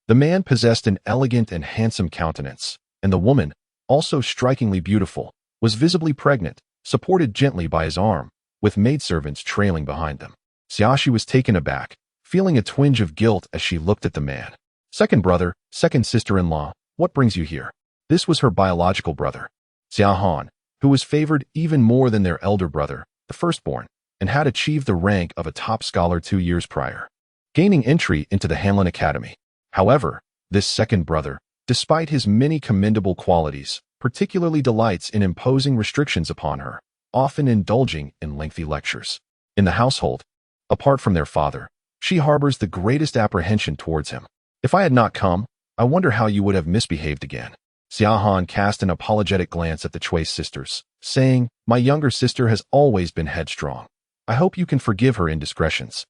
The man possessed an elegant and handsome countenance, and the woman, also strikingly beautiful, was visibly pregnant, supported gently by his arm, with maidservants trailing behind them. Xiaxi was taken aback, feeling a twinge of guilt as she looked at the man. Second brother, second sister-in-law, what brings you here? This was her biological brother, Xia Han, who was favored even more than their elder brother, the firstborn, and had achieved the rank of a top scholar 2 years prior, gaining entry into the Hanlin Academy. However, this second brother, despite his many commendable qualities, particularly delights in imposing restrictions upon her, often indulging in lengthy lectures. In the household, apart from their father, she harbors the greatest apprehension towards him. If I had not come, I wonder how you would have misbehaved again. Xia Han cast an apologetic glance at the Cui sisters, saying, My younger sister has always been headstrong. I hope you can forgive her indiscretions.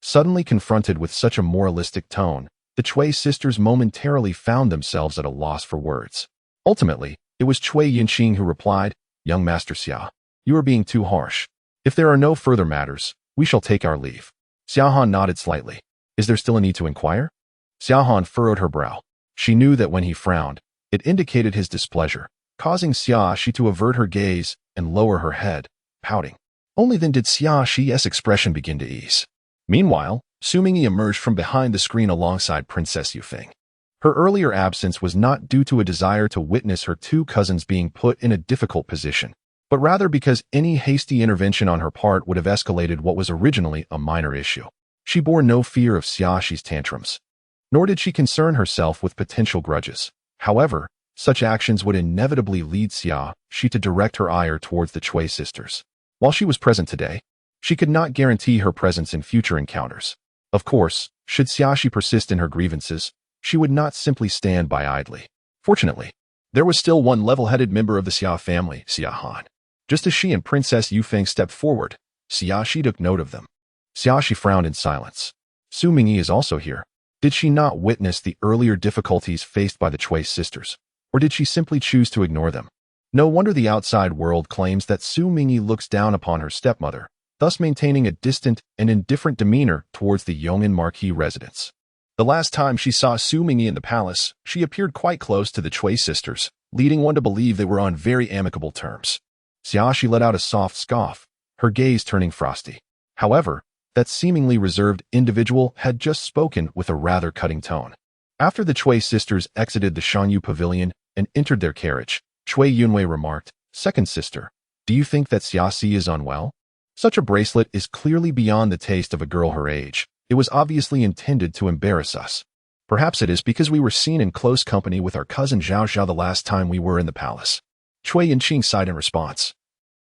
Suddenly confronted with such a moralistic tone, the Cui sisters momentarily found themselves at a loss for words. Ultimately, it was Cui Yunqing who replied, Young Master Xia, you are being too harsh. If there are no further matters, we shall take our leave. Xia Han nodded slightly. Is there still a need to inquire? Xia Han furrowed her brow. She knew that when he frowned, it indicated his displeasure, causing Xia Shi to avert her gaze and lower her head, pouting. Only then did Xia Shi's expression begin to ease. Meanwhile, Xu Mingyi emerged from behind the screen alongside Princess Yufeng. Her earlier absence was not due to a desire to witness her two cousins being put in a difficult position, but rather because any hasty intervention on her part would have escalated what was originally a minor issue. She bore no fear of Xia Shi's tantrums, nor did she concern herself with potential grudges. However, such actions would inevitably lead Xia Shi to direct her ire towards the Cui sisters. While she was present today, she could not guarantee her presence in future encounters. Of course, should Xia Shi persist in her grievances, she would not simply stand by idly. Fortunately, there was still one level-headed member of the Xia family, Xia Han. Just as she and Princess Yufeng stepped forward, Xia Shi took note of them. Xia Shi frowned in silence. Xu Mingyi is also here. Did she not witness the earlier difficulties faced by the Cui sisters, or did she simply choose to ignore them? No wonder the outside world claims that Xu Mingyi looks down upon her stepmother, thus maintaining a distant and indifferent demeanor towards the Yong'an Marquis residents. The last time she saw Xu Mingyi in the palace, she appeared quite close to the Cui sisters, leading one to believe they were on very amicable terms. Xia Shi let out a soft scoff, her gaze turning frosty. However, that seemingly reserved individual had just spoken with a rather cutting tone. After the Cui sisters exited the Shanyu pavilion and entered their carriage, Cui Yunwei remarked, Second sister, do you think that Xia Xi is unwell? Such a bracelet is clearly beyond the taste of a girl her age. It was obviously intended to embarrass us. Perhaps it is because we were seen in close company with our cousin Zhao Zhao the last time we were in the palace. Cui Yunqing sighed in response.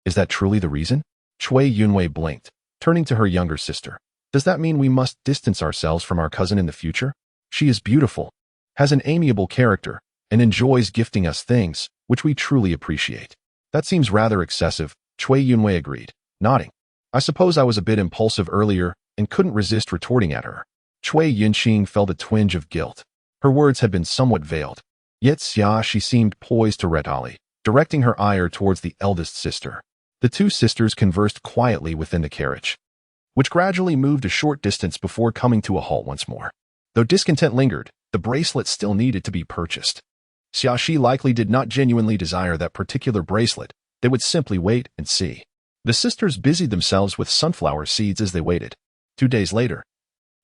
Is that truly the reason? Cui Yunwei blinked, turning to her younger sister. Does that mean we must distance ourselves from our cousin in the future? She is beautiful, has an amiable character, and enjoys gifting us things, which we truly appreciate. That seems rather excessive, Cui Yunwei agreed, nodding. I suppose I was a bit impulsive earlier and couldn't resist retorting at her. Cui Yunqing felt a twinge of guilt. Her words had been somewhat veiled. Yet Xia Shi seemed poised to retaliate, directing her ire towards the eldest sister. The two sisters conversed quietly within the carriage. which gradually moved a short distance before coming to a halt once more. Though discontent lingered, the bracelet still needed to be purchased. Xiaoxi likely did not genuinely desire that particular bracelet. They would simply wait and see. The sisters busied themselves with sunflower seeds as they waited. 2 days later,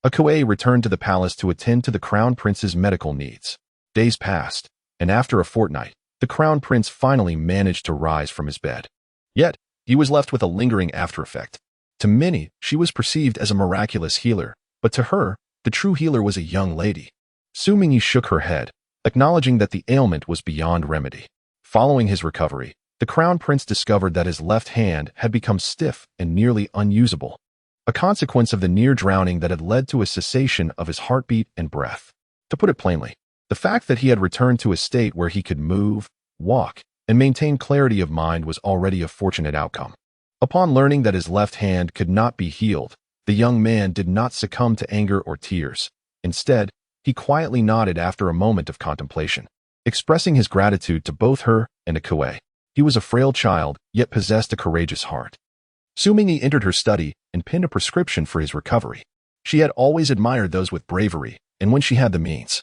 Akue returned to the palace to attend to the crown prince's medical needs. Days passed, and after a fortnight, the crown prince finally managed to rise from his bed. Yet, he was left with a lingering aftereffect. To many, she was perceived as a miraculous healer, but to her, the true healer was a young lady. Xu Mingyi shook her head, acknowledging that the ailment was beyond remedy. Following his recovery, the crown prince discovered that his left hand had become stiff and nearly unusable, a consequence of the near drowning that had led to a cessation of his heartbeat and breath. To put it plainly, the fact that he had returned to a state where he could move, walk, and maintain clarity of mind was already a fortunate outcome. Upon learning that his left hand could not be healed, the young man did not succumb to anger or tears. Instead, he quietly nodded after a moment of contemplation, expressing his gratitude to both her and Akue. He was a frail child, yet possessed a courageous heart. Xu Mingyi entered her study and pinned a prescription for his recovery. She had always admired those with bravery, and when she had the means,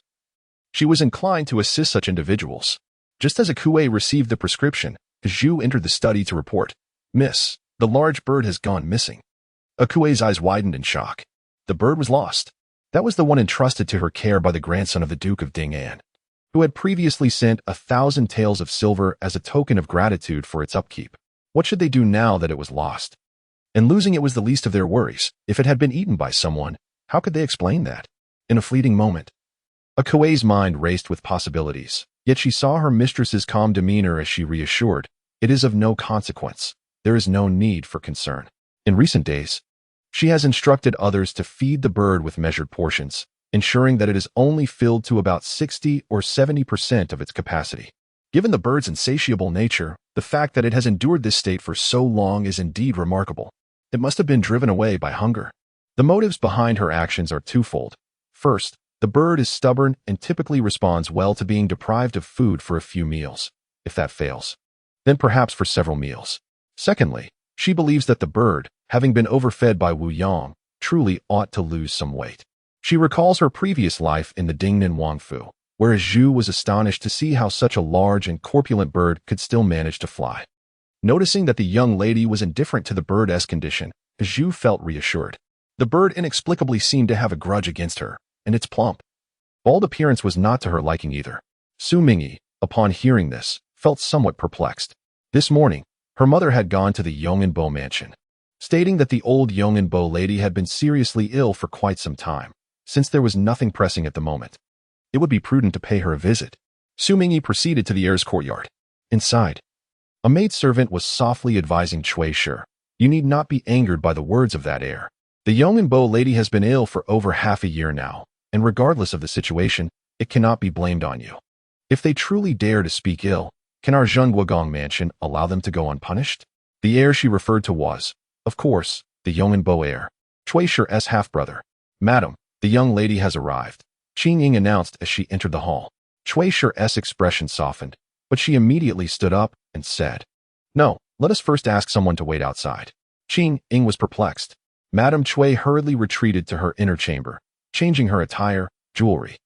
she was inclined to assist such individuals. Just as Akue received the prescription, Zhu entered the study to report, "Miss, the large bird has gone missing." Akue's eyes widened in shock. The bird was lost. That was the one entrusted to her care by the grandson of the Duke of Dinnan, who had previously sent 1,000 taels of silver as a token of gratitude for its upkeep. What should they do now that it was lost? And losing it was the least of their worries. If it had been eaten by someone, how could they explain that? In a fleeting moment, Akue's mind raced with possibilities, yet she saw her mistress's calm demeanor as she reassured, "It is of no consequence. There is no need for concern." In recent days, she has instructed others to feed the bird with measured portions, ensuring that it is only filled to about 60 or 70% of its capacity. Given the bird's insatiable nature, the fact that it has endured this state for so long is indeed remarkable. It must have been driven away by hunger. The motives behind her actions are twofold. First, the bird is stubborn and typically responds well to being deprived of food for a few meals. If that fails, then perhaps for several meals. Secondly, she believes that the bird, having been overfed by Wu Yang, truly ought to lose some weight. She recalls her previous life in the Dingnan Wangfu, whereas Zhu was astonished to see how such a large and corpulent bird could still manage to fly. Noticing that the young lady was indifferent to the bird's condition, Zhu felt reassured. The bird inexplicably seemed to have a grudge against her, and its plump, bald appearance was not to her liking either. Xu Mingyi, upon hearing this, felt somewhat perplexed. This morning, her mother had gone to the Yong'anbo mansion, stating that the old Yong'anbo lady had been seriously ill for quite some time. Since there was nothing pressing at the moment, it would be prudent to pay her a visit. Xu Mingyi proceeded to the heir's courtyard. Inside, a maidservant was softly advising Cui Shi, "You need not be angered by the words of that heir. The Yong'anbo lady has been ill for over half a year now, and regardless of the situation, it cannot be blamed on you. If they truly dare to speak ill, can our Zhengguogong mansion allow them to go unpunished?" The heir she referred to was, of course, the Yong'anbo heir, Cui Shi's half-brother. "Madam, the young lady has arrived," Qing Ying announced as she entered the hall. Cui Shi's expression softened, but she immediately stood up and said, "No, let us first ask someone to wait outside." Qing Ying was perplexed. Madame Cui hurriedly retreated to her inner chamber, changing her attire, jewelry,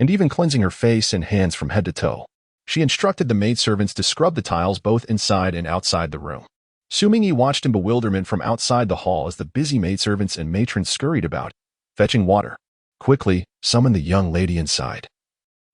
and even cleansing her face and hands from head to toe. She instructed the maidservants to scrub the tiles both inside and outside the room. Xu Mingyi watched in bewilderment from outside the hall as the busy maidservants and matrons scurried about, fetching water. "Quickly, summon the young lady inside,"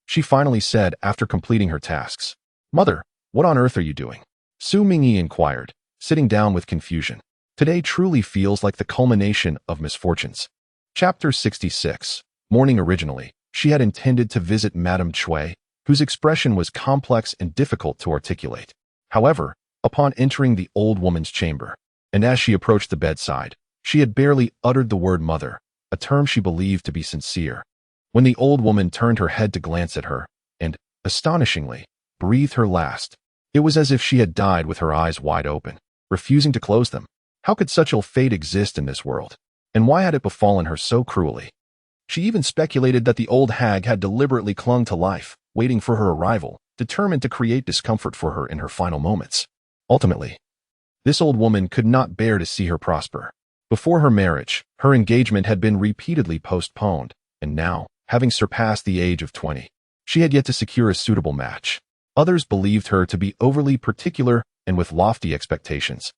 she finally said after completing her tasks. "Mother, what on earth are you doing?" Xu Mingyi inquired, sitting down with confusion. Today truly feels like the culmination of misfortunes. Chapter 66. Morning. Originally, she had intended to visit Madame Cui, whose expression was complex and difficult to articulate. However, upon entering the old woman's chamber, and as she approached the bedside, she had barely uttered the word mother, a term she believed to be sincere, when the old woman turned her head to glance at her, and, astonishingly, breathed her last. It was as if she had died with her eyes wide open, refusing to close them. How could such ill fate exist in this world? And why had it befallen her so cruelly? She even speculated that the old hag had deliberately clung to life, waiting for her arrival, determined to create discomfort for her in her final moments. Ultimately, this old woman could not bear to see her prosper. Before her marriage, her engagement had been repeatedly postponed, and now, having surpassed the age of 20, she had yet to secure a suitable match. Others believed her to be overly particular and with lofty expectations,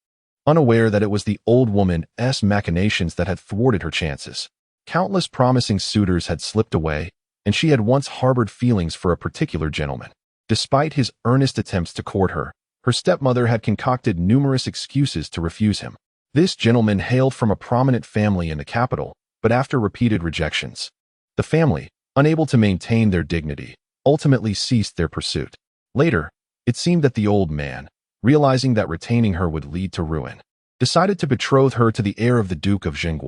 unaware that it was the old woman's machinations that had thwarted her chances. Countless promising suitors had slipped away, and she had once harbored feelings for a particular gentleman. Despite his earnest attempts to court her, her stepmother had concocted numerous excuses to refuse him. This gentleman hailed from a prominent family in the capital, but after repeated rejections, the family, unable to maintain their dignity, ultimately ceased their pursuit. Later, it seemed that the old man, realizing that retaining her would lead to ruin, decided to betroth her to the heir of the Duke of Dinnan,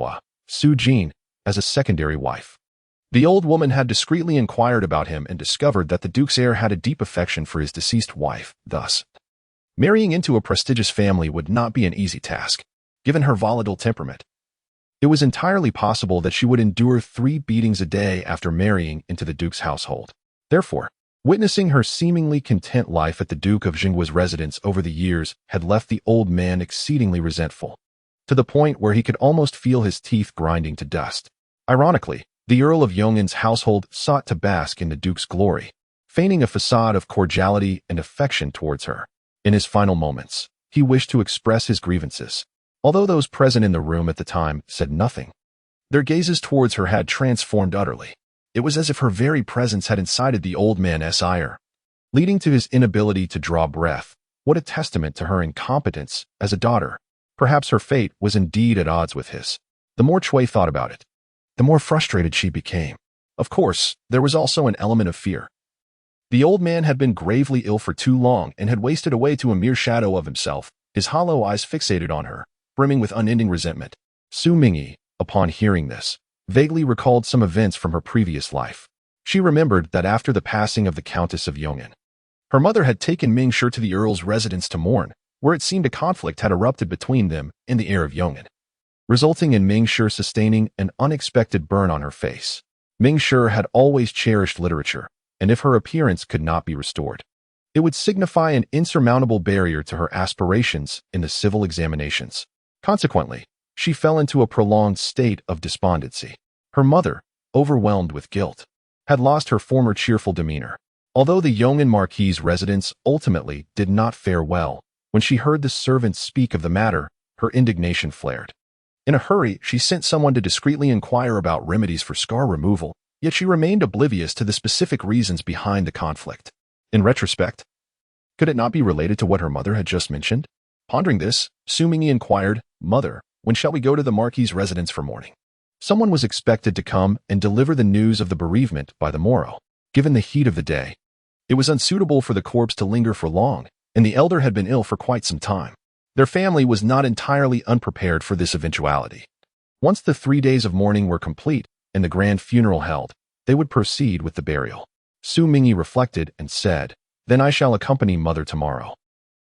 Xu Mingyi, as a secondary wife. The old woman had discreetly inquired about him and discovered that the Duke's heir had a deep affection for his deceased wife. Thus, marrying into a prestigious family would not be an easy task, given her volatile temperament. It was entirely possible that she would endure 3 beatings a day after marrying into the Duke's household. Therefore, witnessing her seemingly content life at the Duke of Dinnan's residence over the years had left the old man exceedingly resentful, to the point where he could almost feel his teeth grinding to dust. Ironically, the Earl of Dinan's household sought to bask in the Duke's glory, feigning a facade of cordiality and affection towards her. In his final moments, he wished to express his grievances, although those present in the room at the time said nothing. Their gazes towards her had transformed utterly. It was as if her very presence had incited the old man's ire, leading to his inability to draw breath. What a testament to her incompetence as a daughter. Perhaps her fate was indeed at odds with his. The more Cui thought about it, the more frustrated she became. Of course, there was also an element of fear. The old man had been gravely ill for too long and had wasted away to a mere shadow of himself, his hollow eyes fixated on her, brimming with unending resentment. Xu Mingyi, upon hearing this, vaguely recalled some events from her previous life. She remembered that after the passing of the Countess of Dinnan, her mother had taken Mingshi to the Earl's residence to mourn, where it seemed a conflict had erupted between them and the heir of Dinnan, resulting in Mingshi sustaining an unexpected burn on her face. Mingshi had always cherished literature, and if her appearance could not be restored, it would signify an insurmountable barrier to her aspirations in the civil examinations. Consequently, she fell into a prolonged state of despondency. Her mother, overwhelmed with guilt, had lost her former cheerful demeanor. Although the Dinnan Marquis's residence ultimately did not fare well, when she heard the servants speak of the matter, her indignation flared. In a hurry, she sent someone to discreetly inquire about remedies for scar removal, yet she remained oblivious to the specific reasons behind the conflict. In retrospect, could it not be related to what her mother had just mentioned? Pondering this, Xu Mingyi inquired, "Mother, when shall we go to the Marquis's residence for mourning?" Someone was expected to come and deliver the news of the bereavement by the morrow. Given the heat of the day, it was unsuitable for the corpse to linger for long, and the elder had been ill for quite some time. Their family was not entirely unprepared for this eventuality. Once the 3 days of mourning were complete and the grand funeral held, they would proceed with the burial. Xu Mingyi reflected and said, "Then I shall accompany mother tomorrow."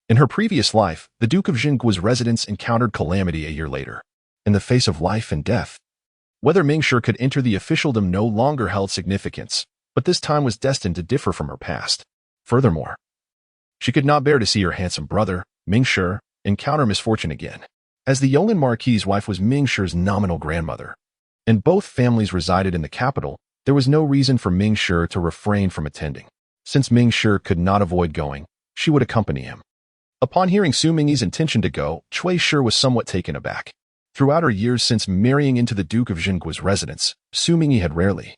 In her previous life, the Duke of Dinan's residence encountered calamity a year later. In the face of life and death, whether Mingshi could enter the officialdom no longer held significance, but this time was destined to differ from her past. Furthermore, she could not bear to see her handsome brother, Mingshi, encounter misfortune again. As the Dinnan Marquis's wife was Mingshi's nominal grandmother, and both families resided in the capital, there was no reason for Mingshi to refrain from attending. Since Mingshi could not avoid going, she would accompany him. Upon hearing Xu Mingyi's intention to go, Cui Shi was somewhat taken aback. Throughout her years since marrying into the Duke of Dinan's residence, Xu Mingyi had rarely,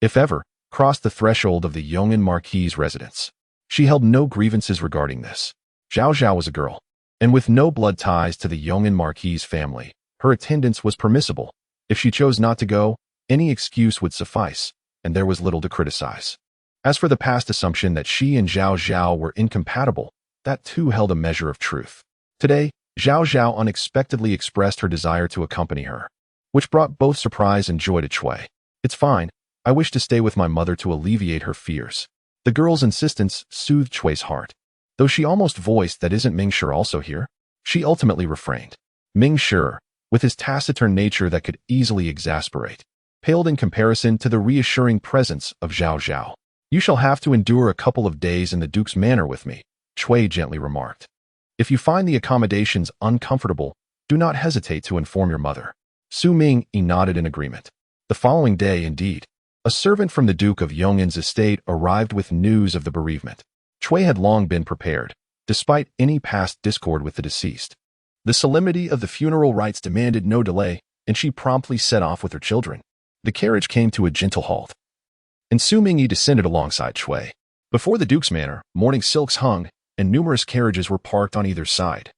if ever, crossed the threshold of the Dinnan Marquis's residence. She held no grievances regarding this. Zhao Zhao was a girl, and with no blood ties to the Dinnan Marquis's family, her attendance was permissible. If she chose not to go, any excuse would suffice, and there was little to criticize. As for the past assumption that she and Zhao Zhao were incompatible, that too held a measure of truth. Today, Zhao Zhao unexpectedly expressed her desire to accompany her, which brought both surprise and joy to Cui. "It's fine. I wish to stay with my mother to alleviate her fears." The girl's insistence soothed Cui's heart. Though she almost voiced that isn't Mingshi also here, she ultimately refrained. Mingshi, with his taciturn nature that could easily exasperate, paled in comparison to the reassuring presence of Zhao Zhao. "You shall have to endure a couple of days in the Duke's manor with me," Cui gently remarked. "If you find the accommodations uncomfortable, do not hesitate to inform your mother." Xu Mingyi nodded in agreement. The following day, indeed, a servant from the Duke of Yong'an's estate arrived with news of the bereavement. Cui had long been prepared, despite any past discord with the deceased. The solemnity of the funeral rites demanded no delay, and she promptly set off with her children. The carriage came to a gentle halt, and Xu Mingyi descended alongside Cui. Before the Duke's manor, mourning silks hung, and numerous carriages were parked on either side,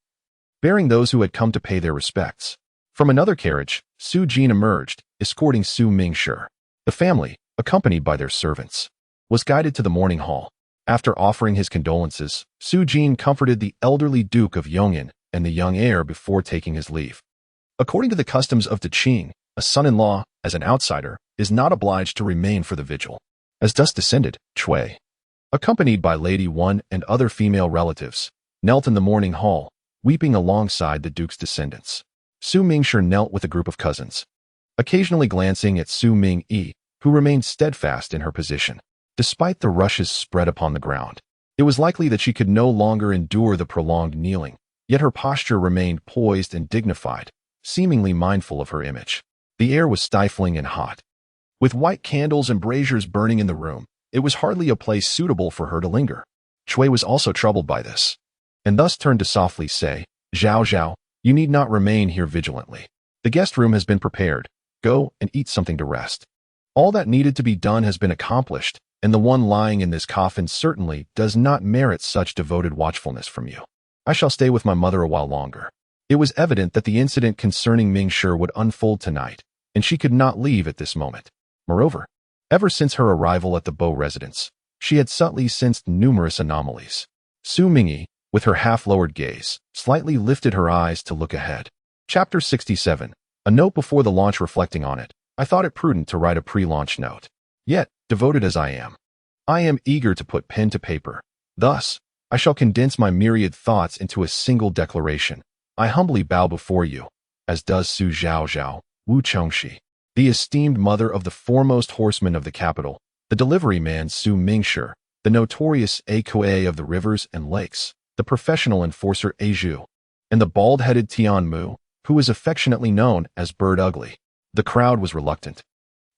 bearing those who had come to pay their respects. From another carriage, Su Jin emerged, escorting Xu Mingyi. The family, accompanied by their servants, was guided to the mourning hall. After offering his condolences, Su Jin comforted the elderly Duke of Yong'an and the young heir before taking his leave. According to the customs of Deqing, a son-in-law, as an outsider, is not obliged to remain for the vigil. As dusk descended, Cui, accompanied by Lady One and other female relatives, knelt in the mourning hall, weeping alongside the Duke's descendants. Xu Mingyi knelt with a group of cousins, occasionally glancing at Xu Mingyi, who remained steadfast in her position. Despite the rushes spread upon the ground, it was likely that she could no longer endure the prolonged kneeling, yet her posture remained poised and dignified, seemingly mindful of her image. The air was stifling and hot. With white candles and braziers burning in the room, it was hardly a place suitable for her to linger. Cui was also troubled by this, and thus turned to softly say, "Zhao Zhao, you need not remain here vigilantly. The guest room has been prepared. Go and eat something to rest. All that needed to be done has been accomplished, and the one lying in this coffin certainly does not merit such devoted watchfulness from you. I shall stay with my mother a while longer." It was evident that the incident concerning Mingyi would unfold tonight, and she could not leave at this moment. Moreover, ever since her arrival at the Bo residence, she had subtly sensed numerous anomalies. Xu Mingyi, with her half-lowered gaze, slightly lifted her eyes to look ahead. Chapter 67. A note before the launch. Reflecting on it, I thought it prudent to write a pre-launch note. Yet, devoted as I am eager to put pen to paper. Thus, I shall condense my myriad thoughts into a single declaration. I humbly bow before you, as does Su Zhao Zhao, Wu Chongxi, the esteemed mother of the foremost horseman of the capital, the delivery man Xu Mingyi, the notorious Akue of the rivers and lakes, the professional enforcer Zhu, and the bald-headed Tian Mu, who is affectionately known as Bird Ugly. The crowd was reluctant,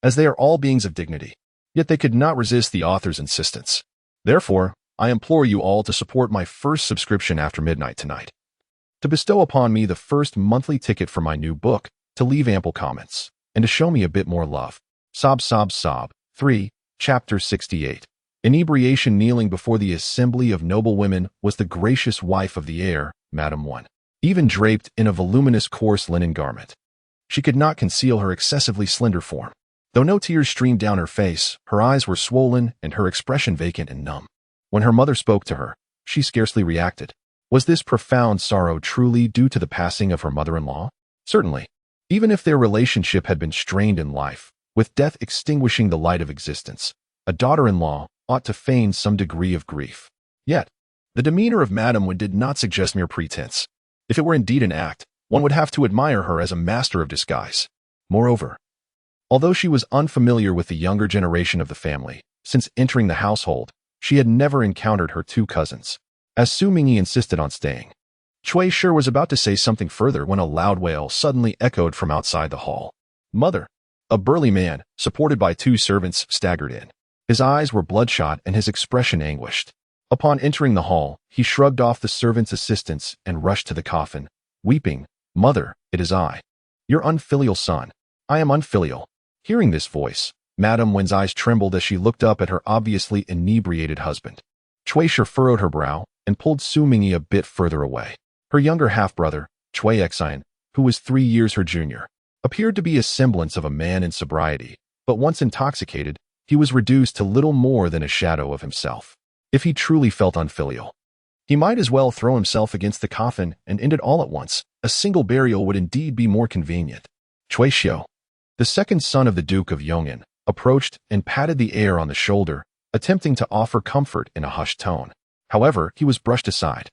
as they are all beings of dignity, yet they could not resist the author's insistence. Therefore, I implore you all to support my first subscription after midnight tonight, to bestow upon me the first monthly ticket for my new book, to leave ample comments, and to show me a bit more love. Sob, sob, sob. 3. Chapter 68. Inebriation. Kneeling before the assembly of noble women was the gracious wife of the heir, Madame One, even draped in a voluminous coarse linen garment. She could not conceal her excessively slender form. Though no tears streamed down her face, her eyes were swollen and her expression vacant and numb. When her mother spoke to her, she scarcely reacted. Was this profound sorrow truly due to the passing of her mother-in-law? Certainly. Even if their relationship had been strained in life, with death extinguishing the light of existence, a daughter-in-law ought to feign some degree of grief. Yet, the demeanor of Madame One did not suggest mere pretense. If it were indeed an act, one would have to admire her as a master of disguise. Moreover, although she was unfamiliar with the younger generation of the family, since entering the household, she had never encountered her two cousins. As Xu Mingyi insisted on staying, Cui was about to say something further when a loud wail suddenly echoed from outside the hall. "Mother!" A burly man, supported by two servants, staggered in. His eyes were bloodshot and his expression anguished. Upon entering the hall, he shrugged off the servant's assistance and rushed to the coffin, weeping, "Mother, it is I, your unfilial son. I am unfilial." Hearing this voice, Madame Wen's eyes trembled as she looked up at her obviously inebriated husband. Cui furrowed her brow and pulled Xu Mingyi a bit further away. Her younger half-brother, Cui Xian, who was 3 years her junior, appeared to be a semblance of a man in sobriety, but once intoxicated, he was reduced to little more than a shadow of himself. If he truly felt unfilial, he might as well throw himself against the coffin and end it all at once. A single burial would indeed be more convenient. Cui Xiu, the second son of the Duke of Yong'an, approached and patted the heir on the shoulder, attempting to offer comfort in a hushed tone. However, he was brushed aside.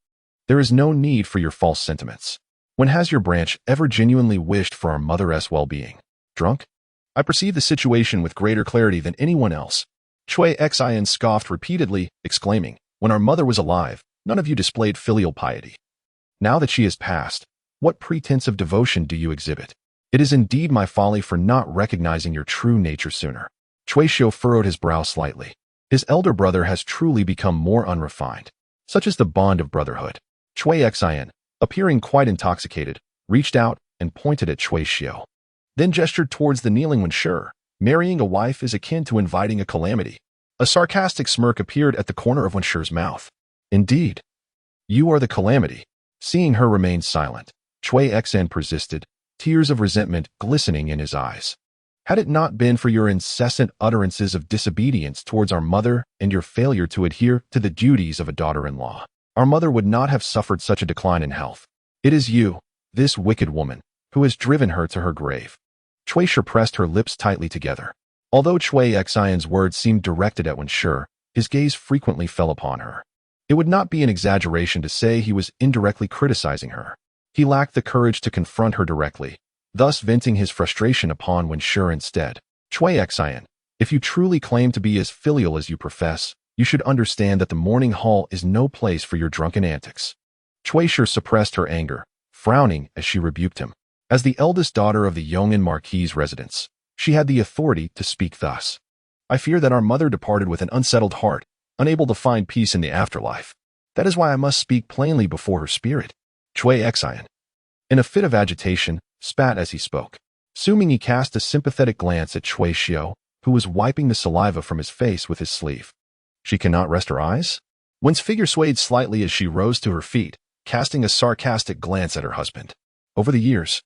"There is no need for your false sentiments. When has your branch ever genuinely wished for our mother's well-being? Drunk? I perceive the situation with greater clarity than anyone else." Cui Xian scoffed repeatedly, exclaiming, "When our mother was alive, none of you displayed filial piety. Now that she has passed, what pretense of devotion do you exhibit? It is indeed my folly for not recognizing your true nature sooner. Cui Xiu furrowed his brow slightly. His elder brother has truly become more unrefined. Such is the bond of brotherhood. Cui Xin, appearing quite intoxicated, reached out and pointed at Cui Xiu. Then gestured towards the kneeling Wenshi. Marrying a wife is akin to inviting a calamity. A sarcastic smirk appeared at the corner of Wenshi's mouth. Indeed. You are the calamity. Seeing her remain silent, Cui Xin persisted, tears of resentment glistening in his eyes. Had it not been for your incessant utterances of disobedience towards our mother and your failure to adhere to the duties of a daughter-in-law, our mother would not have suffered such a decline in health. It is you, this wicked woman, who has driven her to her grave. Cui Xiu pressed her lips tightly together. Although Cui Xion's words seemed directed at Wenshi, his gaze frequently fell upon her. It would not be an exaggeration to say he was indirectly criticizing her. He lacked the courage to confront her directly, thus venting his frustration upon Wenshi instead. Cui Xian, if you truly claim to be as filial as you profess, you should understand that the morning hall is no place for your drunken antics. Cui Xiu suppressed her anger, frowning as she rebuked him. As the eldest daughter of the Yong'an Marquis' residence, she had the authority to speak thus. I fear that our mother departed with an unsettled heart, unable to find peace in the afterlife. That is why I must speak plainly before her spirit. Cui Xian, in a fit of agitation, spat as he spoke. Xu Mingyi cast a sympathetic glance at Cui Xiu, who was wiping the saliva from his face with his sleeve. She cannot rest her eyes? Wen's figure swayed slightly as she rose to her feet, casting a sarcastic glance at her husband. Over the years,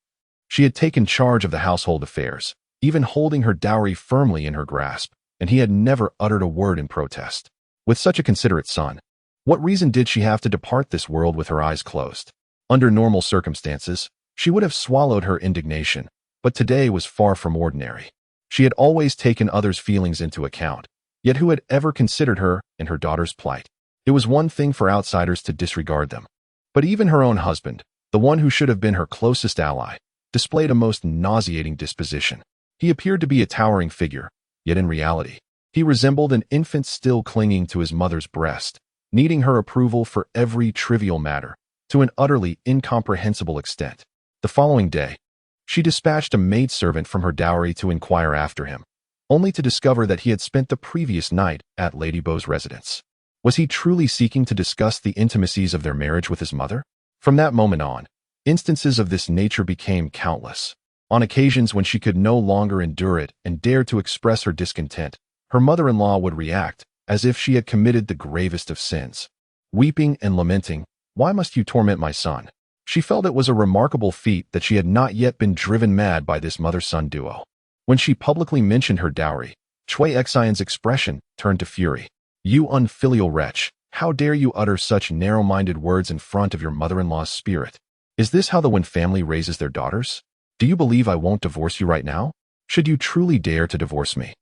she had taken charge of the household affairs, even holding her dowry firmly in her grasp, and he had never uttered a word in protest. With such a considerate son, what reason did she have to depart this world with her eyes closed? Under normal circumstances, she would have swallowed her indignation, but today was far from ordinary. She had always taken others' feelings into account, yet who had ever considered her and her daughter's plight? It was one thing for outsiders to disregard them. But even her own husband, the one who should have been her closest ally, displayed a most nauseating disposition. He appeared to be a towering figure, yet in reality, he resembled an infant still clinging to his mother's breast, needing her approval for every trivial matter, to an utterly incomprehensible extent. The following day, she dispatched a maidservant from her dowry to inquire after him, only to discover that he had spent the previous night at Lady Beau's residence. Was he truly seeking to discuss the intimacies of their marriage with his mother? From that moment on, instances of this nature became countless. On occasions when she could no longer endure it and dared to express her discontent, her mother-in-law would react as if she had committed the gravest of sins. Weeping and lamenting, "Why must you torment my son?" She felt it was a remarkable feat that she had not yet been driven mad by this mother-son duo. When she publicly mentioned her dowry, Cui Xian's expression turned to fury. You unfilial wretch, how dare you utter such narrow-minded words in front of your mother-in-law's spirit? Is this how the Wen family raises their daughters? Do you believe I won't divorce you right now? Should you truly dare to divorce me,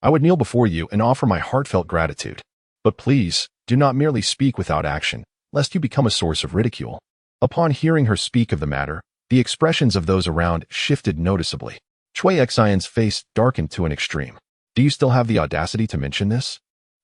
I would kneel before you and offer my heartfelt gratitude. But please, do not merely speak without action, lest you become a source of ridicule. Upon hearing her speak of the matter, the expressions of those around shifted noticeably. Cui Xian's face darkened to an extreme. Do you still have the audacity to mention this?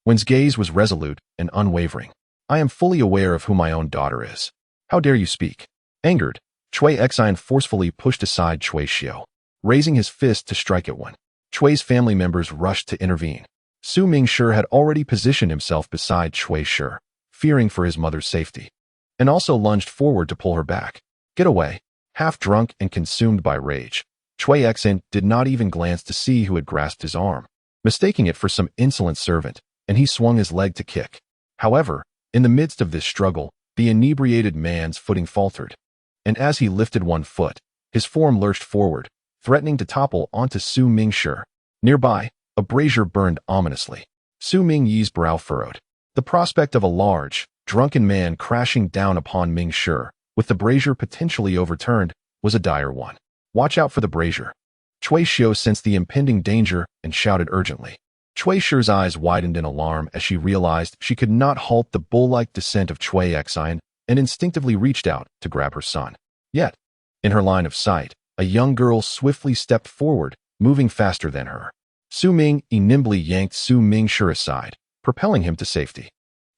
Wen's gaze was resolute and unwavering. I am fully aware of who my own daughter is. How dare you speak? Angered, Cui Xian forcefully pushed aside Cui Xiu, raising his fist to strike at one. Cui's family members rushed to intervene. Xu Mingyi had already positioned himself beside Cui Xiu, fearing for his mother's safety, and also lunged forward to pull her back. Get away. Half drunk and consumed by rage, Cui Xian did not even glance to see who had grasped his arm, mistaking it for some insolent servant, and he swung his leg to kick. However, in the midst of this struggle, the inebriated man's footing faltered, and as he lifted one foot, his form lurched forward, threatening to topple onto Xu Mingyi. Nearby, a brazier burned ominously. Xu Mingyi's brow furrowed. The prospect of a large, drunken man crashing down upon Mingyi, with the brazier potentially overturned, was a dire one. Watch out for the brazier. Cui Xiu sensed the impending danger and shouted urgently. Cui Xiu's eyes widened in alarm as she realized she could not halt the bull-like descent of Cui Xian and instinctively reached out to grab her son. Yet, in her line of sight, a young girl swiftly stepped forward, moving faster than her. Xu Mingyi nimbly yanked Xu Mingyi aside, propelling him to safety.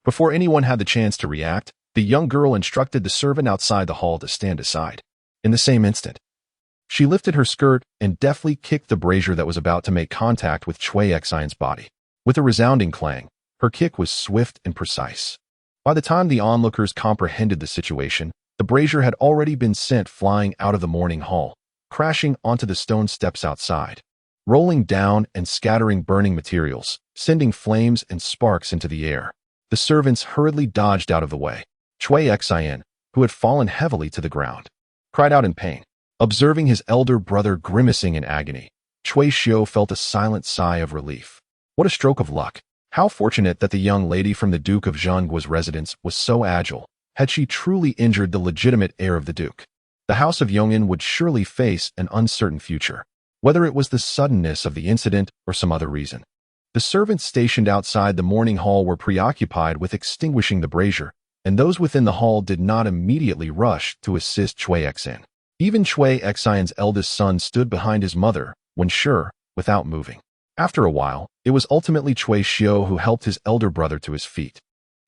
Before anyone had the chance to react, the young girl instructed the servant outside the hall to stand aside. In the same instant, She lifted her skirt and deftly kicked the brazier that was about to make contact with Chui Xian's body. With a resounding clang, her kick was swift and precise. By the time the onlookers comprehended the situation, the brazier had already been sent flying out of the morning hall, crashing onto the stone steps outside, rolling down and scattering burning materials, sending flames and sparks into the air. The servants hurriedly dodged out of the way. Chui Xian, who had fallen heavily to the ground, cried out in pain. Observing his elder brother grimacing in agony, Chui Xiu felt a silent sigh of relief. What a stroke of luck! How fortunate that the young lady from the Duke of Zhengguo's residence was so agile. Had she truly injured the legitimate heir of the Duke, the House of Yong'an would surely face an uncertain future, whether it was the suddenness of the incident or some other reason. The servants stationed outside the morning hall were preoccupied with extinguishing the brazier, and those within the hall did not immediately rush to assist Chui Xian. Even Chui Xian's eldest son stood behind his mother, when sure, without moving. After a while, it was ultimately Chui Xiu who helped his elder brother to his feet.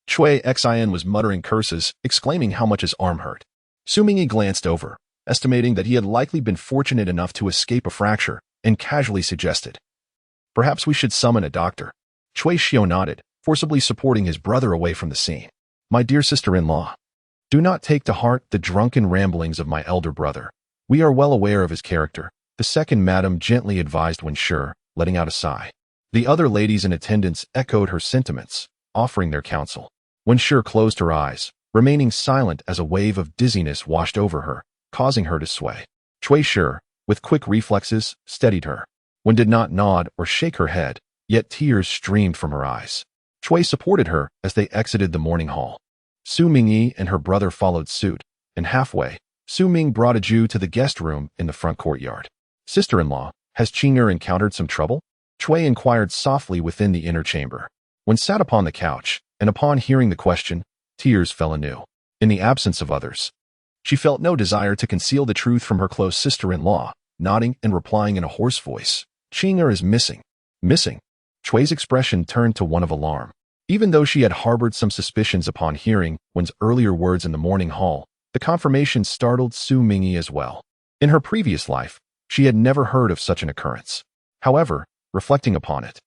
Chui Xian was muttering curses, exclaiming how much his arm hurt. Xu Mingyi glanced over, estimating that he had likely been fortunate enough to escape a fracture, and casually suggested, "Perhaps we should summon a doctor." Chui Xiu nodded, forcibly supporting his brother away from the scene. "My dear sister-in-law, do not take to heart the drunken ramblings of my elder brother. We are well aware of his character," the second madam gently advised when sure, letting out a sigh. The other ladies in attendance echoed her sentiments, offering their counsel. When Sure closed her eyes, remaining silent as a wave of dizziness washed over her, causing her to sway. Chui Sure, with quick reflexes, steadied her. When did not nod or shake her head, yet tears streamed from her eyes. Chui supported her as they exited the morning hall. Xu Mingyi and her brother followed suit, and halfway, Xu Ming brought a Jew to the guest room in the front courtyard. "Sister-in-law, has Qing'er encountered some trouble?" Chui inquired softly within the inner chamber. When sat upon the couch, and upon hearing the question, tears fell anew. In the absence of others, she felt no desire to conceal the truth from her close sister-in-law, nodding and replying in a hoarse voice, "Qing'er is missing." "Missing?" Chui's expression turned to one of alarm. Even though she had harbored some suspicions upon hearing Wen's earlier words in the morning hall, the confirmation startled Xu Mingyi as well. In her previous life, she had never heard of such an occurrence. However, reflecting upon it,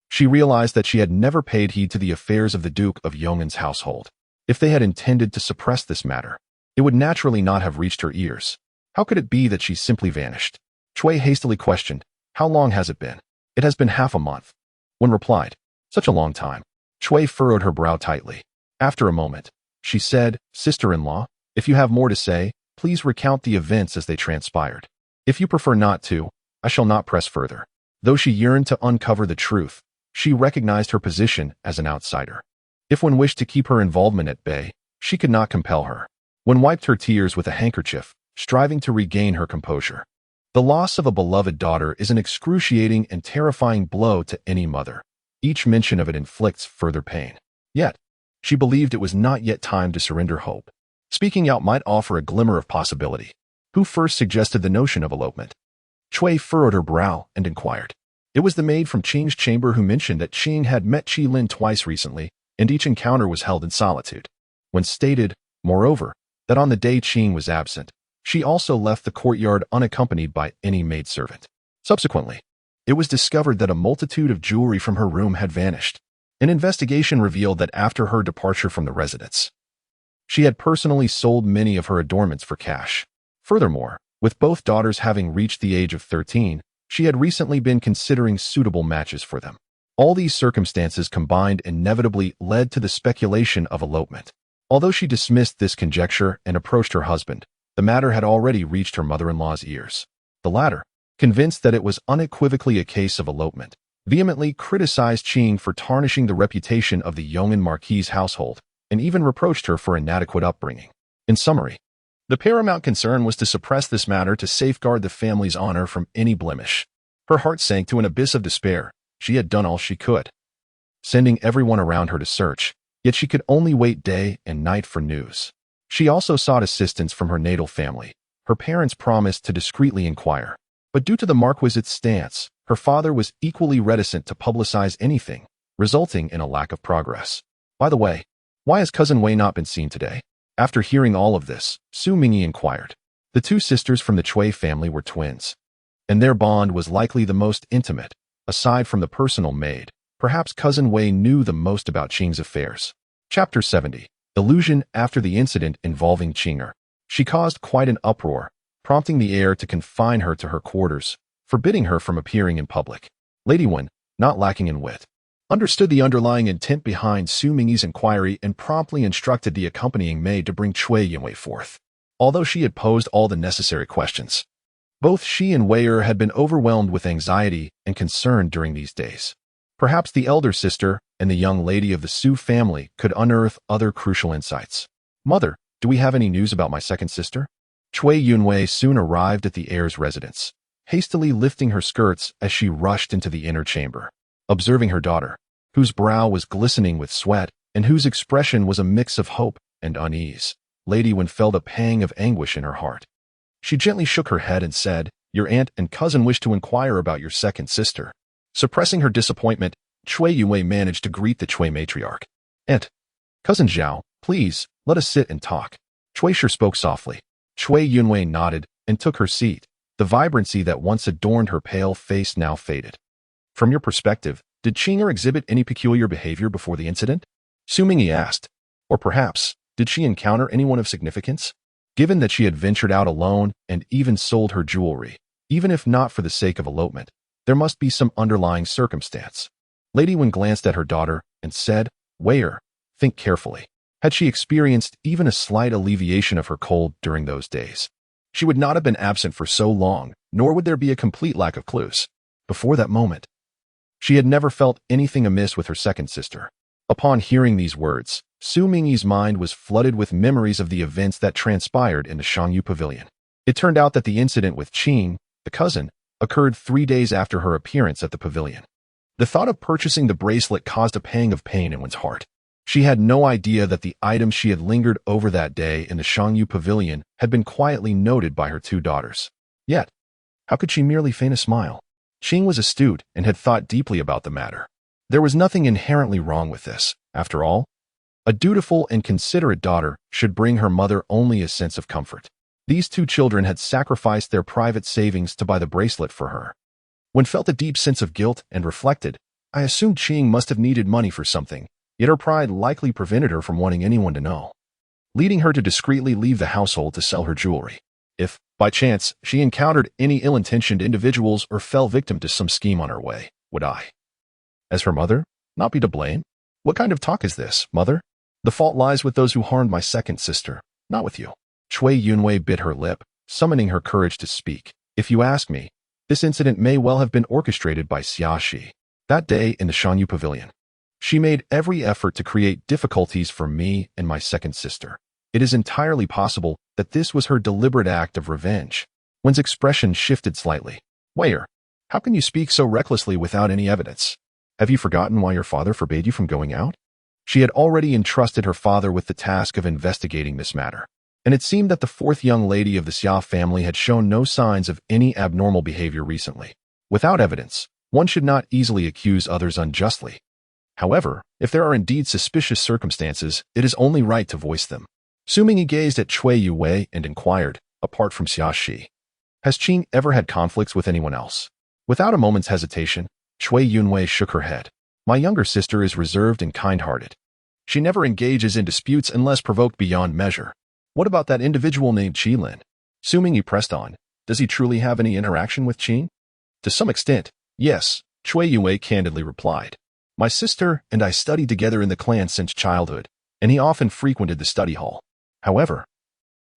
she realized that she had never paid heed to the affairs of the Duke of Yong'an's household. If they had intended to suppress this matter, it would naturally not have reached her ears. How could it be that she simply vanished? Chui hastily questioned, "How long has it been?" "It has been half a month." When replied, "Such a long time." Chui furrowed her brow tightly. After a moment, she said, "Sister-in-law, if you have more to say, please recount the events as they transpired. If you prefer not to, I shall not press further." Though she yearned to uncover the truth, she recognized her position as an outsider. If one wished to keep her involvement at bay, she could not compel her. One wiped her tears with a handkerchief, striving to regain her composure. The loss of a beloved daughter is an excruciating and terrifying blow to any mother. Each mention of it inflicts further pain. Yet, she believed it was not yet time to surrender hope. Speaking out might offer a glimmer of possibility. Who first suggested the notion of elopement? Chui furrowed her brow and inquired. It was the maid from Qing's chamber who mentioned that Qing had met Qi Lin twice recently, and each encounter was held in solitude. When stated, moreover, that on the day Qing was absent, she also left the courtyard unaccompanied by any maidservant. Subsequently, it was discovered that a multitude of jewelry from her room had vanished. An investigation revealed that after her departure from the residence, she had personally sold many of her adornments for cash. Furthermore, with both daughters having reached the age of 13, she had recently been considering suitable matches for them. All these circumstances combined inevitably led to the speculation of elopement. Although she dismissed this conjecture and approached her husband, the matter had already reached her mother-in-law's ears. The latter, convinced that it was unequivocally a case of elopement, vehemently criticized Qing for tarnishing the reputation of the Yong'an Marquis' household, and even reproached her for inadequate upbringing. In summary, the paramount concern was to suppress this matter to safeguard the family's honor from any blemish. Her heart sank to an abyss of despair. She had done all she could, sending everyone around her to search, yet she could only wait day and night for news. She also sought assistance from her natal family. Her parents promised to discreetly inquire, but due to the Marquis's stance, her father was equally reticent to publicize anything, resulting in a lack of progress. By the way, why has Cousin Wei not been seen today? After hearing all of this, Xu Mingyi inquired. The two sisters from the Chui family were twins, and their bond was likely the most intimate, aside from the personal maid. Perhaps cousin Wei knew the most about Qing's affairs. Chapter 70. Illusion. After the incident involving Qinger, she caused quite an uproar, prompting the heir to confine her to her quarters, forbidding her from appearing in public. Lady Wen, not lacking in wit, understood the underlying intent behind Xu Mingyi's inquiry and promptly instructed the accompanying maid to bring Cui Yunwei forth. Although she had posed all the necessary questions, both she and Wei had been overwhelmed with anxiety and concern during these days. Perhaps the elder sister and the young lady of the Xu family could unearth other crucial insights. Mother, do we have any news about my second sister? Cui Yunwei soon arrived at the heir's residence, hastily lifting her skirts as she rushed into the inner chamber. Observing her daughter, whose brow was glistening with sweat and whose expression was a mix of hope and unease, Lady Wen felt a pang of anguish in her heart. She gently shook her head and said, "Your aunt and cousin wish to inquire about your second sister." Suppressing her disappointment, Cui Yunwei managed to greet the Cui matriarch. "Aunt, cousin Zhao, please, let us sit and talk." Cui Shi spoke softly. Cui Yunwei nodded and took her seat. The vibrancy that once adorned her pale face now faded. "From your perspective, did Qinger exhibit any peculiar behavior before the incident?" Xu Mingyi asked. "Or perhaps, did she encounter anyone of significance? Given that she had ventured out alone and even sold her jewelry, even if not for the sake of elopement, there must be some underlying circumstance." Lady Wen glanced at her daughter and said, "Wei, think carefully. Had she experienced even a slight alleviation of her cold during those days, she would not have been absent for so long, nor would there be a complete lack of clues. Before that moment, she had never felt anything amiss with her second sister." Upon hearing these words, Xu Mingyi's mind was flooded with memories of the events that transpired in the Shangyu Pavilion. It turned out that the incident with Qing, the cousin, occurred 3 days after her appearance at the pavilion. The thought of purchasing the bracelet caused a pang of pain in Wen's heart. She had no idea that the items she had lingered over that day in the Shangyu Pavilion had been quietly noted by her two daughters. Yet, how could she merely feign a smile? Qing was astute and had thought deeply about the matter. There was nothing inherently wrong with this. After all, a dutiful and considerate daughter should bring her mother only a sense of comfort. These two children had sacrificed their private savings to buy the bracelet for her. Wen felt a deep sense of guilt and reflected, "I assumed Qing must have needed money for something, yet her pride likely prevented her from wanting anyone to know, leading her to discreetly leave the household to sell her jewelry. If, by chance, she encountered any ill-intentioned individuals or fell victim to some scheme on her way, would I, as her mother, not be to blame? What kind of talk is this, mother? The fault lies with those who harmed my second sister, not with you." Cui Yunwei bit her lip, summoning her courage to speak. "If you ask me, this incident may well have been orchestrated by Xia Shi. That day in the Shangyu Pavilion, she made every effort to create difficulties for me and my second sister. It is entirely possible that this was her deliberate act of revenge." Wen's expression shifted slightly. "Wei, how can you speak so recklessly without any evidence? Have you forgotten why your father forbade you from going out?" She had already entrusted her father with the task of investigating this matter, and it seemed that the fourth young lady of the Xia family had shown no signs of any abnormal behavior recently. Without evidence, one should not easily accuse others unjustly. However, if there are indeed suspicious circumstances, it is only right to voice them. Xu Mingyi gazed at Cui Yunwei and inquired, "Apart from Xia Shi, has Qing ever had conflicts with anyone else?" Without a moment's hesitation, Cui Yunwei shook her head. "My younger sister is reserved and kind-hearted. She never engages in disputes unless provoked beyond measure." "What about that individual named Qilin?" Xu Mingyi pressed on. "Does he truly have any interaction with Qing?" "To some extent, yes," Cui Yunwei candidly replied. "My sister and I studied together in the clan since childhood, and he often frequented the study hall. However,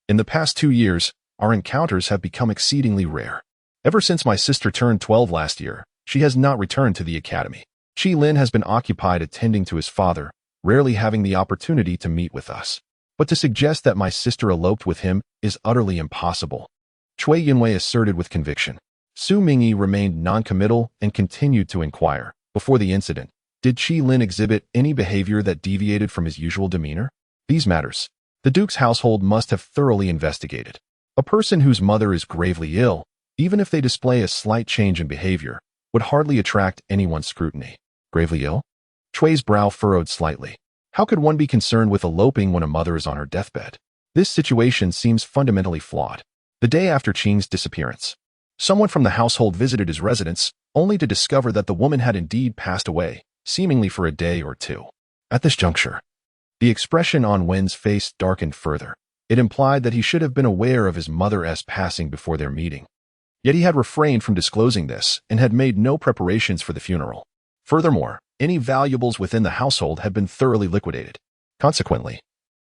in the past 2 years, our encounters have become exceedingly rare. Ever since my sister turned 12 last year, she has not returned to the academy. Qilin has been occupied attending to his father, rarely having the opportunity to meet with us. But to suggest that my sister eloped with him is utterly impossible," Cui Yunwei asserted with conviction. Xu Mingyi remained non-committal and continued to inquire. "Before the incident, did Qilin exhibit any behavior that deviated from his usual demeanor?" These matters, the Duke's household must have thoroughly investigated. A person whose mother is gravely ill, even if they display a slight change in behavior, would hardly attract anyone's scrutiny. Gravely ill? Cui's brow furrowed slightly. How could one be concerned with eloping when a mother is on her deathbed? This situation seems fundamentally flawed. The day after Qing's disappearance, someone from the household visited his residence, only to discover that the woman had indeed passed away, seemingly for a day or two. At this juncture, the expression on Wen's face darkened further. It implied that he should have been aware of his mother's passing before their meeting. Yet he had refrained from disclosing this and had made no preparations for the funeral. Furthermore, any valuables within the household had been thoroughly liquidated. Consequently,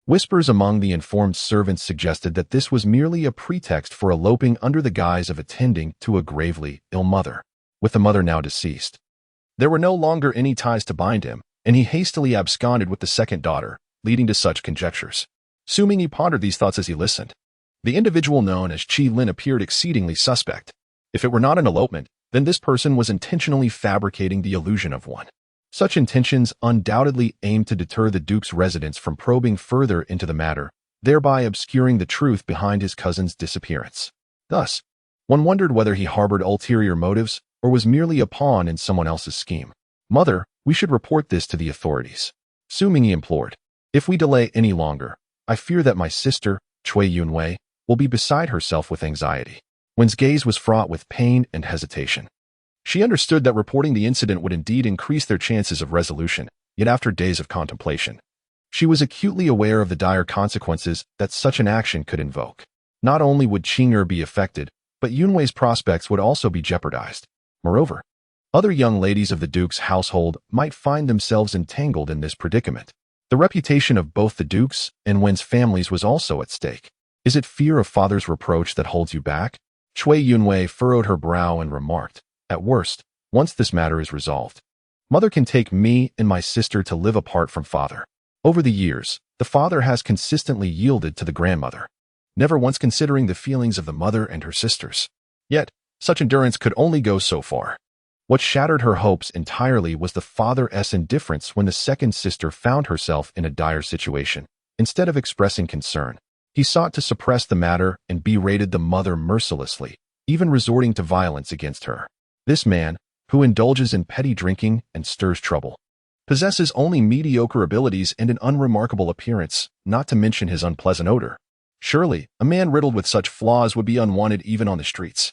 whispers among the informed servants suggested that this was merely a pretext for eloping under the guise of attending to a gravely ill mother. With the mother now deceased, there were no longer any ties to bind him, and he hastily absconded with the second daughter, leading to such conjectures. Xu Mingyi pondered these thoughts as he listened. The individual known as Qi Lin appeared exceedingly suspect. If it were not an elopement, then this person was intentionally fabricating the illusion of one. Such intentions undoubtedly aimed to deter the Duke's residents from probing further into the matter, thereby obscuring the truth behind his cousin's disappearance. Thus, one wondered whether he harbored ulterior motives or was merely a pawn in someone else's scheme. "Mother, we should report this to the authorities," Xu Mingyi implored. "If we delay any longer, I fear that my sister, Cui Yunwei, will be beside herself with anxiety." Wen's gaze was fraught with pain and hesitation. She understood that reporting the incident would indeed increase their chances of resolution, yet after days of contemplation, she was acutely aware of the dire consequences that such an action could invoke. Not only would Qing'er be affected, but Yunwei's prospects would also be jeopardized. Moreover, other young ladies of the Duke's household might find themselves entangled in this predicament. The reputation of both the Duke's and Wen's families was also at stake. "Is it fear of father's reproach that holds you back?" Cui Yunwei furrowed her brow and remarked, "At worst, once this matter is resolved, mother can take me and my sister to live apart from father." Over the years, the father has consistently yielded to the grandmother, never once considering the feelings of the mother and her sisters. Yet, such endurance could only go so far. What shattered her hopes entirely was the father's indifference when the second sister found herself in a dire situation. Instead of expressing concern, he sought to suppress the matter and berated the mother mercilessly, even resorting to violence against her. This man, who indulges in petty drinking and stirs trouble, possesses only mediocre abilities and an unremarkable appearance, not to mention his unpleasant odor. Surely, a man riddled with such flaws would be unwanted even on the streets.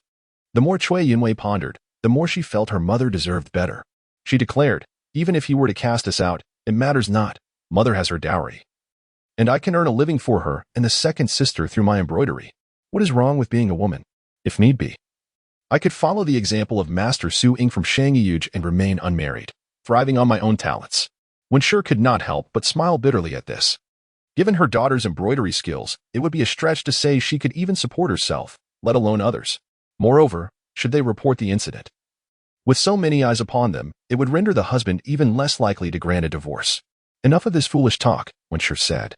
The more Cui Yunwei pondered, the more she felt her mother deserved better. She declared, "Even if he were to cast us out, it matters not. Mother has her dowry, and I can earn a living for her and the second sister through my embroidery. What is wrong with being a woman? If need be, I could follow the example of Master Su Ying from Shangyuj and remain unmarried, thriving on my own talents." Wenshi could not help but smile bitterly at this. Given her daughter's embroidery skills, it would be a stretch to say she could even support herself, let alone others. Moreover, should they report the incident, with so many eyes upon them, it would render the husband even less likely to grant a divorce. "Enough of this foolish talk," Wenshi said.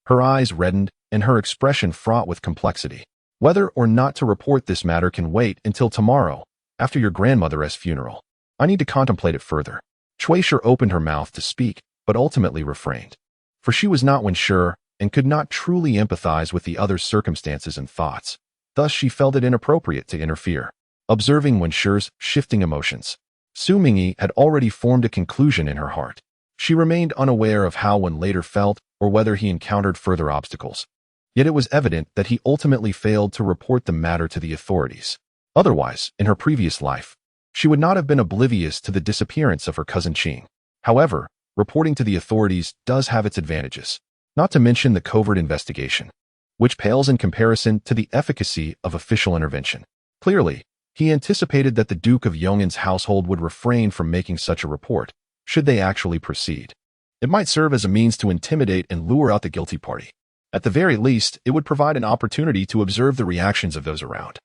Her eyes reddened and her expression fraught with complexity. "Whether or not to report this matter can wait until tomorrow, after your grandmother's funeral. I need to contemplate it further." Shueisha opened her mouth to speak, but ultimately refrained. For she was not Wenshi and could not truly empathize with the other's circumstances and thoughts. Thus she felt it inappropriate to interfere. Observing Wenshi's shifting emotions, Xu Mingyi had already formed a conclusion in her heart. She remained unaware of how Wen later felt or whether he encountered further obstacles. Yet it was evident that he ultimately failed to report the matter to the authorities. Otherwise, in her previous life, she would not have been oblivious to the disappearance of her cousin Qing. However, reporting to the authorities does have its advantages, not to mention the covert investigation, which pales in comparison to the efficacy of official intervention. Clearly, he anticipated that the Duke of Yong'an's household would refrain from making such a report, should they actually proceed. It might serve as a means to intimidate and lure out the guilty party. At the very least, it would provide an opportunity to observe the reactions of those around,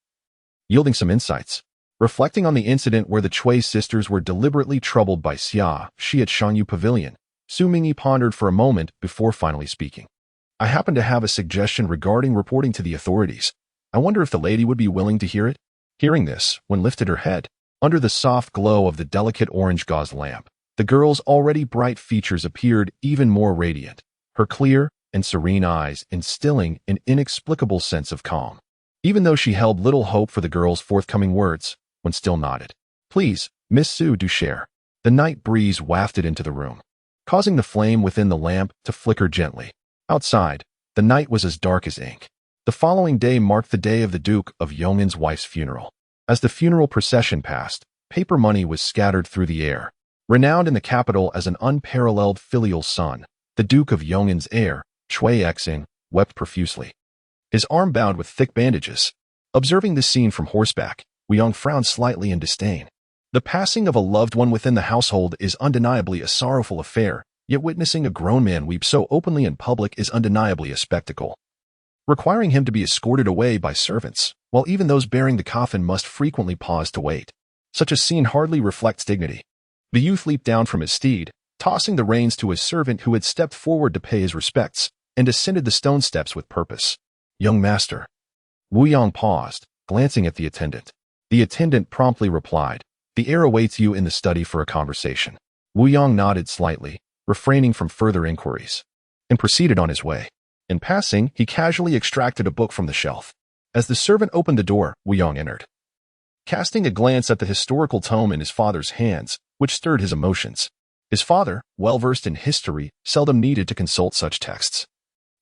yielding some insights. Reflecting on the incident where the Cui sisters were deliberately troubled by Xia Shi at Shangyu Pavilion, Xu Mingyi pondered for a moment before finally speaking. "I happen to have a suggestion regarding reporting to the authorities. I wonder if the lady would be willing to hear it?" Hearing this, Wen lifted her head. Under the soft glow of the delicate orange gauze lamp, the girl's already bright features appeared even more radiant, her clear and serene eyes instilling an inexplicable sense of calm. Even though she held little hope for the girl's forthcoming words, Wen still nodded. "Please, Miss Su, do share." The night breeze wafted into the room, causing the flame within the lamp to flicker gently. Outside, the night was as dark as ink. The following day marked the day of the Duke of Dinan's wife's funeral. As the funeral procession passed, paper money was scattered through the air. Renowned in the capital as an unparalleled filial son, the Duke of Dinan's heir, Xu Mingyi, wept profusely, his arm bound with thick bandages. Observing this scene from horseback, Wu Yong frowned slightly in disdain. The passing of a loved one within the household is undeniably a sorrowful affair, yet witnessing a grown man weep so openly in public is undeniably a spectacle, requiring him to be escorted away by servants, while even those bearing the coffin must frequently pause to wait. Such a scene hardly reflects dignity. The youth leaped down from his steed, tossing the reins to his servant who had stepped forward to pay his respects, and descended the stone steps with purpose. "Young master." Wu Yong paused, glancing at the attendant. The attendant promptly replied, "The heir awaits you in the study for a conversation." Wu Yong nodded slightly, refraining from further inquiries, and proceeded on his way. In passing, he casually extracted a book from the shelf. As the servant opened the door, Wu Yong entered, casting a glance at the historical tome in his father's hands, which stirred his emotions. His father, well-versed in history, seldom needed to consult such texts.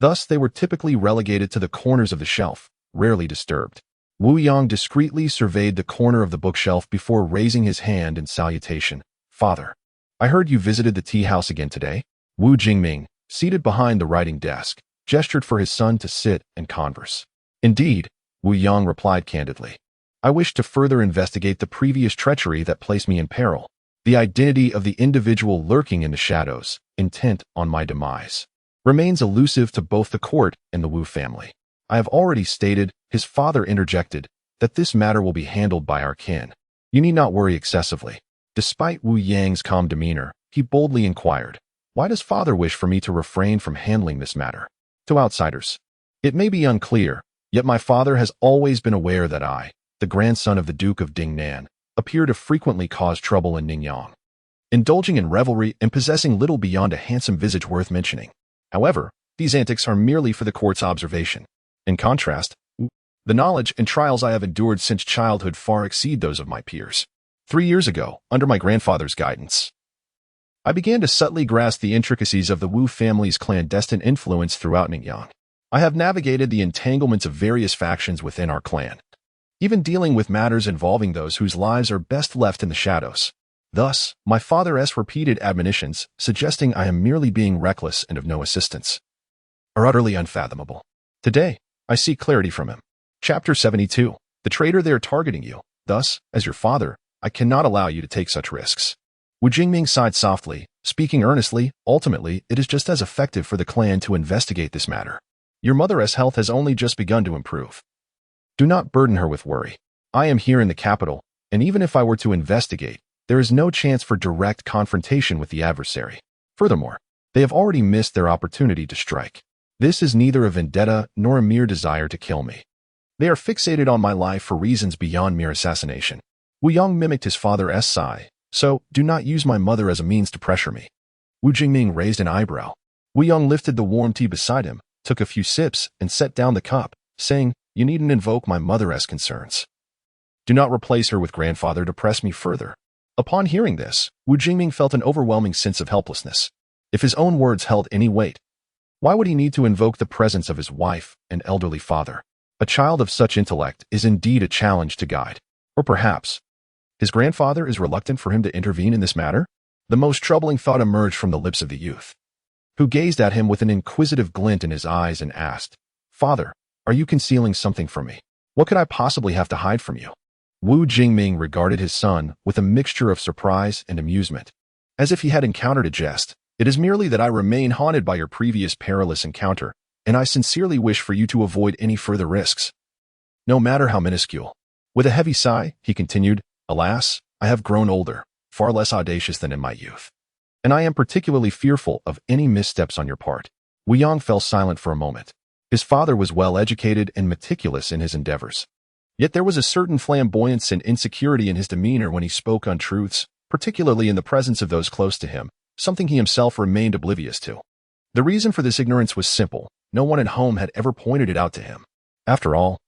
Thus, they were typically relegated to the corners of the shelf, rarely disturbed. Wu Yong discreetly surveyed the corner of the bookshelf before raising his hand in salutation. "Father, I heard you visited the tea house again today." Wu Jingming, seated behind the writing desk, gestured for his son to sit and converse. "Indeed," Wu Yong replied candidly. "I wish to further investigate the previous treachery that placed me in peril, the identity of the individual lurking in the shadows, intent on my demise, remains elusive to both the court and the Wu family. I have already stated," his father interjected, "that this matter will be handled by our kin. You need not worry excessively." Despite Wu Yang's calm demeanor, he boldly inquired, "Why does father wish for me to refrain from handling this matter?" To outsiders, it may be unclear, yet my father has always been aware that I, the grandson of the Duke of Dinnan, appear to frequently cause trouble in Ningyang, indulging in revelry and possessing little beyond a handsome visage worth mentioning. However, these antics are merely for the court's observation. In contrast, the knowledge and trials I have endured since childhood far exceed those of my peers. 3 years ago, under my grandfather's guidance, I began to subtly grasp the intricacies of the Wu family's clandestine influence throughout Ningyang. I have navigated the entanglements of various factions within our clan, even dealing with matters involving those whose lives are best left in the shadows. Thus, my father's repeated admonitions, suggesting I am merely being reckless and of no assistance, are utterly unfathomable. Today, I seek clarity from him. Chapter 72. The traitor they are targeting you. Thus, as your father, I cannot allow you to take such risks. Wu Jingming sighed softly, speaking earnestly. Ultimately, it is just as effective for the clan to investigate this matter. Your mother's health has only just begun to improve. Do not burden her with worry. I am here in the capital, and even if I were to investigate, there is no chance for direct confrontation with the adversary. Furthermore, they have already missed their opportunity to strike. This is neither a vendetta nor a mere desire to kill me. They are fixated on my life for reasons beyond mere assassination. Wu Yong mimicked his father's sigh. "So, do not use my mother as a means to pressure me." Wu Jingming raised an eyebrow. Wu Yong lifted the warm tea beside him, took a few sips, and set down the cup, saying, "You needn't invoke my mother's concerns. Do not replace her with grandfather to press me further." Upon hearing this, Wu Jingming felt an overwhelming sense of helplessness. If his own words held any weight, why would he need to invoke the presence of his wife and elderly father? A child of such intellect is indeed a challenge to guide. Or perhaps his grandfather is reluctant for him to intervene in this matter? The most troubling thought emerged from the lips of the youth, who gazed at him with an inquisitive glint in his eyes and asked, "Father, are you concealing something from me? What could I possibly have to hide from you?" Wu Jingming regarded his son with a mixture of surprise and amusement, as if he had encountered a jest. "It is merely that I remain haunted by your previous perilous encounter, and I sincerely wish for you to avoid any further risks, no matter how minuscule." With a heavy sigh, he continued, "Alas, I have grown older, far less audacious than in my youth, and I am particularly fearful of any missteps on your part." Wu Yong fell silent for a moment. His father was well-educated and meticulous in his endeavors. Yet there was a certain flamboyance and insecurity in his demeanor when he spoke untruths, particularly in the presence of those close to him, something he himself remained oblivious to. The reason for this ignorance was simple. No one at home had ever pointed it out to him. After all,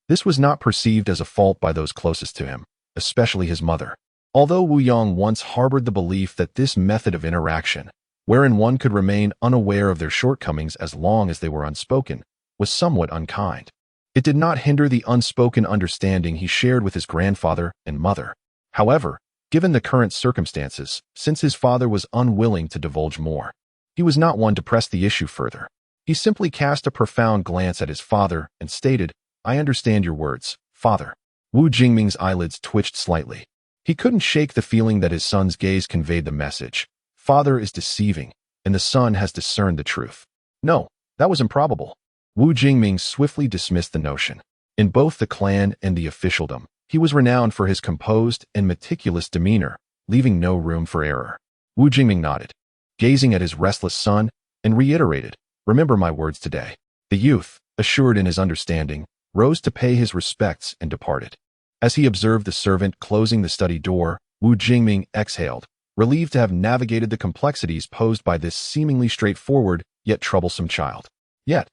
this was not perceived as a fault by those closest to him, especially his mother. Although Wu Yong once harbored the belief that this method of interaction, wherein one could remain unaware of their shortcomings as long as they were unspoken, was somewhat unkind. It did not hinder the unspoken understanding he shared with his grandfather and mother. However, given the current circumstances, since his father was unwilling to divulge more, he was not one to press the issue further. He simply cast a profound glance at his father and stated, "I understand your words, father." Wu Jingming's eyelids twitched slightly. He couldn't shake the feeling that his son's gaze conveyed the message. Father is deceiving, and the son has discerned the truth. No, that was improbable. Wu Jingming swiftly dismissed the notion. In both the clan and the officialdom, he was renowned for his composed and meticulous demeanor, leaving no room for error. Wu Jingming nodded, gazing at his restless son, and reiterated, "Remember my words today." The youth, assured in his understanding, rose to pay his respects and departed. As he observed the servant closing the study door, Wu Jingming exhaled, relieved to have navigated the complexities posed by this seemingly straightforward yet troublesome child. Yet,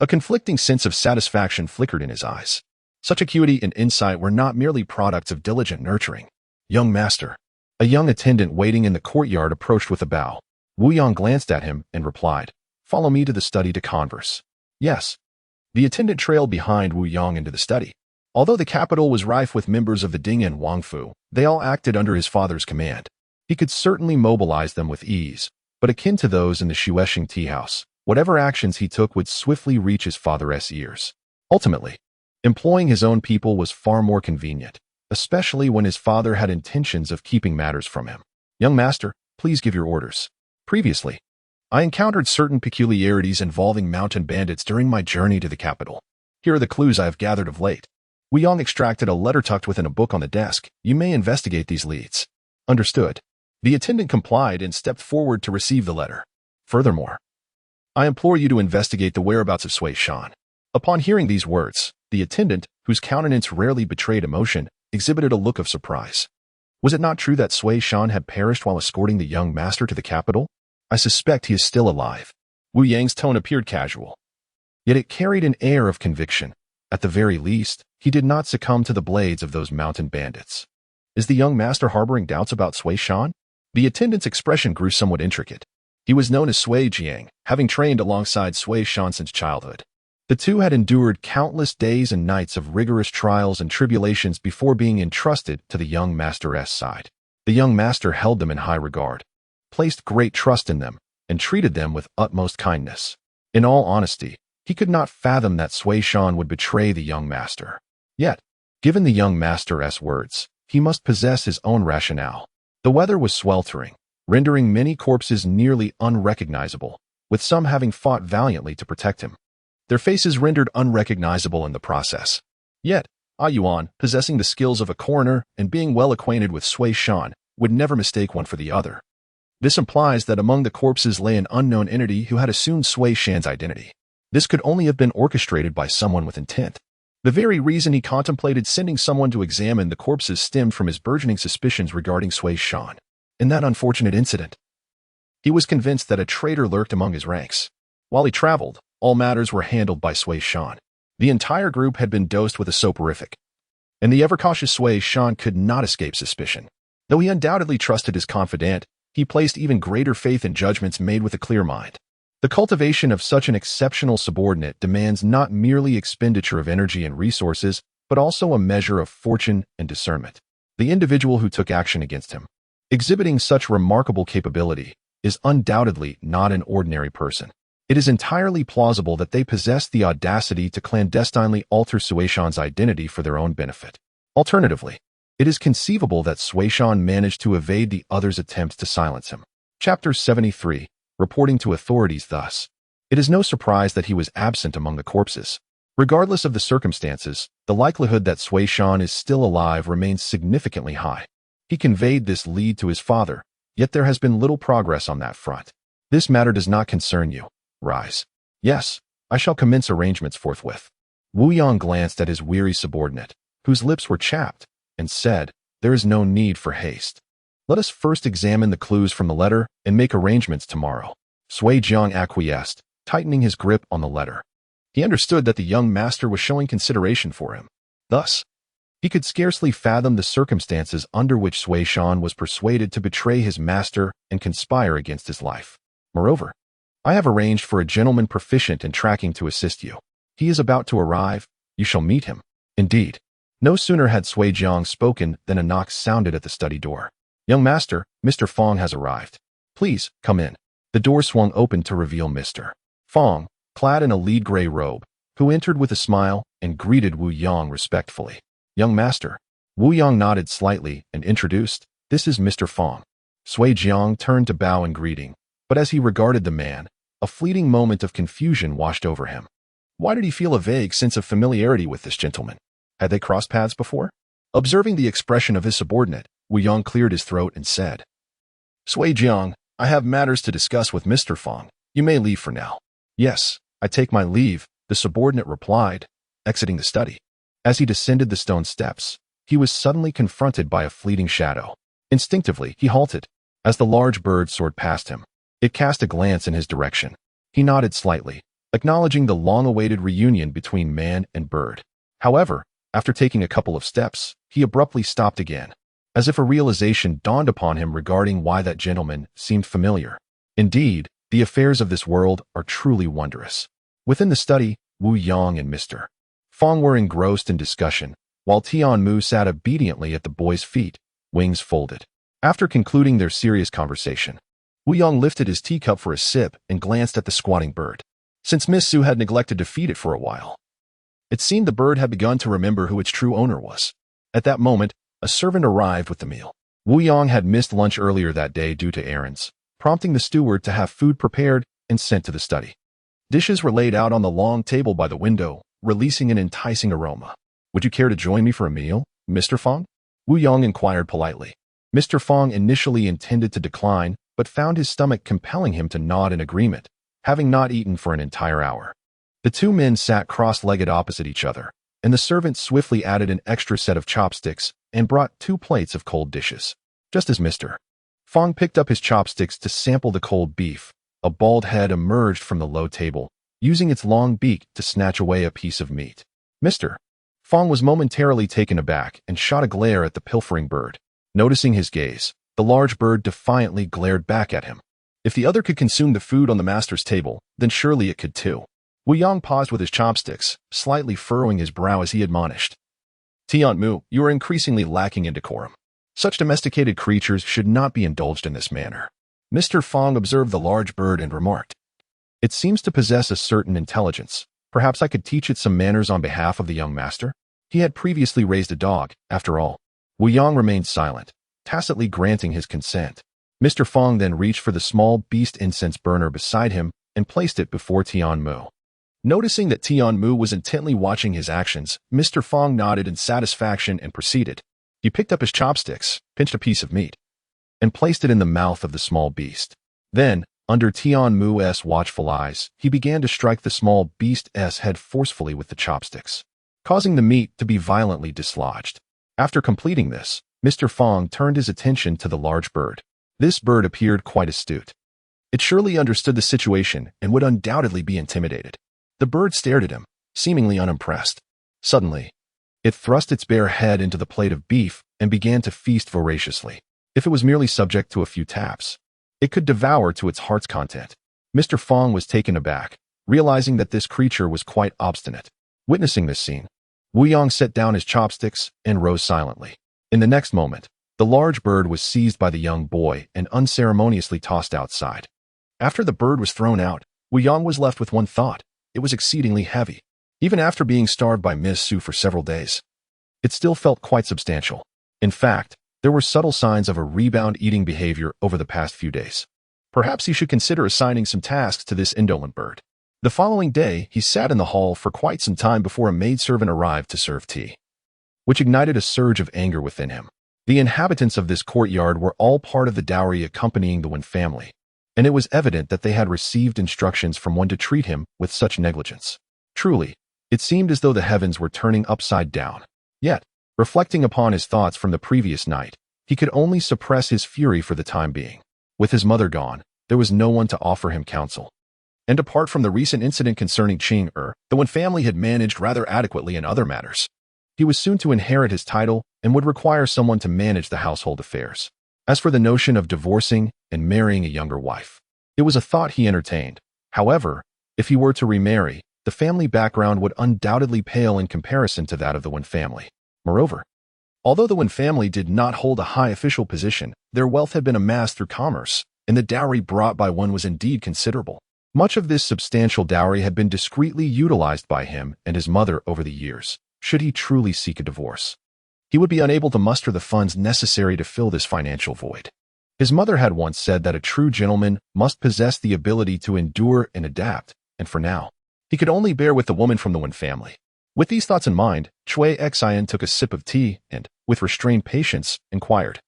a conflicting sense of satisfaction flickered in his eyes. Such acuity and insight were not merely products of diligent nurturing. "Young master." A young attendant waiting in the courtyard approached with a bow. Wu Yang glanced at him and replied, "Follow me to the study to converse." "Yes." The attendant trailed behind Wu Yang into the study. Although the capital was rife with members of the Ding and Wangfu, they all acted under his father's command. He could certainly mobilize them with ease, but akin to those in the Shueshing tea house, whatever actions he took would swiftly reach his father's ears. Ultimately, employing his own people was far more convenient, especially when his father had intentions of keeping matters from him. "Young master, please give your orders." Previously, I encountered certain peculiarities involving mountain bandits during my journey to the capital. Here are the clues I have gathered of late. Wu Yang extracted a letter tucked within a book on the desk. "You may investigate these leads." "Understood." The attendant complied and stepped forward to receive the letter. "Furthermore, I implore you to investigate the whereabouts of Sui Shan." Upon hearing these words, the attendant, whose countenance rarely betrayed emotion, exhibited a look of surprise. Was it not true that Sui Shan had perished while escorting the young master to the capital? "I suspect he is still alive." Wu Yang's tone appeared casual, yet it carried an air of conviction. At the very least, he did not succumb to the blades of those mountain bandits. Is the young master harboring doubts about Sui Shan? The attendant's expression grew somewhat intricate. He was known as Sui Jiang, having trained alongside Sui Shan since childhood. The two had endured countless days and nights of rigorous trials and tribulations before being entrusted to the young master's side. The young master held them in high regard, placed great trust in them, and treated them with utmost kindness. In all honesty, he could not fathom that Sui Shan would betray the young master. Yet, given the young master's words, he must possess his own rationale. The weather was sweltering, rendering many corpses nearly unrecognizable, with some having fought valiantly to protect him. Their faces rendered unrecognizable in the process. Yet, Ah Yuan, possessing the skills of a coroner and being well acquainted with Sui Shan, would never mistake one for the other. This implies that among the corpses lay an unknown entity who had assumed Sui Shan's identity. This could only have been orchestrated by someone with intent. The very reason he contemplated sending someone to examine the corpses stemmed from his burgeoning suspicions regarding Sui Shan. In that unfortunate incident, he was convinced that a traitor lurked among his ranks. While he traveled, all matters were handled by Sui Shan. The entire group had been dosed with a soporific, and the ever-cautious Sui Shan could not escape suspicion. Though he undoubtedly trusted his confidant, he placed even greater faith in judgments made with a clear mind. The cultivation of such an exceptional subordinate demands not merely expenditure of energy and resources, but also a measure of fortune and discernment. The individual who took action against him, exhibiting such remarkable capability, is undoubtedly not an ordinary person. It is entirely plausible that they possessed the audacity to clandestinely alter Sui Shan's identity for their own benefit. Alternatively, it is conceivable that Sui Shan managed to evade the other's attempts to silence him. Chapter 73. Reporting to authorities thus. It is no surprise that he was absent among the corpses. Regardless of the circumstances, the likelihood that Sui Shan is still alive remains significantly high. He conveyed this lead to his father, yet there has been little progress on that front. "This matter does not concern you. Rise." "Yes, I shall commence arrangements forthwith." Wu Yang glanced at his weary subordinate, whose lips were chapped, and said, "There is no need for haste. Let us first examine the clues from the letter and make arrangements tomorrow." Sui Jiang acquiesced, tightening his grip on the letter. He understood that the young master was showing consideration for him. Thus, he could scarcely fathom the circumstances under which Sui Shan was persuaded to betray his master and conspire against his life. "Moreover, I have arranged for a gentleman proficient in tracking to assist you. He is about to arrive. You shall meet him. Indeed. No sooner had Sui Jiang spoken than a knock sounded at the study door. Young master, Mr. Fong has arrived. Please, come in. The door swung open to reveal Mr. Fong, clad in a lead gray robe, who entered with a smile and greeted Wu Yang respectfully. Young master. Wu Yang nodded slightly and introduced, this is Mr. Fong. Sui Jiang turned to bow in greeting, but as he regarded the man, a fleeting moment of confusion washed over him. Why did he feel a vague sense of familiarity with this gentleman? Had they crossed paths before? Observing the expression of his subordinate, Wu Yang cleared his throat and said, Sui Jiang, I have matters to discuss with Mr. Fong. You may leave for now. Yes, I take my leave, the subordinate replied, exiting the study. As he descended the stone steps, he was suddenly confronted by a fleeting shadow. Instinctively, he halted. As the large bird soared past him, it cast a glance in his direction. He nodded slightly, acknowledging the long-awaited reunion between man and bird. However, after taking a couple of steps, he abruptly stopped again, as if a realization dawned upon him regarding why that gentleman seemed familiar. Indeed, the affairs of this world are truly wondrous. Within the study, Wu Yang and Mr. Fong were engrossed in discussion, while Tian Mu sat obediently at the boy's feet, wings folded. After concluding their serious conversation, Wu Yang lifted his teacup for a sip and glanced at the squatting bird. Since Miss Su had neglected to feed it for a while, it seemed the bird had begun to remember who its true owner was. At that moment, a servant arrived with the meal. Wu Yang had missed lunch earlier that day due to errands, prompting the steward to have food prepared and sent to the study. Dishes were laid out on the long table by the window, releasing an enticing aroma. Would you care to join me for a meal, Mr. Fong? Wu Yang inquired politely. Mr. Fong initially intended to decline, but found his stomach compelling him to nod in agreement, having not eaten for an entire hour. The two men sat cross-legged opposite each other, and the servant swiftly added an extra set of chopsticks and brought 2 plates of cold dishes. Just as Mr. Fong picked up his chopsticks to sample the cold beef, a bald head emerged from the low table, using its long beak to snatch away a piece of meat. Mr. Fong was momentarily taken aback and shot a glare at the pilfering bird. Noticing his gaze, the large bird defiantly glared back at him. If the other could consume the food on the master's table, then surely it could too. Wu Yang paused with his chopsticks, slightly furrowing his brow as he admonished. Tian Mu, you are increasingly lacking in decorum. Such domesticated creatures should not be indulged in this manner. Mr. Fong observed the large bird and remarked, It seems to possess a certain intelligence. Perhaps I could teach it some manners on behalf of the young master? He had previously raised a dog, after all. Wu Yang remained silent, tacitly granting his consent. Mr. Fong then reached for the small beast incense burner beside him and placed it before Tian Mu. Noticing that Tian Mu was intently watching his actions, Mr. Fong nodded in satisfaction and proceeded. He picked up his chopsticks, pinched a piece of meat, and placed it in the mouth of the small beast. Then, under Tian Mu's watchful eyes, he began to strike the small beast's head forcefully with the chopsticks, causing the meat to be violently dislodged. After completing this, Mr. Fong turned his attention to the large bird. This bird appeared quite astute. It surely understood the situation and would undoubtedly be intimidated. The bird stared at him, seemingly unimpressed. Suddenly, it thrust its bare head into the plate of beef and began to feast voraciously. If it was merely subject to a few taps, it could devour to its heart's content. Mr. Fong was taken aback, realizing that this creature was quite obstinate. Witnessing this scene, Wu Yang set down his chopsticks and rose silently. In the next moment, the large bird was seized by the young boy and unceremoniously tossed outside. After the bird was thrown out, Wu Yang was left with one thought. It was exceedingly heavy. Even after being starved by Miss Su for several days, it still felt quite substantial. In fact, there were subtle signs of a rebound eating behavior over the past few days. Perhaps he should consider assigning some tasks to this indolent bird. The following day, he sat in the hall for quite some time before a maidservant arrived to serve tea, which ignited a surge of anger within him. The inhabitants of this courtyard were all part of the dowry accompanying the Wen family, and it was evident that they had received instructions from one to treat him with such negligence. Truly, it seemed as though the heavens were turning upside down. Yet, reflecting upon his thoughts from the previous night, he could only suppress his fury for the time being. With his mother gone, there was no one to offer him counsel. And apart from the recent incident concerning Qing the Wen family had managed rather adequately in other matters. He was soon to inherit his title and would require someone to manage the household affairs. As for the notion of divorcing and marrying a younger wife, it was a thought he entertained. However, if he were to remarry, the family background would undoubtedly pale in comparison to that of the Wen family. Moreover, although the Wen family did not hold a high official position, their wealth had been amassed through commerce, and the dowry brought by Wen was indeed considerable. Much of this substantial dowry had been discreetly utilized by him and his mother over the years, should he truly seek a divorce. He would be unable to muster the funds necessary to fill this financial void. His mother had once said that a true gentleman must possess the ability to endure and adapt, and for now, he could only bear with the woman from the Wen family. With these thoughts in mind, Cui Xian took a sip of tea and, with restrained patience, inquired,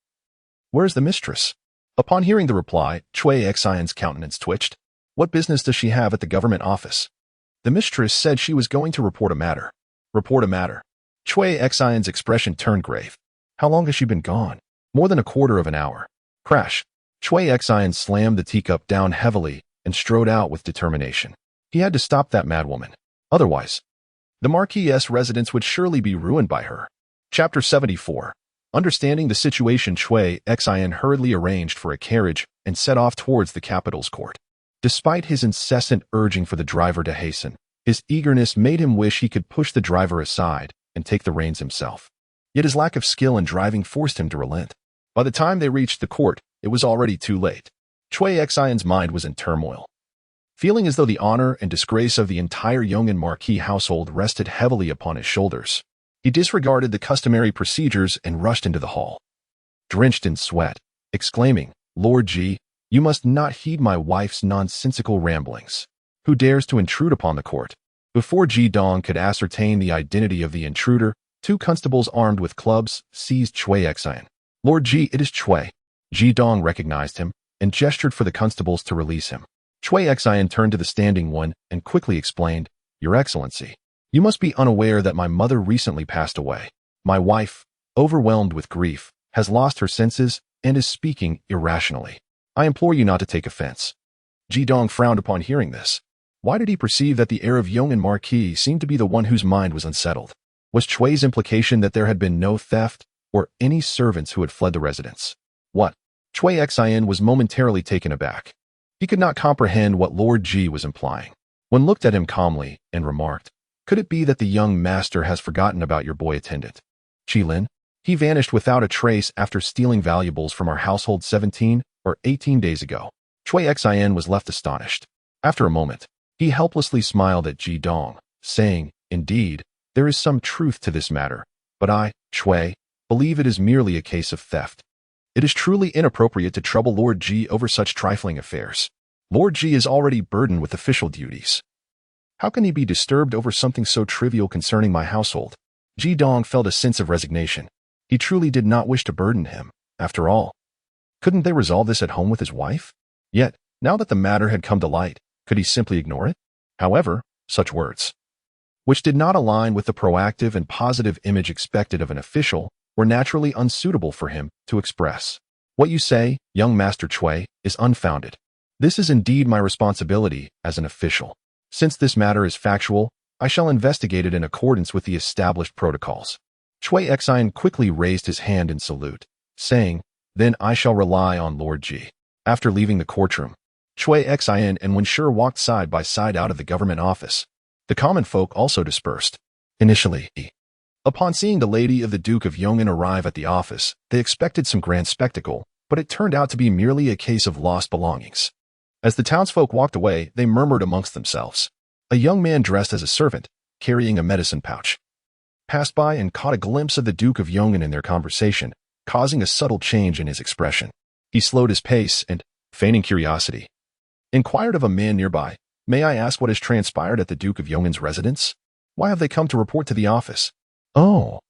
"Where is the mistress?" Upon hearing the reply, Cui Xian's countenance twitched. "What business does she have at the government office?" "The mistress said she was going to report a matter." "Report a matter?" Cui Xian's expression turned grave. "How long has she been gone?" "More than a quarter of an hour." Crash! Cui Xian slammed the teacup down heavily and strode out with determination. He had to stop that madwoman. Otherwise, the Marquis's residence would surely be ruined by her. Chapter 74. Understanding the situation, Cui Xian hurriedly arranged for a carriage and set off towards the capital's court. Despite his incessant urging for the driver to hasten, his eagerness made him wish he could push the driver aside and take the reins himself. Yet his lack of skill in driving forced him to relent. By the time they reached the court, it was already too late. Cui Xian's mind was in turmoil. Feeling as though the honor and disgrace of the entire Yong'an Marquis household rested heavily upon his shoulders, he disregarded the customary procedures and rushed into the hall. Drenched in sweat, exclaiming, "Lord Ji, you must not heed my wife's nonsensical ramblings. Who dares to intrude upon the court?" Before Ji Dong could ascertain the identity of the intruder, two constables armed with clubs seized Cui Xian. "Lord Ji, it is Cui." Ji Dong recognized him and gestured for the constables to release him. Cui Xian turned to the standing one and quickly explained, "Your Excellency, you must be unaware that my mother recently passed away. My wife, overwhelmed with grief, has lost her senses and is speaking irrationally. I implore you not to take offense." Ji Dong frowned upon hearing this. Why did he perceive that the heir of Yong'an Marquis seemed to be the one whose mind was unsettled? Was Cui's implication that there had been no theft or any servants who had fled the residence? What? Cui Xian was momentarily taken aback. He could not comprehend what Lord Ji was implying. One looked at him calmly and remarked, "Could it be that the young master has forgotten about your boy attendant, Qilin? He vanished without a trace after stealing valuables from our household 17 or 18 days ago." Cui Xian was left astonished. After a moment, he helplessly smiled at Ji Dong, saying, "Indeed, there is some truth to this matter, but I, Cui, believe it is merely a case of theft. It is truly inappropriate to trouble Lord Ji over such trifling affairs. Lord Ji is already burdened with official duties. How can he be disturbed over something so trivial concerning my household?" Ji Dong felt a sense of resignation. He truly did not wish to burden him. After all, couldn't they resolve this at home with his wife? Yet, now that the matter had come to light, could he simply ignore it? However, such words, which did not align with the proactive and positive image expected of an official, were naturally unsuitable for him to express. "What you say, young Master Cui, is unfounded. This is indeed my responsibility as an official. Since this matter is factual, I shall investigate it in accordance with the established protocols." Cui Xian quickly raised his hand in salute, saying, "Then I shall rely on Lord Ji." After leaving the courtroom, Cui Xian and Wen Shi walked side by side out of the government office. The common folk also dispersed. Initially, upon seeing the lady of the Duke of Yong'an arrive at the office, they expected some grand spectacle, but it turned out to be merely a case of lost belongings. As the townsfolk walked away, they murmured amongst themselves. A young man dressed as a servant, carrying a medicine pouch, passed by and caught a glimpse of the Duke of Yong'an in their conversation, causing a subtle change in his expression. He slowed his pace and, feigning curiosity, inquired of a man nearby, "May I ask what has transpired at the Duke of Yong'an's residence? Why have they come to report to the office?" "Oh,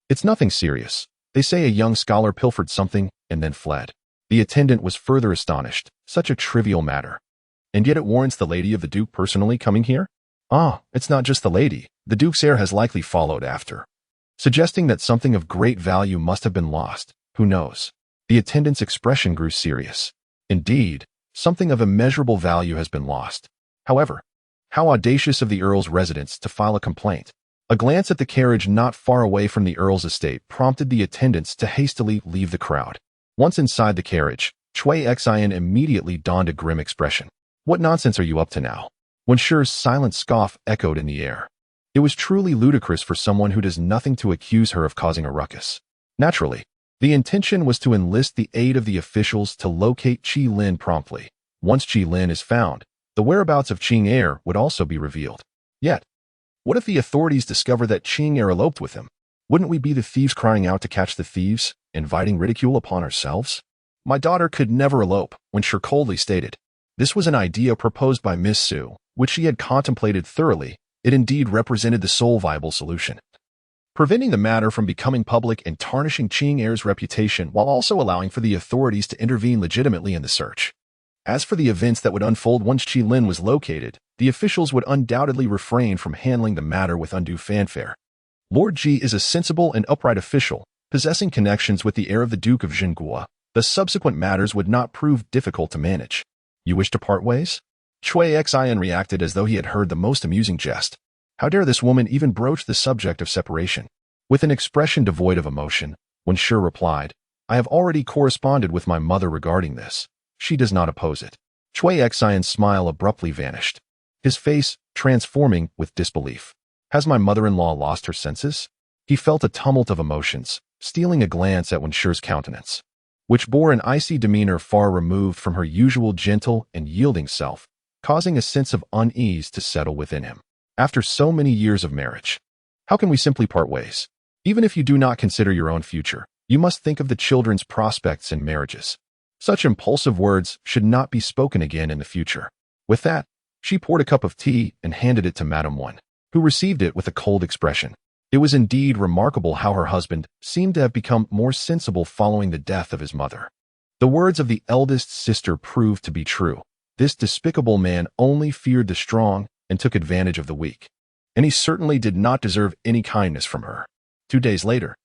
it's nothing serious. They say a young scholar pilfered something and then fled." The attendant was further astonished. Such a trivial matter. And yet it warrants the lady of the Duke personally coming here? "Ah, it's not just the lady. The Duke's heir has likely followed after." Suggesting that something of great value must have been lost. Who knows? The attendant's expression grew serious. Indeed, something of immeasurable value has been lost. However, how audacious of the Earl's residents to file a complaint. A glance at the carriage not far away from the Earl's estate prompted the attendants to hastily leave the crowd. Once inside the carriage, Cui Xian immediately donned a grim expression. "What nonsense are you up to now? Wenshir's silent scoff echoed in the air. It was truly ludicrous for someone who does nothing to accuse her of causing a ruckus. Naturally, the intention was to enlist the aid of the officials to locate Qi Lin promptly. Once Qi Lin is found, the whereabouts of Qing heir would also be revealed. Yet, what if the authorities discover that Qing heir eloped with him? Wouldn't we be the thieves crying out to catch the thieves, inviting ridicule upon ourselves? My daughter could never elope, Wenshir coldly stated. This was an idea proposed by Miss Su, which she had contemplated thoroughly. It indeed represented the sole viable solution, preventing the matter from becoming public and tarnishing Qing heir's reputation while also allowing for the authorities to intervene legitimately in the search. As for the events that would unfold once Qi Lin was located, the officials would undoubtedly refrain from handling the matter with undue fanfare. Lord Ji is a sensible and upright official, possessing connections with the heir of the Duke of Dinnan. The subsequent matters would not prove difficult to manage. You wish to part ways? Cui Xin reacted as though he had heard the most amusing jest. How dare this woman even broach the subject of separation? With an expression devoid of emotion, Wenshir replied, I have already corresponded with my mother regarding this. She does not oppose it. Cui Xion's smile abruptly vanished, his face transforming with disbelief. Has my mother-in-law lost her senses? He felt a tumult of emotions, stealing a glance at Wenshir's countenance, which bore an icy demeanor far removed from her usual gentle and yielding self, causing a sense of unease to settle within him. After so many years of marriage, how can we simply part ways? Even if you do not consider your own future, you must think of the children's prospects and marriages. Such impulsive words should not be spoken again in the future. With that, she poured a cup of tea and handed it to Madame Wen, who received it with a cold expression. It was indeed remarkable how her husband seemed to have become more sensible following the death of his mother. The words of the eldest sister proved to be true. This despicable man only feared the strong and took advantage of the weak. And he certainly did not deserve any kindness from her. 2 days later,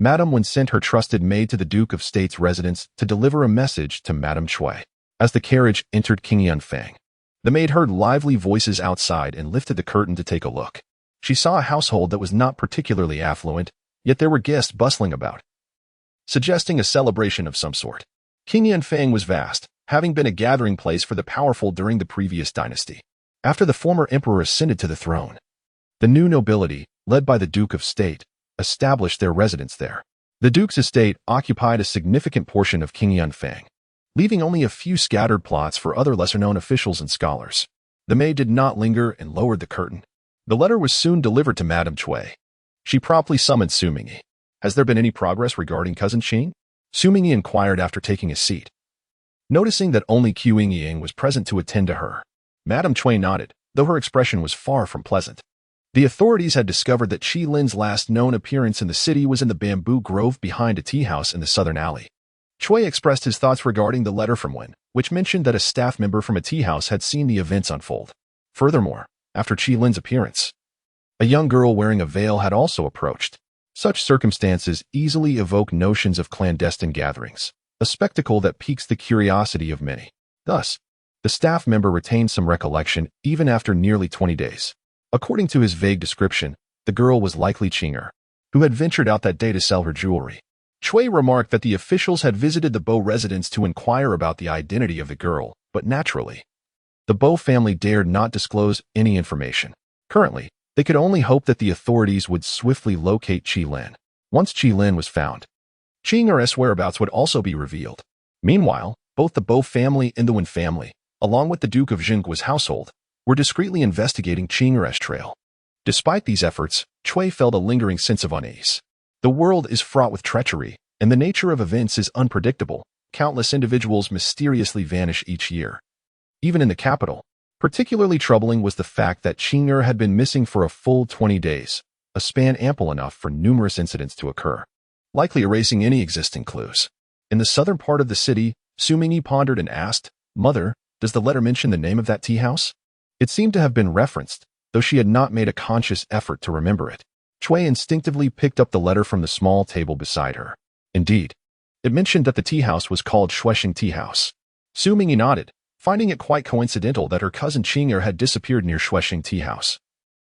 Madame Wen sent her trusted maid to the Duke of State's residence to deliver a message to Madame Cui. As the carriage entered King Yanfang, the maid heard lively voices outside and lifted the curtain to take a look. She saw a household that was not particularly affluent, yet there were guests bustling about, suggesting a celebration of some sort. King Yanfang was vast, having been a gathering place for the powerful during the previous dynasty. After the former emperor ascended to the throne, the new nobility, led by the Duke of State, established their residence there. The Duke's estate occupied a significant portion of King Yanfang, leaving only a few scattered plots for other lesser-known officials and scholars. The maid did not linger and lowered the curtain. The letter was soon delivered to Madame Cui. She promptly summoned Xu Mingyi. Has there been any progress regarding cousin Qing? Xu Mingyi inquired after taking a seat. Noticing that only Qu Ying was present to attend to her, Madame Cui nodded, though her expression was far from pleasant. The authorities had discovered that Qi Lin's last known appearance in the city was in the bamboo grove behind a tea house in the southern alley. Cui expressed his thoughts regarding the letter from Wen, which mentioned that a staff member from a tea house had seen the events unfold. Furthermore, after Qi Lin's appearance, a young girl wearing a veil had also approached. Such circumstances easily evoke notions of clandestine gatherings, a spectacle that piques the curiosity of many. Thus, the staff member retained some recollection even after nearly 20 days. According to his vague description, the girl was likely Qing'er, who had ventured out that day to sell her jewelry. Cui remarked that the officials had visited the Bo residence to inquire about the identity of the girl, but naturally, the Bo family dared not disclose any information. Currently, they could only hope that the authorities would swiftly locate Qi Lin. Once Qi Lin was found, Qing'er's whereabouts would also be revealed. Meanwhile, both the Bo family and the Wen family, along with the Duke of Dinan's household, were discreetly investigating Qing'er's trail. Despite these efforts, Cui felt a lingering sense of unease. The world is fraught with treachery, and the nature of events is unpredictable. Countless individuals mysteriously vanish each year. Even in the capital, particularly troubling was the fact that Qing'er had been missing for a full 20 days, a span ample enough for numerous incidents to occur, likely erasing any existing clues. In the southern part of the city, Xu Mingyi pondered and asked, Mother, does the letter mention the name of that tea house? It seemed to have been referenced, though she had not made a conscious effort to remember it. Cui instinctively picked up the letter from the small table beside her. Indeed, it mentioned that the tea house was called Shuexing Tea House. Xu Mingyi nodded, finding it quite coincidental that her cousin Qing'er had disappeared near Shuexing Tea House,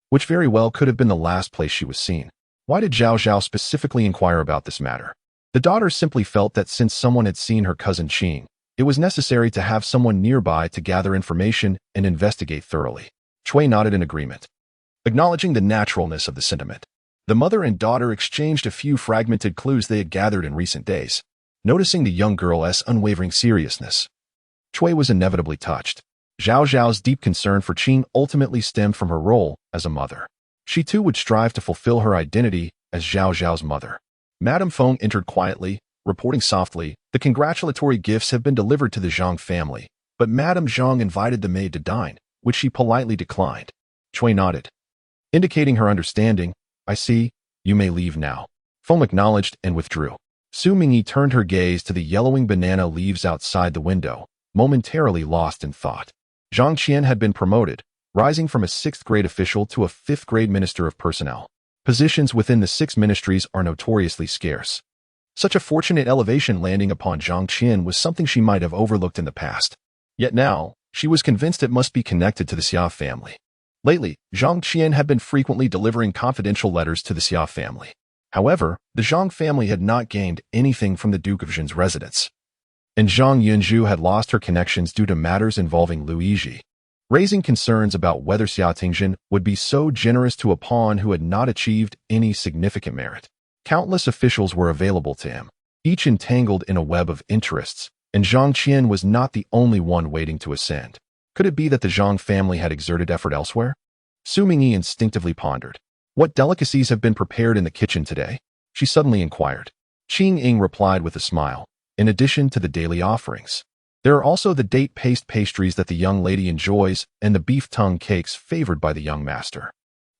which very well could have been the last place she was seen. Why did Zhao Zhao specifically inquire about this matter? The daughter simply felt that since someone had seen her cousin Qing, it was necessary to have someone nearby to gather information and investigate thoroughly. Cui nodded in agreement, acknowledging the naturalness of the sentiment. The mother and daughter exchanged a few fragmented clues they had gathered in recent days, noticing the young girl's unwavering seriousness. Cui was inevitably touched. Zhao Zhao's deep concern for Qing ultimately stemmed from her role as a mother. She too would strive to fulfill her identity as Zhao Zhao's mother. Madame Feng entered quietly, reporting softly, "The congratulatory gifts have been delivered to the Zhang family, but Madame Zhang invited the maid to dine, which she politely declined." Cui nodded, indicating her understanding. "I see, you may leave now." Feng acknowledged and withdrew. Xu Mingyi turned her gaze to the yellowing banana leaves outside the window, momentarily lost in thought. Zhang Qian had been promoted, rising from a 6th-grade official to a 5th-grade minister of personnel. Positions within the 6 ministries are notoriously scarce. Such a fortunate elevation landing upon Zhang Qian was something she might have overlooked in the past. Yet now, she was convinced it must be connected to the Xia family. Lately, Zhang Qian had been frequently delivering confidential letters to the Xia family. However, the Zhang family had not gained anything from the Duke of Dinan's residence, and Zhang Yunzhu had lost her connections due to matters involving Lu Yizhi, raising concerns about whether Xia Tingzhen would be so generous to a pawn who had not achieved any significant merit. Countless officials were available to him, each entangled in a web of interests, and Zhang Qian was not the only one waiting to ascend. Could it be that the Zhang family had exerted effort elsewhere? Xu Mingyi instinctively pondered. "What delicacies have been prepared in the kitchen today?" she suddenly inquired. Qing Ying replied with a smile. "In addition to the daily offerings, there are also the date paste pastries that the young lady enjoys and the beef tongue cakes favored by the young master.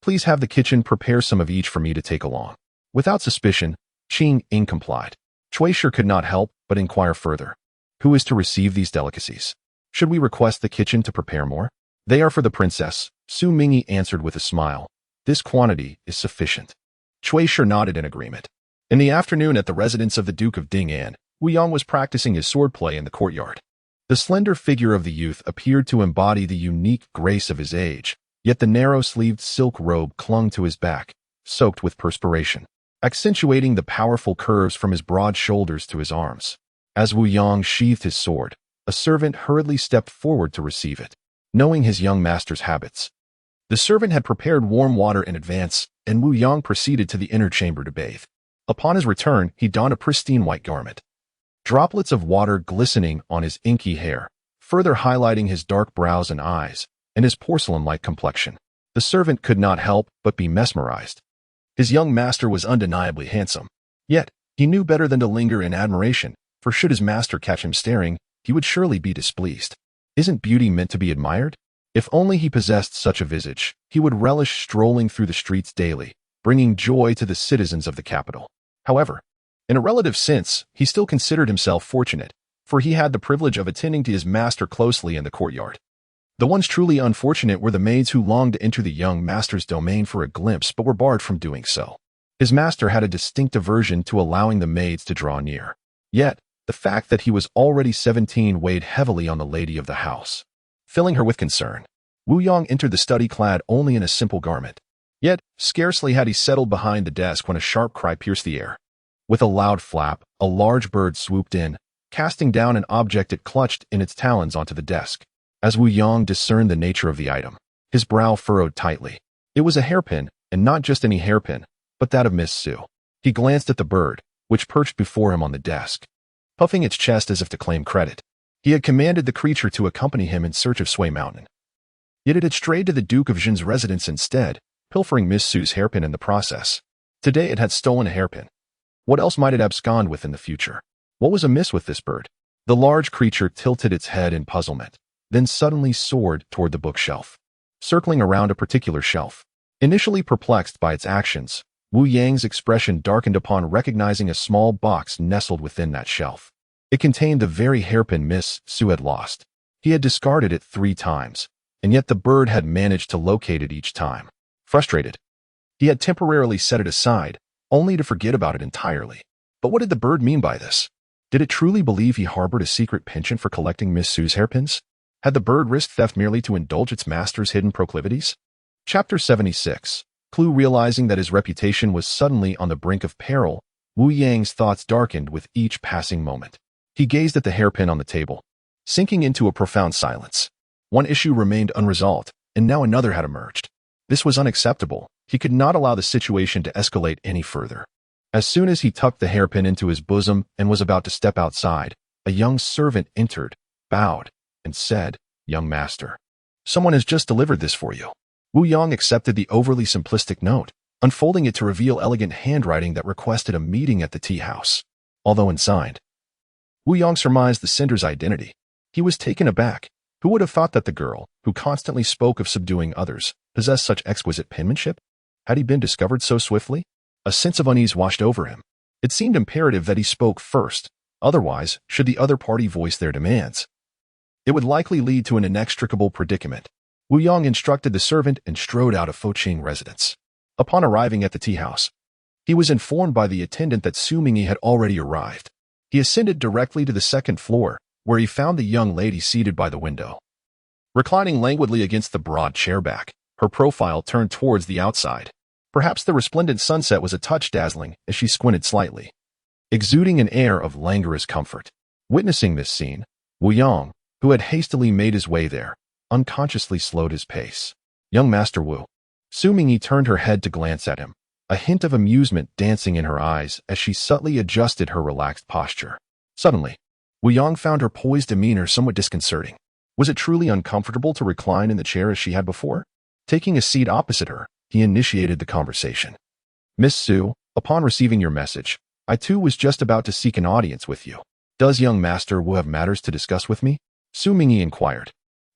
Please have the kitchen prepare some of each for me to take along." Without suspicion, Qing Ying complied. Cui sure could not help but inquire further. "Who is to receive these delicacies? Should we request the kitchen to prepare more?" "They are for the princess," Xu Mingyi answered with a smile. "This quantity is sufficient." Cui sure nodded in agreement. In the afternoon at the residence of the Duke of Dinnan, Wu Yang was practicing his swordplay in the courtyard. The slender figure of the youth appeared to embody the unique grace of his age, yet the narrow-sleeved silk robe clung to his back, soaked with perspiration, accentuating the powerful curves from his broad shoulders to his arms. As Wu Yang sheathed his sword, a servant hurriedly stepped forward to receive it. Knowing his young master's habits, the servant had prepared warm water in advance, and Wu Yang proceeded to the inner chamber to bathe. Upon his return, he donned a pristine white garment, droplets of water glistening on his inky hair, further highlighting his dark brows and eyes, and his porcelain-like complexion. The servant could not help but be mesmerized. His young master was undeniably handsome. Yet, he knew better than to linger in admiration, for should his master catch him staring, he would surely be displeased. Isn't beauty meant to be admired? If only he possessed such a visage, he would relish strolling through the streets daily, bringing joy to the citizens of the capital. However, in a relative sense, he still considered himself fortunate, for he had the privilege of attending to his master closely in the courtyard. The ones truly unfortunate were the maids who longed to enter the young master's domain for a glimpse but were barred from doing so. His master had a distinct aversion to allowing the maids to draw near. Yet, the fact that he was already 17 weighed heavily on the lady of the house, filling her with concern. Wu Yang entered the study clad only in a simple garment. Yet, scarcely had he settled behind the desk when a sharp cry pierced the air. With a loud flap, a large bird swooped in, casting down an object it clutched in its talons onto the desk. As Wu Yang discerned the nature of the item, his brow furrowed tightly. It was a hairpin, and not just any hairpin, but that of Miss Su. He glanced at the bird, which perched before him on the desk, puffing its chest as if to claim credit. He had commanded the creature to accompany him in search of Sui Mountain. Yet it had strayed to the Duke of Dinan's residence instead, pilfering Miss Su's hairpin in the process. Today it had stolen a hairpin. What else might it abscond with in the future? What was amiss with this bird? The large creature tilted its head in puzzlement, then suddenly soared toward the bookshelf, circling around a particular shelf. Initially perplexed by its actions, Wu Yang's expression darkened upon recognizing a small box nestled within that shelf. It contained the very hairpin Miss Su had lost. He had discarded it 3 times, and yet the bird had managed to locate it each time. Frustrated, he had temporarily set it aside, only to forget about it entirely. But what did the bird mean by this? Did it truly believe he harbored a secret penchant for collecting Miss Su's hairpins? Had the bird risked theft merely to indulge its master's hidden proclivities? Chapter 76. Clue. Realizing that his reputation was suddenly on the brink of peril, Wu Yang's thoughts darkened with each passing moment. He gazed at the hairpin on the table, sinking into a profound silence. One issue remained unresolved. and now another had emerged. This was unacceptable. He could not allow the situation to escalate any further. As soon as he tucked the hairpin into his bosom and was about to step outside, a young servant entered, bowed, and said, "Young master, someone has just delivered this for you." Wu Yong accepted the overly simplistic note, unfolding it to reveal elegant handwriting that requested a meeting at the tea house. Although unsigned, Wu Yong surmised the sender's identity. He was taken aback. Who would have thought that the girl, who constantly spoke of subduing others, possessed such exquisite penmanship? Had he been discovered so swiftly? A sense of unease washed over him. It seemed imperative that he spoke first. Otherwise, should the other party voice their demands, it would likely lead to an inextricable predicament. Wu Yong instructed the servant and strode out of Foqing residence. Upon arriving at the tea house, he was informed by the attendant that Xu Mingyi had already arrived. He ascended directly to the second floor, where he found the young lady seated by the window. Reclining languidly against the broad chair back, her profile turned towards the outside. Perhaps the resplendent sunset was a touch dazzling as she squinted slightly, exuding an air of languorous comfort. Witnessing this scene, Wu Yong, who had hastily made his way there, unconsciously slowed his pace. "Young Master Wu." Xu Mingyi turned her head to glance at him, a hint of amusement dancing in her eyes as she subtly adjusted her relaxed posture. Suddenly, Wu Yong found her poised demeanor somewhat disconcerting. Was it truly uncomfortable to recline in the chair as she had before? Taking a seat opposite her, he initiated the conversation. "Miss Xu, upon receiving your message, I too was just about to seek an audience with you. Does young Master Wu have matters to discuss with me?" Xu Mingyi inquired,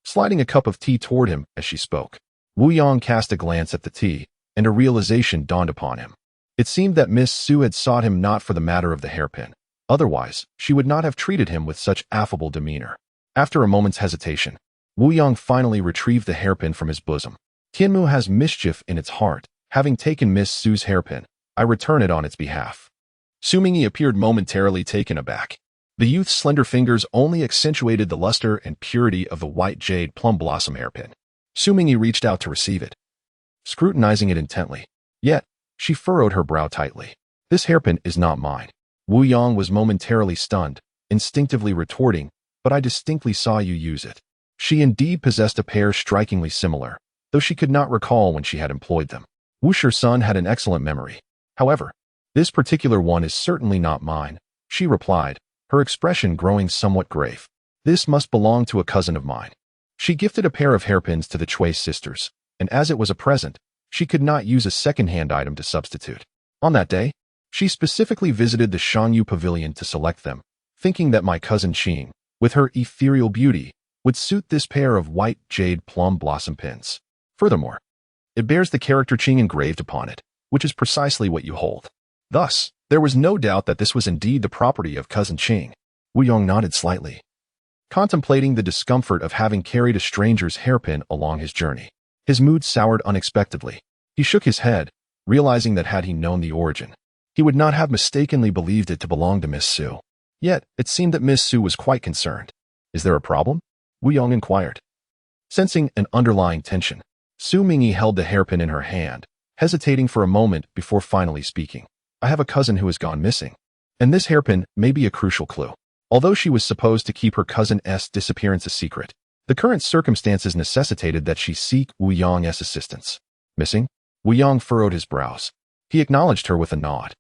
sliding a cup of tea toward him as she spoke. Wu Yong cast a glance at the tea, and a realization dawned upon him. It seemed that Miss Xu had sought him not for the matter of the hairpin. Otherwise, she would not have treated him with such affable demeanor. After a moment's hesitation, Wu Yong finally retrieved the hairpin from his bosom. "Tianmu has mischief in its heart. Having taken Miss Su's hairpin, I return it on its behalf." Xu Mingyi appeared momentarily taken aback. The youth's slender fingers only accentuated the luster and purity of the white jade plum blossom hairpin. Xu Mingyi reached out to receive it, scrutinizing it intently. Yet, she furrowed her brow tightly. "This hairpin is not mine." Wu Yong was momentarily stunned, instinctively retorting, "But I distinctly saw you use it." She indeed possessed a pair strikingly similar, though she could not recall when she had employed them. Wu Shisun had an excellent memory. "However, this particular one is certainly not mine," she replied, her expression growing somewhat grave. "This must belong to a cousin of mine." She gifted a pair of hairpins to the Chui sisters, and as it was a present, she could not use a second-hand item to substitute. On that day, she specifically visited the Shangyu Pavilion to select them, thinking that my cousin Qing, with her ethereal beauty, would suit this pair of white jade plum blossom pins. Furthermore, it bears the character Qing engraved upon it, which is precisely what you hold. Thus, there was no doubt that this was indeed the property of cousin Qing. Wu Yong nodded slightly, contemplating the discomfort of having carried a stranger's hairpin along his journey. His mood soured unexpectedly. He shook his head, realizing that had he known the origin, he would not have mistakenly believed it to belong to Miss Xu. Yet, it seemed that Miss Xu was quite concerned. "Is there a problem?" Wu Yong inquired. Sensing an underlying tension, Xu Mingyi held the hairpin in her hand, hesitating for a moment before finally speaking. "I have a cousin who has gone missing, and this hairpin may be a crucial clue." Although she was supposed to keep her cousin's disappearance a secret, the current circumstances necessitated that she seek Wu Yong's assistance. "Missing?" Wu Yong furrowed his brows. He acknowledged her with a nod.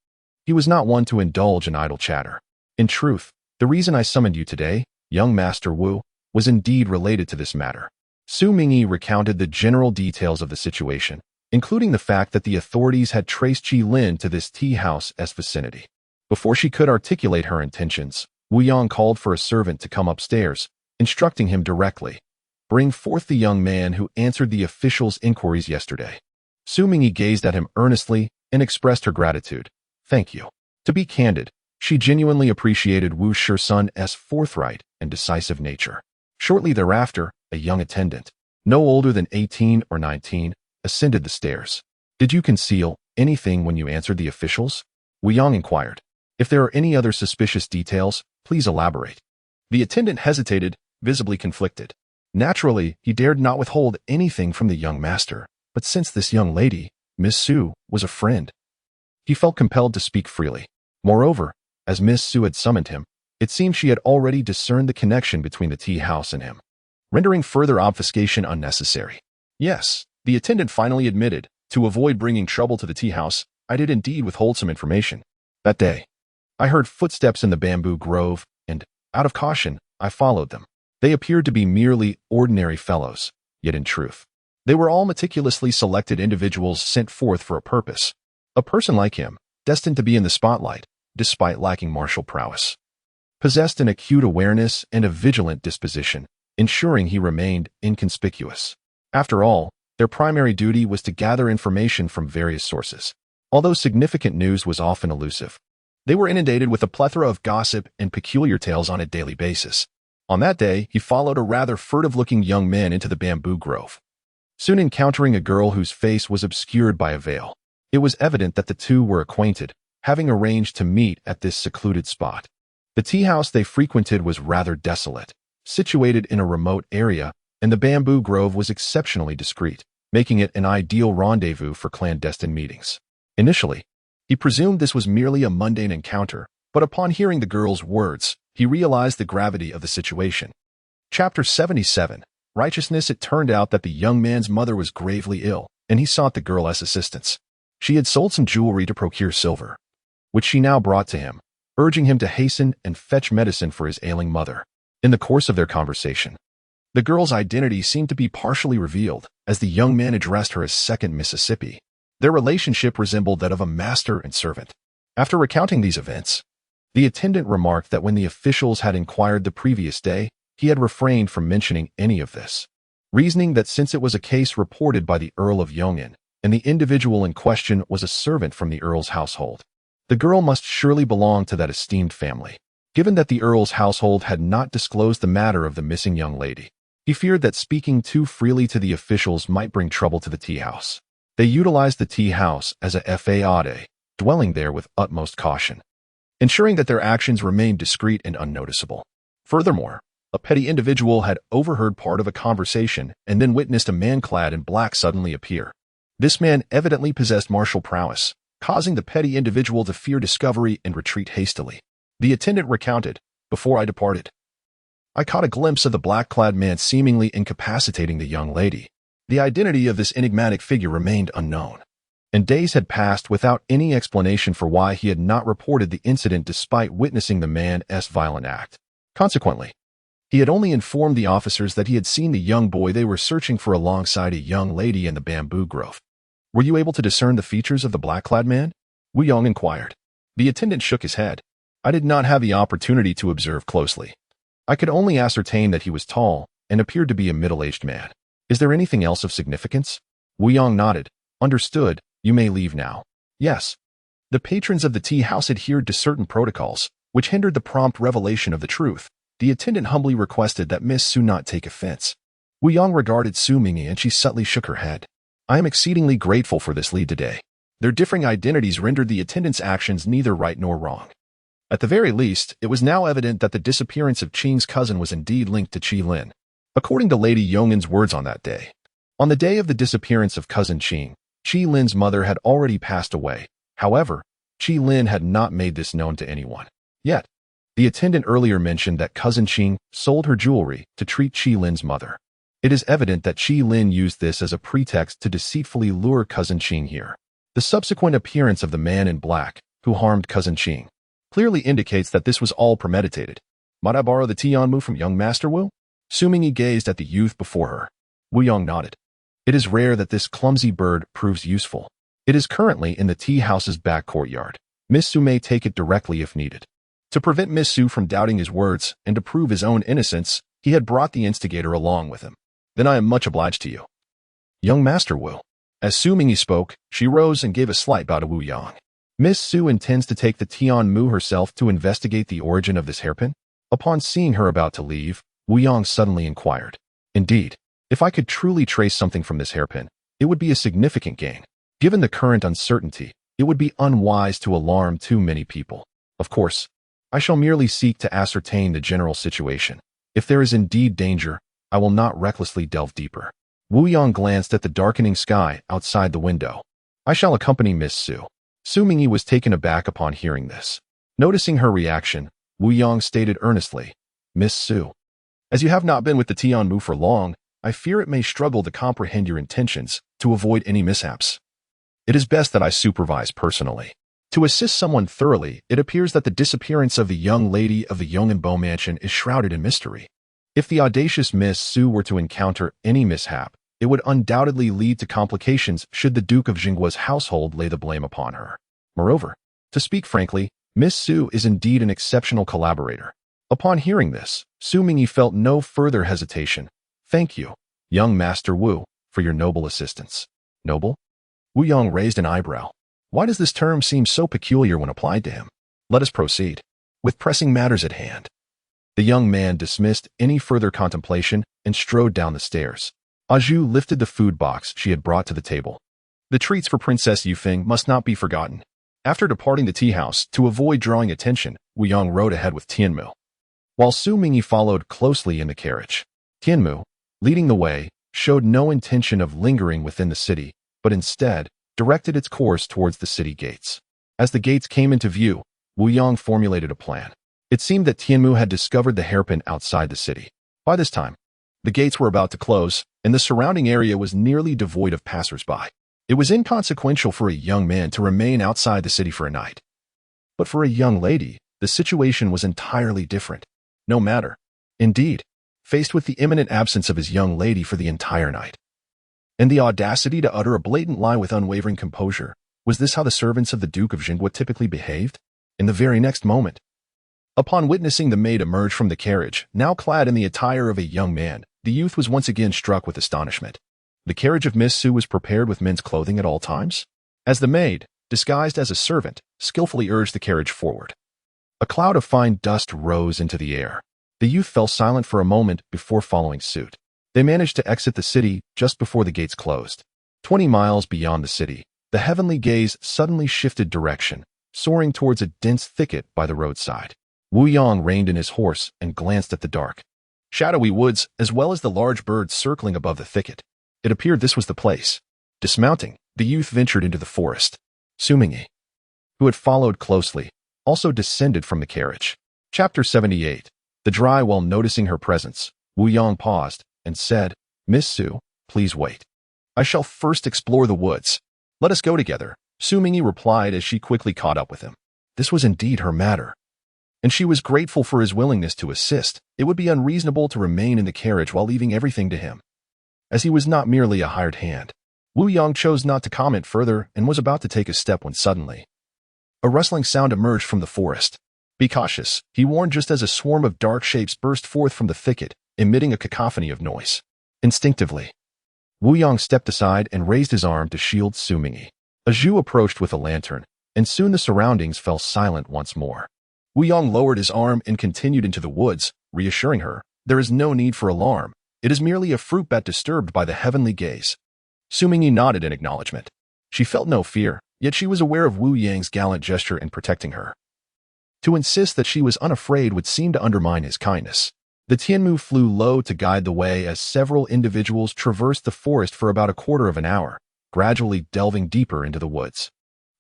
He was not one to indulge in idle chatter. "In truth, the reason I summoned you today, young Master Wu, was indeed related to this matter." Xu Mingyi recounted the general details of the situation, including the fact that the authorities had traced Qi Lin to this tea house's vicinity. Before she could articulate her intentions, Wu Yong called for a servant to come upstairs, instructing him directly, "Bring forth the young man who answered the officials' inquiries yesterday." Xu Mingyi gazed at him earnestly and expressed her gratitude. "Thank you." To be candid, she genuinely appreciated Wu Shisun's forthright and decisive nature. Shortly thereafter, a young attendant, no older than 18 or 19, ascended the stairs. "Did you conceal anything when you answered the officials?" Wu Yong inquired. "If there are any other suspicious details, please elaborate." The attendant hesitated, visibly conflicted. Naturally, he dared not withhold anything from the young master, but since this young lady, Miss Xu, was a friend, he felt compelled to speak freely. Moreover, as Miss Xu had summoned him, it seemed she had already discerned the connection between the tea house and him, rendering further obfuscation unnecessary. Yes, the attendant finally admitted. To avoid bringing trouble to the tea house, I did indeed withhold some information. That day, I heard footsteps in the bamboo grove, and, out of caution, I followed them. They appeared to be merely ordinary fellows, yet in truth, they were all meticulously selected individuals sent forth for a purpose. A person like him, destined to be in the spotlight, despite lacking martial prowess, possessed an acute awareness and a vigilant disposition, ensuring he remained inconspicuous. After all, their primary duty was to gather information from various sources. Although significant news was often elusive, they were inundated with a plethora of gossip and peculiar tales on a daily basis. On that day, he followed a rather furtive-looking young man into the bamboo grove, soon encountering a girl whose face was obscured by a veil. It was evident that the two were acquainted, having arranged to meet at this secluded spot. The tea house they frequented was rather desolate, situated in a remote area, and the bamboo grove was exceptionally discreet, making it an ideal rendezvous for clandestine meetings. Initially, he presumed this was merely a mundane encounter, but upon hearing the girl's words, he realized the gravity of the situation. Chapter 77. Righteousness. It turned out that the young man's mother was gravely ill, and he sought the girl as assistance. She had sold some jewelry to procure silver, which she now brought to him, urging him to hasten and fetch medicine for his ailing mother. In the course of their conversation, the girl's identity seemed to be partially revealed, as the young man addressed her as Second Mississippi. Their relationship resembled that of a master and servant. After recounting these events, the attendant remarked that when the officials had inquired the previous day, he had refrained from mentioning any of this, reasoning that since it was a case reported by the Earl of Yongin, and the individual in question was a servant from the Earl's household, the girl must surely belong to that esteemed family. Given that the Earl's household had not disclosed the matter of the missing young lady, he feared that speaking too freely to the officials might bring trouble to the tea house. They utilized the tea house as a fade, dwelling there with utmost caution, ensuring that their actions remained discreet and unnoticeable. Furthermore, a petty individual had overheard part of a conversation and then witnessed a man clad in black suddenly appear. This man evidently possessed martial prowess, causing the petty individual to fear discovery and retreat hastily. The attendant recounted, "Before I departed, I caught a glimpse of the black-clad man seemingly incapacitating the young lady. The identity of this enigmatic figure remained unknown, and days had passed without any explanation for why he had not reported the incident despite witnessing the man's violent act. Consequently, he had only informed the officers that he had seen the young boy they were searching for alongside a young lady in the bamboo grove." "Were you able to discern the features of the black-clad man?" Wu Yong inquired. The attendant shook his head. "I did not have the opportunity to observe closely. I could only ascertain that he was tall and appeared to be a middle-aged man." "Is there anything else of significance?" Wu Yong nodded. "Understood. You may leave now." "Yes." The patrons of the tea house adhered to certain protocols, which hindered the prompt revelation of the truth. The attendant humbly requested that Miss Xu not take offense. Wu Yong regarded Xu Mingyi and she subtly shook her head. "I am exceedingly grateful for this lead today." Their differing identities rendered the attendant's actions neither right nor wrong. At the very least, it was now evident that the disappearance of Qing's cousin was indeed linked to Qi Lin. According to Lady Yongin's words on that day, on the day of the disappearance of cousin Qing, Qi Lin's mother had already passed away. However, Qi Lin had not made this known to anyone. Yet, the attendant earlier mentioned that cousin Qing sold her jewelry to treat Qi Lin's mother. It is evident that Qi Lin used this as a pretext to deceitfully lure cousin Qing here. The subsequent appearance of the man in black, who harmed cousin Qing, clearly indicates that this was all premeditated. "Might I borrow the Tianmu from young Master Wu?" Xu Mingyi gazed at the youth before her. Wu Yong nodded. "It is rare that this clumsy bird proves useful. It is currently in the tea house's back courtyard. Miss Xu may take it directly if needed." To prevent Miss Xu from doubting his words and to prove his own innocence, he had brought the instigator along with him. "Then I am much obliged to you." "Young Master Wu." As Xu Mingyi spoke, she rose and gave a slight bow to Wu Yong. "Miss Xu intends to take the Tianmu herself to investigate the origin of this hairpin?" Upon seeing her about to leave, Wu Yong suddenly inquired. "Indeed, if I could truly trace something from this hairpin, it would be a significant gain. Given the current uncertainty, it would be unwise to alarm too many people. Of course, I shall merely seek to ascertain the general situation. If there is indeed danger, I will not recklessly delve deeper." Wu Yong glanced at the darkening sky outside the window. "I shall accompany Miss Xu." Xu Mingyi was taken aback upon hearing this. Noticing her reaction, Wu Yong stated earnestly, "Miss Xu, as you have not been with the Tianmu for long, I fear it may struggle to comprehend your intentions to avoid any mishaps. It is best that I supervise personally. To assist someone thoroughly, it appears that the disappearance of the young lady of the Yongenbo mansion is shrouded in mystery. If the audacious Miss Xu were to encounter any mishap, it would undoubtedly lead to complications should the Duke of Jingguo's household lay the blame upon her. Moreover, to speak frankly, Miss Xu is indeed an exceptional collaborator. Upon hearing this, Xu Mingyi felt no further hesitation. Thank you, young Master Wu, for your noble assistance. Noble? Wu Yong raised an eyebrow. Why does this term seem so peculiar when applied to him? Let us proceed. With pressing matters at hand. The young man dismissed any further contemplation and strode down the stairs. Zhu lifted the food box she had brought to the table. The treats for Princess Yufeng must not be forgotten. After departing the tea house, to avoid drawing attention, Wu Yong rode ahead with Tianmu, while Xu Mingyi followed closely in the carriage. Tianmu, leading the way, showed no intention of lingering within the city, but instead directed its course towards the city gates. As the gates came into view, Wu Yong formulated a plan. It seemed that Tianmu had discovered the hairpin outside the city. By this time, the gates were about to close, and the surrounding area was nearly devoid of passers-by. It was inconsequential for a young man to remain outside the city for a night. But for a young lady, the situation was entirely different. No matter. Indeed, faced with the imminent absence of his young lady for the entire night. And the audacity to utter a blatant lie with unwavering composure. Was this how the servants of the Duke of Jingguo typically behaved? In the very next moment, upon witnessing the maid emerge from the carriage, now clad in the attire of a young man, the youth was once again struck with astonishment. The carriage of Miss Xu was prepared with men's clothing at all times? As the maid, disguised as a servant, skillfully urged the carriage forward. A cloud of fine dust rose into the air. The youth fell silent for a moment before following suit. They managed to exit the city just before the gates closed. 20 miles beyond the city, the heavenly gaze suddenly shifted direction, soaring towards a dense thicket by the roadside. Wu Yong reined in his horse and glanced at the dark, shadowy woods as well as the large birds circling above the thicket. It appeared this was the place. Dismounting, the youth ventured into the forest. Xu Mingyi, who had followed closely, also descended from the carriage. Chapter 78. The dry while noticing her presence, Wu Yong paused and said, Miss Xu, please wait. I shall first explore the woods. Let us go together, Xu Mingyi replied as she quickly caught up with him. This was indeed her matter, and she was grateful for his willingness to assist. It would be unreasonable to remain in the carriage while leaving everything to him, as he was not merely a hired hand. Wu Yong chose not to comment further and was about to take a step when suddenly a rustling sound emerged from the forest. Be cautious, he warned just as a swarm of dark shapes burst forth from the thicket, emitting a cacophony of noise. Instinctively, Wu Yong stepped aside and raised his arm to shield Xu Mingyi. Zhu approached with a lantern, and soon the surroundings fell silent once more. Wu Yong lowered his arm and continued into the woods, reassuring her, there is no need for alarm. It is merely a fruit bat disturbed by the heavenly gaze. Xu Mingyi nodded in acknowledgement. She felt no fear, yet she was aware of Wu Yang's gallant gesture in protecting her. To insist that she was unafraid would seem to undermine his kindness. The Tianmu flew low to guide the way as several individuals traversed the forest for about a quarter of an hour, gradually delving deeper into the woods.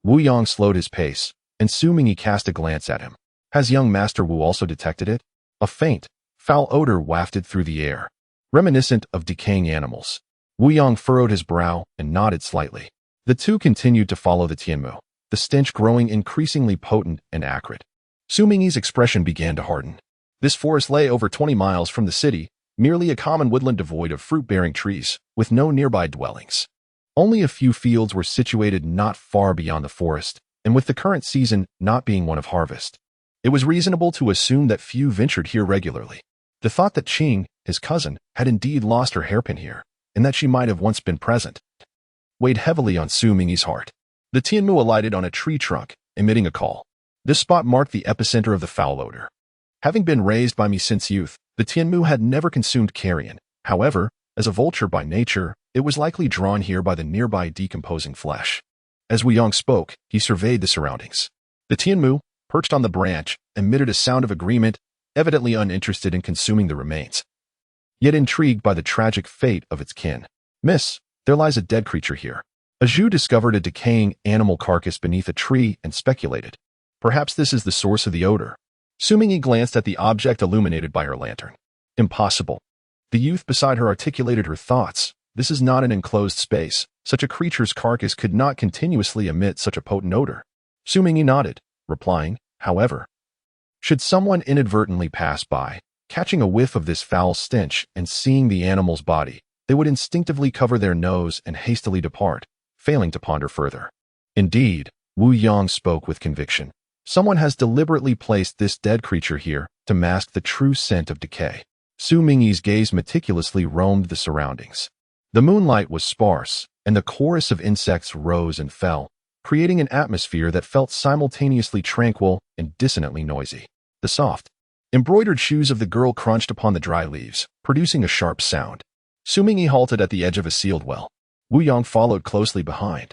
Wu Yong slowed his pace, and Xu Mingyi cast a glance at him. Has young Master Wu also detected it? A faint, foul odor wafted through the air, reminiscent of decaying animals. Wu Yong furrowed his brow and nodded slightly. The two continued to follow the Tianmu, the stench growing increasingly potent and acrid. Xu Mingyi's expression began to harden. This forest lay over 20 miles from the city, merely a common woodland devoid of fruit-bearing trees, with no nearby dwellings. Only a few fields were situated not far beyond the forest, and with the current season not being one of harvest, it was reasonable to assume that few ventured here regularly. The thought that Qing, his cousin, had indeed lost her hairpin here, and that she might have once been present, weighed heavily on Xu Mingyi's heart. The Tianmu alighted on a tree trunk, emitting a call. This spot marked the epicenter of the foul odor. Having been raised by me since youth, the Tianmu had never consumed carrion. However, as a vulture by nature, it was likely drawn here by the nearby decomposing flesh. As Wu Yong spoke, he surveyed the surroundings. The Tianmu, perched on the branch, emitted a sound of agreement, evidently uninterested in consuming the remains, yet intrigued by the tragic fate of its kin. Miss, there lies a dead creature here. Zhu discovered a decaying animal carcass beneath a tree and speculated. Perhaps this is the source of the odor. Xu Mingyi glanced at the object illuminated by her lantern. Impossible. The youth beside her articulated her thoughts. This is not an enclosed space. Such a creature's carcass could not continuously emit such a potent odor. Xu Mingyi nodded, replying, however, should someone inadvertently pass by, catching a whiff of this foul stench and seeing the animal's body, they would instinctively cover their nose and hastily depart, failing to ponder further. Indeed, Wu Yang spoke with conviction. Someone has deliberately placed this dead creature here to mask the true scent of decay. Xu Mingyi's gaze meticulously roamed the surroundings. The moonlight was sparse, and the chorus of insects rose and fell, creating an atmosphere that felt simultaneously tranquil and dissonantly noisy. The soft, embroidered shoes of the girl crunched upon the dry leaves, producing a sharp sound. Xu Mingyi halted at the edge of a sealed well. Wu Yang followed closely behind.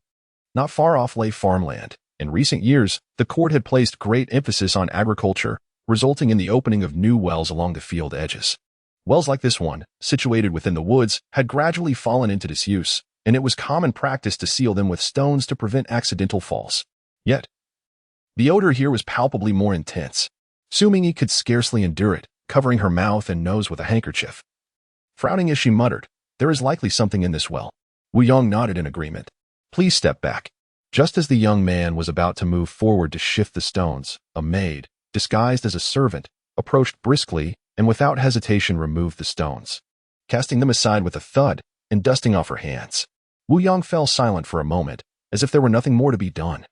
Not far off lay farmland. In recent years, the court had placed great emphasis on agriculture, resulting in the opening of new wells along the field edges. Wells like this one, situated within the woods, had gradually fallen into disuse, and it was common practice to seal them with stones to prevent accidental falls. Yet, the odor here was palpably more intense. Xu Mingyi could scarcely endure it, covering her mouth and nose with a handkerchief. Frowning as she muttered, "There is likely something in this well." Wu Yang nodded in agreement. "Please step back." Just as the young man was about to move forward to shift the stones, a maid, disguised as a servant, approached briskly and without hesitation removed the stones, casting them aside with a thud and dusting off her hands. Wu Yang fell silent for a moment, as if there were nothing more to be done.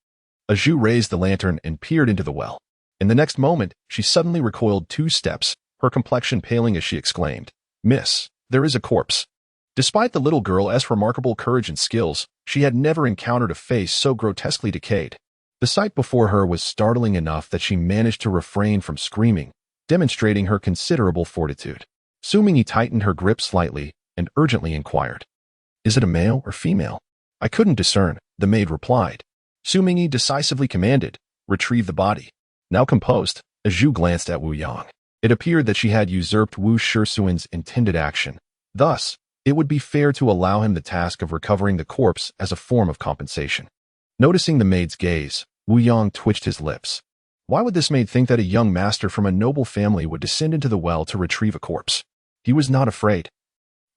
Zhu raised the lantern and peered into the well. In the next moment, she suddenly recoiled 2 steps, her complexion paling as she exclaimed, "Miss, there is a corpse." Despite the little girl's remarkable courage and skills, she had never encountered a face so grotesquely decayed. The sight before her was startling enough that she managed to refrain from screaming, demonstrating her considerable fortitude. Xu Mingyi tightened her grip slightly and urgently inquired, "Is it a male or female?" "I couldn't discern," the maid replied. Xu Mingyi decisively commanded, "Retrieve the body." Now composed, Zhu glanced at Wu Yang. It appeared that she had usurped Wu Shisuan's intended action. Thus, it would be fair to allow him the task of recovering the corpse as a form of compensation. Noticing the maid's gaze, Wu Yang twitched his lips. Why would this maid think that a young master from a noble family would descend into the well to retrieve a corpse? He was not afraid.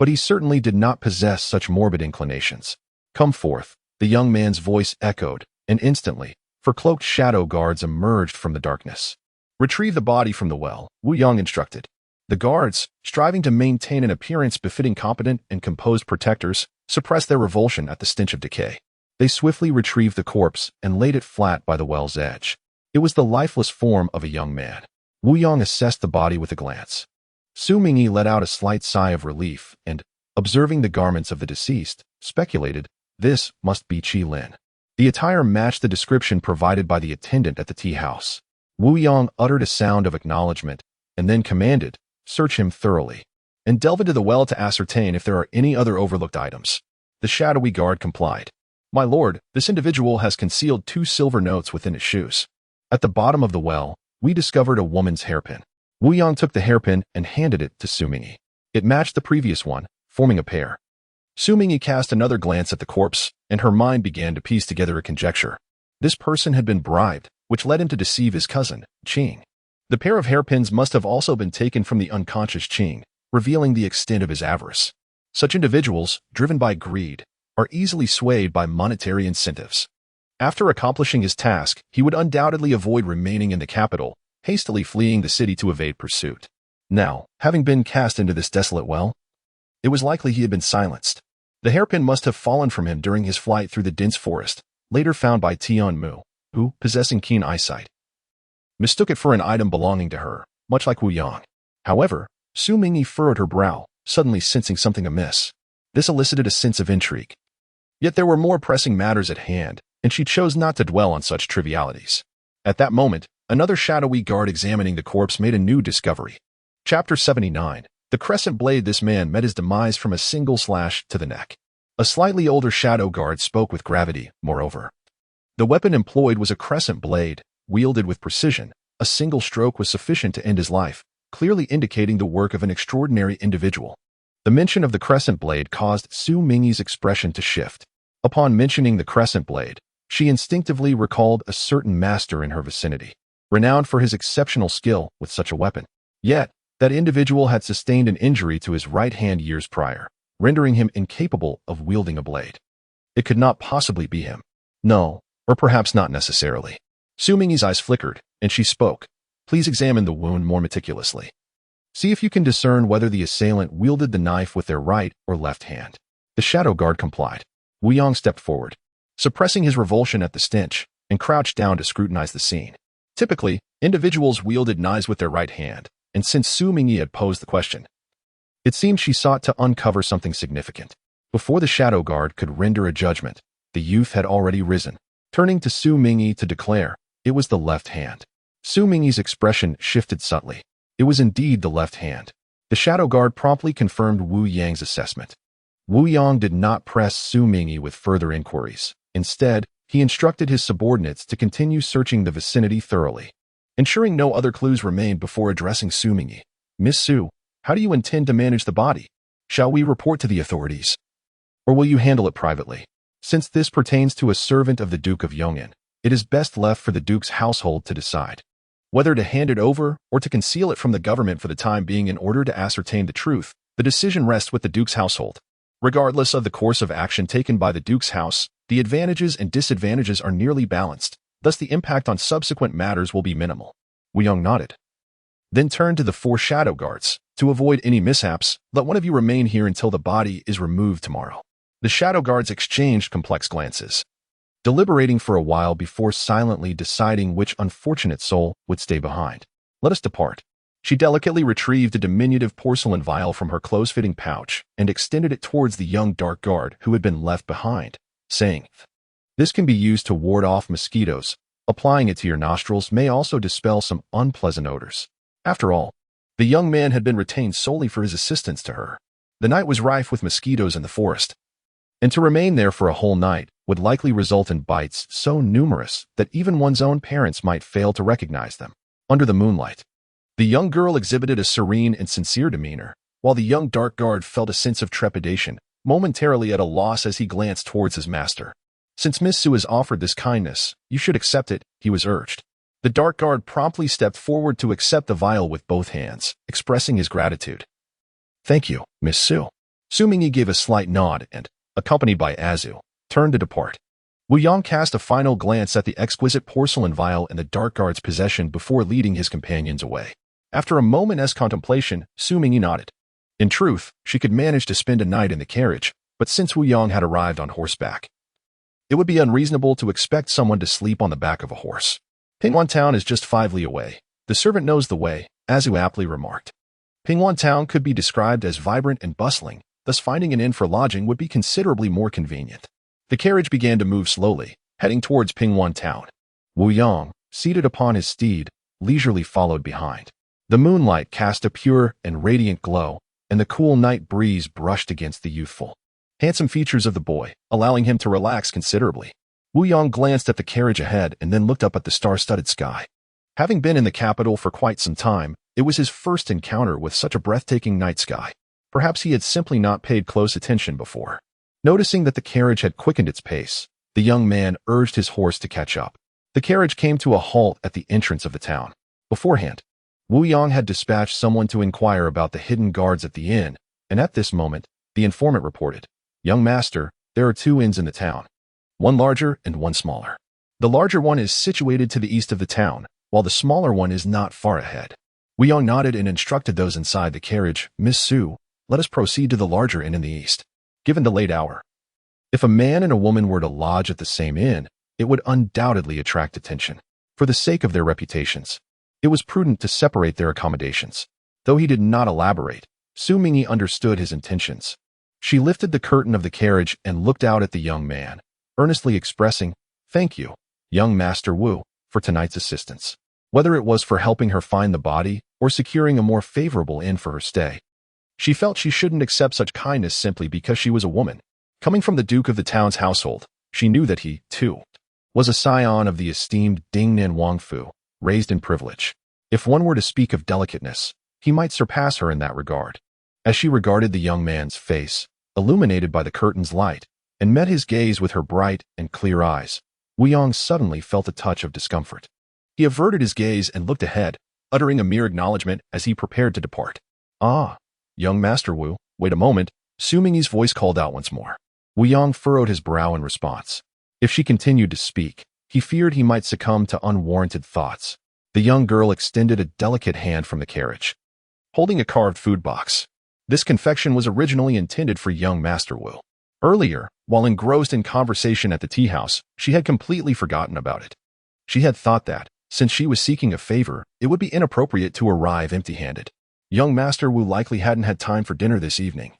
But he certainly did not possess such morbid inclinations. "Come forth," the young man's voice echoed, and instantly, 4 cloaked shadow guards emerged from the darkness. "Retrieve the body from the well," Wu Yang instructed. The guards, striving to maintain an appearance befitting competent and composed protectors, suppressed their revulsion at the stench of decay. They swiftly retrieved the corpse and laid it flat by the well's edge. It was the lifeless form of a young man. Wu Yang assessed the body with a glance. Xu Mingyi let out a slight sigh of relief and, observing the garments of the deceased, speculated, "This must be Qi Lin." The attire matched the description provided by the attendant at the tea house. Wu Yang uttered a sound of acknowledgement and then commanded, "Search him thoroughly, and delve into the well to ascertain if there are any other overlooked items." The shadowy guard complied. "My lord, this individual has concealed 2 silver notes within his shoes." At the bottom of the well, we discovered a woman's hairpin. Wu Yang took the hairpin and handed it to Xu Mingyi. It matched the previous one, forming a pair. Xu Mingyi cast another glance at the corpse, and her mind began to piece together a conjecture. This person had been bribed, which led him to deceive his cousin, Qing. The pair of hairpins must have also been taken from the unconscious Qing, revealing the extent of his avarice. Such individuals, driven by greed, are easily swayed by monetary incentives. After accomplishing his task, he would undoubtedly avoid remaining in the capital, hastily fleeing the city to evade pursuit. Now, having been cast into this desolate well, it was likely he had been silenced. The hairpin must have fallen from him during his flight through the dense forest, later found by Tian Mu, who, possessing keen eyesight, mistook it for an item belonging to her, much like Wu Yang. However, Xu Mingyi furrowed her brow, suddenly sensing something amiss. This elicited a sense of intrigue. Yet there were more pressing matters at hand, and she chose not to dwell on such trivialities. At that moment, another shadowy guard examining the corpse made a new discovery. Chapter 79. The crescent blade. This man met his demise from a single slash to the neck. A slightly older shadow guard spoke with gravity, moreover. The weapon employed was a crescent blade, wielded with precision. A single stroke was sufficient to end his life, clearly indicating the work of an extraordinary individual. The mention of the crescent blade caused Xu Mingyi's expression to shift. Upon mentioning the crescent blade, she instinctively recalled a certain master in her vicinity, renowned for his exceptional skill with such a weapon. Yet, That individual had sustained an injury to his right hand years prior, rendering him incapable of wielding a blade. It could not possibly be him. No, or perhaps not necessarily. Xu Mingyi's eyes flickered, and she spoke. Please examine the wound more meticulously. See if you can discern whether the assailant wielded the knife with their right or left hand. The shadow guard complied. Wu Yang stepped forward, suppressing his revulsion at the stench, and crouched down to scrutinize the scene. Typically, individuals wielded knives with their right hand, and since Xu Mingyi had posed the question, it seemed she sought to uncover something significant. Before the shadow guard could render a judgment, the youth had already risen, turning to Xu Mingyi to declare it was the left hand. Xu Mingyi's expression shifted subtly. It was indeed the left hand. The shadow guard promptly confirmed Wu Yang's assessment. Wu Yang did not press Xu Mingyi with further inquiries. Instead, he instructed his subordinates to continue searching the vicinity thoroughly, ensuring no other clues remained before addressing Xu Mingyi. Miss Xu, how do you intend to manage the body? Shall we report to the authorities? Or will you handle it privately? Since this pertains to a servant of the Duke of Yong'an, it is best left for the Duke's household to decide whether to hand it over or to conceal it from the government for the time being in order to ascertain the truth. The decision rests with the Duke's household. Regardless of the course of action taken by the Duke's house, the advantages and disadvantages are nearly balanced, thus the impact on subsequent matters will be minimal. Wu Yang nodded, then turned to the 4 shadow guards. To avoid any mishaps, let one of you remain here until the body is removed tomorrow. The shadow guards exchanged complex glances, deliberating for a while before silently deciding which unfortunate soul would stay behind. Let us depart. She delicately retrieved a diminutive porcelain vial from her close-fitting pouch and extended it towards the young dark guard who had been left behind, saying, "This can be used to ward off mosquitoes. Applying it to your nostrils may also dispel some unpleasant odors." After all, the young man had been retained solely for his assistance to her. The night was rife with mosquitoes in the forest, and to remain there for a whole night would likely result in bites so numerous that even one's own parents might fail to recognize them. Under the moonlight, the young girl exhibited a serene and sincere demeanor, while the young dark guard felt a sense of trepidation, momentarily at a loss as he glanced towards his master. "Since Miss Xu has offered this kindness, you should accept it," he was urged. The dark guard promptly stepped forward to accept the vial with both hands, expressing his gratitude. "Thank you, Miss Xu." Xu Mingyi gave a slight nod and, accompanied by Azu, turned to depart. Wu Yang cast a final glance at the exquisite porcelain vial in the dark guard's possession before leading his companions away. After a moment's contemplation, Xu Mingyi nodded. In truth, she could manage to spend a night in the carriage, but since Wu Yang had arrived on horseback, it would be unreasonable to expect someone to sleep on the back of a horse. Pingwan Town is just 5 li away. The servant knows the way, Azu aptly remarked. Pingwan Town could be described as vibrant and bustling, thus finding an inn for lodging would be considerably more convenient. The carriage began to move slowly, heading towards Pingwan Town. Wu Yang, seated upon his steed, leisurely followed behind. The moonlight cast a pure and radiant glow, and the cool night breeze brushed against the youthful, handsome features of the boy, allowing him to relax considerably. Wu Yang glanced at the carriage ahead and then looked up at the star-studded sky. Having been in the capital for quite some time, it was his first encounter with such a breathtaking night sky. Perhaps he had simply not paid close attention before. Noticing that the carriage had quickened its pace, the young man urged his horse to catch up. The carriage came to a halt at the entrance of the town. Beforehand, Wu Yang had dispatched someone to inquire about the hidden guards at the inn, and at this moment, the informant reported, "Young master, there are 2 inns in the town, one larger and one smaller. The larger one is situated to the east of the town, while the smaller one is not far ahead." Wu Yang nodded and instructed those inside the carriage, "Miss Xu, let us proceed to the larger inn in the east." Given the late hour, if a man and a woman were to lodge at the same inn, it would undoubtedly attract attention. For the sake of their reputations, it was prudent to separate their accommodations. Though he did not elaborate, Xu Mingyi understood his intentions. She lifted the curtain of the carriage and looked out at the young man, earnestly expressing, "Thank you, young Master Wu, for tonight's assistance." Whether it was for helping her find the body or securing a more favorable inn for her stay, she felt she shouldn't accept such kindness simply because she was a woman. Coming from the Duke of the town's household, she knew that he, too, was a scion of the esteemed Dingnan Wangfu, raised in privilege. If one were to speak of delicateness, he might surpass her in that regard. As she regarded the young man's face, illuminated by the curtain's light, and met his gaze with her bright and clear eyes, Wu Yang suddenly felt a touch of discomfort. He averted his gaze and looked ahead, uttering a mere acknowledgement as he prepared to depart. "Ah, young Master Wu, wait a moment," Xu Mingyi's voice called out once more. Wu Yong furrowed his brow in response. If she continued to speak, he feared he might succumb to unwarranted thoughts. The young girl extended a delicate hand from the carriage, holding a carved food box. This confection was originally intended for young Master Wu. Earlier, while engrossed in conversation at the tea house, she had completely forgotten about it. She had thought that, since she was seeking a favor, it would be inappropriate to arrive empty-handed. Young Master Wu likely hadn't had time for dinner this evening,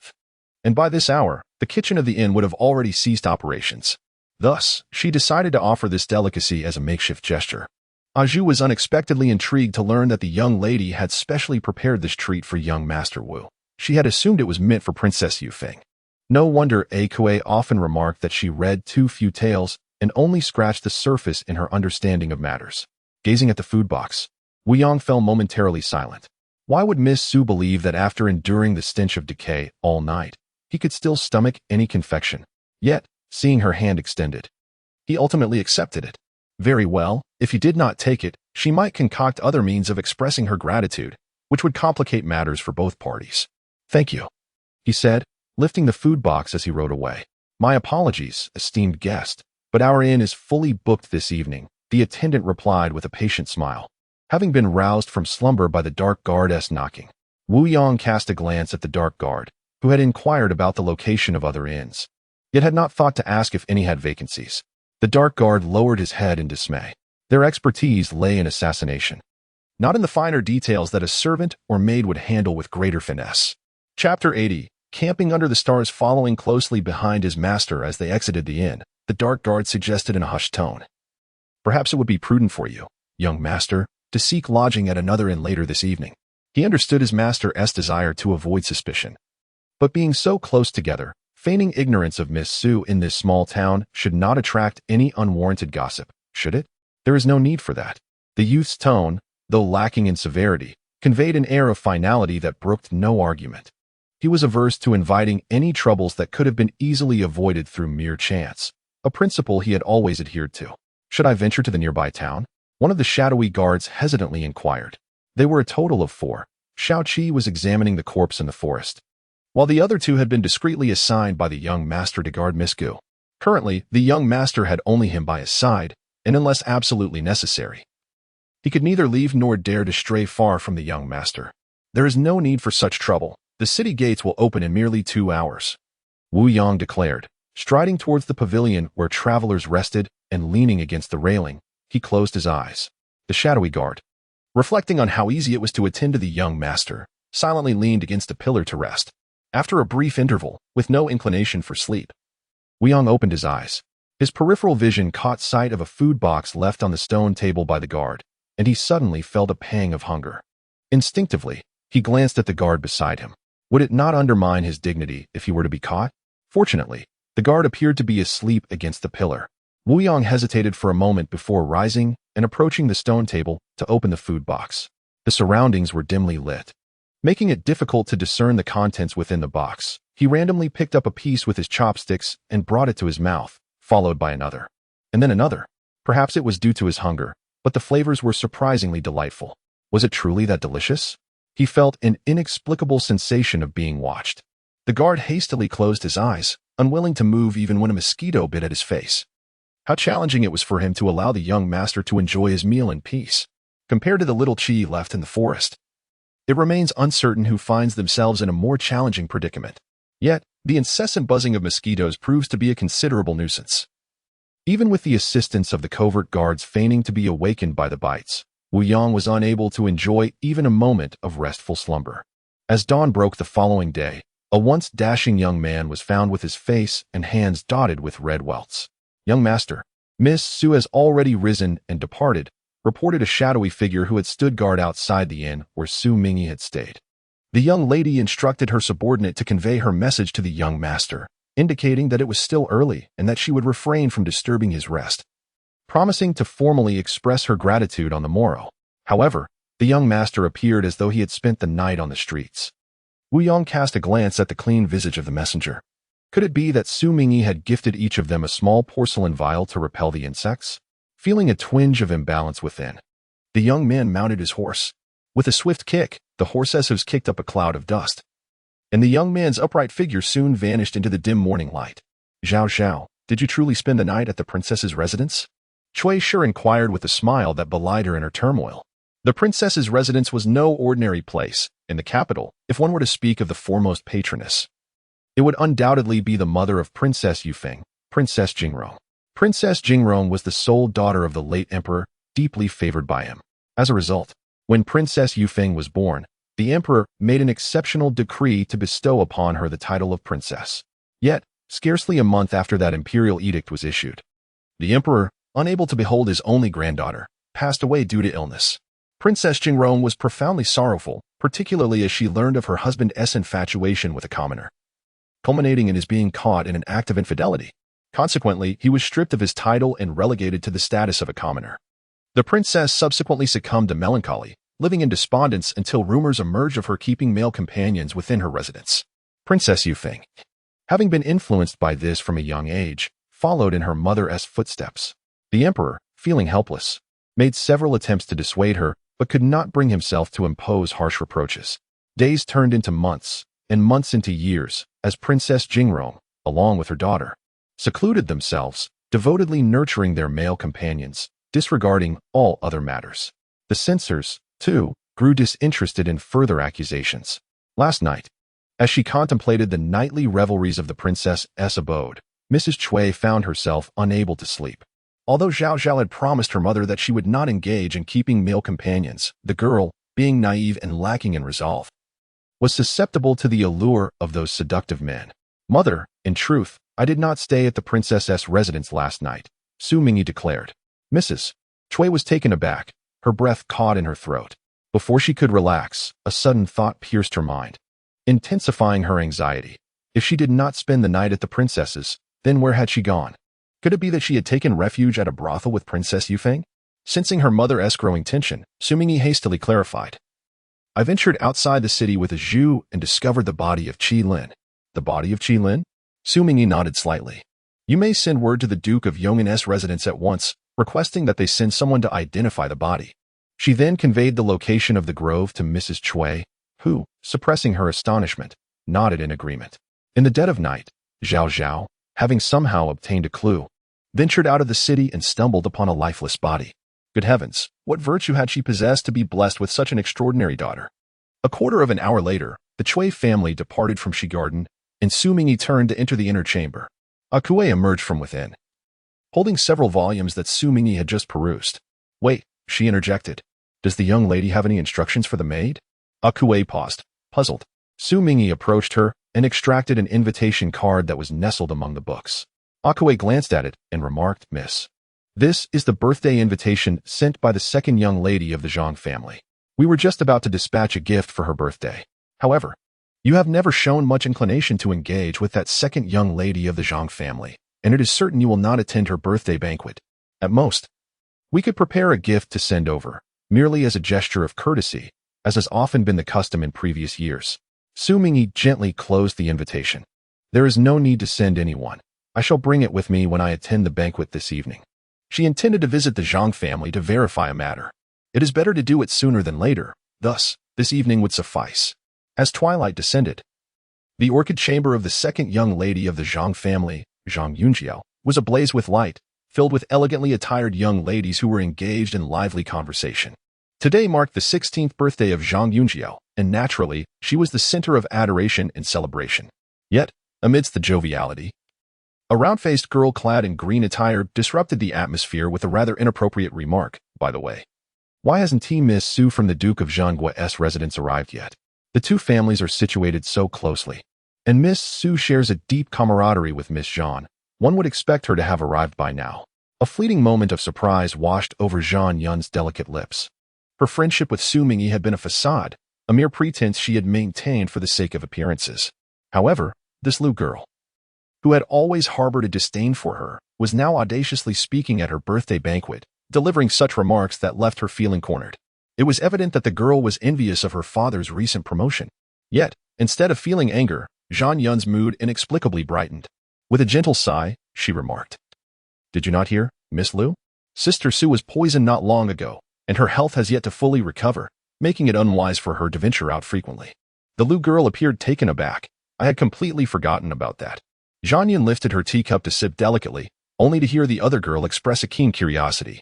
and by this hour, the kitchen of the inn would have already ceased operations. Thus, she decided to offer this delicacy as a makeshift gesture. Zhu was unexpectedly intrigued to learn that the young lady had specially prepared this treat for young Master Wu. She had assumed it was meant for Princess Yufeng. No wonder Kuei often remarked that she read too few tales and only scratched the surface in her understanding of matters. Gazing at the food box, Wu Yong fell momentarily silent. Why would Miss Su believe that after enduring the stench of decay all night, he could still stomach any confection? Yet, seeing her hand extended, he ultimately accepted it. Very well, if he did not take it, she might concoct other means of expressing her gratitude, which would complicate matters for both parties. "Thank you," he said, lifting the food box as he rode away. "My apologies, esteemed guest, but our inn is fully booked this evening," the attendant replied with a patient smile. Having been roused from slumber by the dark guard's knocking, Wu Yong cast a glance at the dark guard, who had inquired about the location of other inns, yet had not thought to ask if any had vacancies. The dark guard lowered his head in dismay. Their expertise lay in assassination, not in the finer details that a servant or maid would handle with greater finesse. Chapter 80. Camping under the stars. Following closely behind his master as they exited the inn, the dark guard suggested in a hushed tone, "Perhaps it would be prudent for you, young master, to seek lodging at another inn later this evening." He understood his master's desire to avoid suspicion. But being so close together, feigning ignorance of Miss Su in this small town should not attract any unwarranted gossip, should it? There is no need for that. The youth's tone, though lacking in severity, conveyed an air of finality that brooked no argument. He was averse to inviting any troubles that could have been easily avoided through mere chance, a principle he had always adhered to. "Should I venture to the nearby town?" one of the shadowy guards hesitantly inquired. They were a total of 4. Shao-Chi was examining the corpse in the forest, while the other 2 had been discreetly assigned by the young master to guard Miss Gu. Currently, the young master had only him by his side, and unless absolutely necessary, he could neither leave nor dare to stray far from the young master. "There is no need for such trouble. The city gates will open in merely 2 hours," Wu Yong declared. Striding towards the pavilion where travelers rested and leaning against the railing, he closed his eyes. The shadowy guard, reflecting on how easy it was to attend to the young master, silently leaned against a pillar to rest. After a brief interval, with no inclination for sleep, Wu Yong opened his eyes. His peripheral vision caught sight of a food box left on the stone table by the guard, and he suddenly felt a pang of hunger. Instinctively, he glanced at the guard beside him. Would it not undermine his dignity if he were to be caught? Fortunately, the guard appeared to be asleep against the pillar. Wu Yong hesitated for a moment before rising and approaching the stone table to open the food box. The surroundings were dimly lit, making it difficult to discern the contents within the box. He randomly picked up a piece with his chopsticks and brought it to his mouth, followed by another, and then another. Perhaps it was due to his hunger, but the flavors were surprisingly delightful. Was it truly that delicious? He felt an inexplicable sensation of being watched. The guard hastily closed his eyes, unwilling to move even when a mosquito bit at his face. How challenging it was for him to allow the young master to enjoy his meal in peace, compared to the little Chi left in the forest. It remains uncertain who finds themselves in a more challenging predicament. Yet, the incessant buzzing of mosquitoes proves to be a considerable nuisance. Even with the assistance of the covert guards feigning to be awakened by the bites, Wu Yong was unable to enjoy even a moment of restful slumber. As dawn broke the following day, a once dashing young man was found with his face and hands dotted with red welts. "Young master, Miss Su has already risen and departed," reported a shadowy figure who had stood guard outside the inn where Xu Mingyi had stayed. The young lady instructed her subordinate to convey her message to the young master, indicating that it was still early and that she would refrain from disturbing his rest, promising to formally express her gratitude on the morrow. However, the young master appeared as though he had spent the night on the streets. Wu Yong cast a glance at the clean visage of the messenger. Could it be that Xu Mingyi had gifted each of them a small porcelain vial to repel the insects? Feeling a twinge of imbalance within, the young man mounted his horse. With a swift kick, the horse's hooves kicked up a cloud of dust, and the young man's upright figure soon vanished into the dim morning light. "Zhao Zhao, did you truly spend the night at the princess's residence?" Cui Shi inquired with a smile that belied her in her turmoil. The princess's residence was no ordinary place. In the capital, if one were to speak of the foremost patroness, it would undoubtedly be the mother of Princess Yufeng, Princess Jingrong. Princess Jingrong was the sole daughter of the late emperor, deeply favored by him. As a result, when Princess Yufeng was born, the emperor made an exceptional decree to bestow upon her the title of princess. Yet, scarcely a month after that imperial edict was issued, the emperor, unable to behold his only granddaughter, passed away due to illness. Princess Jingrong was profoundly sorrowful, particularly as she learned of her husband's infatuation with a commoner, culminating in his being caught in an act of infidelity. Consequently, he was stripped of his title and relegated to the status of a commoner. The princess subsequently succumbed to melancholy, living in despondence until rumors emerged of her keeping male companions within her residence. Princess Yufeng, having been influenced by this from a young age, followed in her mother's footsteps. The emperor, feeling helpless, made several attempts to dissuade her, but could not bring himself to impose harsh reproaches. Days turned into months, and months into years, as Princess Jingrong, along with her daughter, secluded themselves, devotedly nurturing their male companions, disregarding all other matters. The censors, too, grew disinterested in further accusations. Last night, as she contemplated the nightly revelries of the princess's abode, Mrs. Cui found herself unable to sleep. Although Zhao Zhao had promised her mother that she would not engage in keeping male companions, the girl, being naive and lacking in resolve, was susceptible to the allure of those seductive men. "Mother, in truth, I did not stay at the princess's residence last night," Xu Mingyi declared. Mrs. Cui was taken aback, her breath caught in her throat. Before she could relax, a sudden thought pierced her mind, intensifying her anxiety. If she did not spend the night at the princess's, then where had she gone? Could it be that she had taken refuge at a brothel with Princess Yufeng? Sensing her mother's growing tension, Xu Mingyi hastily clarified. "I ventured outside the city with a Zhu and discovered the body of Qi Lin." "The body of Qi Lin?" Xu Mingyi nodded slightly. "You may send word to the Duke of Dinan's residence at once, requesting that they send someone to identify the body." She then conveyed the location of the grove to Mrs. Cui, who, suppressing her astonishment, nodded in agreement. In the dead of night, Zhao Zhao, having somehow obtained a clue, ventured out of the city and stumbled upon a lifeless body. Good heavens, what virtue had she possessed to be blessed with such an extraordinary daughter? A quarter of an hour later, the Cui family departed from Shi Garden, and Xu Mingyi turned to enter the inner chamber. Akue emerged from within, holding several volumes that Xu Mingyi had just perused. "Wait," she interjected. "Does the young lady have any instructions for the maid?" Akue paused, puzzled. Xu Mingyi approached her and extracted an invitation card that was nestled among the books. Akue glanced at it and remarked, "Miss, this is the birthday invitation sent by the second young lady of the Zhang family. We were just about to dispatch a gift for her birthday. However, you have never shown much inclination to engage with that second young lady of the Zhang family, and it is certain you will not attend her birthday banquet. At most, we could prepare a gift to send over, merely as a gesture of courtesy, as has often been the custom in previous years." Xu Mingyi gently closed the invitation. "There is no need to send anyone. I shall bring it with me when I attend the banquet this evening." She intended to visit the Zhang family to verify a matter. It is better to do it sooner than later, thus, this evening would suffice. As twilight descended, the orchid chamber of the second young lady of the Zhang family, Zhang Yunjiao, was ablaze with light, filled with elegantly attired young ladies who were engaged in lively conversation. Today marked the 16th birthday of Zhang Yunjiao, and naturally, she was the center of adoration and celebration. Yet, amidst the joviality, a round-faced girl clad in green attire disrupted the atmosphere with a rather inappropriate remark. "By the way, why hasn't Miss Su from the Duke of Dinan's residence arrived yet? The two families are situated so closely, and Miss Su shares a deep camaraderie with Miss Zhan. One would expect her to have arrived by now." A fleeting moment of surprise washed over Zhan Yun's delicate lips. Her friendship with Xu Mingyi had been a facade, a mere pretense she had maintained for the sake of appearances. However, this Lu girl, who had always harbored a disdain for her, was now audaciously speaking at her birthday banquet, delivering such remarks that left her feeling cornered. It was evident that the girl was envious of her father's recent promotion. Yet, instead of feeling anger, Zhan Yun's mood inexplicably brightened. With a gentle sigh, she remarked, "Did you not hear, Miss Lu? Sister Su was poisoned not long ago, and her health has yet to fully recover. making it unwise for her to venture out frequently. The Lu girl appeared taken aback. I had completely forgotten about that. Zhang Yun lifted her teacup to sip delicately, only to hear the other girl express a keen curiosity.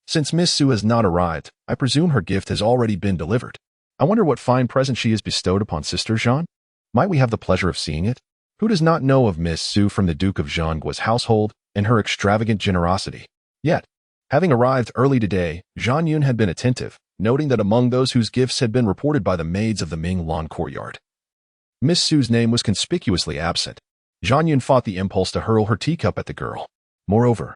Since Miss Su has not arrived, I presume her gift has already been delivered. I wonder what fine present she has bestowed upon Sister Zhang? Might we have the pleasure of seeing it? Who does not know of Miss Su from the Duke of Zhanggua's household and her extravagant generosity? Yet, having arrived early today, Zhang Yun had been attentive, noting that among those whose gifts had been reported by the maids of the Ming Lawn courtyard, Miss Su's name was conspicuously absent. Zhang Yun fought the impulse to hurl her teacup at the girl. Moreover,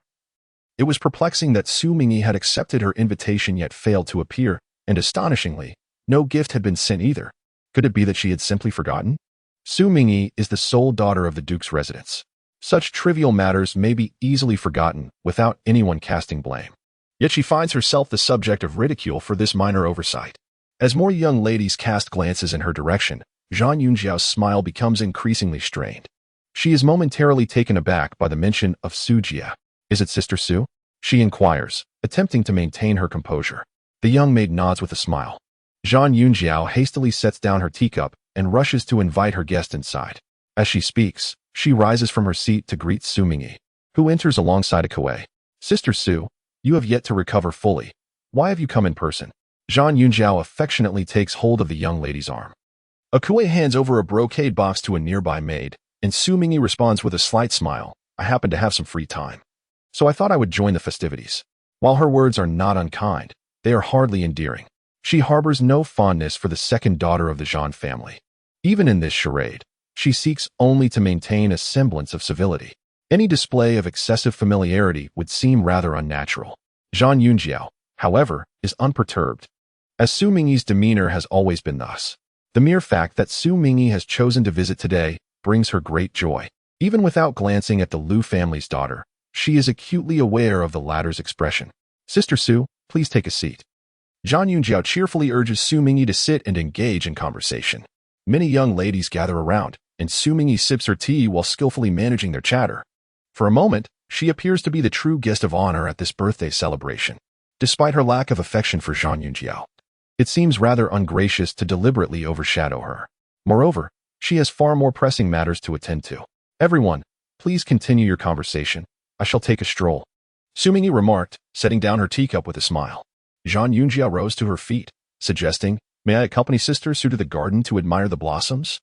it was perplexing that Xu Mingyi had accepted her invitation yet failed to appear, and astonishingly, no gift had been sent either. Could it be that she had simply forgotten? Xu Mingyi is the sole daughter of the Duke's residence. Such trivial matters may be easily forgotten without anyone casting blame. Yet she finds herself the subject of ridicule for this minor oversight. As more young ladies cast glances in her direction, Zhang Yunjiao's smile becomes increasingly strained. She is momentarily taken aback by the mention of Su Jia. Is it Sister Su? She inquires, attempting to maintain her composure. The young maid nods with a smile. Zhang Yunjiao hastily sets down her teacup and rushes to invite her guest inside. As she speaks, she rises from her seat to greet Xu Mingyi, who enters alongside a Kuei. Sister Su, you have yet to recover fully. Why have you come in person? Zhang Yunjiao affectionately takes hold of the young lady's arm. A Kuei hands over a brocade box to a nearby maid, and Xu Mingyi responds with a slight smile. I happen to have some free time, so I thought I would join the festivities. While her words are not unkind, they are hardly endearing. She harbors no fondness for the second daughter of the Zhang family. Even in this charade, she seeks only to maintain a semblance of civility. Any display of excessive familiarity would seem rather unnatural. Zhang Yunjiao, however, is unperturbed, as Xu Mingyi's demeanor has always been thus. The mere fact that Xu Mingyi has chosen to visit today brings her great joy. Even without glancing at the Lu family's daughter, she is acutely aware of the latter's expression. Sister Su, please take a seat. Zhang Yunjiao cheerfully urges Xu Mingyi to sit and engage in conversation. Many young ladies gather around, and Xu Mingyi sips her tea while skillfully managing their chatter. For a moment, she appears to be the true guest of honor at this birthday celebration. Despite her lack of affection for Zhang Yunjiao, it seems rather ungracious to deliberately overshadow her. Moreover, she has far more pressing matters to attend to. Everyone, please continue your conversation. I shall take a stroll. Xu Mingyi remarked, setting down her teacup with a smile. Zhang Yunjiao rose to her feet, suggesting, may I accompany Sister Su to the garden to admire the blossoms?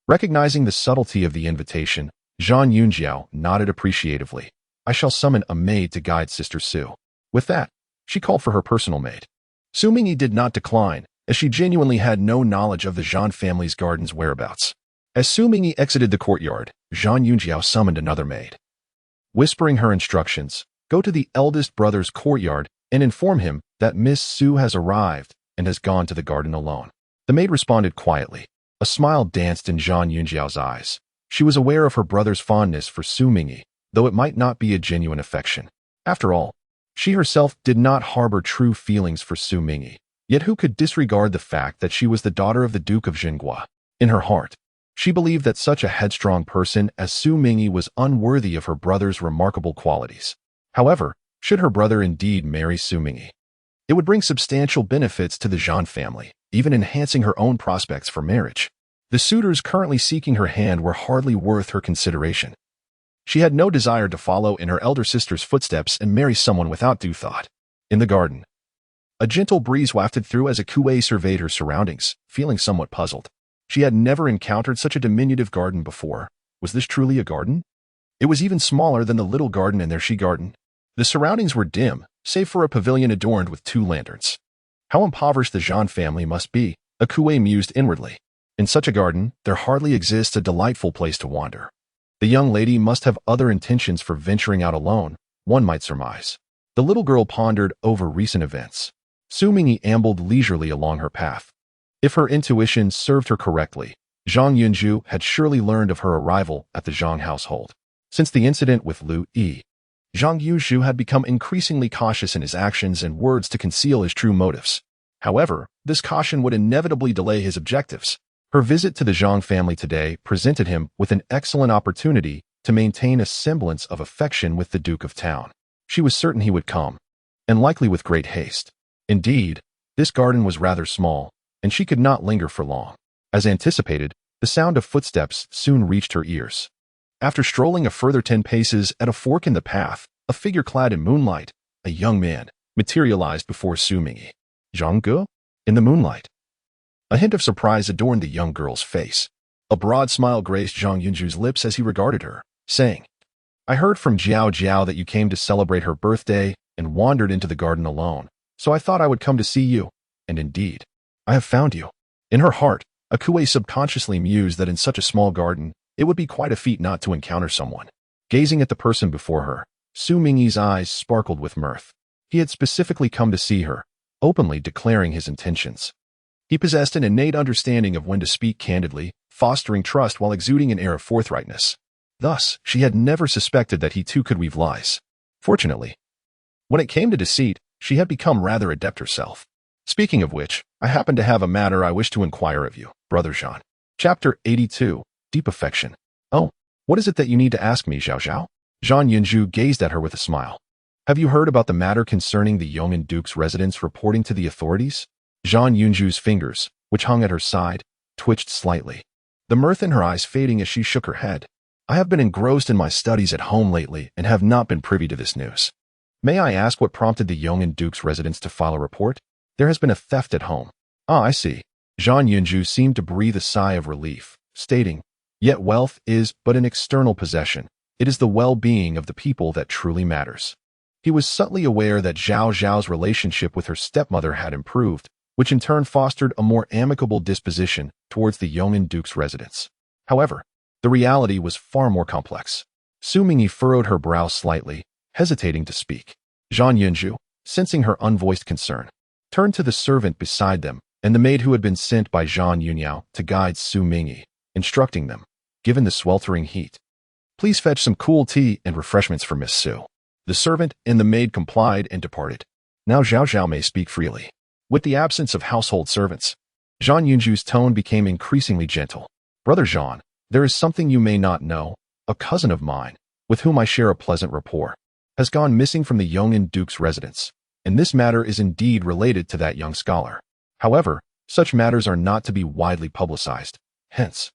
Recognizing the subtlety of the invitation, Zhang Yunjiao nodded appreciatively. I shall summon a maid to guide Sister Su. With that, she called for her personal maid. Xu Mingyi did not decline, as she genuinely had no knowledge of the Zhang family's garden's whereabouts. As Xu Mingyi exited the courtyard, Zhang Yunjiao summoned another maid. Whispering her instructions, go to the eldest brother's courtyard and inform him that Miss Su has arrived and has gone to the garden alone. The maid responded quietly. A smile danced in Zhang Yunjiao's eyes. She was aware of her brother's fondness for Xu Mingyi, though it might not be a genuine affection. After all, she herself did not harbor true feelings for Xu Mingyi. Yet who could disregard the fact that she was the daughter of the Duke of Zhangua? In her heart, she believed that such a headstrong person as Xu Mingyi was unworthy of her brother's remarkable qualities. However, should her brother indeed marry Xu Mingyi, it would bring substantial benefits to the Zhang family, even enhancing her own prospects for marriage. The suitors currently seeking her hand were hardly worth her consideration. She had no desire to follow in her elder sister's footsteps and marry someone without due thought. In the garden, a gentle breeze wafted through as a Kuei surveyed her surroundings, feeling somewhat puzzled. She had never encountered such a diminutive garden before. Was this truly a garden? It was even smaller than the little garden in their she garden. The surroundings were dim, save for a pavilion adorned with 2 lanterns. How impoverished the Zhang family must be, a Kuei mused inwardly. In such a garden, there hardly exists a delightful place to wander. The young lady must have other intentions for venturing out alone, one might surmise. The little girl pondered over recent events. Xu Mingyi ambled leisurely along her path. If her intuition served her correctly, Zhang Yunju had surely learned of her arrival at the Zhang household. Since the incident with Lu Yi, Zhang Yuzhu had become increasingly cautious in his actions and words to conceal his true motives. However, this caution would inevitably delay his objectives. Her visit to the Zhang family today presented him with an excellent opportunity to maintain a semblance of affection with the Duke of Town. She was certain he would come, and likely with great haste. Indeed, This garden was rather small, and she could not linger for long. As anticipated, the sound of footsteps soon reached her ears. After strolling a further 10 paces at a fork in the path, a figure clad in moonlight, a young man, materialized before Xu Mingyi. Zhang in the moonlight. A hint of surprise adorned the young girl's face. A broad smile graced Zhang Yunju's lips as he regarded her, saying, "I heard from Jiao Jiao that you came to celebrate her birthday and wandered into the garden alone, so I thought I would come to see you, and indeed, I have found you." In her heart, Akue subconsciously mused that in such a small garden, it would be quite a feat not to encounter someone. Gazing at the person before her, Xu Mingyi's eyes sparkled with mirth. He had specifically come to see her, openly declaring his intentions. He possessed an innate understanding of when to speak candidly, fostering trust while exuding an air of forthrightness. Thus, she had never suspected that he too could weave lies. Fortunately, when it came to deceit, she had become rather adept herself. Speaking of which, I happen to have a matter I wish to inquire of you, Brother Jean. Chapter 82, Deep Affection. Oh, what is it that you need to ask me, Zhao Zhao? Zhang Yunju gazed at her with a smile. Have you heard about the matter concerning the Yong'an Duke's residence reporting to the authorities? Zhang Yunju's fingers, which hung at her side, twitched slightly, the mirth in her eyes fading as she shook her head. I have been engrossed in my studies at home lately and have not been privy to this news. May I ask what prompted the Yong'an Duke's residence to file a report? There has been a theft at home. Ah, I see. Zhang Yunju seemed to breathe a sigh of relief, stating, Yet wealth is but an external possession. It is the well-being of the people that truly matters. He was subtly aware that Zhao Zhao's relationship with her stepmother had improved, which in turn fostered a more amicable disposition towards the Yong'an Duke's residence. However, the reality was far more complex. Xu Mingyi furrowed her brow slightly, hesitating to speak. Zhang Yunju, sensing her unvoiced concern, turned to the servant beside them and the maid who had been sent by Zhang Yunyao to guide Xu Mingyi, instructing them, given the sweltering heat, please fetch some cool tea and refreshments for Miss Xu. The servant and the maid complied and departed. Now Zhao Zhao may speak freely. With the absence of household servants, Zhang Yunju's tone became increasingly gentle. Brother Jean, there is something you may not know. A cousin of mine, with whom I share a pleasant rapport, has gone missing from the Yong'an Duke's residence, and this matter is indeed related to that young scholar. However, such matters are not to be widely publicized. Hence,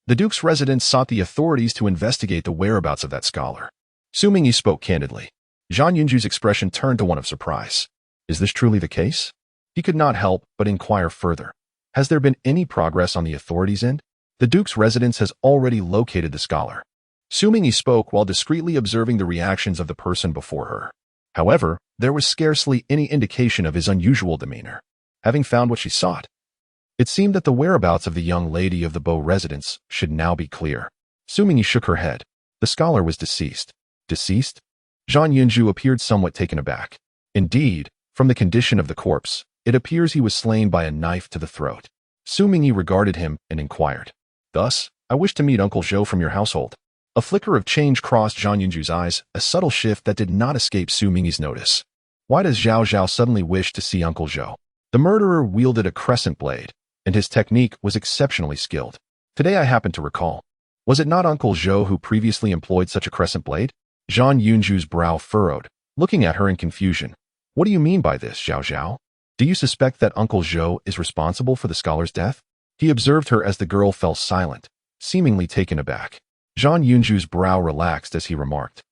the Duke's residence sought the authorities to investigate the whereabouts of that scholar. Xu Mingyi spoke candidly. Zhang Yunju's expression turned to one of surprise. Is this truly the case? He could not help but inquire further. Has there been any progress on the authorities' end? The Duke's residence has already located the scholar. Xu Mingyi spoke while discreetly observing the reactions of the person before her. However, there was scarcely any indication of his unusual demeanor. Having found what she sought, it seemed that the whereabouts of the young lady of the Bo residence should now be clear. Xu Mingyi shook her head. The scholar was deceased. Deceased? Zhang Yunju appeared somewhat taken aback. Indeed, from the condition of the corpse, it appears he was slain by a knife to the throat. Xu Mingyi regarded him and inquired. Thus, I wish to meet Uncle Zhou from your household. A flicker of change crossed Zhang Yunju's eyes, a subtle shift that did not escape Xu Mingyi's notice. Why does Zhao Zhao suddenly wish to see Uncle Zhou? The murderer wielded a crescent blade, and his technique was exceptionally skilled. Today I happen to recall. Was it not Uncle Zhou who previously employed such a crescent blade? Zhang Yunju's brow furrowed, looking at her in confusion. What do you mean by this, Zhao Zhao? Do you suspect that Uncle Zhou is responsible for the scholar's death? He observed her as the girl fell silent, seemingly taken aback. Zhang Yunju's brow relaxed as he remarked.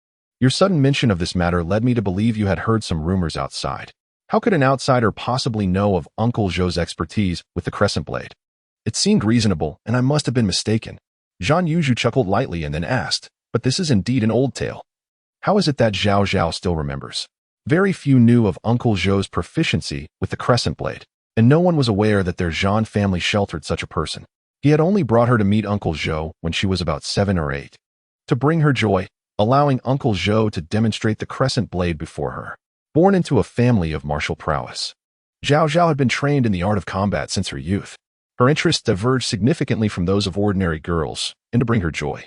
Your sudden mention of this matter led me to believe you had heard some rumors outside. How could an outsider possibly know of Uncle Zhou's expertise with the crescent blade? It seemed reasonable, and I must have been mistaken. Zhang Yunju chuckled lightly and then asked, but this is indeed an old tale. How is it that Zhao Zhao still remembers? Very few knew of Uncle Zhou's proficiency with the crescent blade, and no one was aware that their Zhang family sheltered such a person. He had only brought her to meet Uncle Zhou when she was about 7 or 8, to bring her joy, allowing Uncle Zhou to demonstrate the crescent blade before her. Born into a family of martial prowess, Zhao Zhao had been trained in the art of combat since her youth. Her interests diverged significantly from those of ordinary girls, and to bring her joy,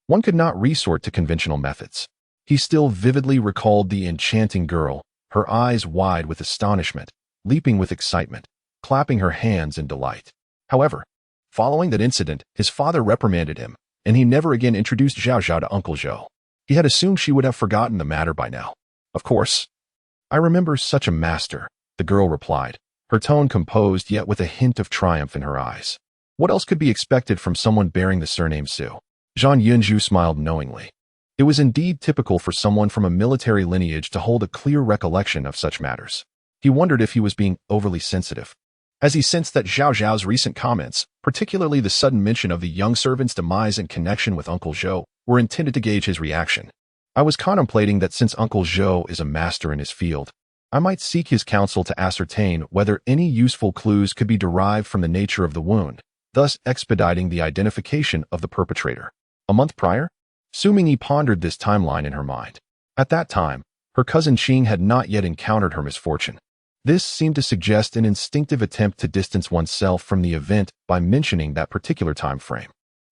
one could not resort to conventional methods. He still vividly recalled the enchanting girl, her eyes wide with astonishment, leaping with excitement, clapping her hands in delight. However, following that incident, his father reprimanded him, and he never again introduced Zhao Zhao to Uncle Zhou. He had assumed she would have forgotten the matter by now. Of course, I remember such a master, the girl replied, her tone composed yet with a hint of triumph in her eyes. What else could be expected from someone bearing the surname Xu? Zhang Yunju smiled knowingly. It was indeed typical for someone from a military lineage to hold a clear recollection of such matters. He wondered if he was being overly sensitive, as he sensed that Zhao Zhao's recent comments, particularly the sudden mention of the young servant's demise in connection with Uncle Zhou, were intended to gauge his reaction. I was contemplating that since Uncle Zhou is a master in his field, I might seek his counsel to ascertain whether any useful clues could be derived from the nature of the wound, thus expediting the identification of the perpetrator. A month prior, Xu Mingyi pondered this timeline in her mind. At that time, her cousin Qing had not yet encountered her misfortune. This seemed to suggest an instinctive attempt to distance oneself from the event by mentioning that particular time frame.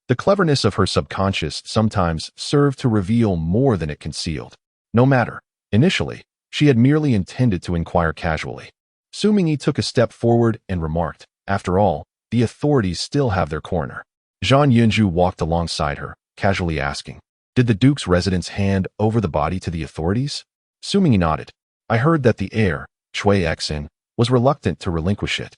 The cleverness of her subconscious sometimes served to reveal more than it concealed. No matter, initially, she had merely intended to inquire casually. Xu Mingyi took a step forward and remarked, "After all, the authorities still have their coroner." Zhang Yunju walked alongside her, casually asking, "Did the Duke's residents hand over the body to the authorities?" Xu Mingyi nodded. "I heard that the heir, Cui Xin, was reluctant to relinquish it,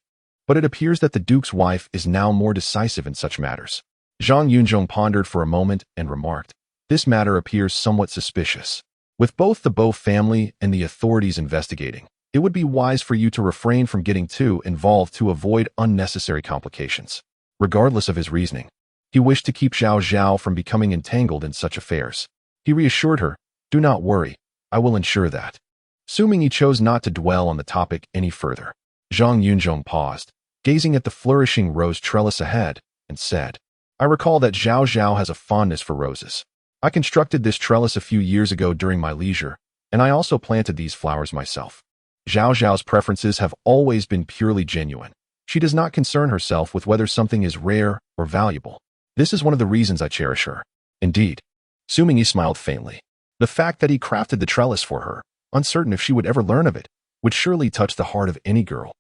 but it appears that the Duke's wife is now more decisive in such matters." Zhang Yunzhong pondered for a moment and remarked, "This matter appears somewhat suspicious. With both the Bo family and the authorities investigating, it would be wise for you to refrain from getting too involved to avoid unnecessary complications." Regardless of his reasoning, he wished to keep Zhao Zhao from becoming entangled in such affairs. He reassured her, "Do not worry, I will ensure that." Xu Mingyi chose not to dwell on the topic any further. Zhang Yunzhong paused, gazing at the flourishing rose trellis ahead, and said, "I recall that Zhao Zhao has a fondness for roses. I constructed this trellis a few years ago during my leisure, and I also planted these flowers myself." Zhao Zhao's preferences have always been purely genuine. She does not concern herself with whether something is rare or valuable. This is one of the reasons I cherish her. Indeed. Xu Mingyi smiled faintly. The fact that he crafted the trellis for her, uncertain if she would ever learn of it, would surely touch the heart of any girl.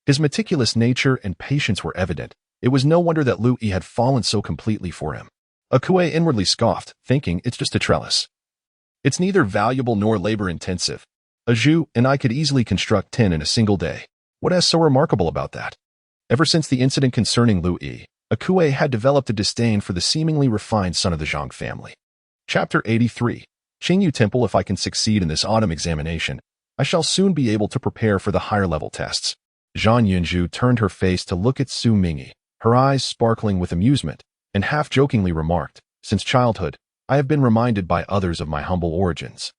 His meticulous nature and patience were evident. It was no wonder that Lu Yi had fallen so completely for him. Akue inwardly scoffed, thinking it's just a trellis. It's neither valuable nor labor-intensive. A Zhu and I could easily construct 10 in a single day. What is so remarkable about that? Ever since the incident concerning Lu Yi, Akue had developed a disdain for the seemingly refined son of the Zhang family. Chapter 83. Qingyu Temple. If I can succeed in this autumn examination, I shall soon be able to prepare for the higher-level tests. Zhang Yunju turned her face to look at Xu Mingyi, her eyes sparkling with amusement, and half-jokingly remarked, "Since childhood, I have been reminded by others of my humble origins.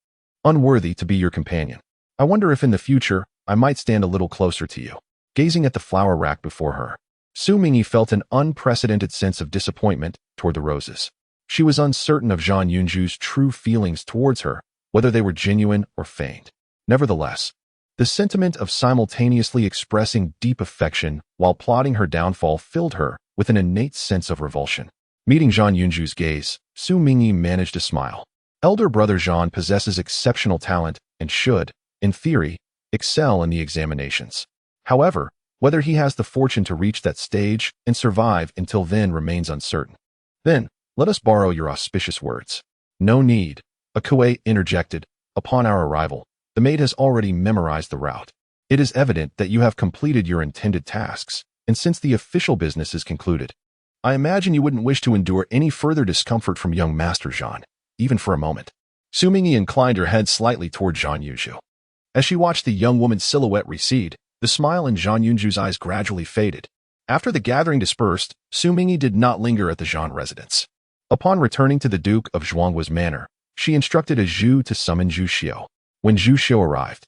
Unworthy to be your companion. I wonder if in the future, I might stand a little closer to you." Gazing at the flower rack before her, Xu Mingyi felt an unprecedented sense of disappointment toward the roses. She was uncertain of Zhang Yunju's true feelings towards her, whether they were genuine or feigned. Nevertheless, the sentiment of simultaneously expressing deep affection while plotting her downfall filled her with an innate sense of revulsion. Meeting Zhang Yunju's gaze, Xu Mingyi managed to smile. Elder brother Zhang possesses exceptional talent and should, in theory, excel in the examinations. However, whether he has the fortune to reach that stage and survive until then remains uncertain. "Then, let us borrow your auspicious words." "No need," Akue interjected. "Upon our arrival, the maid has already memorized the route. It is evident that you have completed your intended tasks, and since the official business is concluded, I imagine you wouldn't wish to endure any further discomfort from young Master Zhang, even for a moment." Xu Mingyi inclined her head slightly toward Zhang Yunju. As she watched the young woman's silhouette recede, the smile in Zhang Yunju's eyes gradually faded. After the gathering dispersed, Xu Mingyi did not linger at the Zhang residence. Upon returning to the Duke of Zhuangguo's manor, she instructed a Zhu to summon Zhu Xiu. When Zhu Xiu arrived,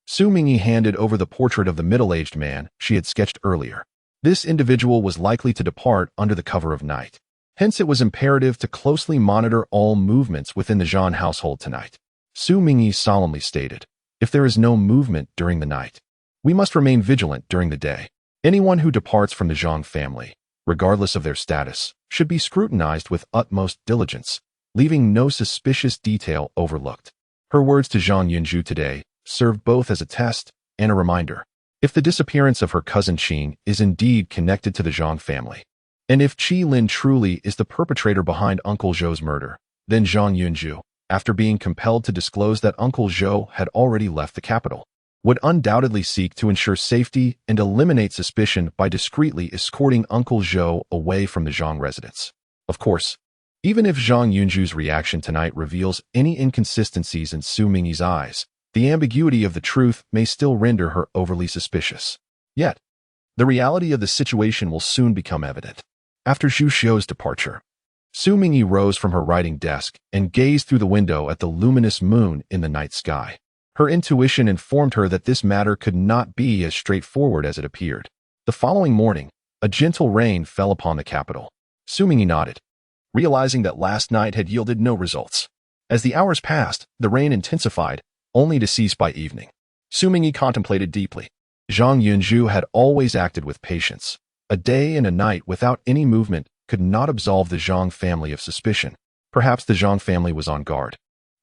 Xu Mingyi handed over the portrait of the middle-aged man she had sketched earlier. This individual was likely to depart under the cover of night. Hence it was imperative to closely monitor all movements within the Zhang household tonight. Xu Mingyi solemnly stated, "If there is no movement during the night, we must remain vigilant during the day. Anyone who departs from the Zhang family, regardless of their status, should be scrutinized with utmost diligence, leaving no suspicious detail overlooked." Her words to Zhang Yunju today served both as a test and a reminder. If the disappearance of her cousin Qing is indeed connected to the Zhang family, and if Qi Lin truly is the perpetrator behind Uncle Zhou's murder, then Zhang Yunju, after being compelled to disclose that Uncle Zhou had already left the capital, would undoubtedly seek to ensure safety and eliminate suspicion by discreetly escorting Uncle Zhou away from the Zhang residence. Of course, even if Zhang Yunju's reaction tonight reveals any inconsistencies in Xu Mingyi's eyes, the ambiguity of the truth may still render her overly suspicious. Yet, the reality of the situation will soon become evident. After Zhu Xiu's departure, Xu Mingyi rose from her writing desk and gazed through the window at the luminous moon in the night sky. Her intuition informed her that this matter could not be as straightforward as it appeared. The following morning, a gentle rain fell upon the capital. Xu Mingyi nodded, realizing that last night had yielded no results. As the hours passed, the rain intensified, only to cease by evening. Xu Mingyi contemplated deeply. Zhang Yunju had always acted with patience. A day and a night without any movement could not absolve the Zhang family of suspicion. Perhaps the Zhang family was on guard,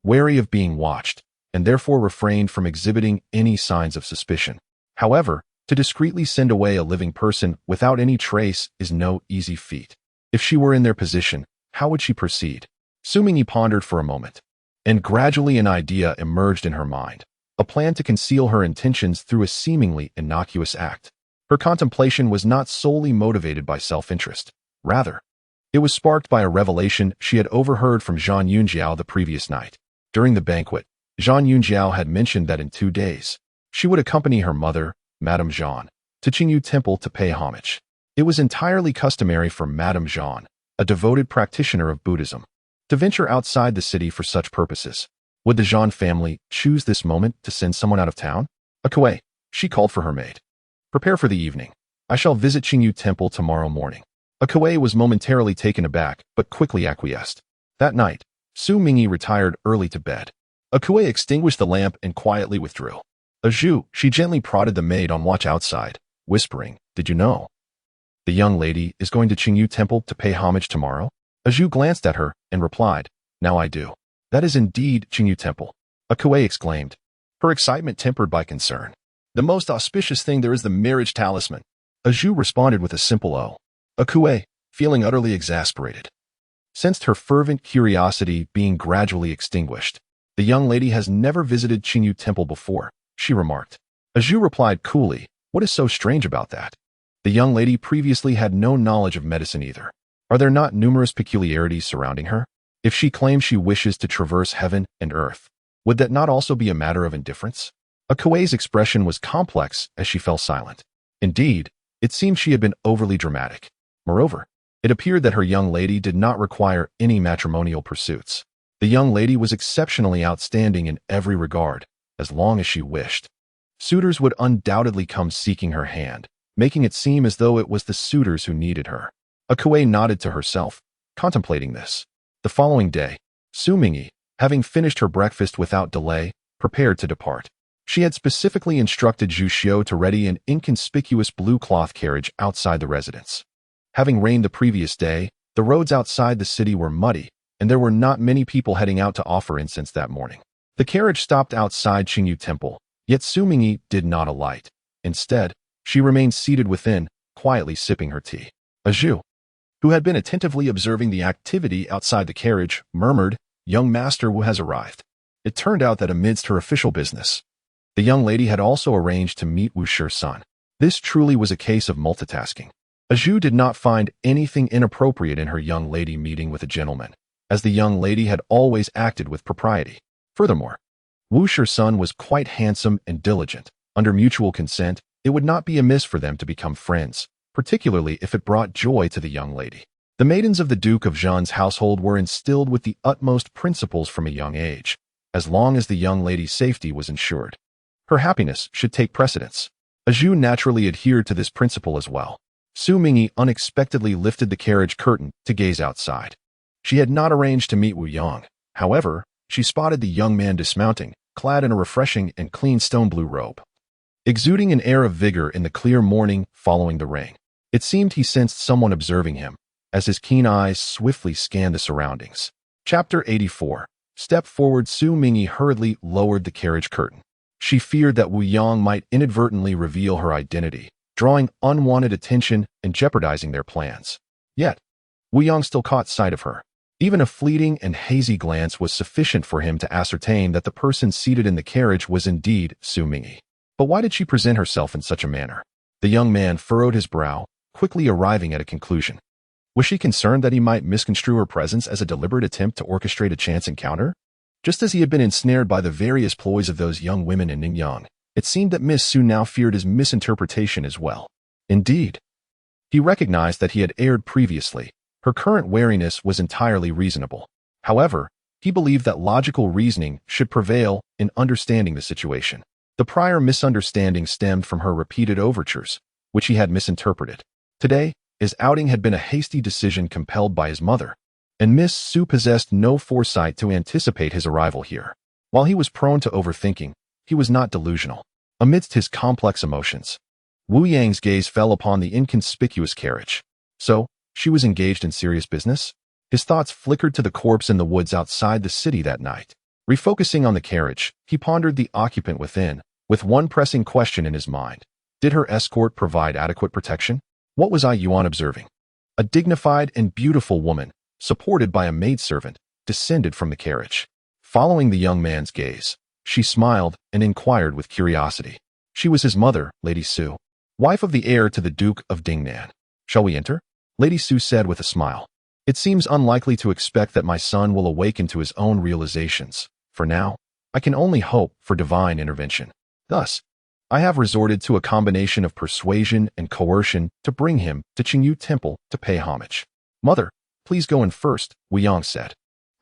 wary of being watched, and therefore refrained from exhibiting any signs of suspicion. However, to discreetly send away a living person without any trace is no easy feat. If she were in their position, how would she proceed? Xu Mingyi pondered for a moment, and gradually an idea emerged in her mind, a plan to conceal her intentions through a seemingly innocuous act. Her contemplation was not solely motivated by self-interest. Rather, it was sparked by a revelation she had overheard from Zhang Yunjiao the previous night. During the banquet, Zhang Yunjiao had mentioned that in 2 days, she would accompany her mother, Madame Zhan, to Qingyu Temple to pay homage. It was entirely customary for Madame Zhan, a devoted practitioner of Buddhism, to venture outside the city for such purposes. Would the Zhan family choose this moment to send someone out of town? Akue, she called for her maid. Prepare for the evening. I shall visit Qingyu Temple tomorrow morning. Akue was momentarily taken aback, but quickly acquiesced. That night, Xu Mingyi retired early to bed. Akue extinguished the lamp and quietly withdrew. Zhu, she gently prodded the maid on watch outside, whispering, "Did you know? The young lady is going to Qingyu Temple to pay homage tomorrow?" Zhu glanced at her and replied, "Now I do. That is indeed Qingyu Temple," Akue exclaimed, her excitement tempered by concern. "The most auspicious thing there is the marriage talisman." Zhu responded with a simple "Oh." Akue, feeling utterly exasperated, sensed her fervent curiosity being gradually extinguished. "The young lady has never visited Qingyu Temple before," she remarked. Zhu replied coolly, "What is so strange about that? The young lady previously had no knowledge of medicine either. Are there not numerous peculiarities surrounding her? If she claims she wishes to traverse heaven and earth, would that not also be a matter of indifference?" Akue's expression was complex as she fell silent. Indeed, it seemed she had been overly dramatic. Moreover, it appeared that her young lady did not require any matrimonial pursuits. The young lady was exceptionally outstanding in every regard, as long as she wished. Suitors would undoubtedly come seeking her hand, making it seem as though it was the suitors who needed her. Akue nodded to herself, contemplating this. The following day, Xu Mingyi, having finished her breakfast without delay, prepared to depart. She had specifically instructed Zhu Xiu to ready an inconspicuous blue cloth carriage outside the residence. Having rained the previous day, the roads outside the city were muddy, and there were not many people heading out to offer incense that morning. The carriage stopped outside Qingyu Temple, yet Xu Mingyi did not alight. Instead, she remained seated within, quietly sipping her tea. Zhu, who had been attentively observing the activity outside the carriage, murmured, "Young master Wu has arrived." It turned out that amidst her official business, the young lady had also arranged to meet Wu Shi's son. This truly was a case of multitasking. Zhu did not find anything inappropriate in her young lady meeting with a gentleman, as the young lady had always acted with propriety. Furthermore, Wu Shi's son was quite handsome and diligent. Under mutual consent, it would not be amiss for them to become friends, particularly if it brought joy to the young lady. The maidens of the Duke of Zhan's household were instilled with the utmost principles from a young age. As long as the young lady's safety was ensured, her happiness should take precedence. Zhu naturally adhered to this principle as well. Xu Mingyi unexpectedly lifted the carriage curtain to gaze outside. She had not arranged to meet Wu Yang. However, she spotted the young man dismounting, clad in a refreshing and clean stone blue robe, exuding an air of vigor in the clear morning following the rain. It seemed he sensed someone observing him, as his keen eyes swiftly scanned the surroundings. Chapter 84. Step forward. Xu Mingyi hurriedly lowered the carriage curtain. She feared that Wu Yang might inadvertently reveal her identity, drawing unwanted attention and jeopardizing their plans. Yet, Wu Yang still caught sight of her. Even a fleeting and hazy glance was sufficient for him to ascertain that the person seated in the carriage was indeed Xu Mingyi. But why did she present herself in such a manner? The young man furrowed his brow, quickly arriving at a conclusion. Was she concerned that he might misconstrue her presence as a deliberate attempt to orchestrate a chance encounter? Just as he had been ensnared by the various ploys of those young women in Ningyan, it seemed that Miss Xu now feared his misinterpretation as well. Indeed, he recognized that he had erred previously. Her current wariness was entirely reasonable. However, he believed that logical reasoning should prevail in understanding the situation. The prior misunderstanding stemmed from her repeated overtures, which he had misinterpreted. Today, his outing had been a hasty decision compelled by his mother, and Miss Xu possessed no foresight to anticipate his arrival here. While he was prone to overthinking, he was not delusional. Amidst his complex emotions, Wu Yang's gaze fell upon the inconspicuous carriage. So, she was engaged in serious business? His thoughts flickered to the corpse in the woods outside the city that night. Refocusing on the carriage, he pondered the occupant within, with one pressing question in his mind. Did her escort provide adequate protection? What was Yuan observing? A dignified and beautiful woman, supported by a maidservant, descended from the carriage. Following the young man's gaze, she smiled and inquired with curiosity. She was his mother, Lady Xu, wife of the heir to the Duke of Dinnan. Shall we enter? Lady Xu said with a smile. It seems unlikely to expect that my son will awaken to his own realizations. For now, I can only hope for divine intervention. Thus, I have resorted to a combination of persuasion and coercion to bring him to Qingyu Temple to pay homage. Mother, please go in first, Wu Yang said.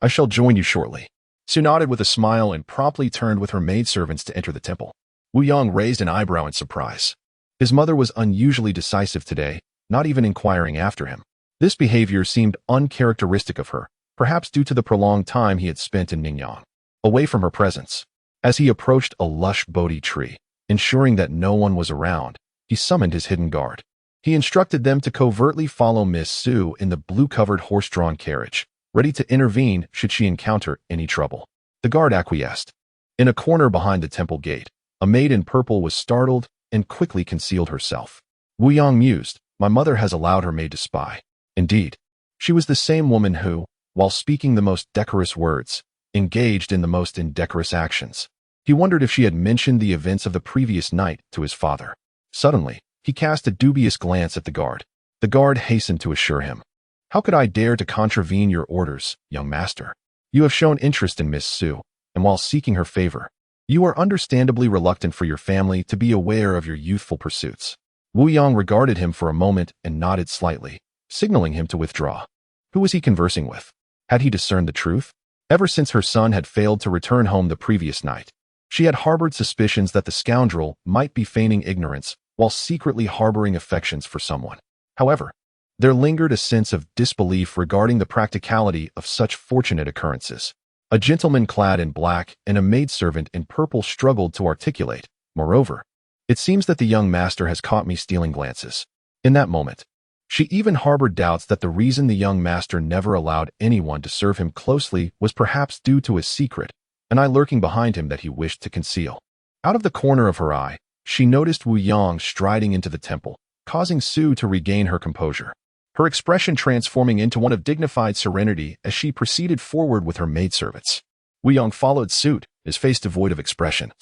I shall join you shortly. Xu nodded with a smile and promptly turned with her maidservants to enter the temple. Wu Yang raised an eyebrow in surprise. His mother was unusually decisive today, not even inquiring after him. This behavior seemed uncharacteristic of her, perhaps due to the prolonged time he had spent in Ningyan, away from her presence. As he approached a lush Bodhi tree, ensuring that no one was around, he summoned his hidden guard. He instructed them to covertly follow Miss Xu in the blue-covered horse-drawn carriage, ready to intervene should she encounter any trouble. The guard acquiesced. In a corner behind the temple gate, a maid in purple was startled and quickly concealed herself. Wu Yang mused, my mother has allowed her maid to spy. Indeed, she was the same woman who, while speaking the most decorous words, engaged in the most indecorous actions. He wondered if she had mentioned the events of the previous night to his father. Suddenly, he cast a dubious glance at the guard. The guard hastened to assure him. How could I dare to contravene your orders, young master? You have shown interest in Miss Xu, and while seeking her favor, you are understandably reluctant for your family to be aware of your youthful pursuits. Wu Yang regarded him for a moment and nodded slightly, signaling him to withdraw. Who was he conversing with? Had he discerned the truth? Ever since her son had failed to return home the previous night, she had harbored suspicions that the scoundrel might be feigning ignorance while secretly harboring affections for someone. However, there lingered a sense of disbelief regarding the practicality of such fortunate occurrences. A gentleman clad in black and a maidservant in purple struggled to articulate. Moreover, it seems that the young master has caught me stealing glances. In that moment, she even harbored doubts that the reason the young master never allowed anyone to serve him closely was perhaps due to a secret, an eye lurking behind him that he wished to conceal. Out of the corner of her eye, she noticed Wu Yang striding into the temple, causing Xu to regain her composure, her expression transforming into one of dignified serenity as she proceeded forward with her maidservants. Wu Yang followed suit, his face devoid of expression,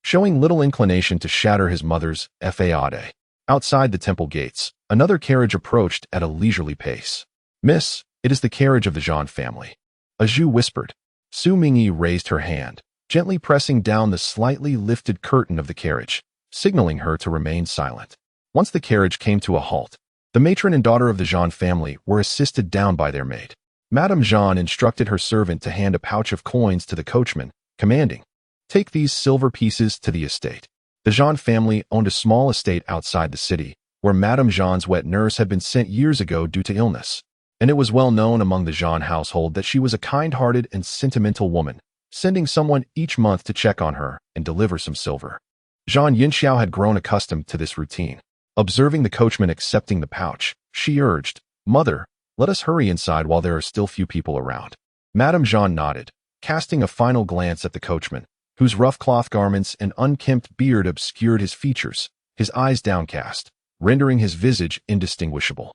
showing little inclination to shatter his mother's faade. Outside the temple gates, another carriage approached at a leisurely pace. Miss, it is the carriage of the Zhan family. Zhu whispered. Xu Mingyi raised her hand, gently pressing down the slightly lifted curtain of the carriage, signaling her to remain silent. Once the carriage came to a halt, the matron and daughter of the Zhan family were assisted down by their maid. Madame Zhan instructed her servant to hand a pouch of coins to the coachman, commanding, take these silver pieces to the estate. The Zhan family owned a small estate outside the city, where Madame Zhan's wet nurse had been sent years ago due to illness, and it was well known among the Zhan household that she was a kind-hearted and sentimental woman, sending someone each month to check on her and deliver some silver. Zhan Yinxiao had grown accustomed to this routine. Observing the coachman accepting the pouch, she urged, Mother, let us hurry inside while there are still few people around. Madame Zhan nodded, casting a final glance at the coachman, whose rough cloth garments and unkempt beard obscured his features, his eyes downcast, rendering his visage indistinguishable.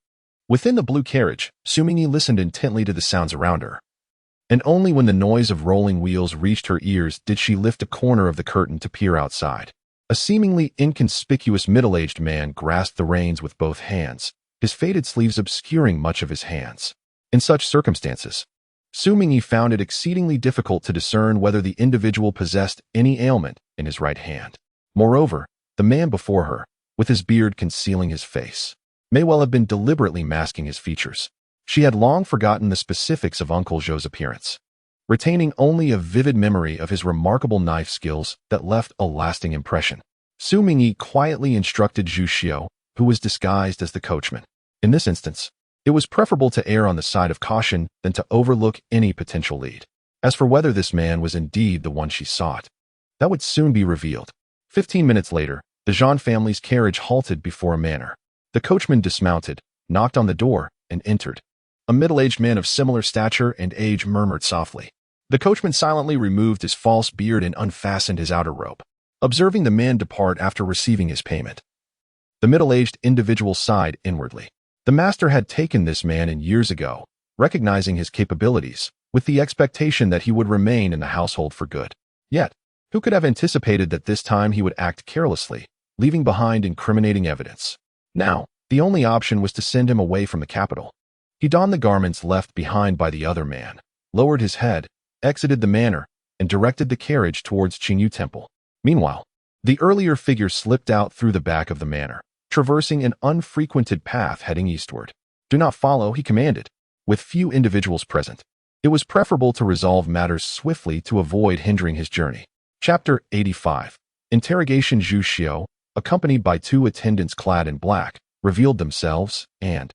Within the blue carriage, Xu Mingyi listened intently to the sounds around her, and only when the noise of rolling wheels reached her ears did she lift a corner of the curtain to peer outside. A seemingly inconspicuous middle-aged man grasped the reins with both hands, his faded sleeves obscuring much of his hands. In such circumstances, Xu Mingyi found it exceedingly difficult to discern whether the individual possessed any ailment in his right hand. Moreover, the man before her, with his beard concealing his face, may well have been deliberately masking his features. She had long forgotten the specifics of Uncle Zhou's appearance, retaining only a vivid memory of his remarkable knife skills that left a lasting impression. Xu Mingyi quietly instructed Zhu Xiu, who was disguised as the coachman. In this instance, it was preferable to err on the side of caution than to overlook any potential lead. As for whether this man was indeed the one she sought, that would soon be revealed. 15 minutes later, the Zhang family's carriage halted before a manor. The coachman dismounted, knocked on the door, and entered. A middle-aged man of similar stature and age murmured softly. The coachman silently removed his false beard and unfastened his outer robe, observing the man depart after receiving his payment. The middle-aged individual sighed inwardly. The master had taken this man in years ago, recognizing his capabilities, with the expectation that he would remain in the household for good. Yet, who could have anticipated that this time he would act carelessly, leaving behind incriminating evidence? Now, the only option was to send him away from the capital. He donned the garments left behind by the other man, lowered his head, exited the manor, and directed the carriage towards Qingyu Temple. Meanwhile, the earlier figure slipped out through the back of the manor, traversing an unfrequented path heading eastward. "Do not follow," he commanded. With few individuals present, it was preferable to resolve matters swiftly to avoid hindering his journey. Chapter 85. Interrogation. Zhu Xiu, accompanied by 2 attendants clad in black, revealed themselves and,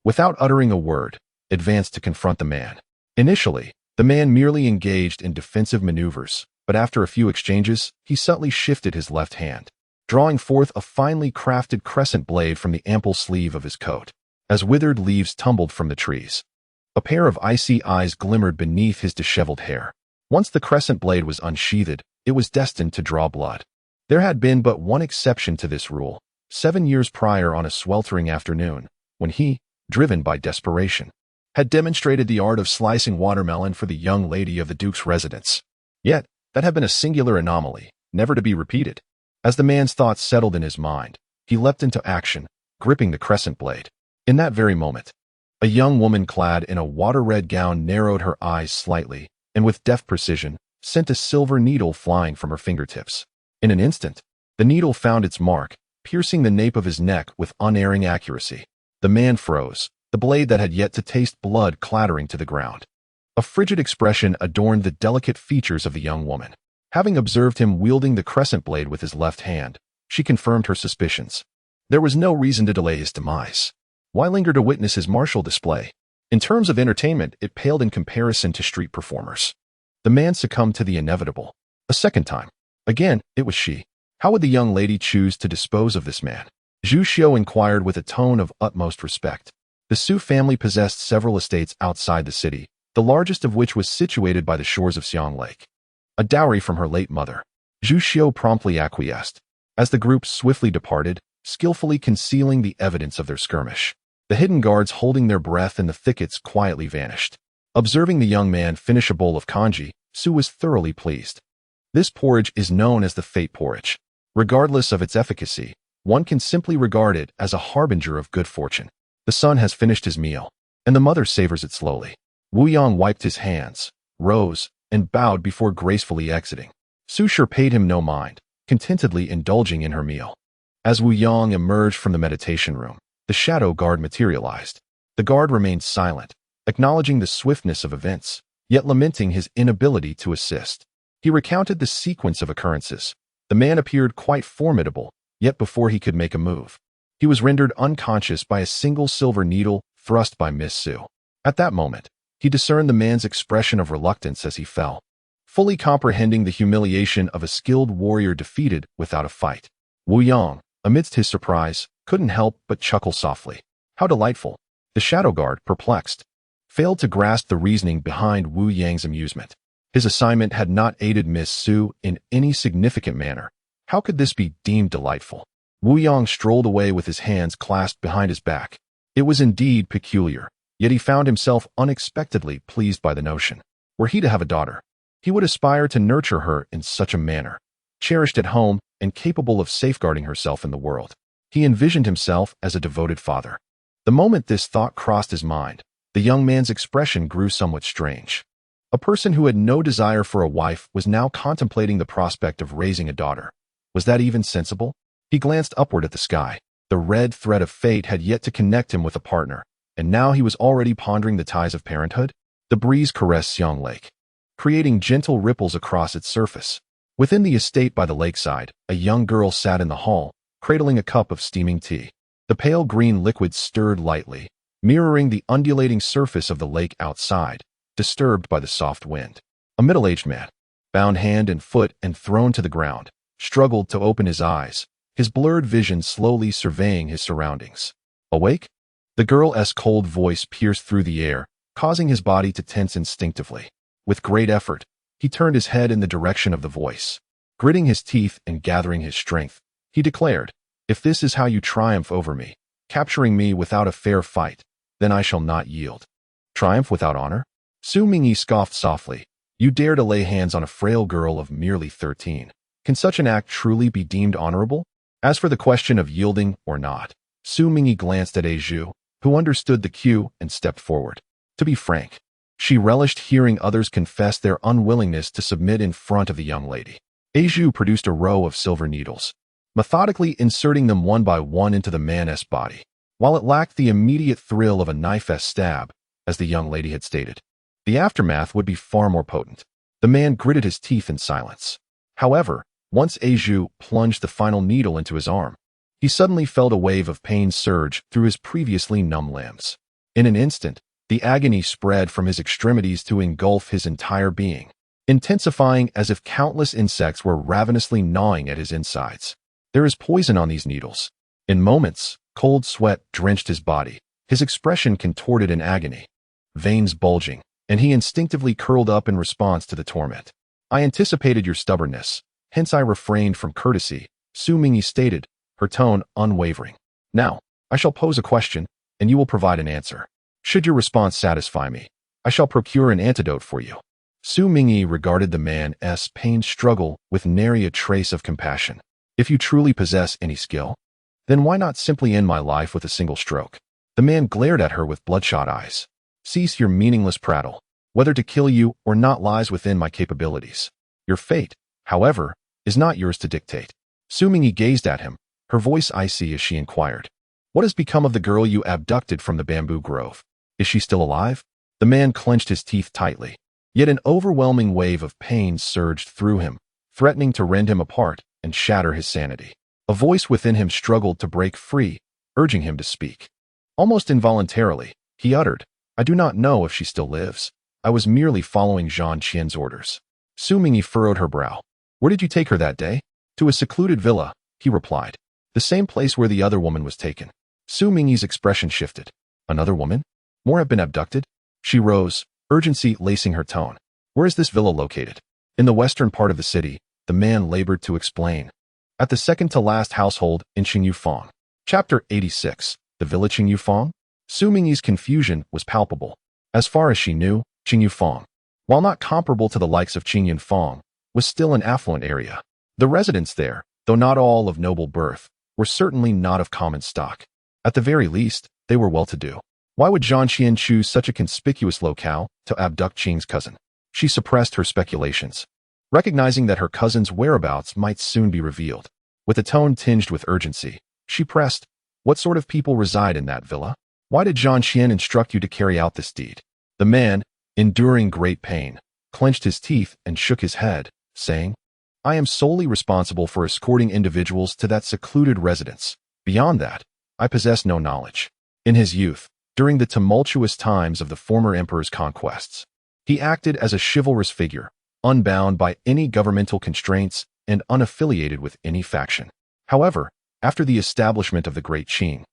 without uttering a word, advanced to confront the man. Initially, the man merely engaged in defensive maneuvers, but after a few exchanges, he subtly shifted his left hand, drawing forth a finely crafted crescent blade from the ample sleeve of his coat. As withered leaves tumbled from the trees, a pair of icy eyes glimmered beneath his disheveled hair. Once the crescent blade was unsheathed, it was destined to draw blood. There had been but one exception to this rule, 7 years prior on a sweltering afternoon, when he, driven by desperation, had demonstrated the art of slicing watermelon for the young lady of the Duke's residence. Yet, that had been a singular anomaly, never to be repeated. As the man's thoughts settled in his mind, he leapt into action, gripping the crescent blade. In that very moment, a young woman clad in a water-red gown narrowed her eyes slightly, and with deft precision, sent a silver needle flying from her fingertips. In an instant, the needle found its mark, piercing the nape of his neck with unerring accuracy. The man froze, the blade that had yet to taste blood clattering to the ground. A frigid expression adorned the delicate features of the young woman. Having observed him wielding the crescent blade with his left hand, she confirmed her suspicions. There was no reason to delay his demise. Why linger to witness his martial display? In terms of entertainment, it paled in comparison to street performers. The man succumbed to the inevitable. A second time. Again, it was she. How would the young lady choose to dispose of this man? Zhu Xiu inquired with a tone of utmost respect. The Xu family possessed several estates outside the city, the largest of which was situated by the shores of Xiang Lake. A dowry from her late mother. Zhu Xiu promptly acquiesced. As the group swiftly departed, skillfully concealing the evidence of their skirmish, the hidden guards holding their breath in the thickets quietly vanished. Observing the young man finish a bowl of congee, Xu was thoroughly pleased. This porridge is known as the fate porridge. Regardless of its efficacy, one can simply regard it as a harbinger of good fortune. The son has finished his meal, and the mother savors it slowly. Wu Yang wiped his hands, rose, and bowed before gracefully exiting. Su Shi paid him no mind, contentedly indulging in her meal. As Wu Yang emerged from the meditation room, the shadow guard materialized. The guard remained silent, acknowledging the swiftness of events, yet lamenting his inability to assist. He recounted the sequence of occurrences. The man appeared quite formidable, yet before he could make a move, he was rendered unconscious by a single silver needle thrust by Miss Su. At that moment, he discerned the man's expression of reluctance as he fell, fully comprehending the humiliation of a skilled warrior defeated without a fight. Wu Yang, amidst his surprise, couldn't help but chuckle softly. How delightful! The shadow guard, perplexed, failed to grasp the reasoning behind Wu Yang's amusement. His assignment had not aided Miss Su in any significant manner. How could this be deemed delightful? Wu Yang strolled away with his hands clasped behind his back. It was indeed peculiar, yet he found himself unexpectedly pleased by the notion. Were he to have a daughter, he would aspire to nurture her in such a manner. Cherished at home, and capable of safeguarding herself in the world. He envisioned himself as a devoted father. The moment this thought crossed his mind, the young man's expression grew somewhat strange. A person who had no desire for a wife was now contemplating the prospect of raising a daughter. Was that even sensible? He glanced upward at the sky. The red thread of fate had yet to connect him with a partner, and now he was already pondering the ties of parenthood. The breeze caressed Xiang Lake, creating gentle ripples across its surface. Within the estate by the lakeside, a young girl sat in the hall, cradling a cup of steaming tea. The pale green liquid stirred lightly, mirroring the undulating surface of the lake outside, disturbed by the soft wind. A middle-aged man, bound hand and foot and thrown to the ground, struggled to open his eyes, his blurred vision slowly surveying his surroundings. Awake? The girl's cold voice pierced through the air, causing his body to tense instinctively. With great effort, he turned his head in the direction of the voice. Gritting his teeth and gathering his strength, he declared, "If this is how you triumph over me, capturing me without a fair fight, then I shall not yield." Triumph without honor? Xu Mingyi scoffed softly. You dare to lay hands on a frail girl of merely 13. Can such an act truly be deemed honorable? As for the question of yielding or not, Xu Mingyi glanced at Zhu, who understood the cue and stepped forward. To be frank, she relished hearing others confess their unwillingness to submit in front of the young lady. Zhu produced a row of silver needles, methodically inserting them one by one into the man's body. While it lacked the immediate thrill of a knife-esque stab, as the young lady had stated, the aftermath would be far more potent. The man gritted his teeth in silence. However, once Zhu plunged the final needle into his arm, he suddenly felt a wave of pain surge through his previously numb limbs. In an instant, the agony spread from his extremities to engulf his entire being, intensifying as if countless insects were ravenously gnawing at his insides. There is poison on these needles. In moments, cold sweat drenched his body, his expression contorted in agony, veins bulging, and he instinctively curled up in response to the torment. I anticipated your stubbornness, hence I refrained from courtesy, Xu Mingyi stated, her tone unwavering. Now, I shall pose a question, and you will provide an answer. Should your response satisfy me, I shall procure an antidote for you. Xu Mingyi regarded the man's pained struggle with nary a trace of compassion. If you truly possess any skill, then why not simply end my life with a single stroke? The man glared at her with bloodshot eyes. Cease your meaningless prattle. Whether to kill you or not lies within my capabilities. Your fate, however, is not yours to dictate. Xu Mingyi gazed at him, her voice icy as she inquired, "What has become of the girl you abducted from the bamboo grove? Is she still alive?" The man clenched his teeth tightly, yet an overwhelming wave of pain surged through him, threatening to rend him apart and shatter his sanity. A voice within him struggled to break free, urging him to speak. Almost involuntarily, he uttered, "I do not know if she still lives. I was merely following Zhang Qian's orders." Xu Mingyi furrowed her brow. "Where did you take her that day?" "To a secluded villa," he replied. "The same place where the other woman was taken." Xu Mingyi's expression shifted. "Another woman? More have been abducted?" She rose, urgency lacing her tone. "Where is this villa located?" "In the western part of the city," the man labored to explain. "At the second-to-last household in Qingyufang." Chapter 86. The villa Qingyufang? Xu Mingyi's confusion was palpable. As far as she knew, Qingyufang, while not comparable to the likes of Qingyunfang, was still an affluent area. The residents there, though not all of noble birth, were certainly not of common stock. At the very least, they were well-to-do. Why would Zhang Qian choose such a conspicuous locale to abduct Qing's cousin? She suppressed her speculations, recognizing that her cousin's whereabouts might soon be revealed. With a tone tinged with urgency, she pressed, "What sort of people reside in that villa? Why did Zhang Qian instruct you to carry out this deed?" The man, enduring great pain, clenched his teeth and shook his head, saying, "I am solely responsible for escorting individuals to that secluded residence. Beyond that, I possess no knowledge." In his youth, during the tumultuous times of the former emperor's conquests, he acted as a chivalrous figure, unbound by any governmental constraints and unaffiliated with any faction. However, after the establishment of the Great Qing,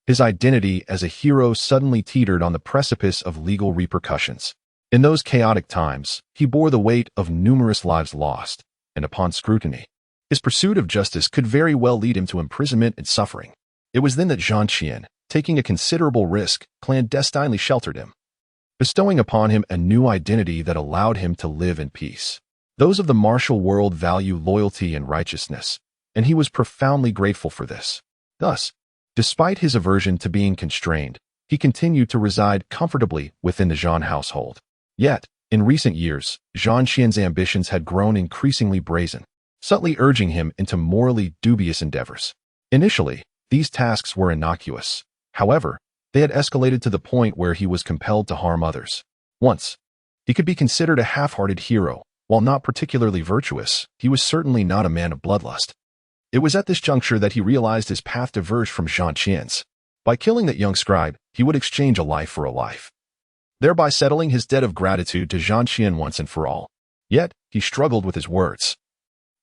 his identity as a hero suddenly teetered on the precipice of legal repercussions. In those chaotic times, he bore the weight of numerous lives lost, and upon scrutiny, his pursuit of justice could very well lead him to imprisonment and suffering. It was then that Zhang Qian, taking a considerable risk, clandestinely sheltered him, bestowing upon him a new identity that allowed him to live in peace. Those of the martial world value loyalty and righteousness, and he was profoundly grateful for this. Thus, despite his aversion to being constrained, he continued to reside comfortably within the Zhang household. Yet, in recent years, Zhang Qian's ambitions had grown increasingly brazen, subtly urging him into morally dubious endeavors. Initially, these tasks were innocuous. However, they had escalated to the point where he was compelled to harm others. Once, he could be considered a half-hearted hero. While not particularly virtuous, he was certainly not a man of bloodlust. It was at this juncture that he realized his path diverged from Zhang Qian's. By killing that young scribe, he would exchange a life for a life, thereby settling his debt of gratitude to Zhang Qian once and for all. Yet, he struggled with his words,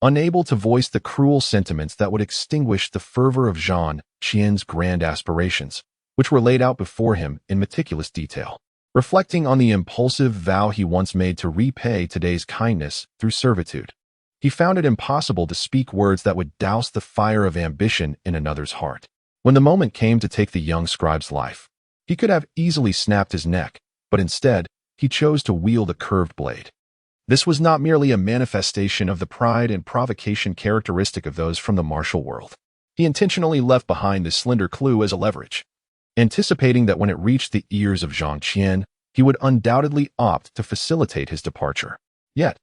unable to voice the cruel sentiments that would extinguish the fervor of Zhang Qian's grand aspirations, which were laid out before him in meticulous detail. Reflecting on the impulsive vow he once made to repay today's kindness through servitude, he found it impossible to speak words that would douse the fire of ambition in another's heart. When the moment came to take the young scribe's life, he could have easily snapped his neck, but instead, he chose to wield a curved blade. This was not merely a manifestation of the pride and provocation characteristic of those from the martial world. He intentionally left behind this slender clue as a leverage, anticipating that when it reached the ears of Zhang Qian, he would undoubtedly opt to facilitate his departure. Yet,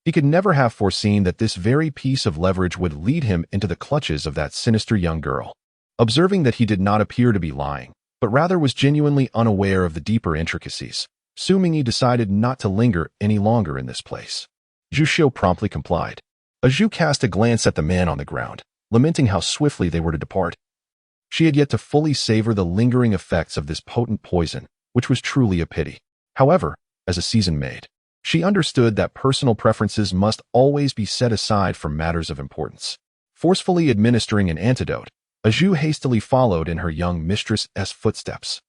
he could never have foreseen that this very piece of leverage would lead him into the clutches of that sinister young girl. Observing that he did not appear to be lying, but rather was genuinely unaware of the deeper intricacies, Xu Mingyi decided not to linger any longer in this place. Zhu Xiu promptly complied. Zhu cast a glance at the man on the ground, lamenting how swiftly they were to depart. She had yet to fully savor the lingering effects of this potent poison, which was truly a pity. However, as a seasoned maid, she understood that personal preferences must always be set aside for matters of importance. Forcefully administering an antidote, Zhu hastily followed in her young mistress's footsteps.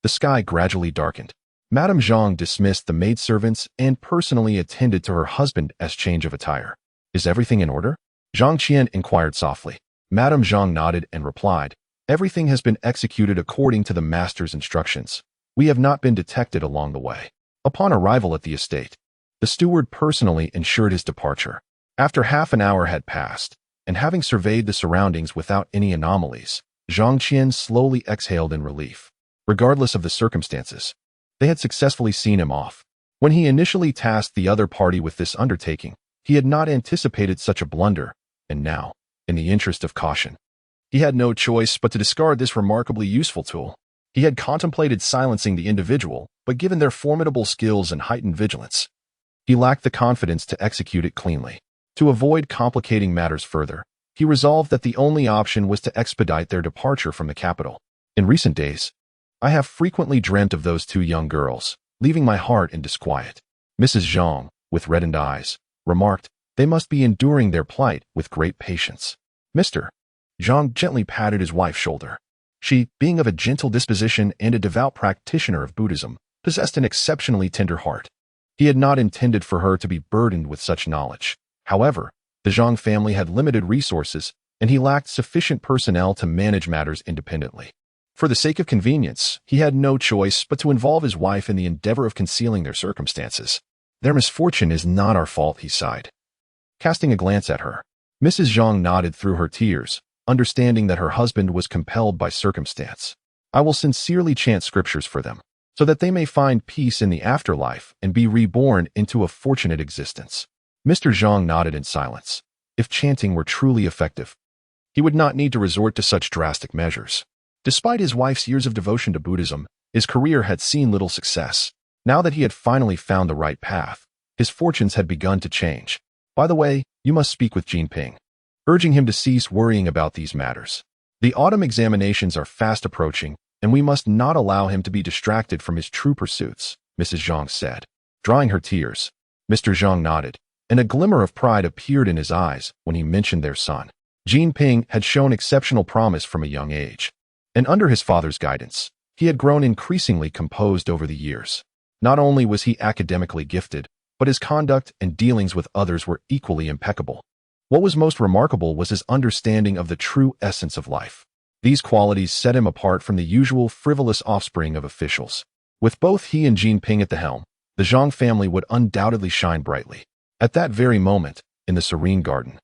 The sky gradually darkened. Madame Zhang dismissed the maidservants and personally attended to her husband's change of attire. "Is everything in order?" Zhang Qian inquired softly. Madame Zhang nodded and replied, "Everything has been executed according to the master's instructions. We have not been detected along the way." Upon arrival at the estate, the steward personally ensured his departure. After half an hour had passed, and having surveyed the surroundings without any anomalies, Zhang Qian slowly exhaled in relief. Regardless of the circumstances, they had successfully seen him off. When he initially tasked the other party with this undertaking, he had not anticipated such a blunder, and now, in the interest of caution, he had no choice but to discard this remarkably useful tool. He had contemplated silencing the individual, but given their formidable skills and heightened vigilance, he lacked the confidence to execute it cleanly. To avoid complicating matters further, he resolved that the only option was to expedite their departure from the capital. In recent days, I have frequently dreamt of those two young girls, leaving my heart in disquiet. Mrs. Zhang, with reddened eyes, remarked, "They must be enduring their plight with great patience." Mr. Zhang gently patted his wife's shoulder. She, being of a gentle disposition and a devout practitioner of Buddhism, possessed an exceptionally tender heart. He had not intended for her to be burdened with such knowledge. However, the Zhang family had limited resources, and he lacked sufficient personnel to manage matters independently. For the sake of convenience, he had no choice but to involve his wife in the endeavor of concealing their circumstances. "Their misfortune is not our fault," he sighed. Casting a glance at her, Mrs. Zhang nodded through her tears, understanding that her husband was compelled by circumstance. "I will sincerely chant scriptures for them, so that they may find peace in the afterlife and be reborn into a fortunate existence." Mr. Zhang nodded in silence. If chanting were truly effective, he would not need to resort to such drastic measures. Despite his wife's years of devotion to Buddhism, his career had seen little success. Now that he had finally found the right path, his fortunes had begun to change. "By the way, you must speak with Jinping," urging him to cease worrying about these matters. "The autumn examinations are fast approaching, and we must not allow him to be distracted from his true pursuits," Mrs. Zhang said. Drying her tears, Mr. Zhang nodded, and a glimmer of pride appeared in his eyes when he mentioned their son. Jinping had shown exceptional promise from a young age, and under his father's guidance, he had grown increasingly composed over the years. Not only was he academically gifted, but his conduct and dealings with others were equally impeccable. What was most remarkable was his understanding of the true essence of life. These qualities set him apart from the usual frivolous offspring of officials. With both he and Jinping at the helm, the Zhang family would undoubtedly shine brightly. At that very moment, in the serene garden,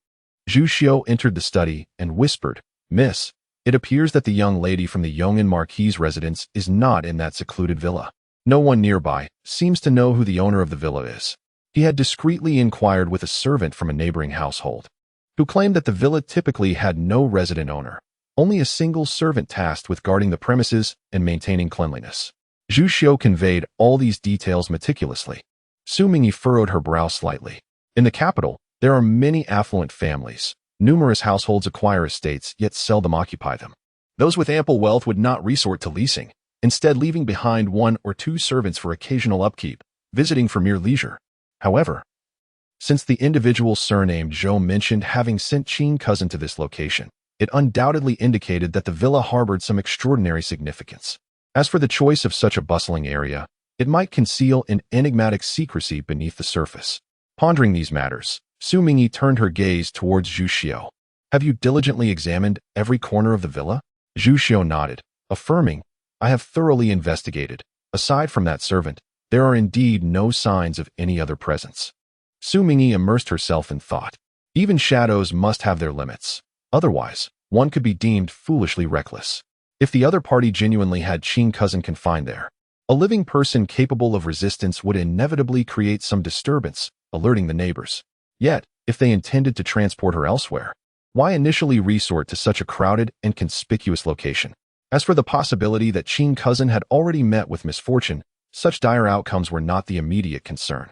Zhu Xiu entered the study and whispered, "Miss, it appears that the young lady from the Yong'an Marquis' residence is not in that secluded villa. No one nearby seems to know who the owner of the villa is." He had discreetly inquired with a servant from a neighboring household, who claimed that the villa typically had no resident owner, only a single servant tasked with guarding the premises and maintaining cleanliness. Zhu Xiu conveyed all these details meticulously. Xu Mingyi furrowed her brow slightly. In the capital, there are many affluent families. Numerous households acquire estates, yet seldom occupy them. Those with ample wealth would not resort to leasing, instead leaving behind 1 or 2 servants for occasional upkeep, visiting for mere leisure. However, since the individual surnamed Zhou mentioned having sent Qin cousin to this location, it undoubtedly indicated that the villa harbored some extraordinary significance. As for the choice of such a bustling area, it might conceal an enigmatic secrecy beneath the surface. Pondering these matters, Xu Mingyi turned her gaze towards Zhu Xiu. "Have you diligently examined every corner of the villa?" Zhu Xiu nodded, affirming, "I have thoroughly investigated. Aside from that servant, there are indeed no signs of any other presence." Xu Mingyi immersed herself in thought. Even shadows must have their limits. Otherwise, one could be deemed foolishly reckless. If the other party genuinely had Qin cousin confined there, a living person capable of resistance would inevitably create some disturbance, alerting the neighbors. Yet, if they intended to transport her elsewhere, why initially resort to such a crowded and conspicuous location? As for the possibility that Qin cousin had already met with misfortune, such dire outcomes were not the immediate concern.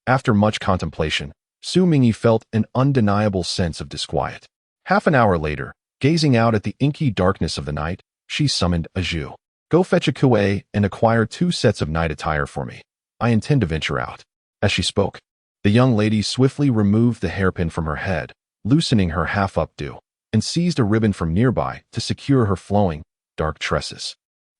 After much contemplation, Xu Mingyi felt an undeniable sense of disquiet. Half an hour later, gazing out at the inky darkness of the night, she summoned a Zhu. "Go fetch a kuei and acquire 2 sets of night attire for me. I intend to venture out." As she spoke, the young lady swiftly removed the hairpin from her head, loosening her half-updo, and seized a ribbon from nearby to secure her flowing, dark tresses.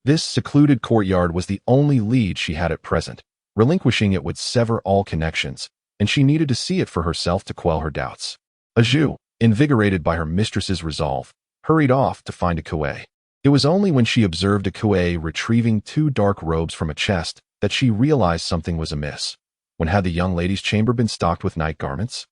This secluded courtyard was the only lead she had at present. Relinquishing it would sever all connections, and she needed to see it for herself to quell her doubts. A Zhu, invigorated by her mistress's resolve, hurried off to find a kuei. It was only when she observed a kuei retrieving 2 dark robes from a chest that she realized something was amiss. When had the young lady's chamber been stocked with night garments?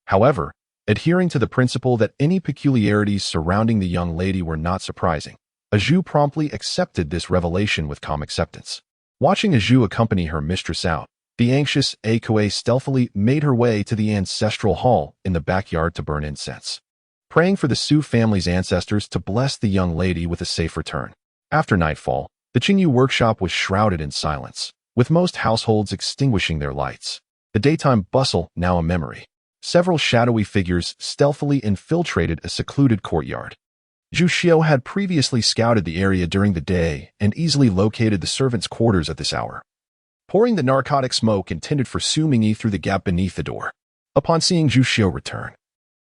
However, adhering to the principle that any peculiarities surrounding the young lady were not surprising, a Zhu promptly accepted this revelation with calm acceptance. Watching a Zhu accompany her mistress out, the anxious kuei stealthily made her way to the ancestral hall in the backyard to burn incense, praying for the Su family's ancestors to bless the young lady with a safe return. After nightfall, the Qingyu workshop was shrouded in silence, with most households extinguishing their lights. The daytime bustle now a memory. Several shadowy figures stealthily infiltrated a secluded courtyard. Zhu Xiu had previously scouted the area during the day and easily located the servants' quarters at this hour, pouring the narcotic smoke intended for Xu Mingyi through the gap beneath the door. Upon seeing Zhu Xiu return,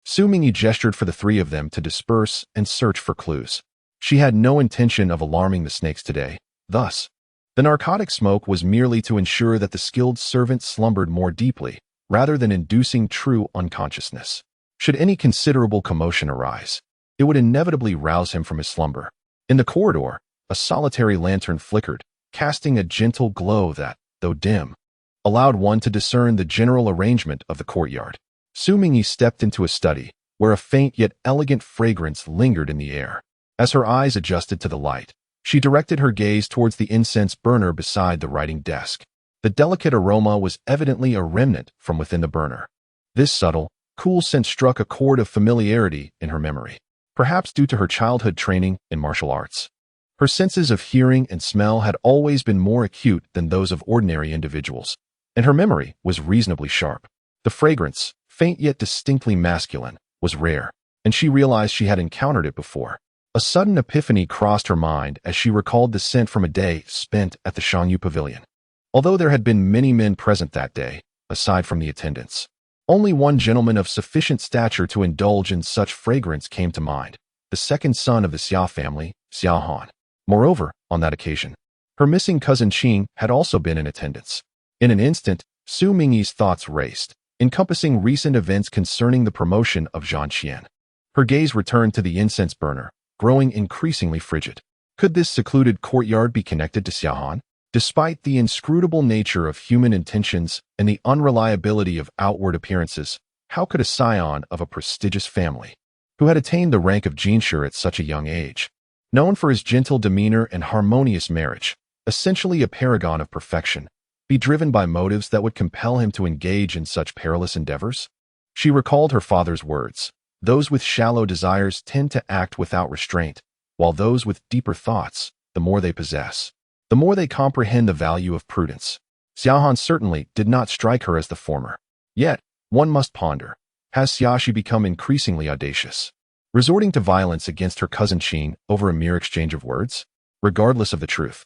Xu Mingyi gestured for the 3 of them to disperse and search for clues. She had no intention of alarming the snakes today. Thus, the narcotic smoke was merely to ensure that the skilled servant slumbered more deeply, rather than inducing true unconsciousness. Should any considerable commotion arise, it would inevitably rouse him from his slumber. In the corridor, a solitary lantern flickered, casting a gentle glow that, though dim, allowed one to discern the general arrangement of the courtyard. Xu Mingyi stepped into a study, where a faint yet elegant fragrance lingered in the air. As her eyes adjusted to the light, she directed her gaze towards the incense burner beside the writing desk. The delicate aroma was evidently a remnant from within the burner. This subtle, cool scent struck a chord of familiarity in her memory, perhaps due to her childhood training in martial arts. Her senses of hearing and smell had always been more acute than those of ordinary individuals, and her memory was reasonably sharp. The fragrance, faint yet distinctly masculine, was rare, and she realized she had encountered it before. A sudden epiphany crossed her mind as she recalled the scent from a day spent at the Shangyu Pavilion. Although there had been many men present that day, aside from the attendants, only one gentleman of sufficient stature to indulge in such fragrance came to mind, the second son of the Xia family, Xia Han. Moreover, on that occasion, her missing cousin Qing had also been in attendance. In an instant, Xu Mingyi's thoughts raced, encompassing recent events concerning the promotion of Zhang Qian. Her gaze returned to the incense burner, growing increasingly frigid. Could this secluded courtyard be connected to Xia Han? Despite the inscrutable nature of human intentions and the unreliability of outward appearances, How could a scion of a prestigious family, who had attained the rank of genshur at such a young age, known for his gentle demeanor and harmonious marriage, essentially a paragon of perfection, be driven by motives that would compel him to engage in such perilous endeavors? She recalled her father's words. Those with shallow desires tend to act without restraint, while those with deeper thoughts, the more they possess, the more they comprehend the value of prudence. Xiaohan certainly did not strike her as the former. Yet, one must ponder, has Xiaoxi become increasingly audacious, resorting to violence against her cousin Qing over a mere exchange of words? Regardless of the truth,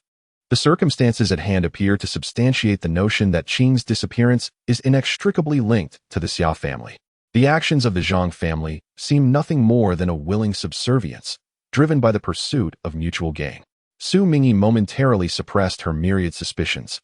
the circumstances at hand appear to substantiate the notion that Qing's disappearance is inextricably linked to the Xiao family. The actions of the Zhang family seem nothing more than a willing subservience, driven by the pursuit of mutual gain. Xu Mingyi momentarily suppressed her myriad suspicions,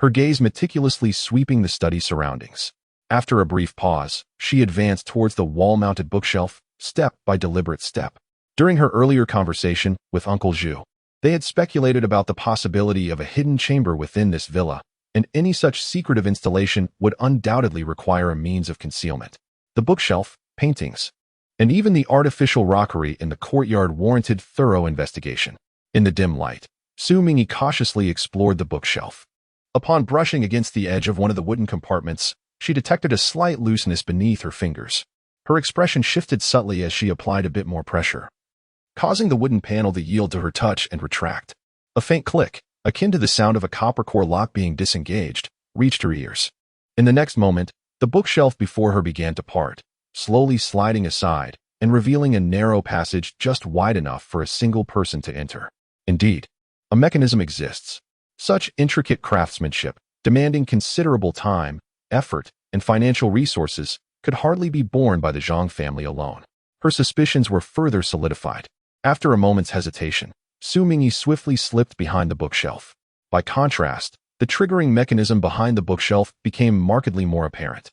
her gaze meticulously sweeping the study surroundings. After a brief pause, she advanced towards the wall-mounted bookshelf, step by deliberate step. During her earlier conversation with Uncle Zhu, they had speculated about the possibility of a hidden chamber within this villa, and any such secretive installation would undoubtedly require a means of concealment. The bookshelf, paintings, and even the artificial rockery in the courtyard warranted thorough investigation. In the dim light, Xu Mingyi cautiously explored the bookshelf. Upon brushing against the edge of one of the wooden compartments, she detected a slight looseness beneath her fingers. Her expression shifted subtly as she applied a bit more pressure, causing the wooden panel to yield to her touch and retract. A faint click, akin to the sound of a copper core lock being disengaged, reached her ears. In the next moment, the bookshelf before her began to part, slowly sliding aside and revealing a narrow passage just wide enough for a single person to enter. Indeed, a mechanism exists. Such intricate craftsmanship, demanding considerable time, effort, and financial resources, could hardly be borne by the Zhang family alone. Her suspicions were further solidified. After a moment's hesitation, Xu Mingyi swiftly slipped behind the bookshelf. By contrast, the triggering mechanism behind the bookshelf became markedly more apparent.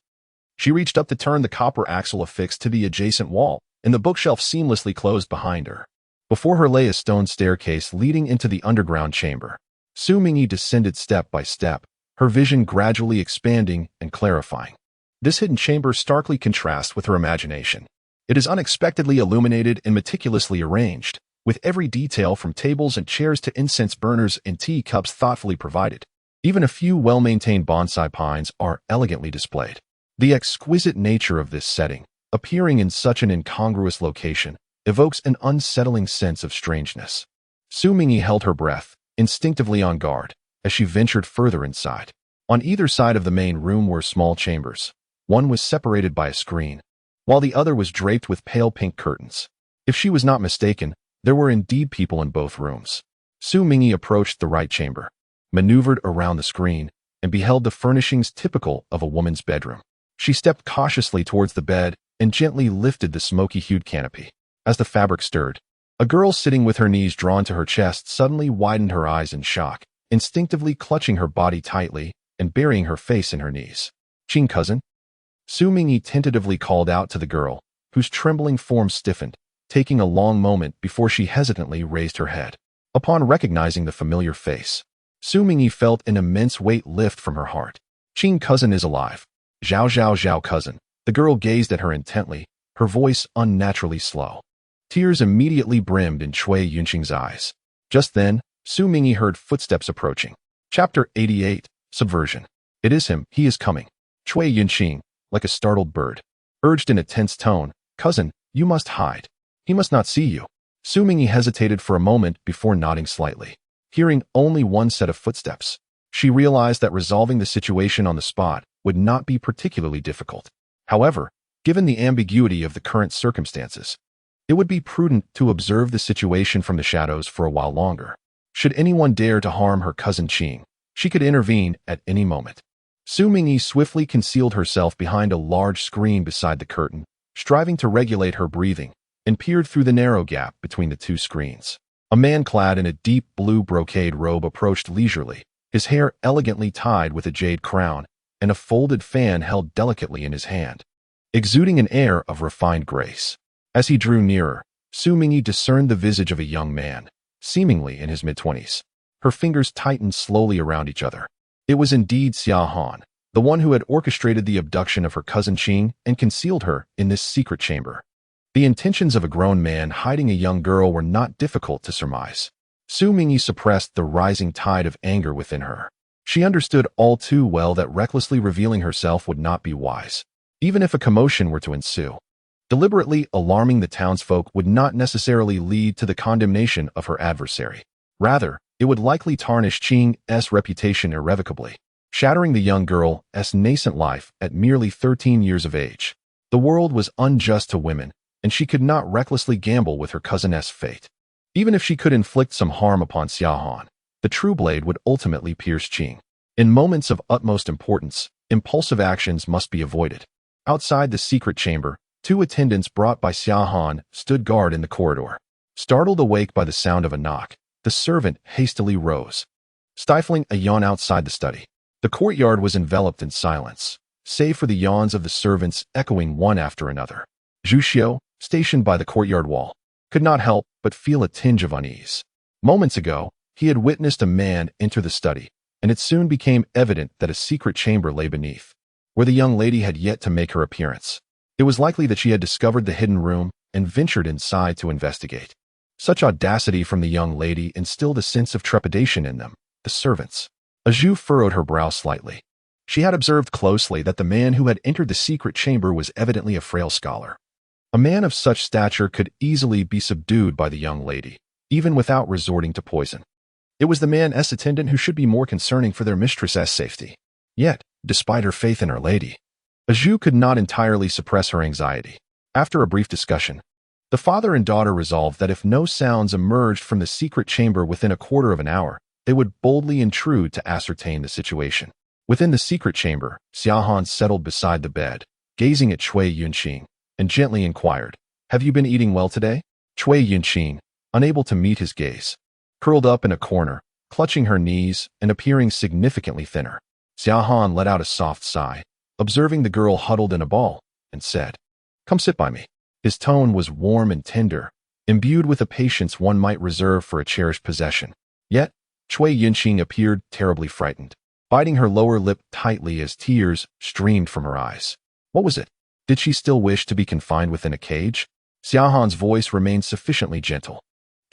She reached up to turn the copper axle affixed to the adjacent wall, and the bookshelf seamlessly closed behind her. Before her lay a stone staircase leading into the underground chamber. Xu Mingyi descended step by step, her vision gradually expanding and clarifying. This hidden chamber starkly contrasts with her imagination. It is unexpectedly illuminated and meticulously arranged, with every detail from tables and chairs to incense burners and tea cups thoughtfully provided. Even a few well-maintained bonsai pines are elegantly displayed. The exquisite nature of this setting, appearing in such an incongruous location, evokes an unsettling sense of strangeness. Xu Mingyi held her breath, instinctively on guard, as she ventured further inside. On either side of the main room were small chambers. One was separated by a screen, while the other was draped with pale pink curtains. If she was not mistaken, there were indeed people in both rooms. Xu Mingyi approached the right chamber, maneuvered around the screen, and beheld the furnishings typical of a woman's bedroom. She stepped cautiously towards the bed and gently lifted the smoky-hued canopy. As the fabric stirred, a girl sitting with her knees drawn to her chest suddenly widened her eyes in shock, instinctively clutching her body tightly and burying her face in her knees. "Qing cousin?" Xu Mingyi tentatively called out to the girl, whose trembling form stiffened, taking a long moment before she hesitantly raised her head. Upon recognizing the familiar face, Xu Mingyi felt an immense weight lift from her heart. "Qing cousin is alive." Zhao cousin." The girl gazed at her intently, her voice unnaturally slow. Tears immediately brimmed in Cui Yunqing's eyes. Just then, Xu Mingyi heard footsteps approaching. Chapter 88, Subversion. "It is him, he is coming." Cui Yunqing, like a startled bird, urged in a tense tone, "Cousin, you must hide. He must not see you." Xu Mingyi hesitated for a moment before nodding slightly. Hearing only one set of footsteps, she realized that resolving the situation on the spot would not be particularly difficult. However, given the ambiguity of the current circumstances, it would be prudent to observe the situation from the shadows for a while longer. Should anyone dare to harm her cousin Qing, she could intervene at any moment. Xu Mingyi swiftly concealed herself behind a large screen beside the curtain, striving to regulate her breathing, and peered through the narrow gap between the two screens. A man clad in a deep blue brocade robe approached leisurely, his hair elegantly tied with a jade crown, and a folded fan held delicately in his hand, exuding an air of refined grace. As he drew nearer, Xu Mingyi discerned the visage of a young man, seemingly in his mid-20s. Her fingers tightened slowly around each other. It was indeed Xiaohan, the one who had orchestrated the abduction of her cousin Qing and concealed her in this secret chamber. The intentions of a grown man hiding a young girl were not difficult to surmise. Xu Mingyi suppressed the rising tide of anger within her. She understood all too well that recklessly revealing herself would not be wise, even if a commotion were to ensue. Deliberately alarming the townsfolk would not necessarily lead to the condemnation of her adversary. Rather, it would likely tarnish Qing's reputation irrevocably, shattering the young girl's nascent life at merely 13 years of age. The world was unjust to women, and she could not recklessly gamble with her cousin's fate. Even if she could inflict some harm upon Xiaohan, the true blade would ultimately pierce Qing. In moments of utmost importance, impulsive actions must be avoided. Outside the secret chamber, 2 attendants brought by Xiaohan stood guard in the corridor. Startled awake by the sound of a knock, the servant hastily rose, stifling a yawn outside the study. The courtyard was enveloped in silence, save for the yawns of the servants echoing one after another. Zhu Xiu, stationed by the courtyard wall, could not help but feel a tinge of unease. Moments ago, he had witnessed a man enter the study, and it soon became evident that a secret chamber lay beneath, where the young lady had yet to make her appearance. It was likely that she had discovered the hidden room and ventured inside to investigate. Such audacity from the young lady instilled a sense of trepidation in them, the servants. Zhu furrowed her brow slightly. She had observed closely that the man who had entered the secret chamber was evidently a frail scholar. A man of such stature could easily be subdued by the young lady, even without resorting to poison. It was the man's attendant who should be more concerning for their mistress's safety. Yet, despite her faith in her lady, Zhu could not entirely suppress her anxiety. After a brief discussion, the father and daughter resolved that if no sounds emerged from the secret chamber within a quarter of an hour, they would boldly intrude to ascertain the situation. Within the secret chamber, Xiaohan settled beside the bed, gazing at Cui Yunqing, and gently inquired, "Have you been eating well today?" Cui Yunqing, unable to meet his gaze, curled up in a corner, clutching her knees and appearing significantly thinner. Xiaohan let out a soft sigh, observing the girl huddled in a ball, and said, "Come sit by me." His tone was warm and tender, imbued with a patience one might reserve for a cherished possession. Yet, Cui Yunqing appeared terribly frightened, biting her lower lip tightly as tears streamed from her eyes. What was it? Did she still wish to be confined within a cage? Xiaohan's voice remained sufficiently gentle.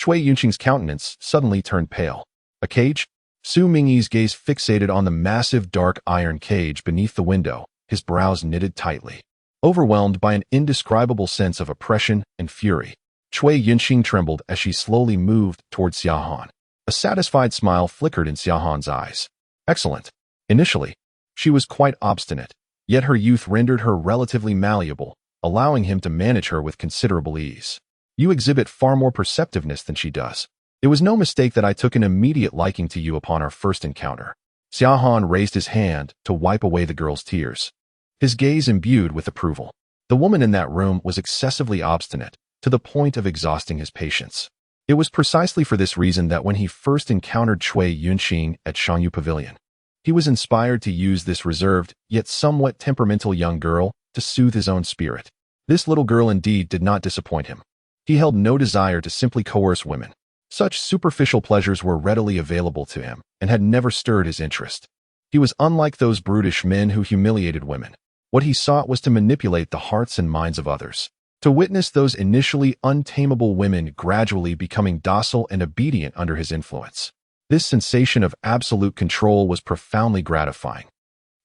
Cui Yunqing's countenance suddenly turned pale. A cage? Xu Mingyi's gaze fixated on the massive dark iron cage beneath the window, his brows knitted tightly. Overwhelmed by an indescribable sense of oppression and fury, Cui Yunqing trembled as she slowly moved towards Xiaohan. A satisfied smile flickered in Xiaohan's eyes. Excellent. Initially, she was quite obstinate, yet her youth rendered her relatively malleable, allowing him to manage her with considerable ease. You exhibit far more perceptiveness than she does. It was no mistake that I took an immediate liking to you upon our first encounter. Xiaohan raised his hand to wipe away the girl's tears, his gaze imbued with approval. The woman in that room was excessively obstinate, to the point of exhausting his patience. It was precisely for this reason that when he first encountered Cui Yunqing at Shangyu Pavilion, he was inspired to use this reserved, yet somewhat temperamental young girl to soothe his own spirit. This little girl indeed did not disappoint him. He held no desire to simply coerce women. Such superficial pleasures were readily available to him and had never stirred his interest. He was unlike those brutish men who humiliated women. What he sought was to manipulate the hearts and minds of others, to witness those initially untamable women gradually becoming docile and obedient under his influence. This sensation of absolute control was profoundly gratifying.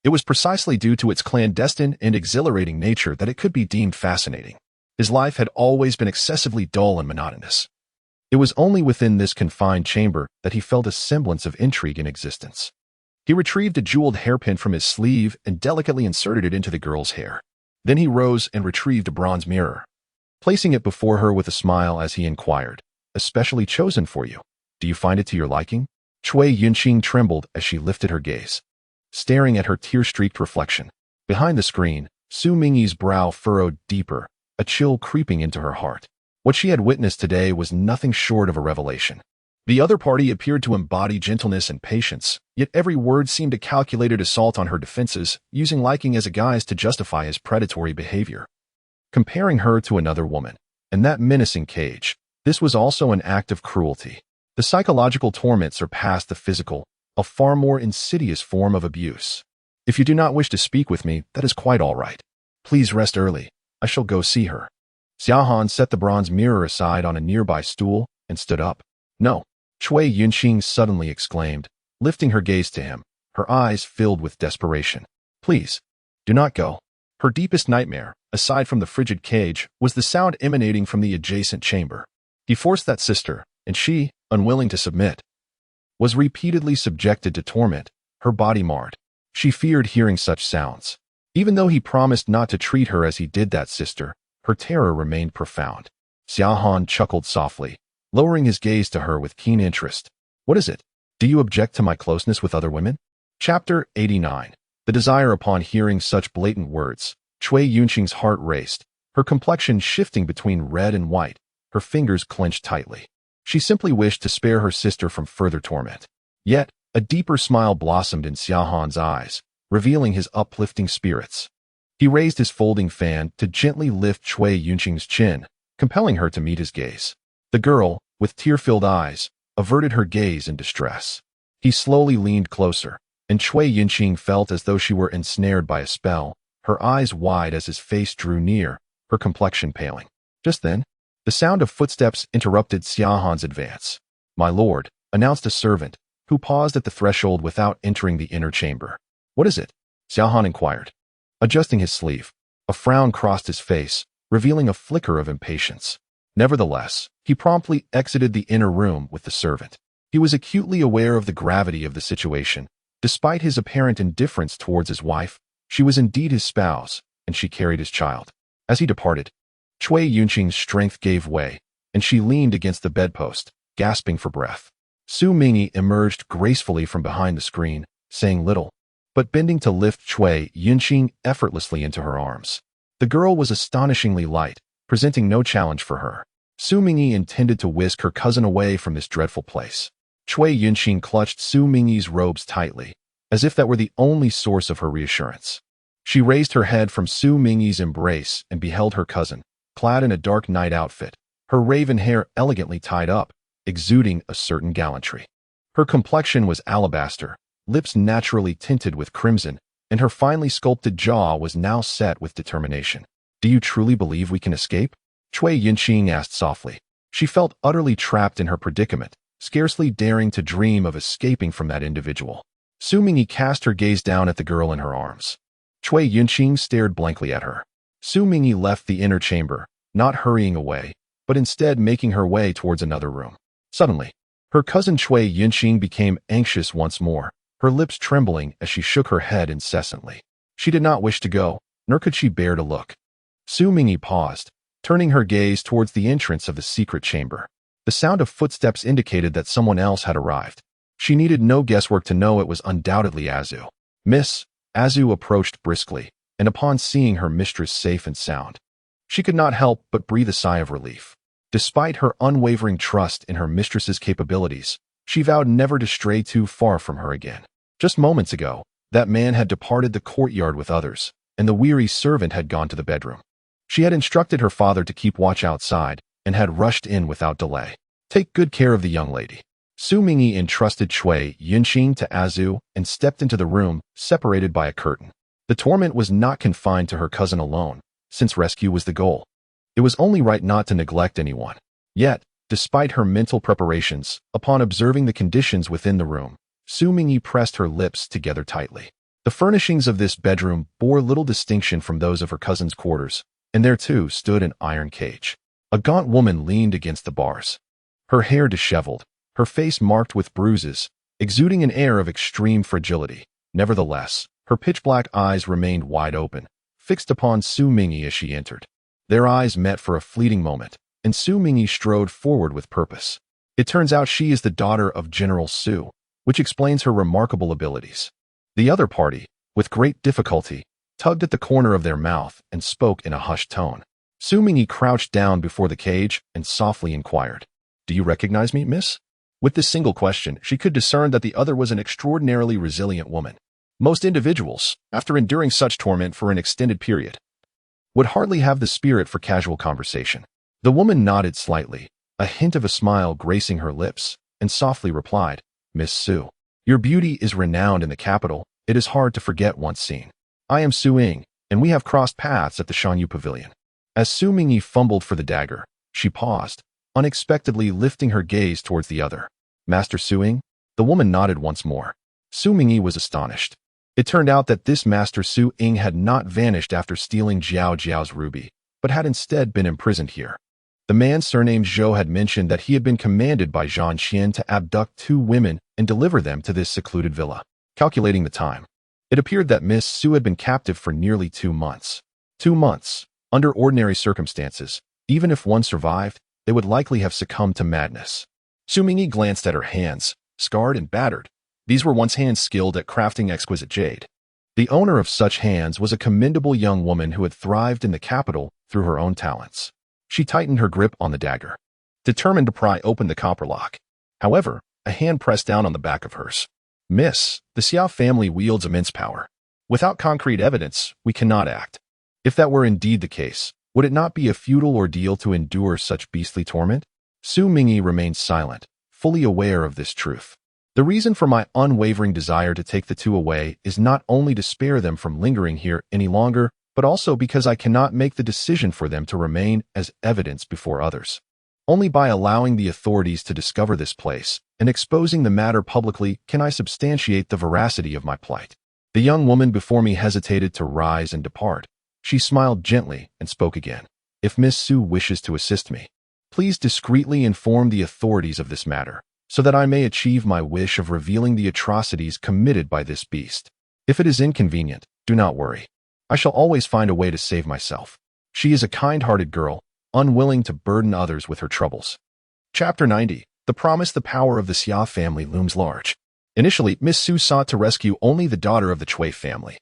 It was precisely due to its clandestine and exhilarating nature that it could be deemed fascinating. His life had always been excessively dull and monotonous. It was only within this confined chamber that he felt a semblance of intrigue in existence. He retrieved a jeweled hairpin from his sleeve and delicately inserted it into the girl's hair. Then he rose and retrieved a bronze mirror, placing it before her with a smile as he inquired, "Especially chosen for you. Do you find it to your liking?" Cui Yunqing trembled as she lifted her gaze, staring at her tear-streaked reflection. Behind the screen, Xu Mingyi's brow furrowed deeper, a chill creeping into her heart. What she had witnessed today was nothing short of a revelation. The other party appeared to embody gentleness and patience, yet every word seemed a calculated assault on her defenses, using liking as a guise to justify his predatory behavior. Comparing her to another woman, and that menacing cage, this was also an act of cruelty. The psychological torment surpassed the physical, a far more insidious form of abuse. If you do not wish to speak with me, that is quite all right. Please rest early. I shall go see her. Xiaohan set the bronze mirror aside on a nearby stool and stood up. No, Cui Yunqing suddenly exclaimed, lifting her gaze to him, her eyes filled with desperation. Please, do not go. Her deepest nightmare, aside from the frigid cage, was the sound emanating from the adjacent chamber. He forced that sister, and she, unwilling to submit, was repeatedly subjected to torment, her body marred. She feared hearing such sounds. Even though he promised not to treat her as he did that sister, her terror remained profound. Xiaohan chuckled softly, lowering his gaze to her with keen interest. What is it? Do you object to my closeness with other women? Chapter 89. The desire upon hearing such blatant words. Cui Yunqing's heart raced, her complexion shifting between red and white, her fingers clenched tightly. She simply wished to spare her sister from further torment. Yet, a deeper smile blossomed in Xiaohan's eyes, revealing his uplifting spirits. He raised his folding fan to gently lift Cui Yunqing's chin, compelling her to meet his gaze. The girl, with tear-filled eyes, averted her gaze in distress. He slowly leaned closer, and Cui Yunqing felt as though she were ensnared by a spell, her eyes wide as his face drew near, her complexion paling. Just then, the sound of footsteps interrupted Xiaohan's advance. My lord, announced a servant, who paused at the threshold without entering the inner chamber. What is it? Xiaohan inquired. Adjusting his sleeve, a frown crossed his face, revealing a flicker of impatience. Nevertheless, he promptly exited the inner room with the servant. He was acutely aware of the gravity of the situation. Despite his apparent indifference towards his wife, she was indeed his spouse, and she carried his child. As he departed, Cui Yunqing's strength gave way, and she leaned against the bedpost, gasping for breath. Xu Mingyi emerged gracefully from behind the screen, saying little, but bending to lift Cui Yunqing effortlessly into her arms. The girl was astonishingly light, presenting no challenge for her. Xu Mingyi intended to whisk her cousin away from this dreadful place. Cui Yunqing clutched Xu Mingyi's robes tightly, as if that were the only source of her reassurance. She raised her head from Xu Mingyi's embrace and beheld her cousin, clad in a dark night outfit, her raven hair elegantly tied up, exuding a certain gallantry. Her complexion was alabaster, lips naturally tinted with crimson, and her finely sculpted jaw was now set with determination. Do you truly believe we can escape? Cui Yunqing asked softly. She felt utterly trapped in her predicament, scarcely daring to dream of escaping from that individual. Xu Mingyi cast her gaze down at the girl in her arms. Cui Yunqing stared blankly at her. Xu Mingyi left the inner chamber, not hurrying away, but instead making her way towards another room. Suddenly, her cousin Cui Yunqing became anxious once more, her lips trembling as she shook her head incessantly. She did not wish to go, nor could she bear to look. Xu Mingyi paused, turning her gaze towards the entrance of the secret chamber. The sound of footsteps indicated that someone else had arrived. She needed no guesswork to know it was undoubtedly Azu. Miss, Azu approached briskly, and upon seeing her mistress safe and sound, she could not help but breathe a sigh of relief. Despite her unwavering trust in her mistress's capabilities, she vowed never to stray too far from her again. Just moments ago, that man had departed the courtyard with others, and the weary servant had gone to the bedroom. She had instructed her father to keep watch outside, and had rushed in without delay. Take good care of the young lady. Xu Mingyi entrusted Cui Yunqing to Azu and stepped into the room, separated by a curtain. The torment was not confined to her cousin alone, since rescue was the goal. It was only right not to neglect anyone. Yet, despite her mental preparations, upon observing the conditions within the room, Xu Mingyi pressed her lips together tightly. The furnishings of this bedroom bore little distinction from those of her cousin's quarters, and there too stood an iron cage. A gaunt woman leaned against the bars, her hair disheveled, her face marked with bruises, exuding an air of extreme fragility. Nevertheless, her pitch-black eyes remained wide open, fixed upon Xu Mingyi as she entered. Their eyes met for a fleeting moment, and Xu Mingyi strode forward with purpose. It turns out she is the daughter of General Xu, which explains her remarkable abilities. The other party, with great difficulty, tugged at the corner of their mouth and spoke in a hushed tone. Xu Mingyi crouched down before the cage and softly inquired, "Do you recognize me, miss?" With this single question, she could discern that the other was an extraordinarily resilient woman. Most individuals, after enduring such torment for an extended period, would hardly have the spirit for casual conversation. The woman nodded slightly, a hint of a smile gracing her lips, and softly replied, "Miss Xu, your beauty is renowned in the capital, it is hard to forget once seen. I am Xu Ying, and we have crossed paths at the Shanyu Pavilion. As Xu Mingyi fumbled for the dagger, she paused, unexpectedly lifting her gaze towards the other. Master Xu Ying? The woman nodded once more. Xu Mingyi was astonished. It turned out that this Master Xu Ying had not vanished after stealing Jiao Jiao's ruby, but had instead been imprisoned here. The man surnamed Zhou had mentioned that he had been commanded by Zhang Xian to abduct 2 women and deliver them to this secluded villa. Calculating the time, it appeared that Miss Xu had been captive for nearly 2 months. 2 months. Under ordinary circumstances, even if one survived, they would likely have succumbed to madness. Xu Mingyi glanced at her hands, scarred and battered. These were once hands skilled at crafting exquisite jade. The owner of such hands was a commendable young woman who had thrived in the capital through her own talents. She tightened her grip on the dagger, determined to pry open the copper lock. However, a hand pressed down on the back of hers. Miss, the Xiao family wields immense power. Without concrete evidence, we cannot act. If that were indeed the case, would it not be a futile ordeal to endure such beastly torment? Xu Mingyi remained silent, fully aware of this truth. The reason for my unwavering desire to take the 2 away is not only to spare them from lingering here any longer, but also because I cannot make the decision for them to remain as evidence before others. Only by allowing the authorities to discover this place and exposing the matter publicly can I substantiate the veracity of my plight. The young woman before me hesitated to rise and depart. She smiled gently and spoke again. If Miss Xu wishes to assist me, please discreetly inform the authorities of this matter, so that I may achieve my wish of revealing the atrocities committed by this beast. If it is inconvenient, do not worry. I shall always find a way to save myself. She is a kind-hearted girl, unwilling to burden others with her troubles. Chapter 90. The promise. The power of the Xia family looms large. Initially, Miss Xu sought to rescue only the daughter of the Chui family.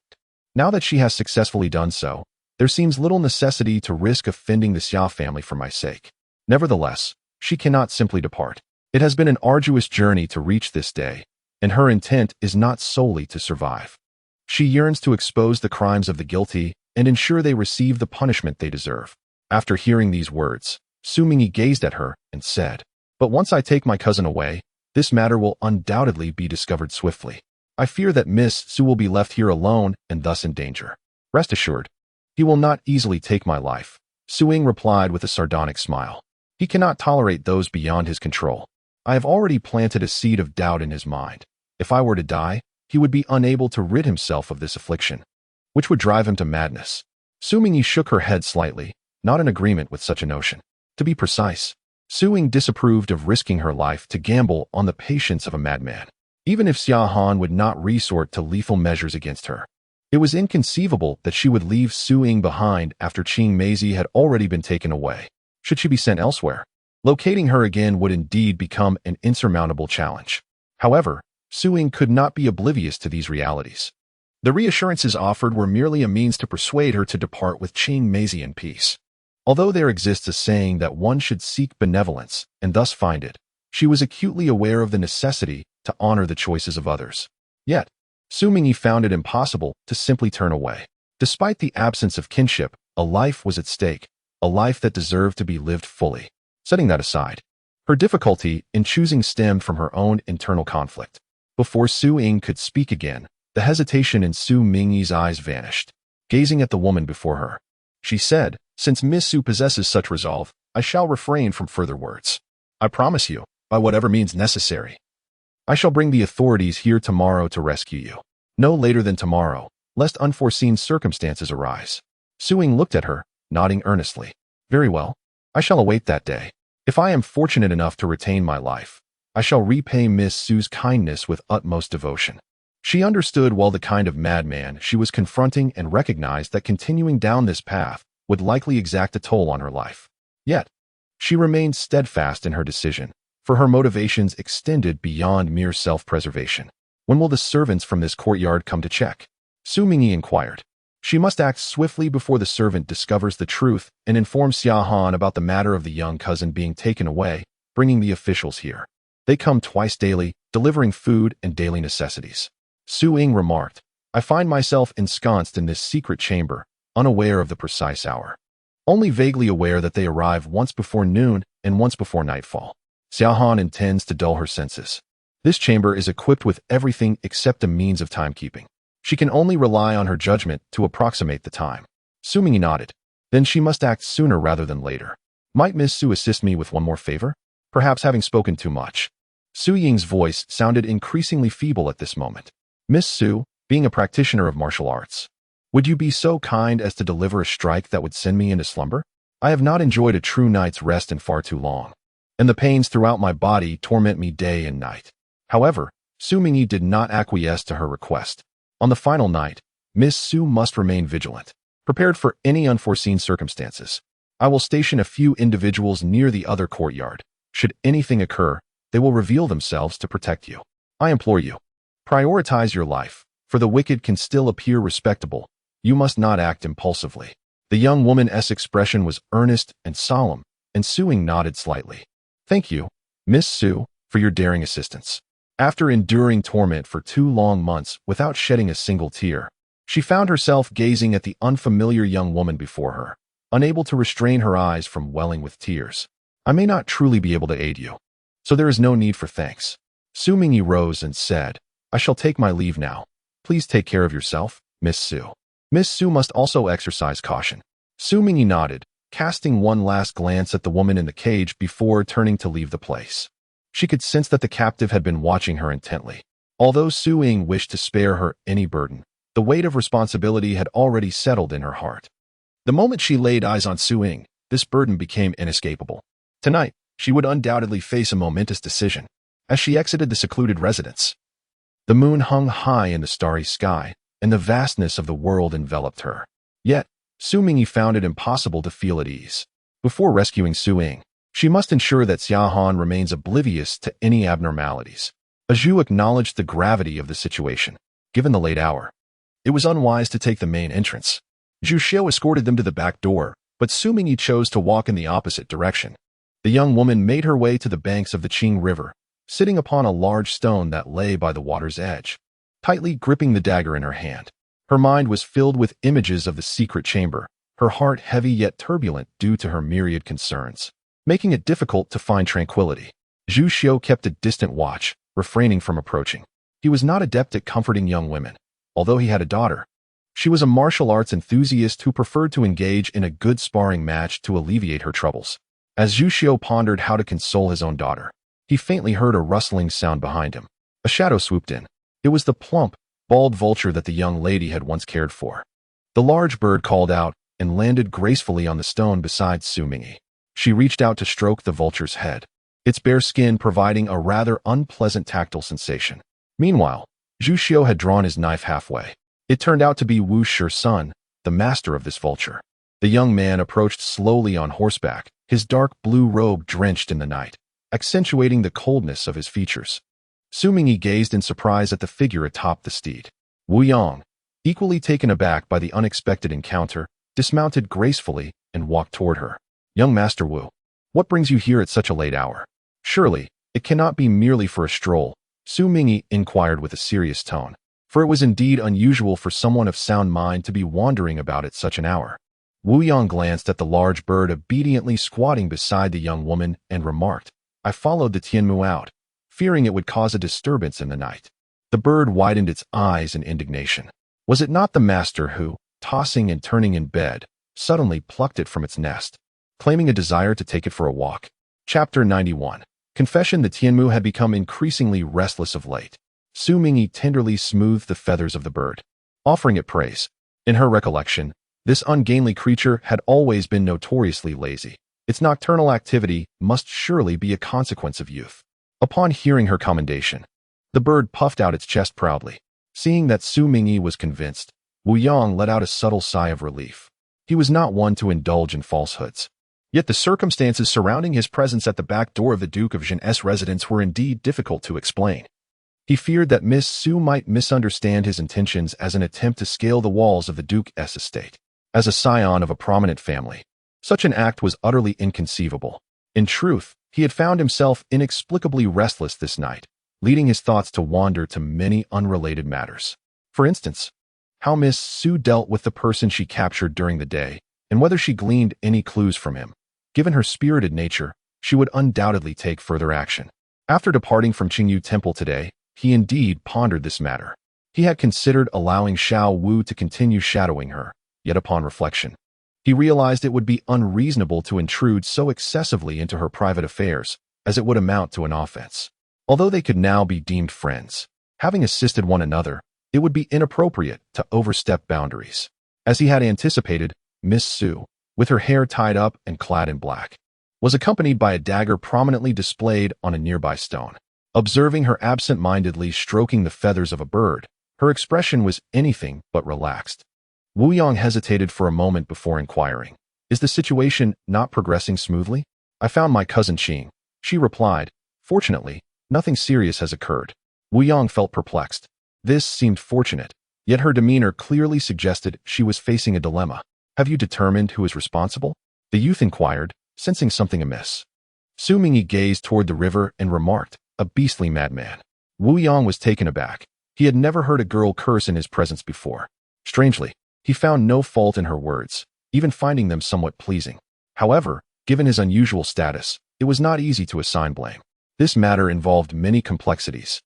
Now that she has successfully done so, there seems little necessity to risk offending the Xia family for my sake. Nevertheless, she cannot simply depart. It has been an arduous journey to reach this day, and her intent is not solely to survive. She yearns to expose the crimes of the guilty and ensure they receive the punishment they deserve. After hearing these words, Xu Mingyi gazed at her and said, "But once I take my cousin away, this matter will undoubtedly be discovered swiftly. I fear that Miss Xu will be left here alone and thus in danger. Rest assured, he will not easily take my life." Xu Ying replied with a sardonic smile. "He cannot tolerate those beyond his control. I have already planted a seed of doubt in his mind. If I were to die, he would be unable to rid himself of this affliction, which would drive him to madness." Xu Mingyi shook her head slightly, not in agreement with such a notion. To be precise, Xu Ying disapproved of risking her life to gamble on the patience of a madman, even if Xia Han would not resort to lethal measures against her. It was inconceivable that she would leave Xu Ying behind after Qing Meizi had already been taken away. Should she be sent elsewhere, locating her again would indeed become an insurmountable challenge. However, Xu Ying could not be oblivious to these realities. The reassurances offered were merely a means to persuade her to depart with Qing Meizi in peace. Although there exists a saying that one should seek benevolence and thus find it, she was acutely aware of the necessity to honor the choices of others. Yet, Xu Mingyi found it impossible to simply turn away. Despite the absence of kinship, a life was at stake, a life that deserved to be lived fully. Setting that aside, her difficulty in choosing stemmed from her own internal conflict. Before Xu Ying could speak again, the hesitation in Xu Mingyi's eyes vanished. Gazing at the woman before her, she said, "Since Miss Xu possesses such resolve, I shall refrain from further words. I promise you, by whatever means necessary, I shall bring the authorities here tomorrow to rescue you. No later than tomorrow, lest unforeseen circumstances arise." Xu Ying looked at her, nodding earnestly. "Very well. I shall await that day. If I am fortunate enough to retain my life, I shall repay Miss Xu's kindness with utmost devotion." She understood well the kind of madman she was confronting and recognized that continuing down this path would likely exact a toll on her life. Yet, she remained steadfast in her decision, for her motivations extended beyond mere self-preservation. "When will the servants from this courtyard come to check?" Xu Mingyi inquired. She must act swiftly before the servant discovers the truth and informs Xia Han about the matter of the young cousin being taken away, bringing the officials here. "They come twice daily, delivering food and daily necessities." Xu Ying remarked, "I find myself ensconced in this secret chamber, unaware of the precise hour. Only vaguely aware that they arrive once before noon and once before nightfall. Xia Han intends to dull her senses. This chamber is equipped with everything except a means of timekeeping. She can only rely on her judgment to approximate the time. Xu Mingyi nodded. Then she must act sooner rather than later. Might Miss Su assist me with one more favor? Perhaps having spoken too much. Su Ying's voice sounded increasingly feeble at this moment. Miss Su, being a practitioner of martial arts, would you be so kind as to deliver a strike that would send me into slumber? I have not enjoyed a true night's rest in far too long, and the pains throughout my body torment me day and night. However, Xu Mingyi did not acquiesce to her request. On the final night, Miss Su must remain vigilant, prepared for any unforeseen circumstances. I will station a few individuals near the other courtyard. Should anything occur, they will reveal themselves to protect you. I implore you, prioritize your life, for the wicked can still appear respectable. You must not act impulsively. The young woman's expression was earnest and solemn, and Xu Ying nodded slightly. Thank you, Miss Su, for your daring assistance. After enduring torment for 2 long months without shedding a single tear, she found herself gazing at the unfamiliar young woman before her, unable to restrain her eyes from welling with tears. I may not truly be able to aid you, so there is no need for thanks. Xu Mingyi rose and said, I shall take my leave now. Please take care of yourself, Miss Su. Miss Su must also exercise caution. Xu Mingyi nodded, casting one last glance at the woman in the cage before turning to leave the place. She could sense that the captive had been watching her intently. Although Xu Ying wished to spare her any burden, the weight of responsibility had already settled in her heart. The moment she laid eyes on Xu Ying, this burden became inescapable. Tonight, she would undoubtedly face a momentous decision. As she exited the secluded residence, the moon hung high in the starry sky, and the vastness of the world enveloped her. Yet, Xu Mingyi found it impossible to feel at ease. Before rescuing Xu Ying, she must ensure that Xia Han remains oblivious to any abnormalities. Zhu acknowledged the gravity of the situation. Given the late hour, it was unwise to take the main entrance. Zhu Xiu escorted them to the back door, but Xu Mingyi chose to walk in the opposite direction. The young woman made her way to the banks of the Qing River, sitting upon a large stone that lay by the water's edge, tightly gripping the dagger in her hand. Her mind was filled with images of the secret chamber, her heart heavy yet turbulent due to her myriad concerns, making it difficult to find tranquility. Zhu Xiu kept a distant watch, refraining from approaching. He was not adept at comforting young women. Although he had a daughter, she was a martial arts enthusiast who preferred to engage in a good sparring match to alleviate her troubles. As Zhu Xiu pondered how to console his own daughter, he faintly heard a rustling sound behind him. A shadow swooped in. It was the plump, bald vulture that the young lady had once cared for. The large bird called out and landed gracefully on the stone beside Xu Mingyi. She reached out to stroke the vulture's head, its bare skin providing a rather unpleasant tactile sensation. Meanwhile, Zhu Xiu had drawn his knife halfway. It turned out to be Wu Shi's son, the master of this vulture. The young man approached slowly on horseback, his dark blue robe drenched in the night, accentuating the coldness of his features. Xu Mingyi gazed in surprise at the figure atop the steed. Wu Yang, equally taken aback by the unexpected encounter, dismounted gracefully and walked toward her. Young Master Wu, what brings you here at such a late hour? Surely, it cannot be merely for a stroll, Xu Mingyi inquired with a serious tone, for it was indeed unusual for someone of sound mind to be wandering about at such an hour. Wu Yang glanced at the large bird obediently squatting beside the young woman and remarked, I followed the Tianmu out, fearing it would cause a disturbance in the night. The bird widened its eyes in indignation. Was it not the master who, tossing and turning in bed, suddenly plucked it from its nest, claiming a desire to take it for a walk? Chapter 91. Confession. The Tianmu had become increasingly restless of late. Xu Mingyi tenderly smoothed the feathers of the bird, offering it praise. In her recollection, this ungainly creature had always been notoriously lazy. Its nocturnal activity must surely be a consequence of youth. Upon hearing her commendation, the bird puffed out its chest proudly. Seeing that Xu Mingyi was convinced, Wu Yang let out a subtle sigh of relief. He was not one to indulge in falsehoods. Yet the circumstances surrounding his presence at the back door of the Duke of Dinnan's residence were indeed difficult to explain. He feared that Miss Su might misunderstand his intentions as an attempt to scale the walls of the Duke's estate. As a scion of a prominent family, such an act was utterly inconceivable. In truth, he had found himself inexplicably restless this night, leading his thoughts to wander to many unrelated matters. For instance, how Miss Su dealt with the person she captured during the day, and whether she gleaned any clues from him. Given her spirited nature, she would undoubtedly take further action. After departing from Qingyu Temple today, he indeed pondered this matter. He had considered allowing Xiao Wu to continue shadowing her, yet upon reflection, he realized it would be unreasonable to intrude so excessively into her private affairs, as it would amount to an offense. Although they could now be deemed friends, having assisted one another, it would be inappropriate to overstep boundaries. As he had anticipated, Miss Su, with her hair tied up and clad in black, was accompanied by a dagger prominently displayed on a nearby stone. Observing her absent-mindedly stroking the feathers of a bird, her expression was anything but relaxed. Wu Yong hesitated for a moment before inquiring, "Is the situation not progressing smoothly?" "I found my cousin Qing," she replied. "Fortunately, nothing serious has occurred." Wu Yong felt perplexed. This seemed fortunate, yet her demeanor clearly suggested she was facing a dilemma. "Have you determined who is responsible?" the youth inquired, sensing something amiss. Xu Mingyi gazed toward the river and remarked, "A beastly madman." Wu Yong was taken aback. He had never heard a girl curse in his presence before. Strangely, he found no fault in her words, even finding them somewhat pleasing. However, given his unusual status, it was not easy to assign blame. This matter involved many complexities,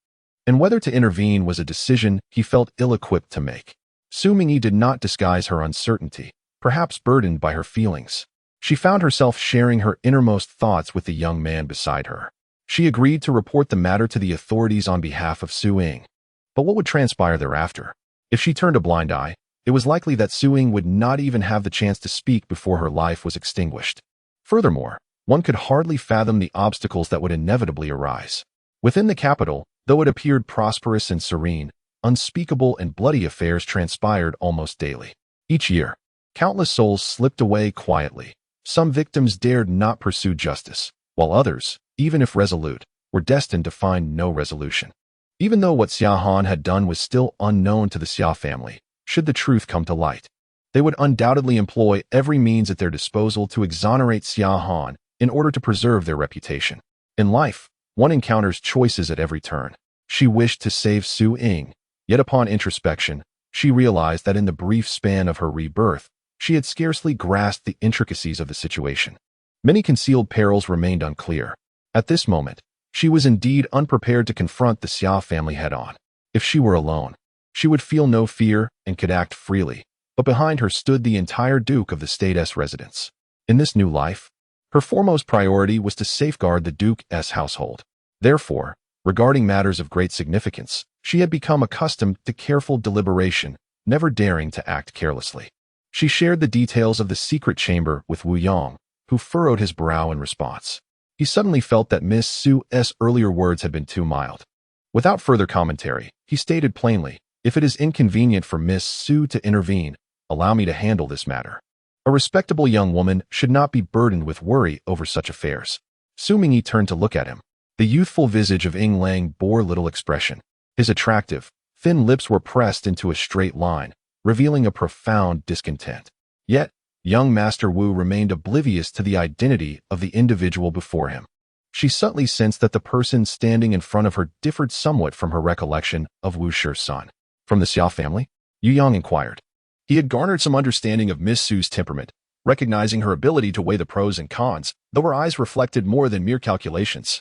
and whether to intervene was a decision he felt ill-equipped to make. Xu Mingyi did not disguise her uncertainty, perhaps burdened by her feelings. She found herself sharing her innermost thoughts with the young man beside her. She agreed to report the matter to the authorities on behalf of Su Ying. But what would transpire thereafter? If she turned a blind eye, it was likely that Su Ying would not even have the chance to speak before her life was extinguished. Furthermore, one could hardly fathom the obstacles that would inevitably arise. Within the capital, though it appeared prosperous and serene, unspeakable and bloody affairs transpired almost daily. Each year, countless souls slipped away quietly. Some victims dared not pursue justice, while others, even if resolute, were destined to find no resolution. Even though what Xia Han had done was still unknown to the Xia family, should the truth come to light, they would undoubtedly employ every means at their disposal to exonerate Xia Han in order to preserve their reputation. In life, one encounters choices at every turn. She wished to save Su Ying, yet upon introspection, she realized that in the brief span of her rebirth, she had scarcely grasped the intricacies of the situation. Many concealed perils remained unclear. At this moment, she was indeed unprepared to confront the Xia family head-on. If she were alone, she would feel no fear and could act freely, but behind her stood the entire Duke of the State's residence. In this new life, her foremost priority was to safeguard the Duke's household. Therefore, regarding matters of great significance, she had become accustomed to careful deliberation, never daring to act carelessly. She shared the details of the secret chamber with Wu Yong, who furrowed his brow in response. He suddenly felt that Miss Su's earlier words had been too mild. Without further commentary, he stated plainly, "If it is inconvenient for Miss Su to intervene, allow me to handle this matter." A respectable young woman should not be burdened with worry over such affairs. Xu Mingyi turned to look at him. The youthful visage of Ying Lang bore little expression. His attractive, thin lips were pressed into a straight line, revealing a profound discontent. Yet, young Master Wu remained oblivious to the identity of the individual before him. She subtly sensed that the person standing in front of her differed somewhat from her recollection of Wu Shi's son. "From the Xia family?" Yu Yang inquired. He had garnered some understanding of Miss Su's temperament, recognizing her ability to weigh the pros and cons, though her eyes reflected more than mere calculations.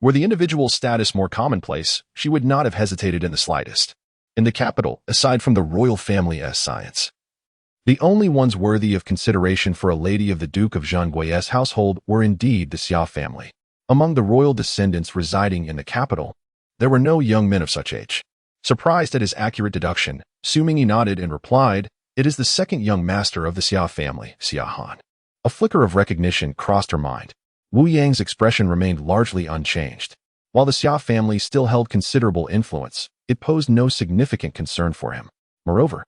Were the individual's status more commonplace, she would not have hesitated in the slightest. In the capital, aside from the royal family's science, the only ones worthy of consideration for a lady of the Duke of Zhanggui's household were indeed the Xia family. Among the royal descendants residing in the capital, there were no young men of such age. Surprised at his accurate deduction, Xu Mingyi nodded and replied, "It is the second young master of the Xia family, Xia Han." A flicker of recognition crossed her mind. Wu Yang's expression remained largely unchanged. While the Xia family still held considerable influence, it posed no significant concern for him. Moreover,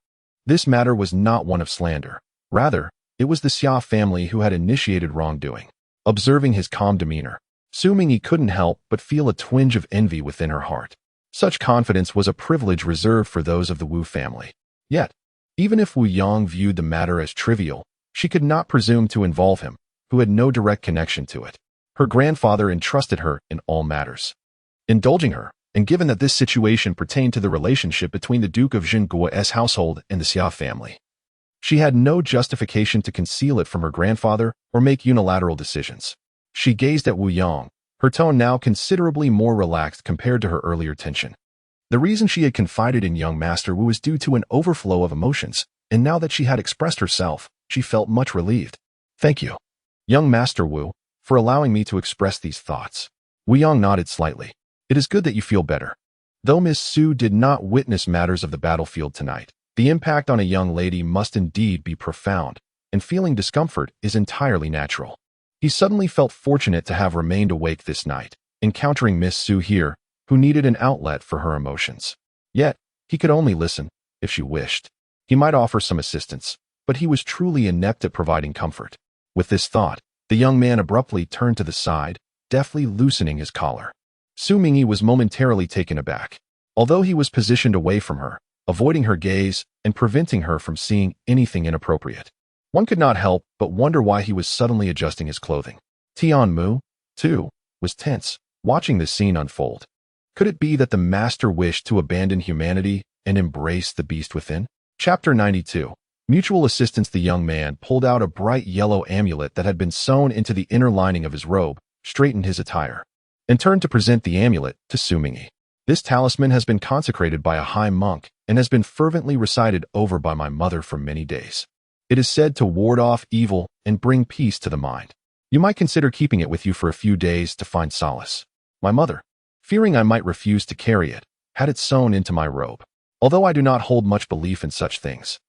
this matter was not one of slander. Rather, it was the Xia family who had initiated wrongdoing. Observing his calm demeanor, Xu Mingyi couldn't help but feel a twinge of envy within her heart. Such confidence was a privilege reserved for those of the Wu family. Yet, even if Wu Yang viewed the matter as trivial, she could not presume to involve him, who had no direct connection to it. Her grandfather entrusted her in all matters. Indulging her, and given that this situation pertained to the relationship between the Duke of Zhanggui's household and the Xia family, she had no justification to conceal it from her grandfather or make unilateral decisions. She gazed at Wu Yang, her tone now considerably more relaxed compared to her earlier tension. The reason she had confided in young Master Wu was due to an overflow of emotions, and now that she had expressed herself, she felt much relieved. Thank you, young Master Wu, for allowing me to express these thoughts. Wu Yang nodded slightly. It is good that you feel better. Though Miss Su did not witness matters of the battlefield tonight, the impact on a young lady must indeed be profound, and feeling discomfort is entirely natural. He suddenly felt fortunate to have remained awake this night, encountering Miss Su here, who needed an outlet for her emotions. Yet, he could only listen, if she wished. He might offer some assistance, but he was truly inept at providing comfort. With this thought, the young man abruptly turned to the side, deftly loosening his collar. Xu Mingyi was momentarily taken aback. Although he was positioned away from her, avoiding her gaze and preventing her from seeing anything inappropriate, one could not help but wonder why he was suddenly adjusting his clothing. Tian Mu, too, was tense, watching this scene unfold. Could it be that the master wished to abandon humanity and embrace the beast within? Chapter 92. Mutual assistance. The young man pulled out a bright yellow amulet that had been sewn into the inner lining of his robe, straightened his attire, and turned to present the amulet to Xu Mingyi. This talisman has been consecrated by a high monk and has been fervently recited over by my mother for many days. It is said to ward off evil and bring peace to the mind. You might consider keeping it with you for a few days to find solace. My mother, fearing I might refuse to carry it, had it sewn into my robe. Although I do not hold much belief in such things,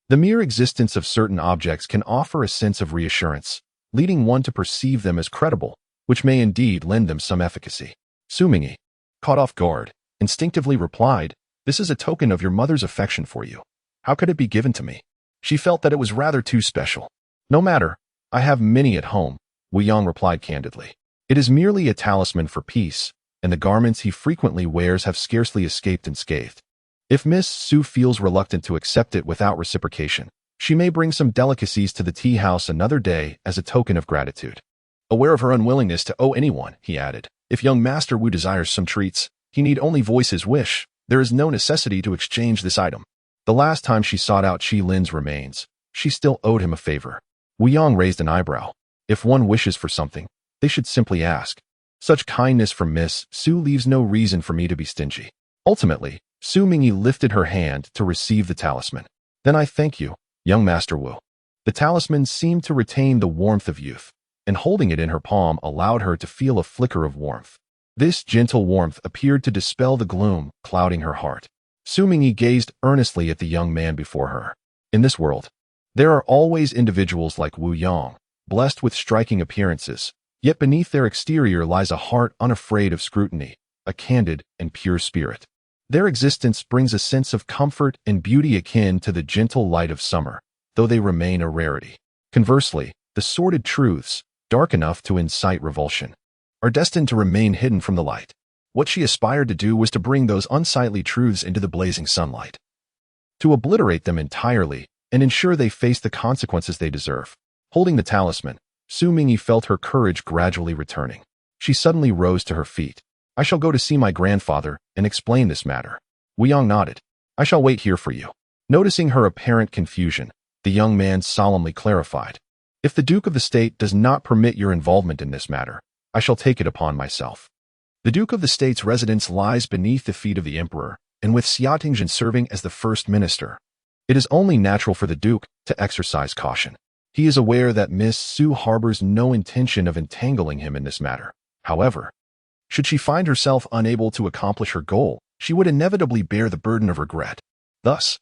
the mere existence of certain objects can offer a sense of reassurance, leading one to perceive them as credible, which may indeed lend them some efficacy. Xu Mingyi, caught off guard, instinctively replied, "This is a token of your mother's affection for you. How could it be given to me?" She felt that it was rather too special. "No matter, I have many at home," Wu Yang replied candidly. "It is merely a talisman for peace, and the garments he frequently wears have scarcely escaped unscathed. If Miss Su feels reluctant to accept it without reciprocation, she may bring some delicacies to the tea house another day as a token of gratitude." Aware of her unwillingness to owe anyone, he added, "If young Master Wu desires some treats, he need only voice his wish. There is no necessity to exchange this item." The last time she sought out Qi Lin's remains, she still owed him a favor. Wu Yang raised an eyebrow. If one wishes for something, they should simply ask. Such kindness from Miss Su leaves no reason for me to be stingy. Ultimately, Xu Mingyi lifted her hand to receive the talisman. "Then I thank you, young Master Wu." The talisman seemed to retain the warmth of youth, and holding it in her palm allowed her to feel a flicker of warmth. This gentle warmth appeared to dispel the gloom clouding her heart. Xu Mingyi gazed earnestly at the young man before her. In this world, there are always individuals like Wu Yang, blessed with striking appearances, yet beneath their exterior lies a heart unafraid of scrutiny, a candid and pure spirit. Their existence brings a sense of comfort and beauty akin to the gentle light of summer, though they remain a rarity. Conversely, the sordid truths, dark enough to incite revulsion, are destined to remain hidden from the light. What she aspired to do was to bring those unsightly truths into the blazing sunlight, to obliterate them entirely and ensure they face the consequences they deserve. Holding the talisman, Xu Mingyi felt her courage gradually returning. She suddenly rose to her feet. "I shall go to see my grandfather and explain this matter." Wu Yang nodded. "I shall wait here for you." Noticing her apparent confusion, the young man solemnly clarified. "If the Duke of the State does not permit your involvement in this matter, I shall take it upon myself." The Duke of the State's residence lies beneath the feet of the Emperor, and with Xia Tingjin serving as the first minister, it is only natural for the Duke to exercise caution. He is aware that Miss Su harbors no intention of entangling him in this matter. However, should she find herself unable to accomplish her goal, she would inevitably bear the burden of regret. Thus,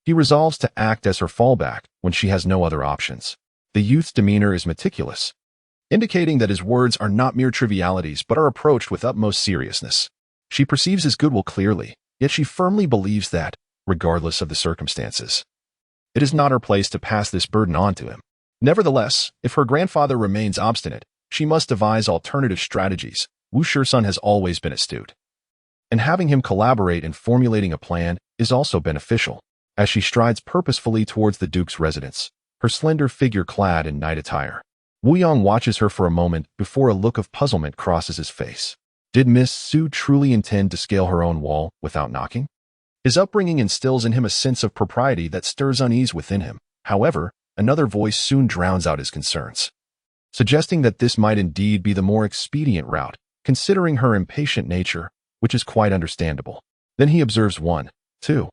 he resolves to act as her fallback when she has no other options. The youth's demeanor is meticulous, indicating that his words are not mere trivialities but are approached with utmost seriousness. She perceives his goodwill clearly, yet she firmly believes that, regardless of the circumstances, it is not her place to pass this burden on to him. Nevertheless, if her grandfather remains obstinate, she must devise alternative strategies. Wu Shisun has always been astute, and having him collaborate in formulating a plan is also beneficial. As she strides purposefully towards the Duke's residence, her slender figure clad in night attire, Wu Yang watches her for a moment before a look of puzzlement crosses his face. Did Miss Su truly intend to scale her own wall without knocking? His upbringing instills in him a sense of propriety that stirs unease within him. However, another voice soon drowns out his concerns, suggesting that this might indeed be the more expedient route, considering her impatient nature, which is quite understandable. Then he observes 1, 2,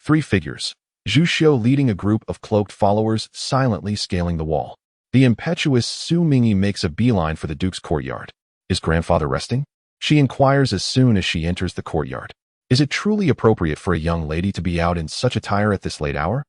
3 figures. Zhu Xiu leading a group of cloaked followers silently scaling the wall. The impetuous Xu Mingyi makes a beeline for the duke's courtyard. Is grandfather resting? She inquires as soon as she enters the courtyard. Is it truly appropriate for a young lady to be out in such attire at this late hour?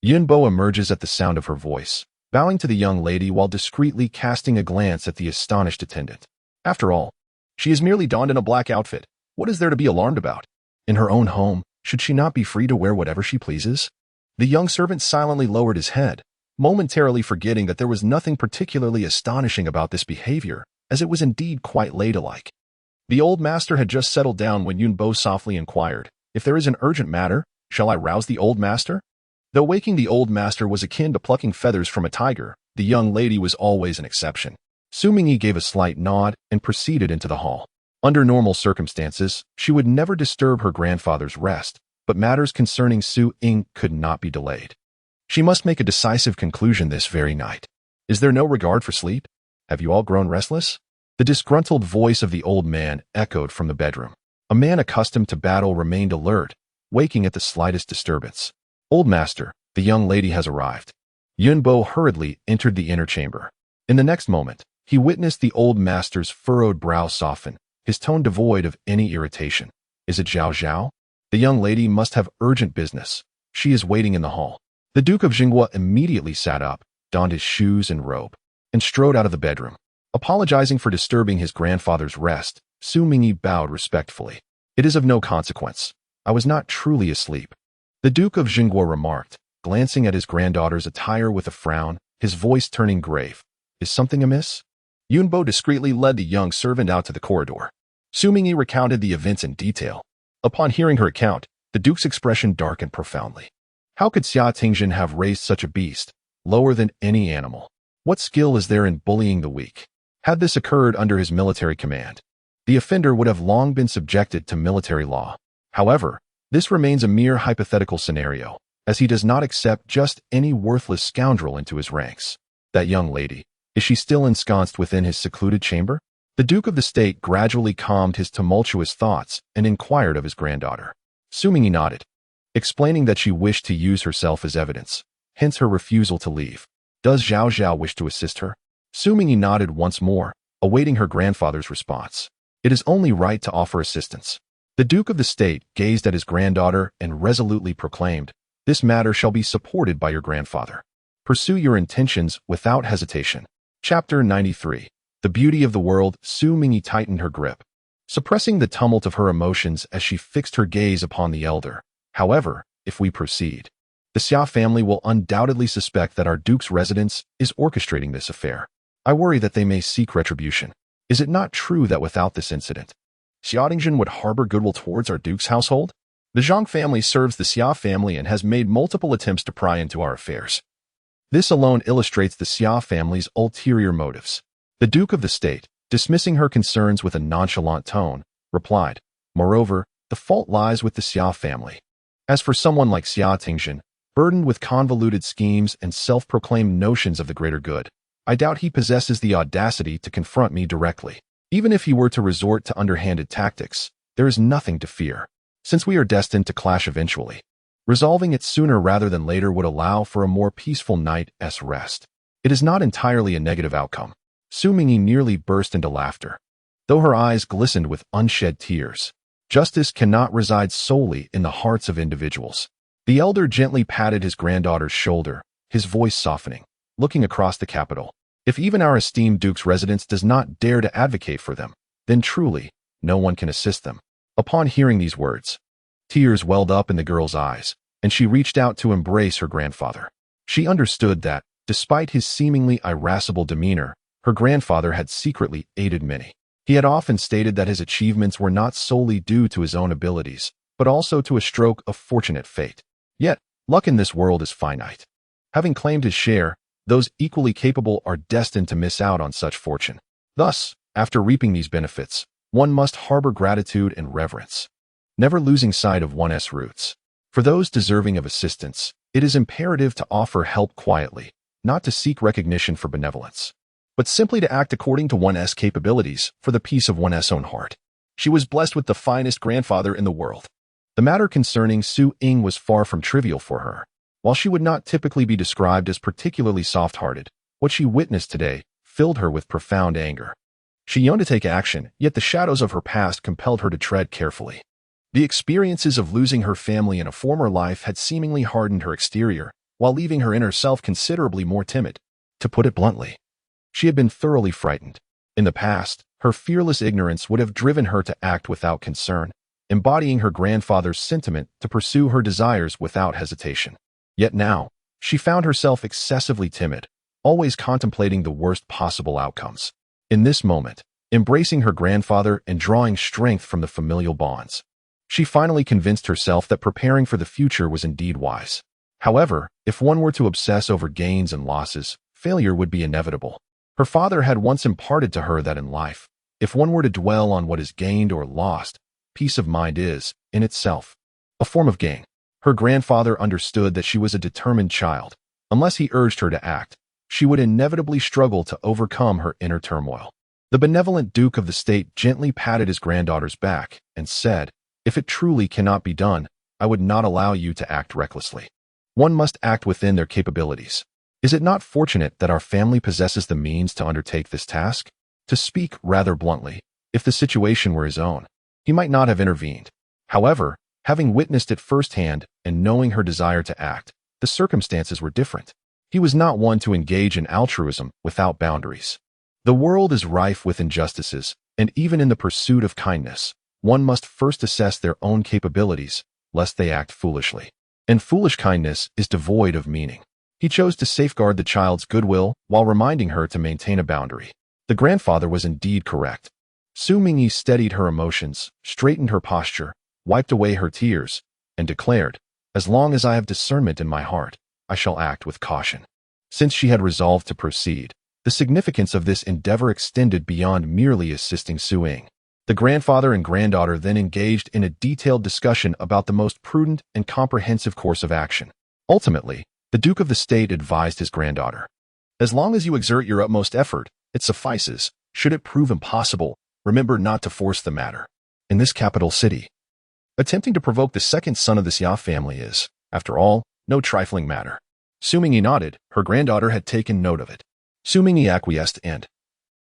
Yunbo emerges at the sound of her voice, bowing to the young lady while discreetly casting a glance at the astonished attendant. After all, she is merely donned in a black outfit. What is there to be alarmed about? In her own home, should she not be free to wear whatever she pleases? The young servant silently lowered his head, momentarily forgetting that there was nothing particularly astonishing about this behavior, as it was indeed quite ladylike. The old master had just settled down when Yunbo softly inquired, "If there is an urgent matter, shall I rouse the old master?" Though waking the old master was akin to plucking feathers from a tiger, the young lady was always an exception. Xu Mingyi gave a slight nod and proceeded into the hall. Under normal circumstances, she would never disturb her grandfather's rest, but matters concerning Su Ying could not be delayed. She must make a decisive conclusion this very night. Is there no regard for sleep? Have you all grown restless? The disgruntled voice of the old man echoed from the bedroom. A man accustomed to battle remained alert, waking at the slightest disturbance. Old master, the young lady has arrived. Yunbo hurriedly entered the inner chamber. In the next moment, he witnessed the old master's furrowed brow soften, his tone devoid of any irritation. Is it Zhao Zhao? The young lady must have urgent business. She is waiting in the hall. The Duke of Jinghua immediately sat up, donned his shoes and robe, and strode out of the bedroom. Apologizing for disturbing his grandfather's rest, Xu Mingyi bowed respectfully. It is of no consequence. I was not truly asleep. The Duke of Jinghua remarked, glancing at his granddaughter's attire with a frown, his voice turning grave. Is something amiss? Yunbo discreetly led the young servant out to the corridor. Xu Mingyi recounted the events in detail. Upon hearing her account, the Duke's expression darkened profoundly. How could Xia Tingjin have raised such a beast, lower than any animal? What skill is there in bullying the weak? Had this occurred under his military command, the offender would have long been subjected to military law. However, this remains a mere hypothetical scenario, as he does not accept just any worthless scoundrel into his ranks. That young lady, is she still ensconced within his secluded chamber? The Duke of the State gradually calmed his tumultuous thoughts and inquired of his granddaughter. Xu Mingyi nodded, explaining that she wished to use herself as evidence, hence her refusal to leave. Does Zhao Zhao wish to assist her? Xu Mingyi nodded once more, awaiting her grandfather's response. It is only right to offer assistance. The Duke of the State gazed at his granddaughter and resolutely proclaimed, "This matter shall be supported by your grandfather. Pursue your intentions without hesitation." Chapter 93. The Beauty of the World. Xu Mingyi tightened her grip, suppressing the tumult of her emotions as she fixed her gaze upon the elder. However, if we proceed, the Xia family will undoubtedly suspect that our duke's residence is orchestrating this affair. I worry that they may seek retribution. Is it not true that without this incident, Xia Tingjin would harbor goodwill towards our duke's household? The Zhang family serves the Xia family and has made multiple attempts to pry into our affairs. This alone illustrates the Xia family's ulterior motives. The Duke of the State, dismissing her concerns with a nonchalant tone, replied, "Moreover, the fault lies with the Xia family. As for someone like Xia Tingjin, burdened with convoluted schemes and self-proclaimed notions of the greater good, I doubt he possesses the audacity to confront me directly. Even if he were to resort to underhanded tactics, there is nothing to fear, since we are destined to clash eventually. Resolving it sooner rather than later would allow for a more peaceful night's rest. It is not entirely a negative outcome." Xu Mingyi nearly burst into laughter, though her eyes glistened with unshed tears. Justice cannot reside solely in the hearts of individuals. The elder gently patted his granddaughter's shoulder, his voice softening, looking across the capital. If even our esteemed duke's residence does not dare to advocate for them, then truly, no one can assist them. Upon hearing these words, tears welled up in the girl's eyes, and she reached out to embrace her grandfather. She understood that, despite his seemingly irascible demeanor, her grandfather had secretly aided many. He had often stated that his achievements were not solely due to his own abilities, but also to a stroke of fortunate fate. Yet, luck in this world is finite. Having claimed his share, those equally capable are destined to miss out on such fortune. Thus, after reaping these benefits, one must harbor gratitude and reverence, never losing sight of one's roots. For those deserving of assistance, it is imperative to offer help quietly, not to seek recognition for benevolence, but simply to act according to one's capabilities for the peace of one's own heart. She was blessed with the finest grandfather in the world. The matter concerning Xu Mingyi was far from trivial for her. While she would not typically be described as particularly soft-hearted, what she witnessed today filled her with profound anger. She yearned to take action, yet the shadows of her past compelled her to tread carefully. The experiences of losing her family in a former life had seemingly hardened her exterior, while leaving her inner self considerably more timid. To put it bluntly, she had been thoroughly frightened. In the past, her fearless ignorance would have driven her to act without concern, embodying her grandfather's sentiment to pursue her desires without hesitation. Yet now, she found herself excessively timid, always contemplating the worst possible outcomes. In this moment, embracing her grandfather and drawing strength from the familial bonds, she finally convinced herself that preparing for the future was indeed wise. However, if one were to obsess over gains and losses, failure would be inevitable. Her father had once imparted to her that in life, if one were to dwell on what is gained or lost, peace of mind is, in itself, a form of gain. Her grandfather understood that she was a determined child. Unless he urged her to act, she would inevitably struggle to overcome her inner turmoil. The benevolent Duke of the State gently patted his granddaughter's back and said, "If it truly cannot be done, I would not allow you to act recklessly. One must act within their capabilities. Is it not fortunate that our family possesses the means to undertake this task?" To speak rather bluntly, if the situation were his own, he might not have intervened. However, having witnessed it firsthand and knowing her desire to act, the circumstances were different. He was not one to engage in altruism without boundaries. The world is rife with injustices, and even in the pursuit of kindness, one must first assess their own capabilities, lest they act foolishly. And foolish kindness is devoid of meaning. He chose to safeguard the child's goodwill while reminding her to maintain a boundary. The grandfather was indeed correct. Xu Mingyi steadied her emotions, straightened her posture, wiped away her tears, and declared, "As long as I have discernment in my heart, I shall act with caution." Since she had resolved to proceed, the significance of this endeavor extended beyond merely assisting Xu Mingyi. The grandfather and granddaughter then engaged in a detailed discussion about the most prudent and comprehensive course of action. Ultimately, the Duke of the State advised his granddaughter, "As long as you exert your utmost effort, it suffices. Should it prove impossible, remember not to force the matter." In this capital city, attempting to provoke the second son of the Xia family is, after all, no trifling matter. Xu Mingyi nodded. Her granddaughter had taken note of it. Xu Mingyi acquiesced and,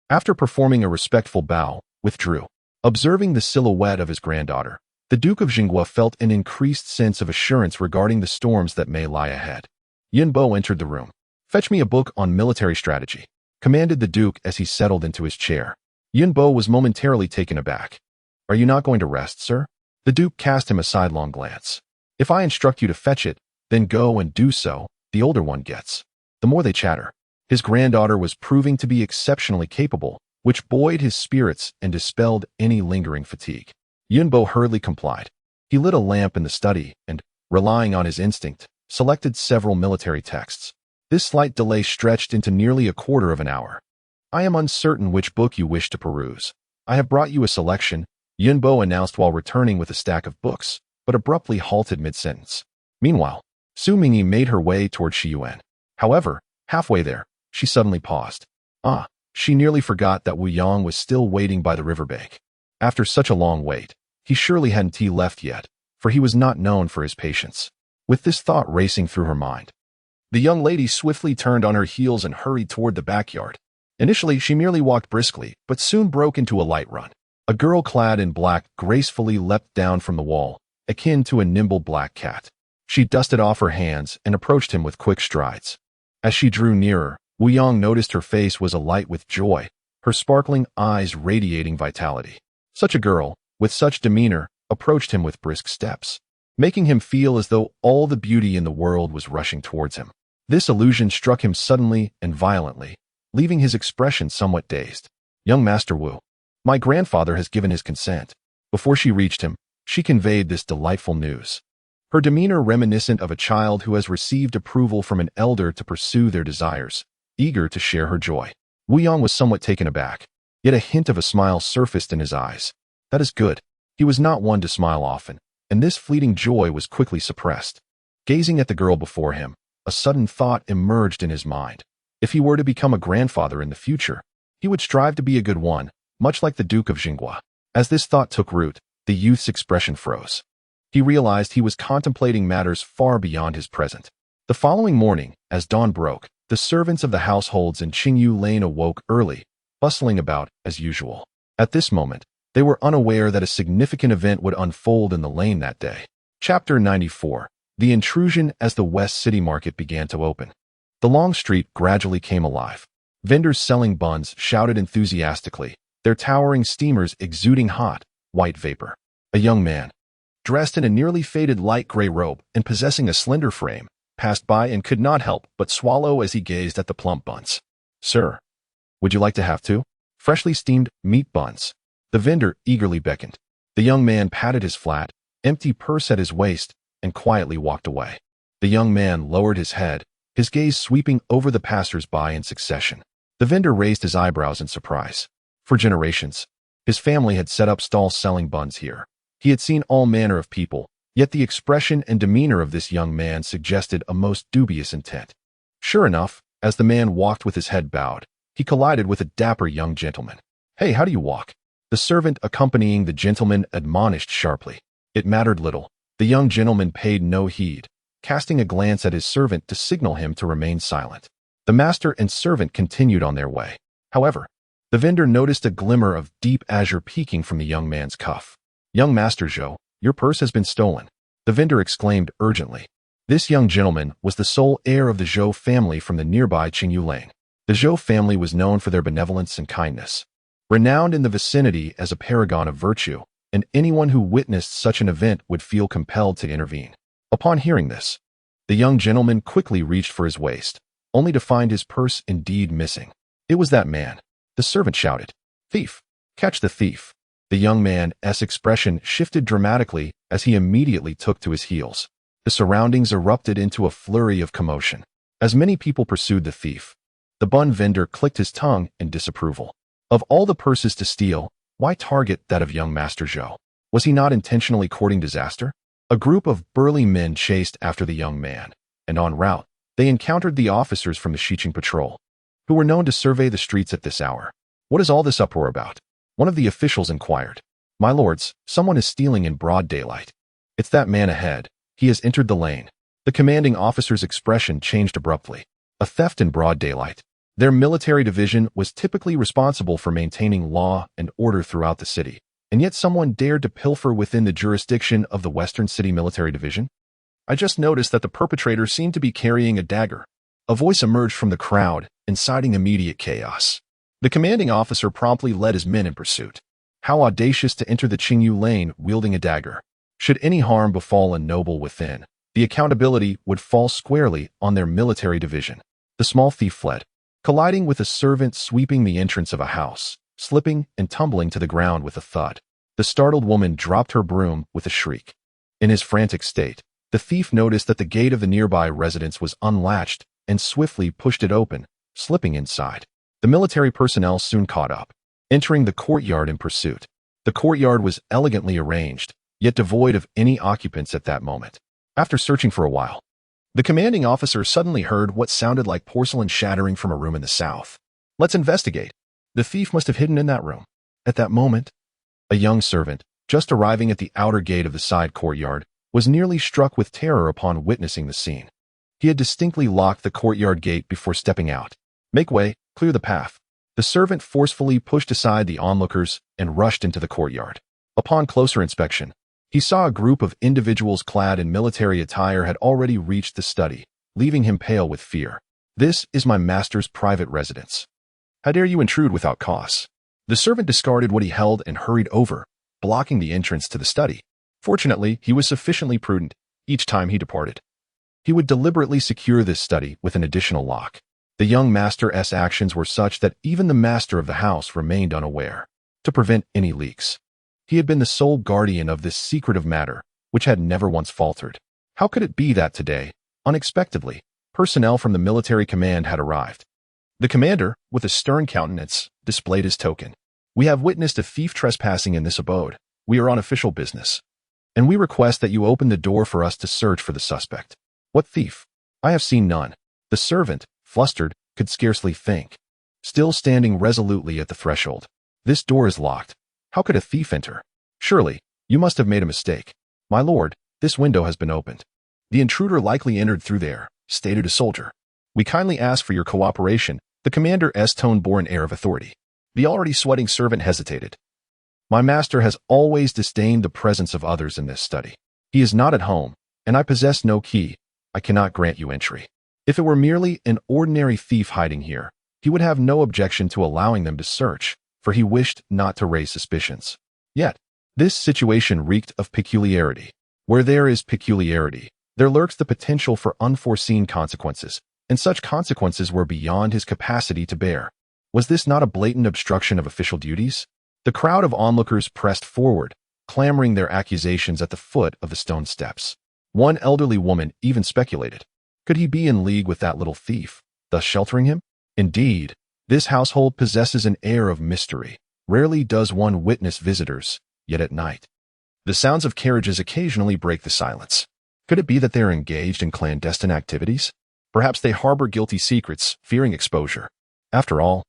after performing a respectful bow, withdrew. Observing the silhouette of his granddaughter, the Duke of Jingwa felt an increased sense of assurance regarding the storms that may lie ahead. Yunbo entered the room. "Fetch me a book on military strategy," commanded the Duke as he settled into his chair. Yunbo was momentarily taken aback. "Are you not going to rest, sir?" The Duke cast him a sidelong glance. "If I instruct you to fetch it, then go and do so," the older one gets. The more they chatter. His granddaughter was proving to be exceptionally capable, which buoyed his spirits and dispelled any lingering fatigue. Yunbo hurriedly complied. He lit a lamp in the study and, relying on his instinct, selected several military texts. This slight delay stretched into nearly a quarter of an hour. "I am uncertain which book you wish to peruse. I have brought you a selection," Yunbo announced while returning with a stack of books, but abruptly halted mid-sentence. Meanwhile, Xu Mingyi made her way toward Shiyuan. However, halfway there, she suddenly paused. She nearly forgot that Wu Yang was still waiting by the riverbank. After such a long wait, he surely hadn't left yet, for he was not known for his patience. With this thought racing through her mind, the young lady swiftly turned on her heels and hurried toward the backyard. Initially, she merely walked briskly, but soon broke into a light run. A girl clad in black gracefully leapt down from the wall, akin to a nimble black cat. She dusted off her hands and approached him with quick strides. As she drew nearer, Wu Yang noticed her face was alight with joy, her sparkling eyes radiating vitality. Such a girl, with such demeanor, approached him with brisk steps, making him feel as though all the beauty in the world was rushing towards him. This illusion struck him suddenly and violently, leaving his expression somewhat dazed. "Young Master Wu, my grandfather has given his consent." Before she reached him, she conveyed this delightful news. Her demeanor reminiscent of a child who has received approval from an elder to pursue their desires, eager to share her joy. Wu Yang was somewhat taken aback, yet a hint of a smile surfaced in his eyes. That is good. He was not one to smile often, and this fleeting joy was quickly suppressed. Gazing at the girl before him, a sudden thought emerged in his mind. If he were to become a grandfather in the future, he would strive to be a good one, much like the Duke of Jingwa. As this thought took root, the youth's expression froze. He realized he was contemplating matters far beyond his present. The following morning, as dawn broke, the servants of the households in Qingyu Lane awoke early, bustling about as usual. At this moment, they were unaware that a significant event would unfold in the lane that day. Chapter 94. The intrusion as the West City Market began to open. The long street gradually came alive. Vendors selling buns shouted enthusiastically, their towering steamers exuding hot, white vapor. A young man, dressed in a nearly faded light gray robe and possessing a slender frame, passed by and could not help but swallow as he gazed at the plump buns. "Sir, would you like to have two freshly steamed meat buns?" The vendor eagerly beckoned. The young man patted his flat, empty purse at his waist and quietly walked away. The young man lowered his head, his gaze sweeping over the passers-by in succession. The vendor raised his eyebrows in surprise. For generations, his family had set up stalls selling buns here. He had seen all manner of people, yet the expression and demeanor of this young man suggested a most dubious intent. Sure enough, as the man walked with his head bowed, he collided with a dapper young gentleman. "Hey, how do you walk?" The servant accompanying the gentleman admonished sharply. It mattered little. The young gentleman paid no heed, casting a glance at his servant to signal him to remain silent. The master and servant continued on their way. However, the vendor noticed a glimmer of deep azure peeking from the young man's cuff. "Young Master Zhou, your purse has been stolen," the vendor exclaimed urgently. This young gentleman was the sole heir of the Zhou family from the nearby Qingyu Lane. The Zhou family was known for their benevolence and kindness, renowned in the vicinity as a paragon of virtue, and anyone who witnessed such an event would feel compelled to intervene. Upon hearing this, the young gentleman quickly reached for his waist, only to find his purse indeed missing. It was that man. The servant shouted, "Thief! Catch the thief!" The young man's expression shifted dramatically as he immediately took to his heels. The surroundings erupted into a flurry of commotion. As many people pursued the thief, the bun vendor clicked his tongue in disapproval. Of all the purses to steal, why target that of young Master Zhou? Was he not intentionally courting disaster? A group of burly men chased after the young man, and en route, they encountered the officers from the Xiqing Patrol, who were known to survey the streets at this hour. "What is all this uproar about?" one of the officials inquired. "My lords, someone is stealing in broad daylight. It's that man ahead. He has entered the lane." The commanding officer's expression changed abruptly. A theft in broad daylight. Their military division was typically responsible for maintaining law and order throughout the city, and yet someone dared to pilfer within the jurisdiction of the Western City Military Division? "I just noticed that the perpetrator seemed to be carrying a dagger." A voice emerged from the crowd, inciting immediate chaos. The commanding officer promptly led his men in pursuit. How audacious to enter the Qingyu Lane wielding a dagger. Should any harm befall a noble within, the accountability would fall squarely on their military division. The small thief fled, colliding with a servant sweeping the entrance of a house, slipping and tumbling to the ground with a thud. The startled woman dropped her broom with a shriek. In his frantic state, the thief noticed that the gate of the nearby residence was unlatched and swiftly pushed it open, slipping inside. The military personnel soon caught up, entering the courtyard in pursuit. The courtyard was elegantly arranged, yet devoid of any occupants at that moment. After searching for a while, the commanding officer suddenly heard what sounded like porcelain shattering from a room in the south. "Let's investigate. The thief must have hidden in that room." At that moment, a young servant, just arriving at the outer gate of the side courtyard, was nearly struck with terror upon witnessing the scene. He had distinctly locked the courtyard gate before stepping out. "Make way, clear the path." The servant forcefully pushed aside the onlookers and rushed into the courtyard. Upon closer inspection, he saw a group of individuals clad in military attire had already reached the study, leaving him pale with fear. "This is my master's private residence. How dare you intrude without cause?" The servant discarded what he held and hurried over, blocking the entrance to the study. Fortunately, he was sufficiently prudent each time he departed. He would deliberately secure this study with an additional lock. The young master's actions were such that even the master of the house remained unaware. To prevent any leaks, he had been the sole guardian of this secretive matter, which had never once faltered. How could it be that today, unexpectedly, personnel from the military command had arrived? The commander, with a stern countenance, displayed his token. "We have witnessed a thief trespassing in this abode. We are on official business, and we request that you open the door for us to search for the suspect." "What thief? I have seen none." The servant, flustered, could scarcely think, still standing resolutely at the threshold. "This door is locked. How could a thief enter? Surely, you must have made a mistake." My lord, this window has been opened. The intruder likely entered through there, stated a soldier. We kindly ask for your cooperation. The commander's tone bore an air of authority. The already sweating servant hesitated. My master has always disdained the presence of others in this study. He is not at home, and I possess no key. I cannot grant you entry. If it were merely an ordinary thief hiding here, he would have no objection to allowing them to search, for he wished not to raise suspicions. Yet, this situation reeked of peculiarity. Where there is peculiarity, there lurks the potential for unforeseen consequences, and such consequences were beyond his capacity to bear. Was this not a blatant obstruction of official duties? The crowd of onlookers pressed forward, clamoring their accusations at the foot of the stone steps. One elderly woman even speculated. Could he be in league with that little thief, thus sheltering him? Indeed, this household possesses an air of mystery. Rarely does one witness visitors, yet at night. The sounds of carriages occasionally break the silence. Could it be that they are engaged in clandestine activities? Perhaps they harbor guilty secrets, fearing exposure. After all,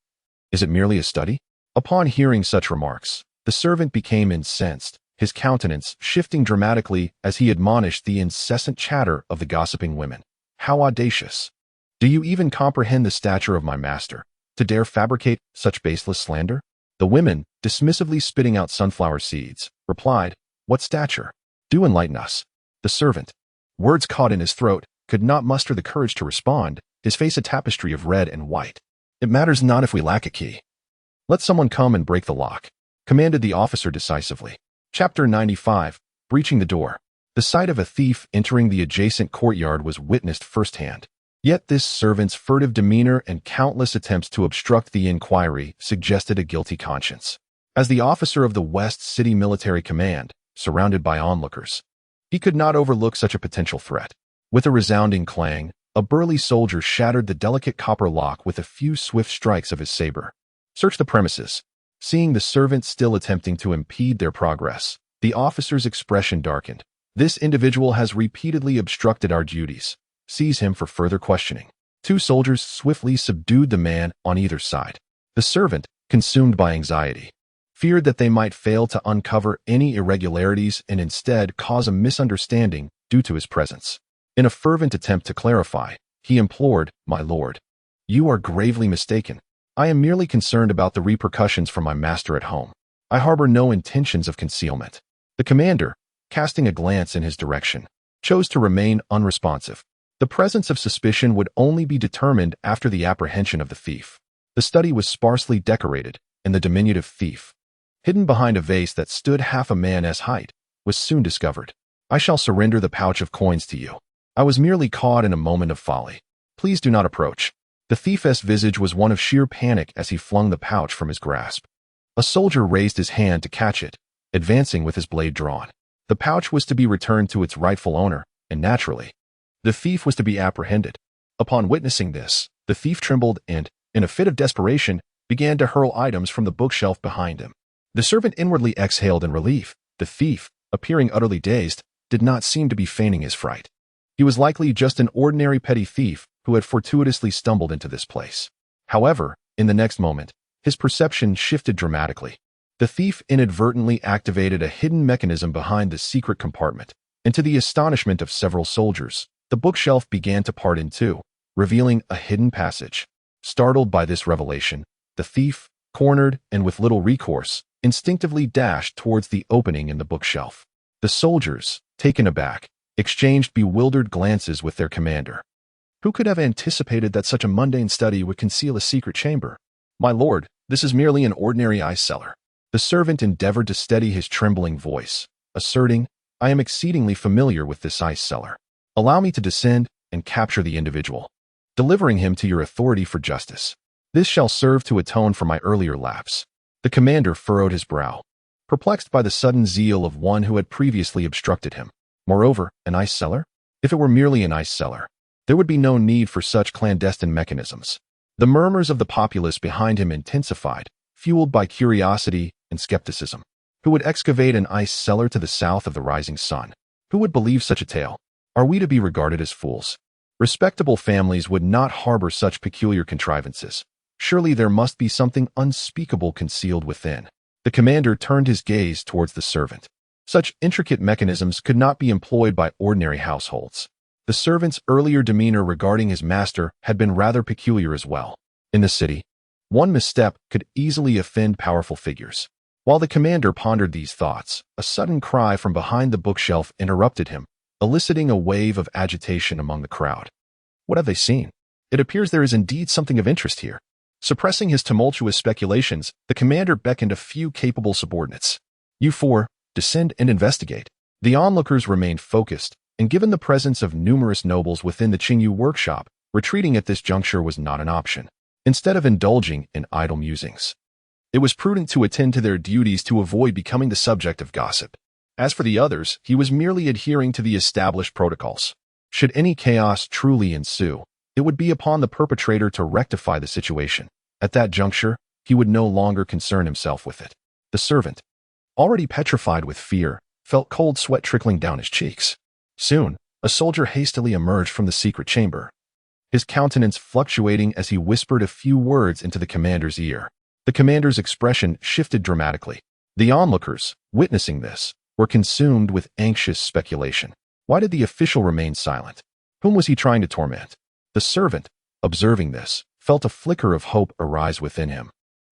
is it merely a study? Upon hearing such remarks, the servant became incensed, his countenance shifting dramatically as he admonished the incessant chatter of the gossiping women. How audacious! Do you even comprehend the stature of my master, to dare fabricate such baseless slander? The women, dismissively spitting out sunflower seeds, replied, What stature? Do enlighten us. The servant, words caught in his throat, could not muster the courage to respond, his face a tapestry of red and white. It matters not if we lack a key. Let someone come and break the lock, commanded the officer decisively. Chapter 95, Breaching the Door. The sight of a thief entering the adjacent courtyard was witnessed firsthand. Yet this servant's furtive demeanor and countless attempts to obstruct the inquiry suggested a guilty conscience. As the officer of the West City Military Command, surrounded by onlookers, he could not overlook such a potential threat. With a resounding clang, a burly soldier shattered the delicate copper lock with a few swift strikes of his saber. Search the premises. Seeing the servant still attempting to impede their progress, the officer's expression darkened. This individual has repeatedly obstructed our duties. Seize him for further questioning. Two soldiers swiftly subdued the man on either side. The servant, consumed by anxiety, feared that they might fail to uncover any irregularities and instead cause a misunderstanding due to his presence. In a fervent attempt to clarify, he implored, My lord, you are gravely mistaken. I am merely concerned about the repercussions for my master at home. I harbor no intentions of concealment. The commander, casting a glance in his direction, chose to remain unresponsive. The presence of suspicion would only be determined after the apprehension of the thief. The study was sparsely decorated, and the diminutive thief, hidden behind a vase that stood half a man's height, was soon discovered. I shall surrender the pouch of coins to you. I was merely caught in a moment of folly. Please do not approach. The thief's visage was one of sheer panic as he flung the pouch from his grasp. A soldier raised his hand to catch it, advancing with his blade drawn. The pouch was to be returned to its rightful owner, and naturally, the thief was to be apprehended. Upon witnessing this, the thief trembled and, in a fit of desperation, began to hurl items from the bookshelf behind him. The servant inwardly exhaled in relief. The thief, appearing utterly dazed, did not seem to be feigning his fright. He was likely just an ordinary petty thief who had fortuitously stumbled into this place. However, in the next moment, his perception shifted dramatically. The thief inadvertently activated a hidden mechanism behind the secret compartment, and to the astonishment of several soldiers, the bookshelf began to part in two, revealing a hidden passage. Startled by this revelation, the thief, cornered and with little recourse, instinctively dashed towards the opening in the bookshelf. The soldiers, taken aback, exchanged bewildered glances with their commander. Who could have anticipated that such a mundane study would conceal a secret chamber? My lord, this is merely an ordinary ice cellar. The servant endeavored to steady his trembling voice, asserting, I am exceedingly familiar with this ice cellar. Allow me to descend and capture the individual, delivering him to your authority for justice. This shall serve to atone for my earlier lapse. The commander furrowed his brow, perplexed by the sudden zeal of one who had previously obstructed him. Moreover, an ice cellar? If it were merely an ice cellar, there would be no need for such clandestine mechanisms. The murmurs of the populace behind him intensified, fueled by curiosity and skepticism. Who would excavate an ice cellar to the south of the rising sun? Who would believe such a tale? Are we to be regarded as fools? Respectable families would not harbor such peculiar contrivances. Surely there must be something unspeakable concealed within. The commander turned his gaze towards the servant. Such intricate mechanisms could not be employed by ordinary households. The servant's earlier demeanor regarding his master had been rather peculiar as well. In the city, one misstep could easily offend powerful figures. While the commander pondered these thoughts, a sudden cry from behind the bookshelf interrupted him, eliciting a wave of agitation among the crowd. What have they seen? It appears there is indeed something of interest here. Suppressing his tumultuous speculations, the commander beckoned a few capable subordinates. You four, descend and investigate. The onlookers remained focused, and given the presence of numerous nobles within the Qingyu workshop, retreating at this juncture was not an option. Instead of indulging in idle musings, it was prudent to attend to their duties to avoid becoming the subject of gossip. As for the others, he was merely adhering to the established protocols. Should any chaos truly ensue, it would be upon the perpetrator to rectify the situation. At that juncture, he would no longer concern himself with it. The servant, already petrified with fear, felt cold sweat trickling down his cheeks. Soon, a soldier hastily emerged from the secret chamber, his countenance fluctuating as he whispered a few words into the commander's ear. The commander's expression shifted dramatically. The onlookers, witnessing this, were consumed with anxious speculation. Why did the official remain silent? Whom was he trying to torment? The servant, observing this, felt a flicker of hope arise within him,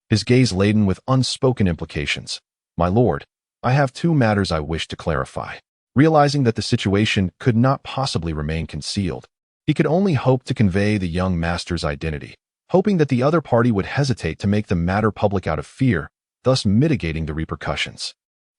his gaze laden with unspoken implications. My lord, I have two matters I wish to clarify. Realizing that the situation could not possibly remain concealed, he could only hope to convey the young master's identity, hoping that the other party would hesitate to make the matter public out of fear, thus mitigating the repercussions.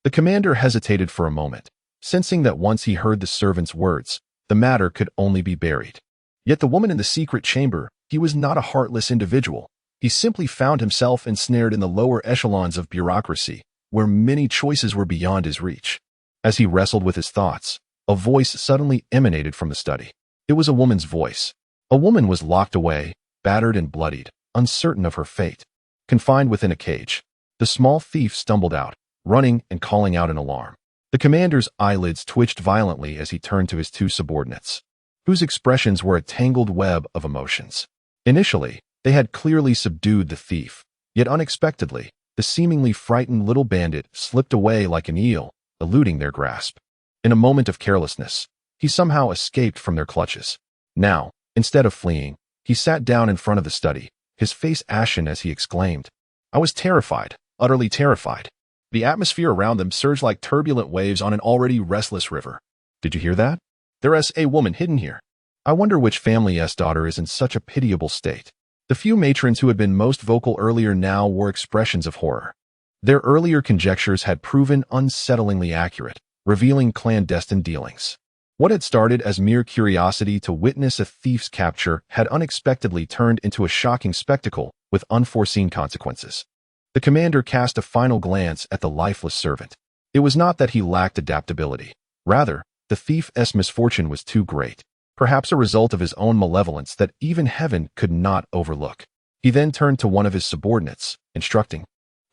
The commander hesitated for a moment, sensing that once he heard the servant's words, the matter could only be buried. Yet the woman in the secret chamber, he was not a heartless individual. He simply found himself ensnared in the lower echelons of bureaucracy, where many choices were beyond his reach. As he wrestled with his thoughts, a voice suddenly emanated from the study. It was a woman's voice. A woman was locked away, battered and bloodied, uncertain of her fate, confined within a cage. The small thief stumbled out, running and calling out in alarm. The commander's eyelids twitched violently as he turned to his two subordinates, whose expressions were a tangled web of emotions. Initially, they had clearly subdued the thief, yet unexpectedly, the seemingly frightened little bandit slipped away like an eel, eluding their grasp. In a moment of carelessness, he somehow escaped from their clutches. Now, instead of fleeing, he sat down in front of the study, his face ashen as he exclaimed, I was terrified, utterly terrified. The atmosphere around them surged like turbulent waves on an already restless river. Did you hear that? There is a woman hidden here. I wonder which family's daughter is in such a pitiable state. The few matrons who had been most vocal earlier now wore expressions of horror. Their earlier conjectures had proven unsettlingly accurate, revealing clandestine dealings. What had started as mere curiosity to witness a thief's capture had unexpectedly turned into a shocking spectacle with unforeseen consequences. The commander cast a final glance at the lifeless servant. It was not that he lacked adaptability. Rather, the thief's misfortune was too great, perhaps a result of his own malevolence that even heaven could not overlook. He then turned to one of his subordinates, instructing,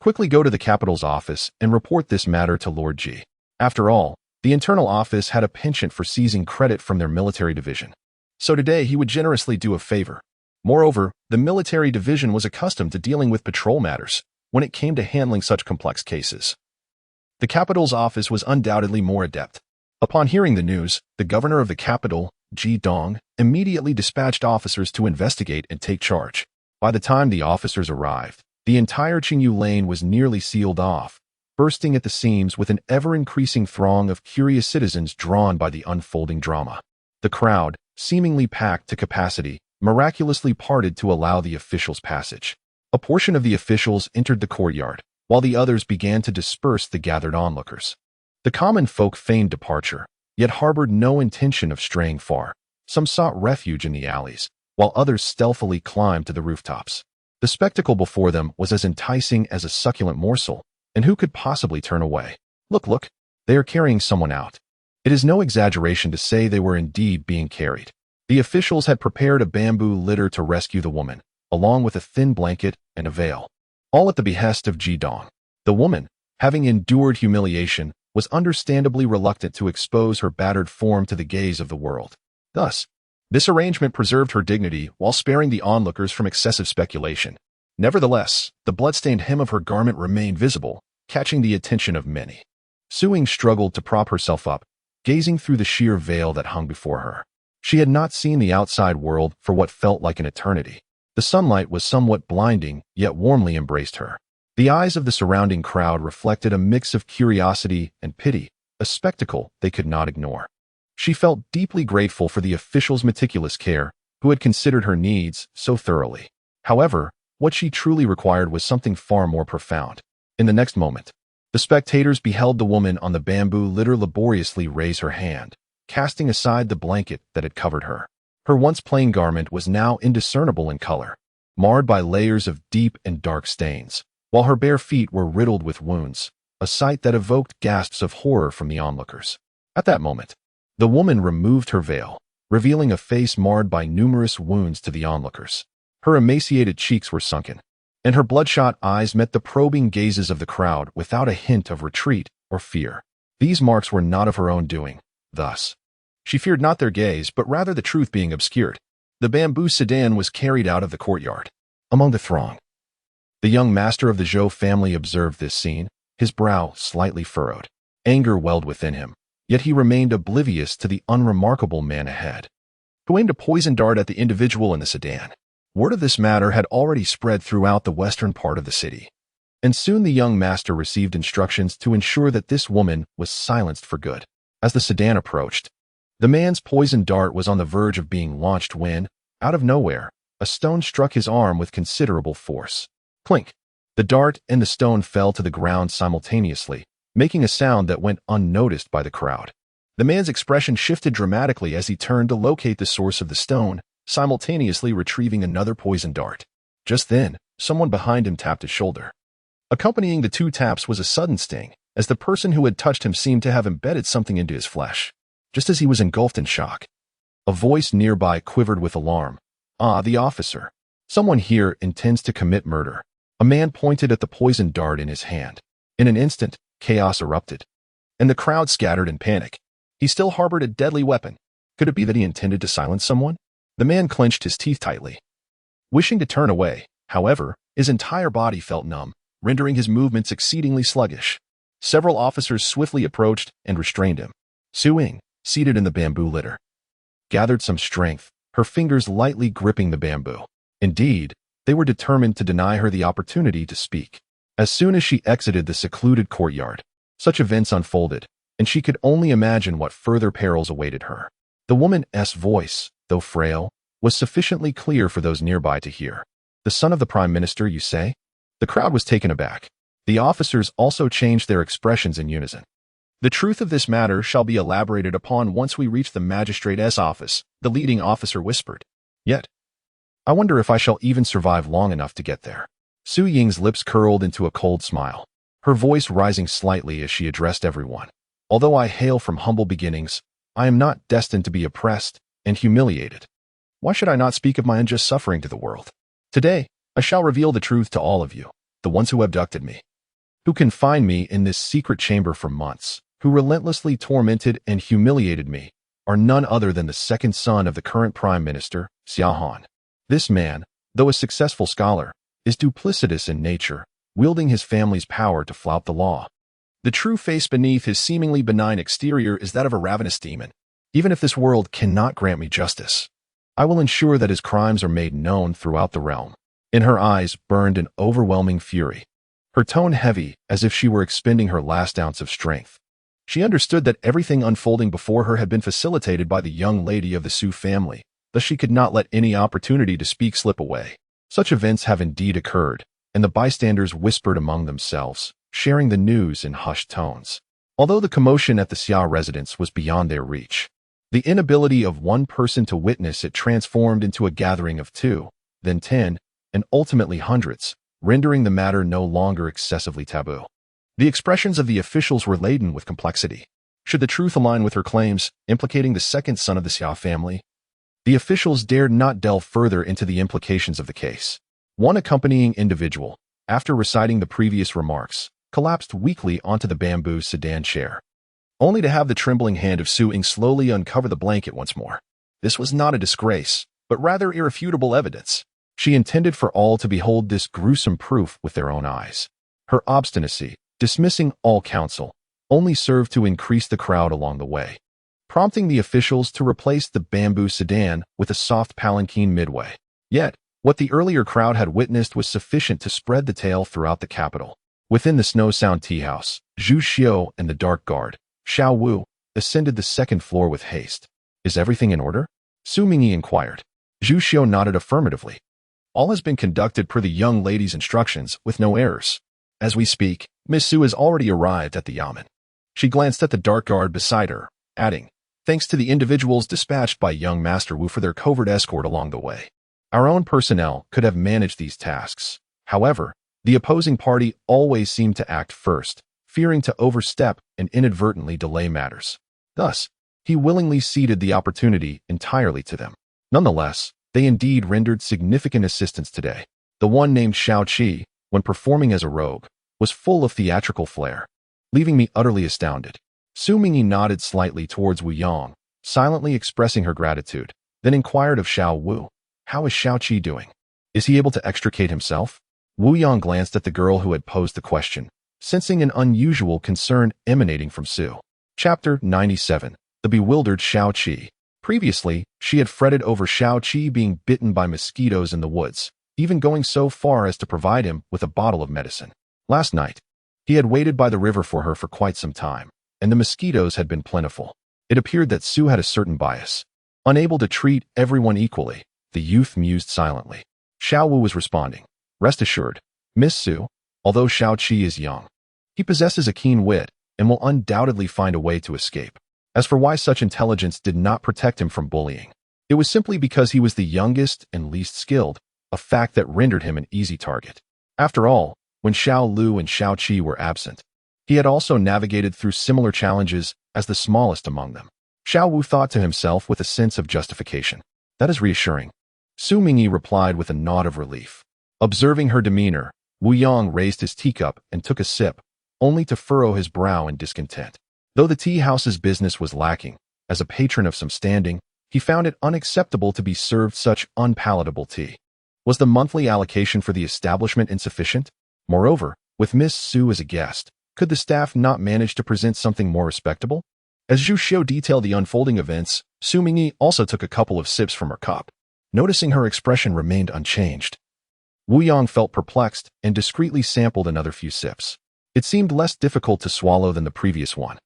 quickly go to the capital's office and report this matter to Lord G. After all, the internal office had a penchant for seizing credit from their military division. So today he would generously do a favor. Moreover, the military division was accustomed to dealing with patrol matters when it came to handling such complex cases. The capital's office was undoubtedly more adept. Upon hearing the news, the governor of the capital, Ji Dong, immediately dispatched officers to investigate and take charge. By the time the officers arrived, the entire Qingyu lane was nearly sealed off, bursting at the seams with an ever-increasing throng of curious citizens drawn by the unfolding drama. The crowd, seemingly packed to capacity, miraculously parted to allow the officials passage. A portion of the officials entered the courtyard, while the others began to disperse the gathered onlookers. The common folk feigned departure, yet harbored no intention of straying far. Some sought refuge in the alleys, while others stealthily climbed to the rooftops. The spectacle before them was as enticing as a succulent morsel, and who could possibly turn away? Look, they are carrying someone out. It is no exaggeration to say they were indeed being carried. The officials had prepared a bamboo litter to rescue the woman, along with a thin blanket and a veil, all at the behest of Ji Dong. The woman, having endured humiliation, was understandably reluctant to expose her battered form to the gaze of the world. Thus, this arrangement preserved her dignity while sparing the onlookers from excessive speculation. Nevertheless, the blood-stained hem of her garment remained visible, catching the attention of many. Xu Mingyi struggled to prop herself up, gazing through the sheer veil that hung before her. She had not seen the outside world for what felt like an eternity. The sunlight was somewhat blinding, yet warmly embraced her. The eyes of the surrounding crowd reflected a mix of curiosity and pity, a spectacle they could not ignore. She felt deeply grateful for the officials' meticulous care, who had considered her needs so thoroughly. However, what she truly required was something far more profound. In the next moment, the spectators beheld the woman on the bamboo litter laboriously raise her hand, casting aside the blanket that had covered her. Her once plain garment was now indiscernible in color, marred by layers of deep and dark stains, while her bare feet were riddled with wounds, a sight that evoked gasps of horror from the onlookers. At that moment, the woman removed her veil, revealing a face marred by numerous wounds to the onlookers. Her emaciated cheeks were sunken, and her bloodshot eyes met the probing gazes of the crowd without a hint of retreat or fear. These marks were not of her own doing, thus. She feared not their gaze, but rather the truth being obscured. The bamboo sedan was carried out of the courtyard. Among the throng, the young master of the Zhou family observed this scene, his brow slightly furrowed. Anger welled within him, yet he remained oblivious to the unremarkable man ahead, who aimed a poison dart at the individual in the sedan. Word of this matter had already spread throughout the western part of the city, and soon the young master received instructions to ensure that this woman was silenced for good. As the sedan approached, the man's poison dart was on the verge of being launched when, out of nowhere, a stone struck his arm with considerable force. Clink! The dart and the stone fell to the ground simultaneously, making a sound that went unnoticed by the crowd. The man's expression shifted dramatically as he turned to locate the source of the stone, simultaneously retrieving another poison dart. Just then, someone behind him tapped his shoulder. Accompanying the two taps was a sudden sting, as the person who had touched him seemed to have embedded something into his flesh. Just as he was engulfed in shock, a voice nearby quivered with alarm. "Ah, the officer. Someone here intends to commit murder." A man pointed at the poison dart in his hand. In an instant, chaos erupted, and the crowd scattered in panic. He still harbored a deadly weapon. Could it be that he intended to silence someone? The man clenched his teeth tightly, wishing to turn away. However, his entire body felt numb, rendering his movements exceedingly sluggish. Several officers swiftly approached and restrained him. Xu Mingyi, seated in the bamboo litter, gathered some strength, her fingers lightly gripping the bamboo. Indeed, they were determined to deny her the opportunity to speak. As soon as she exited the secluded courtyard, such events unfolded, and she could only imagine what further perils awaited her. The woman's voice, though frail, was sufficiently clear for those nearby to hear. "The son of the prime minister, you say?" The crowd was taken aback. The officers also changed their expressions in unison. "The truth of this matter shall be elaborated upon once we reach the magistrate's office," the leading officer whispered. "Yet, I wonder if I shall even survive long enough to get there." Xu Ying's lips curled into a cold smile, her voice rising slightly as she addressed everyone. "Although I hail from humble beginnings, I am not destined to be oppressed and humiliated. Why should I not speak of my unjust suffering to the world? Today, I shall reveal the truth to all of you, the ones who abducted me, who confined me in this secret chamber for months, who relentlessly tormented and humiliated me, are none other than the second son of the current prime minister, Xiaohan. This man, though a successful scholar, is duplicitous in nature, wielding his family's power to flout the law. The true face beneath his seemingly benign exterior is that of a ravenous demon. Even if this world cannot grant me justice, I will ensure that his crimes are made known throughout the realm." In her eyes burned an overwhelming fury, her tone heavy as if she were expending her last ounce of strength. She understood that everything unfolding before her had been facilitated by the young lady of the Xu family, thus she could not let any opportunity to speak slip away. Such events have indeed occurred, and the bystanders whispered among themselves, sharing the news in hushed tones. Although the commotion at the Xia residence was beyond their reach, the inability of one person to witness it transformed into a gathering of 2, then 10, and ultimately hundreds, rendering the matter no longer excessively taboo. The expressions of the officials were laden with complexity. Should the truth align with her claims, implicating the second son of the Xia family? The officials dared not delve further into the implications of the case. One accompanying individual, after reciting the previous remarks, collapsed weakly onto the bamboo sedan chair, only to have the trembling hand of Xu Mingyi slowly uncover the blanket once more. This was not a disgrace, but rather irrefutable evidence. She intended for all to behold this gruesome proof with their own eyes. Her obstinacy, dismissing all counsel, only served to increase the crowd along the way, prompting the officials to replace the bamboo sedan with a soft palanquin midway. Yet, what the earlier crowd had witnessed was sufficient to spread the tale throughout the capital. Within the Snow Sound Tea House, Zhu Xiu and the Dark Guard, Xiao Wu, ascended the second floor with haste. "Is everything in order?" Xu Mingyi inquired. Zhu Xiu nodded affirmatively. "All has been conducted per the young lady's instructions, with no errors. As we speak, Miss Su has already arrived at the yamen." She glanced at the Dark Guard beside her, adding, "Thanks to the individuals dispatched by young Master Wu for their covert escort along the way. Our own personnel could have managed these tasks. However, the opposing party always seemed to act first, fearing to overstep and inadvertently delay matters. Thus, he willingly ceded the opportunity entirely to them. Nonetheless, they indeed rendered significant assistance today. The one named Shao Qi, when performing as a rogue, was full of theatrical flair, leaving me utterly astounded." Xu Mingyi nodded slightly towards Wu Yang, silently expressing her gratitude, then inquired of Xiao Wu, "How is Shao Qi doing? Is he able to extricate himself?" Wu Yang glanced at the girl who had posed the question, sensing an unusual concern emanating from Su. Chapter 97. The Bewildered Shao Qi. Previously, she had fretted over Shao Qi being bitten by mosquitoes in the woods, even going so far as to provide him with a bottle of medicine. Last night, he had waited by the river for her for quite some time, and the mosquitoes had been plentiful. It appeared that Su had a certain bias. Unable to treat everyone equally, the youth mused silently. Xiao Wu was responding. "Rest assured, Miss Su, although Shao Qi is young, he possesses a keen wit and will undoubtedly find a way to escape. As for why such intelligence did not protect him from bullying, it was simply because he was the youngest and least skilled, a fact that rendered him an easy target. After all, when Xiao Lu and Shao Qi were absent, he had also navigated through similar challenges as the smallest among them." Xiao Wu thought to himself with a sense of justification. "That is reassuring." Xu Mingyi replied with a nod of relief. Observing her demeanor, Wu Yang raised his teacup and took a sip, only to furrow his brow in discontent. Though the tea house's business was lacking, as a patron of some standing, he found it unacceptable to be served such unpalatable tea. Was the monthly allocation for the establishment insufficient? Moreover, with Miss Su as a guest, could the staff not manage to present something more respectable? As Zhu Xiu detailed the unfolding events, Xu Mingyi also took a couple of sips from her cup. Noticing her expression remained unchanged, Wu Yang felt perplexed and discreetly sampled another few sips. It seemed less difficult to swallow than the previous one.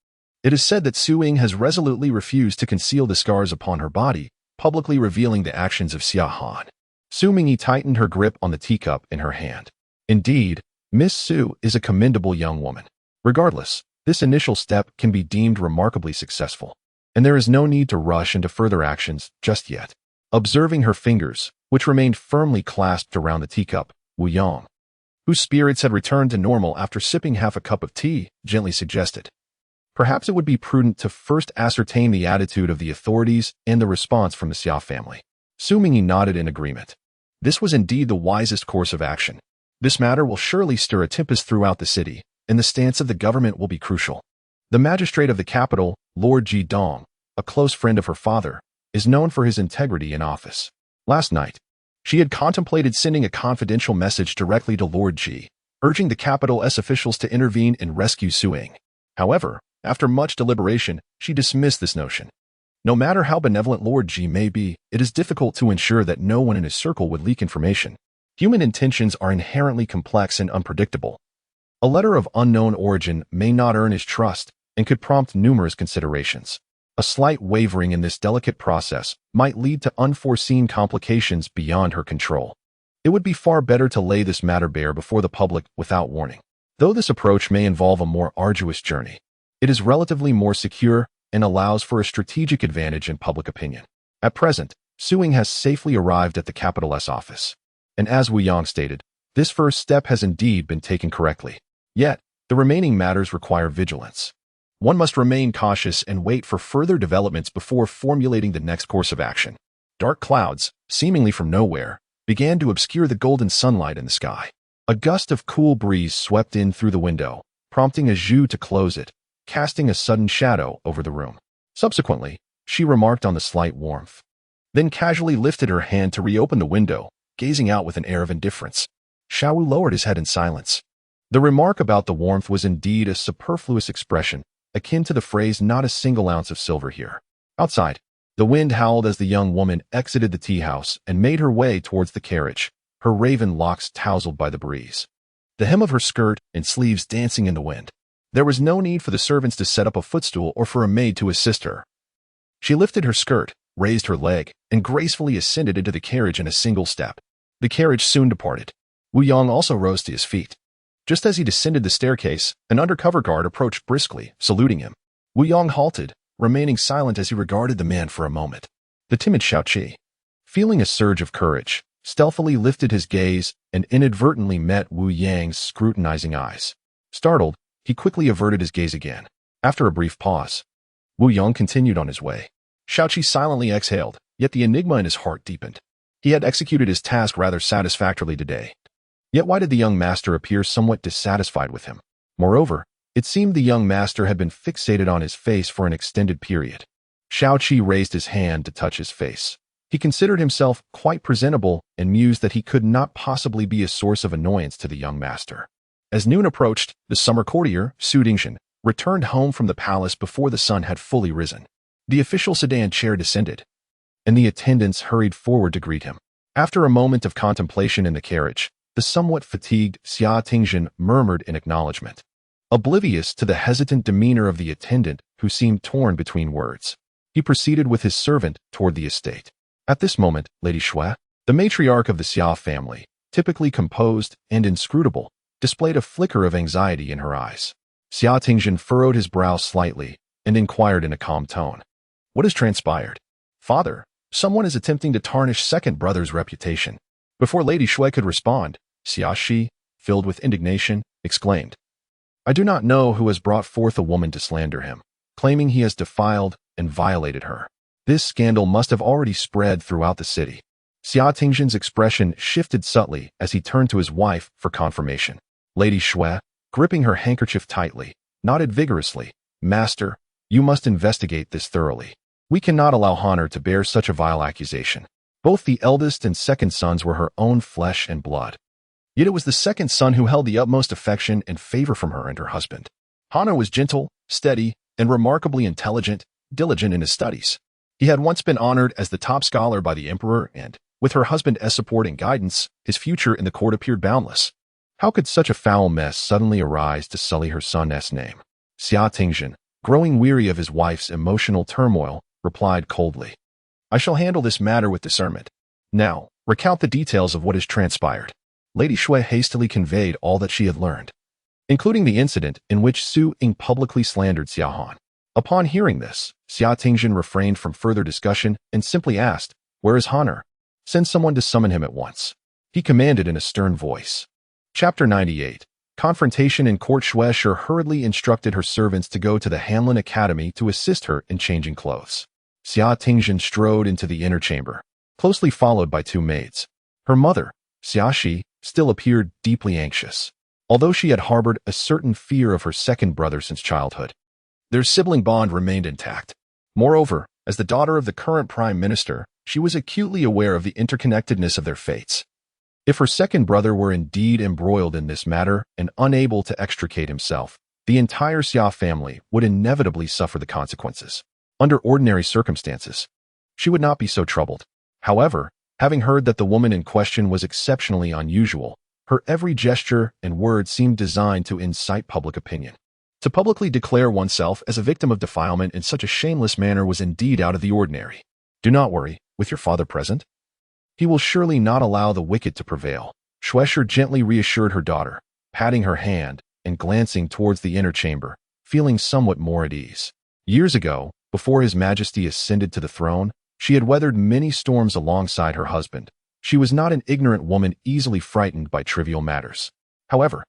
It is said that Su Ying has resolutely refused to conceal the scars upon her body, publicly revealing the actions of Xia Han. Xu Mingyi tightened her grip on the teacup in her hand. Indeed, Miss Su is a commendable young woman. Regardless, this initial step can be deemed remarkably successful, and there is no need to rush into further actions just yet. Observing her fingers, which remained firmly clasped around the teacup, Wu Yang, whose spirits had returned to normal after sipping half a cup of tea, gently suggested, "Perhaps it would be prudent to first ascertain the attitude of the authorities and the response from the Xia family." Xu Mingyi nodded in agreement. This was indeed the wisest course of action. This matter will surely stir a tempest throughout the city, and the stance of the government will be crucial. The magistrate of the capital, Lord Ji Dong, a close friend of her father, is known for his integrity in office. Last night, she had contemplated sending a confidential message directly to Lord Ji, urging the capital S officials to intervene and rescue Su Ying. However, after much deliberation, she dismissed this notion. No matter how benevolent Lord Ji may be, it is difficult to ensure that no one in his circle would leak information. Human intentions are inherently complex and unpredictable. A letter of unknown origin may not earn his trust and could prompt numerous considerations. A slight wavering in this delicate process might lead to unforeseen complications beyond her control. It would be far better to lay this matter bare before the public without warning. Though this approach may involve a more arduous journey, it is relatively more secure and allows for a strategic advantage in public opinion. At present, Su Ying has safely arrived at the Capital S office. And as Wu Yang stated, this first step has indeed been taken correctly. Yet, the remaining matters require vigilance. One must remain cautious and wait for further developments before formulating the next course of action. Dark clouds, seemingly from nowhere, began to obscure the golden sunlight in the sky. A gust of cool breeze swept in through the window, prompting Zhu to close it, casting a sudden shadow over the room. Subsequently, she remarked on the slight warmth, then casually lifted her hand to reopen the window, gazing out with an air of indifference. Xiao Wu lowered his head in silence. The remark about the warmth was indeed a superfluous expression, akin to the phrase "not a single ounce of silver here." Outside, the wind howled as the young woman exited the tea house and made her way towards the carriage, her raven locks tousled by the breeze, the hem of her skirt and sleeves dancing in the wind. There was no need for the servants to set up a footstool or for a maid to assist her. She lifted her skirt, raised her leg, and gracefully ascended into the carriage in a single step. The carriage soon departed. Wu Yong also rose to his feet. Just as he descended the staircase, an undercover guard approached briskly, saluting him. Wu Yong halted, remaining silent as he regarded the man for a moment. The timid Xiaoqi, feeling a surge of courage, stealthily lifted his gaze and inadvertently met Wu Yang's scrutinizing eyes. Startled, he quickly averted his gaze again. After a brief pause, Wu Yong continued on his way. Xiaoqi silently exhaled, yet the enigma in his heart deepened. He had executed his task rather satisfactorily today. Yet why did the young master appear somewhat dissatisfied with him? Moreover, it seemed the young master had been fixated on his face for an extended period. Xiaoqi raised his hand to touch his face. He considered himself quite presentable and mused that he could not possibly be a source of annoyance to the young master. As noon approached, the summer courtier, Xu Dingshan, returned home from the palace before the sun had fully risen. The official sedan chair descended, and the attendants hurried forward to greet him. After a moment of contemplation in the carriage, the somewhat fatigued Xia Tingshan murmured in acknowledgement, oblivious to the hesitant demeanor of the attendant who seemed torn between words. He proceeded with his servant toward the estate. At this moment, Lady Xue, the matriarch of the Xia family, typically composed and inscrutable, displayed a flicker of anxiety in her eyes. Xia Tingshan furrowed his brow slightly and inquired in a calm tone, "What has transpired?" "Father, someone is attempting to tarnish second brother's reputation." Before Lady Xue could respond, Xiaoqi, filled with indignation, exclaimed, "I do not know who has brought forth a woman to slander him, claiming he has defiled and violated her. This scandal must have already spread throughout the city." Xia Tingshan's expression shifted subtly as he turned to his wife for confirmation. Lady Xue, gripping her handkerchief tightly, nodded vigorously, "Master, you must investigate this thoroughly. We cannot allow Honor to bear such a vile accusation." Both the eldest and second sons were her own flesh and blood. Yet it was the second son who held the utmost affection and favor from her and her husband. Hana was gentle, steady, and remarkably intelligent, diligent in his studies. He had once been honored as the top scholar by the emperor and, with her husband's support and guidance, his future in the court appeared boundless. How could such a foul mess suddenly arise to sully her son's name? Xia Tingshan, growing weary of his wife's emotional turmoil, replied coldly, "I shall handle this matter with discernment. Now, recount the details of what has transpired." Lady Xue hastily conveyed all that she had learned, including the incident in which Su Ying publicly slandered Xia Han. Upon hearing this, Xia Tingshan refrained from further discussion and simply asked, "Where is Honor? Send someone to summon him at once." He commanded in a stern voice. Chapter 98. Confrontation in Court. Xue hurriedly instructed her servants to go to the Hanlin Academy to assist her in changing clothes. Xia Tingshan strode into the inner chamber, closely followed by two maids. Her mother, Xiaoqi, still appeared deeply anxious, although she had harbored a certain fear of her second brother since childhood. Their sibling bond remained intact. Moreover, as the daughter of the current prime minister, she was acutely aware of the interconnectedness of their fates. If her second brother were indeed embroiled in this matter and unable to extricate himself, the entire Xia family would inevitably suffer the consequences. Under ordinary circumstances, she would not be so troubled. However, having heard that the woman in question was exceptionally unusual, her every gesture and word seemed designed to incite public opinion. To publicly declare oneself as a victim of defilement in such a shameless manner was indeed out of the ordinary. "Do not worry, with your father present, he will surely not allow the wicked to prevail." Xue gently reassured her daughter, patting her hand and glancing towards the inner chamber, feeling somewhat more at ease. Years ago, before His Majesty ascended to the throne, she had weathered many storms alongside her husband. She was not an ignorant woman easily frightened by trivial matters. However,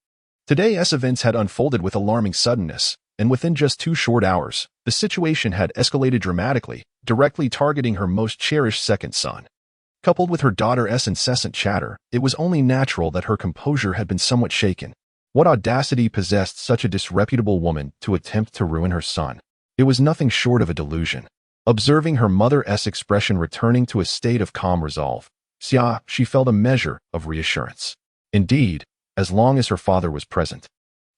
today's events had unfolded with alarming suddenness, and within just 2 short hours, the situation had escalated dramatically, directly targeting her most cherished second son. Coupled with her daughter's incessant chatter, it was only natural that her composure had been somewhat shaken. What audacity possessed such a disreputable woman to attempt to ruin her son? It was nothing short of a delusion. Observing her mother's expression returning to a state of calm resolve, she felt a measure of reassurance. Indeed, as long as her father was present,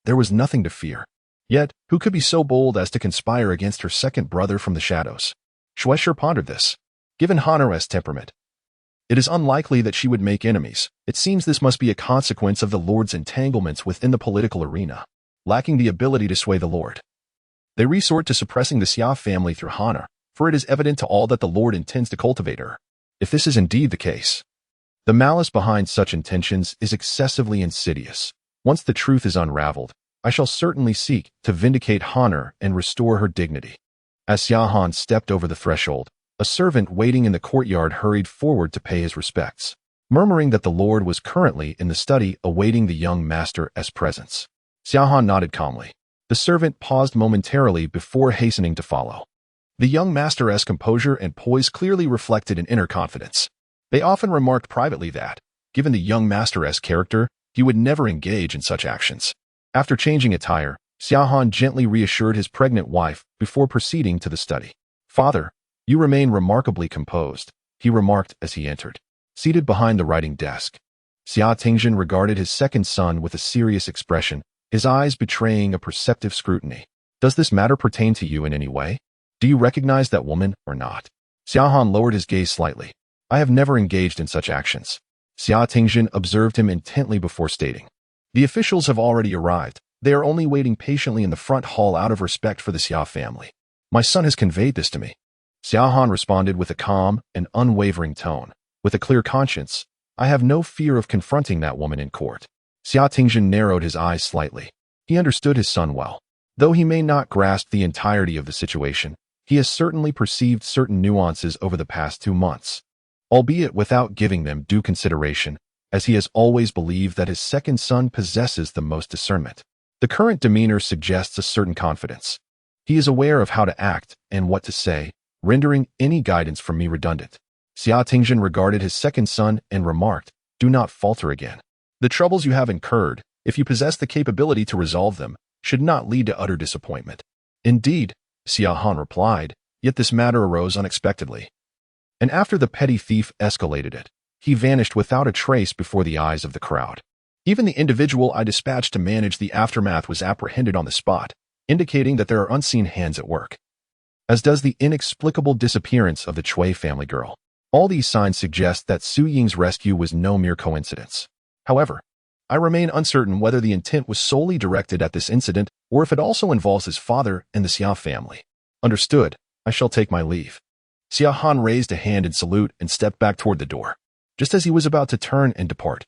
there was nothing to fear. Yet, who could be so bold as to conspire against her second brother from the shadows? Shueisha pondered this. Given Hanare's temperament, it is unlikely that she would make enemies. It seems this must be a consequence of the Lord's entanglements within the political arena, lacking the ability to sway the Lord. They resort to suppressing the Xia family through Hana, for it is evident to all that the Lord intends to cultivate her. If this is indeed the case, the malice behind such intentions is excessively insidious. Once the truth is unraveled, I shall certainly seek to vindicate Hana and restore her dignity. As Xiaohan stepped over the threshold, a servant waiting in the courtyard hurried forward to pay his respects, murmuring that the Lord was currently in the study awaiting the young master's presence. Xiaohan nodded calmly. The servant paused momentarily before hastening to follow. The young master's composure and poise clearly reflected an inner confidence. They often remarked privately that, given the young master's character, he would never engage in such actions. After changing attire, Xiaohan gently reassured his pregnant wife before proceeding to the study. "Father, you remain remarkably composed," he remarked as he entered. Seated behind the writing desk, Xia Tingjin regarded his second son with a serious expression, his eyes betraying a perceptive scrutiny. "Does this matter pertain to you in any way? Do you recognize that woman or not?" Xiaohan lowered his gaze slightly. "I have never engaged in such actions." Xia Tingjin observed him intently before stating. "The officials have already arrived. They are only waiting patiently in the front hall out of respect for the Xia family. My son has conveyed this to me." Xiaohan responded with a calm and unwavering tone. "With a clear conscience, I have no fear of confronting that woman in court." Xia Tingjin narrowed his eyes slightly. He understood his son well. Though he may not grasp the entirety of the situation, he has certainly perceived certain nuances over the past 2 months, albeit without giving them due consideration, as he has always believed that his second son possesses the most discernment. The current demeanor suggests a certain confidence. He is aware of how to act and what to say, rendering any guidance from me redundant. Xia Tingjin regarded his second son and remarked, "Do not falter again. The troubles you have incurred, if you possess the capability to resolve them, should not lead to utter disappointment." "Indeed," Xiaohan replied, "yet this matter arose unexpectedly." And after the petty thief escalated it, he vanished without a trace before the eyes of the crowd. Even the individual I dispatched to manage the aftermath was apprehended on the spot, indicating that there are unseen hands at work. As does the inexplicable disappearance of the Chui family girl. All these signs suggest that Su Ying's rescue was no mere coincidence. However, I remain uncertain whether the intent was solely directed at this incident or if it also involves his father and the Xia family. "Understood. I shall take my leave." Xiaohan raised a hand in salute and stepped back toward the door. Just as he was about to turn and depart,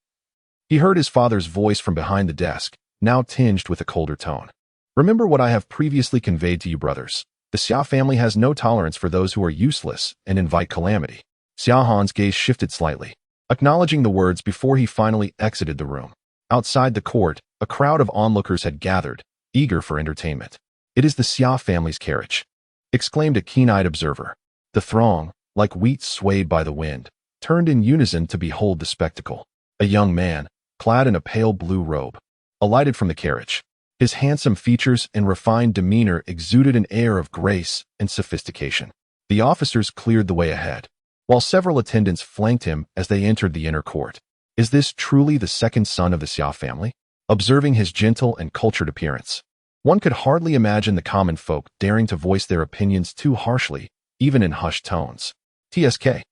he heard his father's voice from behind the desk, now tinged with a colder tone. "Remember what I have previously conveyed to you, brothers. The Xia family has no tolerance for those who are useless and invite calamity." Xiaohan's gaze shifted slightly, acknowledging the words before he finally exited the room. Outside the court, a crowd of onlookers had gathered, eager for entertainment. "It is the Xia family's carriage," exclaimed a keen-eyed observer. The throng, like wheat swayed by the wind, turned in unison to behold the spectacle. A young man, clad in a pale blue robe, alighted from the carriage. His handsome features and refined demeanor exuded an air of grace and sophistication. The officers cleared the way ahead, while several attendants flanked him as they entered the inner court. Is this truly the second son of the Xia family? Observing his gentle and cultured appearance, one could hardly imagine the common folk daring to voice their opinions too harshly, even in hushed tones. TSK.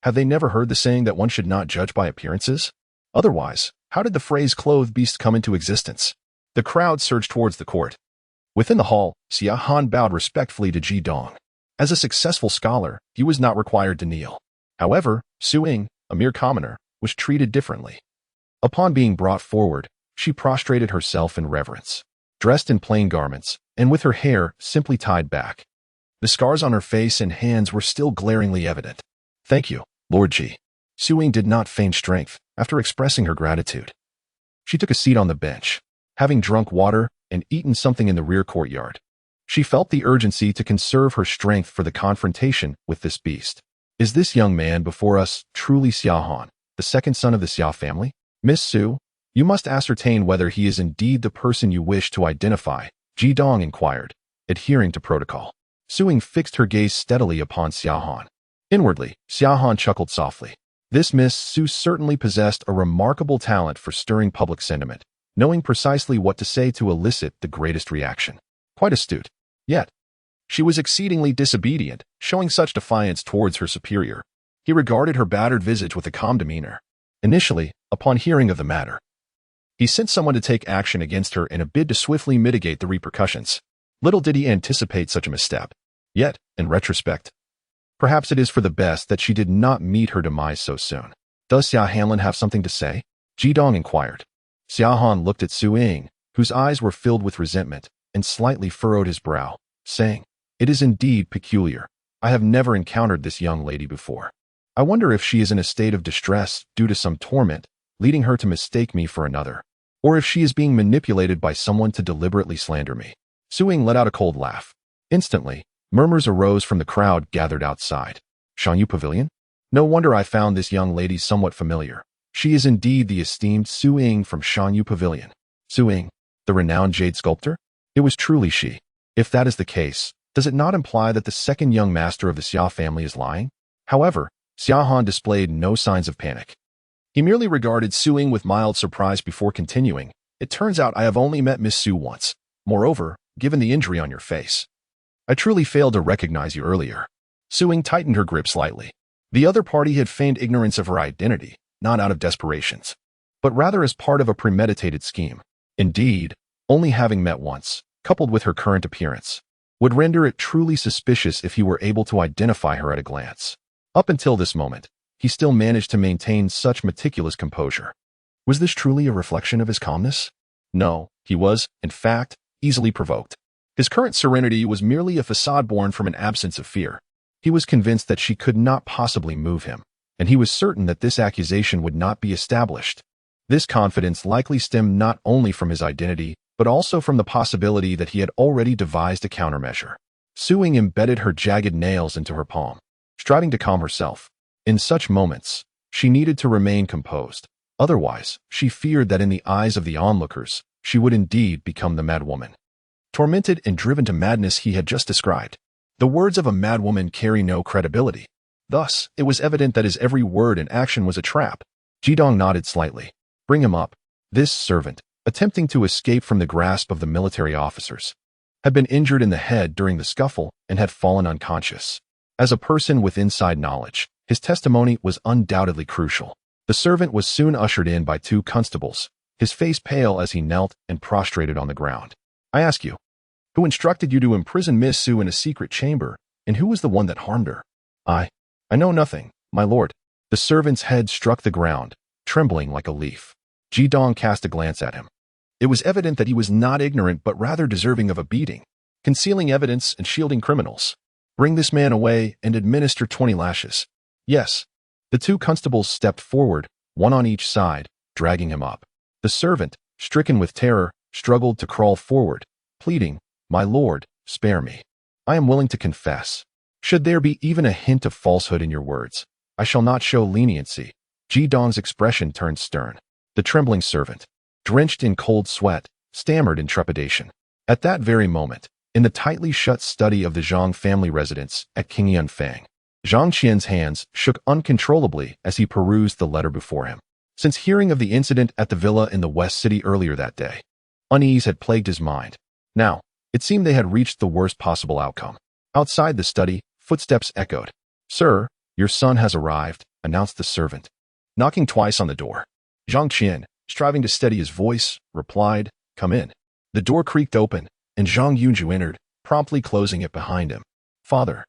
Have they never heard the saying that one should not judge by appearances? Otherwise, how did the phrase clothed beast come into existence? The crowd surged towards the court. Within the hall, Xiaohan bowed respectfully to Ji Dong. As a successful scholar, he was not required to kneel. However, Su Ying, a mere commoner, was treated differently. Upon being brought forward, she prostrated herself in reverence, dressed in plain garments, and with her hair simply tied back. The scars on her face and hands were still glaringly evident. "Thank you, Lord Ji." Su Ying did not feign strength after expressing her gratitude. She took a seat on the bench, having drunk water and eaten something in the rear courtyard. She felt the urgency to conserve her strength for the confrontation with this beast. Is this young man before us truly Xiaohan, the second son of the Xia family? Miss Su, you must ascertain whether he is indeed the person you wish to identify, Ji Dong inquired, adhering to protocol. Su Ying fixed her gaze steadily upon Xiaohan. Inwardly, Xiaohan chuckled softly. This Miss Su certainly possessed a remarkable talent for stirring public sentiment, knowing precisely what to say to elicit the greatest reaction. Quite astute. Yet, she was exceedingly disobedient, showing such defiance towards her superior. He regarded her battered visage with a calm demeanor. Initially, upon hearing of the matter, he sent someone to take action against her in a bid to swiftly mitigate the repercussions. Little did he anticipate such a misstep. Yet, in retrospect, perhaps it is for the best that she did not meet her demise so soon. Does Xia Hanlin have something to say? Jidong inquired. Xia Han looked at Su Ying, whose eyes were filled with resentment, and slightly furrowed his brow, saying, "It is indeed peculiar. I have never encountered this young lady before. I wonder if she is in a state of distress due to some torment, leading her to mistake me for another, or if she is being manipulated by someone to deliberately slander me." Su Ying let out a cold laugh. Instantly, murmurs arose from the crowd gathered outside. Shangyu Pavilion? No wonder I found this young lady somewhat familiar. She is indeed the esteemed Su Ying from Shangyu Pavilion. Su Ying, the renowned jade sculptor? It was truly she. If that is the case, does it not imply that the second young master of the Xia family is lying? However, Xia Han displayed no signs of panic. He merely regarded Su Ying with mild surprise before continuing. "It turns out I have only met Miss Su once. Moreover, given the injury on your face, I truly failed to recognize you earlier." Su Ying tightened her grip slightly. The other party had feigned ignorance of her identity, not out of desperations, but rather as part of a premeditated scheme. Indeed, only having met once, coupled with her current appearance, would render it truly suspicious if he were able to identify her at a glance. Up until this moment, he still managed to maintain such meticulous composure. Was this truly a reflection of his calmness? No, he was, in fact, easily provoked. His current serenity was merely a facade born from an absence of fear. He was convinced that she could not possibly move him, and he was certain that this accusation would not be established. This confidence likely stemmed not only from his identity, but also from the possibility that he had already devised a countermeasure. Su Ying embedded her jagged nails into her palm, striving to calm herself. In such moments, she needed to remain composed. Otherwise, she feared that in the eyes of the onlookers, she would indeed become the madwoman. Tormented and driven to madness he had just described. The words of a madwoman carry no credibility. Thus, it was evident that his every word and action was a trap. Jidong nodded slightly. "Bring him up." This servant, attempting to escape from the grasp of the military officers, had been injured in the head during the scuffle and had fallen unconscious. As a person with inside knowledge, his testimony was undoubtedly crucial. The servant was soon ushered in by two constables, his face pale as he knelt and prostrated on the ground. "I ask you, who instructed you to imprison Miss Su in a secret chamber, and who was the one that harmed her?" I know nothing, my lord." The servant's head struck the ground, trembling like a leaf. Jidong cast a glance at him. It was evident that he was not ignorant but rather deserving of a beating, concealing evidence and shielding criminals. "Bring this man away and administer 20 lashes. "Yes." The two constables stepped forward, one on each side, dragging him up. The servant, stricken with terror, struggled to crawl forward, pleading, "My lord, spare me. I am willing to confess. Should there be even a hint of falsehood in your words, I shall not show leniency." Jidong's expression turned stern. The trembling servant, drenched in cold sweat, stammered in trepidation. At that very moment, in the tightly shut study of the Zhang family residence at Qingyunfang, Zhang Qian's hands shook uncontrollably as he perused the letter before him. Since hearing of the incident at the villa in the West City earlier that day, unease had plagued his mind. Now, it seemed they had reached the worst possible outcome. Outside the study, footsteps echoed. "Sir, your son has arrived," announced the servant, knocking twice on the door. Zhang Qian, striving to steady his voice, replied, "Come in." The door creaked open, and Zhang Yunju entered, promptly closing it behind him. "Father."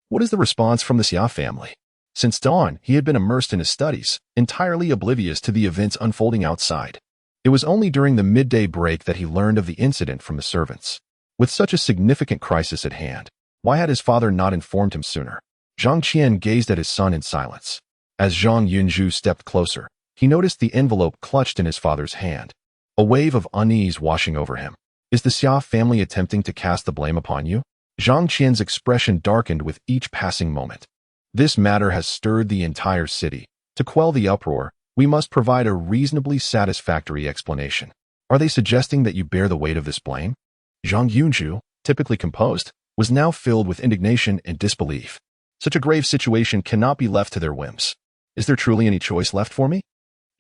What is the response from the Xia family? Since dawn, he had been immersed in his studies, entirely oblivious to the events unfolding outside. It was only during the midday break that he learned of the incident from the servants. With such a significant crisis at hand, why had his father not informed him sooner? Zhang Qian gazed at his son in silence. As Zhang Yunju stepped closer, he noticed the envelope clutched in his father's hand. A wave of unease washing over him. "Is the Xia family attempting to cast the blame upon you?" Zhang Qian's expression darkened with each passing moment. "This matter has stirred the entire city. To quell the uproar, we must provide a reasonably satisfactory explanation. Are they suggesting that you bear the weight of this blame?" Zhang Yunju, typically composed, was now filled with indignation and disbelief. Such a grave situation cannot be left to their whims. Is there truly any choice left for me?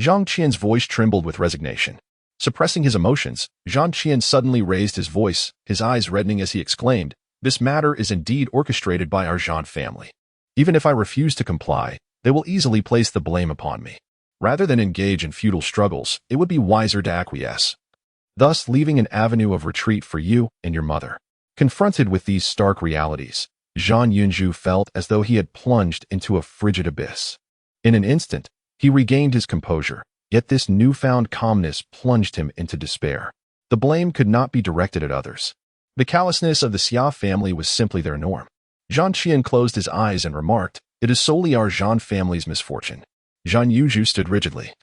Zhang Qian's voice trembled with resignation. Suppressing his emotions, Zhang Qian suddenly raised his voice, his eyes reddening as he exclaimed, "This matter is indeed orchestrated by our Zhang family. Even if I refuse to comply, they will easily place the blame upon me. Rather than engage in futile struggles, it would be wiser to acquiesce, thus leaving an avenue of retreat for you and your mother." Confronted with these stark realities, Zhang Yunju felt as though he had plunged into a frigid abyss. In an instant, he regained his composure, yet this newfound calmness plunged him into despair. The blame could not be directed at others. The callousness of the Xia family was simply their norm. Zhang Qian closed his eyes and remarked, "It is solely our Zhang family's misfortune." Zhang Yunju stood rigidly,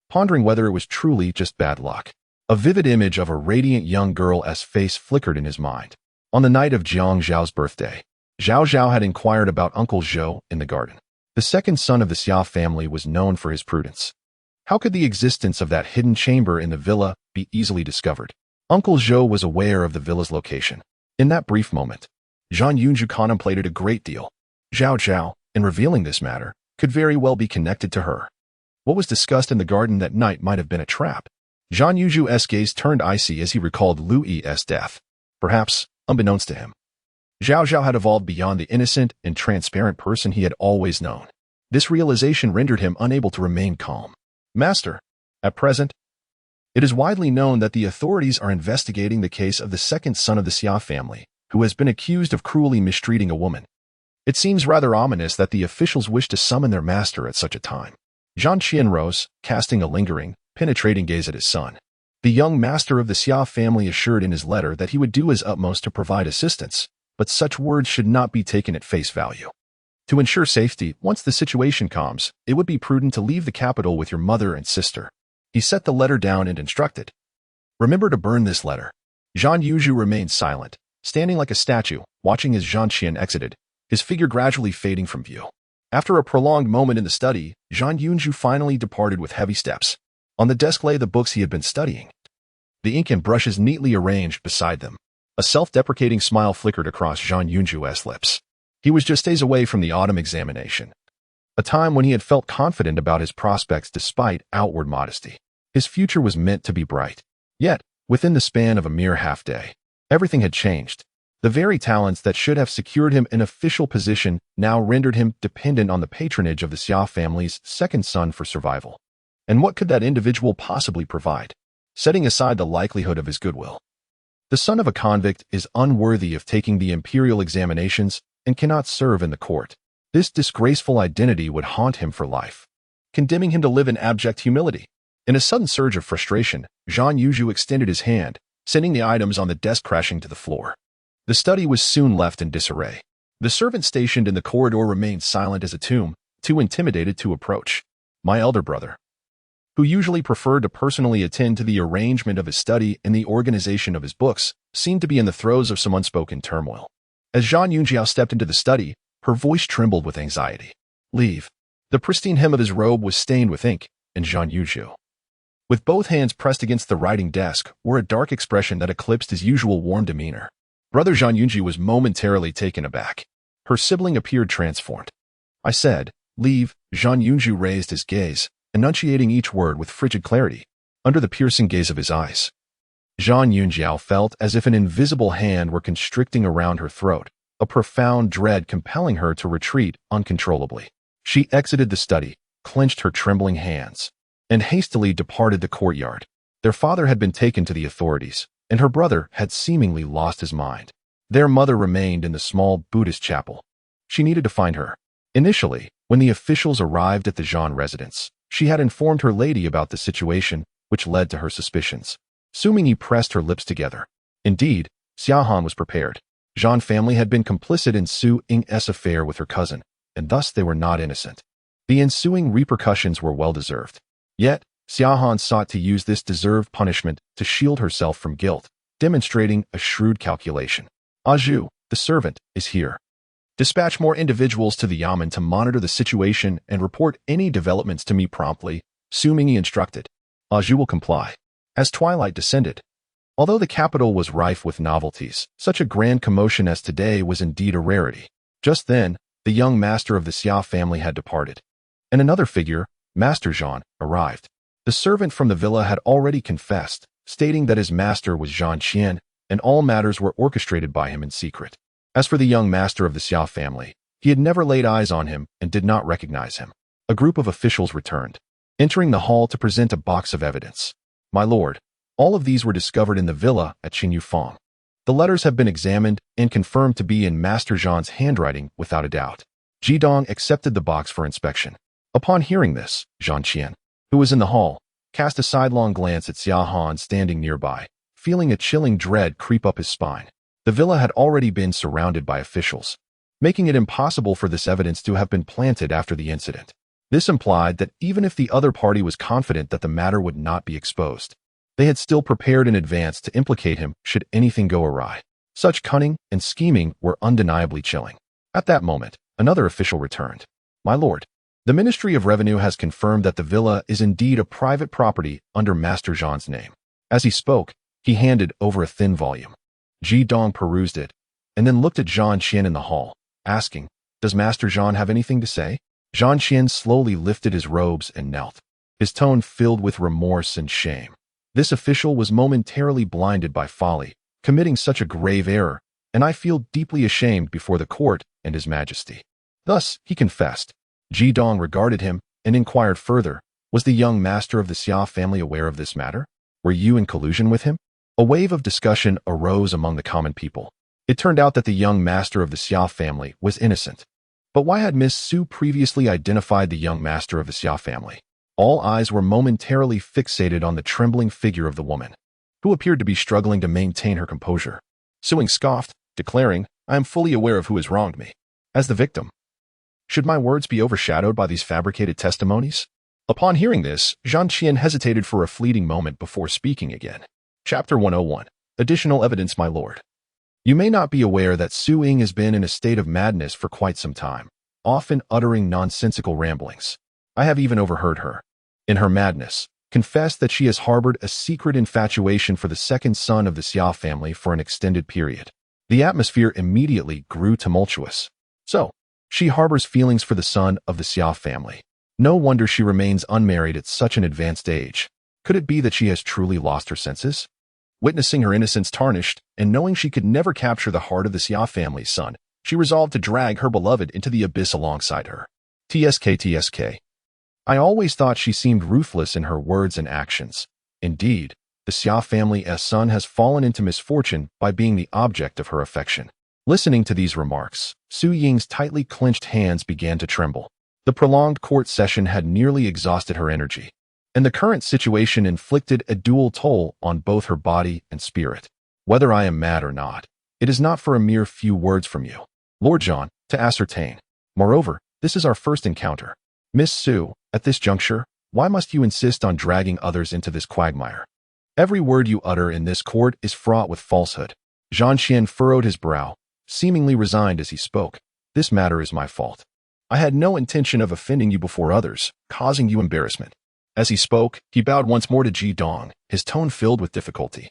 pondering whether it was truly just bad luck. A vivid image of a radiant young girl's face flickered in his mind. On the night of Jiang Zhao's birthday, Zhao Zhao had inquired about Uncle Zhou in the garden. The second son of the Xia family was known for his prudence. How could the existence of that hidden chamber in the villa be easily discovered? Uncle Zhou was aware of the villa's location. In that brief moment, Zhang Yunju contemplated a great deal. Zhao Zhao, in revealing this matter, could very well be connected to her. What was discussed in the garden that night might have been a trap. Zhang Yunju's gaze turned icy as he recalled Lu Yi's death. Perhaps, unbeknownst to him, Zhao Zhao had evolved beyond the innocent and transparent person he had always known. This realization rendered him unable to remain calm. "Master, at present, it is widely known that the authorities are investigating the case of the second son of the Xia family, who has been accused of cruelly mistreating a woman. It seems rather ominous that the officials wish to summon their master at such a time." Zhang Qian rose, casting a lingering, penetrating gaze at his son. The young master of the Xia family assured in his letter that he would do his utmost to provide assistance, but such words should not be taken at face value. To ensure safety, once the situation calms, it would be prudent to leave the capital with your mother and sister. He set the letter down and instructed, "Remember to burn this letter." Zhang Yunju remained silent, standing like a statue, watching as Zhang Qian exited, his figure gradually fading from view. After a prolonged moment in the study, Zhang Yunju finally departed with heavy steps. On the desk lay the books he had been studying, the ink and brushes neatly arranged beside them. A self-deprecating smile flickered across Zhang Yunju's lips. He was just days away from the autumn examination, a time when he had felt confident about his prospects despite outward modesty. His future was meant to be bright. Yet, within the span of a mere half-day, everything had changed. The very talents that should have secured him an official position now rendered him dependent on the patronage of the Xia family's second son for survival. And what could that individual possibly provide, setting aside the likelihood of his goodwill? The son of a convict is unworthy of taking the imperial examinations and cannot serve in the court. This disgraceful identity would haunt him for life, condemning him to live in abject humility. In a sudden surge of frustration, Zhang Yunju extended his hand, sending the items on the desk crashing to the floor. The study was soon left in disarray. The servant stationed in the corridor remained silent as a tomb, too intimidated to approach. My elder brother, who usually preferred to personally attend to the arrangement of his study and the organization of his books, seemed to be in the throes of some unspoken turmoil. As Zhang Yunjiao stepped into the study, her voice trembled with anxiety. "Leave." The pristine hem of his robe was stained with ink, and Zhang Yunjiao, with both hands pressed against the writing desk, wore a dark expression that eclipsed his usual warm demeanor. Brother Zhang Yunji was momentarily taken aback. Her sibling appeared transformed. "I said, leave." Zhang Yunju raised his gaze, enunciating each word with frigid clarity, under the piercing gaze of his eyes. Zhang Yunjiao felt as if an invisible hand were constricting around her throat, a profound dread compelling her to retreat uncontrollably. She exited the study, clenched her trembling hands, and hastily departed the courtyard. Their father had been taken to the authorities, and her brother had seemingly lost his mind. Their mother remained in the small Buddhist chapel. She needed to find her. Initially, when the officials arrived at the Zhang residence, she had informed her lady about the situation, which led to her suspicions. Xu Mingyi pressed her lips together. Indeed, Xiaohan was prepared. Zhang family had been complicit in Xu Ying's affair with her cousin, and thus they were not innocent. The ensuing repercussions were well-deserved. Yet, Xiaohan sought to use this deserved punishment to shield herself from guilt, demonstrating a shrewd calculation. "Zhu, the servant, is here. Dispatch more individuals to the Yamen to monitor the situation and report any developments to me promptly," Xu Mingyi instructed. Zhu will comply. As twilight descended, although the capital was rife with novelties, such a grand commotion as today was indeed a rarity. Just then, the young master of the Xia family had departed, and another figure, Master Zhang, arrived. The servant from the villa had already confessed, stating that his master was Zhang Qian, and all matters were orchestrated by him in secret. As for the young master of the Xia family, he had never laid eyes on him and did not recognize him. A group of officials returned, entering the hall to present a box of evidence. My lord, all of these were discovered in the villa at Qinyufang. The letters have been examined and confirmed to be in Master Zhang's handwriting without a doubt. Ji Dong accepted the box for inspection. Upon hearing this, Zhang Qian, who was in the hall, cast a sidelong glance at Xia Han standing nearby, feeling a chilling dread creep up his spine. The villa had already been surrounded by officials, making it impossible for this evidence to have been planted after the incident. This implied that even if the other party was confident that the matter would not be exposed, they had still prepared in advance to implicate him should anything go awry. Such cunning and scheming were undeniably chilling. At that moment, another official returned. My lord, the Ministry of Revenue has confirmed that the villa is indeed a private property under Master Zhang's name. As he spoke, he handed over a thin volume. Ji Dong perused it, and then looked at Zhang Qian in the hall, asking, Does Master Zhang have anything to say? Zhang Qian slowly lifted his robes and knelt, his tone filled with remorse and shame. This official was momentarily blinded by folly, committing such a grave error, and I feel deeply ashamed before the court and His Majesty. Thus, he confessed. Ji Dong regarded him and inquired further, Was the young master of the Xia family aware of this matter? Were you in collusion with him? A wave of discussion arose among the common people. It turned out that the young master of the Xia family was innocent. But why had Miss Xu previously identified the young master of the Xia family? All eyes were momentarily fixated on the trembling figure of the woman, who appeared to be struggling to maintain her composure. Xu scoffed, declaring, I am fully aware of who has wronged me. As the victim, should my words be overshadowed by these fabricated testimonies? Upon hearing this, Zhang Qian hesitated for a fleeting moment before speaking again. Chapter 101. Additional evidence, my lord. You may not be aware that Xu Ying has been in a state of madness for quite some time, often uttering nonsensical ramblings. I have even overheard her, in her madness, confess that she has harbored a secret infatuation for the second son of the Xia family for an extended period. The atmosphere immediately grew tumultuous. So, she harbors feelings for the son of the Xia family. No wonder she remains unmarried at such an advanced age. Could it be that she has truly lost her senses? Witnessing her innocence tarnished, and knowing she could never capture the heart of the Xia family's son, she resolved to drag her beloved into the abyss alongside her. TSK. I always thought she seemed ruthless in her words and actions. Indeed, the Xia family's son has fallen into misfortune by being the object of her affection. Listening to these remarks, Xu Ying's tightly clenched hands began to tremble. The prolonged court session had nearly exhausted her energy, and the current situation inflicted a dual toll on both her body and spirit. Whether I am mad or not, it is not for a mere few words from you, Lord Zhang, to ascertain. Moreover, this is our first encounter. Miss Xu, at this juncture, why must you insist on dragging others into this quagmire? Every word you utter in this court is fraught with falsehood. Zhang Qian furrowed his brow, seemingly resigned as he spoke. This matter is my fault. I had no intention of offending you before others, causing you embarrassment. As he spoke, he bowed once more to Ji Dong, his tone filled with difficulty.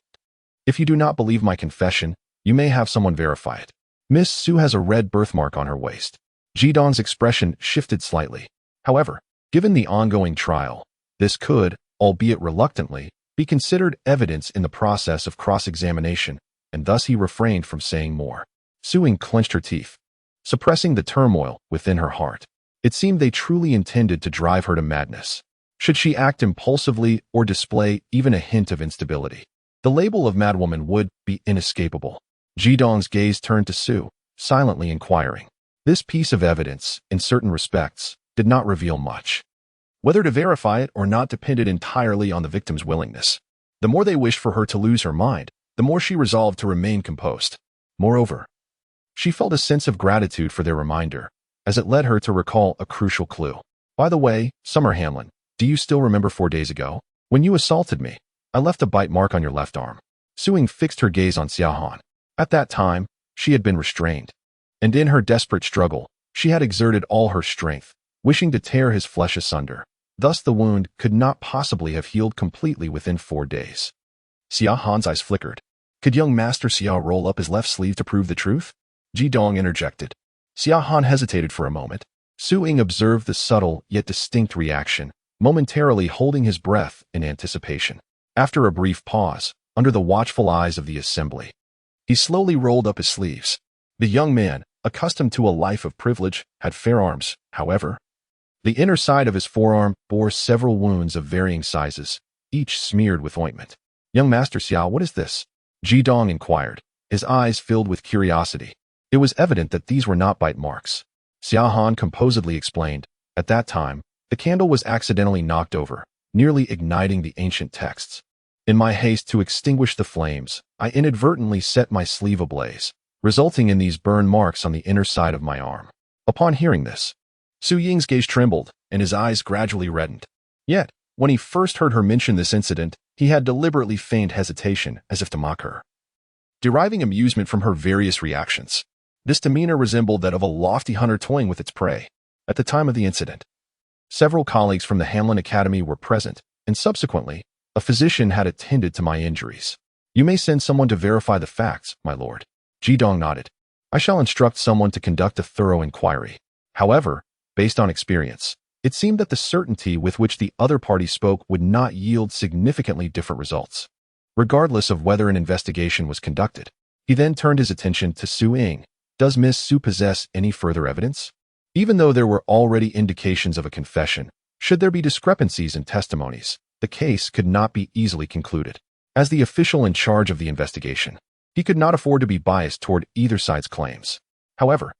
If you do not believe my confession, you may have someone verify it. Miss Xu has a red birthmark on her waist. Ji Dong's expression shifted slightly. However, given the ongoing trial, this could, albeit reluctantly, be considered evidence in the process of cross-examination, and thus he refrained from saying more. Xu Ying clenched her teeth, suppressing the turmoil within her heart. It seemed they truly intended to drive her to madness. Should she act impulsively or display even a hint of instability, the label of madwoman would be inescapable. Ji Dong's gaze turned to Xu, silently inquiring. This piece of evidence, in certain respects, did not reveal much. Whether to verify it or not depended entirely on the victim's willingness. The more they wished for her to lose her mind, the more she resolved to remain composed. Moreover, she felt a sense of gratitude for their reminder, as it led her to recall a crucial clue. By the way, Summer Hamlin, do you still remember 4 days ago? When you assaulted me, I left a bite mark on your left arm. Xu Ying fixed her gaze on Xia Han. At that time, she had been restrained, and in her desperate struggle, she had exerted all her strength, wishing to tear his flesh asunder. Thus the wound could not possibly have healed completely within 4 days. Xia Han's eyes flickered. Could young Master Xia roll up his left sleeve to prove the truth? Ji Dong interjected. Xia Han hesitated for a moment. Xu Ying observed the subtle yet distinct reaction, momentarily holding his breath in anticipation. After a brief pause, under the watchful eyes of the assembly, he slowly rolled up his sleeves. The young man, accustomed to a life of privilege, had fair arms, however. The inner side of his forearm bore several wounds of varying sizes, each smeared with ointment. "Young Master Xiao, what is this?" Ji Dong inquired, his eyes filled with curiosity. It was evident that these were not bite marks. Xiao Han composedly explained, "At that time, the candle was accidentally knocked over, nearly igniting the ancient texts. In my haste to extinguish the flames, I inadvertently set my sleeve ablaze, resulting in these burn marks on the inner side of my arm." Upon hearing this, Su Ying's gaze trembled, and his eyes gradually reddened. Yet, when he first heard her mention this incident, he had deliberately feigned hesitation as if to mock her, deriving amusement from her various reactions. This demeanor resembled that of a lofty hunter toying with its prey. At the time of the incident, several colleagues from the Hamlin Academy were present, and subsequently, a physician had attended to my injuries. "You may send someone to verify the facts, my lord." Ji Dong nodded. "I shall instruct someone to conduct a thorough inquiry." However, based on experience, it seemed that the certainty with which the other party spoke would not yield significantly different results, regardless of whether an investigation was conducted. He then turned his attention to Su Ying. "Does Miss Su possess any further evidence? Even though there were already indications of a confession, should there be discrepancies in testimonies, the case could not be easily concluded. As the official in charge of the investigation, he could not afford to be biased toward either side's claims. However,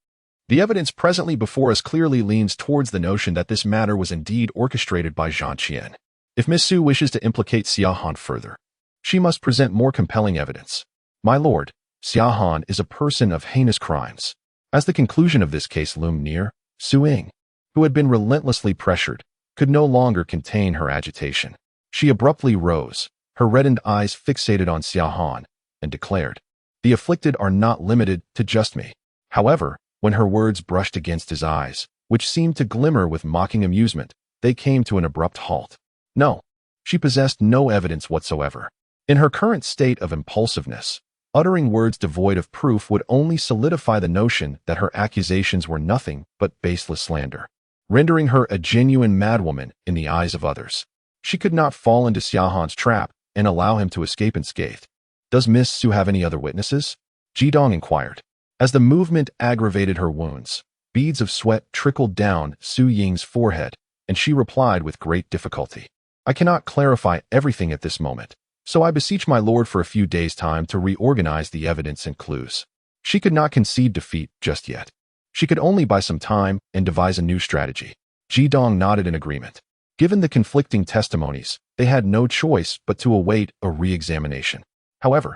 the evidence presently before us clearly leans towards the notion that this matter was indeed orchestrated by Zhang Qian. If Miss Su wishes to implicate Xiao Han further, she must present more compelling evidence. My lord, Xiao Han is a person of heinous crimes." As the conclusion of this case loomed near, Su Ying, who had been relentlessly pressured, could no longer contain her agitation. She abruptly rose, her reddened eyes fixated on Xiao Han, and declared, "The afflicted are not limited to just me." However, when her words brushed against his eyes, which seemed to glimmer with mocking amusement, they came to an abrupt halt. No, she possessed no evidence whatsoever. In her current state of impulsiveness, uttering words devoid of proof would only solidify the notion that her accusations were nothing but baseless slander, rendering her a genuine madwoman in the eyes of others. She could not fall into Xiao Han's trap and allow him to escape unscathed. "Does Miss Su have any other witnesses?" Ji Dong inquired. As the movement aggravated her wounds, beads of sweat trickled down Su Ying's forehead, and she replied with great difficulty, "I cannot clarify everything at this moment, so I beseech my lord for a few days' time to reorganize the evidence and clues." She could not concede defeat just yet. She could only buy some time and devise a new strategy. Ji Dong nodded in agreement. Given the conflicting testimonies, they had no choice but to await a re-examination. However,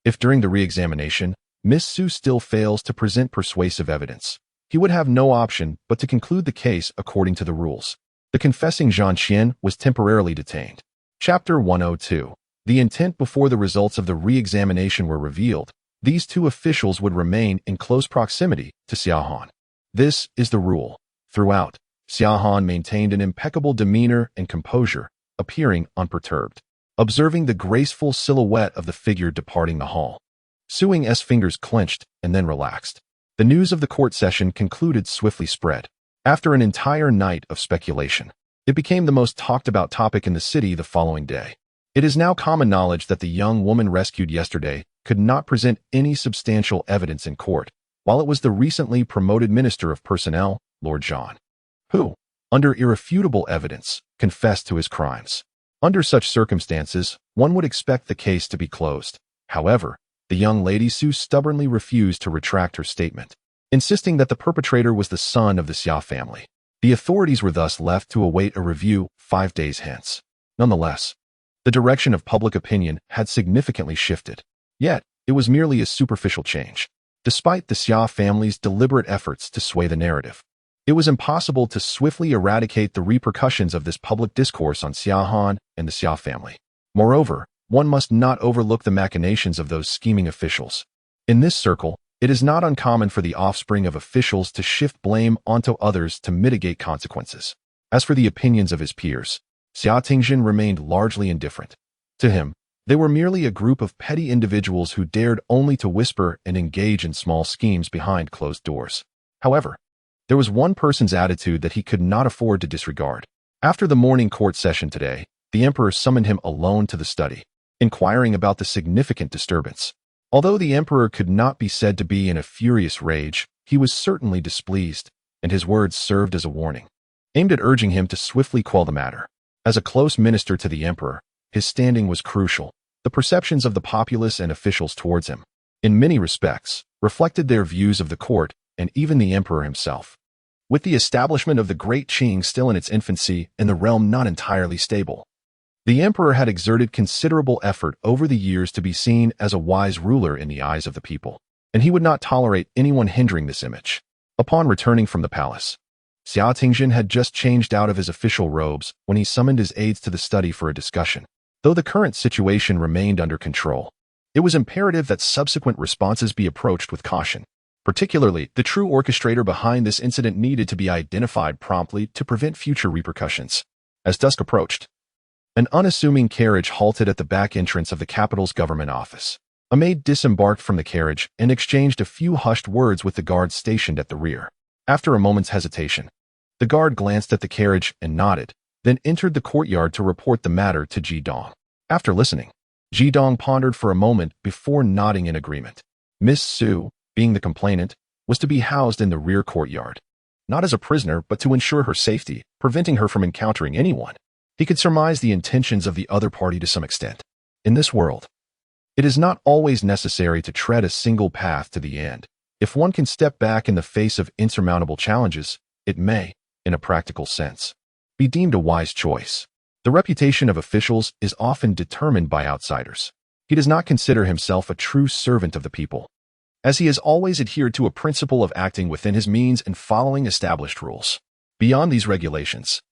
if during the re-examination, Miss Su still fails to present persuasive evidence, he would have no option but to conclude the case according to the rules. The confessing Zhang Qian was temporarily detained. Chapter 102. The intent before the results of the re-examination were revealed, these two officials would remain in close proximity to Xiao Han. This is the rule. Throughout, Xiao Han maintained an impeccable demeanor and composure, appearing unperturbed, observing the graceful silhouette of the figure departing the hall. Su Ying's fingers clenched and then relaxed. The news of the court session concluded swiftly spread. After an entire night of speculation, it became the most talked-about topic in the city the following day. It is now common knowledge that the young woman rescued yesterday could not present any substantial evidence in court, while it was the recently promoted Minister of Personnel, Lord Zhan, who, under irrefutable evidence, confessed to his crimes. Under such circumstances, one would expect the case to be closed. However, the young lady Su stubbornly refused to retract her statement, insisting that the perpetrator was the son of the Xia family. The authorities were thus left to await a review 5 days hence. Nonetheless, the direction of public opinion had significantly shifted. Yet, it was merely a superficial change. Despite the Xia family's deliberate efforts to sway the narrative, it was impossible to swiftly eradicate the repercussions of this public discourse on Xiao Han and the Xia family. Moreover, one must not overlook the machinations of those scheming officials. In this circle, it is not uncommon for the offspring of officials to shift blame onto others to mitigate consequences. As for the opinions of his peers, Xia Tingjin remained largely indifferent. To him, they were merely a group of petty individuals who dared only to whisper and engage in small schemes behind closed doors. However, there was one person's attitude that he could not afford to disregard. After the morning court session today, the emperor summoned him alone to the study, inquiring about the significant disturbance. Although the emperor could not be said to be in a furious rage, he was certainly displeased, and his words served as a warning, aimed at urging him to swiftly quell the matter. As a close minister to the emperor, his standing was crucial. The perceptions of the populace and officials towards him, in many respects, reflected their views of the court and even the emperor himself. With the establishment of the Great Qing still in its infancy and the realm not entirely stable, the emperor had exerted considerable effort over the years to be seen as a wise ruler in the eyes of the people, and he would not tolerate anyone hindering this image. Upon returning from the palace, Xia Tingjin had just changed out of his official robes when he summoned his aides to the study for a discussion. Though the current situation remained under control, it was imperative that subsequent responses be approached with caution. Particularly, the true orchestrator behind this incident needed to be identified promptly to prevent future repercussions. As dusk approached, an unassuming carriage halted at the back entrance of the capital's government office. A maid disembarked from the carriage and exchanged a few hushed words with the guards stationed at the rear. After a moment's hesitation, the guard glanced at the carriage and nodded, then entered the courtyard to report the matter to Ji Dong. After listening, Ji Dong pondered for a moment before nodding in agreement. Miss Xu, being the complainant, was to be housed in the rear courtyard, not as a prisoner but to ensure her safety, preventing her from encountering anyone. He could surmise the intentions of the other party to some extent. In this world, it is not always necessary to tread a single path to the end. If one can step back in the face of insurmountable challenges, it may, in a practical sense, be deemed a wise choice. The reputation of officials is often determined by outsiders. He does not consider himself a true servant of the people, as he has always adhered to a principle of acting within his means and following established rules. Beyond these regulations,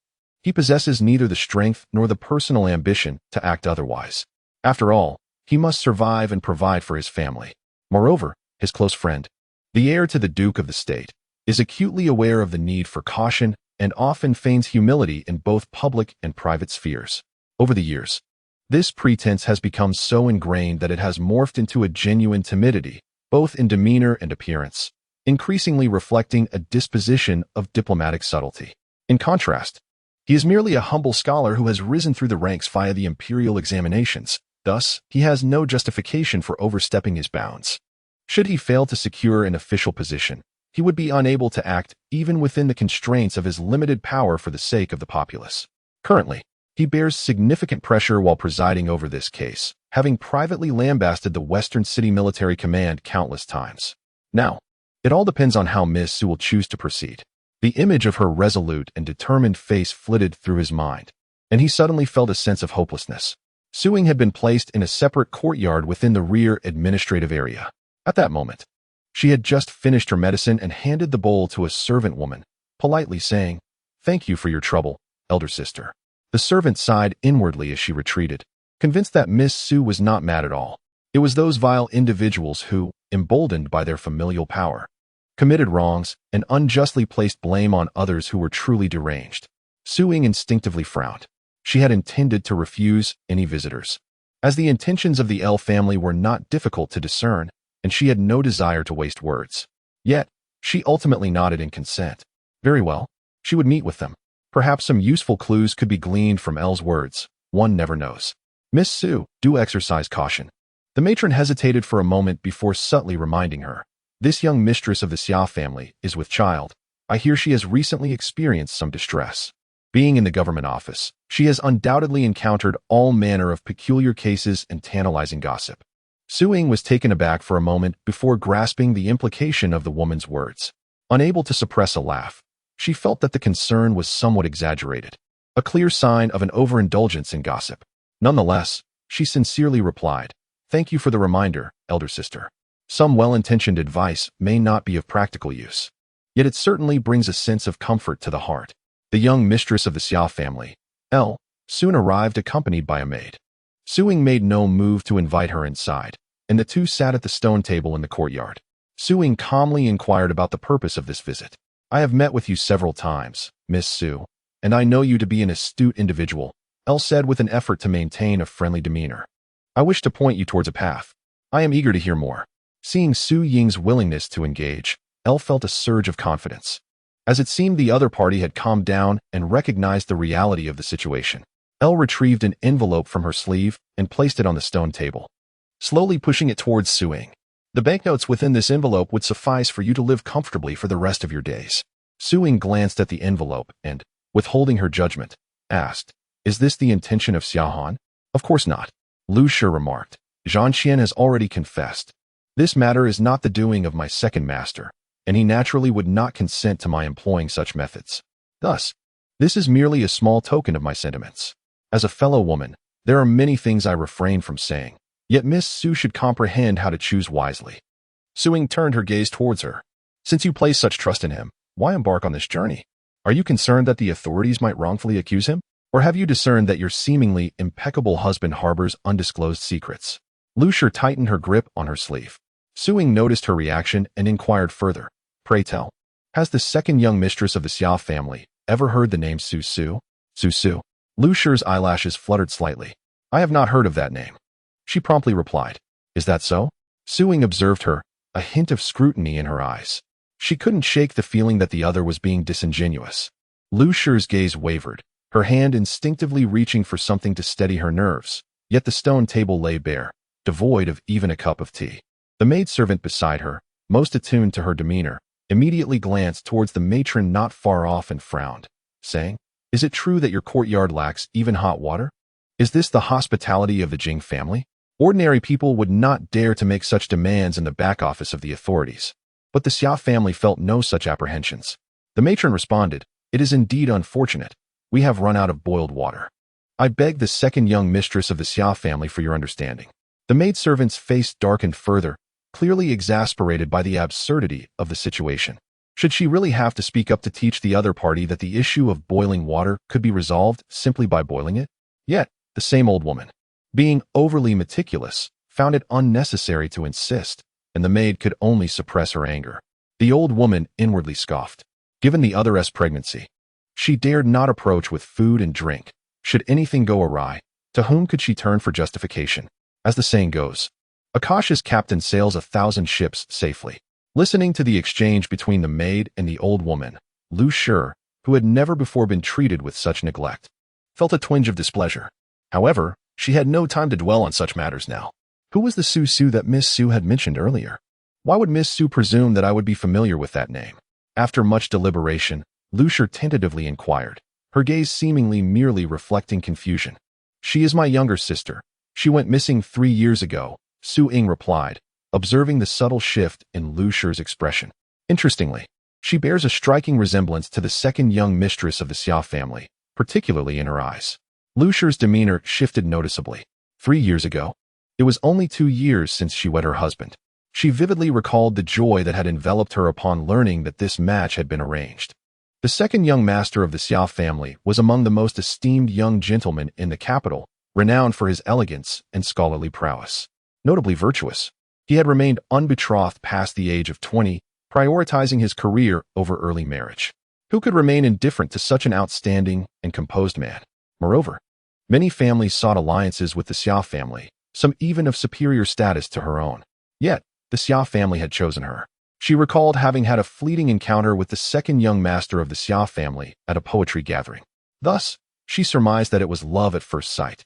he possesses neither the strength nor the personal ambition to act otherwise. After all, he must survive and provide for his family. Moreover, his close friend, the heir to the Duke of the State, is acutely aware of the need for caution and often feigns humility in both public and private spheres. Over the years, this pretense has become so ingrained that it has morphed into a genuine timidity, both in demeanor and appearance, increasingly reflecting a disposition of diplomatic subtlety. In contrast, he is merely a humble scholar who has risen through the ranks via the imperial examinations. Thus, he has no justification for overstepping his bounds. Should he fail to secure an official position, he would be unable to act even within the constraints of his limited power for the sake of the populace. Currently, he bears significant pressure while presiding over this case, having privately lambasted the Western City Military Command countless times. Now, it all depends on how Miss Xu will choose to proceed. The image of her resolute and determined face flitted through his mind, and he suddenly felt a sense of hopelessness. Xu had been placed in a separate courtyard within the rear administrative area. At that moment, she had just finished her medicine and handed the bowl to a servant woman, politely saying, "Thank you for your trouble, elder sister." The servant sighed inwardly as she retreated, convinced that Miss Xu was not mad at all. It was those vile individuals who, emboldened by their familial power, committed wrongs and unjustly placed blame on others who were truly deranged. Xu instinctively frowned. She had intended to refuse any visitors, as the intentions of the L family were not difficult to discern, and she had no desire to waste words. Yet, she ultimately nodded in consent. Very well, she would meet with them. Perhaps some useful clues could be gleaned from L's words. One never knows. Miss Xu, do exercise caution. The matron hesitated for a moment before subtly reminding her. This young mistress of the Xia family is with child. I hear she has recently experienced some distress. Being in the government office, she has undoubtedly encountered all manner of peculiar cases and tantalizing gossip. Xu was taken aback for a moment before grasping the implication of the woman's words. Unable to suppress a laugh, she felt that the concern was somewhat exaggerated, a clear sign of an overindulgence in gossip. Nonetheless, she sincerely replied, "Thank you for the reminder, elder sister. Some well-intentioned advice may not be of practical use, yet it certainly brings a sense of comfort to the heart." The young mistress of the Xia family, L, soon arrived accompanied by a maid. Xu made no move to invite her inside, and the two sat at the stone table in the courtyard. Xu calmly inquired about the purpose of this visit. "I have met with you several times, Miss Xu, and I know you to be an astute individual," L said with an effort to maintain a friendly demeanor. "I wish to point you towards a path. I am eager to hear more." Seeing Xu Ying's willingness to engage, L felt a surge of confidence. As it seemed the other party had calmed down and recognized the reality of the situation, Elle retrieved an envelope from her sleeve and placed it on the stone table, slowly pushing it towards Xu Mingyi. The banknotes within this envelope would suffice for you to live comfortably for the rest of your days. Xu Mingyi glanced at the envelope and, withholding her judgment, asked, "Is this the intention of Xiaohan?" "Of course not," Lu Shi remarked. "Zhang Qian has already confessed. This matter is not the doing of my second master, and he naturally would not consent to my employing such methods. Thus, this is merely a small token of my sentiments. As a fellow woman, there are many things I refrain from saying, yet Miss Xu should comprehend how to choose wisely." Xu Mingyi turned her gaze towards her. "Since you place such trust in him, why embark on this journey? Are you concerned that the authorities might wrongfully accuse him? Or have you discerned that your seemingly impeccable husband harbors undisclosed secrets?" Lu Shi tightened her grip on her sleeve. Xu Mingyi noticed her reaction and inquired further, "Pray tell, has the second young mistress of the Xia family ever heard the name Su Su?" "Su Su?" Lu Shi's eyelashes fluttered slightly. "I have not heard of that name," she promptly replied. "Is that so?" Xu Mingyi observed her, a hint of scrutiny in her eyes. She couldn't shake the feeling that the other was being disingenuous. Lu Shi's gaze wavered, her hand instinctively reaching for something to steady her nerves, yet the stone table lay bare, devoid of even a cup of tea. The maidservant beside her, most attuned to her demeanor, immediately glanced towards the matron not far off and frowned, saying, "Is it true that your courtyard lacks even hot water? Is this the hospitality of the Jing family? Ordinary people would not dare to make such demands in the back office of the authorities." But the Xia family felt no such apprehensions. The matron responded, "It is indeed unfortunate. We have run out of boiled water. I beg the second young mistress of the Xia family for your understanding." The maidservant's face darkened further, clearly exasperated by the absurdity of the situation. Should she really have to speak up to teach the other party that the issue of boiling water could be resolved simply by boiling it? Yet, the same old woman, being overly meticulous, found it unnecessary to insist, and the maid could only suppress her anger. The old woman inwardly scoffed. Given the other's pregnancy, she dared not approach with food and drink. Should anything go awry, to whom could she turn for justification? As the saying goes, a cautious captain sails 1,000 ships safely. Listening to the exchange between the maid and the old woman, Lu Shi, who had never before been treated with such neglect, felt a twinge of displeasure. However, she had no time to dwell on such matters now. Who was the Su Su that Miss Xu had mentioned earlier? Why would Miss Xu presume that I would be familiar with that name? After much deliberation, Lu Shi tentatively inquired, her gaze seemingly merely reflecting confusion. "She is my younger sister. She went missing 3 years ago," Xu Mingyi replied, observing the subtle shift in Lu Shi's expression. "Interestingly, she bears a striking resemblance to the second young mistress of the Xia family, particularly in her eyes." Lu Shi's demeanor shifted noticeably. 3 years ago? It was only 2 years since she wed her husband. She vividly recalled the joy that had enveloped her upon learning that this match had been arranged. The second young master of the Xia family was among the most esteemed young gentlemen in the capital, renowned for his elegance and scholarly prowess. Notably virtuous, he had remained unbetrothed past the age of 20, prioritizing his career over early marriage. Who could remain indifferent to such an outstanding and composed man? Moreover, many families sought alliances with the Xia family, some even of superior status to her own. Yet, the Xia family had chosen her. She recalled having had a fleeting encounter with the second young master of the Xia family at a poetry gathering. Thus, she surmised that it was love at first sight.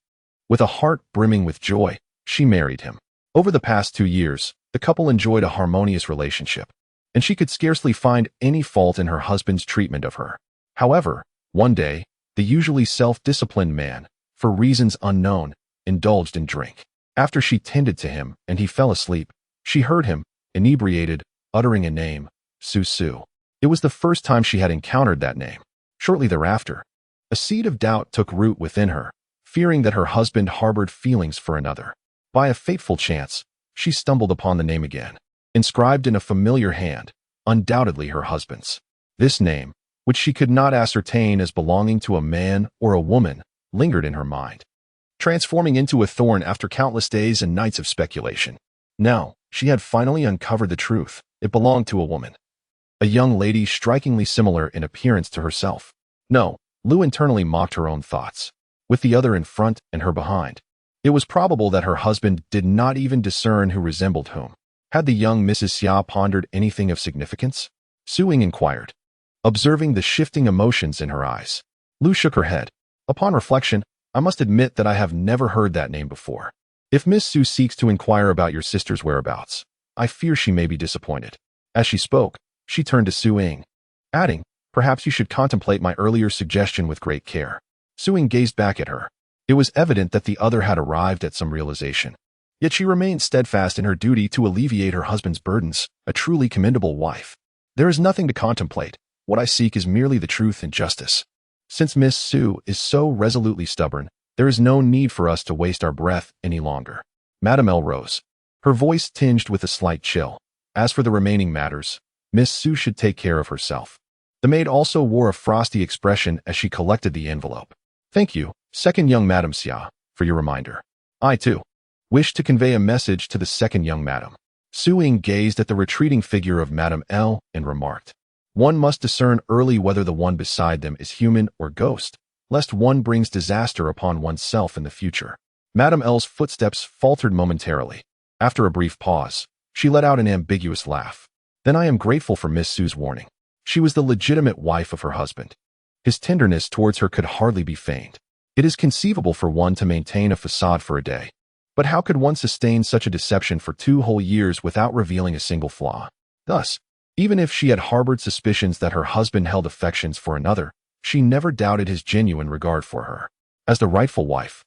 With a heart brimming with joy, she married him. Over the past 2 years, the couple enjoyed a harmonious relationship, and she could scarcely find any fault in her husband's treatment of her. However, one day, the usually self-disciplined man, for reasons unknown, indulged in drink. After she tended to him and he fell asleep, she heard him, inebriated, uttering a name, Su Su. It was the first time she had encountered that name. Shortly thereafter, a seed of doubt took root within her, fearing that her husband harbored feelings for another. By a fateful chance, she stumbled upon the name again, inscribed in a familiar hand, undoubtedly her husband's. This name, which she could not ascertain as belonging to a man or a woman, lingered in her mind, transforming into a thorn after countless days and nights of speculation. Now, she had finally uncovered the truth. It belonged to a woman. A young lady strikingly similar in appearance to herself. No, Lu internally mocked her own thoughts, with the other in front and her behind. It was probable that her husband did not even discern who resembled whom. Had the young Mrs. Xia pondered anything of significance? Xu Mingyi inquired. observing the shifting emotions in her eyes. Lu shook her head. Upon reflection, I must admit that I have never heard that name before. If Miss Xu seeks to inquire about your sister's whereabouts, I fear she may be disappointed. As she spoke, she turned to Xu Ying, adding, perhaps you should contemplate my earlier suggestion with great care. Xu Ying gazed back at her. It was evident that the other had arrived at some realization. Yet she remained steadfast in her duty to alleviate her husband's burdens, a truly commendable wife. There is nothing to contemplate. What I seek is merely the truth and justice. Since Miss Xu is so resolutely stubborn, there is no need for us to waste our breath any longer. Madame L rose, her voice tinged with a slight chill. As for the remaining matters, Miss Xu should take care of herself. The maid also wore a frosty expression as she collected the envelope. Thank you, second young Madame Xia, for your reminder. I, too, wish to convey a message to the second young Madame. Xu Ying gazed at the retreating figure of Madame L and remarked, one must discern early whether the one beside them is human or ghost, lest one brings disaster upon oneself in the future. Madame L's footsteps faltered momentarily. After a brief pause, she let out an ambiguous laugh. Then I am grateful for Miss Xu's warning. She was the legitimate wife of her husband. His tenderness towards her could hardly be feigned. It is conceivable for one to maintain a facade for a day. But how could one sustain such a deception for 2 whole years without revealing a single flaw? Thus, even if she had harbored suspicions that her husband held affections for another, she never doubted his genuine regard for her. As the rightful wife,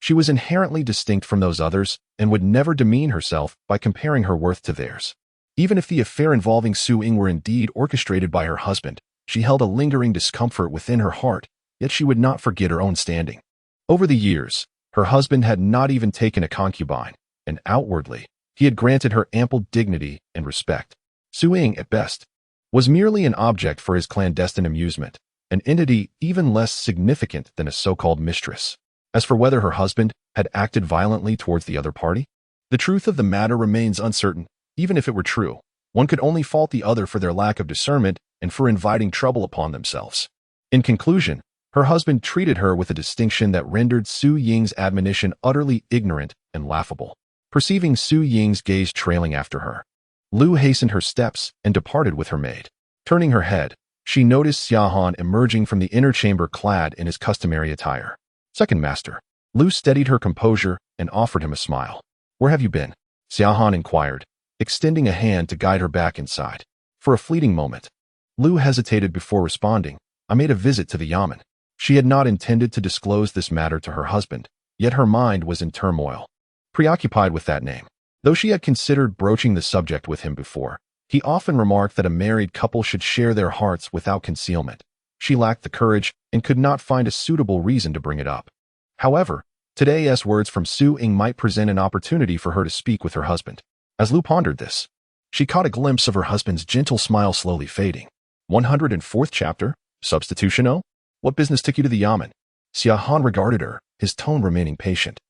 she was inherently distinct from those others and would never demean herself by comparing her worth to theirs. Even if the affair involving Xu Ying were indeed orchestrated by her husband, she held a lingering discomfort within her heart, yet she would not forget her own standing. Over the years, her husband had not even taken a concubine, and outwardly, he had granted her ample dignity and respect. Xu Ying, at best, was merely an object for his clandestine amusement, an entity even less significant than a so-called mistress. As for whether her husband had acted violently towards the other party, the truth of the matter remains uncertain. Even if it were true, one could only fault the other for their lack of discernment and for inviting trouble upon themselves. In conclusion, her husband treated her with a distinction that rendered Xu Ying's admonition utterly ignorant and laughable. Perceiving Xu Ying's gaze trailing after her, Lu hastened her steps and departed with her maid. Turning her head, she noticed Xia Han emerging from the inner chamber clad in his customary attire. Second master. Lu steadied her composure and offered him a smile. Where have you been? Xia Han inquired, extending a hand to guide her back inside. For a fleeting moment, Lu hesitated before responding. I made a visit to the yamen. She had not intended to disclose this matter to her husband, yet her mind was in turmoil, preoccupied with that name. Though she had considered broaching the subject with him before, he often remarked that a married couple should share their hearts without concealment. She lacked the courage and could not find a suitable reason to bring it up. However, today's words from Xu Ying might present an opportunity for her to speak with her husband. As Lu pondered this, she caught a glimpse of her husband's gentle smile slowly fading. 104th chapter, Substitution O? What business took you to the yamen? Xia Han regarded her, his tone remaining patient,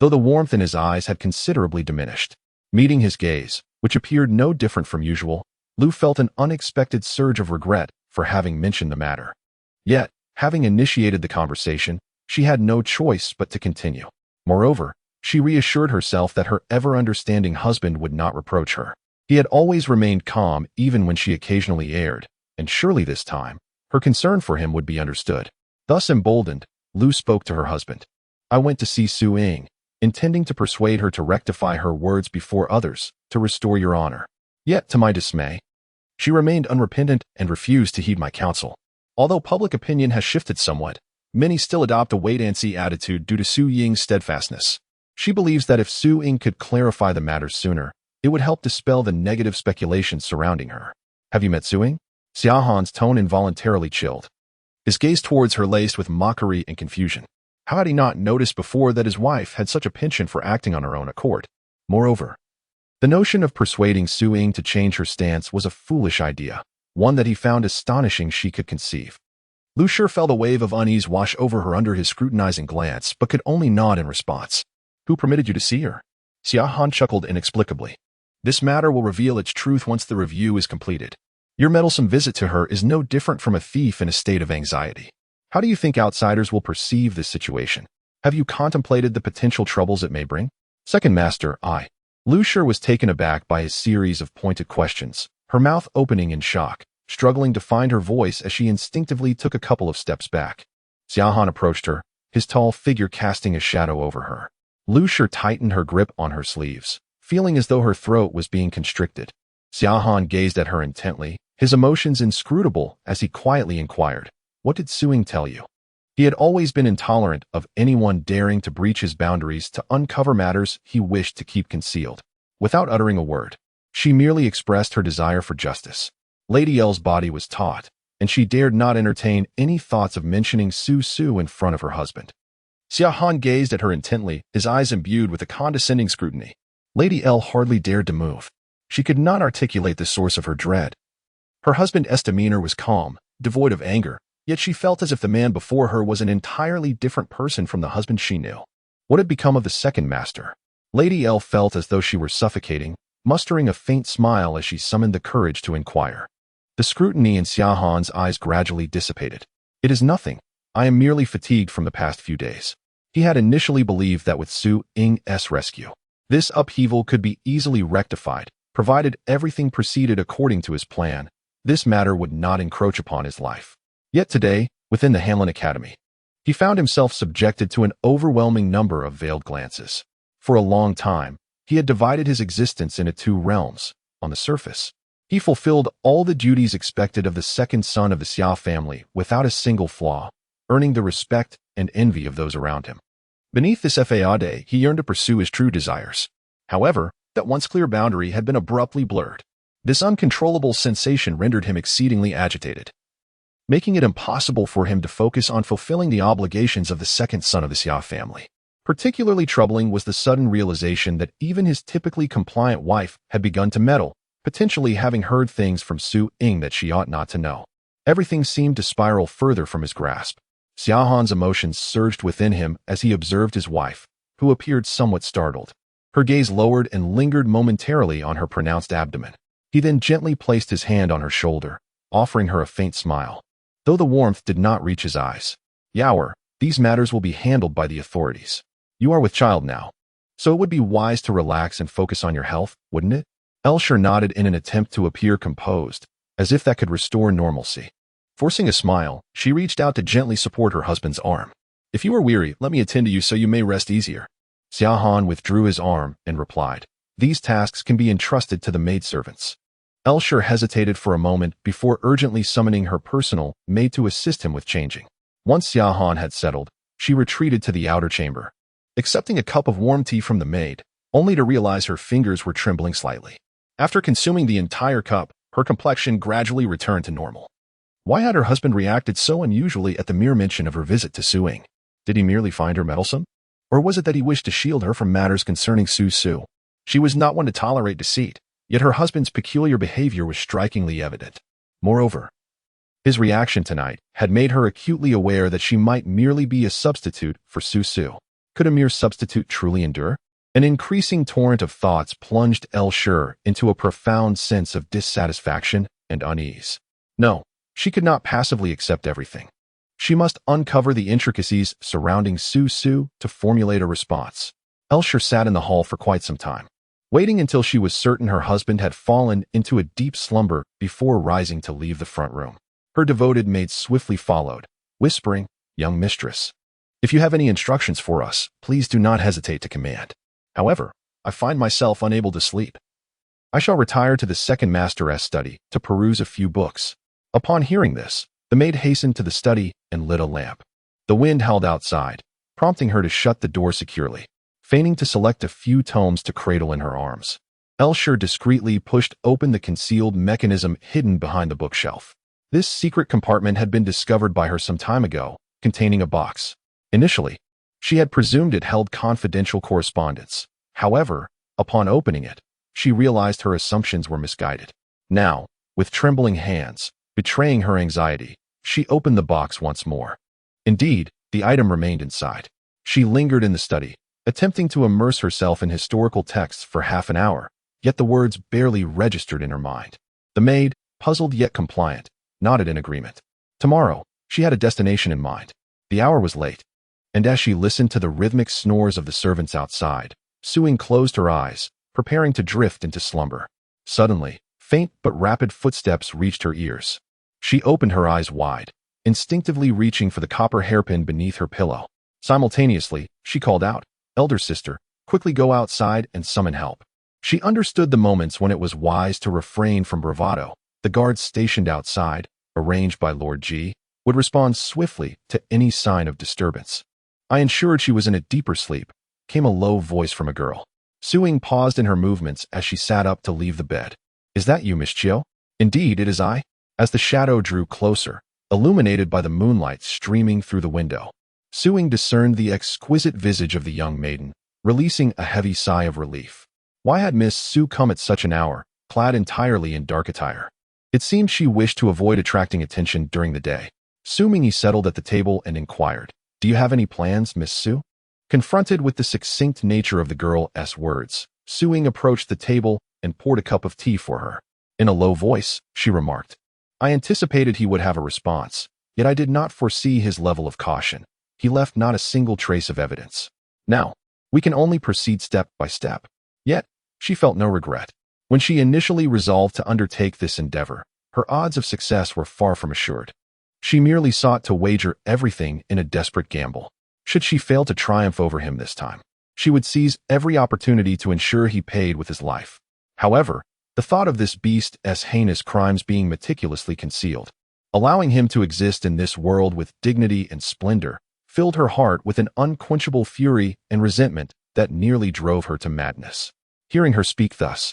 though the warmth in his eyes had considerably diminished. Meeting his gaze, which appeared no different from usual, Lu felt an unexpected surge of regret for having mentioned the matter. Yet, having initiated the conversation, she had no choice but to continue. Moreover, she reassured herself that her ever-understanding husband would not reproach her. He had always remained calm even when she occasionally erred, and surely this time, her concern for him would be understood. Thus emboldened, Lu spoke to her husband. I went to see Xu Ying, intending to persuade her to rectify her words before others, to restore your honor. Yet, to my dismay, she remained unrepentant and refused to heed my counsel. Although public opinion has shifted somewhat, many still adopt a wait-and-see attitude due to Xu Ying's steadfastness. She believes that if Xu Ying could clarify the matter sooner, it would help dispel the negative speculations surrounding her. Have you met Xu Ying? Xia Han's tone involuntarily chilled. His gaze towards her laced with mockery and confusion. How had he not noticed before that his wife had such a penchant for acting on her own accord? Moreover, the notion of persuading Xu Ying to change her stance was a foolish idea, one that he found astonishing she could conceive. Lu sure felt a wave of unease wash over her under his scrutinizing glance, but could only nod in response. Who permitted you to see her? Xia Han chuckled inexplicably. This matter will reveal its truth once the review is completed. Your meddlesome visit to her is no different from a thief in a state of anxiety. How do you think outsiders will perceive this situation? Have you contemplated the potential troubles it may bring? Second master, Lu Sure was taken aback by his series of pointed questions, her mouth opening in shock. struggling to find her voice as she instinctively took a couple of steps back. Xiaohan approached her, his tall figure casting a shadow over her. Lu Shi tightened her grip on her sleeves, feeling as though her throat was being constricted. Xiaohan gazed at her intently, his emotions inscrutable as he quietly inquired, "What did Suing tell you?" He had always been intolerant of anyone daring to breach his boundaries to uncover matters he wished to keep concealed. Without uttering a word, she merely expressed her desire for justice. Lady L's body was taut, and she dared not entertain any thoughts of mentioning Su in front of her husband. Xiaohan gazed at her intently, his eyes imbued with a condescending scrutiny. Lady L hardly dared to move. She could not articulate the source of her dread. Her husband's demeanor was calm, devoid of anger, yet she felt as if the man before her was an entirely different person from the husband she knew. What had become of the second master? Lady L felt as though she were suffocating, mustering a faint smile as she summoned the courage to inquire. The scrutiny in Xiaohan's eyes gradually dissipated. "It is nothing. I am merely fatigued from the past few days." He had initially believed that with Su Ying's rescue, this upheaval could be easily rectified, provided everything proceeded according to his plan. This matter would not encroach upon his life. Yet today, within the Hanlin Academy, he found himself subjected to an overwhelming number of veiled glances. For a long time, he had divided his existence into two realms. On the surface, he fulfilled all the duties expected of the second son of the Xia family without a single flaw, earning the respect and envy of those around him. Beneath this facade, he yearned to pursue his true desires. However, that once clear boundary had been abruptly blurred. This uncontrollable sensation rendered him exceedingly agitated, making it impossible for him to focus on fulfilling the obligations of the second son of the Xia family. Particularly troubling was the sudden realization that even his typically compliant wife had begun to meddle, potentially having heard things from Su Ying that she ought not to know. Everything seemed to spiral further from his grasp. Xiaohan's emotions surged within him as he observed his wife, who appeared somewhat startled. Her gaze lowered and lingered momentarily on her pronounced abdomen. He then gently placed his hand on her shoulder, offering her a faint smile. Though the warmth did not reach his eyes. "Yaoer, these matters will be handled by the authorities. You are with child now, so it would be wise to relax and focus on your health, wouldn't it?" Shi nodded in an attempt to appear composed, as if that could restore normalcy. Forcing a smile, she reached out to gently support her husband's arm. "If you are weary, let me attend to you so you may rest easier." Xiaohan withdrew his arm and replied, "These tasks can be entrusted to the maidservants." Shi hesitated for a moment before urgently summoning her personal maid to assist him with changing. Once Xiaohan had settled, she retreated to the outer chamber, accepting a cup of warm tea from the maid, only to realize her fingers were trembling slightly. After consuming the entire cup, her complexion gradually returned to normal. Why had her husband reacted so unusually at the mere mention of her visit to Suing? Did he merely find her meddlesome? Or was it that he wished to shield her from matters concerning Su? She was not one to tolerate deceit, yet her husband's peculiar behavior was strikingly evident. Moreover, his reaction tonight had made her acutely aware that she might merely be a substitute for Su. Could a mere substitute truly endure? An increasing torrent of thoughts plunged Shi into a profound sense of dissatisfaction and unease. No, she could not passively accept everything. She must uncover the intricacies surrounding Su to formulate a response. Shi sat in the hall for quite some time, waiting until she was certain her husband had fallen into a deep slumber before rising to leave the front room. Her devoted maid swiftly followed, whispering, "Young mistress, if you have any instructions for us, please do not hesitate to command. However, I find myself unable to sleep. I shall retire to the second master's study to peruse a few books." Upon hearing this, the maid hastened to the study and lit a lamp. The wind howled outside, prompting her to shut the door securely, feigning to select a few tomes to cradle in her arms. Shi discreetly pushed open the concealed mechanism hidden behind the bookshelf. This secret compartment had been discovered by her some time ago, containing a box. Initially, she had presumed it held confidential correspondence. However, upon opening it, she realized her assumptions were misguided. Now, with trembling hands, betraying her anxiety, she opened the box once more. Indeed, the item remained inside. She lingered in the study, attempting to immerse herself in historical texts for half an hour, yet the words barely registered in her mind. The maid, puzzled yet compliant, nodded in agreement. Tomorrow, she had a destination in mind. The hour was late, and as she listened to the rhythmic snores of the servants outside, Suing closed her eyes, preparing to drift into slumber. Suddenly, Faint but rapid footsteps reached her ears. She opened her eyes wide, instinctively reaching for the copper hairpin beneath her pillow. Simultaneously, she called out, "Elder sister, quickly go outside and summon help." She understood the moments when it was wise to refrain from bravado. The guards stationed outside, arranged by Lord G, would respond swiftly to any sign of disturbance. I ensured she was in a deeper sleep, came a low voice from a girl. Xu Mingyi paused in her movements as she sat up to leave the bed. "Is that you, Miss Chiu?" "Indeed, it is I." As the shadow drew closer, illuminated by the moonlight streaming through the window, Xu Mingyi discerned the exquisite visage of the young maiden, releasing a heavy sigh of relief. Why had Miss Xu come at such an hour, clad entirely in dark attire? It seemed she wished to avoid attracting attention during the day. Xu Mingyi settled at the table and inquired, "Do you have any plans, Miss Xu?" Confronted with the succinct nature of the girl's words, Xu Mingyi approached the table and poured a cup of tea for her. In a low voice, she remarked, "I anticipated he would have a response, yet I did not foresee his level of caution. He left not a single trace of evidence. Now, we can only proceed step by step." Yet, she felt no regret. When she initially resolved to undertake this endeavor, her odds of success were far from assured. She merely sought to wager everything in a desperate gamble. Should she fail to triumph over him this time, she would seize every opportunity to ensure he paid with his life. However, the thought of this beast's heinous crimes being meticulously concealed, allowing him to exist in this world with dignity and splendor, filled her heart with an unquenchable fury and resentment that nearly drove her to madness. Hearing her speak thus,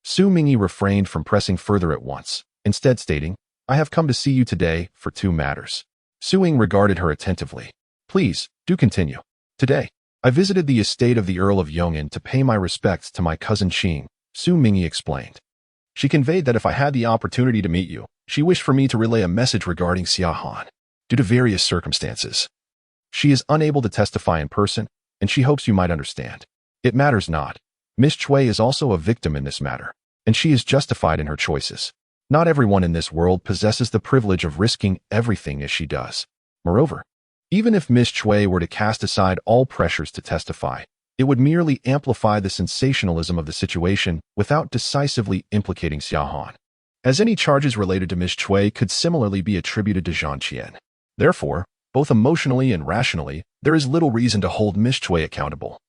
Xu Mingyi refrained from pressing further at once, instead stating, "I have come to see you today for two matters." Xu Mingyi regarded her attentively. "Please, do continue." "Today, I visited the estate of the Earl of Yong'an to pay my respects to my cousin Qing," Xu Mingyi explained. "She conveyed that if I had the opportunity to meet you, she wished for me to relay a message regarding Xia Han. Due to various circumstances, she is unable to testify in person, and she hopes you might understand. It matters not. Miss Chui is also a victim in this matter, and she is justified in her choices. Not everyone in this world possesses the privilege of risking everything as she does. Moreover, even if Miss Chui were to cast aside all pressures to testify, it would merely amplify the sensationalism of the situation without decisively implicating Xia Han, as any charges related to Miss Chui could similarly be attributed to Zhang Qian. Therefore, both emotionally and rationally, there is little reason to hold Miss Chui accountable,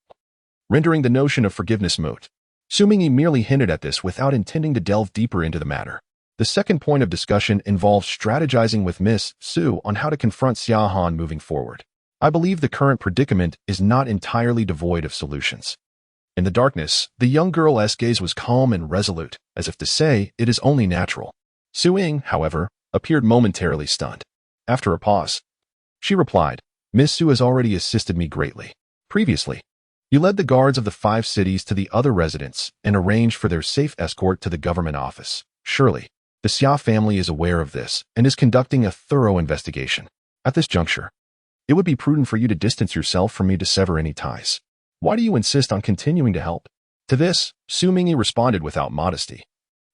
rendering the notion of forgiveness moot." Xu Mingyi merely hinted at this without intending to delve deeper into the matter. The second point of discussion involved strategizing with Miss Xu on how to confront Xia Han moving forward. "I believe the current predicament is not entirely devoid of solutions." In the darkness, the young girl's gaze was calm and resolute, as if to say, "It is only natural." Xu Mingyi, however, appeared momentarily stunned. After a pause, she replied, "Miss Xu has already assisted me greatly. Previously, you led the guards of the 5 cities to the other residents and arranged for their safe escort to the government office. Surely, the Xia family is aware of this and is conducting a thorough investigation. At this juncture, it would be prudent for you to distance yourself from me to sever any ties. Why do you insist on continuing to help?" To this, Xu Mingyi responded without modesty.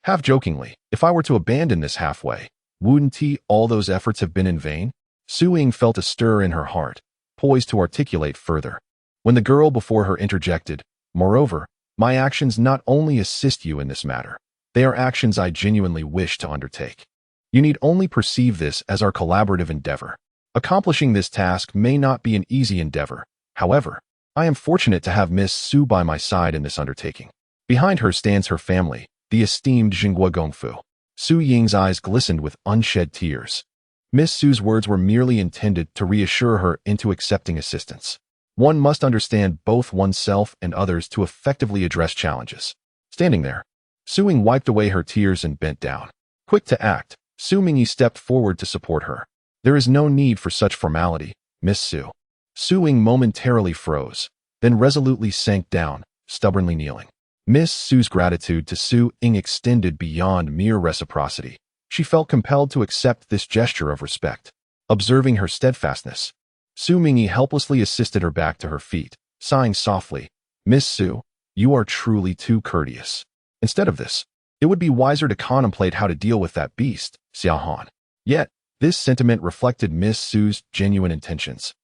Half jokingly, "If I were to abandon this halfway, wouldn't all those efforts have been in vain?" Xu Mingyi felt a stir in her heart, poised to articulate further, when the girl before her interjected, "Moreover, my actions not only assist you in this matter, they are actions I genuinely wish to undertake. You need only perceive this as our collaborative endeavor. Accomplishing this task may not be an easy endeavor. However, I am fortunate to have Miss Xu by my side in this undertaking. Behind her stands her family, the esteemed Jinghua Gongfu." Xu Ying's eyes glistened with unshed tears. Miss Xu's words were merely intended to reassure her into accepting assistance. One must understand both oneself and others to effectively address challenges. Standing there, Xu Mingyi wiped away her tears and bent down. Quick to act, Xu Mingyi stepped forward to support her. "There is no need for such formality, Miss Xu." Xu Mingyi momentarily froze, then resolutely sank down, stubbornly kneeling. Miss Xu's gratitude to Xu Mingyi extended beyond mere reciprocity. She felt compelled to accept this gesture of respect. Observing her steadfastness, Xu Mingyi helplessly assisted her back to her feet, sighing softly, "Miss Xu, you are truly too courteous. Instead of this, it would be wiser to contemplate how to deal with that beast, Xia Han." Yet, this sentiment reflected Miss Xu's genuine intentions.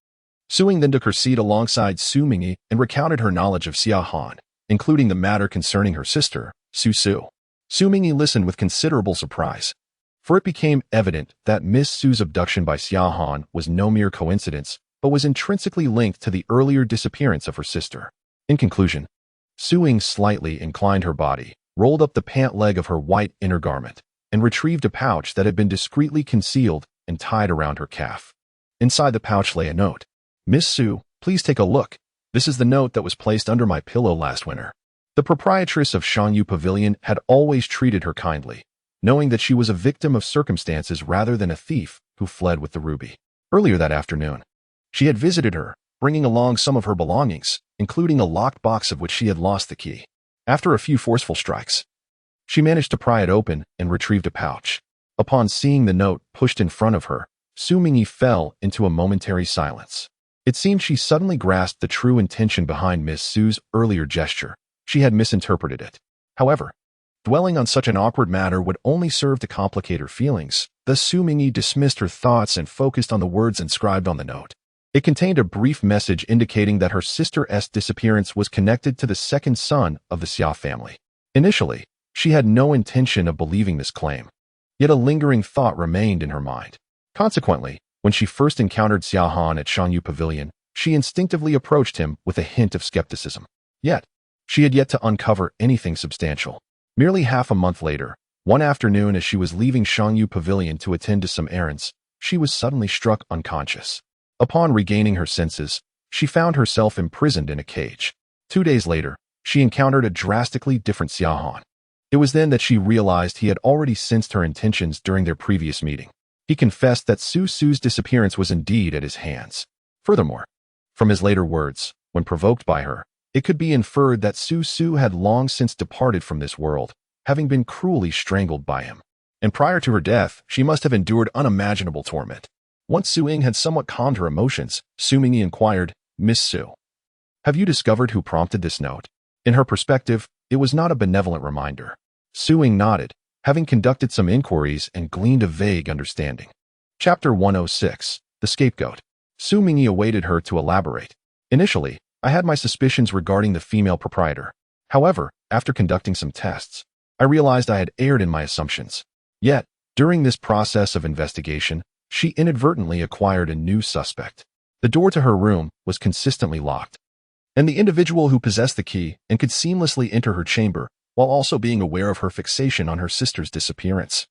Xu Mingyi then took her seat alongside Xu Mingyi and recounted her knowledge of Xia Han, including the matter concerning her sister, Xu Su. Xu Mingyi listened with considerable surprise, for it became evident that Miss Su's abduction by Xia Han was no mere coincidence, but was intrinsically linked to the earlier disappearance of her sister. In conclusion, Xu Ying slightly inclined her body, rolled up the pant leg of her white inner garment, and retrieved a pouch that had been discreetly concealed and tied around her calf. Inside the pouch lay a note. "Miss Su, please take a look. This is the note that was placed under my pillow last winter." The proprietress of Shangyu Pavilion had always treated her kindly, knowing that she was a victim of circumstances rather than a thief who fled with the ruby. Earlier that afternoon, she had visited her, bringing along some of her belongings, including a locked box of which she had lost the key. After a few forceful strikes, she managed to pry it open and retrieved a pouch. Upon seeing the note pushed in front of her, Xu Mingyi fell into a momentary silence. It seemed she suddenly grasped the true intention behind Miss Su's earlier gesture. She had misinterpreted it. However, dwelling on such an awkward matter would only serve to complicate her feelings. Thus Xu Mingyi dismissed her thoughts and focused on the words inscribed on the note. It contained a brief message indicating that her sister's disappearance was connected to the second son of the Xia family. Initially, she had no intention of believing this claim, yet a lingering thought remained in her mind. Consequently, when she first encountered Xia Han at Shangyu Pavilion, she instinctively approached him with a hint of skepticism. Yet, she had yet to uncover anything substantial. Merely half a month later, one afternoon as she was leaving Shangyu Pavilion to attend to some errands, she was suddenly struck unconscious. Upon regaining her senses, she found herself imprisoned in a cage. 2 days later, she encountered a drastically different Xia Han. It was then that she realized he had already sensed her intentions during their previous meeting. He confessed that Su's disappearance was indeed at his hands. Furthermore, from his later words, when provoked by her, it could be inferred that Su had long since departed from this world, having been cruelly strangled by him. And prior to her death, she must have endured unimaginable torment. Once Xu Ying had somewhat calmed her emotions, Xu Mingyi inquired, "Miss Su, have you discovered who prompted this note?" In her perspective, it was not a benevolent reminder. Xu Ying nodded, having conducted some inquiries and gleaned a vague understanding. Chapter 106, The Scapegoat. Xu Mingyi awaited her to elaborate. "Initially, I had my suspicions regarding the female proprietor. However, after conducting some tests, I realized I had erred in my assumptions. Yet, during this process of investigation, she inadvertently acquired a new suspect. The door to her room was consistently locked, and the individual who possessed the key and could seamlessly enter her chamber while also being aware of her fixation on her sister's disappearance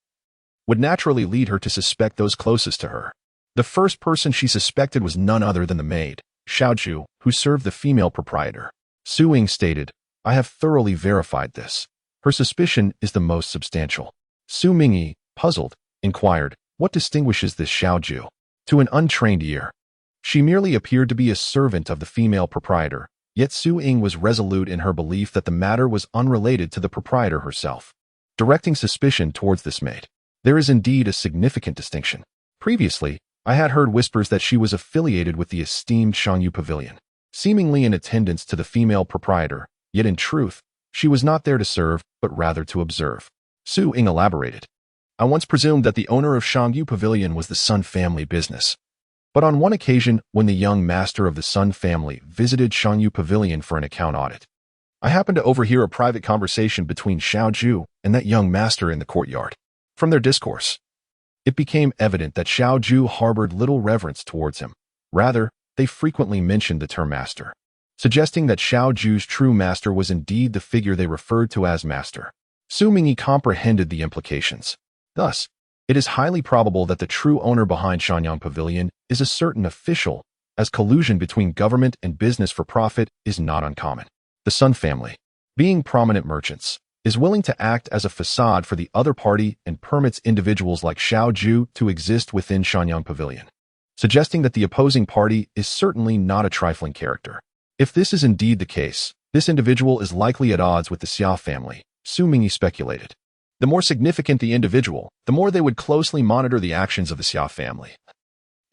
would naturally lead her to suspect those closest to her. The first person she suspected was none other than the maid, Xiaozhu, who served the female proprietor. Xu Ying stated, "I have thoroughly verified this. Her suspicion is the most substantial." Xu Mingyi, puzzled, inquired, "What distinguishes this Xiaozhu?" To an untrained ear, she merely appeared to be a servant of the female proprietor, yet Xu Ying was resolute in her belief that the matter was unrelated to the proprietor herself. Directing suspicion towards this maid, there is indeed a significant distinction. Previously, I had heard whispers that she was affiliated with the esteemed Shangyu Pavilion, seemingly in attendance to the female proprietor, yet in truth, she was not there to serve, but rather to observe. Xu Ying elaborated, "I once presumed that the owner of Shangyu Pavilion was the Sun family business. But on one occasion, when the young master of the Sun family visited Shangyu Pavilion for an account audit, I happened to overhear a private conversation between Xiaozhu and that young master in the courtyard. From their discourse, it became evident that Xiaozhu harbored little reverence towards him. Rather, they frequently mentioned the term master, suggesting that Xiaozhu's true master was indeed the figure they referred to as master. Xu Mingyi comprehended the implications. Thus, it is highly probable that the true owner behind Shanyang Pavilion is a certain official, as collusion between government and business for profit is not uncommon. The Sun family, being prominent merchants, is willing to act as a facade for the other party and permits individuals like Xiaozhu to exist within Shanyang Pavilion, suggesting that the opposing party is certainly not a trifling character. If this is indeed the case, this individual is likely at odds with the Xia family, Xu Mingyi speculated. The more significant the individual, the more they would closely monitor the actions of the Xia family.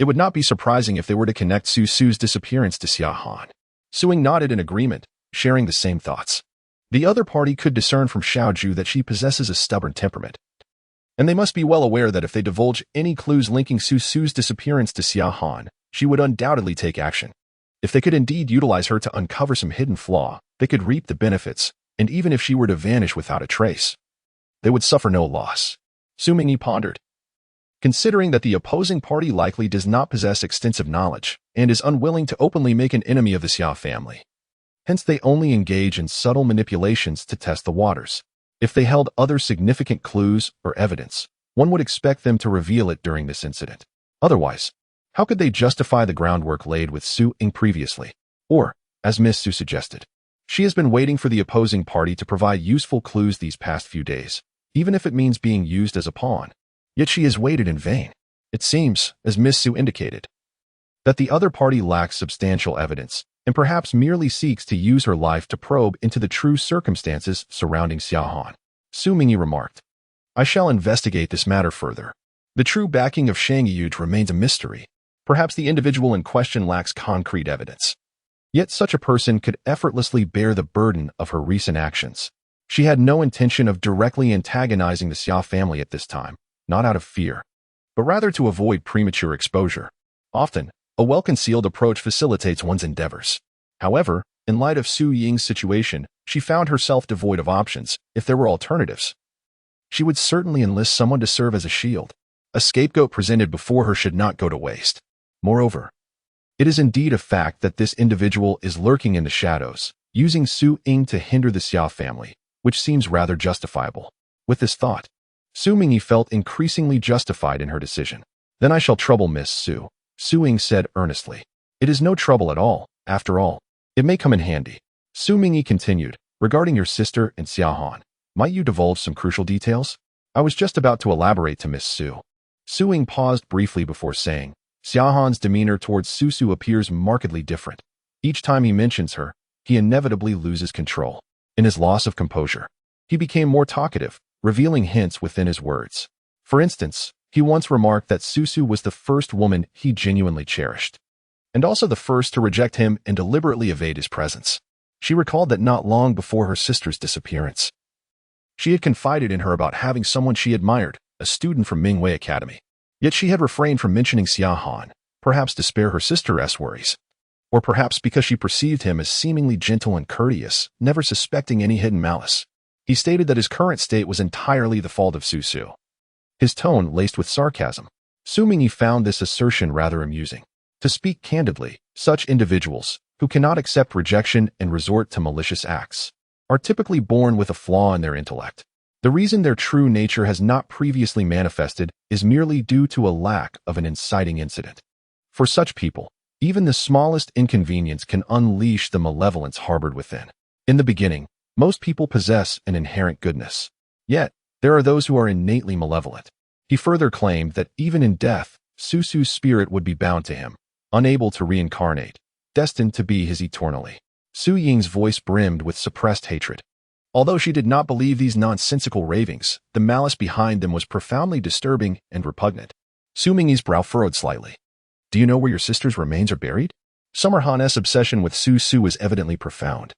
It would not be surprising if they were to connect Su's disappearance to Xia Han. Xu Ying nodded in agreement, sharing the same thoughts. The other party could discern from Xiaozhu that she possesses a stubborn temperament, and they must be well aware that if they divulge any clues linking Su's disappearance to Xia Han, she would undoubtedly take action. If they could indeed utilize her to uncover some hidden flaw, they could reap the benefits, and even if she were to vanish without a trace, they would suffer no loss. Xu Mingyi pondered. Considering that the opposing party likely does not possess extensive knowledge and is unwilling to openly make an enemy of the Xia family. Hence they only engage in subtle manipulations to test the waters. If they held other significant clues or evidence, one would expect them to reveal it during this incident. Otherwise, how could they justify the groundwork laid with Xu Ying previously? Or, as Miss Xu suggested, she has been waiting for the opposing party to provide useful clues these past few days, even if it means being used as a pawn. Yet she has waited in vain. It seems, as Miss Xu indicated, that the other party lacks substantial evidence and perhaps merely seeks to use her life to probe into the true circumstances surrounding Xia Han. Xu Mingyi remarked, I shall investigate this matter further. The true backing of Shang Yuge remains a mystery. Perhaps the individual in question lacks concrete evidence. Yet such a person could effortlessly bear the burden of her recent actions. She had no intention of directly antagonizing the Xia family at this time, not out of fear, but rather to avoid premature exposure. Often, a well-concealed approach facilitates one's endeavors. However, in light of Xu Ying's situation, she found herself devoid of options if there were alternatives. She would certainly enlist someone to serve as a shield. A scapegoat presented before her should not go to waste. Moreover, it is indeed a fact that this individual is lurking in the shadows, using Xu Ying to hinder the Xia family, which seems rather justifiable. With this thought, Xu Mingyi felt increasingly justified in her decision. Then I shall trouble Miss Xu, Xu Ying said earnestly. It is no trouble at all, after all. It may come in handy. Xu Mingyi continued, regarding your sister and Xia Han. Might you divulge some crucial details? I was just about to elaborate to Miss Xu. Xu Ying paused briefly before saying, Xia Han's demeanor towards Xu appears markedly different. Each time he mentions her, he inevitably loses control. In his loss of composure, he became more talkative, revealing hints within his words. For instance, he once remarked that Xu was the first woman he genuinely cherished, and also the first to reject him and deliberately evade his presence. She recalled that not long before her sister's disappearance, she had confided in her about having someone she admired, a student from Mingwei Academy. Yet she had refrained from mentioning Xia Han, perhaps to spare her sister's worries, or perhaps because she perceived him as seemingly gentle and courteous, never suspecting any hidden malice. He stated that his current state was entirely the fault of Xu. His tone laced with sarcasm. Xu Mingyi found this assertion rather amusing. To speak candidly, such individuals, who cannot accept rejection and resort to malicious acts, are typically born with a flaw in their intellect. The reason their true nature has not previously manifested is merely due to a lack of an inciting incident. For such people, even the smallest inconvenience can unleash the malevolence harbored within. In the beginning, most people possess an inherent goodness. Yet, there are those who are innately malevolent. He further claimed that even in death, Xu's spirit would be bound to him, unable to reincarnate, destined to be his eternally. Xu Ying's voice brimmed with suppressed hatred. Although she did not believe these nonsensical ravings, the malice behind them was profoundly disturbing and repugnant. Xu Mingyi's brow furrowed slightly. Do you know where your sister's remains are buried? Summer Han's obsession with Xu was evidently profound,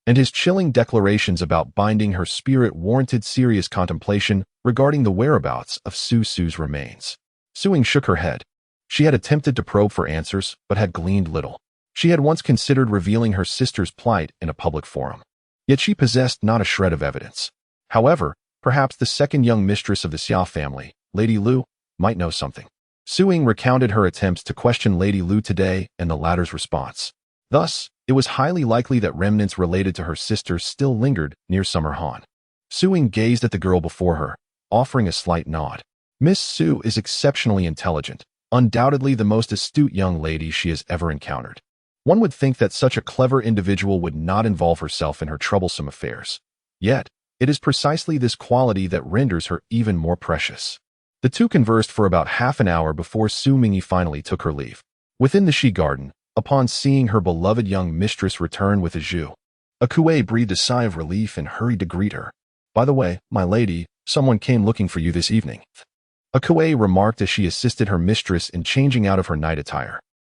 and his chilling declarations about binding her spirit warranted serious contemplation regarding the whereabouts of Xu's remains. Xu Ying shook her head. She had attempted to probe for answers, but had gleaned little. She had once considered revealing her sister's plight in a public forum. Yet she possessed not a shred of evidence. However, perhaps the second young mistress of the Xia family, Lady Lu, might know something. Xu Ying recounted her attempts to question Lady Lu today and the latter's response. Thus, it was highly likely that remnants related to her sister still lingered near Summer Han. Xu Ying gazed at the girl before her, offering a slight nod. Miss Xu is exceptionally intelligent, undoubtedly the most astute young lady she has ever encountered. One would think that such a clever individual would not involve herself in her troublesome affairs. Yet, it is precisely this quality that renders her even more precious. The two conversed for about half an hour before Xu Mingyi finally took her leave. Within the Shi garden, upon seeing her beloved young mistress return with a Zhu, Akue breathed a sigh of relief and hurried to greet her. By the way, my lady, someone came looking for you this evening. Akue remarked as she assisted her mistress in changing out of her night attire.